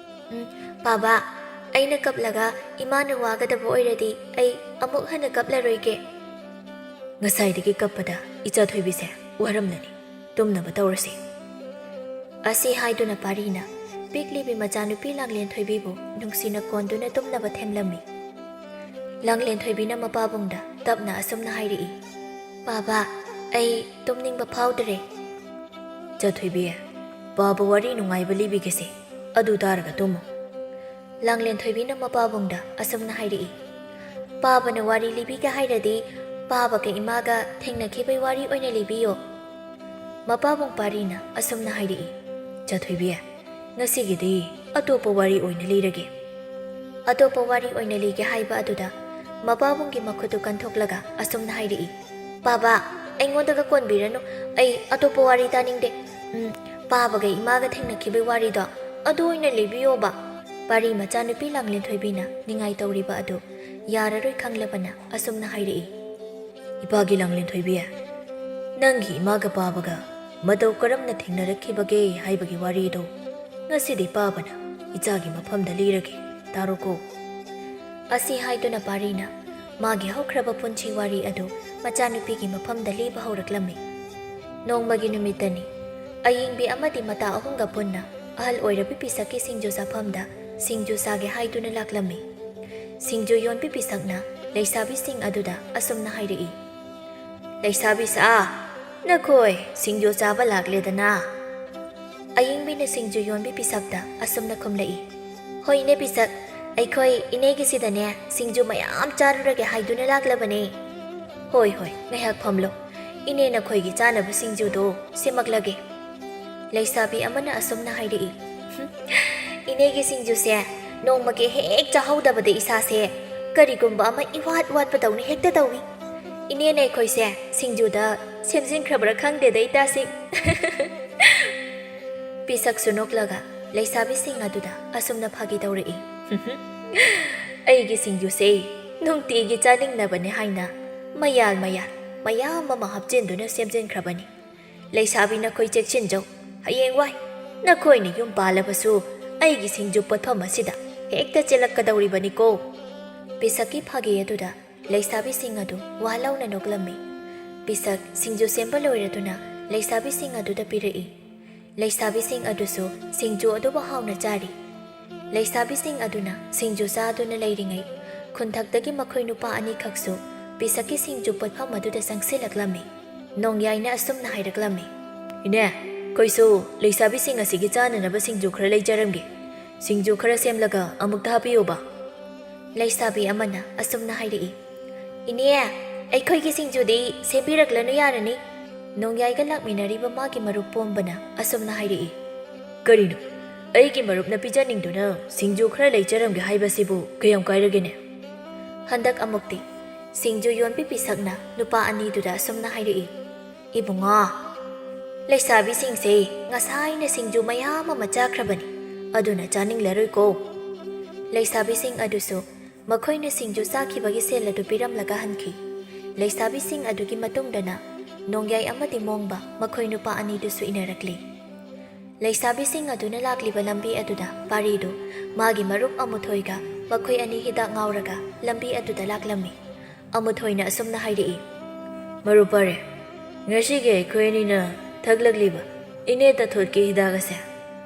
"ꯄꯥꯕꯥ, ꯑꯩꯅ ꯀꯞꯂꯒ ꯏꯃꯥꯅ ꯋꯥꯒꯗꯕ ꯑꯣꯏꯔꯗꯤ ꯑꯩ ꯑꯃꯨꯛ ꯍꯟꯅ ꯀꯞꯂꯔꯣꯏꯒꯦ." "ꯉꯁꯥꯏꯗꯒꯤ ꯀꯞꯄꯗ ꯏꯆꯥꯊꯣꯏꯕꯤꯁꯦ ꯋꯥꯔꯝꯂꯅꯤ, ꯇꯨꯝꯅꯕ ꯇꯧꯔꯁꯤ." ꯑꯁꯤ ꯍꯥꯏꯗꯨꯅ ꯄꯥꯔꯤꯅ ꯄꯤꯛꯂꯤꯕꯤ ꯃꯆꯥꯅꯨꯄꯤ ꯂꯥꯡꯂꯦꯟ ꯊꯣꯏꯕꯤꯕꯨ ꯅꯨꯡꯁꯤꯅ ꯀꯣꯟꯗꯨꯅ ꯇꯨꯝꯅꯕ ꯊꯦꯝꯂꯝꯃꯤ꯫ ꯂꯥꯡꯂꯦꯟ ꯊꯣꯏꯕꯤꯅ ꯃꯄꯥꯕꯨꯡꯗ ꯇꯞꯅ ꯑꯁꯨꯝꯅ ꯍꯥꯏꯔꯛꯏ, "ꯄꯥꯕꯥ, ꯑꯩ ꯇꯨꯝꯅꯤꯡꯕ ꯐꯥꯎꯗꯔꯦ." "ꯏꯆꯥꯊꯣꯏꯕꯤ, ꯄꯥꯕ ꯋꯥꯔꯤ ꯅꯨꯡꯉꯥꯏꯕ ꯂꯤꯕꯤꯒꯦꯁꯦ, ꯑꯗꯨ ꯇꯥꯔꯒ ꯇꯨꯝꯃꯨ." ꯂꯥꯡꯂꯦꯟ ꯊꯣꯏꯕꯤꯅ ꯃꯄꯥꯕꯨꯡꯗ ꯑꯁꯨꯝꯅ ꯍꯥꯏꯔꯛꯏ, "ꯄꯥꯕꯅ ꯋꯥꯔꯤ ꯂꯤꯕꯤꯒꯦ ꯍꯥꯏꯔꯗꯤ ꯄꯥꯕꯒ ꯏꯃꯥꯒ ꯊꯦꯡꯅꯈꯤꯕꯩ ꯋꯥꯔꯤ ꯑꯣꯏꯅ ꯂꯤꯕꯤꯌꯣ." ꯃꯄꯥꯕꯨꯡ ꯄꯥꯔꯤꯅ ꯑꯁꯨꯝꯅ ꯍꯥꯏꯔꯛꯏ, "ꯏꯆꯥꯊꯣꯏꯕꯤ, ꯉꯁꯤꯒꯤꯗꯤ ꯑꯇꯣꯞꯄ ꯋꯥꯔꯤ ꯑꯣꯏꯅ ꯂꯤꯔꯒꯦ." ꯑꯇꯣꯞꯄ ꯋꯥꯔꯤ ꯑꯣꯏꯅ ꯂꯤꯒꯦ ꯍꯥꯏꯕ ꯑꯗꯨꯗ ꯃꯄꯥꯕꯨꯡꯒꯤ ꯃꯈꯨꯠꯇꯨ ꯀꯟꯊꯣꯛꯂꯒ ꯑꯁꯨꯝꯅ ꯍꯥꯏꯔꯛꯏ, "ꯄꯥꯕꯥ, ꯑꯩꯉꯣꯟꯗꯒ ꯀꯣꯟꯕꯤꯔꯅꯨ꯫ ꯑꯩ ꯑꯇꯣꯞꯄ ꯋꯥꯔꯤ ꯇꯥꯅꯤꯡꯗꯦ꯫ ꯄꯥꯕꯒ ꯏꯃꯥꯒ ꯊꯦꯡꯅꯈꯤꯕꯩ ꯋꯥꯔꯤꯗꯣ ꯑꯗꯨ ꯑꯣꯏꯅ ꯂꯤꯕꯤꯌꯣꯕ ꯄꯥꯔꯤ ꯃꯆꯥꯅꯨꯄꯤ ꯂꯥꯡꯂꯦꯟ ꯊꯣꯏꯕꯤꯅ ꯅꯤꯡꯉꯥꯏ ꯇꯧꯔꯤꯕ ꯑꯗꯨ ꯌꯥꯔꯔꯣꯏ ꯈꯪꯂꯕꯅ ꯑꯁꯨꯝꯅ ꯍꯥꯏꯔꯛꯏ ꯏꯄꯥꯒꯤ ꯂꯥꯡꯂꯦꯟ ꯊꯣꯏꯕꯤ ꯅꯪꯒꯤ ꯏꯃꯥꯒ ꯄꯥꯕꯒ ꯃꯇꯧ ꯀꯔꯝꯅ ꯊꯦꯡꯅꯔꯛꯈꯤꯕꯒꯦ ꯍꯥꯏꯕꯒꯤ ꯋꯥꯔꯤꯗꯣ ꯉꯁꯤꯗꯤ ꯄꯥꯕꯅ ꯏꯆꯥꯒꯤ ꯃꯐꯝꯗ ꯂꯤꯔꯒꯦ ꯇꯥꯔꯣꯀꯣ ꯑꯁꯤ ꯍꯥꯏꯗꯨꯅ ꯄꯥꯔꯤꯅ ꯃꯥꯒꯤ ꯍꯧꯈ꯭ꯔꯕ ꯄꯨꯟꯁꯤ ꯋꯥꯔꯤ ꯑꯗꯨ ꯃꯆꯥꯅꯨꯄꯤꯒꯤ ꯃꯐꯝꯗ ꯂꯤꯕ ꯍꯧꯔꯛꯂꯝꯃꯤ ꯅꯣꯡꯃꯒꯤ ꯅꯨꯃꯤꯠꯇꯅꯤ ꯑꯌꯤꯡꯕꯤ ꯑꯃꯗꯤ ꯃꯇꯥ ꯑꯍꯨꯝꯒ ꯄꯨꯟꯅ ꯑꯍꯜ ꯑꯣꯏꯔꯕꯤ ꯄꯤꯁꯛꯀꯤ ꯁꯤꯡꯖꯨ ꯆꯥꯐꯝꯗ ꯁꯤꯡꯖꯨ ꯆꯥꯒꯦ ꯍꯥꯏꯗꯨꯅ ꯂꯥꯛꯂꯝꯃꯤ ꯁꯤꯡꯖꯨ ꯌꯣꯟꯕꯤ ꯄꯤꯁꯛꯅ ꯂꯩꯁꯥꯕꯤꯁꯤꯡ ꯑꯗꯨꯗ ꯑꯁꯨꯝꯅ ꯍꯥꯏꯔꯛꯏ ꯂꯩꯁꯥꯕꯤꯁꯥ ꯅꯈꯣꯏ ꯁꯤꯡꯖꯨ ꯆꯥꯕ ꯂꯥꯛꯂꯦꯗꯅ ꯑꯌꯤꯡꯕꯤꯅ ꯁꯤꯡꯖꯨ ꯌꯣꯟꯕꯤ ꯄꯤꯁꯛꯇ ꯑꯁꯨꯝꯅ ꯈꯨꯝꯂꯛꯏ ꯍꯣꯏꯅꯦ ꯄꯤꯁꯛ ꯑꯩꯈꯣꯏ ꯏꯅꯦꯒꯤꯁꯤꯗꯅꯦ ꯁꯤꯡꯖꯨ ꯃꯌꯥꯝ ꯆꯥꯔꯨꯔꯒꯦ ꯍꯥꯏꯗꯨꯅ ꯂꯥꯛꯂꯕꯅꯦ ꯍꯣꯏ ꯍꯣꯏ ꯉꯥꯏꯍꯥꯛ ꯐꯝꯂꯣ ꯏꯅꯦ ꯅꯈꯣꯏꯒꯤ ꯆꯥꯅꯕ ꯁꯤꯡꯖꯨꯗꯣ ꯁꯦꯝꯃꯛꯂꯒꯦ ꯂꯩꯁꯥꯕꯤ ꯑꯃꯅ ꯑꯁꯨꯝꯅ ꯍꯥꯏꯔꯛꯏ ꯏꯅꯦꯒꯤ ꯁꯤꯡꯖꯨꯁꯦ ꯅꯣꯡꯃꯒꯤ ꯍꯦꯛ ꯆꯥꯍꯧꯗꯕꯗ ꯏꯁꯥꯁꯦ ꯀꯔꯤꯒꯨꯝꯕ ꯑꯃ ꯏꯋꯥꯠ ꯋꯥꯠꯄꯗꯧꯅ ꯍꯦꯛꯇ ꯇꯧꯏ ꯏꯅꯦꯅ ꯑꯩꯈꯣꯏꯁꯦ ꯁꯤꯡꯖꯨꯗ ꯁꯦꯝꯖꯤꯟꯈ꯭ꯔꯕ꯭ꯔꯥ ꯈꯪꯗꯦꯗ ꯏꯇꯥꯁꯤꯡ ꯄꯤꯁꯛꯁꯨ ꯅꯣꯛꯂꯒ ꯂꯩꯁꯥꯕꯤꯁꯤꯡ ꯑꯗꯨꯗ ꯑꯁꯨꯝꯅ ꯐꯥꯒꯤ ꯇꯧꯔꯛꯏ ꯑꯩꯒꯤ ꯁꯤꯡꯖꯨꯁꯦ ꯅꯨꯡꯇꯤꯒꯤ ꯆꯥꯅꯤꯡꯅꯕꯅꯦ ꯍꯥꯏꯅ ꯃꯌꯥꯝ ꯑꯃ ꯍꯥꯞꯆꯤꯟꯗꯨꯅ ꯁꯦꯝꯖꯤꯟꯈ꯭ꯔꯕꯅꯤ ꯂꯩꯁꯥꯕꯤ ꯅꯈꯣꯏ ꯆꯦꯛꯁꯤꯟꯖꯧ ꯍꯌꯦꯡꯋꯥꯏ ꯅꯈꯣꯏꯅ ꯌꯨꯝ ꯄꯥꯜꯂꯕꯁꯨ ꯑꯩꯒꯤ ꯁꯤꯡꯖꯨ ꯄꯣꯠꯐꯝ ꯑꯁꯤꯗ ꯍꯦꯛꯇ ꯆꯦꯜꯂꯛꯀꯗꯧꯔꯤꯕꯅꯤꯀꯣ ꯄꯤꯁꯛꯀꯤ ꯐꯥꯒꯤ ꯑꯗꯨꯗ ꯂꯩꯁꯥꯕꯤꯁꯤꯡ ꯑꯗꯨ ꯋꯥ ꯂꯧꯅ ꯅꯣꯛꯂꯝꯃꯤ ꯄꯤꯁꯛ ꯁꯤꯡꯖꯨ ꯁꯦꯝꯕ ꯂꯣꯏꯔꯗꯨꯅ ꯂꯩꯁꯥꯕꯤꯁꯤꯡ ꯑꯗꯨꯗ ꯄꯤꯔꯛꯏ ꯂꯩꯁꯥꯕꯤꯁꯤꯡ ꯑꯗꯨꯁꯨ ꯁꯤꯡꯖꯨ ꯑꯗꯨꯕꯨ ꯍꯥꯎꯅ ꯆꯥꯔꯤ ꯂꯩꯁꯥꯕꯤꯁꯤꯡ ꯑꯗꯨꯅ ꯁꯤꯡꯖꯨ ꯆꯥꯗꯨꯅ ꯂꯩꯔꯤꯉꯩ ꯈꯨꯟꯊꯛꯇꯒꯤ ꯃꯈꯣꯏ ꯅꯨꯄꯥ ꯑꯅꯤꯈꯛꯁꯨ ꯄꯤꯁꯛꯀꯤ ꯁꯤꯡꯖꯨ ꯄꯣꯠꯐꯝ ꯑꯗꯨꯗ ꯆꯪꯁꯤꯜꯂꯛꯂꯝꯃꯤ ꯅꯣꯡꯌꯥꯏꯅ ꯑꯁꯨꯝꯅ ꯍꯥꯏꯔꯛꯂꯝꯃꯤ ꯏꯅꯦ ꯑꯩꯈꯣꯏꯁꯨ ꯂꯩꯁꯥꯕꯤꯁꯤꯡ ꯑꯁꯤꯒꯤ ꯆꯥꯅꯅꯕ ꯁꯤꯡꯖꯨ ꯈꯔ ꯂꯩꯖꯔꯝꯒꯦ ꯁꯤꯡꯖꯨ ꯈꯔ ꯁꯦꯝꯂꯒ ꯑꯃꯨꯛꯇ ꯍꯥꯞꯄꯤꯌꯣꯕ ꯂꯩꯁꯥꯕꯤ ꯑꯃꯅ ꯑꯁꯨꯝꯅ ꯍꯥꯏꯔꯛꯏ ꯏꯅꯦ ꯑꯩꯈꯣꯏꯒꯤ ꯁꯤꯡꯖꯨꯗꯤ ꯁꯦꯝꯕꯤꯔꯛꯂꯅꯨ ꯌꯥꯔꯅꯤ ꯅꯣꯡꯌꯥꯏꯒ ꯂꯥꯛꯃꯤꯟꯅꯔꯤꯕ ꯃꯥꯒꯤ ꯃꯔꯨꯞ ꯄꯣꯝꯕꯅ ꯑꯁꯨꯝꯅ ꯍꯥꯏꯔꯛꯏ ꯀꯔꯤꯅꯣ ꯑꯩꯒꯤ ꯃꯔꯨꯞꯅ ꯄꯤꯖꯅꯤꯡꯗꯨꯅ ꯁꯤꯡꯖꯨ ꯈꯔ ꯂꯩꯖꯔꯝꯒꯦ ꯍꯥꯏꯕꯁꯤꯕꯨ ꯀꯌꯥꯝ ꯀꯥꯏꯔꯒꯦꯅꯦ ꯍꯟꯗꯛ ꯑꯃꯨꯛꯇꯤ ꯁꯤꯡꯖꯨ ꯌꯣꯟꯕꯤ ꯄꯤꯁꯛꯅ ꯅꯨꯄꯥ ꯑꯅꯤꯗꯨꯗ ꯑꯁꯨꯝꯅ ꯍꯥꯏꯔꯛꯏ ꯏꯕꯨꯡꯉꯣ ꯂꯩꯁꯥꯕꯤꯁꯤꯡꯁꯦ ꯉꯁꯥꯏꯅ ꯁꯤꯡꯖꯨ ꯃꯌꯥꯝ ꯑꯃ ꯆꯥꯈ꯭ꯔꯕꯅꯤ ꯑꯗꯨꯅ ꯆꯥꯅꯤꯡꯂꯔꯣꯏꯀꯣ ꯂꯩꯁꯥꯕꯤꯁꯤꯡ ꯑꯗꯨꯁꯨ ꯃꯈꯣꯏꯅ ꯁꯤꯡꯖꯨ ꯆꯥꯈꯤꯕꯒꯤ ꯁꯦꯜ ꯑꯗꯨ ꯄꯤꯔꯝꯂꯒ ꯍꯟꯈꯤ ꯂꯩꯁꯥꯕꯤꯁꯤꯡ ꯑꯗꯨꯒꯤ ꯃꯇꯨꯡꯗꯅ ꯅꯣꯡꯌꯥꯏ ꯑꯃꯗꯤ ꯃꯣꯡꯕ ꯃꯈꯣꯏ ꯅꯨꯄꯥ ꯑꯅꯤꯗꯨꯁꯨ ꯏꯟꯅꯔꯛꯂꯤ ꯂꯩꯁꯥꯕꯤꯁꯤꯡ ꯑꯗꯨꯅ ꯂꯥꯛꯂꯤꯕ ꯂꯝꯕꯤ ꯑꯗꯨꯗ ꯄꯥꯔꯤꯗꯨ ꯃꯥꯒꯤ ꯃꯔꯨꯞ ꯑꯃꯨꯊꯣꯏꯒ ꯃꯈꯣꯏ ꯑꯅꯤ ꯍꯤꯗꯥꯛ ꯉꯥꯎꯔꯒ ꯂꯝꯕꯤ ꯑꯗꯨꯗ ꯂꯥꯛꯂꯝꯃꯤ ꯑꯃꯨꯊꯣꯏꯅ ꯑꯁꯨꯝꯅ ꯍꯥꯏꯔꯛꯏ ꯃꯔꯨꯞ ꯄꯥꯔꯦ ꯉꯁꯤꯒꯤ ꯑꯩꯈꯣꯏ ꯑꯅꯤꯅ ꯊꯛꯂꯛꯂꯤꯕ ꯏꯅꯦ ꯇꯊꯣꯠꯀꯤ ꯍꯤꯗꯥꯛ ꯑꯁꯦ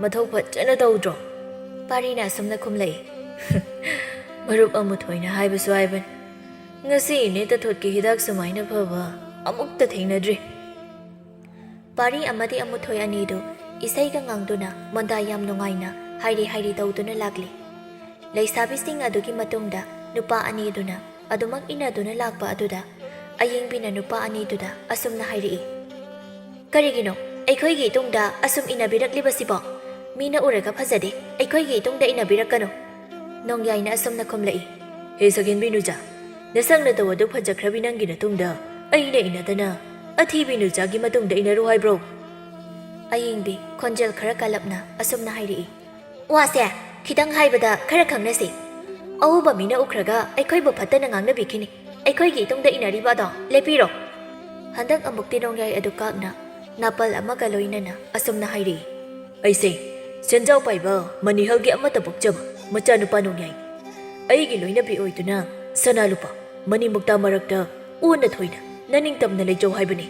ꯃꯊꯧ ꯐꯖꯅ ꯇꯧꯗ꯭ꯔꯣ ꯄꯥꯔꯤꯅ ꯑꯁꯨꯝꯅ ꯈꯨꯝꯂꯛꯏ ꯃꯔꯨꯞ ꯑꯃꯨꯊꯣꯏꯅ ꯍꯥꯏꯕꯁꯨ ꯍꯥꯏꯕꯅꯤ ꯉꯁꯤ ꯏꯅꯦ ꯇꯊꯣꯠꯀꯤ ꯍꯤꯗꯥꯛ ꯁꯨꯃꯥꯏꯅ ꯐꯕ ꯑꯃꯨꯛꯇ ꯊꯦꯡꯅꯗ꯭ꯔꯤ ꯄꯥꯔꯤ ꯑꯃꯗꯤ ꯑꯃꯨꯊꯣꯏ ꯑꯅꯤꯗꯨ ꯏꯁꯩꯒ ꯉꯪꯗꯨꯅ ꯃꯣꯟꯗꯥ ꯌꯥꯝ ꯅꯨꯡꯉꯥꯏꯅ ꯍꯥꯏꯔꯤ ꯇꯧꯗꯨꯅ ꯂꯥꯛꯂꯤ ꯂꯩꯁꯥꯕꯤꯁꯤꯡ ꯑꯗꯨꯒꯤ ꯃꯇꯨꯡꯗ ꯅꯨꯄꯥ ꯑꯅꯤꯗꯨꯅ ꯑꯗꯨꯃꯛ ꯏꯟꯅꯗꯨꯅ ꯂꯥꯛꯄ ꯑꯗꯨꯗ ꯑꯌꯤꯡꯕꯤꯅ ꯅꯨꯄꯥ ꯑꯅꯤꯗꯨꯗ ꯑꯁꯨꯝꯅ ꯍꯥꯏꯔꯛꯏ ꯀꯔꯤꯒꯤꯅꯣ ꯑꯩꯈꯣꯏꯒꯤ ꯏꯇꯨꯡꯗ ꯑꯁꯨꯝ ꯏꯟꯅꯕꯤꯔꯛꯂꯤꯕꯁꯤꯕꯣ ꯃꯤꯅ ꯎꯔꯒ ꯐꯖꯗꯦ ꯑꯩꯈꯣꯏꯒꯤ ꯏꯇꯨꯡꯗ ꯏꯟꯅꯕꯤꯔꯛꯀꯅꯨ ꯅꯣꯡꯌꯥꯏꯅ ꯑꯁꯨꯝꯅ ꯈꯨꯝꯂꯛꯏ ꯍꯦ ꯁꯒꯦꯟꯕꯤ ꯅꯨꯆꯥ ꯅꯁꯛ ꯅꯇꯧ ꯑꯗꯨ ꯐꯖꯈ꯭ꯔꯕꯤ ꯅꯪꯒꯤ ꯅꯇꯨꯡꯗ ꯑꯩꯅ ꯏꯟꯅꯗꯅ ꯑꯊꯤꯕꯤ ꯅꯨꯆꯥꯒꯤ ꯃꯇꯨꯡꯗ ꯏꯟꯅꯔꯨ ꯍꯥꯏꯕ꯭ꯔꯣ ꯑꯌꯤꯡꯕꯤ ꯈꯣꯟꯖꯦꯜ ꯈꯔ ꯀꯜꯂꯞꯅ ꯑꯁꯨꯝꯅ ꯍꯥꯏꯔꯛꯏ ꯋꯥꯁꯦ ꯈꯤꯇꯪ ꯍꯥꯏꯕꯗ ꯈꯔ ꯈꯪꯅꯁꯤ ꯑꯎꯕ ꯃꯤꯅ ꯎꯈ꯭ꯔꯒ ꯑꯩꯈꯣꯏꯕు ꯐꯠꯇꯅ ꯉꯥꯡꯅꯕꯤꯈꯤꯅꯤ ꯑꯩꯈꯣꯏꯒꯤ ꯏꯇꯨꯡꯗ ꯏꯟꯅꯔꯤꯕ ꯑꯗꯣ ꯂꯦꯞꯄꯤꯔꯣ ꯍꯟꯗꯛ ꯑꯃꯨꯛꯇꯤ ꯅꯣꯡꯌꯥꯏ ꯑꯗꯨ ꯀꯥꯛꯅ ꯅꯥꯄꯜ ꯑꯃꯒ ꯂꯣꯏꯅꯅ ꯑꯁꯨꯝꯅ ꯍꯥꯏꯔꯛꯏ ꯑꯩꯁꯦ ꯁꯦꯟꯖꯥꯎ ꯄꯥꯏꯕ ꯃꯅꯤꯍꯜꯒꯤ ꯑꯃꯠꯇ ꯄꯣꯛꯆꯕ ꯃꯆꯥꯅꯨꯄꯥ ꯅꯣꯡꯌꯥꯏ ꯑꯩꯒꯤ ꯂꯣꯏꯅꯕꯤ ꯑꯣꯏꯗꯨꯅ ꯁꯅꯥ ꯂꯨꯄꯥ ꯃꯅꯤ ꯃꯨꯛꯇꯥ ꯃꯔꯛꯇ ꯎꯅ ꯊꯣꯏꯅ ꯅꯅꯤꯡꯇꯝꯅ ꯂꯩꯖꯧ ꯍꯥꯏꯕꯅꯤ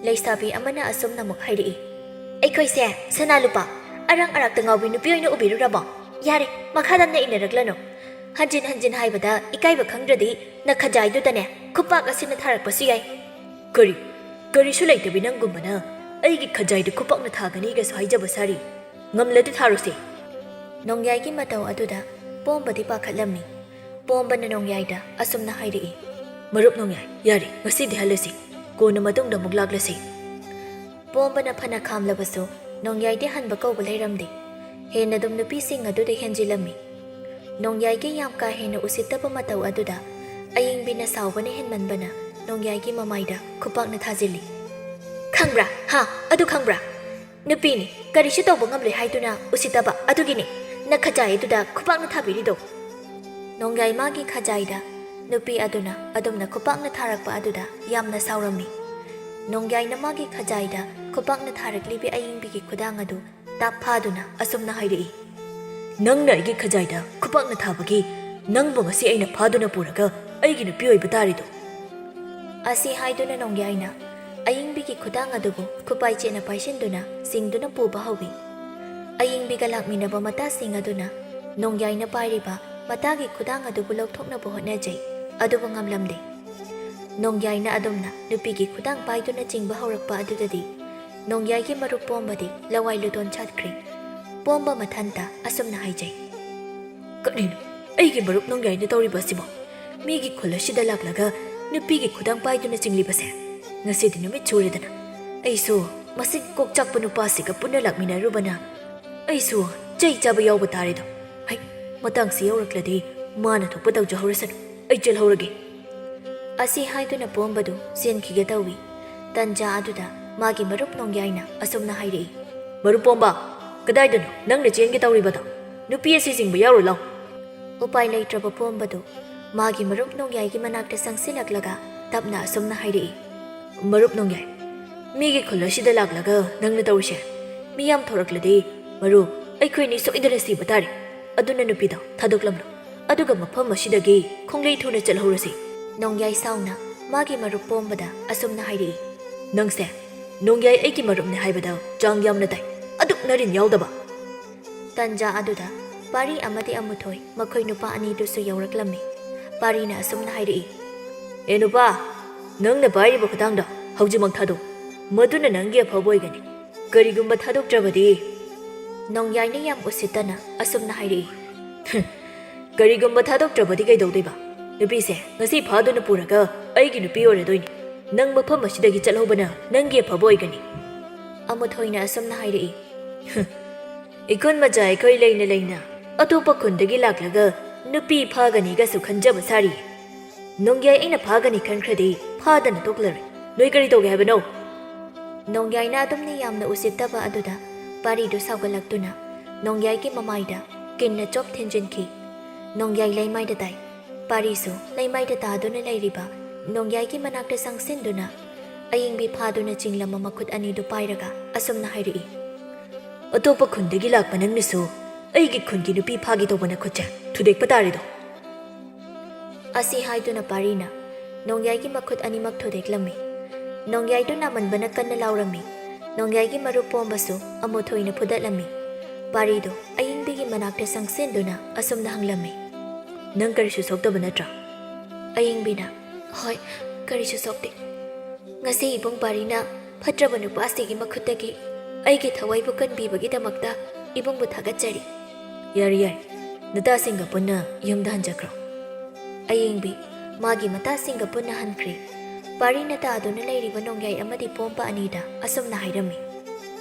ꯂꯩꯁꯥꯕꯤ ꯑꯃꯅ ꯑꯁꯨꯝꯅ ꯑꯃꯨꯛ ꯍꯥꯏꯔꯛꯏ ꯑꯩꯈꯣꯏꯁꯦ ꯁꯅꯥ ꯂꯨꯄꯥ ꯑꯔꯥꯛ ꯑꯔꯥꯛꯇ ꯉꯥꯎꯕꯤ ꯅꯨꯄꯤ ꯑꯣꯏꯅ ꯎꯕꯤꯔꯨꯔꯕꯣ ꯌꯥꯔꯦ ꯃꯈꯥ ꯇꯝꯅ ꯏꯟꯅꯔꯛꯂꯅꯨ ꯍꯟꯖꯤꯟ ꯍꯥꯏꯕꯗ ꯏꯀꯥꯏꯕ ꯈꯪꯗ꯭ꯔꯗꯤ ꯅꯈꯖꯥꯏꯗꯨꯗꯅꯦ ꯈꯨꯄꯥꯛ ꯑꯁꯤꯅ ꯊꯥꯔꯛꯄꯁꯨ ꯌꯥꯏ ꯀꯔꯤꯁꯨ ꯂꯩꯇꯕꯤ ꯅꯪꯒꯨꯝꯕꯅ ꯑꯩꯒꯤ ꯈꯖꯥꯏꯗ ꯈꯨꯄꯥꯛꯅ ꯊꯥꯒꯅꯤꯒꯁꯨ ꯍꯥꯏꯖꯕ ꯁꯥꯔꯤ ꯉꯝꯂꯗꯤ ꯊꯥꯔꯨꯁꯦ ꯅꯣꯡꯌꯥꯏꯒꯤ ꯃꯇꯧ ꯑꯗꯨꯗ ꯄꯣꯝꯕꯗꯤ ꯄꯥꯈꯠꯂꯝꯃꯤ ꯄꯣꯝꯕꯅ ꯅꯣꯡꯌꯥꯏꯗ ꯑꯁꯨꯝꯅ ꯍꯥꯏꯔꯛꯏ ꯃꯔꯨꯞ ꯅꯣꯡꯌꯥꯏ ꯌꯥꯔꯦ ꯉꯁꯤꯗꯤ ꯍꯜꯂꯁꯤ ꯀꯣꯟꯅ ꯃꯇꯨꯡꯗ ꯑꯃꯨꯛ ꯂꯥꯛꯂꯁꯤ ꯄꯣꯝꯕꯅ ꯐꯅ ꯈꯥꯝꯂꯕꯁꯨ ꯅꯣꯡꯌꯥꯏꯗꯤ ꯍꯟꯕ ꯀꯧꯕ ꯂꯩꯔꯝꯗꯦ ꯍꯦꯟꯅ ꯑꯗꯨꯝ ꯅꯨꯄꯤꯁꯤꯡ ꯑꯗꯨꯗ ꯍꯦꯟꯖꯤꯜꯂꯝꯃꯤ ꯅꯣꯡꯌꯥꯏꯒꯤ ꯌꯥꯝ ꯀꯥ ꯍꯦꯟꯅ ꯎꯁꯤꯠꯇꯕ ꯃꯇꯧ ꯑꯗꯨꯗ ꯑꯌꯤꯡꯕꯤꯅ ꯁꯥꯎꯕꯅ ꯍꯦꯟꯃꯟꯕꯅ ꯅꯣꯡꯌꯥꯏꯒꯤ ꯃꯃꯥꯏꯗ ꯈꯨꯄꯥꯛꯅ ꯊꯥꯖꯤꯜꯂꯤ ꯈꯪꯕ꯭ꯔꯥ ꯑꯗꯨ ꯈꯪꯕ꯭ꯔꯥ ꯅꯨꯄꯤꯅꯤ ꯀꯔꯤꯁꯨ ꯇꯧꯕ ꯉꯝꯂꯣꯏ ꯍꯥꯏꯗꯨꯅ ꯎꯁꯤꯠꯇꯕ ꯑꯗꯨꯒꯤꯅꯤ ꯅ ꯈꯖꯥꯏ ꯑꯗꯨꯗ ꯈꯨꯄꯥꯛꯅ ꯊꯥꯕꯤꯔꯤꯗꯣ ꯅꯣꯡꯌꯥꯏ ꯃꯥꯒꯤ ꯈꯖꯥꯏꯗ ꯅꯨꯄꯤ ꯑꯗꯨꯅ ꯑꯗꯨꯝꯅ ꯈꯨꯄꯥꯛꯅ ꯊꯥꯔꯛꯄ ꯑꯗꯨꯗ ꯌꯥꯝꯅ ꯁꯥꯎꯔꯝꯃꯤ ꯅꯣꯡꯌꯥꯏꯅ ꯃꯥꯒꯤ ꯈꯖꯥꯏꯗ ꯈꯨꯄꯥꯛꯅ ꯊꯥꯔꯛꯂꯤꯕꯤ ꯑꯏꯪꯕꯤꯒꯤ ꯈꯨꯗꯥꯡ ꯑꯗꯨ ꯇꯥꯞ ꯐꯥꯗꯨꯅ ꯑꯁꯨꯝꯅ ꯍꯥꯏꯔꯛꯏ ꯅꯪꯅ ꯑꯩꯒꯤ ꯈꯖꯥꯏꯗ ꯈꯨꯄꯥꯛꯅ ꯊꯥꯕꯒꯤ ꯅꯪꯕꯨ ꯉꯁꯤ ꯑꯩꯅ ꯐꯥꯗꯨꯅ ꯄꯨꯔꯒ ꯑꯩꯒꯤ ꯅꯨꯄꯤ ꯑꯣꯏꯕ ꯇꯥꯔꯤꯗꯣ ꯑꯁꯤ ꯍꯥꯏꯗꯨꯅ ꯅꯣꯡꯌꯥꯏꯅ ꯑꯏꯪꯕꯤꯒꯤ ꯈꯨꯗꯥꯡ ꯑꯗꯨꯕꯨ ꯈꯨꯄꯥꯏꯆꯦꯠꯅ ꯄꯥꯏꯁꯤꯟꯗꯨꯅ ꯆꯤꯡꯗꯨꯅ ꯄꯨꯕ ꯍꯧꯏ ꯑꯏꯪꯕꯤꯒ ꯂꯥꯛꯃꯤꯟꯅꯕ ꯃꯇꯥꯁꯤꯡ ꯑꯗꯨꯅ ꯅꯣꯡꯌꯥꯏꯅ ꯄꯥꯏꯔꯤꯕ ꯃꯇꯥꯒꯤ ꯈꯨꯗꯥꯡ ꯑꯗꯨꯕꯨ ꯂꯧꯊꯣꯛꯅꯕ ꯍꯣꯠꯅꯖꯩ ꯑꯗꯨꯕꯨ ꯉꯝꯂꯝꯗꯦ ꯅꯣꯡꯌꯥꯏꯅ ꯑꯗꯨꯝꯅ ꯅꯨꯄꯤꯒꯤ ꯈꯨꯗꯥꯡ ꯄꯥꯏꯗꯨꯅ ꯆꯤꯡꯕ ꯍꯧꯔꯛꯄ ꯑꯗꯨꯗꯗꯤ ꯅꯣꯡꯌꯥꯏꯒꯤ ꯃꯔꯨꯞ ꯄꯣꯝꯕꯗꯤ ꯂꯋꯥꯏ ꯂꯨꯇꯣꯟ ꯆꯠꯈ꯭ꯔꯦ ꯄꯣꯝꯕ ꯃꯊꯟꯇ ꯑꯁꯨꯝꯅ ꯍꯥꯏꯖꯩ ꯀꯔꯤꯅꯣ ꯑꯩꯒꯤ ꯃꯔꯨꯞ ꯅꯣꯡꯌꯥꯏꯅ ꯇꯧꯔꯤꯕ ꯑꯁꯤꯕꯣ ꯃꯤꯒꯤ ꯈꯨꯜ ꯑꯁꯤꯗ ꯂꯥꯛꯂꯒ ꯅꯨꯄꯤꯒꯤ ꯈꯨꯗꯥꯡ ꯄꯥꯏꯗꯨꯅ ꯆꯤꯡꯂꯤꯕꯁꯦ ꯉꯁꯤꯗꯤ ꯅꯨꯃꯤꯠ ꯁꯨꯔꯦꯗꯅ ꯑꯩꯁꯨ ꯃꯁꯤ ꯀꯣꯛ ꯆꯥꯛꯄ ꯅꯨꯄꯥꯁꯤꯒ ꯄꯨꯟꯅ ꯂꯥꯛꯃꯤꯟꯅꯔꯨꯕꯅ ꯑꯩꯁꯨ ꯆꯩ ꯆꯥꯕ ꯌꯥꯎꯕ ꯇꯥꯔꯦꯗꯣ ꯍꯩ ꯃꯇꯥꯡꯁꯤ ꯌꯧꯔꯛꯂꯗꯤ ꯃꯥꯅ ꯊꯣꯛꯄ ꯇꯧꯖꯍꯧꯔꯁꯅꯨ ꯑꯩ ꯆꯦꯜꯍꯧꯔꯒꯦ ꯑꯁꯤ ꯍꯥꯏꯗꯨꯅ ꯄꯣꯝꯕꯗꯨ ꯆꯦꯟꯈꯤꯒꯦ ꯇꯧꯏ ꯇꯟꯖꯥ ꯑꯗꯨꯗ ꯃꯥꯒꯤ ꯃꯔꯨꯞ ꯅꯣꯡꯌꯥꯏꯅ ꯑꯁꯨꯝꯅ ꯍꯥꯏꯔꯛꯏ ꯃꯔꯨꯞ ꯄꯣꯝꯕ ꯀꯗꯥꯏꯗꯅꯣ ꯅꯪꯅ ꯆꯦꯟꯒꯦ ꯇꯧꯔꯤꯕꯗꯣ ꯅꯨꯄꯤ ꯑꯁꯤ ꯆꯤꯡꯕ ꯌꯥꯎꯔꯨ ꯂꯥꯎ ꯎꯄꯥꯏ ꯂꯩꯇ꯭ꯔꯕ ꯄꯣꯝꯕꯗꯨ ꯃꯥꯒꯤ ꯃꯔꯨꯞ ꯅꯣꯡꯌꯥꯏꯒꯤ ꯃꯅꯥꯛꯇ ꯆꯪꯁꯤꯜꯂꯛꯂꯒ ꯇꯞꯅ ꯑꯁꯨꯝꯅ ꯍꯥꯏꯔꯛꯏ ꯃꯔꯨꯞ ꯅꯣꯡꯌꯥꯏ ꯃꯤꯒꯤ ꯈꯨꯜ ꯑꯁꯤꯗ ꯂꯥꯛꯂꯒ ꯅꯪꯅ ꯇꯧꯔꯤꯁꯦ ꯃꯤ ꯌꯥꯝ ꯊꯣꯔꯛꯂꯗꯤ ꯃꯔꯨꯞ ꯑꯩꯈꯣꯏꯅꯤ ꯁꯣꯏꯗꯅ ꯁꯤꯕ ꯇꯥꯔꯦ ꯑꯗꯨꯅ ꯅꯨꯄꯤꯗꯣ ꯊꯥꯗꯣꯛꯂꯝꯂꯣ ꯑꯗꯨꯒ ꯃꯐꯝ ꯑꯁꯤꯗꯒꯤ ꯈꯣꯡꯂꯩ ꯊꯨꯅ ꯆꯠꯍꯧꯔꯁꯤ ꯅꯣꯡꯌꯥꯏ ꯁꯥꯎꯅ ꯃꯥꯒꯤ ꯃꯔꯨꯞ ꯄꯣꯝꯕꯗ ꯑꯁꯨꯝꯅ ꯍꯥꯏꯔꯛꯏ ꯅꯪꯁꯦ ꯅꯣꯡꯌꯥꯏ ꯑꯩꯒꯤ ꯃꯔꯨꯞꯅꯦ ꯍꯥꯏꯕꯗ ꯆꯥꯡ ꯌꯥꯝꯅ ꯇꯥꯏ ꯑꯗꯨꯛ ꯅꯔꯤꯟ ꯌꯥꯎꯗꯕ ꯇꯟꯖꯥ ꯑꯗꯨꯗ ꯄꯥꯔꯤ ꯑꯃꯗꯤ ꯑꯃꯨꯊꯣꯏ ꯃꯈꯣꯏ ꯅꯨꯄꯥ ꯑꯅꯤꯗꯨꯁꯨ ꯌꯧꯔꯛꯂꯝꯃꯤ ꯄꯥꯔꯤꯅ ꯑꯁꯨꯝꯅ ꯍꯥꯏꯔꯛꯏ ꯑꯦ ꯅꯨꯄꯥ ꯅꯪꯅ ꯄꯥꯏꯔꯤꯕ ꯈꯨꯊꯥꯡꯗꯣ ꯍꯧꯖꯤꯛꯃꯛ ꯊꯥꯗꯣꯛ ꯃꯗꯨꯅ ꯅꯪꯒꯤ ꯑꯐꯕ ꯑꯣꯏꯒꯅꯤ ꯀꯔꯤꯒꯨꯝꯕ ꯊꯥꯗꯣꯛꯇ꯭ꯔꯕꯗꯤ ꯅꯣꯡꯌꯥꯏꯅ ꯌꯥꯝ ꯎꯁꯤꯠꯇꯅ ꯑꯁꯨꯝꯅ ꯍꯥꯏꯔꯛꯏ ꯀꯔꯤꯒꯨꯝꯕ ꯊꯥꯗꯣꯛꯇ꯭ꯔꯕꯗꯤ ꯀꯩꯗꯧꯗꯣꯏꯕ ꯅꯨꯄꯤꯁꯦ ꯉꯁꯤ ꯐꯥꯗꯨꯅ ꯄꯨꯔꯒ ꯑꯩꯒꯤ ꯅꯨꯄꯤ ꯑꯣꯏꯔꯗꯣꯏꯅꯤ ꯅꯪ ꯃꯐꯝ ꯑꯁꯤꯗꯒꯤ ꯆꯠꯍꯧꯕꯅ ꯅꯪꯒꯤ ꯑꯐꯕ ꯑꯣꯏꯒꯅꯤ ꯑꯃꯨꯊꯣꯏꯅ ꯑꯁꯨꯝꯅ ꯍꯥꯏꯔꯛꯏ ꯏꯈꯨꯟ ꯃꯆꯥ ꯑꯩꯈꯣꯏ ꯂꯩꯅ ꯂꯩꯅ ꯑꯇꯣꯞꯄ ꯈꯨꯟꯗꯒꯤ ꯂꯥꯛꯂꯒ ꯅꯨꯄꯤ ꯐꯥꯒꯅꯤꯒꯁꯨ ꯈꯟꯖꯕ ꯁꯥꯔꯤꯌꯦ ꯅꯣꯡꯌꯥꯏ ꯑꯩꯅ ꯐꯥꯒꯅꯤ ꯈꯟꯈ꯭ꯔꯗꯤ ꯐꯥꯗꯅ ꯇꯣꯛꯂꯔꯣꯏ ꯅꯣꯏ ꯀꯔꯤ ꯇꯧꯒꯦ ꯍꯥꯏꯕꯅꯣ ꯅꯣꯡꯌꯥꯏꯅ ꯑꯗꯨꯝꯅ ꯌꯥꯝꯅ ꯎꯁꯤꯠꯇꯕ ꯑꯗꯨꯗ ꯄꯥꯔꯤꯗꯨ ꯁꯥꯎꯒꯠꯂꯛꯇꯨꯅ ꯅꯣꯡꯌꯥꯏꯒꯤ ꯃꯃꯥꯏꯗ ꯀꯤꯟꯅ ꯆꯣꯞ ꯊꯤꯟꯖꯤꯟꯈꯤ ꯅꯣꯡꯌꯥꯏ ꯂꯩꯃꯥꯏꯗ ꯇꯥꯏ ꯄꯥꯔꯤꯁꯨ ꯂꯩꯃꯥꯏꯗ ꯇꯥꯗꯨꯅ ꯂꯩꯔꯤꯕ ꯅꯣꯡꯌꯥꯏꯒꯤ ꯃꯅꯥꯛꯇ ꯆꯪꯁꯤꯟꯗꯨꯅ ꯑꯏꯪꯕꯤ ꯐꯥꯗꯨꯅ ꯆꯤꯡꯂꯝꯕ ꯃꯈꯨꯠ ꯑꯅꯤꯗꯨ ꯄꯥꯏꯔꯒ ꯑꯁꯨꯝꯅ ꯍꯥꯏꯔꯛꯏ ꯑꯇꯣꯞꯄ ꯈꯨꯟꯗꯒꯤ ꯂꯥꯛꯄ ꯅꯪꯅꯁꯨ ꯑꯩꯒꯤ ꯈꯨꯟꯒꯤ ꯅꯨꯄꯤ ꯐꯥꯒꯦ ꯇꯧꯕ ꯅꯈꯨꯠꯁꯦ ꯊꯨꯗꯦꯛꯄ ꯇꯥꯔꯦꯗꯣ ꯑꯁꯤ ꯍꯥꯏꯗꯨꯅ ꯄꯥꯔꯤꯅ ꯅꯣꯡꯌꯥꯏꯒꯤ ꯃꯈꯨꯠ ꯑꯅꯤꯃꯛ ꯊꯨꯗꯦꯛꯂꯝꯃꯤ ꯅꯣꯡꯌꯥꯏꯗꯨ ꯅꯥꯃꯟꯕꯅ ꯀꯟꯅ ꯂꯥꯎꯔꯝꯃꯤ ꯅꯣꯡꯌꯥꯏꯒꯤ ꯃꯔꯨꯞ ꯄꯣꯝꯕꯁꯨ ꯑꯃꯨꯊꯣꯏꯅ ꯐꯨꯗꯠꯂꯝꯃꯤ ꯄꯥꯔꯤꯗꯨ ꯑꯏꯪꯕꯤꯒꯤ ꯃꯅꯥꯛꯇ ꯆꯪꯁꯤꯟꯗꯨꯅ ꯑꯁꯨꯝꯅ ꯍꯪꯂꯝꯃꯤ ꯅꯪ ꯀꯔꯤꯁꯨ ꯁꯣꯛꯇꯕ ꯅꯠꯇ꯭ꯔꯥ ꯑꯏꯪꯕꯤꯅ ꯍꯣꯏ ꯀꯔꯤꯁꯨ ꯁꯣꯛꯇꯦ ꯉꯁꯤ ꯏꯕꯨꯡ ꯄꯥꯔꯤꯅ ꯐꯠꯇ꯭ꯔꯕ ꯅꯨꯄꯥꯁꯤꯒꯤ ꯃꯈꯨꯠꯇꯒꯤ ꯑꯩꯒꯤ ꯊꯋꯥꯏꯕꯨ ꯀꯟꯕꯤꯕꯒꯤꯗꯃꯛꯇ ꯏꯕꯨꯡꯕꯨ ꯊꯥꯒꯠꯆꯔꯤ ꯌꯥꯔꯦ ꯌꯥꯔꯦ ꯅꯇꯥꯁꯤꯡꯒ ꯄꯨꯟꯅ ꯌꯨꯝꯗ ꯍꯟꯖꯈ꯭ꯔꯣ ꯑꯌꯦꯡꯕꯤ ꯃꯥꯒꯤ ꯃꯇꯥꯁꯤꯡꯒ ꯄꯨꯟꯅ ꯍꯟꯈ꯭ꯔꯦ ꯄꯥꯔꯤꯅ ꯇꯥꯗꯨꯅ ꯂꯩꯔꯤꯕ ꯅꯣꯡꯌꯥꯏ ꯑꯃꯗꯤ ꯄꯣꯝꯕ ꯑꯅꯤꯗ ꯑꯁꯨꯝꯅ ꯍꯥꯏꯔꯝꯃꯤ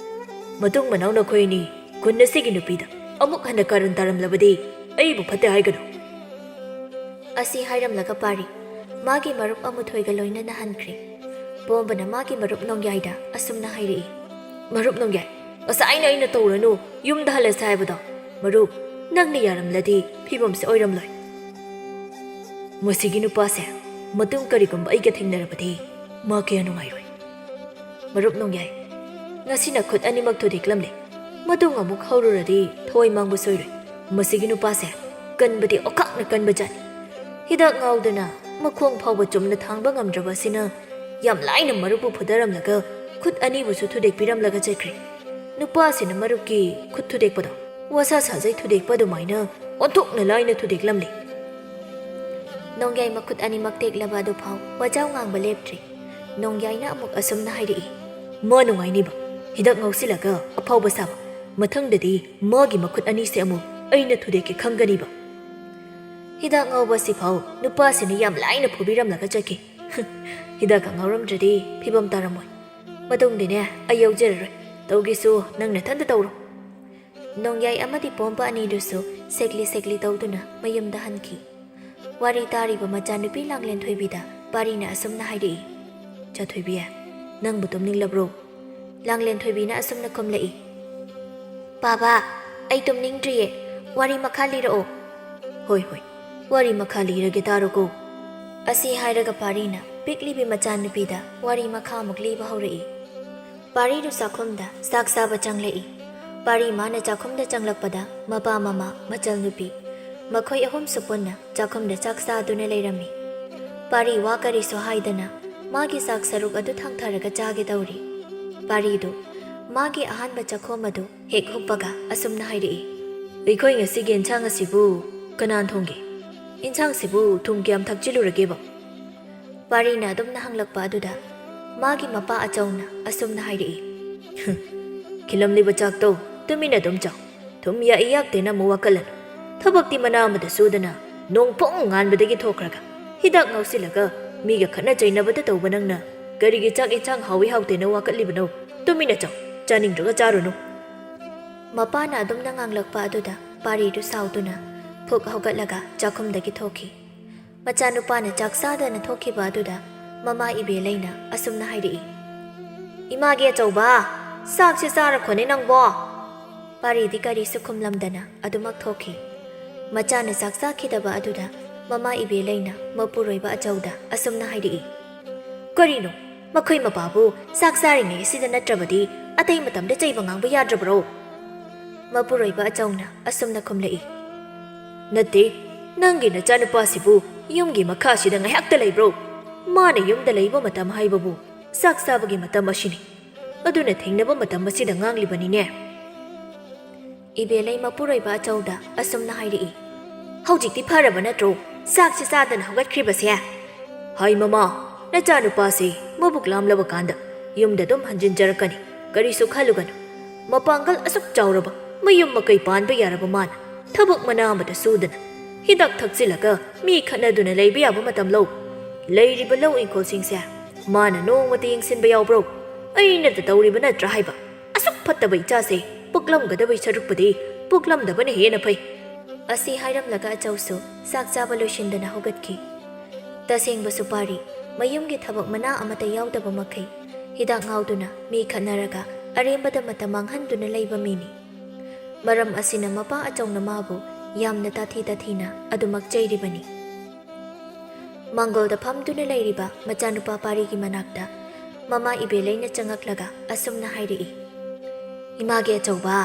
ꯃꯇꯨꯡ ꯃꯅꯥꯎ ꯅꯈꯣꯏꯅꯤ ꯈꯨꯟ ꯑꯁꯤꯒꯤ ꯅꯨꯄꯤꯗ ꯑꯃꯨꯛ ꯍꯟꯅ ꯀꯥꯔꯟ ꯇꯥꯔꯝꯂꯕꯗꯤ ꯑꯩꯕꯨ ꯐꯠꯇꯦ ꯍꯥꯏꯒꯅꯨ ꯑꯁꯤ ꯍꯥꯏꯔꯝꯂꯒ ꯄꯥꯔꯤ ꯃꯥꯒꯤ ꯃꯔꯨꯞ ꯑꯃꯨꯊꯣꯏꯒ ꯂꯣꯏꯅꯅ ꯍꯟꯈ꯭ꯔꯦ ꯄꯣꯝꯕꯅ ꯃꯥꯒꯤ ꯃꯔꯨꯞ ꯅꯣꯡꯌꯥꯏꯗ ꯑꯁꯨꯝꯅ ꯍꯥꯏꯔꯛꯏ ꯃꯔꯨꯞ ꯅꯣꯡꯌꯥꯏ ꯉꯁꯥꯏꯅ ꯑꯩꯅ ꯇꯧꯔꯅꯨ ꯌꯨꯝꯗ ꯍꯜꯂꯁꯦ ꯍꯥꯏꯕꯗꯣ ꯃꯔꯨꯞ ꯅꯪꯅ ꯌꯥꯔꯝꯂꯗꯤ ꯐꯤꯕꯝꯁꯦ ꯑꯣꯏꯔꯝꯂꯣꯏ ꯃꯁꯤꯒꯤ ꯅꯨꯄꯥꯁꯦ ꯃꯇꯨꯡ ꯀꯔꯤꯒꯨꯝꯕ ꯑꯩꯒ ꯊꯦꯡꯅꯔꯕꯗꯤ ꯃꯥ ꯀꯌꯥ ꯅꯨꯡꯉꯥꯏꯔꯣꯏ ꯃꯔꯨꯞ ꯅꯣꯡꯌꯥꯏ ꯉꯁꯤꯅ ꯈꯨꯠ ꯑꯅꯤꯃꯛ ꯊꯨꯗꯦꯛꯂꯝꯂꯦ ꯃꯇꯨꯡ ꯑꯃꯨꯛ ꯍꯧꯔꯨꯔꯗꯤ ꯊꯋꯥꯏ ꯃꯥꯡꯕ ꯁꯣꯏꯔꯣꯏ ꯃꯁꯤꯒꯤ ꯅꯨꯄꯥꯁꯦ ꯀꯟꯕꯗꯤ ꯑꯣꯈꯥꯛꯅ ꯀꯟꯕ ꯖꯥꯠꯅꯤ ꯍꯤꯗꯥꯛ ꯉꯥꯎꯗꯅ ꯃꯈꯣꯡ ꯐꯥꯎꯕ ꯆꯨꯝꯅ ꯊꯥꯡꯕ ꯉꯝꯗ꯭ꯔꯕ ꯑꯁꯤꯅ ꯌꯥꯝ ꯂꯥꯏꯅ ꯃꯔꯨꯞꯄꯨ ꯐꯨꯗꯔꯝꯂꯒ ꯈꯨꯠ ꯑꯅꯤꯕꯨꯁꯨ ꯊꯨꯗꯦꯛꯄꯤꯔꯝꯂꯒ ꯆꯠꯈ꯭ꯔꯦ ꯅꯨꯄꯥꯁꯤꯅ ꯃꯔꯨꯞꯀꯤ ꯈꯨꯠ ꯊꯨꯗꯦꯛꯄꯗꯣ ꯋꯥꯁꯥ ꯁꯥꯖꯩ ꯊꯨꯗꯦꯛꯄ ꯑꯗꯨꯃꯥꯏꯅ ꯑꯣꯟꯊꯣꯛꯅ ꯂꯥꯏꯅ ꯊꯨꯗꯦꯛꯂꯝꯂꯦ ꯅꯣꯡꯌꯥꯏ ꯃꯈꯨꯠ ꯑꯅꯤꯃꯛ ꯇꯦꯛꯂꯕ ꯑꯗꯨꯐꯥꯎ ꯋꯥꯖꯥꯎ ꯉꯥꯡꯕ ꯂꯦꯞꯇ꯭ꯔꯤ ꯅꯣꯡꯌꯥꯏꯅ ꯑꯃꯨꯛ ꯑꯁꯨꯝꯅ ꯍꯥꯏꯔꯛꯏ ꯃꯥ ꯅꯨꯡꯉꯥꯏꯅꯤꯕ ꯍꯤꯗꯥꯛ ꯉꯥꯎꯁꯤꯜꯂꯒ ꯑꯐꯥꯎꯕ ꯁꯥꯕ ꯃꯊꯪꯗꯗꯤ ꯃꯥꯒꯤ ꯃꯈꯨꯠ ꯑꯅꯤꯁꯦ ꯑꯃꯨꯛ ꯑꯩꯅ ꯊꯨꯗꯦꯛꯀꯦ ꯈꯪꯒꯅꯤꯕ ꯍꯤꯗꯥꯛ ꯉꯥꯎꯕ ꯑꯁꯤꯐꯥꯎ ꯅꯨꯄꯥꯁꯤꯅ ꯌꯥꯝ ꯂꯥꯏꯅ ꯐꯨꯕꯤꯔꯝꯂꯒ ꯆꯠꯈꯤ ꯍꯤꯗꯥꯛꯀ ꯉꯥꯎꯔꯝꯗ꯭ꯔꯗꯤ ꯐꯤꯕꯝ ꯇꯥꯔꯝꯃꯣꯏ ꯃꯇꯨꯡꯗꯤꯅꯦ ꯑꯩ ꯌꯧꯖꯔꯔꯣꯏ ꯇꯧꯒꯦꯁꯨ ꯅꯪ ꯅꯊꯟꯇ ꯇꯧꯔꯣ ꯅꯣꯡꯌꯥꯏ ꯑꯃꯗꯤ ꯄꯣꯝꯕ ꯑꯅꯤꯗꯨꯁꯨ ꯁꯦꯛꯂꯤ ꯁꯦꯛꯂꯤ ꯇꯧꯗꯨꯅ ꯃꯌꯨꯝꯗ ꯍꯟꯈꯤ ꯋꯥꯔꯤ ꯇꯥꯔꯤꯕ ꯃꯆꯥꯅꯨꯄꯤ ꯂꯥꯡꯂꯦꯟ ꯊꯣꯏꯕꯤꯗ ꯄꯥꯔꯤꯅ ꯑꯁꯨꯝꯅ ꯍꯥꯏꯔꯛꯏ ꯆꯥꯊꯣꯏꯕꯤ ꯅꯪꯕꯨ ꯇꯨꯝꯅꯤꯡꯂꯕ꯭ꯔꯣ ꯂꯥꯡꯂꯦꯟ ꯊꯣꯏꯕꯤꯅ ꯑꯁꯨꯝꯅ ꯈꯨꯝꯂꯛꯏ꯫ ꯕꯥꯕꯥ, ꯑꯩ ꯇꯨꯝꯅꯤꯡꯗ꯭ꯔꯤꯌꯦ, ꯋꯥꯔꯤ ꯃꯈꯥ ꯂꯤꯔꯛꯑꯣ꯫ ꯍꯣꯏ ꯍꯣꯏ, ꯋꯥꯔꯤ ꯃꯈꯥ ꯂꯤꯔꯒꯦ ꯇꯥꯔꯣꯀꯣ꯫ ꯑꯁꯤ ꯍꯥꯏꯔꯒ ꯄꯥꯔꯤꯅ ꯄꯤꯛꯂꯤꯕꯤ ꯃꯆꯥꯅꯨꯄꯤꯗ ꯋꯥꯔꯤ ꯃꯈꯥꯃꯨꯛ ꯂꯤꯕ ꯍꯧꯔꯛꯏ꯫ ꯄꯥꯔꯤꯗꯨ ꯆꯥꯛꯈꯨꯝꯗ ꯆꯥꯛ ꯆꯥꯕ ꯆꯪꯂꯛꯏ꯫ ꯄꯥꯔꯤ ꯃꯥꯅ ꯆꯥꯛꯈꯨꯝꯗ ꯆꯪꯂꯛꯄꯗ ꯃꯄꯥ ꯃꯃꯥ ꯃꯆꯜ ꯅꯨꯄꯤ ꯃꯈꯣꯏ ꯑꯍꯨꯝꯁꯨ ꯄꯨꯟꯅ ꯆꯥꯛꯈꯨꯝꯗ ꯆꯥꯛ ꯆꯥꯗꯨꯅ ꯂꯩꯔꯝꯃꯤ꯫ ꯄꯥꯔꯤ ꯋꯥ ꯀꯔꯤꯁꯨ ꯍꯥꯏꯗꯅ ꯃꯥꯒꯤ ꯆꯥꯛ ꯁꯔꯨꯛ ꯑꯗꯨ ꯊꯥꯡꯊꯔꯒ ꯆꯥꯒꯦ ꯇꯧꯔꯤ꯫ ꯄꯥꯔꯤꯗꯨ ꯃꯥꯒꯤ ꯑꯍꯥꯟꯕ ꯆꯥꯛꯈꯣꯝ ꯑꯗꯨ ꯍꯦꯛ ꯍꯨꯞꯄꯒ ꯑꯁꯨꯝꯅ ꯍꯥꯏꯔꯛꯏ꯫ ꯑꯩꯈꯣꯏ ꯉꯁꯤꯒꯤ ꯏꯟꯁꯥꯡ ꯑꯁꯤꯕꯨ ꯀꯅꯥꯅ ꯊꯣꯡꯒꯦ? ꯏꯟꯁꯥꯡꯁꯤꯕꯨ ꯊꯨꯝ ꯀꯌꯥꯝ ꯊꯛꯆꯤꯜꯂꯨꯔꯒꯦꯕ? ꯄꯥꯔꯤꯅ ꯑꯗꯨꯝꯅ ꯍꯪꯂꯛꯄ ꯑꯗꯨꯗ ꯃꯥꯒꯤ ꯃꯄꯥ ꯑꯆꯧꯅ ꯑꯁꯨꯝꯅ ꯍꯥꯏꯔꯛꯏ꯫ ꯈꯤꯜꯂꯝꯂꯤꯕ ꯆꯥꯛꯇꯣ ꯇꯨꯃꯤꯟꯅ ꯑꯗꯨꯝ ꯆꯥꯎ, ꯊꯨꯝ ꯌꯥꯛꯏ ꯌꯥꯛꯇꯦꯅ ꯑꯃꯨꯛ ꯋꯥꯀꯠꯂꯅꯨ꯫ ꯊꯕꯛꯇꯤ ꯃꯅꯥ ꯑꯃꯗ ꯁꯨꯗꯅ ꯅꯣꯡꯐꯣꯡ ꯉꯥꯟꯕꯗꯒꯤ ꯊꯣꯛꯈ꯭ꯔꯒ ꯍꯤꯗꯥꯛ ꯉꯥꯎꯁꯤꯜꯂꯒ ꯃꯤꯒ ꯈꯠꯅ ꯆꯩꯅꯕꯗ ꯇꯧꯕ ꯅꯪꯅ ꯀꯔꯤꯒꯤ ꯆꯥꯛ ꯏꯟꯁꯥꯡ ꯍꯥꯎꯏ ꯍꯥꯎꯇꯦꯅ ꯋꯥꯀꯠꯂꯤꯕꯅꯣ? ꯇꯨꯃꯤꯟꯅ ꯆꯥꯎ, ꯆꯥꯅꯤꯡꯗ꯭ꯔꯒ ꯆꯥꯔꯨꯅꯨ꯫ ꯃꯄꯥꯅ ꯑꯗꯨꯝꯅ ꯉꯥꯡꯂꯛꯄ ꯑꯗꯨꯗ ꯄꯥꯔꯤꯗꯨ ꯁꯥꯎꯗꯨꯅ ꯐꯨꯛ ꯍꯧꯒꯠꯂꯒ ꯆꯥꯛꯈꯨꯝꯗꯒꯤ ꯊꯣꯛꯈꯤ꯫ ꯃꯆꯥꯅꯨꯄꯥꯅ ꯆꯥꯛ ꯆꯥꯗꯅ ꯊꯣꯛꯈꯤꯕ ꯑꯗꯨꯗ ꯃꯃꯥ ꯏꯕꯦꯂꯩꯅ ꯑꯁꯨꯝꯅ ꯍꯥꯏꯔꯛꯏ꯫ ꯏꯃꯥꯒꯤ ꯑꯆꯧꯕ, ꯆꯥꯛꯁꯦ ꯆꯥꯔꯈꯣꯅꯦ ꯅꯪꯕꯣ꯫ ꯄꯥꯔꯤꯗꯤ ꯀꯔꯤꯁꯨ ꯈꯨꯝꯂꯝꯗꯅ ꯑꯗꯨꯃꯛ ꯊꯣꯛꯈꯤ꯫ ꯃꯆꯥꯅ ꯆꯥꯛ ꯆꯥꯈꯤꯗꯕ ꯑꯗꯨꯗ ꯃꯃꯥ ꯏꯕꯦꯂꯩꯅ ꯃꯄꯨꯔꯣꯏꯕ ꯑꯆꯧꯗ ꯑꯁꯨꯝꯅ ꯍꯥꯏꯔꯛꯏ꯫ ꯀꯔꯤꯅꯣ, ꯃꯈꯣꯏ ꯃꯄꯥꯕꯨ ꯆꯥꯛ ꯆꯥꯔꯤꯉꯩ ꯑꯁꯤꯗ ꯅꯠꯇ꯭ꯔꯕꯗꯤ ꯑꯇꯩ ꯃꯇꯝꯗ ꯆꯩꯕ ꯉꯥꯡꯕ ꯌꯥꯗ꯭ꯔꯕ꯭ꯔꯣ? ꯃꯄꯨꯔꯣꯏꯕ ꯑꯆꯧꯅ ꯑꯁꯨꯝꯅ ꯈꯨꯝꯂꯛꯏ꯫ ꯅꯠꯇꯦ, ꯅꯪꯒꯤ ꯅꯆꯥꯅꯨꯄꯥꯁꯤꯕꯨ ꯌꯨꯝꯒꯤ ꯃꯈꯥꯁꯤꯗ ꯉꯥꯏꯍꯥꯛꯇ ꯂꯩꯕ꯭ꯔꯣ? ꯃꯥꯅ ꯌꯨꯝꯗ ꯂꯩꯕ ꯃꯇꯝ ꯍꯥꯏꯕꯕꯨ ꯆꯥꯛ ꯆꯥꯕꯒꯤ ꯃꯇꯝ ꯑꯁꯤꯅꯤ, ꯑꯗꯨꯅ ꯊꯦꯡꯅꯕ ꯃꯇꯝ ꯑꯁꯤꯗ ꯉꯥꯡꯂꯤꯕꯅꯤꯅꯦ꯫ ꯏꯕꯦꯂꯩ ꯃꯄꯨꯔꯣꯏꯕ ꯑꯆꯧꯗ ꯑꯁꯨꯝꯅ ꯍꯥꯏꯔꯛꯏ꯫ ꯍꯧꯖꯤꯛꯇꯤ ꯐꯔꯕ ꯅꯠꯇ꯭ꯔꯣ ꯆꯥꯛꯁꯦ ꯆꯥꯗꯅ ꯍꯧꯒꯠꯈ꯭ꯔꯤꯕꯁꯦ? ꯍꯥꯏ ꯃꯃꯥ, ꯅꯆꯥꯅꯨꯄꯥꯁꯦ ꯃꯕꯨꯛ ꯂꯥꯝꯂꯕ ꯀꯥꯟꯗ ꯌꯨꯝꯗ ꯑꯗꯨꯝ ꯍꯟꯖꯤꯟꯖꯔꯛꯀꯅꯤ, ꯀꯔꯤꯁꯨ ꯈꯜꯂꯨꯒꯅꯨ꯫ ꯃꯄꯥꯡꯒꯜ ꯑꯁꯨꯛ ꯆꯥꯎꯔꯕ ꯃꯌꯨꯝ ꯃꯀꯩ ꯄꯥꯟꯕ ꯌꯥꯔꯕ ꯃꯥꯅ ꯊꯕꯛ ꯃꯅꯥ ꯑꯃꯗ ꯁꯨꯗꯅ ꯍꯤꯗꯥꯛ ꯊꯛꯆꯤꯜꯂꯒ ꯃꯤ ꯈꯠꯅꯗꯨꯅ ꯂꯩꯕ ꯌꯥꯕ ꯃꯇꯝ ꯂꯧ? ꯂꯩꯔꯤꯕ ꯂꯧ ꯏꯪꯈꯣꯜꯁꯤꯡꯁꯦ ꯃꯥꯅ ꯅꯣꯡꯃꯇ ꯌꯦꯡꯁꯤꯟꯕ ꯌꯥꯎꯕ꯭ꯔꯣ? ꯑꯩꯅꯗ ꯇꯧꯔꯤꯕ ꯅꯠꯇ꯭ꯔꯥ ꯍꯥꯏꯕ? ꯑꯁꯨꯛ ꯐꯠꯇꯕ ꯏꯆꯥꯁꯦ ꯄꯣꯛꯂꯝꯒꯗꯕꯩ ꯁꯔꯨꯛꯄꯨꯗꯤ ꯄꯣꯛꯂꯝꯗꯕꯅ ꯍꯦꯟꯅ ꯐꯩ꯫ ꯑꯁꯤ ꯍꯥꯏꯔꯝꯂꯒ ꯑꯆꯧꯁꯨ ꯆꯥꯛ ꯆꯥꯕ ꯂꯣꯏꯁꯤꯟꯗꯅ ꯍꯧꯒꯠꯈꯤ꯫ ꯇꯁꯦꯡꯕꯁꯨ ꯄꯥꯔꯤ ꯃꯌꯨꯝꯒꯤ ꯊꯕꯛ ꯃꯅꯥ ꯑꯃꯠꯇ ꯌꯥꯎꯗꯕ ꯃꯈꯩ ꯍꯤꯗꯥꯛ ꯉꯥꯎꯗꯨꯅ ꯃꯤ ꯈꯠꯅꯔꯒ ꯑꯔꯦꯝꯕꯗ ꯃꯇꯝ ꯃꯥꯡꯍꯟꯗꯨꯅ ꯂꯩꯕ ꯃꯤꯅꯤ꯫ ꯃꯔꯝ ꯑꯁꯤꯅ ꯃꯄꯥ ꯑꯆꯧꯅ ꯃꯥꯕꯨ ꯌꯥꯝꯅ ꯇꯥꯊꯤ ꯇꯥꯊꯤꯅ ꯑꯗꯨꯃꯛ ꯆꯩꯔꯤꯕꯅꯤ꯫ ꯃꯥꯡꯒꯣꯜꯗ ꯐꯝꯗꯨꯅ ꯂꯩꯔꯤꯕ ꯃꯆꯥꯅꯨꯄꯥ ꯄꯥꯔꯤꯒꯤ ꯃꯅꯥꯛꯇ ꯃꯃꯥ ꯏꯕꯦꯂꯩꯅ ꯆꯪꯉꯛꯂꯒ ꯑꯁꯨꯝꯅ ꯍꯥꯏꯔꯛꯏ꯫ ꯏꯃꯥꯒꯤ ꯑꯆꯧꯕ,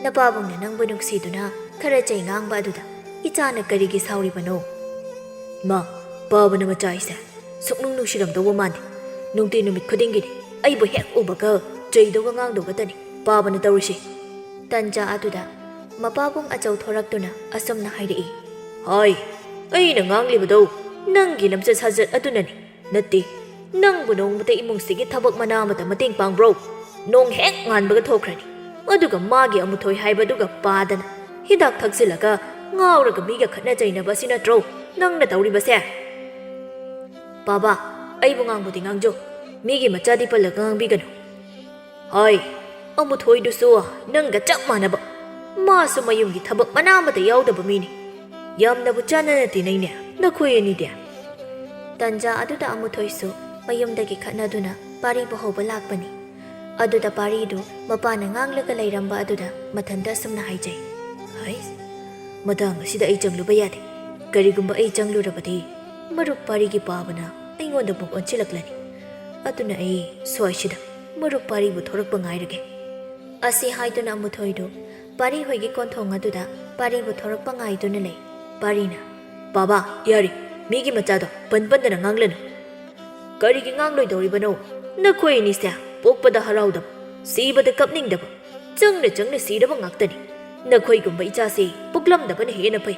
ꯅꯄꯥꯕꯨꯡꯅ ꯅꯪꯕꯨ ꯅꯨꯡꯁꯤꯗꯨꯅ ꯈꯔ ꯆꯩ ꯉꯥꯡꯕ ꯑꯗꯨꯗ ꯏꯆꯥꯅ ꯀꯔꯤꯒꯤ ꯁꯥꯎꯔꯤꯕꯅꯣ? ꯏꯃꯥ, ꯄꯥꯕꯅ ꯃꯆꯥ ꯑꯩꯁꯦ ꯁꯨꯛꯅꯨꯡ ꯅꯨꯡꯁꯤꯔꯝꯗꯧꯕ ꯃꯥꯟꯗꯦ꯫ ꯅꯨꯡꯇꯤ ꯅꯨꯃꯤꯠ ꯈꯨꯗꯤꯡꯒꯤꯅꯤ ꯑꯩꯕꯨ ꯍꯦꯛ ꯎꯕꯒ ꯆꯩꯗꯧꯒ ꯉꯥꯡꯗꯧꯒꯇꯅꯤ ꯄꯥꯕꯅ ꯇꯧꯔꯤꯁꯤ꯫ ꯇꯟꯖꯥ ꯑꯗꯨꯗ ꯃꯄꯥꯕꯨꯡ ꯑꯆꯧ ꯊꯣꯔꯛꯇꯨꯅ ꯑꯁꯨꯝꯅ ꯍꯥꯏꯔꯛꯏ꯫ ꯍꯥꯏ, ꯑꯩꯅ ꯉꯥꯡꯂꯤꯕꯗꯣ ꯅꯪꯒꯤ ꯂꯝꯆꯠ ꯁꯥꯖꯠ ꯑꯗꯨꯅꯅꯤ, ꯅꯠꯇꯦ ꯅꯪꯕꯨ ꯅꯣꯡꯃꯇ ꯏꯃꯨꯡꯁꯤꯒꯤ ꯊꯕꯛ ꯃꯅꯥ ꯑꯃꯗ ꯃꯇꯦꯡ ꯄꯥꯡꯕ꯭ꯔꯣ? ꯅꯣꯡ ꯍꯦꯛ ꯉꯥꯟꯕꯒ ꯊꯣꯛꯈ꯭ꯔꯅꯤ, ꯑꯗꯨꯒ ꯃꯥꯒꯤ ꯑꯃꯨꯊꯣꯏ ꯍꯥꯏꯕꯗꯨꯒ ꯄꯥꯗꯅ ꯍꯤꯗꯥꯛ ꯊꯛꯆꯤꯜꯂꯒ ꯉꯥꯎꯔꯒ ꯃꯤꯒ ꯈꯠꯅ ꯆꯩꯅꯕ ꯑꯁꯤ ꯅꯠꯇ꯭ꯔꯣ ꯅꯪꯅ ꯇꯧꯔꯤꯕꯁꯦ? ꯕꯥꯕꯥ, ꯑꯩꯕꯨ ꯉꯥꯡꯕꯨꯗꯤ ꯉꯥꯡꯖꯧ, ꯃꯤꯒꯤ ꯃꯆꯥꯗꯤ ꯄꯜꯂꯒ ꯉꯥꯡꯕꯤꯒꯅꯨ꯫ ꯍꯥꯏ, ꯑꯃꯨꯊꯣꯏꯗꯨꯁꯨ ꯅꯪꯒ ꯆꯞ ꯃꯥꯟꯅꯕ, ꯃꯥꯁꯨ ꯃꯌꯨꯝꯒꯤ ꯊꯕꯛ ꯃꯅꯥ ꯑꯃꯗ ꯌꯥꯎꯗꯕ ꯃꯤꯅꯤ꯫ ꯌꯥꯝꯅꯕꯨ ꯆꯥꯟꯅꯅ ꯇꯤꯟꯅꯩꯅꯦ ꯅꯈꯣꯏ ꯑꯅꯤꯗꯤ꯫ ꯇꯟꯖꯥ ꯑꯗꯨꯗ ꯑꯃꯨꯊꯣꯏꯁꯨ ꯃꯌꯨꯝꯗꯒꯤ ꯈꯠꯅꯗꯨꯅ ꯄꯥꯔꯤꯕꯨ ꯍꯧꯕ ꯂꯥꯛꯄꯅꯤ꯫ ꯑꯗꯨꯗ ꯄꯥꯔꯤꯗꯨ ꯃꯄꯥꯅ ꯉꯥꯡꯂꯒ ꯂꯩꯔꯝꯕ ꯑꯗꯨꯗ ꯃꯊꯟꯇ ꯑꯁꯨꯝꯅ ꯍꯥꯏꯖꯩ꯫ ꯍꯩꯁ, ꯃꯇꯥꯡ ꯑꯁꯤꯗ ꯑꯩ ꯆꯪꯂꯨꯕ ꯌꯥꯗꯦ꯫ ꯀꯔꯤꯒꯨꯝꯕ ꯑꯩ ꯆꯪꯂꯨꯔꯕꯗꯤ ꯃꯔꯨꯞ ꯄꯥꯔꯤꯒꯤ ꯄꯥꯕꯅ ꯑꯩꯉꯣꯟꯗ ꯃꯨꯛ ꯑꯣꯟꯁꯤꯜꯂꯛꯂꯅꯤ꯫ ꯑꯗꯨꯅ ꯑꯩ ꯁ꯭ꯋꯥꯏꯁꯤꯗ ꯃꯔꯨꯞ ꯄꯥꯔꯤꯕꯨ ꯊꯣꯔꯛꯄ ꯉꯥꯏꯔꯒꯦ꯫ ꯑꯁꯤ ꯍꯥꯏꯗꯨꯅ ꯑꯃꯨꯊꯣꯏꯗꯨ ꯄꯥꯔꯤ ꯍꯣꯏꯒꯤ ꯀꯣꯟꯊꯣꯡ ꯑꯗꯨꯗ ꯄꯥꯔꯤꯕꯨ ꯊꯣꯔꯛꯄ ꯉꯥꯏꯗꯨꯅ ꯂꯩ꯫ ꯄꯥꯔꯤꯅ, ꯕꯥꯕꯥ ꯌꯥꯔꯤ, ꯃꯤꯒꯤ ꯃꯆꯥꯗꯣ ꯄꯟꯗꯅ ꯉꯥꯡꯂꯅꯨ꯫ ꯀꯔꯤꯒꯤ ꯉꯥꯡꯂꯣꯏꯗꯧꯔꯤꯕꯅꯣ? ꯅꯈꯣꯏ ꯑꯅꯤꯁꯦ ꯄꯣꯛꯄꯗ ꯍꯔꯥꯎꯗꯕ, ꯁꯤꯕꯗ ꯀꯞꯅꯤꯡꯗꯕ, ꯆꯪꯅ ꯁꯤꯔꯕ ꯉꯥꯛꯇꯅꯤ꯫ ꯅꯈꯣꯏꯒꯨꯝꯕ ꯏꯆꯥꯁꯤ ꯄꯣꯛꯂꯝꯗꯕꯅ ꯍꯦꯟꯅ ꯐꯩ꯫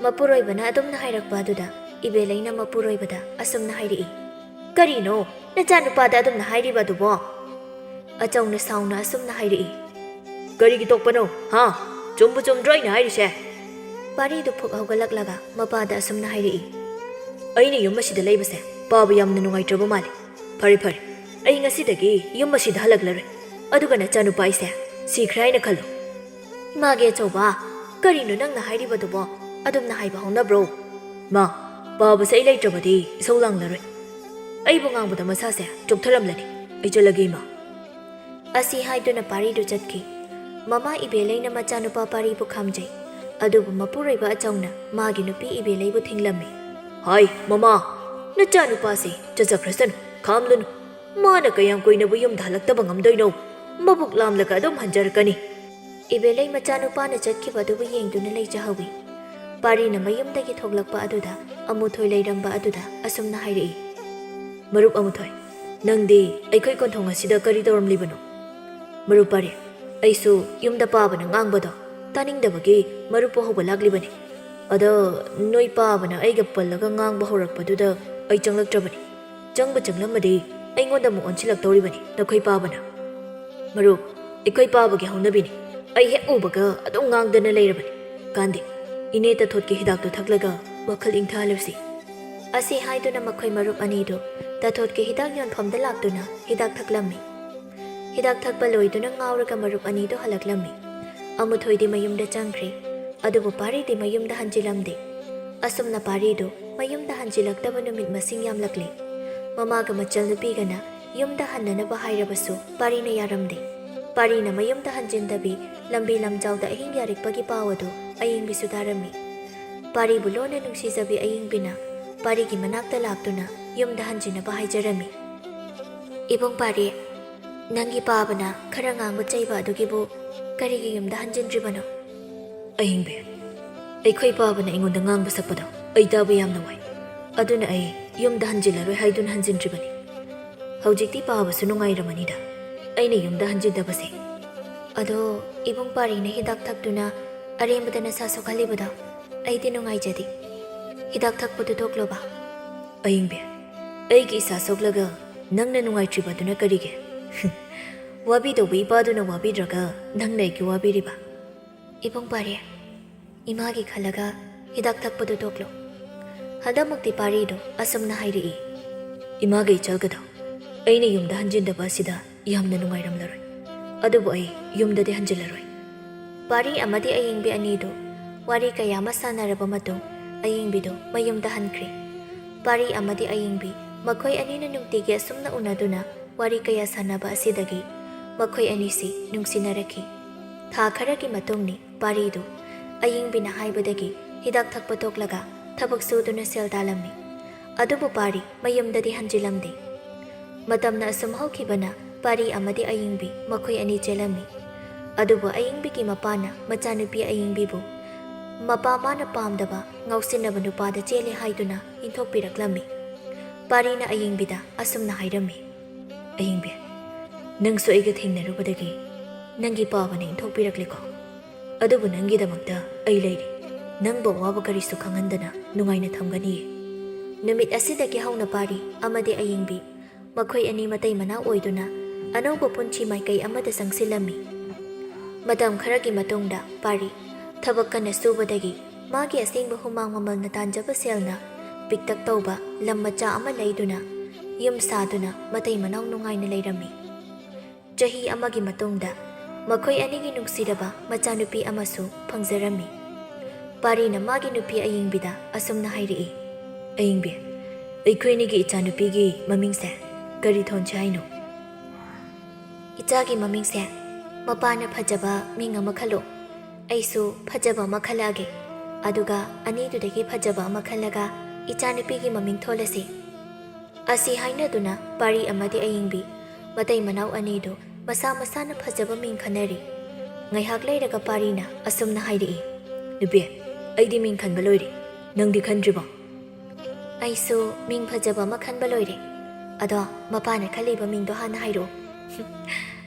ꯃꯄꯨꯔꯣꯏꯕꯅ ꯑꯗꯨꯝꯅ ꯍꯥꯏꯔꯛꯄ ꯑꯗꯨꯗ ꯏꯕꯦꯂꯩꯅ ꯃꯄꯨꯔꯣꯏꯕꯗ ꯑꯁꯨꯝꯅ ꯍꯥꯏꯔꯛꯏ꯫ ꯀꯔꯤꯅꯣ ꯅꯆꯥꯅꯨꯄꯥꯗ ꯑꯗꯨꯝꯅ ꯍꯥꯏꯔꯤꯕ ꯑꯗꯨꯕꯣ? ꯑꯆꯧꯅ ꯁꯥꯎꯅ ꯑꯁꯨꯝꯅ ꯍꯥꯏꯔꯛꯏ꯫ ꯀꯔꯤꯒꯤ ꯇꯣꯛꯄꯅꯣ ꯍꯥ? ꯆꯨꯝꯕꯨ ꯆꯨꯝꯗ꯭ꯔꯣ ꯑꯩꯅ ꯍꯥꯏꯔꯤꯁꯦ? ꯄꯥꯔꯤꯗꯨ ꯐꯨꯛ ꯍꯧꯒꯠꯂꯛꯂꯒ ꯃꯄꯥꯗ ꯑꯁꯨꯝꯅ ꯍꯥꯏꯔꯛꯏ꯫ ꯑꯩꯅ ꯌꯨꯝ ꯑꯁꯤꯗ ꯂꯩꯕꯁꯦ ꯄꯥꯕ ꯌꯥꯝꯅ ꯅꯨꯡꯉꯥꯏꯇ꯭ꯔꯕ ꯃꯥꯜꯂꯤ꯫ ꯐꯔꯦ, ꯑꯩ ꯉꯁꯤꯗꯒꯤ ꯌꯨꯝ ꯑꯁꯤꯗ ꯍꯜꯂꯛꯂꯔꯣꯏ, ꯑꯗꯨꯒ ꯅꯆꯥꯅꯨꯄꯥ ꯑꯩꯁꯦ ꯁꯤꯈ꯭ꯔꯦ ꯍꯥꯏꯅ ꯈꯜꯂꯨ꯫ ꯏꯃꯥꯒꯤ ꯑꯆꯧꯕ, ꯀꯔꯤꯅꯣ ꯅꯪꯅ ꯍꯥꯏꯔꯤꯕꯗꯨꯕꯣ? ꯑꯗꯨꯝꯅ ꯍꯥꯏꯕ ꯍꯧꯅꯕ꯭ꯔꯣ? ꯃꯥ, ꯄꯥꯕꯁꯦ ꯑꯩ ꯂꯩꯇ꯭ꯔꯕꯗꯤ ꯏꯁꯧ ꯂꯥꯡꯂꯔꯣꯏ꯫ ꯑꯩꯕꯨ ꯉꯥꯡꯕꯗ ꯃꯁꯥꯁꯦ ꯆꯣꯛꯊꯔꯝꯂꯅꯤ꯫ ꯑꯩ ꯆꯠꯂꯒꯦ ꯏꯃꯥ꯫ ꯑꯁꯤ ꯍꯥꯏꯗꯨꯅ ꯄꯥꯔꯤꯗꯨ ꯆꯠꯈꯤ꯫ ꯃꯃꯥ ꯏꯕꯦꯂꯩꯅ ꯃꯆꯥꯅꯨꯄꯥ ꯄꯥꯔꯤꯕꯨ ꯈꯥꯝꯖꯩ꯫ ꯑꯗꯨꯕꯨ ꯃꯄꯨꯔꯣꯏꯕ ꯑꯆꯧꯅ ꯃꯥꯒꯤ ꯅꯨꯄꯤ ꯏꯕꯦꯂꯩꯕꯨ ꯊꯤꯡꯂꯝꯃꯤ꯫ ꯍꯥꯏ ꯃꯃꯥ, ꯅꯆꯥꯅꯨꯄꯥꯁꯤ ꯆꯠꯆꯈ꯭ꯔꯁꯅꯨ, ꯈꯥꯝꯂꯨꯅꯨ꯫ ꯃꯥꯅ ꯀꯌꯥꯝ ꯀꯨꯏꯅꯕꯨ ꯌꯨꯝꯗ ꯍꯜꯂꯛꯇꯕ ꯉꯝꯗꯣꯏꯅꯣ? ꯃꯕꯨꯛ ꯂꯥꯝꯂꯒ ꯑꯗꯨꯝ ꯍꯟꯖꯔꯛꯀꯅꯤ꯫ ꯏꯕꯦꯂꯩ ꯃꯆꯥꯅꯨꯄꯥꯅ ꯆꯠꯈꯤꯕ ꯑꯗꯨꯕꯨ ꯌꯦꯡꯗꯨꯅ ꯂꯩꯖꯍꯧꯏ꯫ ꯄꯥꯔꯤꯅ ꯃꯌꯨꯝꯗꯒꯤ ꯊꯣꯛꯂꯛꯄ ꯑꯗꯨꯗ ꯑꯃꯨꯊꯣꯏ ꯂꯩꯔꯝꯕ ꯑꯗꯨꯗ ꯑꯁꯨꯝꯅ ꯍꯥꯏꯔꯛꯏ꯫ ꯃꯔꯨꯞ ꯑꯃꯨꯊꯣꯏ, ꯅꯪꯗꯤ ꯑꯩꯈꯣꯏ ꯀꯣꯟꯊꯣꯡ ꯑꯁꯤꯗ ꯀꯔꯤ ꯇꯧꯔꯝꯂꯤꯕꯅꯣ? ꯃꯔꯨꯞ ꯄꯥꯔꯤ, ꯑꯩꯁꯨ ꯌꯨꯝꯗ ꯄꯥꯕꯅ ꯉꯥꯡꯕꯗꯣ ꯇꯥꯅꯤꯡꯗꯕꯒꯤ ꯃꯔꯨꯞꯄꯨ ꯍꯧꯕ ꯂꯥꯛꯂꯤꯕꯅꯤ꯫ ꯑꯗꯣ ꯅꯣꯏ ꯄꯥꯕꯅ ꯑꯩꯒ ꯄꯜꯂꯒ ꯉꯥꯡꯕ ꯍꯧꯔꯛꯄꯗꯨꯗ ꯑꯩ ꯆꯪꯂꯛꯇ꯭ꯔꯕꯅꯤ꯫ ꯆꯪꯂꯝꯃꯗꯤ ꯑꯩꯉꯣꯟꯗ ꯑꯃꯨꯛ ꯑꯣꯟꯁꯤꯜꯂꯛꯇꯧꯔꯤꯕꯅꯤ ꯅꯈꯣꯏ ꯄꯥꯕꯅ꯫ ꯃꯔꯨꯞ, ꯑꯩꯈꯣꯏ ꯄꯥꯕꯒꯤ ꯍꯧꯅꯕꯤꯅꯤ꯫ ꯑꯩ ꯍꯦꯛ ꯎꯕꯒ ꯑꯗꯨꯝ ꯉꯥꯡꯗꯅ ꯂꯩꯔꯕꯅꯤ꯫ ꯀꯥꯟꯗꯦ, ꯏꯅꯦ ꯇꯊꯣꯠꯀꯤ ꯍꯤꯗꯥꯛꯇꯨ ꯊꯛꯂꯒ ꯋꯥꯈꯜ ꯏꯪꯊꯍꯜꯂꯨꯁꯤ꯫ ꯑꯁꯤ ꯍꯥꯏꯗꯨꯅ ꯃꯈꯣꯏ ꯃꯔꯨꯞ ꯑꯅꯤꯗꯨ ꯇꯊꯣꯠꯀꯤ ꯍꯤꯗꯥꯛ ꯌꯣꯟꯐꯝꯗ ꯂꯥꯛꯇꯨꯅ ꯍꯤꯗꯥꯛ ꯊꯛꯂꯝꯃꯤ꯫ ꯍꯤꯗꯥꯛ ꯊꯛꯄ ꯂꯣꯏꯗꯨꯅ ꯉꯥꯎꯔꯒ ꯃꯔꯨꯞ ꯑꯅꯤꯗꯨ ꯍꯜꯂꯛꯂꯝꯃꯤ꯫ ꯑꯃꯨꯊꯣꯏꯗꯤ ꯃꯌꯨꯝꯗ ꯆꯪꯈ꯭ꯔꯦ꯫ ꯑꯗꯨꯕꯨ ꯄꯥꯔꯤꯗꯤ ꯃꯌꯨꯝꯗ ꯍꯟꯖꯤꯜꯂꯝꯗꯦ꯫ ꯑꯁꯨꯝꯅ ꯄꯥꯔꯤꯗꯨ ꯃꯌꯨꯝꯗ ꯍꯟꯖꯤꯜꯂꯛꯇꯕ ꯅꯨꯃꯤꯠ ꯃꯁꯤꯡ ꯌꯥꯝꯂꯛꯂꯤ꯫ ꯃꯃꯥꯒ ꯃꯆꯜꯅꯨꯄꯤꯒꯅ ꯌꯨꯝꯗ ꯍꯟꯅꯅꯕ ꯍꯥꯏꯔꯕꯁꯨ ꯄꯥꯔꯤꯅ ꯌꯥꯔꯝꯗꯦ꯫ ꯄꯥꯔꯤꯅ ꯃꯌꯨꯝꯗ ꯍꯟꯖꯤꯟꯗꯕꯤ ꯂꯝꯕꯤ ꯂꯝꯖꯥꯎꯗ ꯑꯍꯤꯡ ꯌꯥꯔꯛꯄꯒꯤ ꯄꯥꯎ ꯑꯗꯨ ꯑꯌꯤꯡꯕꯤꯁꯨ ꯇꯥꯔꯝꯃꯤ꯫ ꯄꯥꯔꯤꯕꯨ ꯂꯣꯟꯅ ꯅꯨꯡꯁꯤꯖꯕꯤ ꯑꯌꯤꯡꯕꯤꯅ ꯄꯥꯔꯤꯒꯤ ꯃꯅꯥꯛꯇ ꯂꯥꯛꯇꯨꯅ ꯌꯨꯝꯗ ꯍꯟꯖꯤꯟꯅꯕ ꯍꯥꯏꯖꯔꯝꯃꯤ꯫ ꯏꯕꯨꯡ ꯄꯥꯔꯤ, ꯅꯪꯒꯤ ꯄꯥꯕꯅ ꯈꯔ ꯉꯥꯡꯕ ꯆꯩꯕ ꯑꯗꯨꯒꯤꯕꯨ ꯀꯔꯤꯒꯤ ꯌꯨꯝꯗ ꯍꯟꯖꯤꯟꯗ꯭ꯔꯤꯕꯅꯣ? ꯑꯌꯤꯡꯕꯤ, ꯑꯩꯈꯣꯏ ꯄꯥꯕꯅ ꯑꯩꯉꯣꯟꯗ ꯉꯥꯡꯕ ꯁꯛꯄꯗꯣ ꯑꯩ ꯇꯥꯕ ꯌꯥꯝꯅ ꯋꯥꯏ꯫ ꯑꯗꯨꯅ ꯑꯩ ꯌꯨꯝꯗ ꯍꯟꯖꯤꯜꯂꯔꯣꯏ ꯍꯥꯏꯗꯨꯅ ꯍꯟꯖꯤꯟꯗ꯭ꯔꯤꯕꯅꯤ꯫ ꯍꯧꯖꯤꯛꯇꯤ ꯄꯥꯕꯁꯨ ꯅꯨꯡꯉꯥꯏꯔꯝꯃꯅꯤꯗ ꯑꯩꯅ ꯌꯨꯝꯗ ꯍꯟꯖꯤꯟꯗꯕꯁꯦ꯫ ꯑꯗꯣ ꯏꯕꯨꯡ ꯄꯥꯔꯤꯅ ꯍꯤꯗꯥꯛ ꯊꯛꯇꯨꯅ ꯑꯔꯦꯝꯕꯗ ꯅꯁꯥ ꯁꯣꯛꯍꯜꯂꯤꯕꯗꯣ ꯑꯩꯗꯤ ꯅꯨꯡꯉꯥꯏꯖꯗꯦ꯫ ꯍꯤꯗꯥꯛ ꯊꯛꯄꯗꯨ ꯇꯣꯛꯂꯣꯕ? ꯑꯌꯤꯡꯕꯤ, ꯑꯩꯒꯤ ꯏꯁꯥ ꯁꯣꯛꯂꯒ ꯅꯪꯅ ꯅꯨꯡꯉꯥꯏꯇ꯭ꯔꯤꯕꯗꯨꯅ ꯀꯔꯤꯒꯤ? ꯋꯥꯕꯤꯗꯧꯕ ꯏꯄꯥꯗꯨꯅ ꯋꯥꯕꯤꯗ꯭ꯔꯒ ꯅꯪꯅ ꯑꯩꯒꯤ ꯋꯥꯕꯤꯔꯤꯕ? ꯏꯕꯨꯡ ꯄꯥꯔꯤ, ꯏꯃꯥꯒꯤ ꯈꯜꯂꯒ ꯍꯤꯗꯥꯛ ꯊꯛꯄꯗꯨ ꯇꯣꯛꯂꯣ꯫ ꯍꯟꯗꯛꯃꯨꯛꯇꯤ ꯄꯥꯔꯤꯗꯨ ꯑꯁꯨꯝꯅ ꯍꯥꯏꯔꯛꯏ꯫ ꯏꯃꯥꯒ ꯏꯆꯜꯒꯗꯣ ꯑꯩꯅ ꯌꯨꯝꯗ ꯍꯟꯖꯤꯟꯗꯕ ꯑꯁꯤꯗ ꯌꯥꯝꯅ ꯅꯨꯡꯉꯥꯏꯔꯝꯂꯔꯣꯏ꯫ ꯑꯗꯨꯕꯨ ꯑꯩ ꯌꯨꯝꯗꯗꯤ ꯍꯟꯖꯤꯜꯂꯔꯣꯏ꯫ ꯄꯥꯔꯤ ꯑꯃꯗꯤ ꯑꯌꯤꯡꯕꯤ ꯑꯅꯤꯗꯨ ꯋꯥꯔꯤ ꯀꯌꯥ ꯑꯃ ꯁꯥꯟꯅꯔꯕ ꯃꯇꯨꯡ ꯑꯌꯤꯡꯕꯤꯗꯨ ꯃꯌꯨꯝꯗ ꯍꯟꯈ꯭ꯔꯦ꯫ ꯄꯥꯔꯤ ꯑꯃꯗꯤ ꯑꯌꯤꯡꯕꯤ ꯃꯈꯣꯏ ꯑꯅꯤꯅ ꯅꯨꯡꯇꯤꯒꯤ ꯑꯁꯨꯝꯅ ꯎꯅꯗꯨꯅ ꯋꯥꯔꯤ ꯀꯌꯥ ꯁꯥꯟꯅꯕ ꯑꯁꯤꯗꯒꯤ ꯃꯈꯣꯏ ꯑꯅꯤꯁꯤ ꯅꯨꯡꯁꯤꯅꯔꯛꯈꯤ꯫ ꯊꯥ ꯈꯔꯒꯤ ꯃꯇꯨꯡꯅꯤ ꯄꯥꯔꯤꯗꯨ ꯑꯌꯤꯡꯕꯤꯅ ꯍꯥꯏꯕꯗꯒꯤ ꯍꯤꯗꯥꯛ ꯊꯛꯄ ꯇꯣꯛꯂꯒ ꯊꯕꯛ ꯁꯨꯗꯨꯅ ꯁꯦꯜ ꯇꯥꯜꯂꯝꯃꯤ꯫ ꯑꯗꯨꯕꯨ ꯄꯥꯔꯤ ꯃꯌꯨꯝꯗꯗꯤ ꯍꯟꯖꯤꯜꯂꯝꯗꯦ꯫ ꯃꯇꯝꯅ ꯑꯁꯨꯝ ꯍꯧꯈꯤꯕꯅ ꯄꯥꯔꯤ ꯑꯃꯗꯤ ꯑꯌꯤꯡꯕꯤ ꯃꯈꯣꯏ ꯑꯅꯤ ꯆꯦꯜꯂꯝꯃꯤ꯫ ꯑꯗꯨꯕꯨ ꯑꯌꯤꯡꯕꯤꯒꯤ ꯃꯄꯥꯅ ꯃꯆꯥꯅꯨꯄꯤ ꯑꯌꯤꯡꯕꯤꯕꯨ ꯃꯄꯥ ꯃꯥꯅ ꯄꯥꯝꯗꯕ ꯉꯥꯎꯁꯤꯟꯅꯕ ꯅꯨꯄꯥꯗ ꯆꯦꯜꯂꯦ ꯍꯥꯏꯗꯨꯅ ꯏꯟꯊꯣꯛꯄꯤꯔꯛꯂꯝꯃꯤ꯫ ꯄꯥꯔꯤꯅ ꯑꯌꯤꯡꯕꯤꯗ ꯑꯁꯨꯝꯅ ꯍꯥꯏꯔꯝꯃꯤ꯫ ꯑꯌꯤꯡꯕꯤ, ꯅꯪꯁꯨ ꯑꯩꯒ ꯊꯦꯡꯅꯔꯨꯕꯗꯒꯤ ꯅꯪꯒꯤ ꯄꯥꯕꯅ ꯏꯟꯊꯣꯛꯄꯤꯔꯛꯂꯦꯀꯣ? ꯑꯗꯨꯕꯨ ꯅꯪꯒꯤꯗꯃꯛꯇ ꯑꯩ ꯂꯩꯔꯤ꯫ ꯅꯪꯕꯨ ꯑꯋꯥꯕ ꯀꯔꯤꯁꯨ ꯈꯪꯍꯟꯗꯅ ꯅꯨꯡꯉꯥꯏꯅ ꯊꯝꯒꯅꯤꯌꯦ꯫ ꯅꯨꯃꯤꯠ ꯑꯁꯤꯗꯒꯤ ꯍꯧꯅ ꯄꯥꯔꯤ ꯑꯃꯗꯤ ꯑꯌꯤꯡꯕꯤ ꯃꯈꯣꯏ ꯑꯅꯤ ꯃꯇꯩ ꯃꯅꯥꯎ ꯑꯣꯏꯗꯨꯅ ꯑꯅꯧꯕ ꯄꯨꯟꯁꯤ ꯃꯥꯏꯀꯩ ꯑꯃꯗ ꯆꯪꯁꯤꯜꯂꯝꯃꯤ꯫ ꯃꯇꯝ ꯈꯔꯒꯤ ꯃꯇꯨꯡꯗ ꯄꯥꯔꯤ ꯊꯕꯛ ꯀꯟꯅ ꯁꯨꯕꯗꯒꯤ ꯃꯥꯒꯤ ꯑꯁꯦꯡꯕ ꯍꯨꯃꯥꯡ ꯃꯃꯜꯅ ꯇꯥꯟꯖꯕ ꯁꯦꯜꯅ ꯄꯤꯛꯇꯛ ꯇꯧꯕ ꯂꯝ ꯃꯆꯥ ꯑꯃ ꯂꯩꯗꯨꯅ ꯌꯨꯝ ꯁꯥꯗꯨꯅ ꯃꯇꯩ ꯃꯅꯥꯎ ꯅꯨꯡꯉꯥꯏꯅ ꯂꯩꯔꯝꯃꯤ꯫ ꯆꯍꯤ ꯑꯃꯒꯤ ꯃꯇꯨꯡꯗ ꯃꯈꯣꯏ ꯑꯅꯤꯒꯤ ꯅꯨꯡꯁꯤꯔꯕ ꯃꯆꯥꯅꯨꯄꯤ ꯑꯃꯁꯨ ꯐꯪꯖꯔꯝꯃꯤ꯫ ꯄꯥꯔꯤꯅ ꯃꯥꯒꯤ ꯅꯨꯄꯤ ꯑꯌꯤꯡꯕꯤꯗ ꯑꯁꯨꯝꯅ ꯍꯥꯏꯔꯛꯏ꯫ ꯑꯌꯤꯡꯕꯤ, ꯑꯩꯈꯣꯏꯅꯤꯒꯤ ꯏꯆꯥꯅꯨꯄꯤꯒꯤ ꯃꯃꯤꯡꯁꯦ ꯀꯔꯤ ꯊꯣꯟꯁꯤ ꯍꯥꯏꯅꯣ? ꯏꯆꯥꯒꯤ ꯃꯃꯤꯡꯁꯦ ꯃꯄꯥꯅ ꯐꯖꯕ ꯃꯤꯡ ꯑꯃ ꯈꯜꯂꯣ, ꯑꯩꯁꯨ ꯐꯖꯕ ꯑꯃ ꯈꯜꯂꯛꯑꯒꯦ, ꯑꯗꯨꯒ ꯑꯅꯤꯗꯨꯗꯒꯤ ꯐꯖꯕ ꯑꯃ ꯈꯜꯂꯒ ꯏꯆꯥꯅꯨꯄꯤꯒꯤ ꯃꯃꯤꯡ ꯊꯣꯜꯂꯁꯤ꯫ ꯑꯁꯤ ꯍꯥꯏꯅꯗꯨꯅ ꯄꯥꯔꯤ ꯑꯃꯗꯤ ꯑꯌꯤꯡꯕꯤ ꯃꯇꯩ ꯃꯅꯥꯎ ꯑꯅꯤꯗꯨ ꯃꯁꯥ ꯃꯁꯥꯅ ꯐꯖꯕ ꯃꯤꯡ ꯈꯟꯅꯔꯤ꯫ ꯉꯥꯏꯍꯥꯛ ꯂꯩꯔꯒ ꯄꯥꯔꯤꯅ ꯑꯁꯨꯝꯅ ꯍꯥꯏꯔꯛꯏ꯫ ꯅꯨꯄꯤ, ꯑꯩꯗꯤ ꯃꯤꯡ ꯈꯟꯕ ꯂꯣꯏꯔꯦ, ꯅꯪꯗꯤ ꯈꯟꯗ꯭ꯔꯤꯕꯣ? ꯑꯩꯁꯨ ꯃꯤꯡ ꯐꯖꯕ ꯑꯃ ꯈꯟꯕ ꯂꯣꯏꯔꯦ꯫ ꯑꯗꯣ ꯃꯄꯥꯅ ꯈꯜꯂꯤꯕ ꯃꯤꯡꯗꯣ ꯍꯥꯟꯅ ꯍꯥꯏꯔꯛꯑꯣ,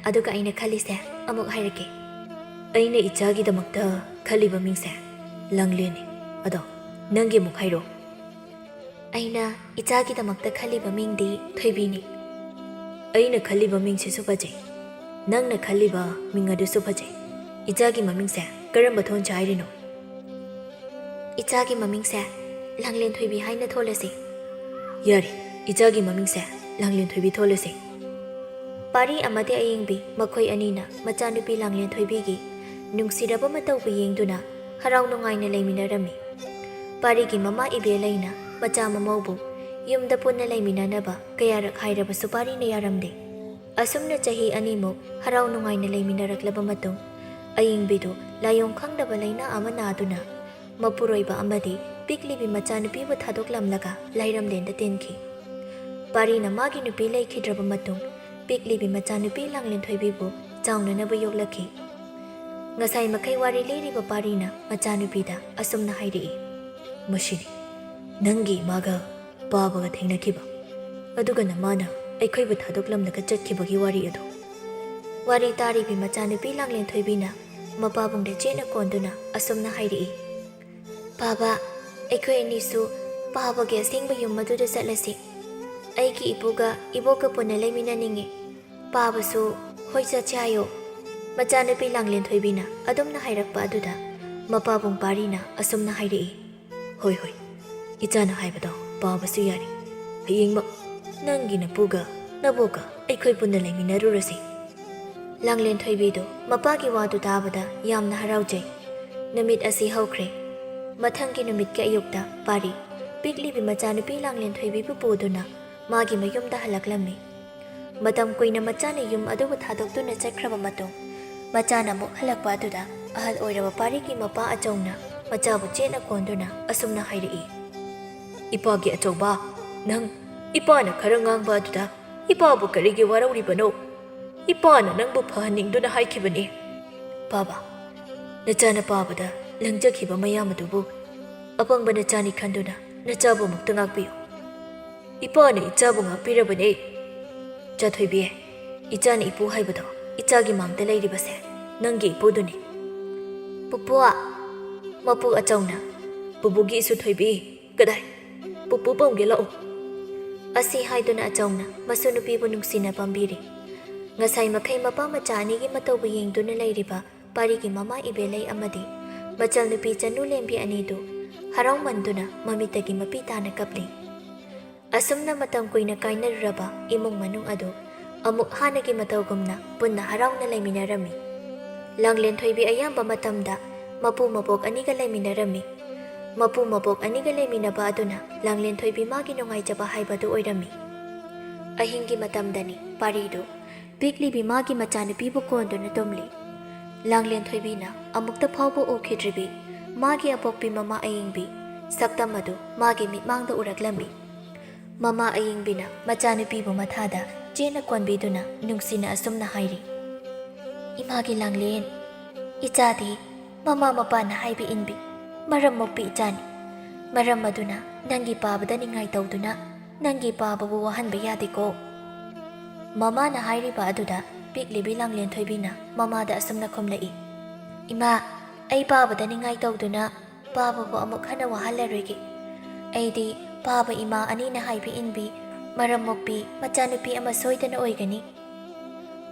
ꯑꯗꯨꯒ ꯑꯩꯅ ꯈꯜꯂꯤꯁꯦ ꯑꯃꯨꯛ ꯍꯥꯏꯔꯛꯀꯦ꯫ ꯑꯩꯅ ꯏꯆꯥꯒꯤꯗꯃꯛꯇ ꯈꯜꯂꯤꯕ ꯃꯤꯡꯁꯦ ꯂꯪꯂꯦꯟꯅꯤ꯫ ꯑꯗꯣ ꯅꯪꯒꯤ ꯑꯃꯨꯛ ꯍꯥꯏꯔꯛꯑꯣ꯫ ꯑꯩꯅ ꯏꯆꯥꯒꯤꯗꯃꯛꯇ ꯈꯜꯂꯤꯕ ꯃꯤꯡꯗꯤ ꯊꯣꯏꯕꯤꯅꯤ꯫ ꯑꯩꯅ ꯈꯜꯂꯤꯕ ꯃꯤꯡꯁꯤꯁꯨ ꯐꯖꯩ, ꯅꯪꯅ ꯈꯜꯂꯤꯕ ꯃꯤꯡ ꯑꯗꯨꯁꯨ ꯐꯖꯩ꯫ ꯏꯆꯥꯒꯤ ꯃꯃꯤꯡꯁꯦ ꯀꯔꯝꯕ ꯊꯣꯟꯁꯤ ꯍꯥꯏꯔꯤꯅꯣ? ꯏꯆꯥꯒꯤ ꯃꯃꯤꯡꯁꯦ ꯂꯥꯡꯂꯦꯟ ꯊꯣꯏꯕꯤ ꯍꯥꯏꯅ ꯊꯣꯜꯂꯁꯤ꯫ ꯌꯥꯔꯦ, ꯏꯆꯥꯒꯤ ꯃꯃꯤꯡꯁꯦ ꯂꯥꯡꯂꯦꯟ ꯊꯣꯏꯕꯤ ꯊꯣꯜꯂꯁꯤ꯫ ꯄꯥꯔꯤ ꯑꯃꯗꯤ ꯑꯌꯤꯡꯕꯤ ꯃꯈꯣꯏ ꯑꯅꯤꯅ ꯃꯆꯥꯅꯨꯄꯤ ꯂꯥꯡꯂꯦꯟ ꯊꯣꯏꯕꯤꯒꯤ ꯅꯨꯡꯁꯤꯔꯕ ꯃꯇꯧꯕꯨ ꯌꯦꯡꯗꯨꯅ ꯍꯔꯥꯎ ꯅꯨꯡꯉꯥꯏꯅ ꯂꯩꯃꯤꯟꯅꯔꯝꯃꯤ꯫ ꯄꯥꯔꯤꯒꯤ ꯃꯃꯥ ꯏꯕꯦꯂꯩꯅ ꯃꯆꯥ ꯃꯃꯧꯕꯨ ꯌꯨꯝꯗ ꯄꯨꯟꯅ ꯂꯩꯃꯤꯟꯅꯅꯕ ꯀꯌꯥꯔꯛ ꯍꯥꯏꯔꯕꯁꯨ ꯄꯥꯔꯤꯅ ꯌꯥꯔꯝꯗꯦ꯫ ꯑꯁꯨꯝꯅ ꯆꯍꯤ ꯑꯅꯤꯃꯨꯛ ꯍꯔꯥꯎ ꯅꯨꯡꯉꯥꯏꯅ ꯂꯩꯃꯤꯟꯅꯔꯛꯂꯕ ꯃꯇꯨꯡ ꯑꯏꯪꯕꯤꯗꯨ ꯂꯥꯏꯑꯣꯡ ꯈꯪꯗꯕ ꯂꯩꯅꯥ ꯑꯃ ꯅꯥꯗꯨꯅ ꯃꯄꯨꯔꯣꯏꯕ ꯑꯃꯗꯤ ꯄꯤꯛꯂꯤꯕꯤ ꯃꯆꯥꯅꯨꯄꯤꯕꯨ ꯊꯥꯗꯣꯛꯂꯝꯂꯒ ꯂꯥꯏꯔꯝꯂꯦꯟꯗ ꯇꯤꯟꯈꯤ꯫ ꯄꯥꯔꯤꯅ ꯃꯥꯒꯤ ꯅꯨꯄꯤ ꯂꯩꯈꯤꯗ꯭ꯔꯕ ꯃꯇꯨꯡ ꯄꯤꯛꯂꯤꯕꯤ ꯃꯆꯥꯅꯨꯄꯤ ꯂꯥꯡꯂꯦꯟꯊꯣꯏꯕꯤꯕꯨ ꯆꯥꯎꯅꯅꯕ ꯌꯣꯛꯂꯛꯈꯤ꯫ ꯉꯁꯥꯏ ꯃꯈꯩ ꯋꯥꯔꯤ ꯂꯤꯔꯤꯕ ꯄꯥꯔꯤꯅ ꯃꯆꯥꯅꯨꯄꯤꯗ ꯑꯁꯨꯝꯅ ꯍꯥꯏꯔꯛꯏ, "ꯃꯁꯤꯅꯤ ꯅꯪꯒꯤ ꯏꯃꯥꯒ ꯄꯥꯕꯒ ꯊꯦꯡꯅꯈꯤꯕ, ꯑꯗꯨꯒ ꯃꯥꯅ ꯑꯩꯈꯣꯏꯕꯨ ꯊꯥꯗꯣꯛꯂꯝꯂꯒ ꯆꯠꯈꯤꯕꯒꯤ ꯋꯥꯔꯤ ꯑꯗꯨ." ꯋꯥꯔꯤ ꯇꯥꯔꯤꯕꯤ ꯃꯆꯥꯅꯨꯄꯤ ꯂꯥꯡꯂꯦꯟꯊꯣꯏꯕꯤꯅ ꯃꯄꯥꯕꯨꯡꯗ ꯆꯦꯠꯅ ꯀꯣꯟꯗꯨꯅ ꯑꯁꯨꯝꯅ ꯍꯥꯏꯔꯛꯏ, "ꯄꯥꯕ, ꯑꯩꯈꯣꯏ ꯑꯅꯤꯁꯨ ꯄꯥꯕꯒꯤ ꯑꯁꯦꯡꯕ ꯌꯨꯝ ꯑꯗꯨꯗ ꯆꯠꯂꯁꯤ꯫ ꯑꯩꯒꯤ ꯏꯄꯨꯒ ꯏꯕꯣꯛꯀ ꯄꯨꯟꯅ ꯂꯩꯃꯤꯟꯅꯅꯤꯡꯉꯤ꯫ ꯄꯥꯕꯁꯨ ꯍꯣꯏ ꯆꯠꯁꯦ ꯍꯥꯏꯌꯣ." ꯃꯆꯥꯅꯨꯄꯤ ꯂꯥꯡꯂꯦꯟꯊꯣꯏꯕꯤꯅ ꯑꯗꯨꯝꯅ ꯍꯥꯏꯔꯛꯄ ꯑꯗꯨꯗ ꯃꯄꯥꯕꯨꯡ ꯄꯥꯔꯤꯅ ꯑꯁꯨꯝꯅ ꯍꯥꯏꯔꯛꯏ, "ꯍꯣꯏ ꯍꯣꯏ, ꯏꯆꯥꯅ ꯍꯥꯏꯕꯗꯣ ꯄꯥꯕꯁꯨ ꯌꯥꯔꯤ꯫ ꯍꯌꯦꯡꯃꯛ ꯅꯪꯒꯤ ꯅꯄꯨꯒ ꯅꯕꯣꯛꯀ ꯑꯩꯈꯣꯏ ꯄꯨꯟꯅ ꯂꯩꯃꯤꯟꯅꯔꯨꯔꯁꯤ." ꯂꯥꯡꯂꯦꯟꯊꯣꯏꯕꯤꯗꯨ ꯃꯄꯥꯒꯤ ꯋꯥꯗꯨ ꯇꯥꯕꯗ ꯌꯥꯝꯅ ꯍꯔꯥꯎꯖꯩ꯫ ꯅꯨꯃꯤꯠ ꯑꯁꯤ ꯍꯧꯈ꯭ꯔꯦ꯫ ꯃꯊꯪꯒꯤ ꯅꯨꯃꯤꯠꯀꯤ ꯑꯌꯨꯛꯇ ꯄꯥꯔꯤ ꯄꯤꯛꯂꯤꯕꯤ ꯃꯆꯥꯅꯨꯄꯤ ꯂꯥꯡꯂꯦꯟꯊꯣꯏꯕꯤꯕꯨ ꯄꯨꯗꯨꯅ ꯃꯥꯒꯤ ꯃꯌꯨꯝꯗ ꯍꯜꯂꯛꯂꯝꯃꯤ꯫ ꯃꯇꯝ ꯀꯨꯏꯅ ꯃꯆꯥꯅ ꯌꯨꯝ ꯑꯗꯨꯕꯨ ꯊꯥꯗꯣꯛꯇꯨꯅ ꯆꯠꯈ꯭ꯔꯕ ꯃꯇꯨꯡ ꯃꯆꯥꯅ ꯑꯃꯨꯛ ꯍꯜꯂꯛꯄ ꯑꯗꯨꯗ ꯑꯍꯜ ꯑꯣꯏꯔꯕ ꯄꯥꯔꯤꯒꯤ ꯃꯄꯥ ꯑꯆꯧꯅ ꯃꯆꯥꯕꯨ ꯆꯦꯠꯅ ꯀꯣꯟꯗꯨꯅ ꯑꯁꯨꯝꯅ ꯍꯥꯏꯔꯛꯏ, "ꯏꯄꯥꯒꯤ ꯑꯆꯧꯕ, ꯅꯪ ꯏꯄꯥꯅ ꯈꯔ ꯉꯥꯡꯕ ꯑꯗꯨꯗ ꯏꯄꯥꯕꯨ ꯀꯔꯤꯒꯤ ꯋꯥꯔꯧꯔꯤꯕꯅꯣ? ꯏꯄꯥꯅ ꯅꯪꯕꯨ ꯐꯍꯟꯅꯤꯡꯗꯨꯅ ꯍꯥꯏꯈꯤꯕꯅꯤ꯫ ꯄꯥꯕ, ꯅꯆꯥꯅ ꯄꯥꯕꯗ ꯂꯪꯖꯈꯤꯕ ꯃꯌꯥꯝ ꯑꯗꯨꯕꯨ ꯑꯄꯪꯕ ꯅꯆꯥꯅꯤ ꯈꯟꯗꯨꯅ ꯅꯆꯥꯕꯨ ꯑꯃꯨꯛꯇ ꯉꯥꯛꯄꯤꯌꯨ꯫ ꯏꯄꯥꯅ ꯏꯆꯥꯕꯨ ꯉꯥꯛꯄꯤꯔꯕꯅꯦ꯫ ꯆꯥꯊꯣꯏꯕꯤ, ꯏꯆꯥꯅ ꯏꯄꯨ ꯍꯥꯏꯕꯗꯣ ꯏꯆꯥꯒꯤ ꯃꯥꯡꯗ ꯂꯩꯔꯤꯕꯁꯦ ꯅꯪꯒꯤ ꯏꯄꯨꯗꯨꯅꯤ." "ꯄꯨꯄꯨ," ꯃꯄꯨ ꯑꯆꯧꯅ, "ꯄꯨꯄꯨꯒꯤ ꯏꯁꯨ ꯊꯣꯏꯕꯤ, ꯀꯗꯥꯏ? ꯄꯨꯄꯨ ꯄꯥꯎꯒꯦ ꯂꯥꯛꯑꯣ." ꯑꯁꯤ ꯍꯥꯏꯗꯨꯅ ꯑꯆꯧꯅ ꯃꯁꯨꯅꯨꯄꯤꯕꯨ ꯅꯨꯡꯁꯤꯅ ꯄꯥꯝꯕꯤꯔꯤ꯫ ꯉꯁꯥꯏ ꯃꯈꯩ ꯃꯄꯥ ꯃꯆꯥ ꯑꯅꯤꯒꯤ ꯃꯇꯧꯕꯨ ꯌꯦꯡꯗꯨꯅ ꯂꯩꯔꯤꯕ ꯄꯥꯔꯤꯒꯤ ꯃꯃꯥ ꯏꯕꯦꯜꯂꯩ ꯑꯃꯗꯤ ꯃꯆꯜꯅꯨꯄꯤ ꯆꯅꯨꯂꯦꯝꯕꯤ ꯑꯅꯤꯗꯨ ꯍꯔꯥꯎꯃꯟꯗꯨꯅ ꯃꯃꯤꯠꯇꯒꯤ ꯃꯄꯤ ꯇꯥꯅ ꯀꯞꯂꯤ꯫ ꯑꯁꯨꯝꯅ ꯃꯇꯝ ꯀꯨꯏꯅ ꯀꯥꯏꯅꯔꯨꯔꯕ ꯏꯃꯨꯡ ꯃꯅꯨꯡ ꯑꯗꯨ ꯑꯃꯨꯛ ꯍꯥꯟꯅꯒꯤ ꯃꯇꯧꯒꯨꯝꯅ ꯄꯨꯟꯅ ꯍꯔꯥꯎꯅ ꯂꯩꯃꯤꯟꯅꯔꯝꯃꯤ꯫ ꯂꯥꯡꯂꯦꯟꯊꯣꯏꯕꯤ ꯑꯌꯥꯝꯕ ꯃꯇꯝꯗ ꯃꯄꯨ ꯃꯕꯣꯛ ꯑꯅꯤꯒ ꯂꯩꯃꯤꯟꯅꯔꯝꯃꯤ꯫ ꯃꯄꯨ ꯃꯕꯣꯛ ꯑꯅꯤꯒ ꯂꯩꯃꯤꯟꯅꯕ ꯑꯗꯨꯅ ꯂꯥꯡꯂꯦꯟꯊꯣꯏꯕꯤ ꯃꯥꯒꯤ ꯅꯨꯡꯉꯥꯏꯖꯕ ꯍꯥꯏꯕꯗꯨ ꯑꯣꯏꯔꯝꯃꯤ꯫ ꯑꯍꯤꯡꯒꯤ ꯃꯇꯝꯗꯅꯤ ꯄꯥꯔꯤꯗꯨ ꯄꯤꯛꯂꯤꯕꯤ ꯃꯥꯒꯤ ꯃꯆꯥꯅꯨꯄꯤꯕꯨ ꯀꯣꯟꯗꯨꯅ ꯇꯨꯝꯂꯤ꯫ ꯂꯥꯡꯂꯦꯟꯊꯣꯏꯕꯤꯅ ꯑꯃꯨꯛꯇ ꯐꯥꯎꯕ ꯎꯈꯤꯗ꯭ꯔꯤꯕꯤ ꯃꯥꯒꯤ ꯑꯄꯣꯛꯄꯤ ꯃꯃꯥ ꯑꯏꯪꯕꯤ ꯁꯛꯇꯝ ꯑꯗꯨ ꯃꯥꯒꯤ ꯃꯤꯠꯃꯥꯡꯗ ꯎꯔꯛꯂꯝꯃꯤ꯫ ꯃꯃꯥ ꯑꯏꯪꯕꯤꯅ ꯃꯆꯥꯅꯨꯄꯤꯕꯨ ꯃꯊꯥꯗ ꯆꯦꯠꯅ ꯀꯣꯟꯕꯤꯗꯨꯅ ꯅꯨꯡꯁꯤꯅ ꯑꯁꯨꯝꯅ ꯍꯥꯏꯔꯤ, "ꯏꯃꯥꯒꯤ ꯂꯥꯡꯂꯦꯟ, ꯏꯆꯥꯗꯤ ꯃꯃꯥ ꯃꯄꯥꯅ ꯍꯥꯏꯕ ꯏꯟꯕꯤ ꯃꯔꯝ ꯃꯣꯛꯄꯤ ꯏꯆꯥꯅꯤ꯫ ꯃꯔꯝ ꯑꯗꯨꯅ ꯅꯪꯒꯤ ꯄꯥꯕꯗ ꯅꯤꯡꯉꯥꯏ ꯇꯧꯗꯨꯅ ꯅꯪꯒꯤ ꯄꯥꯕꯕꯨ ꯋꯥꯍꯟꯕ ꯌꯥꯗꯦꯀꯣ." ꯃꯃꯥꯅ ꯍꯥꯏꯔꯤꯕ ꯑꯗꯨꯗ ꯄꯤꯛꯂꯤꯕꯤ ꯂꯥꯡꯂꯦꯟꯊꯣꯏꯕꯤꯅ ꯃꯃꯥꯗ ꯑꯁꯨꯝꯅ ꯈꯨꯝꯂꯛꯏ, "ꯏꯃꯥ, ꯑꯩ ꯄꯥꯕꯗ ꯅꯤꯡꯉꯥꯏ ꯇꯧꯗꯨꯅ ꯄꯥꯕꯕꯨ ꯑꯃꯨꯛ ꯍꯟꯅ ꯋꯥꯍꯜꯂꯔꯣꯏꯒꯦ꯫ ꯑꯩꯗꯤ ꯄꯥꯕ ꯏꯃꯥ ꯑꯅꯤꯅ ꯍꯥꯏꯕ ꯏꯟꯕꯤ ꯃꯔꯝ ꯃꯣꯛꯄꯤ ꯃꯆꯥꯅꯨꯄꯤ ꯑꯃ ꯁꯣꯏꯗꯅ ꯑꯣꯏꯒꯅꯤ꯫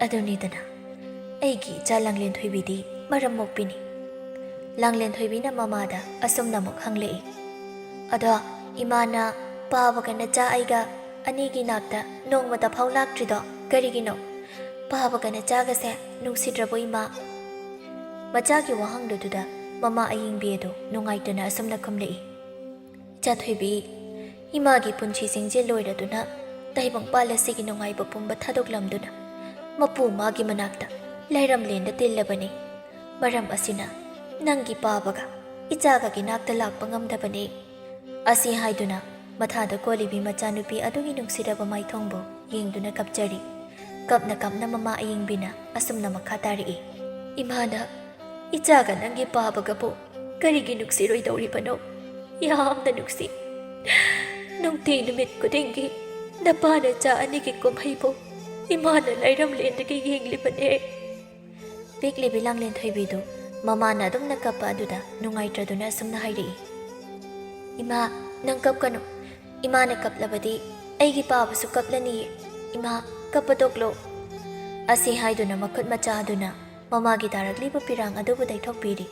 ꯑꯗꯨꯅꯤꯗꯅ ꯑꯩꯒꯤ ꯏꯆꯥ ꯂꯥꯡꯂꯦꯟꯊꯣꯏꯕꯤꯗꯤ ꯃꯔꯝ ꯃꯣꯛꯄꯤꯅꯤ." ꯂꯥꯡꯂꯦꯟꯊꯣꯏꯕꯤꯅ ꯃꯃꯥꯗ ꯑꯁꯨꯝꯅ ꯑꯃꯨꯛ ꯍꯪꯂꯛꯏ, "ꯑꯗꯣ ꯏꯃꯥꯅ ꯄꯥꯕꯒ ꯅꯆꯥ ꯑꯩꯒ ꯑꯅꯤꯒꯤ ꯅꯥꯛꯇ ꯅꯣꯡꯃꯇ ꯐꯥꯎ ꯂꯥꯛꯇ꯭ꯔꯤꯗꯣ ꯀꯔꯤꯒꯤꯅꯣ? ꯄꯥꯕꯒ ꯅꯆꯥꯒꯁꯦ ꯅꯨꯡꯁꯤꯗ꯭ꯔꯕꯣ ꯏꯃꯥ?" ꯃꯆꯥꯒꯤ ꯋꯥꯍꯪꯗꯨꯗ ꯃꯃꯥ ꯑꯏꯪꯕꯤ ꯑꯗꯨ ꯅꯨꯡꯉꯥꯏꯇꯅ ꯑꯁꯨꯝꯅ ꯈꯨꯝꯂꯛꯏ, "ꯏꯆꯥꯊꯣꯏꯕꯤ, ꯏꯃꯥꯒꯤ ꯄꯨꯟꯁꯤꯁꯤꯡꯁꯦ ꯂꯣꯏꯔꯗꯨꯅ ꯇꯥꯏꯕꯪꯄꯥꯜ ꯑꯁꯤꯒꯤ ꯅꯨꯡꯉꯥꯏꯕ ꯄꯨꯝꯕ ꯊꯥꯗꯣꯛꯂꯝꯗꯨꯅ ꯃꯄꯨ ꯃꯥꯒꯤ ꯃꯅꯥꯛꯇ ꯂꯥꯏꯔꯝꯂꯦꯟꯗ ꯇꯤꯜꯂꯕꯅꯤ꯫ ꯃꯔꯝ ꯑꯁꯤꯅ ꯅꯪꯒꯤ ꯄꯥꯕꯒ ꯏꯆꯥꯒꯒꯤ ꯅꯥꯛꯇ ꯂꯥꯛꯄ ꯉꯝꯗꯕꯅꯤ." ꯑꯁꯤ ꯍꯥꯏꯗꯨꯅ ꯃꯊꯥꯗ ꯀꯣꯜꯂꯤꯕꯤ ꯃꯆꯥꯅꯨꯄꯤ ꯑꯗꯨꯒꯤ ꯅꯨꯡꯁꯤꯔꯕ ꯃꯥꯏꯊꯣꯡꯕꯨ ꯌꯦꯡꯗꯨꯅ ꯀꯞꯆꯔꯤ꯫ ꯀꯞꯅ ꯀꯞꯅ ꯃꯃꯥ ꯑꯏꯪꯕꯤꯅ ꯑꯁꯨꯝꯅ ꯃꯈꯥ ꯇꯥꯔꯛꯏ, "ꯏꯃꯥꯅ ꯏꯆꯥꯒ ꯅꯪꯒꯤ ꯄꯥꯕꯒꯕꯨ ꯀꯔꯤꯒꯤ ꯅꯨꯡꯁꯤꯔꯣꯏꯗꯧꯔꯤꯕꯅꯣ? ꯌꯥꯝꯅ ꯅꯨꯡꯁꯤ꯫ ꯅꯨꯡꯇꯤ ꯅꯨꯃꯤꯠ ꯈꯨꯗꯤꯡꯒꯤ ꯅꯄꯥ ꯅꯆꯥ ꯑꯅꯤꯒꯤ ꯀꯨꯝꯍꯩꯕꯨ ꯏꯃꯥꯅ ꯂꯥꯏꯔꯝꯂꯦꯟꯗꯒꯤ ꯌꯦꯡꯂꯤꯕꯅꯦ." ꯄꯤꯛꯂꯤꯕꯤ ꯂꯥꯡꯂꯦꯟꯊꯣꯏꯕꯤꯗꯨ ꯃꯃꯥꯅ ꯑꯗꯨꯝꯅ ꯀꯞꯄ ꯑꯗꯨꯗ ꯅꯨꯡꯉꯥꯏꯇ꯭ꯔꯗꯨꯅ ꯑꯁꯨꯝꯅ ꯍꯥꯏꯔꯛꯏ, "ꯏꯃꯥ, ꯅꯪ ꯀꯞꯀꯅꯨ꯫ ꯏꯃꯥꯅ ꯀꯞꯂꯕꯗꯤ ꯑꯩꯒꯤ ꯄꯥꯕꯁꯨ ꯀꯞꯂꯅꯤꯌꯦ꯫ ꯏꯃꯥ, ꯀꯞꯄ ꯇꯣꯛꯂꯣ." ꯑꯁꯤ ꯍꯥꯏꯗꯨꯅ ꯃꯈꯨꯠ ꯃꯆꯥ ꯑꯗꯨꯅ ꯃꯃꯥꯒꯤ ꯇꯥꯔꯛꯂꯤꯕ ꯄꯤꯔꯥꯡ ꯑꯗꯨꯕꯨ ꯇꯩꯊꯣꯛꯄꯤꯔꯤ꯫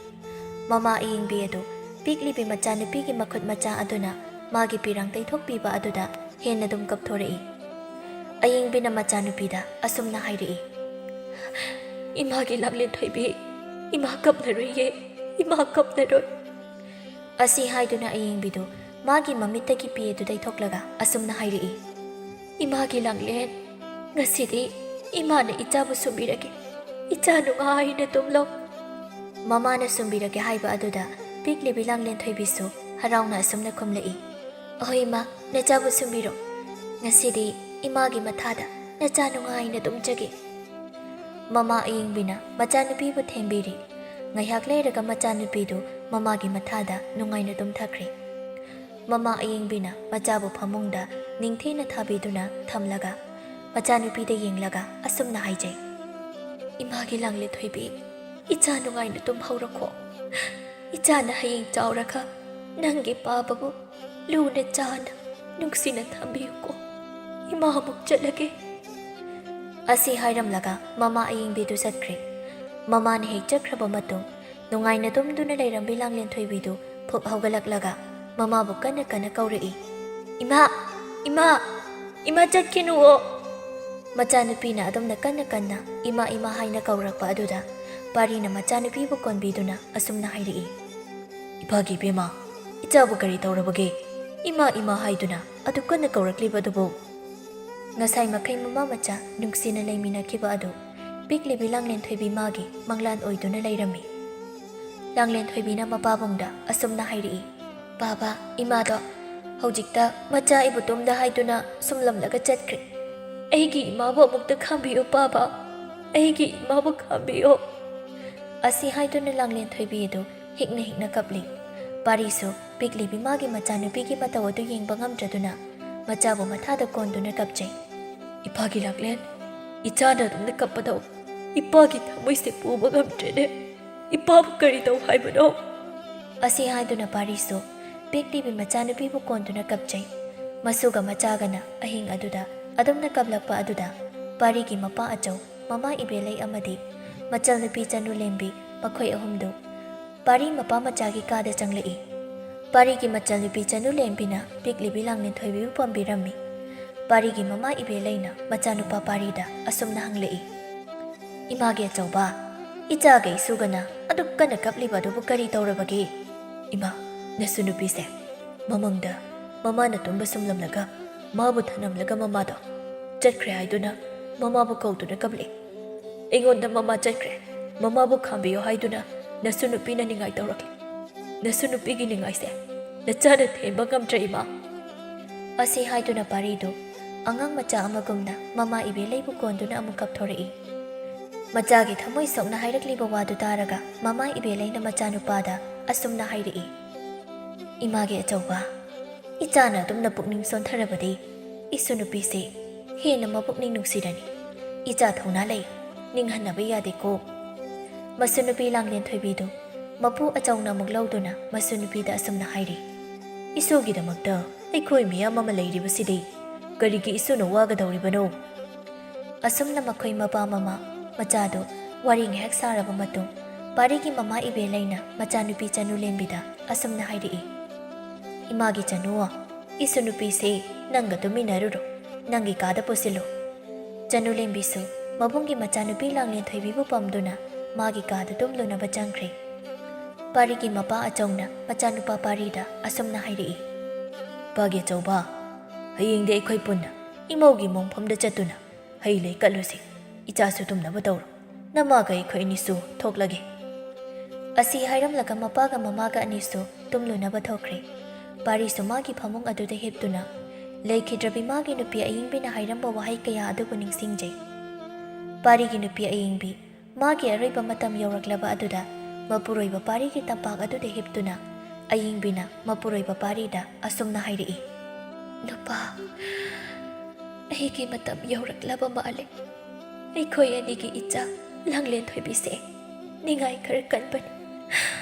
ꯃꯃꯥ ꯑꯏꯪꯕꯤ ꯑꯗꯨ ꯄꯤꯛꯂꯤꯕꯤ ꯃꯆꯥꯅꯨꯄꯤꯒꯤ ꯃꯈꯨꯠ ꯃꯆꯥ ꯑꯗꯨꯅ ꯃꯥꯒꯤ ꯄꯤꯔꯥꯡ ꯇꯩꯊꯣꯛꯄꯤꯕ ꯑꯗꯨꯗ ꯍꯦꯟꯅ ꯑꯗꯨꯝ ꯀꯞꯊꯣꯔꯛꯏ꯫ ꯑꯏꯪꯕꯤꯅ ꯃꯆꯥꯅꯨꯄꯤꯗ ꯑꯁꯨꯝꯅ ꯍꯥꯏꯔꯛꯏ, "ꯏꯃꯥꯒꯤ ꯂꯥꯡꯂꯦꯟꯊꯣꯏꯕꯤ, ꯏꯃꯥ ꯀꯞꯅꯔꯣꯏꯌꯦ, ꯏꯃꯥ ꯀꯞꯅꯔꯣꯏ." ꯑꯁꯤ ꯍꯥꯏꯗꯨꯅ ꯑꯏꯪꯕꯤꯗꯨ ꯃꯥꯒꯤ ꯃꯃꯤꯠꯇꯒꯤ ꯄꯤ ꯑꯗꯨ ꯇꯩꯊꯣꯛꯂꯒ ꯑꯁꯨꯝꯅ ꯍꯥꯏꯔꯛꯏ, "ꯏꯃꯥꯒꯤ ꯂꯥꯡꯂꯦꯟ, ꯉꯁꯤꯗꯤ ꯏꯃꯥꯅ ꯏꯆꯥꯕꯨ ꯁꯨꯝꯕꯤꯔꯒꯦ ꯏꯆꯥ ꯅꯨꯡꯉꯥꯏꯅ ꯇꯨꯝꯂꯣ ꯃꯃꯥꯅ ꯁꯨꯝꯕꯤꯔꯒꯦ ꯍꯥꯏꯕ ꯑꯗꯨꯗ ꯄꯤꯛꯂꯤꯕꯤ ꯂꯥꯡꯂꯦꯟ ꯊꯣꯏꯕꯤꯁꯨ ꯍꯔꯥꯎꯅ ꯑꯁꯨꯝꯅ ꯈꯨꯝꯂꯛꯏ ꯑꯍꯣꯏ ꯏꯃꯥ ꯅꯆꯥꯕꯨ ꯁꯨꯝꯕꯤꯔꯣ ꯉꯁꯤꯗꯤ ꯏꯃꯥꯒꯤ ꯃꯊꯥꯗ ꯅꯆꯥ ꯅꯨꯡꯉꯥꯏꯅ ꯇꯨꯝꯖꯒꯦ ꯃꯃꯥ ꯑꯌꯤꯡꯕꯤꯅ ꯃꯆꯥꯅꯨꯄꯤꯕꯨ ꯊꯦꯝꯕꯤꯔꯤ ꯉꯥꯏꯍꯥꯛ ꯂꯩꯔꯒ ꯃꯆꯥꯅꯨꯄꯤꯗꯨ ꯃꯃꯥꯒꯤ ꯃꯊꯥꯗ ꯅꯨꯡꯉꯥꯏꯅ ꯇꯨꯝꯊꯈ꯭ꯔꯦ ꯃꯃꯥ ꯑꯌꯤꯡꯕꯤꯅ ꯃꯆꯥꯕꯨ ꯐꯃꯨꯡꯗ ꯅꯤꯡꯊꯤꯅ ꯊꯥꯕꯤꯗꯨꯅ ꯊꯝꯂꯒ ꯃꯆꯥꯅꯨꯄꯤꯗ ꯌꯦꯡꯂꯒ ꯑꯁꯨꯝꯅ ꯍꯥꯏꯖꯩ ꯏꯃꯥꯒꯤ ꯂꯥꯡꯂꯦꯟ ꯊꯣꯏꯕꯤ ꯏꯆꯥ ꯅꯨꯡꯉꯥꯏꯅ ꯇꯨꯝꯍꯧꯔꯣꯀꯣ ꯏꯆꯥꯅ ꯍꯌꯦꯡ ꯆꯥꯎꯔꯒ ꯅꯪꯒꯤ ꯄꯥꯕꯕꯨ ꯂꯨꯅ ꯆꯥꯅ ꯅꯨꯡꯁꯤꯅ ꯊꯝꯕꯤꯌꯨꯀꯣ ꯏꯃꯥ ꯑꯃꯨꯛ ꯆꯠꯂꯒꯦ ꯑꯁꯤ ꯍꯥꯏꯔꯝꯂꯒ ꯃꯃꯥ ꯑꯌꯤꯡꯕꯤꯗꯨ ꯆꯠꯈ꯭ꯔꯦ ꯃꯃꯥꯅ ꯍꯦꯛ ꯆꯠꯈ꯭ꯔꯕ ꯃꯇꯨꯡ ꯅꯨꯡꯉꯥꯏꯅ ꯇꯨꯝꯗꯨꯅ ꯂꯩꯔꯝꯕꯤ ꯂꯥꯡꯂꯦꯟ ꯊꯣꯏꯕꯤꯗꯨ ꯐꯨꯛ ꯍꯧꯒꯠꯂꯛꯂꯒ ꯃꯃꯥꯕꯨ ꯀꯟꯅ ꯀꯟꯅ ꯀꯧꯔꯛꯏ ꯏꯃꯥ ꯏꯃꯥ ꯏꯃꯥ ꯆꯠꯈꯤꯅꯨꯑꯣ ꯃꯆꯥꯅꯨꯄꯤꯅ ꯑꯗꯨꯝꯅ ꯀꯟꯅ ꯀꯟꯅ ꯏꯃꯥ ꯏꯃꯥ ꯍꯥꯏꯅ ꯀꯧꯔꯛꯄ ꯑꯗꯨꯗ ꯄꯥꯔꯤꯅ ꯃꯆꯥꯅꯨꯄꯤꯕꯨ ꯀꯣꯟꯕꯤꯗꯨꯅ ꯑꯁꯨꯝꯅ ꯍꯥꯏꯔꯛꯏ ꯏꯄꯥꯒꯤ ꯏꯕꯦꯝꯃ ꯏꯆꯥꯕꯨ ꯀꯔꯤ ꯇꯧꯔꯕꯒꯦ ꯏꯃꯥ ꯏꯃꯥ ꯍꯥꯏꯗꯨꯅ ꯑꯗꯨ ꯀꯟꯅ ꯀꯧꯔꯛꯂꯤꯕ ꯑꯗꯨꯕꯨ ꯉꯁꯥꯏ ꯃꯈꯩ ꯃꯃꯥ ꯃꯆꯥ ꯅꯨꯡꯁꯤꯅ ꯂꯩꯃꯤꯟꯅꯈꯤꯕ ꯑꯗꯨ ꯄꯤꯛꯂꯤꯕꯤ ꯂꯥꯡꯂꯦꯟ ꯊꯣꯏꯕꯤ ꯃꯥꯒꯤ ꯃꯪꯂꯥꯟ ꯑꯣꯏꯗꯨꯅ ꯂꯩꯔꯝꯃꯤ ꯂꯥꯡꯂꯦꯟ ꯊꯣꯏꯕꯤꯅ ꯃꯄꯥꯕꯨꯡꯗ ꯑꯁꯨꯝꯅ ꯍꯥꯏꯔꯛꯏ ꯕꯥꯕꯥ ꯏꯃꯥꯗꯣ ꯍꯧꯖꯤꯛꯇ ꯃꯆꯥ ꯑꯩꯕꯨ ꯇꯨꯝꯗ ꯍꯥꯏꯗꯨꯅ ꯁꯨꯝꯂꯝꯂꯒ ꯆꯠꯈ꯭ꯔꯦ ꯑꯩꯒꯤ ꯏꯃꯥꯕꯨ ꯑꯃꯨꯛꯇ ꯈꯥꯝꯕꯤꯌꯨ ꯕꯥꯕꯥ ꯑꯩꯒꯤ ꯏꯃꯥꯕꯨ ꯈꯥꯝꯕꯤꯌꯨ ꯑꯁꯤ ꯍꯥꯏꯗꯨꯅ ꯂꯥꯡꯂꯦꯟ ꯊꯣꯏꯕꯤ ꯑꯗꯨ ꯍꯤꯛꯅ ꯍꯤꯛꯅ ꯀꯞꯂꯤ ꯄꯥꯔꯤꯁꯨ ꯄꯤꯛꯂꯤꯕꯤ ꯃꯥꯒꯤ ꯃꯆꯥꯅꯨꯄꯤꯒꯤ ꯃꯇꯧ ꯑꯗꯨ ꯌꯦꯡꯕ ꯉꯝꯗ꯭ꯔꯗꯨꯅ ꯃꯆꯥꯕꯨ ꯃꯊꯥꯗ ꯀꯣꯟꯗꯨꯅ ꯀꯞꯆꯩ ꯏꯄꯥꯒꯤ ꯂꯥꯡꯂꯦꯟ ꯏꯆꯥꯅ ꯑꯗꯨꯝꯅ ꯀꯞꯄꯗꯣ ꯏꯄꯥꯒꯤ ꯊꯃꯣꯏꯁꯦ ꯄꯨꯕ ꯉꯝꯗ꯭ꯔꯦꯅꯦ ꯏꯄꯥꯕꯨ ꯀꯔꯤ ꯇꯧ ꯍꯥꯏꯕꯅꯣ ꯑꯁꯤ ꯍꯥꯏꯗꯨꯅ ꯄꯥꯔꯤꯁꯨ ꯄꯤꯛꯂꯤꯕꯤ ꯃꯆꯥꯅꯨꯄꯤꯕꯨ ꯀꯣꯟꯗꯨꯅ ꯀꯞꯆꯩ ꯃꯁꯨꯒ ꯃꯆꯥꯒꯅ ꯑꯍꯤꯡ ꯑꯗꯨꯗ ꯑꯗꯨꯝꯅ ꯀꯞꯂꯛꯄ ꯑꯗꯨꯗ ꯄꯥꯔꯤꯒꯤ ꯃꯄꯥ ꯑꯆꯧ ꯃꯃꯥ ꯏꯕꯦꯂꯩ ꯑꯃꯗꯤ ꯃꯆꯜꯅꯨꯄꯤ ꯆꯅꯨꯂꯦꯝꯕꯤ ꯃꯈꯣꯏ ꯑꯍꯨꯝꯗꯨ ꯄꯥꯔꯤ ꯃꯄꯥ ꯃꯆꯥꯒꯤ ꯀꯥꯗ ꯆꯪꯂꯛꯏ ꯄꯥꯔꯤꯒꯤ ꯃꯆꯜꯅꯨꯄꯤ ꯆꯅꯨꯂꯦꯝꯕꯤꯅ ꯄꯤꯛꯂꯤꯕꯤ ꯂꯥꯡꯂꯦꯟ ꯊꯣꯏꯕꯤꯕꯨ ꯄꯥꯝꯕꯤꯔꯝꯃꯤ ꯄꯥꯔꯤꯒꯤ ꯃꯃꯥ ꯏꯕꯦꯂꯩꯅ ꯃꯆꯥꯅꯨꯄꯥ ꯄꯥꯔꯤꯗ ꯑꯁꯨꯝꯅ ꯍꯪꯂꯛꯏ ꯏꯃꯥꯒꯤ ꯑꯆꯧꯕ ꯏꯆꯥꯒ ꯏꯁꯨꯒꯅ ꯑꯗꯨꯛ ꯀꯟꯅ ꯀꯞꯂꯤꯕ ꯑꯗꯨꯕꯨ ꯀꯔꯤ ꯇꯧꯔꯕꯒꯦ ꯏꯃꯥ ꯅꯁꯨ ꯅꯨꯄꯤꯁꯦ ꯃꯃꯪꯗ ꯃꯃꯥꯅ ꯇꯨꯝꯕ ꯁꯨꯝꯂꯝꯂꯒ ꯃꯥꯕꯨ ꯊꯅꯝꯂꯒ ꯃꯃꯥꯗꯣ ꯆꯠꯈ꯭ꯔꯦ ꯍꯥꯏꯗꯨꯅ ꯃꯃꯥꯕꯨ ꯀꯧꯗꯨꯅ ꯀꯞꯂꯤ ꯑꯩꯉꯣꯟꯗ ꯃꯃꯥ ꯆꯠꯈ꯭ꯔꯦ ꯃꯃꯥꯕꯨ ꯈꯥꯝꯕꯤꯌꯣ ꯍꯥꯏꯗꯨꯅ ꯅꯁꯨ ꯅꯨꯄꯤꯅ ꯅꯤꯡꯉꯥꯏ ꯇꯧꯔꯛꯂꯤ ꯅꯁꯨ ꯅꯨꯄꯤꯒꯤ ꯅꯤꯡꯉꯥꯏꯁꯦ ꯅꯆꯥꯅ ꯊꯦꯝꯕ ꯉꯝꯗ꯭ꯔꯦ ꯏꯃꯥ ꯑꯁꯤ ꯍꯥꯏꯗꯨꯅ ꯄꯥꯔꯤꯗꯨ ꯑꯉꯥꯡ ꯃꯆꯥ ꯑꯃꯒꯨꯝꯅ ꯃꯃꯥ ꯏꯕꯦꯂꯩꯕꯨ ꯀꯣꯟꯗꯨꯅ ꯑꯃꯨꯛ ꯀꯞꯊꯣꯔꯛꯏ ꯃꯆꯥꯒꯤ ꯊꯃꯣꯏ ꯁꯣꯛꯅ ꯍꯥꯏꯔꯛꯂꯤꯕ ꯋꯥꯗꯨ ꯇꯥꯔꯒ ꯃꯃꯥ ꯏꯕꯦꯂꯩꯅ ꯃꯆꯥꯅꯨꯄꯥꯗ ꯑꯁꯨꯝꯅ ꯍꯥꯏꯔꯛꯏ ꯏꯃꯥꯒꯤ ꯑꯆꯧꯕ ꯏꯆꯥꯅ ꯑꯗꯨꯝꯅ ꯄꯨꯛꯅꯤꯡ ꯁꯣꯟꯊꯔꯕꯗꯤ ꯏꯁꯨ ꯅꯨꯄꯤꯁꯦ ꯍꯦꯟꯅ ꯃꯄꯨꯛꯅꯤꯡ ꯅꯨꯡꯁꯤꯔꯅꯤ ꯏꯆꯥ ꯊꯧꯅꯥ ꯂꯩ ꯅꯤꯡꯍꯟꯅꯕ ꯌꯥꯗꯦꯀꯣ ꯃꯁꯨ ꯅꯨꯄꯤ ꯂꯥꯡꯂꯦꯟ ꯊꯣꯏꯕꯤꯗꯨ ꯃꯄꯨ ꯑꯆꯧꯅ ꯑꯃꯨꯛ ꯂꯧꯗꯨꯅ ꯃꯁꯨ ꯅꯨꯄꯤꯗ ꯑꯁꯨꯝꯅ ꯍꯥꯏꯔꯤ ꯏꯁꯨꯒꯤꯗꯃꯛꯇ ꯑꯩꯈꯣꯏ ꯃꯤꯌꯥꯝ ꯑꯃ ꯂꯩꯔꯤꯕꯁꯤꯗꯤ ꯀꯔꯤꯒꯤ ꯏꯁꯨꯅ ꯋꯥꯒꯗꯧꯔꯤꯕꯅꯣ ꯑꯁꯨꯝꯅ ꯃꯈꯣꯏ ꯃꯄꯥ ꯃꯃꯥ ꯃꯆꯥꯗꯨ ꯋꯥꯔꯤ ꯉꯥꯏꯍꯥꯛ ꯁꯥꯔꯕ ꯃꯇꯨꯡ ꯄꯥꯔꯤꯒꯤ ꯃꯃꯥ ꯏꯕꯦꯂꯩꯅ ꯃꯆꯥꯅꯨꯄꯤ ꯆꯅꯨꯂꯦꯝꯕꯤꯗ ꯑꯁꯨꯝꯅ ꯍꯥꯏꯔꯛꯏ ꯏꯃꯥꯒꯤ ꯆꯅꯨ ꯏꯁꯨ ꯅꯨꯄꯤꯁꯦ ꯅꯪꯒ ꯇꯨꯃꯤꯟꯅꯔꯨꯔꯣ ꯅꯪꯒꯤ ꯀꯥꯗ ꯄꯨꯁꯤꯜꯂꯨ ꯆꯅꯨꯂꯦꯝꯕꯤꯁꯨ ꯃꯕꯨꯡꯒꯤ ꯃꯆꯥꯅꯨꯄꯤ ꯂꯥꯡꯂꯦꯟ ꯊꯣꯏꯕꯤꯕꯨ ꯄꯝꯗꯨꯅ ꯃꯥꯒꯤ ꯀꯥꯗ ꯇꯨꯝꯂꯨꯅꯕ ꯆꯪꯈ꯭ꯔꯦ ꯄꯥꯔꯤꯒꯤ ꯃꯄꯥ ꯑꯆꯧꯅ ꯃꯆꯥꯅꯨꯄꯥ ꯄꯥꯔꯤꯗ ꯑꯁꯨꯝꯅ ꯍꯥꯏꯔꯛꯏ ꯄꯥꯒꯤ ꯑꯆꯧꯕ ꯍꯌꯦꯡꯗꯤ ꯑꯩꯈꯣꯏ ꯄꯨꯟꯅ ꯏꯃꯧꯒꯤ ꯃꯣꯡꯐꯝꯗ ꯆꯠꯇꯨꯅ ꯍꯩ ꯂꯩ ꯀꯠꯂꯨꯁꯤ ꯏꯆꯥꯁꯨ ꯇꯨꯝꯅꯕ ꯇꯧꯔꯣ ꯅꯃꯥꯒ ꯑꯩꯈꯣꯏ ꯑꯅꯤꯁꯨ ꯊꯣꯛꯂꯒꯦ ꯑꯁꯤ ꯍꯥꯏꯔꯝꯂꯒ ꯃꯄꯥꯒ ꯃꯃꯥꯒ ꯑꯅꯤꯁꯨ ꯇꯨꯝꯂꯨꯅꯕ ꯊꯣꯛꯈ꯭ꯔꯦ ꯄꯥꯔꯤꯁꯨ ꯃꯥꯒꯤ ꯐꯃꯨꯡ ꯑꯗꯨꯗ ꯍꯤꯞꯇꯨꯅ ꯂꯩꯈꯤꯗ꯭ꯔꯕꯤ ꯃꯥꯒꯤ ꯅꯨꯄꯤ ꯑꯌꯤꯡꯕꯤꯅ ꯍꯥꯏꯔꯝꯕ ꯋꯥꯍꯩ ꯀꯌꯥ ꯑꯗꯨꯕꯨ ꯅꯤꯡꯁꯤꯡꯖꯩ ꯄꯥꯔꯤꯒꯤ ꯅꯨꯄꯤ ꯑꯌꯤꯡꯕꯤ ꯃꯥꯒꯤ ꯑꯔꯣꯏꯕ ꯃꯇꯝ ꯌꯧꯔꯛꯂꯕ ꯑꯗꯨꯗ ꯃꯄꯨꯔꯣꯏꯕ ꯄꯥꯔꯤꯒꯤ ꯇꯝꯄꯥꯛ ꯑꯗꯨꯗ ꯍꯤꯞꯇꯨꯅ ꯑꯌꯤꯡꯕꯤꯅ ꯃꯄꯨꯔꯣꯏꯕ ꯄꯥꯔꯤꯗ ꯑꯁꯨꯝꯅ ꯍꯥꯏꯔꯛꯏ ꯅꯨꯄꯥ ꯑꯩꯒꯤ ꯃꯇꯝ ꯌꯧꯔꯛꯂꯕ ꯃꯥꯜꯂꯦ ꯑꯩꯈꯣꯏ ꯑꯅꯤꯒꯤ ꯏꯆꯥ ꯂꯥꯡꯂꯦꯟ ꯊꯣꯏꯕꯤꯁꯦ ꯅꯤꯡꯉꯥꯏ ꯈꯔ ꯀꯟꯕꯅꯤ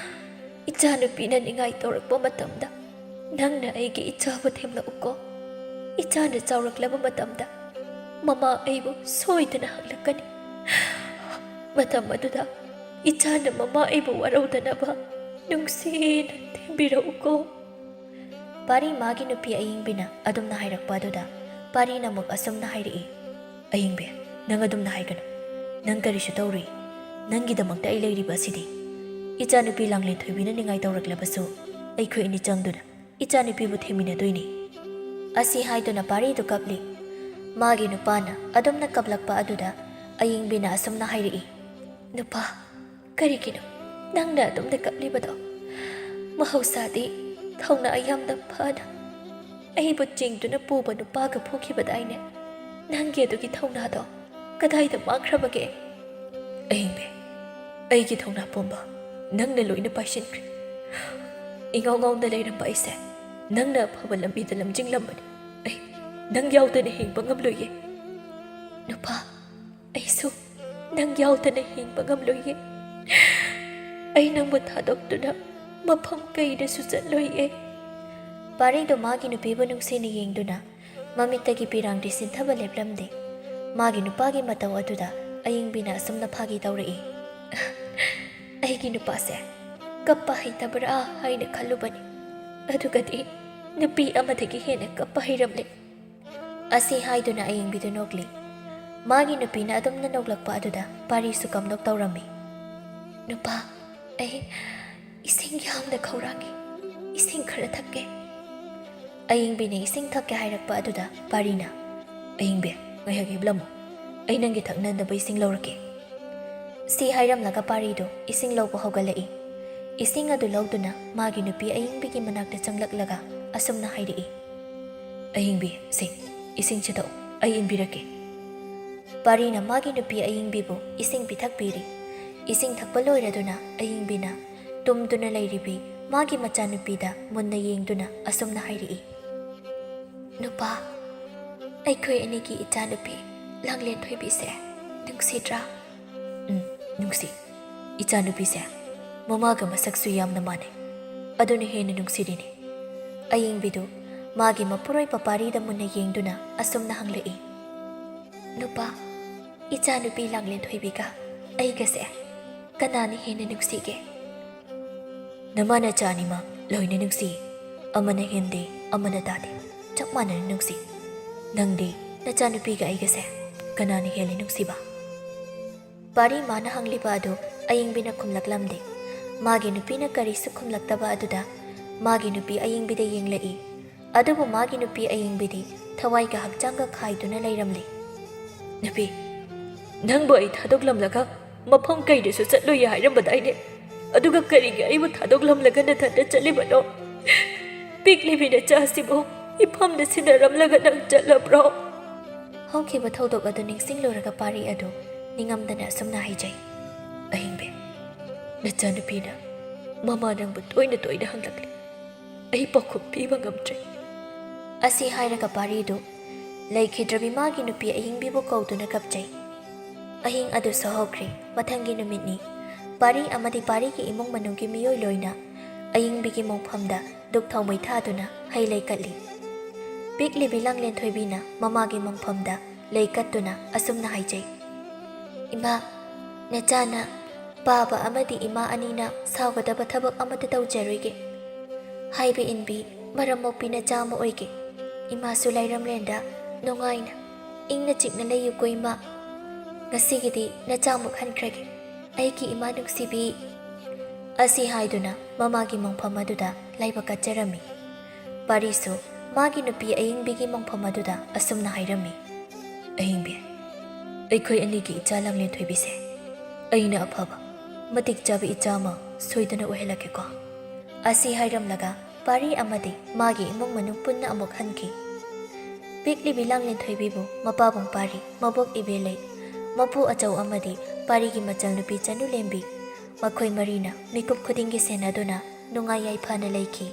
ꯏꯆꯥꯅꯨꯄꯤꯅ ꯅꯤꯡꯉꯥꯏ ꯇꯧꯔꯛꯄ ꯃꯇꯝꯗ ꯅꯪꯅ ꯑꯩꯒꯤ ꯏꯆꯥꯕꯨ ꯊꯦꯝꯂꯛꯎꯀꯣ ꯏꯆꯥꯅ ꯆꯥꯎꯔꯛꯂꯕ ꯃꯇꯝꯗ ꯃꯃꯥ ꯑꯩꯕꯨ ꯁꯣꯏꯗꯅ ꯍꯪꯂꯛꯀꯅꯤ ꯃꯇꯝ ꯑꯗꯨꯗ ꯏꯆꯥꯅ ꯃꯃꯥ ꯑꯩꯕꯨ ꯋꯥꯔꯧꯗꯅꯕ ꯅꯨꯡꯁꯤꯅ ꯊꯦꯝꯕꯤꯔꯛꯎꯀꯣ ꯄꯥꯔꯤ ꯃꯥꯒꯤ ꯅꯨꯄꯤ ꯑꯌꯤꯡꯕꯤꯅ ꯑꯗꯨꯝꯅ ꯍꯥꯏꯔꯛꯄ ꯑꯗꯨꯗ ꯄꯥꯔꯤꯅ ꯑꯃꯨꯛ ꯑꯁꯨꯝꯅ ꯍꯥꯏꯔꯛꯏ ꯑꯌꯤꯡꯕꯤ ꯅꯪ ꯑꯗꯨꯝꯅ ꯍꯥꯏꯒꯅꯨ ꯅꯪ ꯀꯔꯤꯁꯨ ꯇꯧꯔꯨꯏ ꯅꯪꯒꯤꯗꯃꯛꯇ ꯑꯩ ꯂꯩꯔꯤꯕ ꯑꯁꯤꯗꯤ ꯏꯆꯥꯅꯨꯄꯤ ꯂꯥꯡꯂꯦꯟ ꯊꯣꯏꯕꯤꯅ ꯅꯤꯡꯉꯥꯏ ꯇꯧꯔꯛꯂꯕꯁꯨ ꯑꯩꯈꯣꯏ ꯑꯅꯤ ꯆꯪꯗꯨꯅ ꯏꯆꯥꯅꯨꯄꯤꯕꯨ ꯊꯦꯝꯃꯤꯟꯅꯗꯣꯏꯅꯤ ꯑꯁꯤ ꯍꯥꯏꯗꯨꯅ ꯄꯥꯔꯤꯗꯨ ꯀꯞꯂꯤ ꯃꯥꯒꯤ ꯅꯨꯄꯥꯅ ꯑꯗꯨꯝꯅ ꯀꯞꯂꯛꯄ ꯑꯗꯨꯗ ꯑꯌꯤꯡꯕꯤꯅ ꯑꯁꯨꯝꯅ ꯍꯥꯏꯔꯛꯏ꯫ ꯅꯨꯄꯥ, ꯀꯔꯤꯒꯤꯅꯣ ꯅꯪꯅ ꯑꯗꯨꯝꯅ ꯀꯞꯂꯤꯕꯗꯣ? ꯃꯍꯧꯁꯥꯗꯤ ꯊꯧꯅꯥ ꯌꯥꯝꯅ ꯐꯅ ꯑꯩꯕꯨ ꯆꯤꯡꯗꯨꯅ ꯄꯨꯕ ꯅꯨꯄꯥꯒ ꯐꯨꯈꯤꯕꯗꯥꯏꯅꯦ꯫ ꯅꯪꯒꯤ ꯑꯗꯨꯒꯤ ꯊꯧꯅꯥꯗꯣ ꯀꯗꯥꯏꯗ ꯃꯥꯡꯈ꯭ꯔꯕꯒꯦ? ꯑꯌꯤꯡꯕꯤ, ꯑꯩꯒꯤ ꯊꯧꯅꯥ ꯄꯨꯝꯕ ꯅꯪꯅ ꯂꯣꯏꯅ ꯄꯥꯏꯁꯤꯟꯈ꯭ꯔꯦ꯫ ꯏꯉꯥꯎ ꯉꯥꯎꯅ ꯂꯩꯔꯝꯕ ꯑꯩꯁꯦ ꯅꯪꯅ ꯑꯐꯕ ꯂꯝꯕꯤꯗ ꯂꯝꯖꯤꯡꯂꯝꯕꯅꯤ꯫ ꯑꯩ ꯅꯪ ꯌꯥꯎꯗꯅ ꯍꯤꯡꯕ ꯉꯝꯂꯣꯏꯌꯦ꯫ ꯅꯨꯄꯥ, ꯑꯩꯁꯨ ꯅꯪ ꯌꯥꯎꯗꯅ ꯍꯤꯡꯕ ꯉꯝꯂꯣꯏꯌꯦ꯫ ꯑꯩ ꯅꯪꯕꯨ ꯊꯥꯗꯣꯛꯇꯨꯅ ꯃꯐꯝ ꯀꯩꯗꯁꯨ ꯆꯠꯂꯣꯏꯌꯦ꯫ ꯄꯥꯔꯤꯗꯣ ꯃꯥꯒꯤ ꯅꯨꯄꯤꯕꯨ ꯅꯨꯡꯁꯤꯅ ꯌꯦꯡꯗꯨꯅ ꯃꯃꯤꯠꯇꯒꯤ ꯄꯤꯔꯥꯡꯗꯤ ꯁꯤꯟꯊꯕ ꯂꯦꯞꯂꯝꯗꯦ꯫ ꯃꯥꯒꯤ ꯅꯨꯄꯥꯒꯤ ꯃꯇꯧ ꯑꯗꯨꯗ ꯑꯌꯤꯡꯕꯤꯅ ꯑꯁꯨꯝꯅ ꯐꯥꯒꯤ ꯇꯧꯔꯛꯏ꯫ ꯑꯩꯒꯤ ꯅꯨꯄꯥꯁꯦ ꯀꯞꯄ ꯍꯩꯇꯕ꯭ꯔꯥ ꯍꯥꯏꯅ ꯈꯜꯂꯨꯕꯅꯤ, ꯑꯗꯨꯒꯗꯤ ꯅꯨꯄꯤ ꯑꯃꯗꯒꯤ ꯍꯦꯟꯅ ꯀꯞꯄ ꯍꯩꯔꯝꯂꯦ꯫ ꯑꯁꯤ ꯍꯥꯏꯗꯨꯅ ꯑꯌꯤꯡꯕꯤꯗꯨ ꯅꯣꯛꯂꯤ꯫ ꯃꯥꯒꯤ ꯅꯨꯄꯤꯅ ꯑꯗꯨꯝꯅ ꯅꯣꯛꯂꯛꯄ ꯑꯗꯨꯗ ꯄꯥꯔꯤꯁꯨ ꯀꯝꯅꯣꯛ ꯇꯧꯔꯝꯃꯤ꯫ ꯅꯨꯄꯥ, ꯑꯩ ꯏꯁꯤꯡ ꯌꯥꯝꯅ ꯈꯧꯔꯥꯡꯏ, ꯏꯁꯤꯡ ꯈꯔ ꯊꯛꯀꯦ꯫ ꯑꯌꯤꯡꯕꯤꯅ ꯏꯁꯤꯡ ꯊꯛꯀꯦ ꯍꯥꯏꯔꯛꯄ ꯑꯗꯨꯗ ꯄꯥꯔꯤꯅ, ꯑꯌꯤꯡꯕꯤ ꯉꯥꯏꯍꯥꯛ ꯍꯤꯞꯂꯝꯃꯨ, ꯑꯩ ꯅꯪꯒꯤ ꯊꯛꯅꯅꯕ ꯏꯁꯤꯡ ꯂꯧꯔꯛꯀꯦ꯫ ꯁꯤ ꯍꯥꯏꯔꯝꯂꯒ ꯄꯥꯔꯤꯗꯣ ꯏꯁꯤꯡ ꯂꯧꯕ ꯍꯧꯒꯠꯂꯛꯏ꯫ ꯏꯁꯤꯡ ꯑꯗꯨ ꯂꯧꯗꯨꯅ ꯃꯥꯒꯤ ꯅꯨꯄꯤ ꯑꯌꯤꯡꯕꯤꯒꯤ ꯃꯅꯥꯛꯇ ꯆꯪꯂꯛꯂꯒ ꯑꯁꯨꯝꯅ ꯍꯥꯏꯔꯛꯏ꯫ ꯑꯌꯤꯡꯕꯤ, ꯏꯁꯤꯡꯁꯤ ꯊꯛꯎ, ꯑꯩ ꯏꯟꯕꯤꯔꯛꯀꯦ꯫ ꯄꯥꯔꯤꯅ ꯃꯥꯒꯤ ꯅꯨꯄꯤ ꯑꯌꯤꯡꯕꯤꯕꯨ ꯏꯁꯤꯡ ꯄꯤꯊꯛꯄꯤꯔꯤ꯫ ꯏꯁꯤꯡ ꯊꯛꯄ ꯂꯣꯏꯔꯗꯨꯅ ꯑꯌꯤꯡꯕꯤꯅ ꯇꯨꯝꯗꯨꯅ ꯂꯩꯔꯤꯕꯤ ꯃꯥꯒꯤ ꯃꯆꯥꯅꯨꯄꯤꯗ ꯃꯨꯟꯅ ꯌꯦꯡꯗꯨꯅ ꯑꯁꯨꯝꯅ ꯍꯥꯏꯔꯛꯏ꯫ ꯅꯨꯄꯥ, ꯑꯩꯈꯣꯏ ꯑꯅꯤꯒꯤ ꯏꯆꯥꯅꯨꯄꯤ ꯂꯥꯡꯂꯦꯟ ꯊꯣꯏꯕꯤꯁꯦ ꯅꯨꯡꯁꯤꯗ꯭ꯔꯥ? ꯅꯨꯡꯁꯤ꯫ ꯏꯆꯥꯅꯨꯄꯤꯁꯦ ꯃꯃꯥꯒ ꯃꯁꯛꯁꯨ ꯌꯥꯝꯅ ꯃꯥꯟꯅꯩ, ꯑꯗꯨꯅ ꯍꯦꯟꯅ ꯅꯨꯡꯁꯤꯔꯤꯅꯤ꯫ ꯑꯌꯤꯡꯕꯤꯗꯨ ꯃꯥꯒꯤ ꯃꯄꯨꯔꯣꯏꯕ ꯄꯥꯔꯤꯗ ꯃꯨꯟꯅ ꯌꯦꯡꯗꯨꯅ ꯑꯁꯨꯝꯅ ꯍꯪꯂꯛꯏ꯫ ꯅꯨꯄꯥ, ꯏꯆꯥꯅꯨꯄꯤ ꯂꯥꯡꯂꯦꯟ ꯊꯣꯏꯕꯤꯒ ꯑꯩꯒꯁꯦ ꯀꯅꯥꯅ ꯍꯦꯟꯅ ꯅꯨꯡꯁꯤꯒꯦ? ꯅꯃꯥ ꯅꯆꯥ ꯑꯅꯤꯃꯛ ꯂꯣꯏꯅ ꯅꯨꯡꯁꯤꯌꯦ, ꯑꯃꯅ ꯍꯦꯟꯗꯦ ꯑꯃꯅ ꯇꯥꯗꯦ, ꯆꯞ ꯃꯥꯟꯅꯅ ꯅꯨꯡꯁꯤ꯫ ꯅꯪꯗꯤ ꯅꯆꯥꯅꯨꯄꯤꯒ ꯑꯩꯒꯁꯦ ꯀꯅꯥꯅ ꯍꯦꯜꯂꯤ ꯅꯨꯡꯁꯤꯕ? ꯄꯥꯔꯤ ꯃꯥꯅ ꯍꯪꯂꯤꯕ ꯑꯗꯨ ꯑꯌꯤꯡꯕꯤꯅ ꯈꯨꯝꯂꯛꯂꯝꯗꯦ꯫ ꯃꯥꯒꯤ ꯅꯨꯄꯤꯅ ꯀꯔꯤꯁꯨ ꯈꯨꯝꯂꯛꯇꯕ ꯑꯗꯨꯗ ꯃꯥꯒꯤ ꯅꯨꯄꯤ ꯑꯌꯤꯡꯕꯤꯗ ꯌꯦꯡꯂꯛꯏ꯫ ꯑꯗꯨꯕꯨ ꯃꯥꯒꯤ ꯅꯨꯄꯤ ꯑꯌꯤꯡꯕꯤꯗꯤ ꯊꯋꯥꯏꯒ ꯍꯛꯆꯥꯡꯒ ꯈꯥꯏꯗꯨꯅ ꯂꯩꯔꯝꯂꯤ꯫ ꯅꯨꯄꯤ, ꯅꯪꯕꯨ ꯑꯩ ꯊꯥꯗꯣꯛꯂꯝꯂꯒ ꯃꯐꯝ ꯀꯩꯗꯁꯨ ꯆꯠꯂꯣꯏ ꯍꯥꯏꯔꯝꯕꯗꯥꯏꯅꯦ, ꯑꯗꯨꯒ ꯀꯔꯤꯒꯤ ꯑꯩꯕꯨ ꯊꯥꯗꯣꯛꯂꯝꯂꯒ ꯅꯊꯟꯇ ꯆꯠꯂꯤꯕꯅꯣ? ꯄꯤꯛꯂꯤꯕꯤ ꯅꯆꯥꯁꯤꯕꯨ ꯏꯐꯝꯗ ꯁꯤꯟꯅꯔꯝꯂꯒ ꯅꯪ ꯆꯠꯂꯕ꯭ꯔꯣ? ꯍꯧꯈꯤꯕ ꯊꯧꯗꯣꯛ ꯑꯗꯨ ꯅꯤꯡꯁꯤꯡꯂꯨꯔꯒ ꯄꯥꯔꯤ ꯑꯗꯨ ꯅꯤꯡꯉꯝꯗꯅ ꯑꯁꯨꯝꯅ ꯍꯥꯏꯖꯩ꯫ ꯑꯍꯤꯡꯕꯤ, ꯅꯆꯥꯅꯨꯄꯤꯅ ꯃꯃꯥ ꯅꯪꯕꯨ ꯇꯣꯏꯅ ꯇꯣꯏꯅ ꯍꯪꯂꯛꯂꯤ, ꯑꯩ ꯄꯥꯎꯈꯨꯝ ꯄꯤꯕ ꯉꯝꯗ꯭ꯔꯦ꯫ ꯑꯁꯤ ꯍꯥꯏꯔꯒ ꯄꯥꯔꯤꯗꯨ ꯂꯩꯈꯤꯗ꯭ꯔꯕꯤ ꯃꯥꯒꯤ ꯅꯨꯄꯤ ꯑꯌꯤꯡꯕꯤꯕꯨ ꯀꯧꯗꯨꯅ ꯀꯞꯆꯩ꯫ ꯑꯍꯤꯡ ꯑꯗꯨ ꯁꯣꯍꯧꯈ꯭ꯔꯦ꯫ ꯃꯊꯪꯒꯤ ꯅꯨꯃꯤꯠꯅꯤ꯫ ꯄꯥꯔꯤ ꯑꯃꯗꯤ ꯄꯥꯔꯤꯒꯤ ꯏꯃꯨꯡ ꯃꯅꯨꯡꯒꯤ ꯃꯤꯑꯣꯏ ꯂꯣꯏꯅ ꯑꯌꯤꯡꯕꯤꯒꯤ ꯃꯣꯡꯐꯝꯗ ꯗꯨꯛ ꯊꯥꯎꯃꯩ ꯊꯥꯗꯨꯅ ꯍꯩ ꯂꯩ ꯀꯠꯂꯤ꯫ ꯄꯤꯛꯂꯤꯕꯤ ꯂꯥꯡꯂꯦꯟ ꯊꯣꯏꯕꯤꯅ ꯃꯃꯥꯒꯤ ꯃꯣꯡꯐꯝꯗ ꯂꯩ ꯀꯠꯇꯨꯅ ꯑꯁꯨꯝꯅ ꯍꯥꯏꯖꯩ꯫ ꯏꯃꯥ, ꯅꯆꯥꯅ ꯄꯥꯕ ꯑꯃꯗꯤ ꯏꯃꯥ ꯑꯅꯤꯅ ꯁꯥꯎꯒꯗꯕ ꯊꯕꯛ ꯑꯃꯠꯇ ꯇꯧꯖꯔꯣꯏꯒꯦ꯫ ꯍꯥꯏꯕ ꯏꯟꯕꯤ ꯃꯔꯝ ꯃꯣꯛꯄꯤ ꯅꯆꯥ ꯑꯃ ꯑꯣꯏꯒꯦ꯫ ꯏꯃꯥꯁꯨ ꯂꯩꯔꯝꯂꯦꯟꯗ ꯅꯨꯡꯉꯥꯏꯅ ꯏꯪꯅ ꯆꯤꯛꯅ ꯂꯩꯌꯨꯀꯣ ꯏꯃꯥ꯫ ꯉꯁꯤꯒꯤꯗꯤ ꯅꯆꯥꯃꯨꯛ ꯍꯟꯈ꯭ꯔꯒꯦ, ꯑꯩꯒꯤ ꯏꯃꯥ ꯅꯨꯡꯁꯤꯕꯤ꯫ ꯑꯁꯤ ꯍꯥꯏꯗꯨꯅ ꯃꯃꯥꯒꯤ ꯃꯣꯡꯐꯝ ꯑꯗꯨꯗ ꯂꯥꯏꯕꯛ ꯀꯠꯆꯔꯝꯃꯤ꯫ ꯄꯥꯔꯤꯁꯨ ꯃꯥꯒꯤ ꯅꯨꯄꯤ ꯑꯌꯤꯡꯕꯤꯒꯤ ꯃꯣꯡꯐꯝ ꯑꯗꯨꯗ ꯑꯁꯨꯝꯅ ꯍꯥꯏꯔꯝꯃꯤ꯫ ꯑꯍꯤꯡꯕꯤ, ꯑꯩꯈꯣꯏ ꯑꯅꯤꯒꯤ ꯏꯆꯥ ꯂꯥꯡꯂꯦꯟ ꯊꯣꯏꯕꯤꯁꯦ ꯑꯩꯅ ꯑꯐꯕ ꯃꯇꯤꯛ ꯆꯥꯕ ꯏꯆꯥ ꯑꯃ ꯁꯣꯏꯗꯅ ꯑꯣꯏꯍꯜꯂꯛꯀꯦꯀꯣ꯫ ꯑꯁꯤ ꯍꯥꯏꯔꯝꯂꯒ ꯄꯥꯔꯤ ꯑꯃꯗꯤ ꯃꯥꯒꯤ ꯏꯃꯨꯡ ꯃꯅꯨꯡ ꯄꯨꯟꯅ ꯑꯃꯨꯛ ꯍꯟꯈꯤ꯫ ꯄꯤꯛꯂꯤꯕꯤ ꯂꯥꯡꯂꯦꯟ ꯊꯣꯏꯕꯤꯕꯨ ꯃꯄꯥꯕꯨꯡ ꯄꯥꯔꯤ, ꯃꯕꯣꯛ ꯏꯕꯦꯜꯂꯩ, ꯃꯄꯨ ꯑꯆꯧ ꯑꯃꯗꯤ ꯄꯥꯔꯤꯒꯤ ꯃꯆꯜꯅꯨꯄꯤ ꯆꯅꯨ ꯂꯦꯝꯕꯤ, ꯃꯈꯣꯏ ꯃꯔꯤꯅ ꯃꯤꯀꯨꯞ ꯈꯨꯗꯤꯡꯒꯤ ꯁꯦꯟꯅꯗꯨꯅ ꯅꯨꯡꯉꯥꯏ ꯌꯥꯏꯐꯅ ꯂꯩꯈꯤ꯫